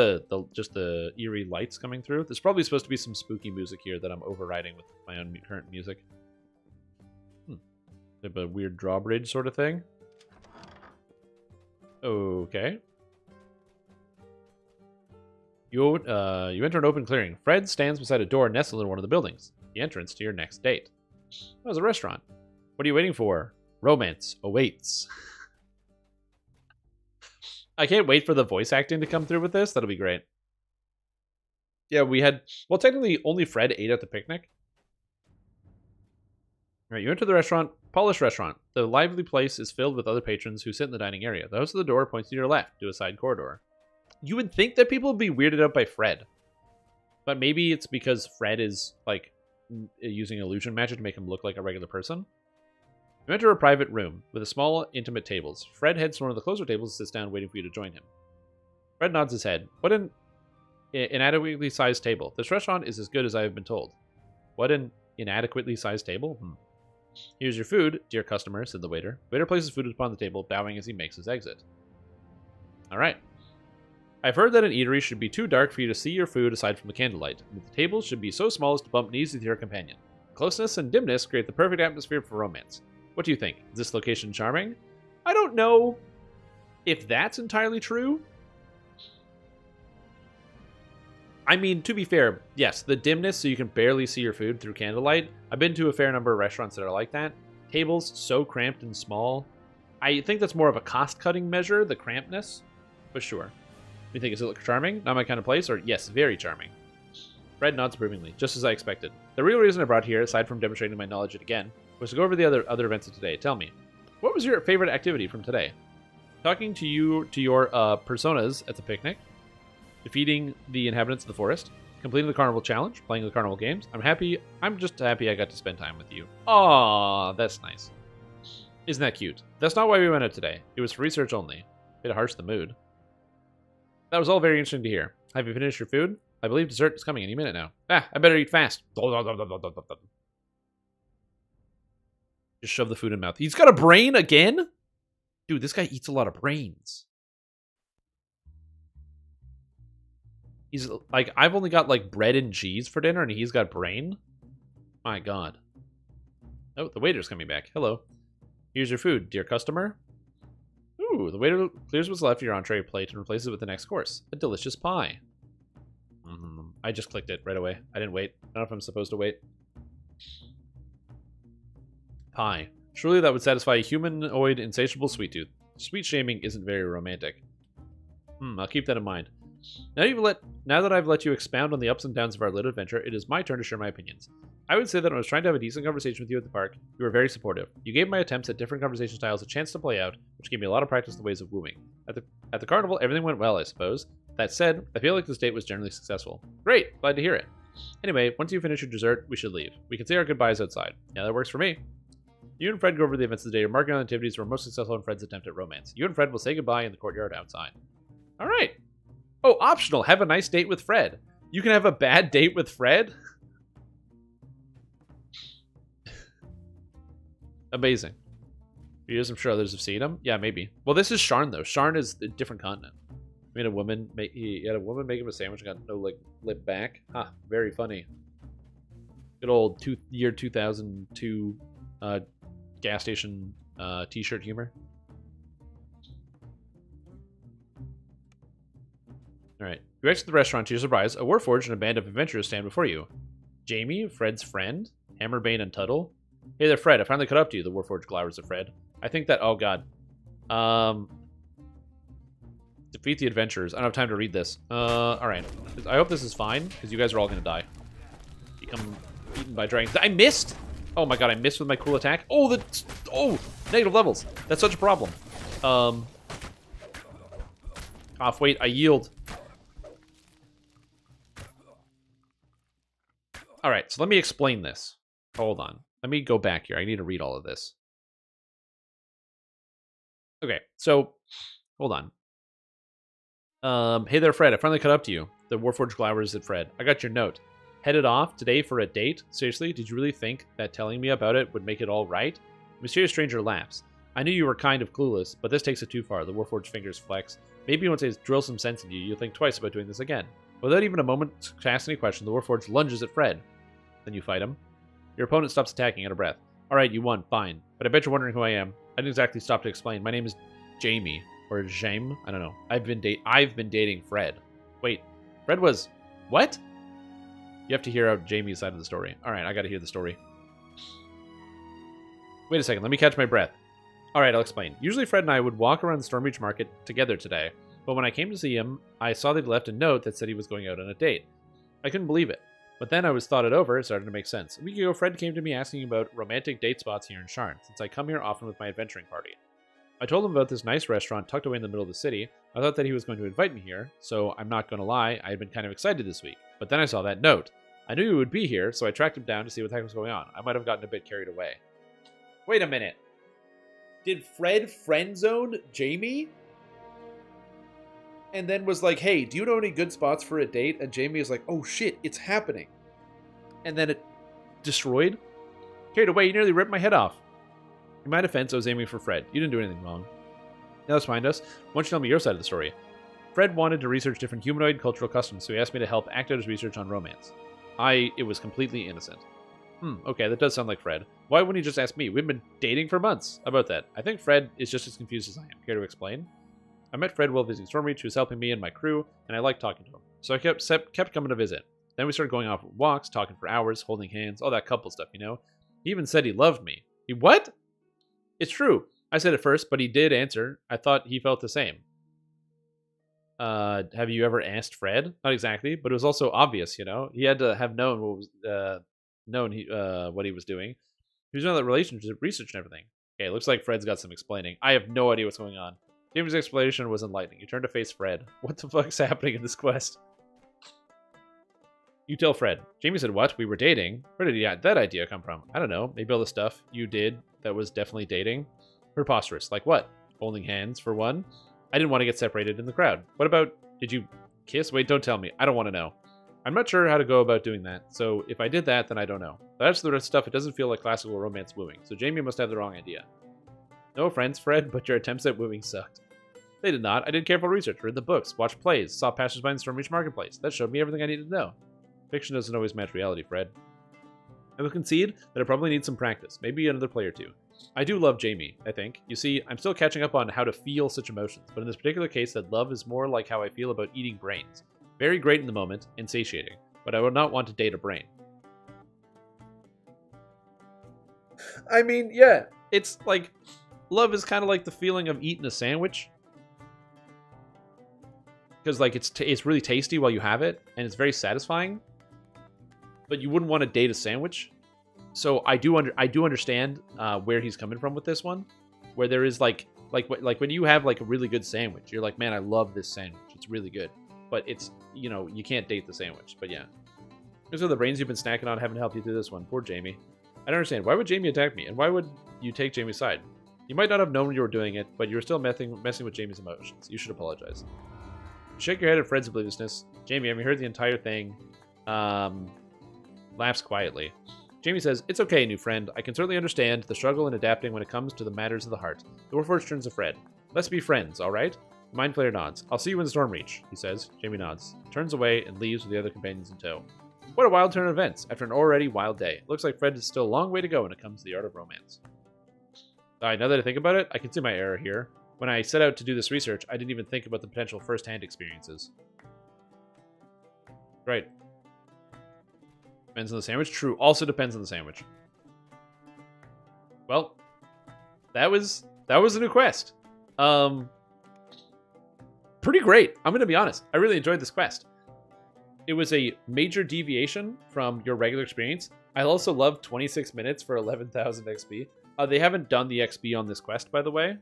Speaker 1: just the eerie lights coming through. There's probably supposed to be some spooky music here that I'm overriding with my own current music. Like a weird drawbridge sort of thing. Okay. You enter an open clearing. Fred stands beside a door nestled in one of the buildings. The entrance to your next date. That was a restaurant. What are you waiting for? Romance awaits. I can't wait for the voice acting to come through with this. That'll be great. Yeah, we had... Well, technically, only Fred ate at the picnic. Alright, you enter the restaurant. Polished restaurant. The lively place is filled with other patrons who sit in the dining area. The host of the door points to your left, to a side corridor. You would think that people would be weirded out by Fred. But maybe it's because Fred is, like, using illusion magic to make him look like a regular person. You enter a private room with a small, intimate tables. Fred heads to one of the closer tables and sits down waiting for you to join him. Fred nods his head. What an inadequately sized table. This restaurant is as good as I have been told. What an inadequately sized table? Here's your food, dear customer, said the waiter. The waiter places food upon the table, bowing as he makes his exit. Alright. I've heard that an eatery should be too dark for you to see your food aside from the candlelight, and that the tables should be so small as to bump knees with your companion. Closeness and dimness create the perfect atmosphere for romance. What do you think? Is this location charming? I don't know if that's entirely true. I mean, to be fair, yes, the dimness so you can barely see your food through candlelight. I've been to a fair number of restaurants that are like that. Tables so cramped and small. I think that's more of a cost-cutting measure, the crampedness. But sure. You think, does it look charming? Not my kind of place? Or, yes, very charming. Fred nods approvingly, just as I expected. The real reason I brought here, aside from demonstrating my knowledge yet again, was to go over the other events of today. Tell me, What was your favorite activity from today? Talking to your personas at the picnic, defeating the inhabitants of the forest, completing the carnival challenge, playing the carnival games. I'm just happy I got to spend time with you. Aw, that's nice. Isn't that cute? That's not why we went out today. It was for research only. Bit harsh the mood. That was all very interesting to hear. Have you finished your food? I believe dessert is coming any minute now. I better eat fast. Just shove the food in mouth. He's got a brain again? Dude, this guy eats a lot of brains. He's like, I've only got like bread and cheese for dinner and he's got brain? My god. Oh, the waiter's coming back. Hello. Here's your food, dear customer. Ooh, the waiter clears what's left of your entree plate and replaces it with the next course. A delicious pie. I just clicked it right away. I didn't wait. I don't know if I'm supposed to wait. Pie. Surely that would satisfy a humanoid insatiable sweet tooth. Sweet shaming isn't very romantic. I'll keep that in mind. Now that I've let you expound on the ups and downs of our little adventure, it is my turn to share my opinions. I would say that when I was trying to have a decent conversation with you at the park, you were very supportive. You gave my attempts at different conversation styles a chance to play out, which gave me a lot of practice in the ways of wooing. At the carnival, everything went well, I suppose. That said, I feel like this date was generally successful. Great, glad to hear it. Anyway, once you finish your dessert, we should leave. We can say our goodbyes outside. Yeah, that works for me. You and Fred go over the events of the day, marking on activities who were most successful in Fred's attempt at romance. You and Fred will say goodbye in the courtyard outside. Alright. Oh, optional. Have a nice date with Fred. You can have a bad date with Fred? Amazing. I'm sure others have seen him. Yeah, maybe. Well, this is Sharn, though. Sharn is a different continent. He had a woman make him a sandwich and got no, like, lip back. Ha, very funny. Good old year 2002 gas station t-shirt humor. Alright. You exit the restaurant to your surprise. A warforged and a band of adventurers stand before you. Jamie, Fred's friend, Hammerbane and Tuttle. Hey there, Fred. I finally caught up to you, the warforged glowers at Fred. I think that... Oh, God. Defeat the adventurers. I don't have time to read this. Alright. I hope this is fine, because you guys are all going to die. Become eaten by dragons. I missed! Oh my god, I missed with my cool attack. Oh, negative levels. That's such a problem. Wait, I yield. Alright, so let me explain this. Hold on. Let me go back here. I need to read all of this. Okay, so, hold on. Hey there, Fred. I finally caught up to you. The Warforged glowers at Fred. I got your note. Headed off today for a date? Seriously, did you really think that telling me about it would make it all right? The mysterious stranger laughs. I knew you were kind of clueless, but this takes it too far. The Warforged fingers flex. Maybe once I drill some sense into you, you'll think twice about doing this again. Without even a moment to ask any question, the Warforged lunges at Fred. Then you fight him. Your opponent stops attacking out of breath. Alright, you won, fine. But I bet you're wondering who I am. I didn't exactly stop to explain. My name is Jamie. Or Jaime? I don't know. I've been dating Fred. Wait, Fred was... What? You have to hear out Jamie's side of the story. Alright, I gotta hear the story. Wait a second, let me catch my breath. Alright, I'll explain. Usually Fred and I would walk around the Stormreach Market together today, but when I came to see him, I saw that he left a note that said he was going out on a date. I couldn't believe it. But then I was thought it over, it started to make sense. A week ago, Fred came to me asking about romantic date spots here in Sharn, since I come here often with my adventuring party. I told him about this nice restaurant tucked away in the middle of the city. I thought that he was going to invite me here, so I'm not going to lie, I had been kind of excited this week. But then I saw that note. I knew he would be here, so I tracked him down to see what the heck was going on. I might have gotten a bit carried away. Wait a minute. Did Fred friend-zone Jamie? And then was like, hey, do you know any good spots for a date? And Jamie is like, oh shit, it's happening. And then it destroyed? Carried away, you nearly ripped my head off. In my defense, I was aiming for Fred. You didn't do anything wrong. Now let's find us. Why don't you tell me your side of the story? Fred wanted to research different humanoid cultural customs, so he asked me to help act out his research on romance. It was completely innocent. Okay, that does sound like Fred. Why wouldn't he just ask me? We've been dating for months. About that. I think Fred is just as confused as I am. Care to explain? I met Fred while visiting Stormreach, who was helping me and my crew, and I liked talking to him. So I kept coming to visit. Then we started going off walks, talking for hours, holding hands, all that couple stuff, you know? He even said he loved me. He what? It's true. I said it first, but he did answer. I thought he felt the same. Have you ever asked Fred? Not exactly, but it was also obvious, you know? He had to have known what was what he was doing. He was doing that relationship research and everything. Okay, looks like Fred's got some explaining. I have no idea what's going on. Jamie's explanation was enlightening. You turn to face Fred. What the fuck's happening in this quest? You tell Fred. Jamie said, what? We were dating? Where did that idea come from? I don't know. Maybe all the stuff you did that was definitely dating. Preposterous. Like what? Holding hands, for one? I didn't want to get separated in the crowd. What about... Did you kiss? Wait, don't tell me. I don't want to know. I'm not sure how to go about doing that, so if I did that, then I don't know. That's the stuff. It doesn't feel like classical romance wooing, so Jamie must have the wrong idea. No offense, Fred, but your attempts at wooing sucked. They did not. I did careful research, read the books, watched plays, saw passersby in Stormreach Marketplace. That showed me everything I needed to know. Fiction doesn't always match reality, Fred. I will concede that I probably need some practice, maybe another play or two. I do love Jamie, I think. You see, I'm still catching up on how to feel such emotions, but in this particular case, that love is more like how I feel about eating brains. Very great in the moment, and satiating, but I would not want to date a brain. I mean, yeah, it's like, love is kind of like the feeling of eating a sandwich. Because like it's really tasty while you have it, and it's very satisfying. But you wouldn't want to date a sandwich. So I do understand where he's coming from with this one, where there is like when you have like a really good sandwich, you're like, man, I love this sandwich. It's really good. But it's, you know, you can't date the sandwich. But yeah. Those are the brains you've been snacking on haven't helped you through this one. Poor Jamie. I don't understand. Why would Jamie attack me? And why would you take Jamie's side? You might not have known you were doing it, but you were still messing with Jamie's emotions. You should apologize. Shake your head at Fred's obliviousness. Jamie, have you heard the entire thing? Laughs quietly. Jamie says, it's okay, new friend. I can certainly understand the struggle in adapting when it comes to the matters of the heart. The Warforged turns to Fred. Let's be friends, alright? The Mind Flayer nods. I'll see you in Stormreach, he says. Jamie nods, turns away, and leaves with the other companions in tow. What a wild turn of events, after an already wild day. Looks like Fred is still a long way to go when it comes to the art of romance. Now that I think about it, I can see my error here. When I set out to do this research, I didn't even think about the potential first-hand experiences. Right. Depends on the sandwich? True. Also depends on the sandwich. Well, that was a new quest. Pretty great. I'm going to be honest. I really enjoyed this quest. It was a major deviation from your regular experience. I also love 26 minutes for 11,000 XP. They haven't done the XP on this quest, by the way.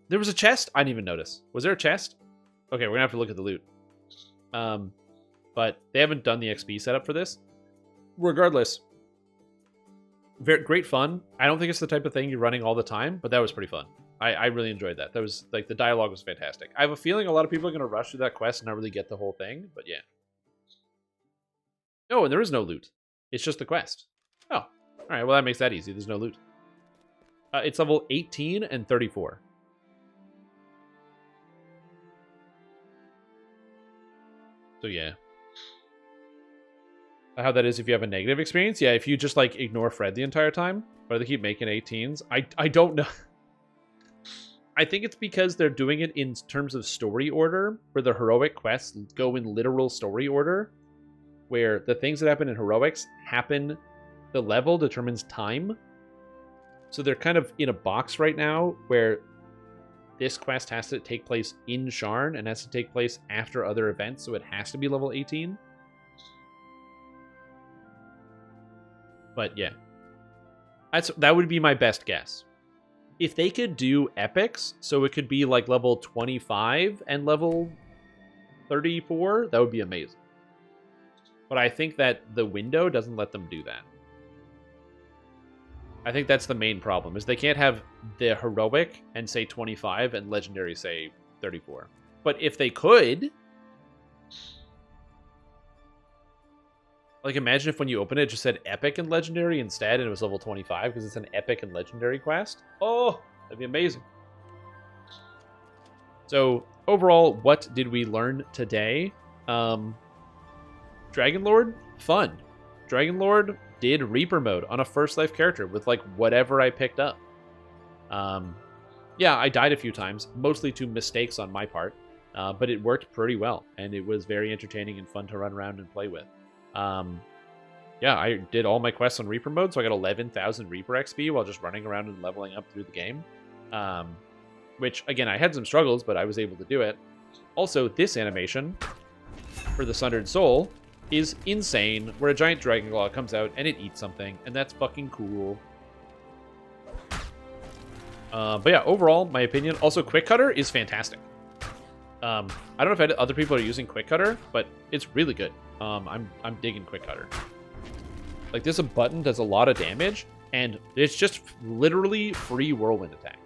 Speaker 1: There was a chest? I didn't even notice. Was there a chest? Okay, we're going to have to look at the loot. But they haven't done the XP setup for this. Regardless, very great fun. I don't think it's the type of thing you're running all the time, but that was pretty fun. I really enjoyed that. That was, like, the dialogue was fantastic. I have a feeling a lot of people are going to rush through that quest and not really get the whole thing, but yeah. Oh, and there is no loot. It's just the quest. Oh, all right. Well, that makes that easy. There's no loot. It's level 18 and 34. So yeah. How that is if you have a negative experience? Yeah, if you just like ignore Fred the entire time, or they keep making 18s. I don't know. I think it's because they're doing it in terms of story order, where the heroic quests go in literal story order, where the things that happen in heroics happen, the level determines time. So they're kind of in a box right now where this quest has to take place in Sharn and has to take place after other events, so it has to be level 18. But yeah, that would be my best guess. If they could do epics, so it could be like level 25 and level 34, that would be amazing. But I think that the window doesn't let them do that. I think that's the main problem, is they can't have the heroic and say 25 and legendary say 34. But if they could, like, imagine if when you open it, it just said epic and legendary instead, and it was level 25 because it's an epic and legendary quest. Oh, that'd be amazing. So overall, what did we learn today? Dragonlord, fun. Dragonlord did Reaper mode on a first life character with like whatever I picked up. Yeah, I died a few times, mostly to mistakes on my part, but it worked pretty well, and it was very entertaining and fun to run around and play with. Yeah, I did all my quests on Reaper mode, so I got 11,000 Reaper XP while just running around and leveling up through the game. Which, again, I had some struggles, but I was able to do it. Also, this animation for the Sundered Soul is insane, where a giant Dragonlord comes out and it eats something, and that's fucking cool. But yeah, overall, my opinion. Also, Quick Cutter is fantastic. I don't know if other people are using Quick Cutter, but it's really good. I'm digging Quick Cutter. Like, this button does a lot of damage, and it's just literally free whirlwind attack.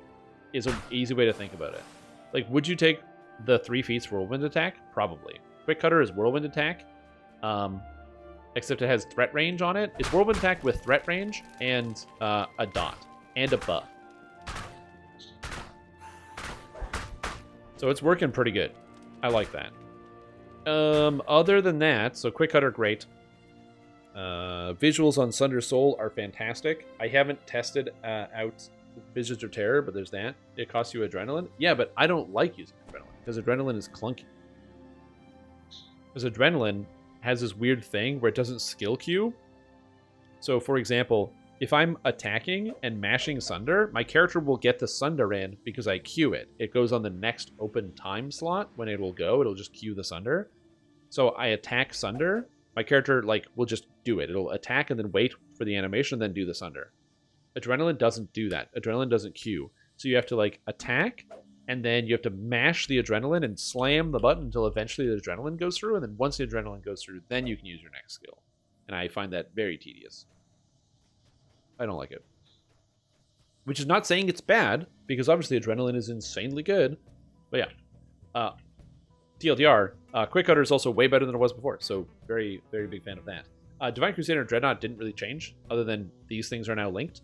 Speaker 1: Is an easy way to think about it. Like, would you take the 3 feats whirlwind attack? Probably. Quick Cutter is whirlwind attack, except it has threat range on it. It's whirlwind attack with threat range and a dot and a buff. So it's working pretty good. I like that. Other than that, so Quick Cutter, great. Visuals on Sunder Soul are fantastic. I haven't tested out Visions of Terror, but there's that. It costs you adrenaline. Yeah, but I don't like using adrenaline because adrenaline is clunky. Because adrenaline has this weird thing where it doesn't skill queue. So, for example, if I'm attacking and mashing Sunder, my character will get the Sunder in because I queue it. It goes on the next open time slot when it will go. It'll just queue the Sunder. So I attack Sunder. My character will just do it. It'll attack and then wait for the animation and then do the Sunder. Adrenaline doesn't do that. Adrenaline doesn't queue. So you have to attack, and then you have to mash the adrenaline and slam the button until eventually the adrenaline goes through, and then once the adrenaline goes through, then you can use your next skill. And I find that very tedious. I don't like it. Which is not saying it's bad, because obviously adrenaline is insanely good. But yeah. TLDR, Quick Cutter is also way better than it was before, so very, very big fan of that. Divine Crusader and Dreadnought didn't really change, other than these things are now linked.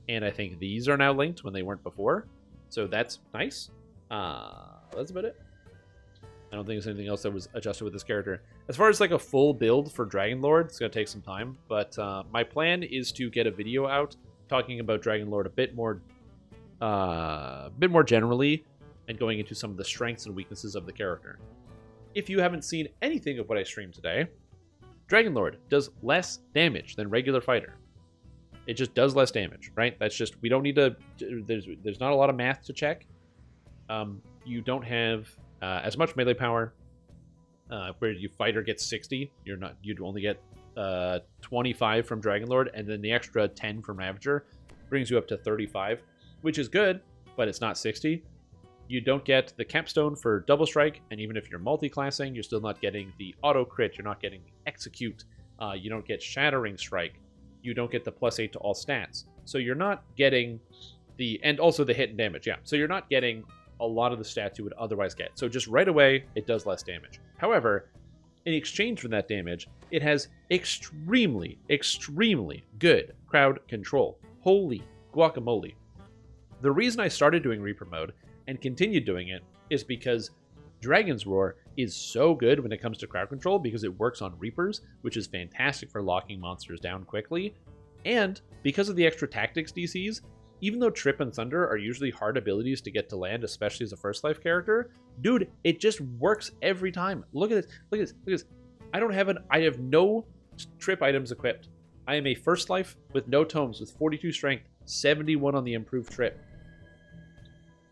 Speaker 1: And I think these are now linked when they weren't before. So that's nice. That's about it. I don't think there's anything else that was adjusted with this character. As far as a full build for Dragonlord, it's going to take some time. But my plan is to get a video out talking about Dragonlord a bit more generally, and going into some of the strengths and weaknesses of the character. If you haven't seen anything of what I streamed today, Dragonlord does less damage than regular fighter. It just does less damage, right? That's just, we don't need to, there's not a lot of math to check. You don't have as much melee power, where your fighter gets 60, you'd only get 25 from Dragonlord, and then the extra 10 from Ravager brings you up to 35, which is good, but it's not 60. You don't get the Capstone for double strike, and even if you're multi-classing, you're still not getting the auto crit, you're not getting the execute, you don't get shattering strike, you don't get the +8 to all stats. So you're not getting and also the hit and damage, yeah. So you're not getting a lot of the stats you would otherwise get. So just right away, it does less damage. However, in exchange for that damage, it has extremely, extremely good crowd control. Holy guacamole. The reason I started doing Reaper mode and continued doing it is because Dragon's Roar is so good when it comes to crowd control because it works on Reapers, which is fantastic for locking monsters down quickly. And because of the extra tactics DCs, even though Trip and Thunder are usually hard abilities to get to land, especially as a first life character, dude, it just works every time. Look at this, look at this, look at this. I have no Trip items equipped. I am a first life with no tomes with 42 strength, 71 on the improved Trip.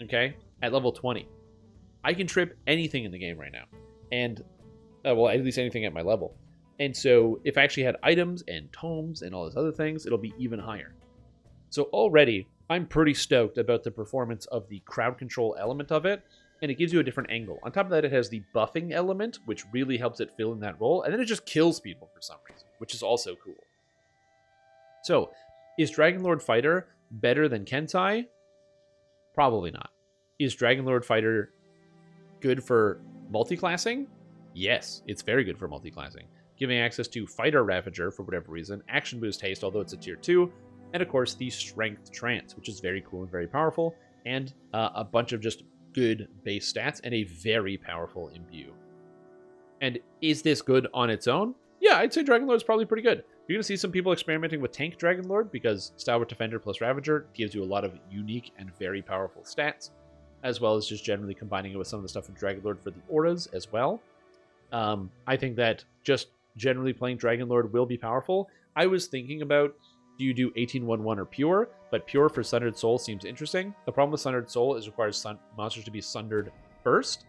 Speaker 1: Okay, at level 20. I can trip anything in the game right now. And, well, at least anything at my level. And so, if I actually had items and tomes and all those other things, it'll be even higher. So already, I'm pretty stoked about the performance of the crowd control element of it, and it gives you a different angle. On top of that, it has the buffing element, which really helps it fill in that role, and then it just kills people for some reason, which is also cool. So, is Dragonlord Fighter better than Kensai? Probably not. Is Dragonlord Fighter good for multiclassing? Yes, it's very good for multiclassing. Giving access to Fighter Ravager for whatever reason, Action Boost Haste, although it's a tier 2, and of course the Strength Trance, which is very cool and very powerful, and a bunch of just good base stats and a very powerful imbue. And is this good on its own? Yeah, I'd say Dragonlord is probably pretty good. You're going to see some people experimenting with Tank Dragonlord because Stalwart Defender plus Ravager gives you a lot of unique and very powerful stats, as well as just generally combining it with some of the stuff in Dragonlord for the auras as well. I think that just generally playing Dragonlord will be powerful. I was thinking about, do you do 18-1-1 or Pure? But Pure for Sundered Soul seems interesting. The problem with Sundered Soul is it requires monsters to be sundered first.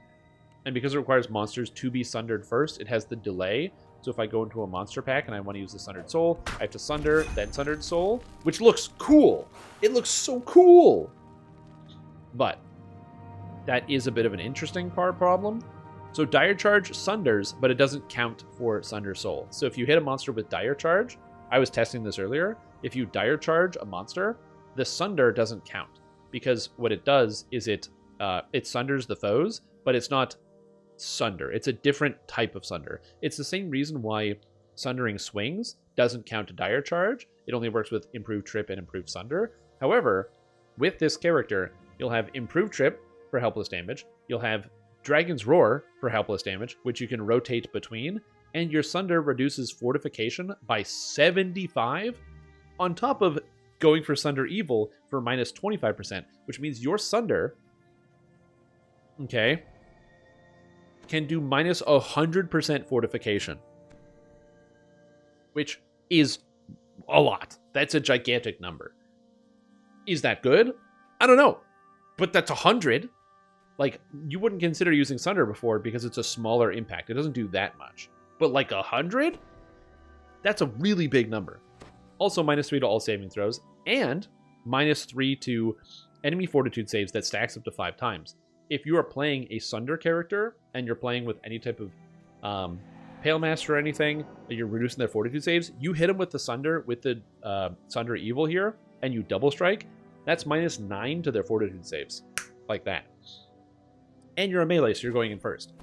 Speaker 1: And because it requires monsters to be sundered first, it has the delay. So if I go into a monster pack and I want to use the Sundered Soul, I have to sunder, then Sundered Soul, which looks cool. It looks so cool. But that is a bit of an interesting problem. So Dire Charge sunders, but it doesn't count for Sunder Soul. So if you hit a monster with Dire Charge, I was testing this earlier, if you Dire Charge a monster, the Sunder doesn't count. Because what it does is it sunders the foes, but it's not Sunder. It's a different type of Sunder. It's the same reason why Sundering Swings doesn't count to Dire Charge. It only works with Improved Trip and Improved Sunder. However, with this character, you'll have Improved Trip for helpless damage. You'll have Dragon's Roar for helpless damage, which you can rotate between. And your Sunder reduces Fortification by 75 on top of going for Sunder Evil for minus 25%, which means your Sunder, okay, can do minus 100% Fortification, which is a lot. That's a gigantic number. Is that good? I don't know, but that's 100. Like, you wouldn't consider using Sunder before because it's a smaller impact. It doesn't do that much. But like 100? That's a really big number. Also, -3 to all saving throws, and -3 to enemy fortitude saves that stacks up to 5 times. If you are playing a Sunder character, and you're playing with any type of Pale Master or anything, and you're reducing their fortitude saves, you hit them with the Sunder, with the Sunder Evil here, and you double strike, that's -9 to their fortitude saves. Like that. And you're a melee, so you're going in first.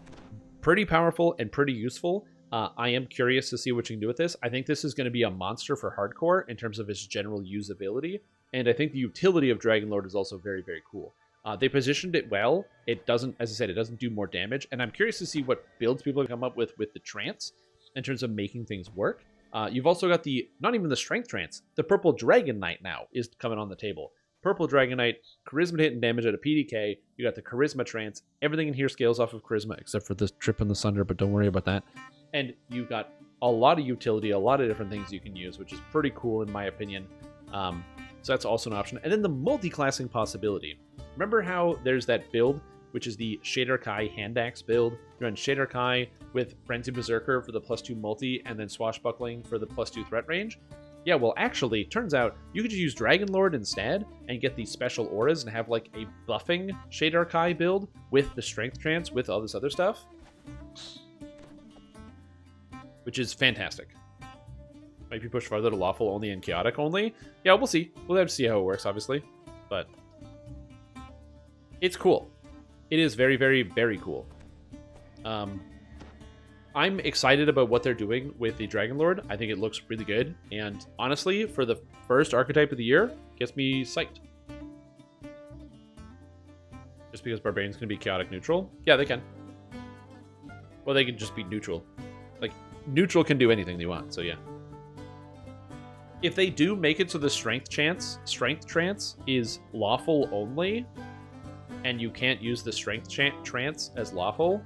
Speaker 1: Pretty powerful and pretty useful. I am curious to see what you can do with this. I think this is going to be a monster for hardcore in terms of its general usability. And I think the utility of Dragonlord is also very, very cool. They positioned it well. It doesn't, as I said, it doesn't do more damage. And I'm curious to see what builds people come up with the trance in terms of making things work. You've also got not even the strength trance. The Purple Dragon Knight now is coming on the table. Purple Dragon Knight, charisma hit and damage at a PDK. You got the charisma trance. Everything in here scales off of charisma except for the trip and the Sunder, but don't worry about that. And you got a lot of utility, a lot of different things you can use, which is pretty cool in my opinion. So that's also an option. And then the multi-classing possibility. Remember how there's that build, which is the Shader Kai Hand Axe build? You run Shader Kai with Frenzy Berserker for the +2 multi, and then Swashbuckling for the +2 threat range. Yeah, well, actually, turns out you could just use Dragonlord instead and get these special auras and have like a buffing Shader Kai build with the Strength Trance with all this other stuff. Which is fantastic. Might be pushed farther to Lawful only and Chaotic only. Yeah, we'll see. We'll have to see how it works, obviously. But it's cool. It is very, very, very cool. I'm excited about what they're doing with the Dragonlord. I think it looks really good. And honestly, for the first archetype of the year, gets me psyched. Just because Barbarians can be chaotic neutral? Yeah, they can. Well, they can just be neutral. Like, neutral can do anything they want, so yeah. If they do make it so the strength trance is lawful only, and you can't use the strength trance as lawful,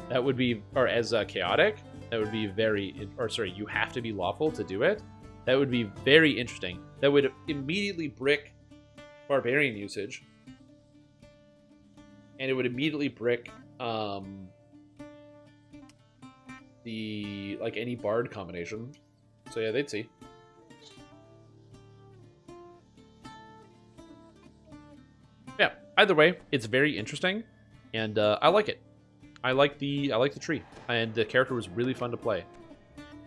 Speaker 1: that would be, or as chaotic, that would be very, or sorry, you have to be lawful to do it. That would be very interesting. That would immediately brick Barbarian usage. And it would immediately brick the, like, any Bard combination. So yeah, they'd see. Yeah, either way, it's very interesting, and I like it. I like the tree, and the character was really fun to play,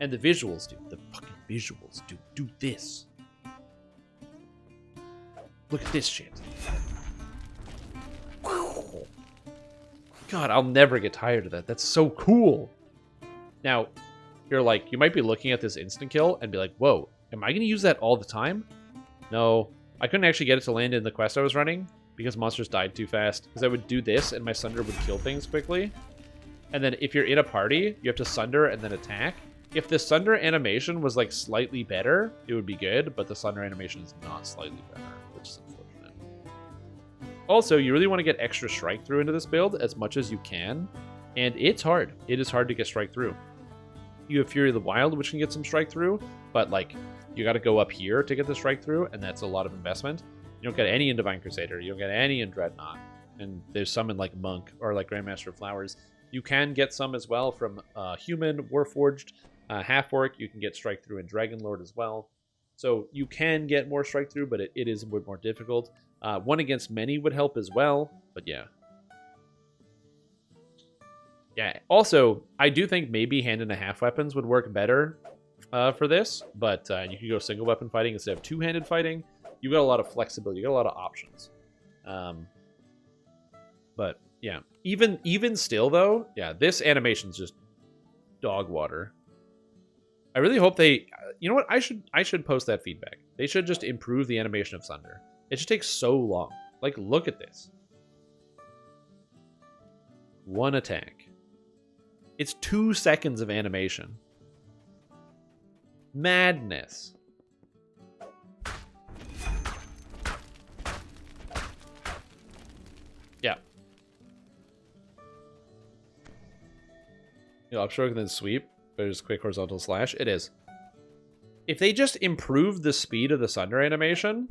Speaker 1: and the visuals, dude. The fucking visuals, dude. Do this. Look at this shit. God, I'll never get tired of that. That's so cool. Now, you're like, you might be looking at this instant kill and be like, whoa, am I going to use that all the time? No, I couldn't actually get it to land in the quest I was running because monsters died too fast. Because I would do this and my Sunder would kill things quickly. And then if you're in a party, you have to Sunder and then attack. If the Sunder animation was like slightly better, it would be good, but the Sunder animation is not slightly better, which is unfortunate. Also, you really want to get extra strike through into this build as much as you can, and it's hard. It is hard to get strike through. You have Fury of the Wild, which can get some strike through, but like you got to go up here to get the strike through, and that's a lot of investment. You don't get any in Divine Crusader. You don't get any in Dreadnought, and there's some in like Monk or like Grandmaster of Flowers. You can get some as well from Human, Warforged, Half-Orc. You can get strike through in Dragonlord as well. So you can get more strike through, but it is a bit more difficult. One against many would help as well, but yeah. Yeah, also, I do think maybe hand and a half weapons would work better for this, but you could go single weapon fighting instead of two-handed fighting. You got a lot of flexibility, you got a lot of options. But yeah, even still though, yeah, this animation's just dog water. I really hope they, you know what, I should post that feedback. They should just improve the animation of Sunder. It just takes so long. Like, look at this. One attack. It's 2 seconds of animation. Madness. Yeah. You know, I'm sure than sweep, but it's quick horizontal slash. It is. If they just improved the speed of the Sunder animation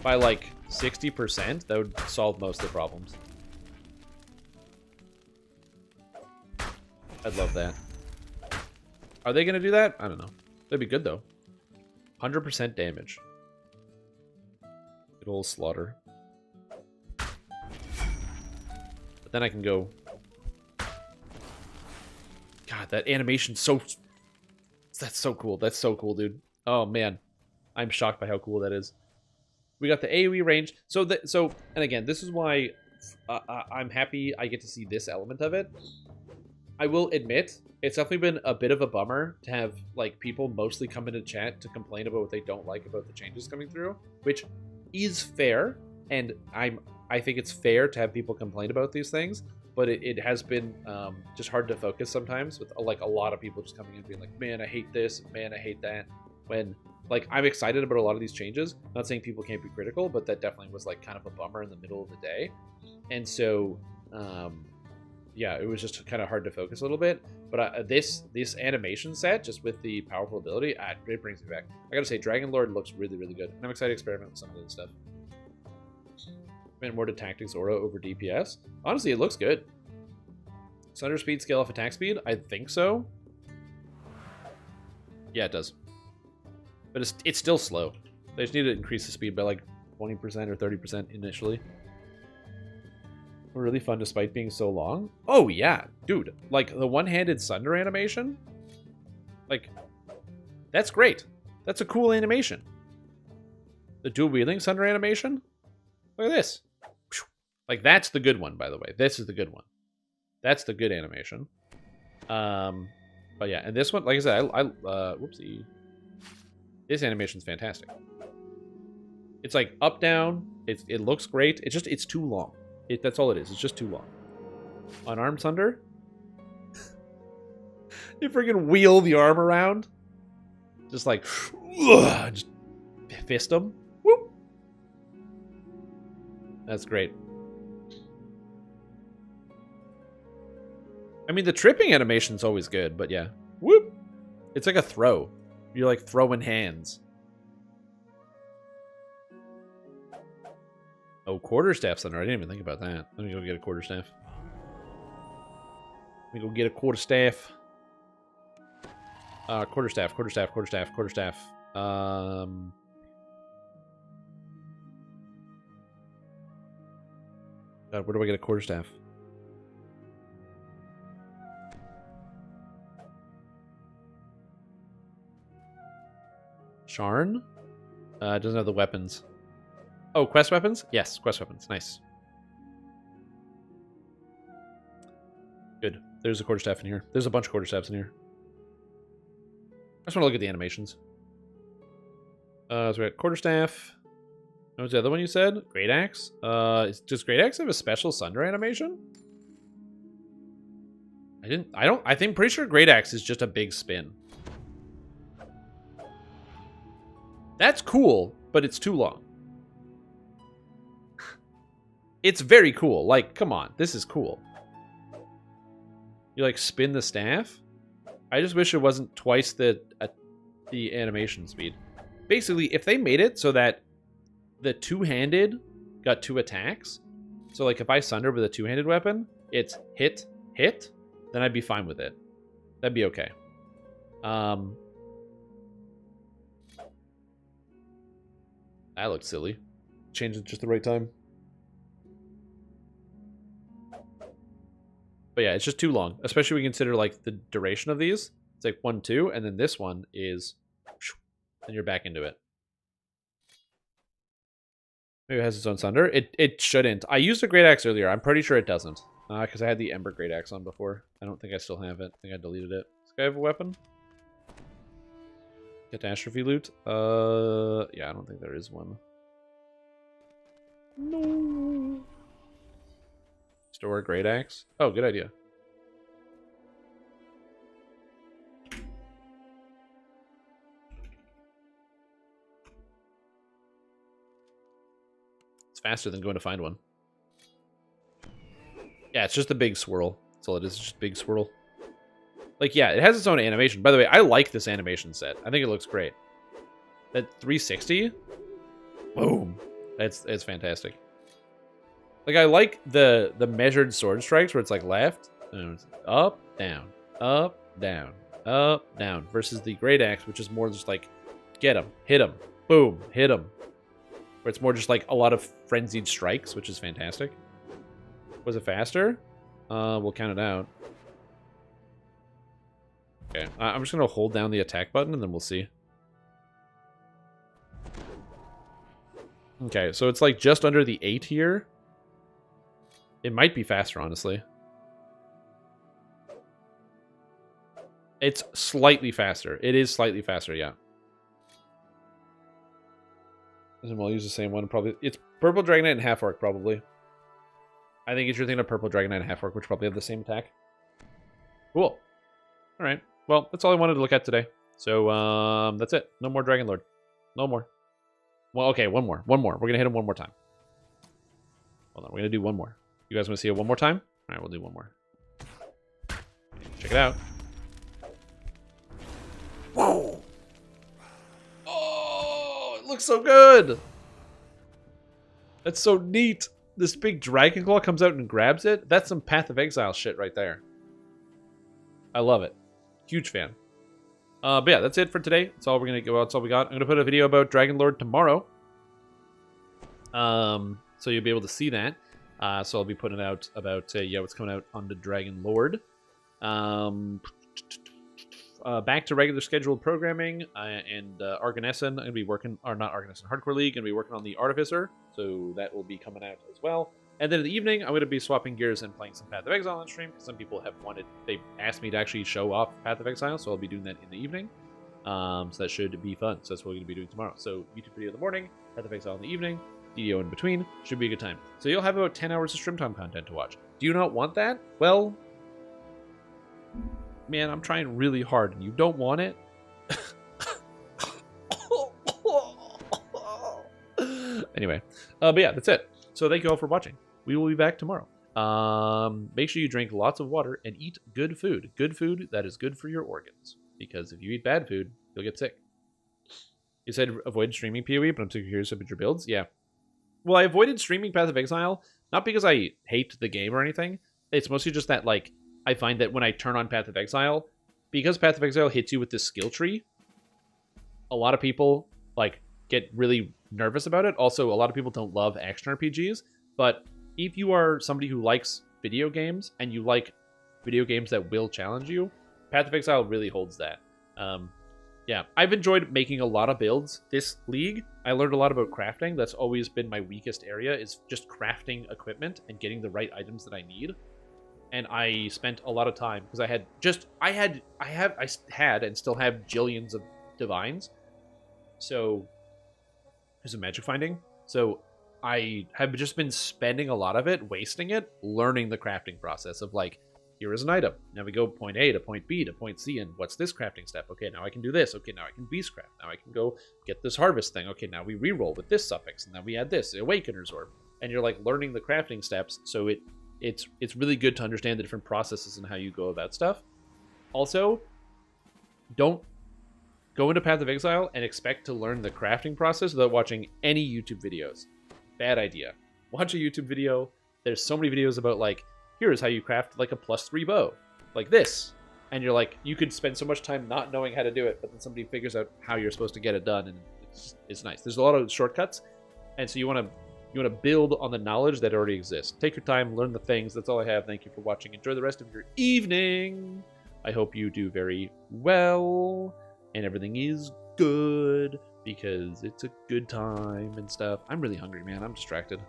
Speaker 1: by like 60%, that would solve most of the problems. I'd love that. Are they going to do that? I don't know. That'd be good, though. 100% damage. Good old slaughter. But then I can go... God, that animation's so... That's so cool. That's so cool, dude. Oh, man. I'm shocked by how cool that is. We got the AoE range. So, and again, this is why I'm happy I get to see this element of it. I will admit, it's definitely been a bit of a bummer to have like people mostly come into chat to complain about what they don't like about the changes coming through, which is fair, and I think it's fair to have people complain about these things, but it has been just hard to focus sometimes with like a lot of people just coming in being like, man, I hate this, man, I hate that, when like I'm excited about a lot of these changes. Not saying people can't be critical, but that definitely was like kind of a bummer in the middle of the day, and so yeah, it was just kind of hard to focus a little bit. But this animation set, just with the powerful ability, it brings me back. I gotta say, Dragonlord looks really, really good. And I'm excited to experiment with some of this stuff. More to Tactics Aura over DPS. Honestly, it looks good. Sunder speed scale off attack speed? I think so. Yeah, it does. But it's still slow. They just need to increase the speed by like 20% or 30% initially. Really fun despite being so long. Oh yeah, dude, like the one-handed Sunder animation, like that's great. That's a cool animation. The dual wielding Sunder animation, look at this. Like that's the good one, by the way. This is the good one. That's the good animation. But yeah, and this one, like I said, whoopsie. This animation's fantastic. It's like up down. It looks great. It's too long. That's all it is. It's just too long. Unarmed Sunder? You freaking wheel the arm around. Just like, just fist him. Whoop. That's great. I mean, the tripping animation's always good, but yeah. Whoop. It's like a throw. You're like throwing hands. Oh, quarterstaff Sunder. I didn't even think about that. Let me go get a quarterstaff. Let me go get a quarterstaff. Quarterstaff. God, where do I get a quarterstaff? Sharn? Doesn't have the weapons. Oh, quest weapons? Yes, quest weapons. Nice. Good. There's a quarterstaff in here. There's a bunch of quarterstaffs in here. I just want to look at the animations. So we got quarterstaff. What was the other one you said? Great Axe? Does Great Axe have a special Sunder animation? I'm pretty sure Great Axe is just a big spin. That's cool, but it's too long. It's very cool. Like, come on. This is cool. You, like, spin the staff? I just wish it wasn't twice the animation speed. Basically, if they made it so that the two-handed got 2 attacks, so, like, if I Sunder with a two-handed weapon, it's hit, hit, then I'd be fine with it. That'd be okay. That looked silly. change at just the right time. But yeah, it's just too long, especially when you consider like the duration of these. It's like 1, 2, and then this one is, and you're back into it. Maybe it has its own thunder. It shouldn't. I used a great axe earlier. I'm pretty sure it doesn't, because I had the Ember great axe on before. I don't think I still have it. I think I deleted it. Does this guy have a weapon? Catastrophe loot? Yeah, I don't think there is one. No. Store a great axe? Oh, good idea. It's faster than going to find one. Yeah, it's just a big swirl. That's all it is. It's just a big swirl. Like, yeah, it has its own animation. By the way, I like this animation set. I think it looks great. That 360? Boom. It's fantastic. Like, I like the measured sword strikes where it's like left, and it's up, down, up, down, up, down, versus the great axe, which is more just like, get him, hit him, boom, hit him. Where it's more just like a lot of frenzied strikes, which is fantastic. Was it faster? We'll count it out. Okay, I'm just going to hold down the attack button and then we'll see. Okay, so it's like just under the 8 here. It might be faster, honestly. It's slightly faster. It is slightly faster, yeah. And we'll use the same one, probably. It's Purple Dragonite and Half Orc, probably. I think it's your thing of Purple Dragonite and Half Orc, which probably have the same attack. Cool. Alright. Well, that's all I wanted to look at today. So, that's it. No more Dragonlord. No more. Well, okay, one more. One more. We're gonna hit him one more time. Hold on, we're gonna do one more. You guys want to see it one more time? Alright, we'll do one more. Check it out. Whoa! Oh, it looks so good! That's so neat. This big dragon claw comes out and grabs it. That's some Path of Exile shit right there. I love it. Huge fan. But yeah, that's it for today. That's all we're gonna go. That's all we got. I'm gonna put a video about Dragonlord tomorrow. So you'll be able to see that. So I'll be putting out about yeah, what's coming out on the Dragonlord. Back to regular scheduled programming and Arganesson. I'm gonna be working, or not Arganesson, Hardcore League. Gonna be working on the Artificer, so that will be coming out as well. And then in the evening, I'm going to be swapping gears and playing some Path of Exile on stream, because some people have wanted, they asked me to actually show off Path of Exile, so I'll be doing that in the evening. So that should be fun. So that's what we're going to be doing tomorrow. So YouTube video in the morning, Path of Exile in the evening, DDO in between. Should be a good time. So you'll have about 10 hours of stream time content to watch. Do you not want that? Well, man, I'm trying really hard, and you don't want it? Anyway, but yeah, that's it. So thank you all for watching. We will be back tomorrow. Make sure you drink lots of water and eat good food. Good food that is good for your organs. Because if you eat bad food, you'll get sick. You said avoid streaming PoE, but I'm too curious about your builds. Yeah. Well, I avoided streaming Path of Exile, not because I hate the game or anything. It's mostly just that, like, I find that when I turn on Path of Exile, because Path of Exile hits you with this skill tree, a lot of people, like, get really nervous about it. Also, a lot of people don't love action RPGs, but if you are somebody who likes video games and you like video games that will challenge you, Path of Exile really holds that. Yeah, I've enjoyed making a lot of builds this league. I learned a lot about crafting. That's always been my weakest area, is just crafting equipment and getting the right items that I need. And I spent a lot of time because I had and still have jillions of divines. So there's a magic finding. So I have just been spending a lot of it, wasting it, learning the crafting process of, like, here is an item. Now we go point A to point B to point C, and what's this crafting step? Okay, now I can do this. Okay, now I can beast craft. Now I can go get this harvest thing. Okay, now we reroll with this suffix, and then we add this, the Awakener's Orb. And you're, like, learning the crafting steps, so it's really good to understand the different processes and how you go about stuff. Also, don't go into Path of Exile and expect to learn the crafting process without watching any YouTube videos. Bad idea. Watch a YouTube video. There's so many videos about, like, here is how you craft, like, a +3 bow. Like this. And you're like, you could spend so much time not knowing how to do it, but then somebody figures out how you're supposed to get it done, and it's nice. There's a lot of shortcuts, and so you want to You want to build on the knowledge that already exists. Take your time, learn the things. That's all I have. Thank you for watching. Enjoy the rest of your evening. I hope you do very well and everything is good because it's a good time and stuff. I'm really hungry, man. I'm distracted.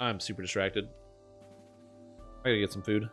Speaker 1: I'm super distracted. I gotta get some food.